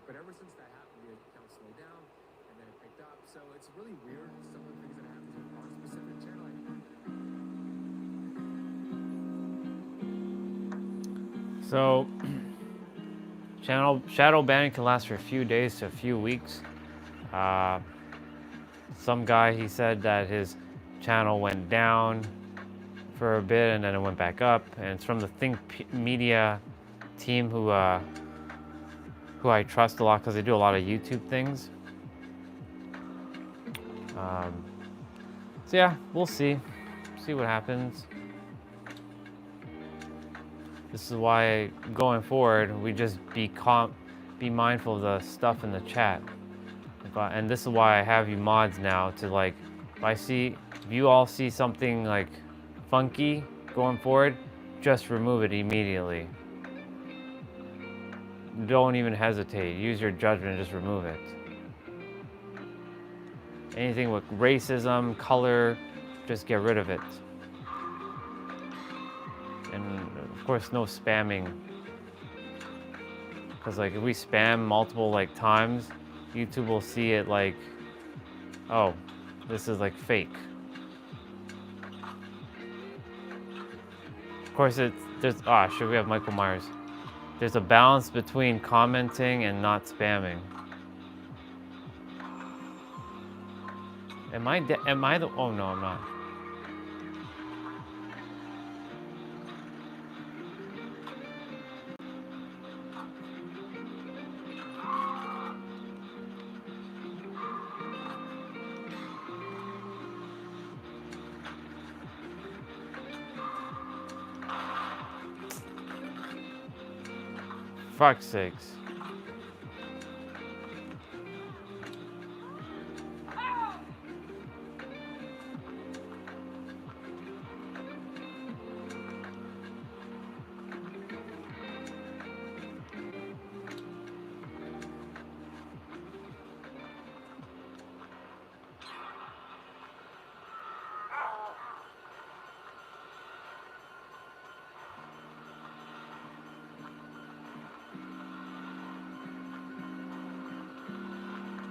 But ever since that happened, the account slowed down, and then it picked up. So it's really weird, some of the things that happen to our specific channel. So, channel shadow banning can last for a few days to a few weeks. Some guy, he said that his channel went down for a bit and then it went back up, and it's from the Media team who I trust a lot because they do a lot of YouTube things. So yeah, we'll see what happens. This is why going forward we just be mindful of the stuff in the chat. And this is why I have you mods now to like, if you all see something like funky going forward, just remove it immediately. Don't even hesitate. Use your judgment and just remove it. Anything with racism, color, just get rid of it. And of course, no spamming. Because like if we spam multiple like times, YouTube will see it like, oh, this is like fake. Of course, there's. Ah, should we have Michael Myers? There's a balance between commenting and not spamming. Am I the? Oh no, I'm not. Fuck's sakes.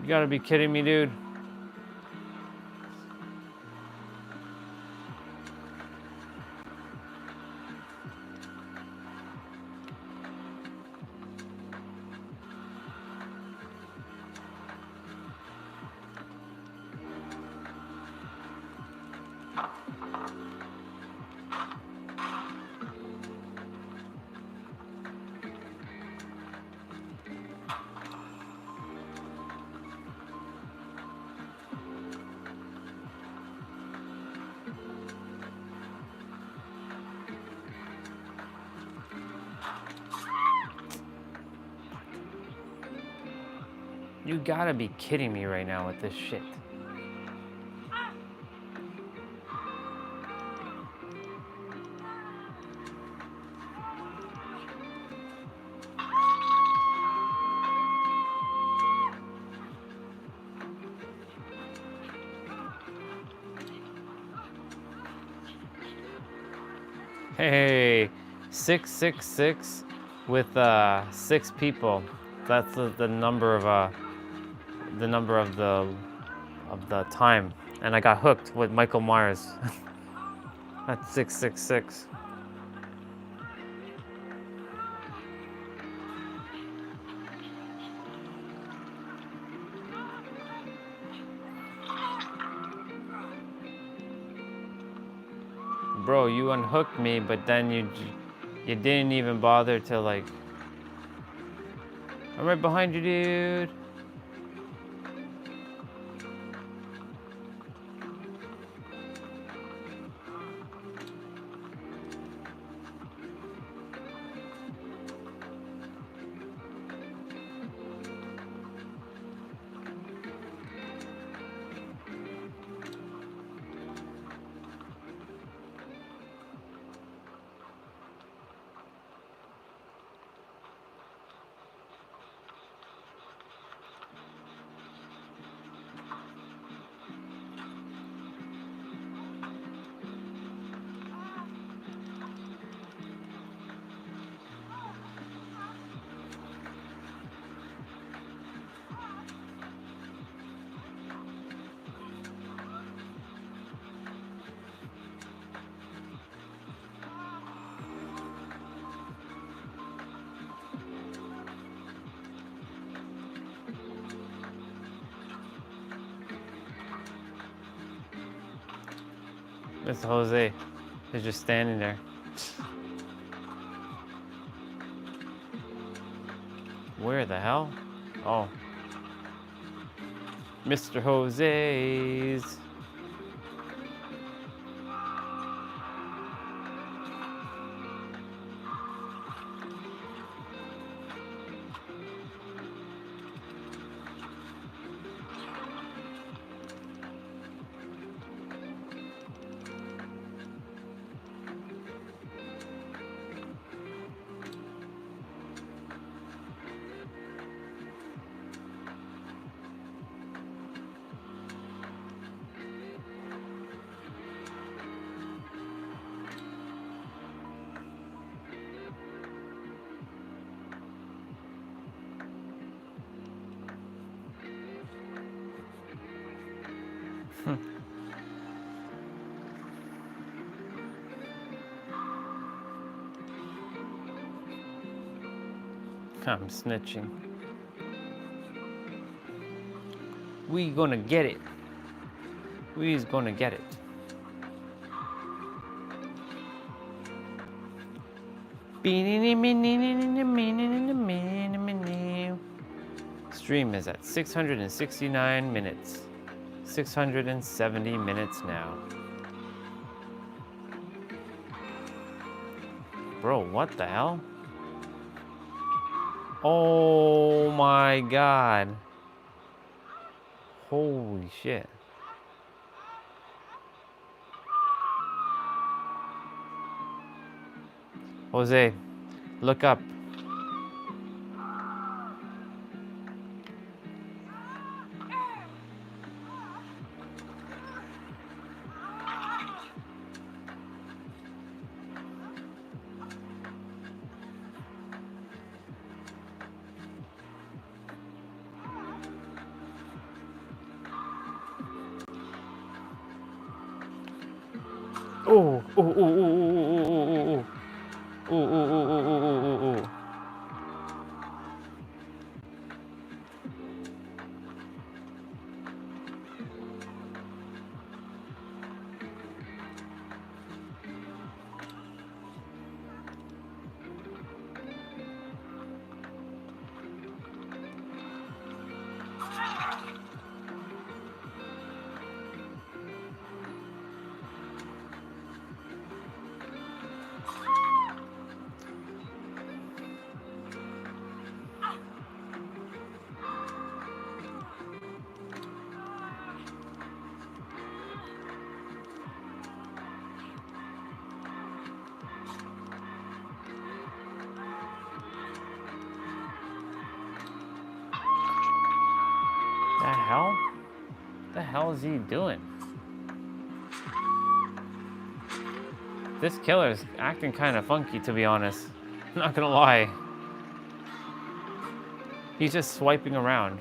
You gotta be kidding me, dude. You gotta be kidding me right now with this shit. Hey, 666 with 6 people. That's the number of the time, and I got hooked with Michael Myers. That's 666. Bro, you unhooked me, but then you didn't even bother to like. I'm right behind you, dude. Mr. Jose is just standing there. Where the hell? Oh. Mr. Jose's. I'm snitching. We gonna get it. We's gonna get it. Stream is at 669 minutes. 670 minutes now. Bro, what the hell? Oh my god. Holy shit. Jose, look up. Oh, oh, oh, oh, oh, oh, oh, oh, oh, oh, oh, oh, oh, oh. The hell? The hell is he doing? This killer's acting kind of funky, to be honest. Not gonna lie. He's just swiping around.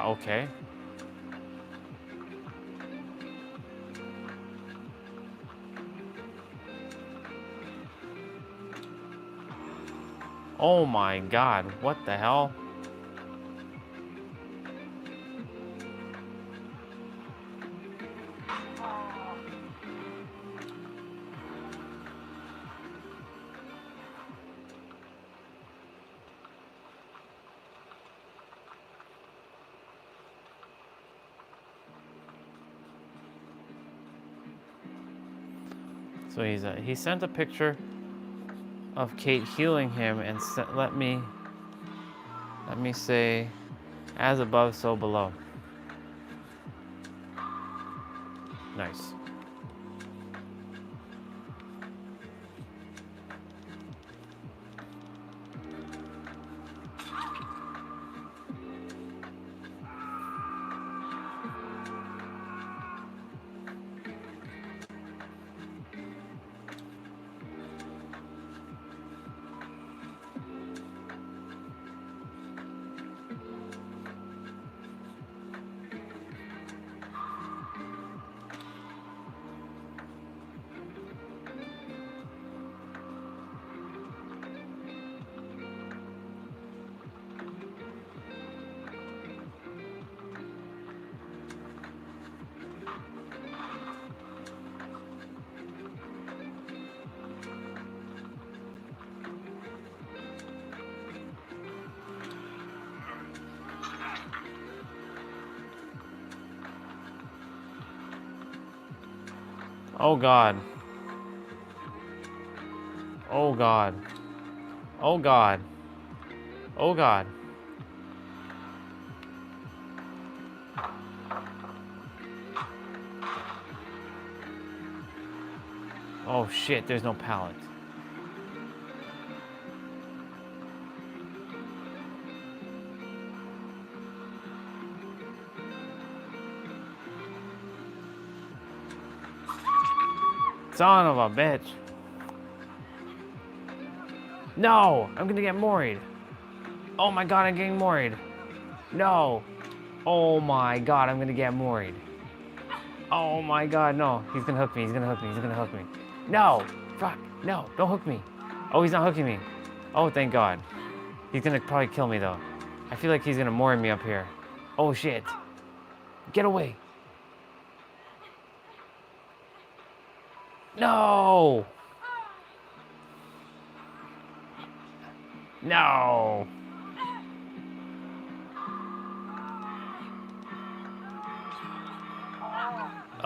Okay. Oh my god, what the hell? So he sent a picture of Kate healing him and let me say, as above, so below. Nice. Oh god. Oh god. Oh god. Oh god. Oh shit, there's no pallet. Son of a bitch. No, I'm gonna get moried. Oh my god, I'm getting moried. No. Oh my god, I'm gonna get moried. Oh my god, no. He's gonna hook me, he's gonna hook me, he's gonna hook me. No! Fuck, no, don't hook me. Oh, he's not hooking me. Oh, thank God. He's gonna probably kill me though. I feel like he's gonna moor me up here. Oh shit. Get away. No! No!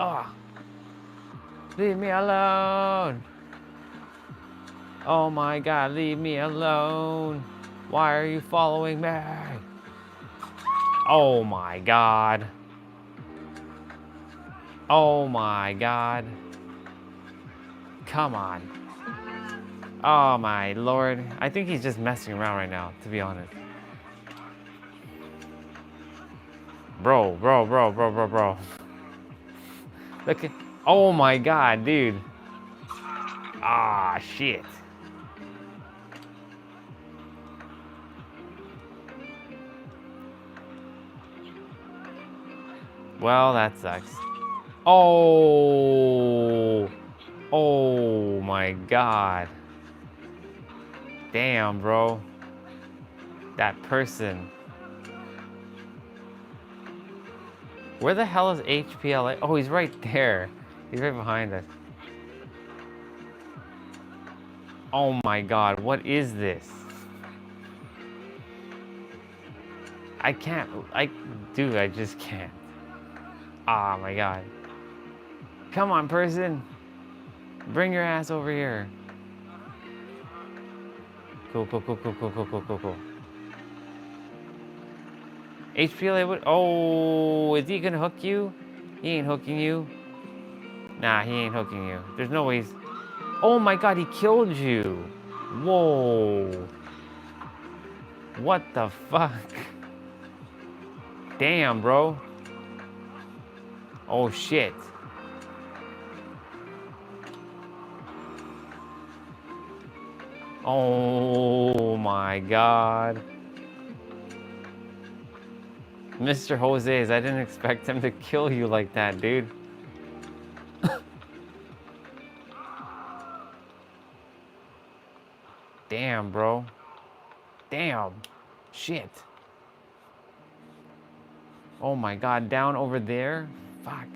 Oh. Leave me alone. Oh my God, leave me alone. Why are you following me? Oh my God. Oh my God. Come on. Oh my Lord. I think he's just messing around right now, to be honest. Bro. Look at, oh my God, dude. Ah, shit. Well, that sucks. Oh. Oh my God. Damn, bro. That person. Where the hell is HPLA? Oh, he's right there. He's right behind us. Oh my God, what is this? I can't, dude, I just can't. Oh my God. Come on, person. Bring your ass over here. Cool. HPLA, what? Oh, is he gonna hook you? He ain't hooking you. Nah, he ain't hooking you. There's no ways. Oh my God, he killed you. Whoa. What the fuck? Damn, bro. Oh shit. Oh my God. Mr. Jose's, I didn't expect him to kill you like that, dude. Damn, bro. Damn. Shit. Oh my God, down over there? Fuck.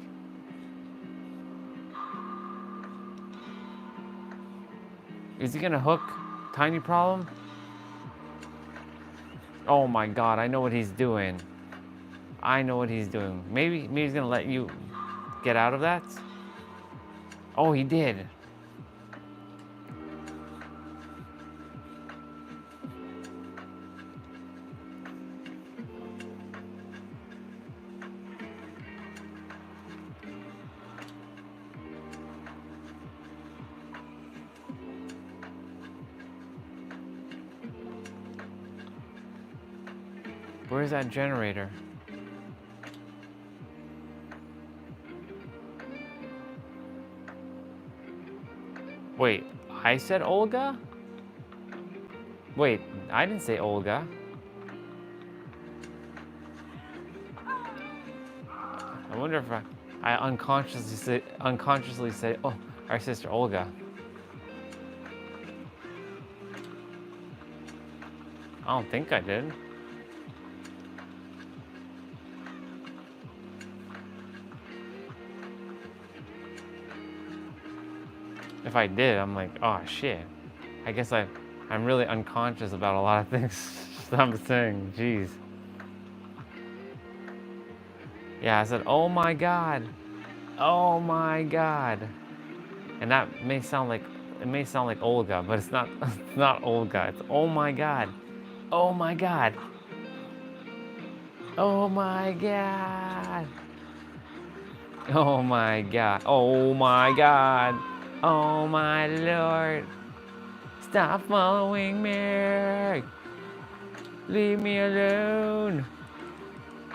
Is he gonna hook Tiny Problem? Oh my God, I know what he's doing. I know what he's doing. Maybe he's gonna let you get out of that? Oh, he did. Where's that generator? Wait, I said Olga? Wait, I didn't say Olga. I wonder if I unconsciously say, oh, our sister Olga. I don't think I did. If I did, I'm like, oh shit. I guess I'm really unconscious about a lot of things that I'm saying. Jeez. Yeah, I said, oh my God. Oh my God. And that may sound like, it may sound like Olga, but it's not, it's not Olga. It's oh my God. Oh my God. Oh my God. Oh my God. Oh my God. Oh my Lord. Stop following me. Leave me alone.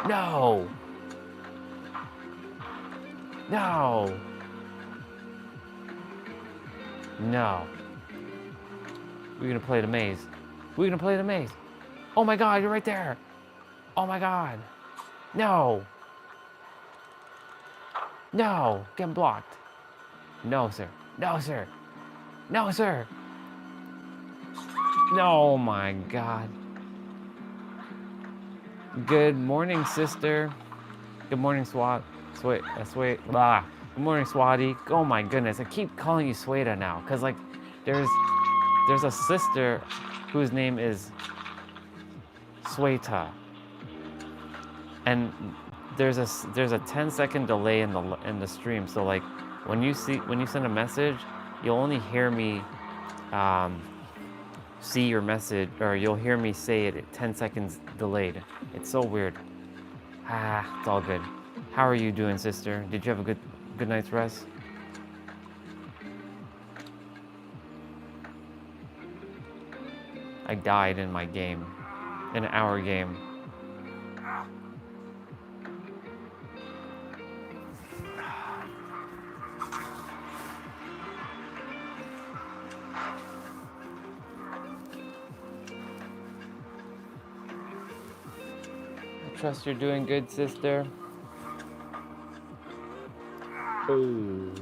No. No. No. We're gonna play the maze. We're gonna play the maze. Oh my God, you're right there. Oh my God. No. No, get blocked. No, sir. No, sir. No, sir. No, oh my God. Good morning, sister. Good morning, blah. Good morning, Swati. Oh my goodness, I keep calling you Sweta now, cause like, there's a sister whose name is Sweta, and there's a 10-second delay in the stream. So like, when you send a message, you'll only hear me see your message, or you'll hear me say it at 10 seconds delayed. It's so weird. It's all good. How are you doing, sister? Did you have a good night's rest? I died in my game, in our game. I trust you're doing good, sister. Ooh.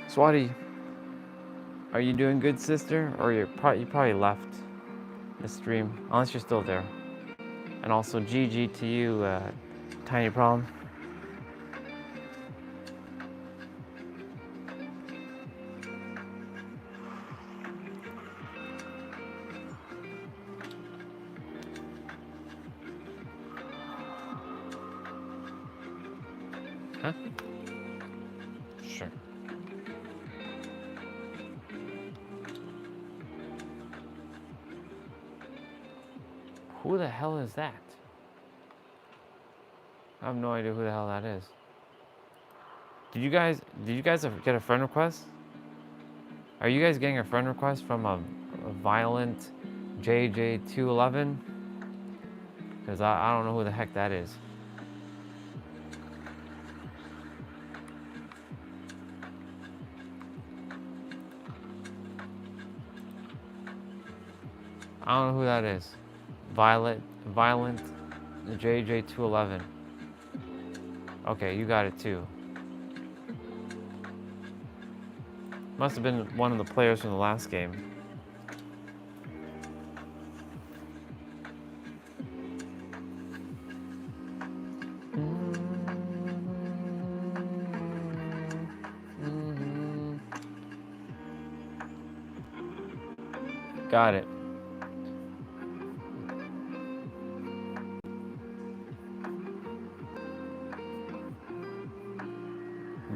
Swati, are you doing good, sister? Or you probably left the stream, unless you're still there. And also GG to you, Tiny Problem. Huh? Sure. Who the hell is that? I have no idea who the hell that is. Did you guys get a friend request? Are you guys getting a friend request from a violent JJ211? Because I don't know who the heck that is. I don't know who that is. Violent JJ211. Okay, you got it too. Must have been one of the players from the last game. Got it.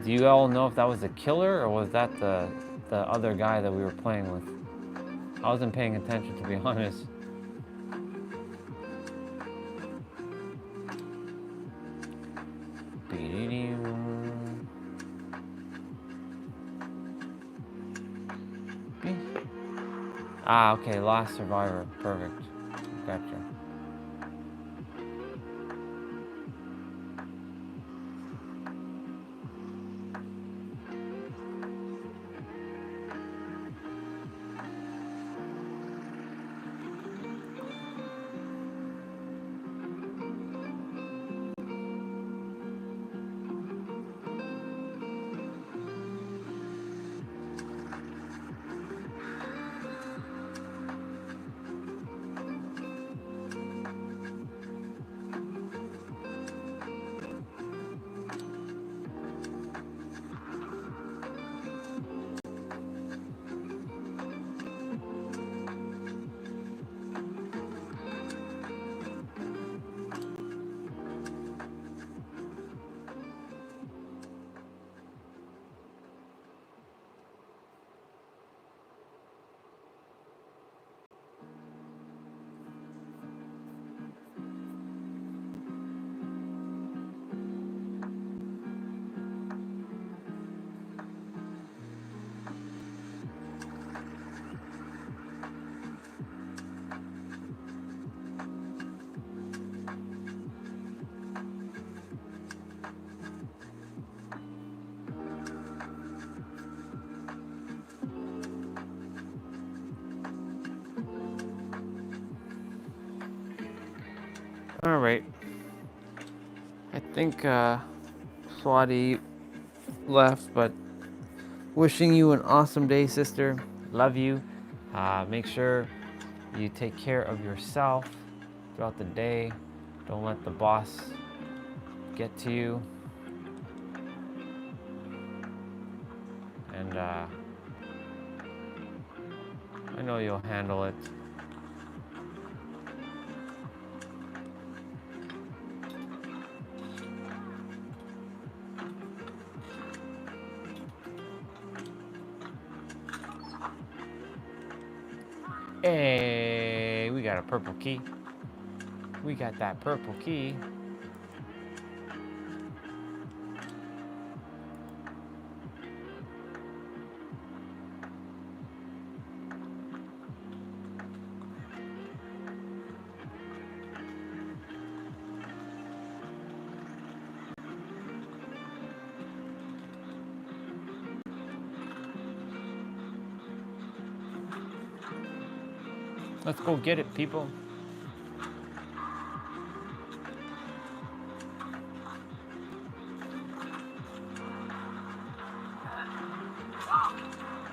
Do you all know if that was the killer or was that the other guy that we were playing with? I wasn't paying attention, to be honest. Ah, okay, last survivor. Perfect. Gotcha. All right. I think Swati left, but wishing you an awesome day, sister. Love you. Make sure you take care of yourself throughout the day. Don't let the boss get to you. And I know you'll handle it. Hey, we got a purple key. We got that purple key. Let's go get it, people.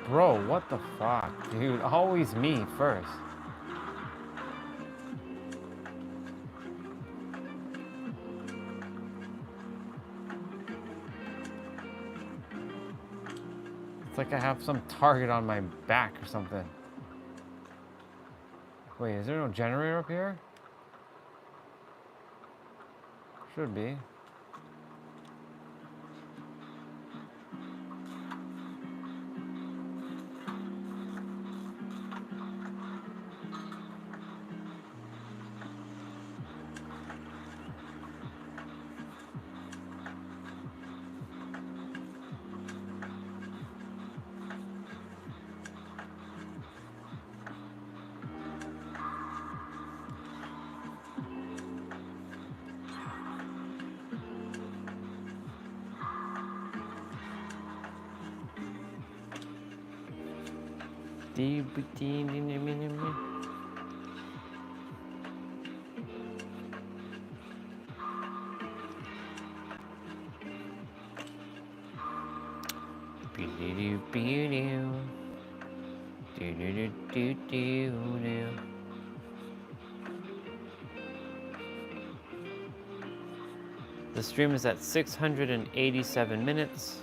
Bro, what the fuck, dude? Always me first. It's like I have some target on my back or something. Wait, is there no generator up here? Should be. The stream is at 687 minutes.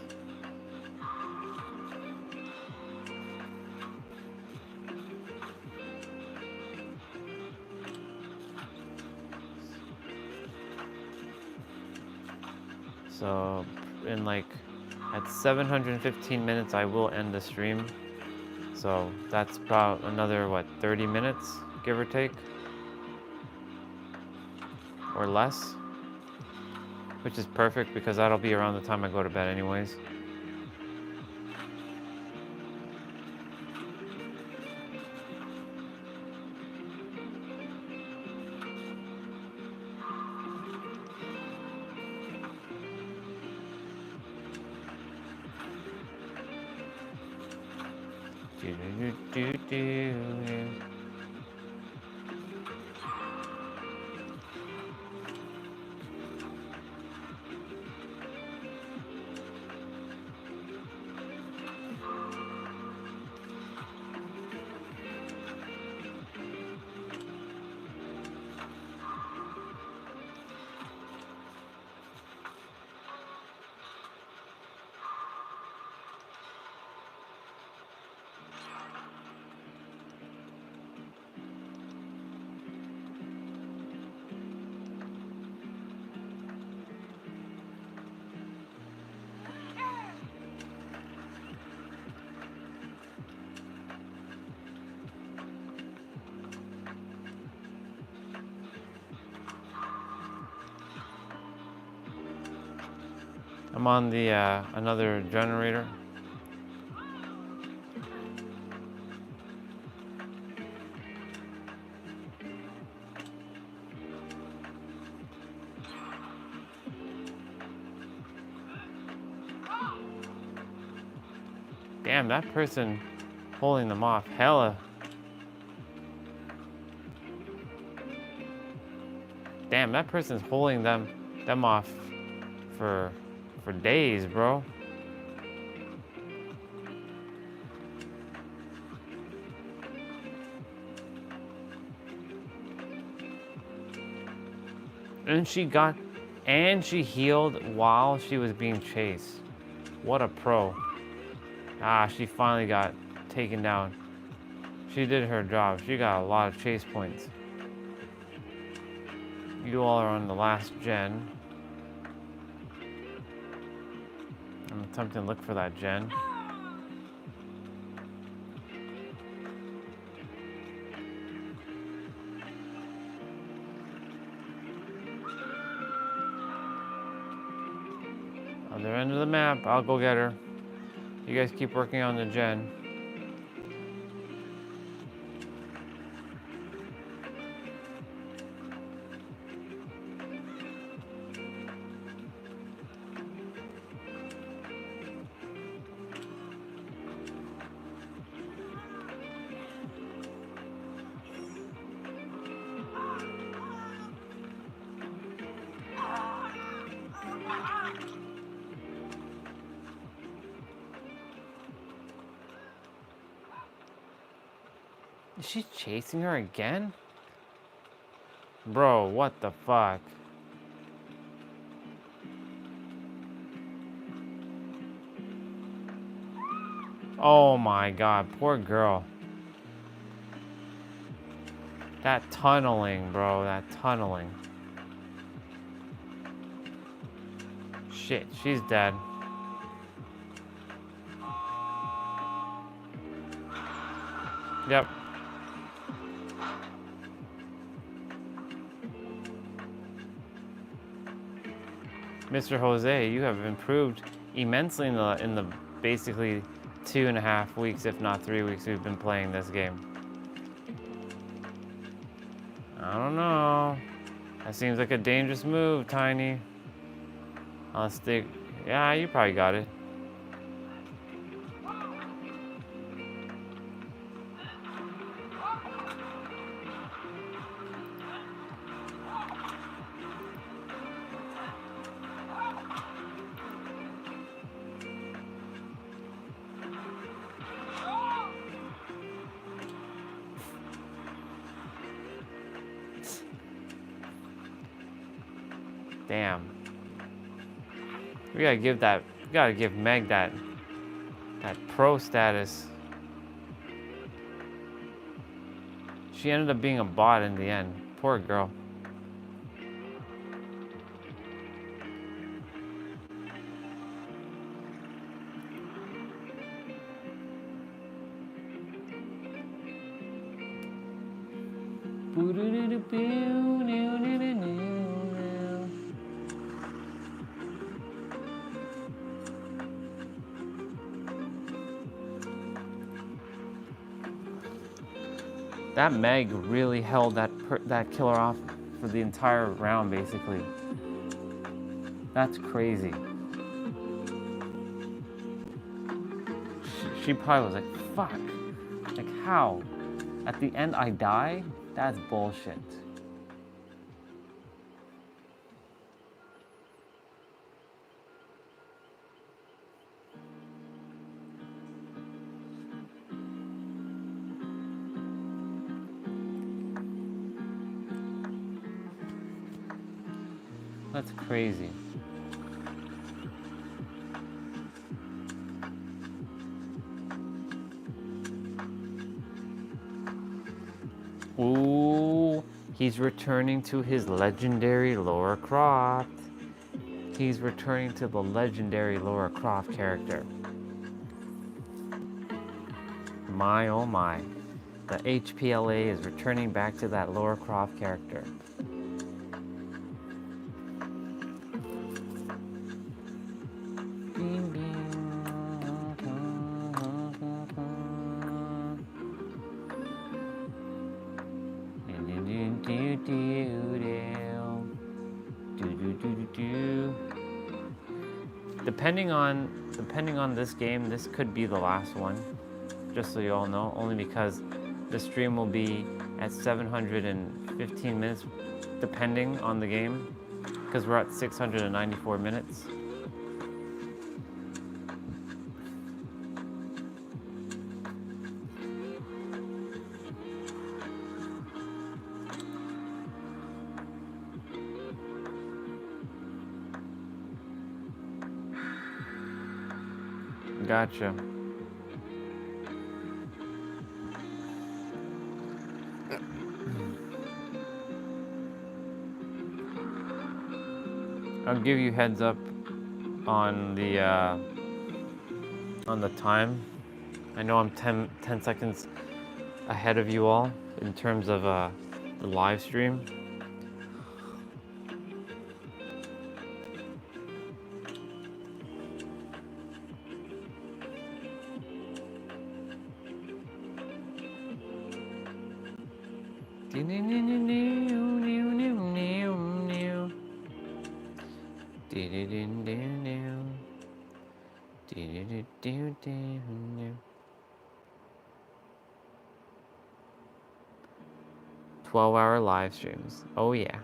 So in like at 715 minutes I will end the stream. So that's about another, what, 30 minutes, give or take? Or less? Which is perfect because that'll be around the time I go to bed anyways. I'm on the another generator. Damn, that person holding them off hella. Damn, that person's holding them off for days, bro. And she healed while she was being chased. What a pro. Ah, she finally got taken down. She did her job. She got a lot of chase points. You all are on the last gen. I'm attempting to look for that gen. Other end of the map, I'll go get her. You guys keep working on the gen. Is she chasing her again? Bro, what the fuck? Oh my god, poor girl. That tunneling, bro, that tunneling. Shit, she's dead. Yep. Mr. Jose, you have improved immensely in the basically 2.5 weeks, if not 3 weeks, we've been playing this game. I don't know. That seems like a dangerous move, Tiny. I'll stick. Yeah, you probably got it. Damn. We gotta give Meg that pro status. She ended up being a bot in the end. Poor girl. That Meg really held that killer off for the entire round, basically. That's crazy. She probably was like, fuck. Like, how? At the end, I die? That's bullshit. That's crazy. Ooh, he's returning to his legendary Lara Croft. He's returning to the legendary Lara Croft character. My oh my. The HPLA is returning back to that Lara Croft character. Depending on this game, this could be the last one. Just so you all know, only because the stream will be at 715 minutes depending on the game, because we're at 694 minutes. Gotcha. I'll give you heads up on the time. I know I'm 10 seconds ahead of you all in terms of the live stream. Twelve-hour live streams. Oh yeah.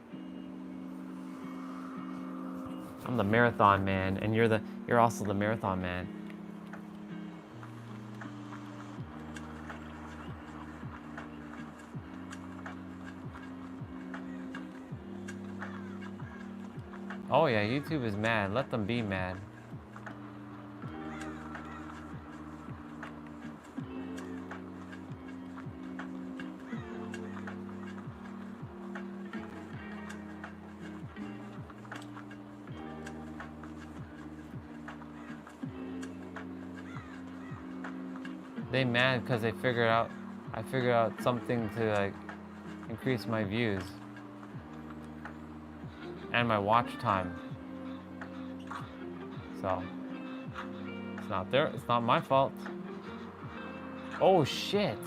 I'm the marathon man, and you're also the marathon man. Oh yeah, YouTube is mad. Let them be mad. They mad because I figured out something to like increase my views and my watch time. So it's not my fault. Oh shit.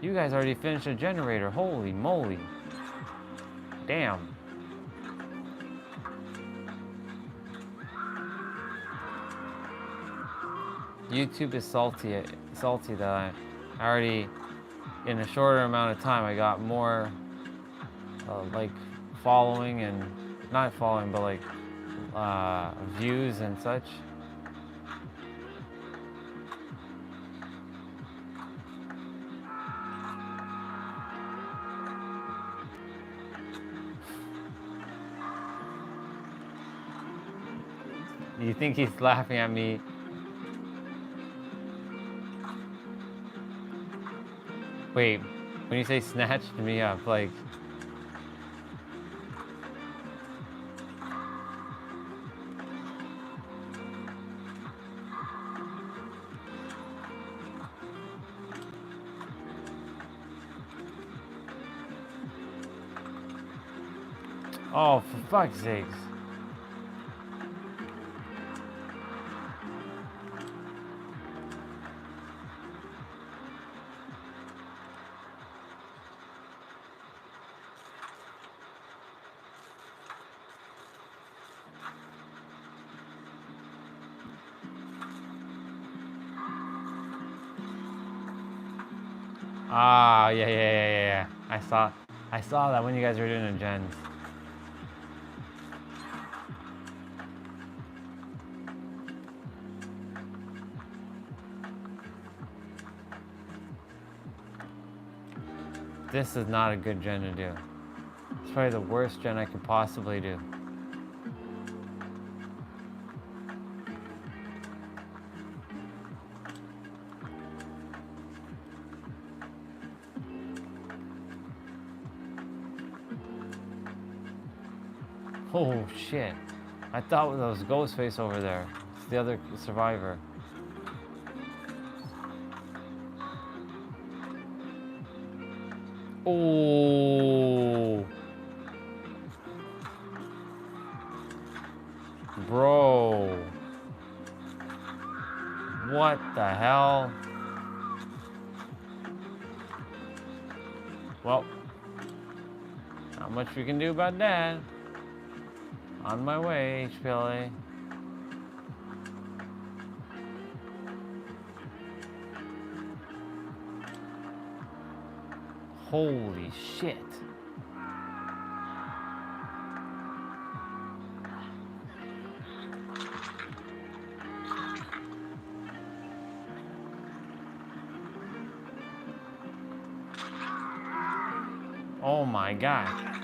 You guys already finished a generator. Holy moly. Damn. YouTube is salty that I already, in a shorter amount of time, I got more like following and not following, but like views and such. You think he's laughing at me? Wait, when you say snatched me up, like... Oh, for fuck's sakes. Ah, yeah. I saw that when you guys were doing the gens. This is not a good gen to do. It's probably the worst gen I could possibly do. Oh shit. I thought that was Ghostface over there. It's the other survivor. Oh. Bro. What the hell? Well, not much we can do about that. On my way, HPLA. Holy shit. Oh my god.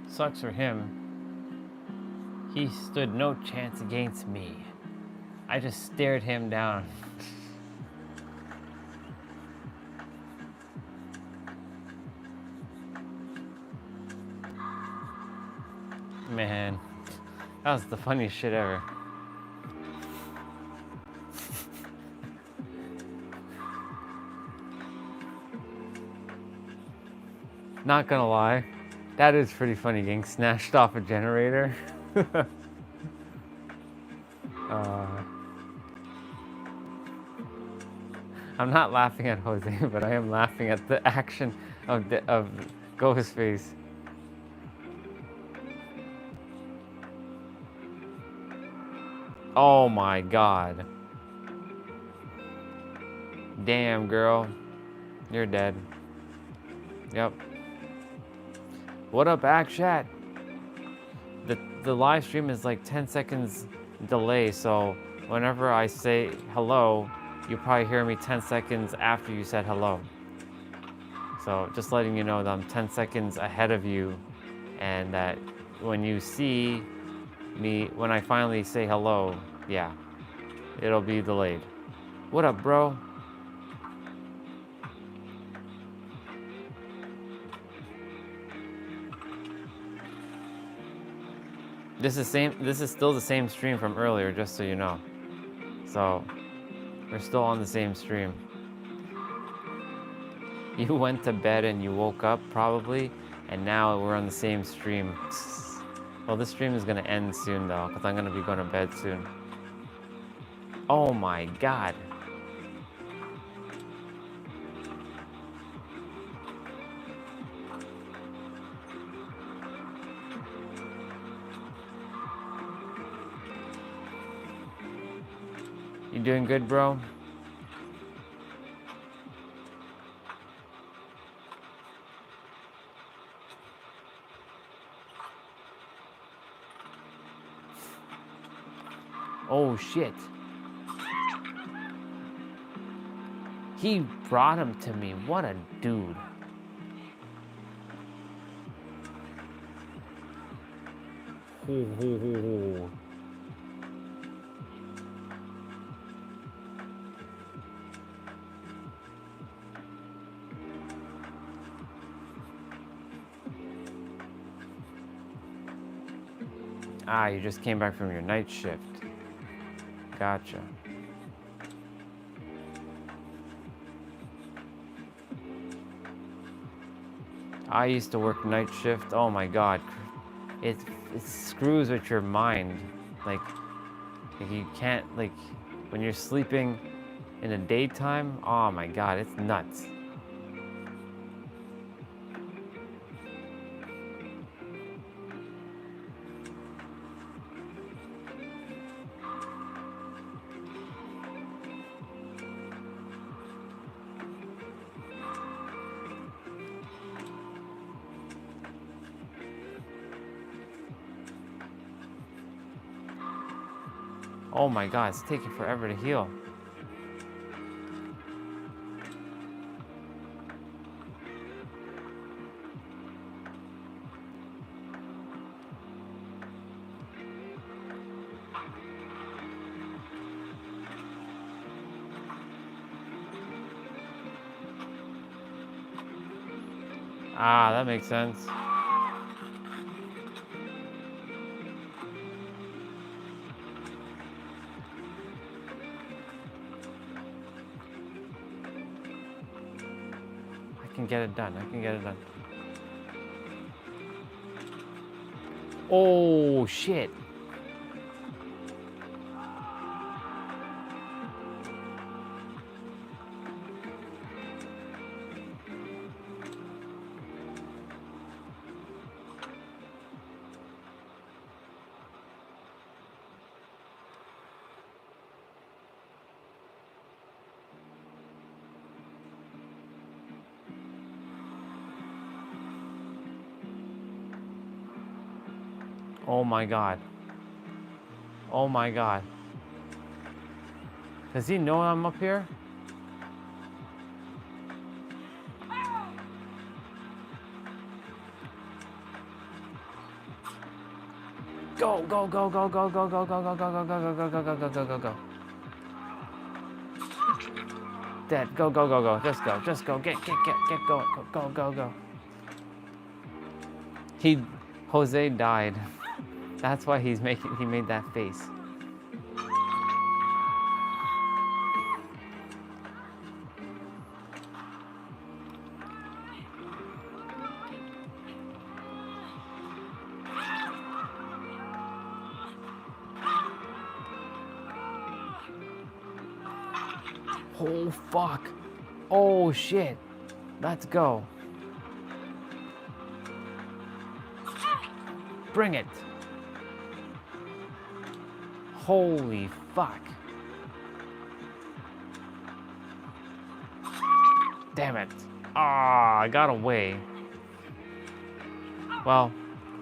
Sucks for him. He stood no chance against me. I just stared him down. Man, that was the funniest shit ever. Not gonna lie, that is pretty funny, getting snatched off a generator. I'm not laughing at Jose, but I am laughing at the action of Ghostface. Oh my god. Damn, girl. You're dead. Yep. What up, Akshat? The live stream is like 10 seconds delay, so whenever I say hello, you'll probably hear me 10 seconds after you said hello. So just letting you know that I'm 10 seconds ahead of you, and that when you see me, when I finally say hello, yeah, it'll be delayed. What up, bro? This is still the same stream from earlier, just so you know. So we're still on the same stream. You went to bed and you woke up probably, and now we're on the same stream. Well, this stream is gonna end soon though, because I'm gonna be going to bed soon. Oh my god. You doing good, bro? Oh shit. He brought him to me. What a dude. Ho, ho, ho, ho. Ah, you just came back from your night shift. Gotcha. I used to work night shift. Oh my god. It screws with your mind. Like you can't, like, when you're sleeping in the daytime, oh my god, it's nuts. Oh my god, it's taking forever to heal. Ah, that makes sense. I can get it done. I can get it done. Oh, shit. Oh my God. Oh my God. Does he know I'm up here? Go, go, go, go, go, go, go, go, go, go, go, go, go, go, go, go, go, go, go. Dead. Go, go, go, go. Just go. Just go. Get going. Go, go, go, go. Jose died. That's why he made that face. Oh, fuck. Oh, shit. Let's go. Bring it. Holy fuck. Damn it. Ah, I got away. Well,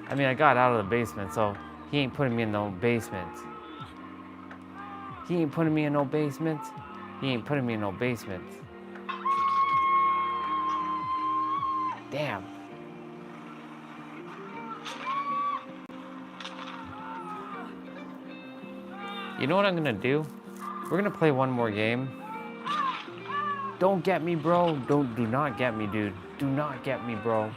I mean, I got out of the basement, so he ain't putting me in no basement. He ain't putting me in no basement. He ain't putting me in no basement. Damn. You know what I'm gonna do? We're gonna play one more game. Don't get me, bro. Do not get me, dude. Do not get me, bro.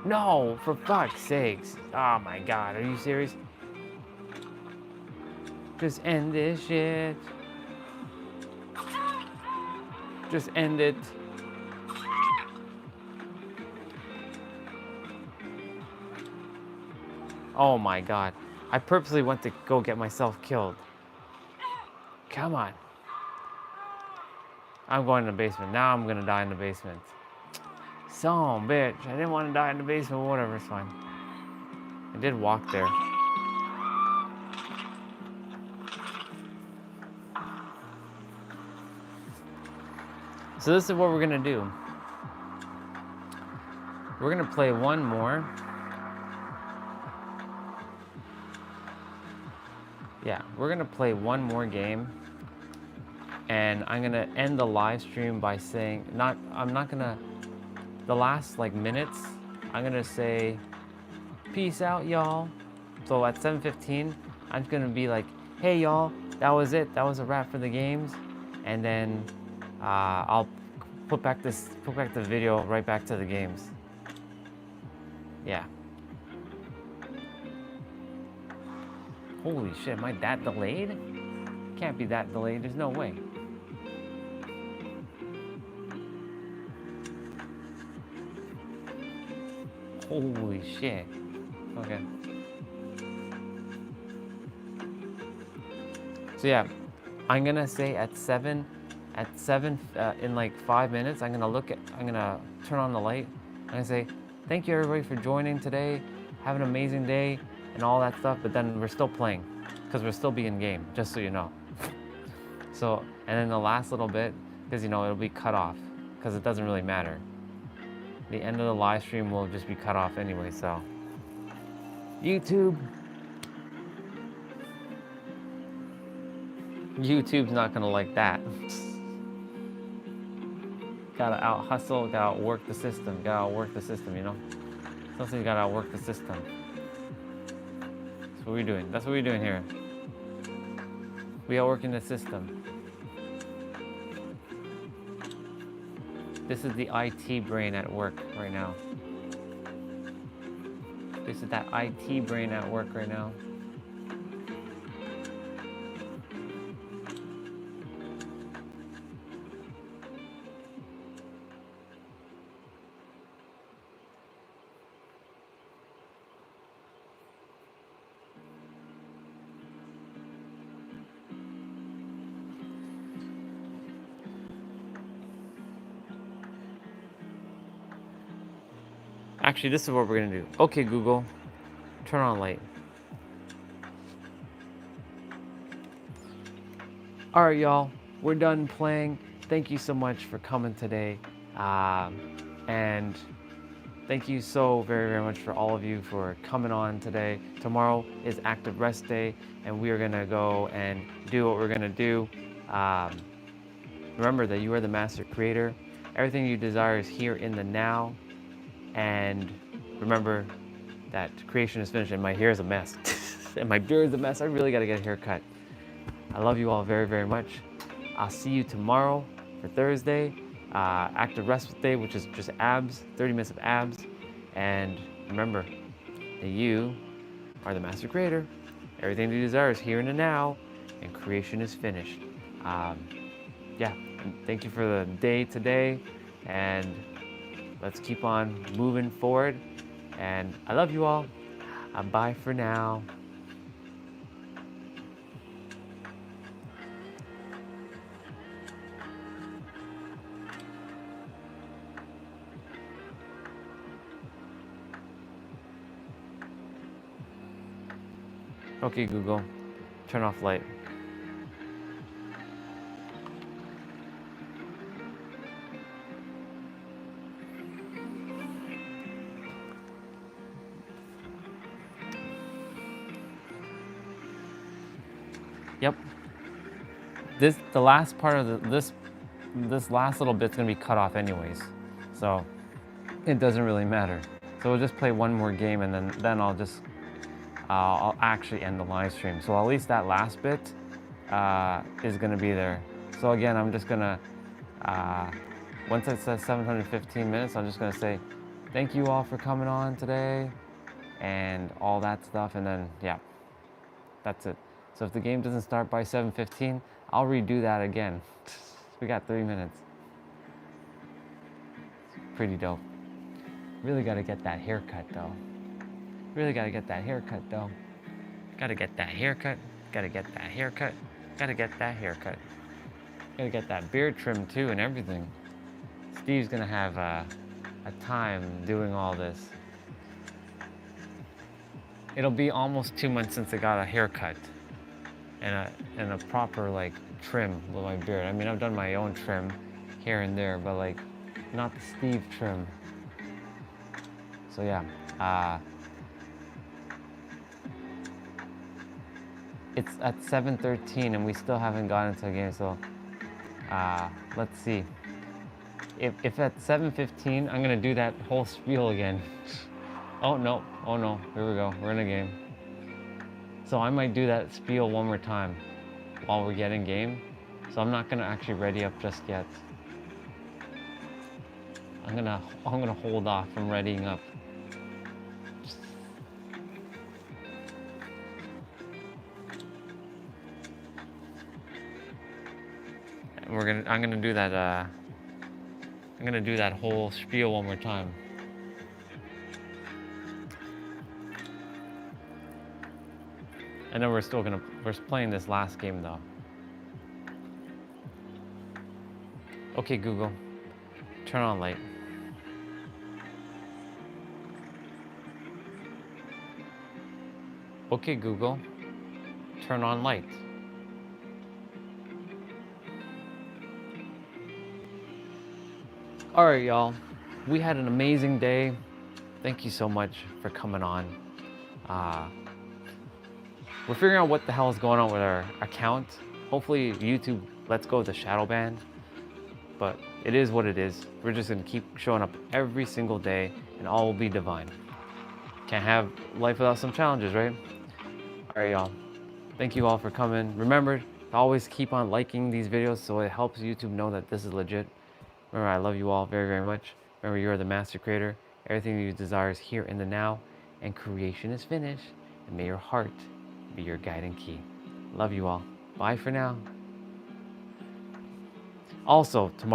No, for fuck's sakes. Oh my God, are you serious? Just end this shit. Just end it. Oh my God. I purposely went to go get myself killed. Come on. I'm going to the basement. Now I'm gonna die in the basement. Son, bitch. I didn't want to die in the basement, but whatever, it's fine. I did walk there. So this is what we're gonna do. We're gonna play one more. Yeah, we're gonna play one more game. And I'm gonna end the live stream by saying, the last like minutes, I'm gonna say, peace out, y'all. So at 7:15, I'm just gonna be like, hey y'all, that was it. That was a wrap for the games. And then I'll put back the video right back to the games. Yeah. Holy shit, am I that delayed? Can't be that delayed, there's no way. Holy shit. Okay. So yeah, I'm gonna say at 7 in like 5 minutes, I'm gonna turn on the light. I'm gonna say, thank you everybody for joining today. Have an amazing day and all that stuff, but then we're still playing because we're still being game, just so you know. So, and then the last little bit, because it'll be cut off because it doesn't really matter. The end of the live stream will just be cut off anyway, so. YouTube's not gonna like that. Gotta out hustle, gotta outwork the system, Something you gotta outwork the system. That's what we're doing. That's what we're doing here. We outworking the system. This is the IT brain at work right now. This is that IT brain at work right now. Actually, this is what we're gonna do. Okay, Google, turn on light. All right, y'all, we're done playing. Thank you so much for coming today. And thank you so very, very much for all of you for coming on today. Tomorrow is active rest day, and we are gonna go and do what we're gonna do. Remember that you are the master creator. Everything you desire is here in the now. And remember that creation is finished, and my hair is a mess. And my beard is a mess. I really gotta get a haircut. I love you all very, very much. I'll see you tomorrow for Thursday, active rest day, which is just abs, 30 minutes of abs. And remember that you are the master creator. Everything you desire is here and the now, and creation is finished. Yeah, and thank you for the day today, and let's keep on moving forward. And I love you all. Bye for now. Okay, Google, turn off light. Yep. The last part of this last little bit's gonna be cut off anyways, so it doesn't really matter. So we'll just play one more game, and then I'll actually end the live stream. So at least that last bit is gonna be there. So again, I'm just gonna once it says 715 minutes, I'm just gonna say thank you all for coming on today and all that stuff, and then yeah, that's it. So if the game doesn't start by 7:15, I'll redo that again. We got 3 minutes. Pretty dope. Really gotta get that haircut though. Really gotta get that haircut though. Gotta get that haircut. Gotta get that haircut. Gotta get that haircut. Gotta get that beard trim too and everything. Steve's gonna have a time doing all this. It'll be almost 2 months since I got a haircut and a proper like trim with my beard. I mean, I've done my own trim here and there, but like not the Steve trim. So yeah, it's at 7:13 and we still haven't gotten to the game. So let's see. If at 7:15 I'm gonna do that whole spiel again. Oh no, here we go, we're in a game. So I might do that spiel one more time while we're getting game. So I'm not gonna actually ready up just yet. I'm gonna hold off from readying up. I'm gonna do that I'm gonna do that whole spiel one more time. And then we're playing this last game though. Okay, Google, turn on light. Okay, Google, turn on light. All right, y'all, we had an amazing day. Thank you so much for coming on. We're figuring out what the hell is going on with our account. Hopefully YouTube lets go of the shadow ban, but it is what it is. We're just gonna keep showing up every single day and all will be divine. Can't have life without some challenges, right? All right, y'all. Thank you all for coming. Remember to always keep on liking these videos so it helps YouTube know that this is legit. Remember, I love you all very, very much. Remember, you are the master creator. Everything you desire is here in the now, and creation is finished. And may your heart be your guiding key. Love you all. Bye for now. Also, tomorrow.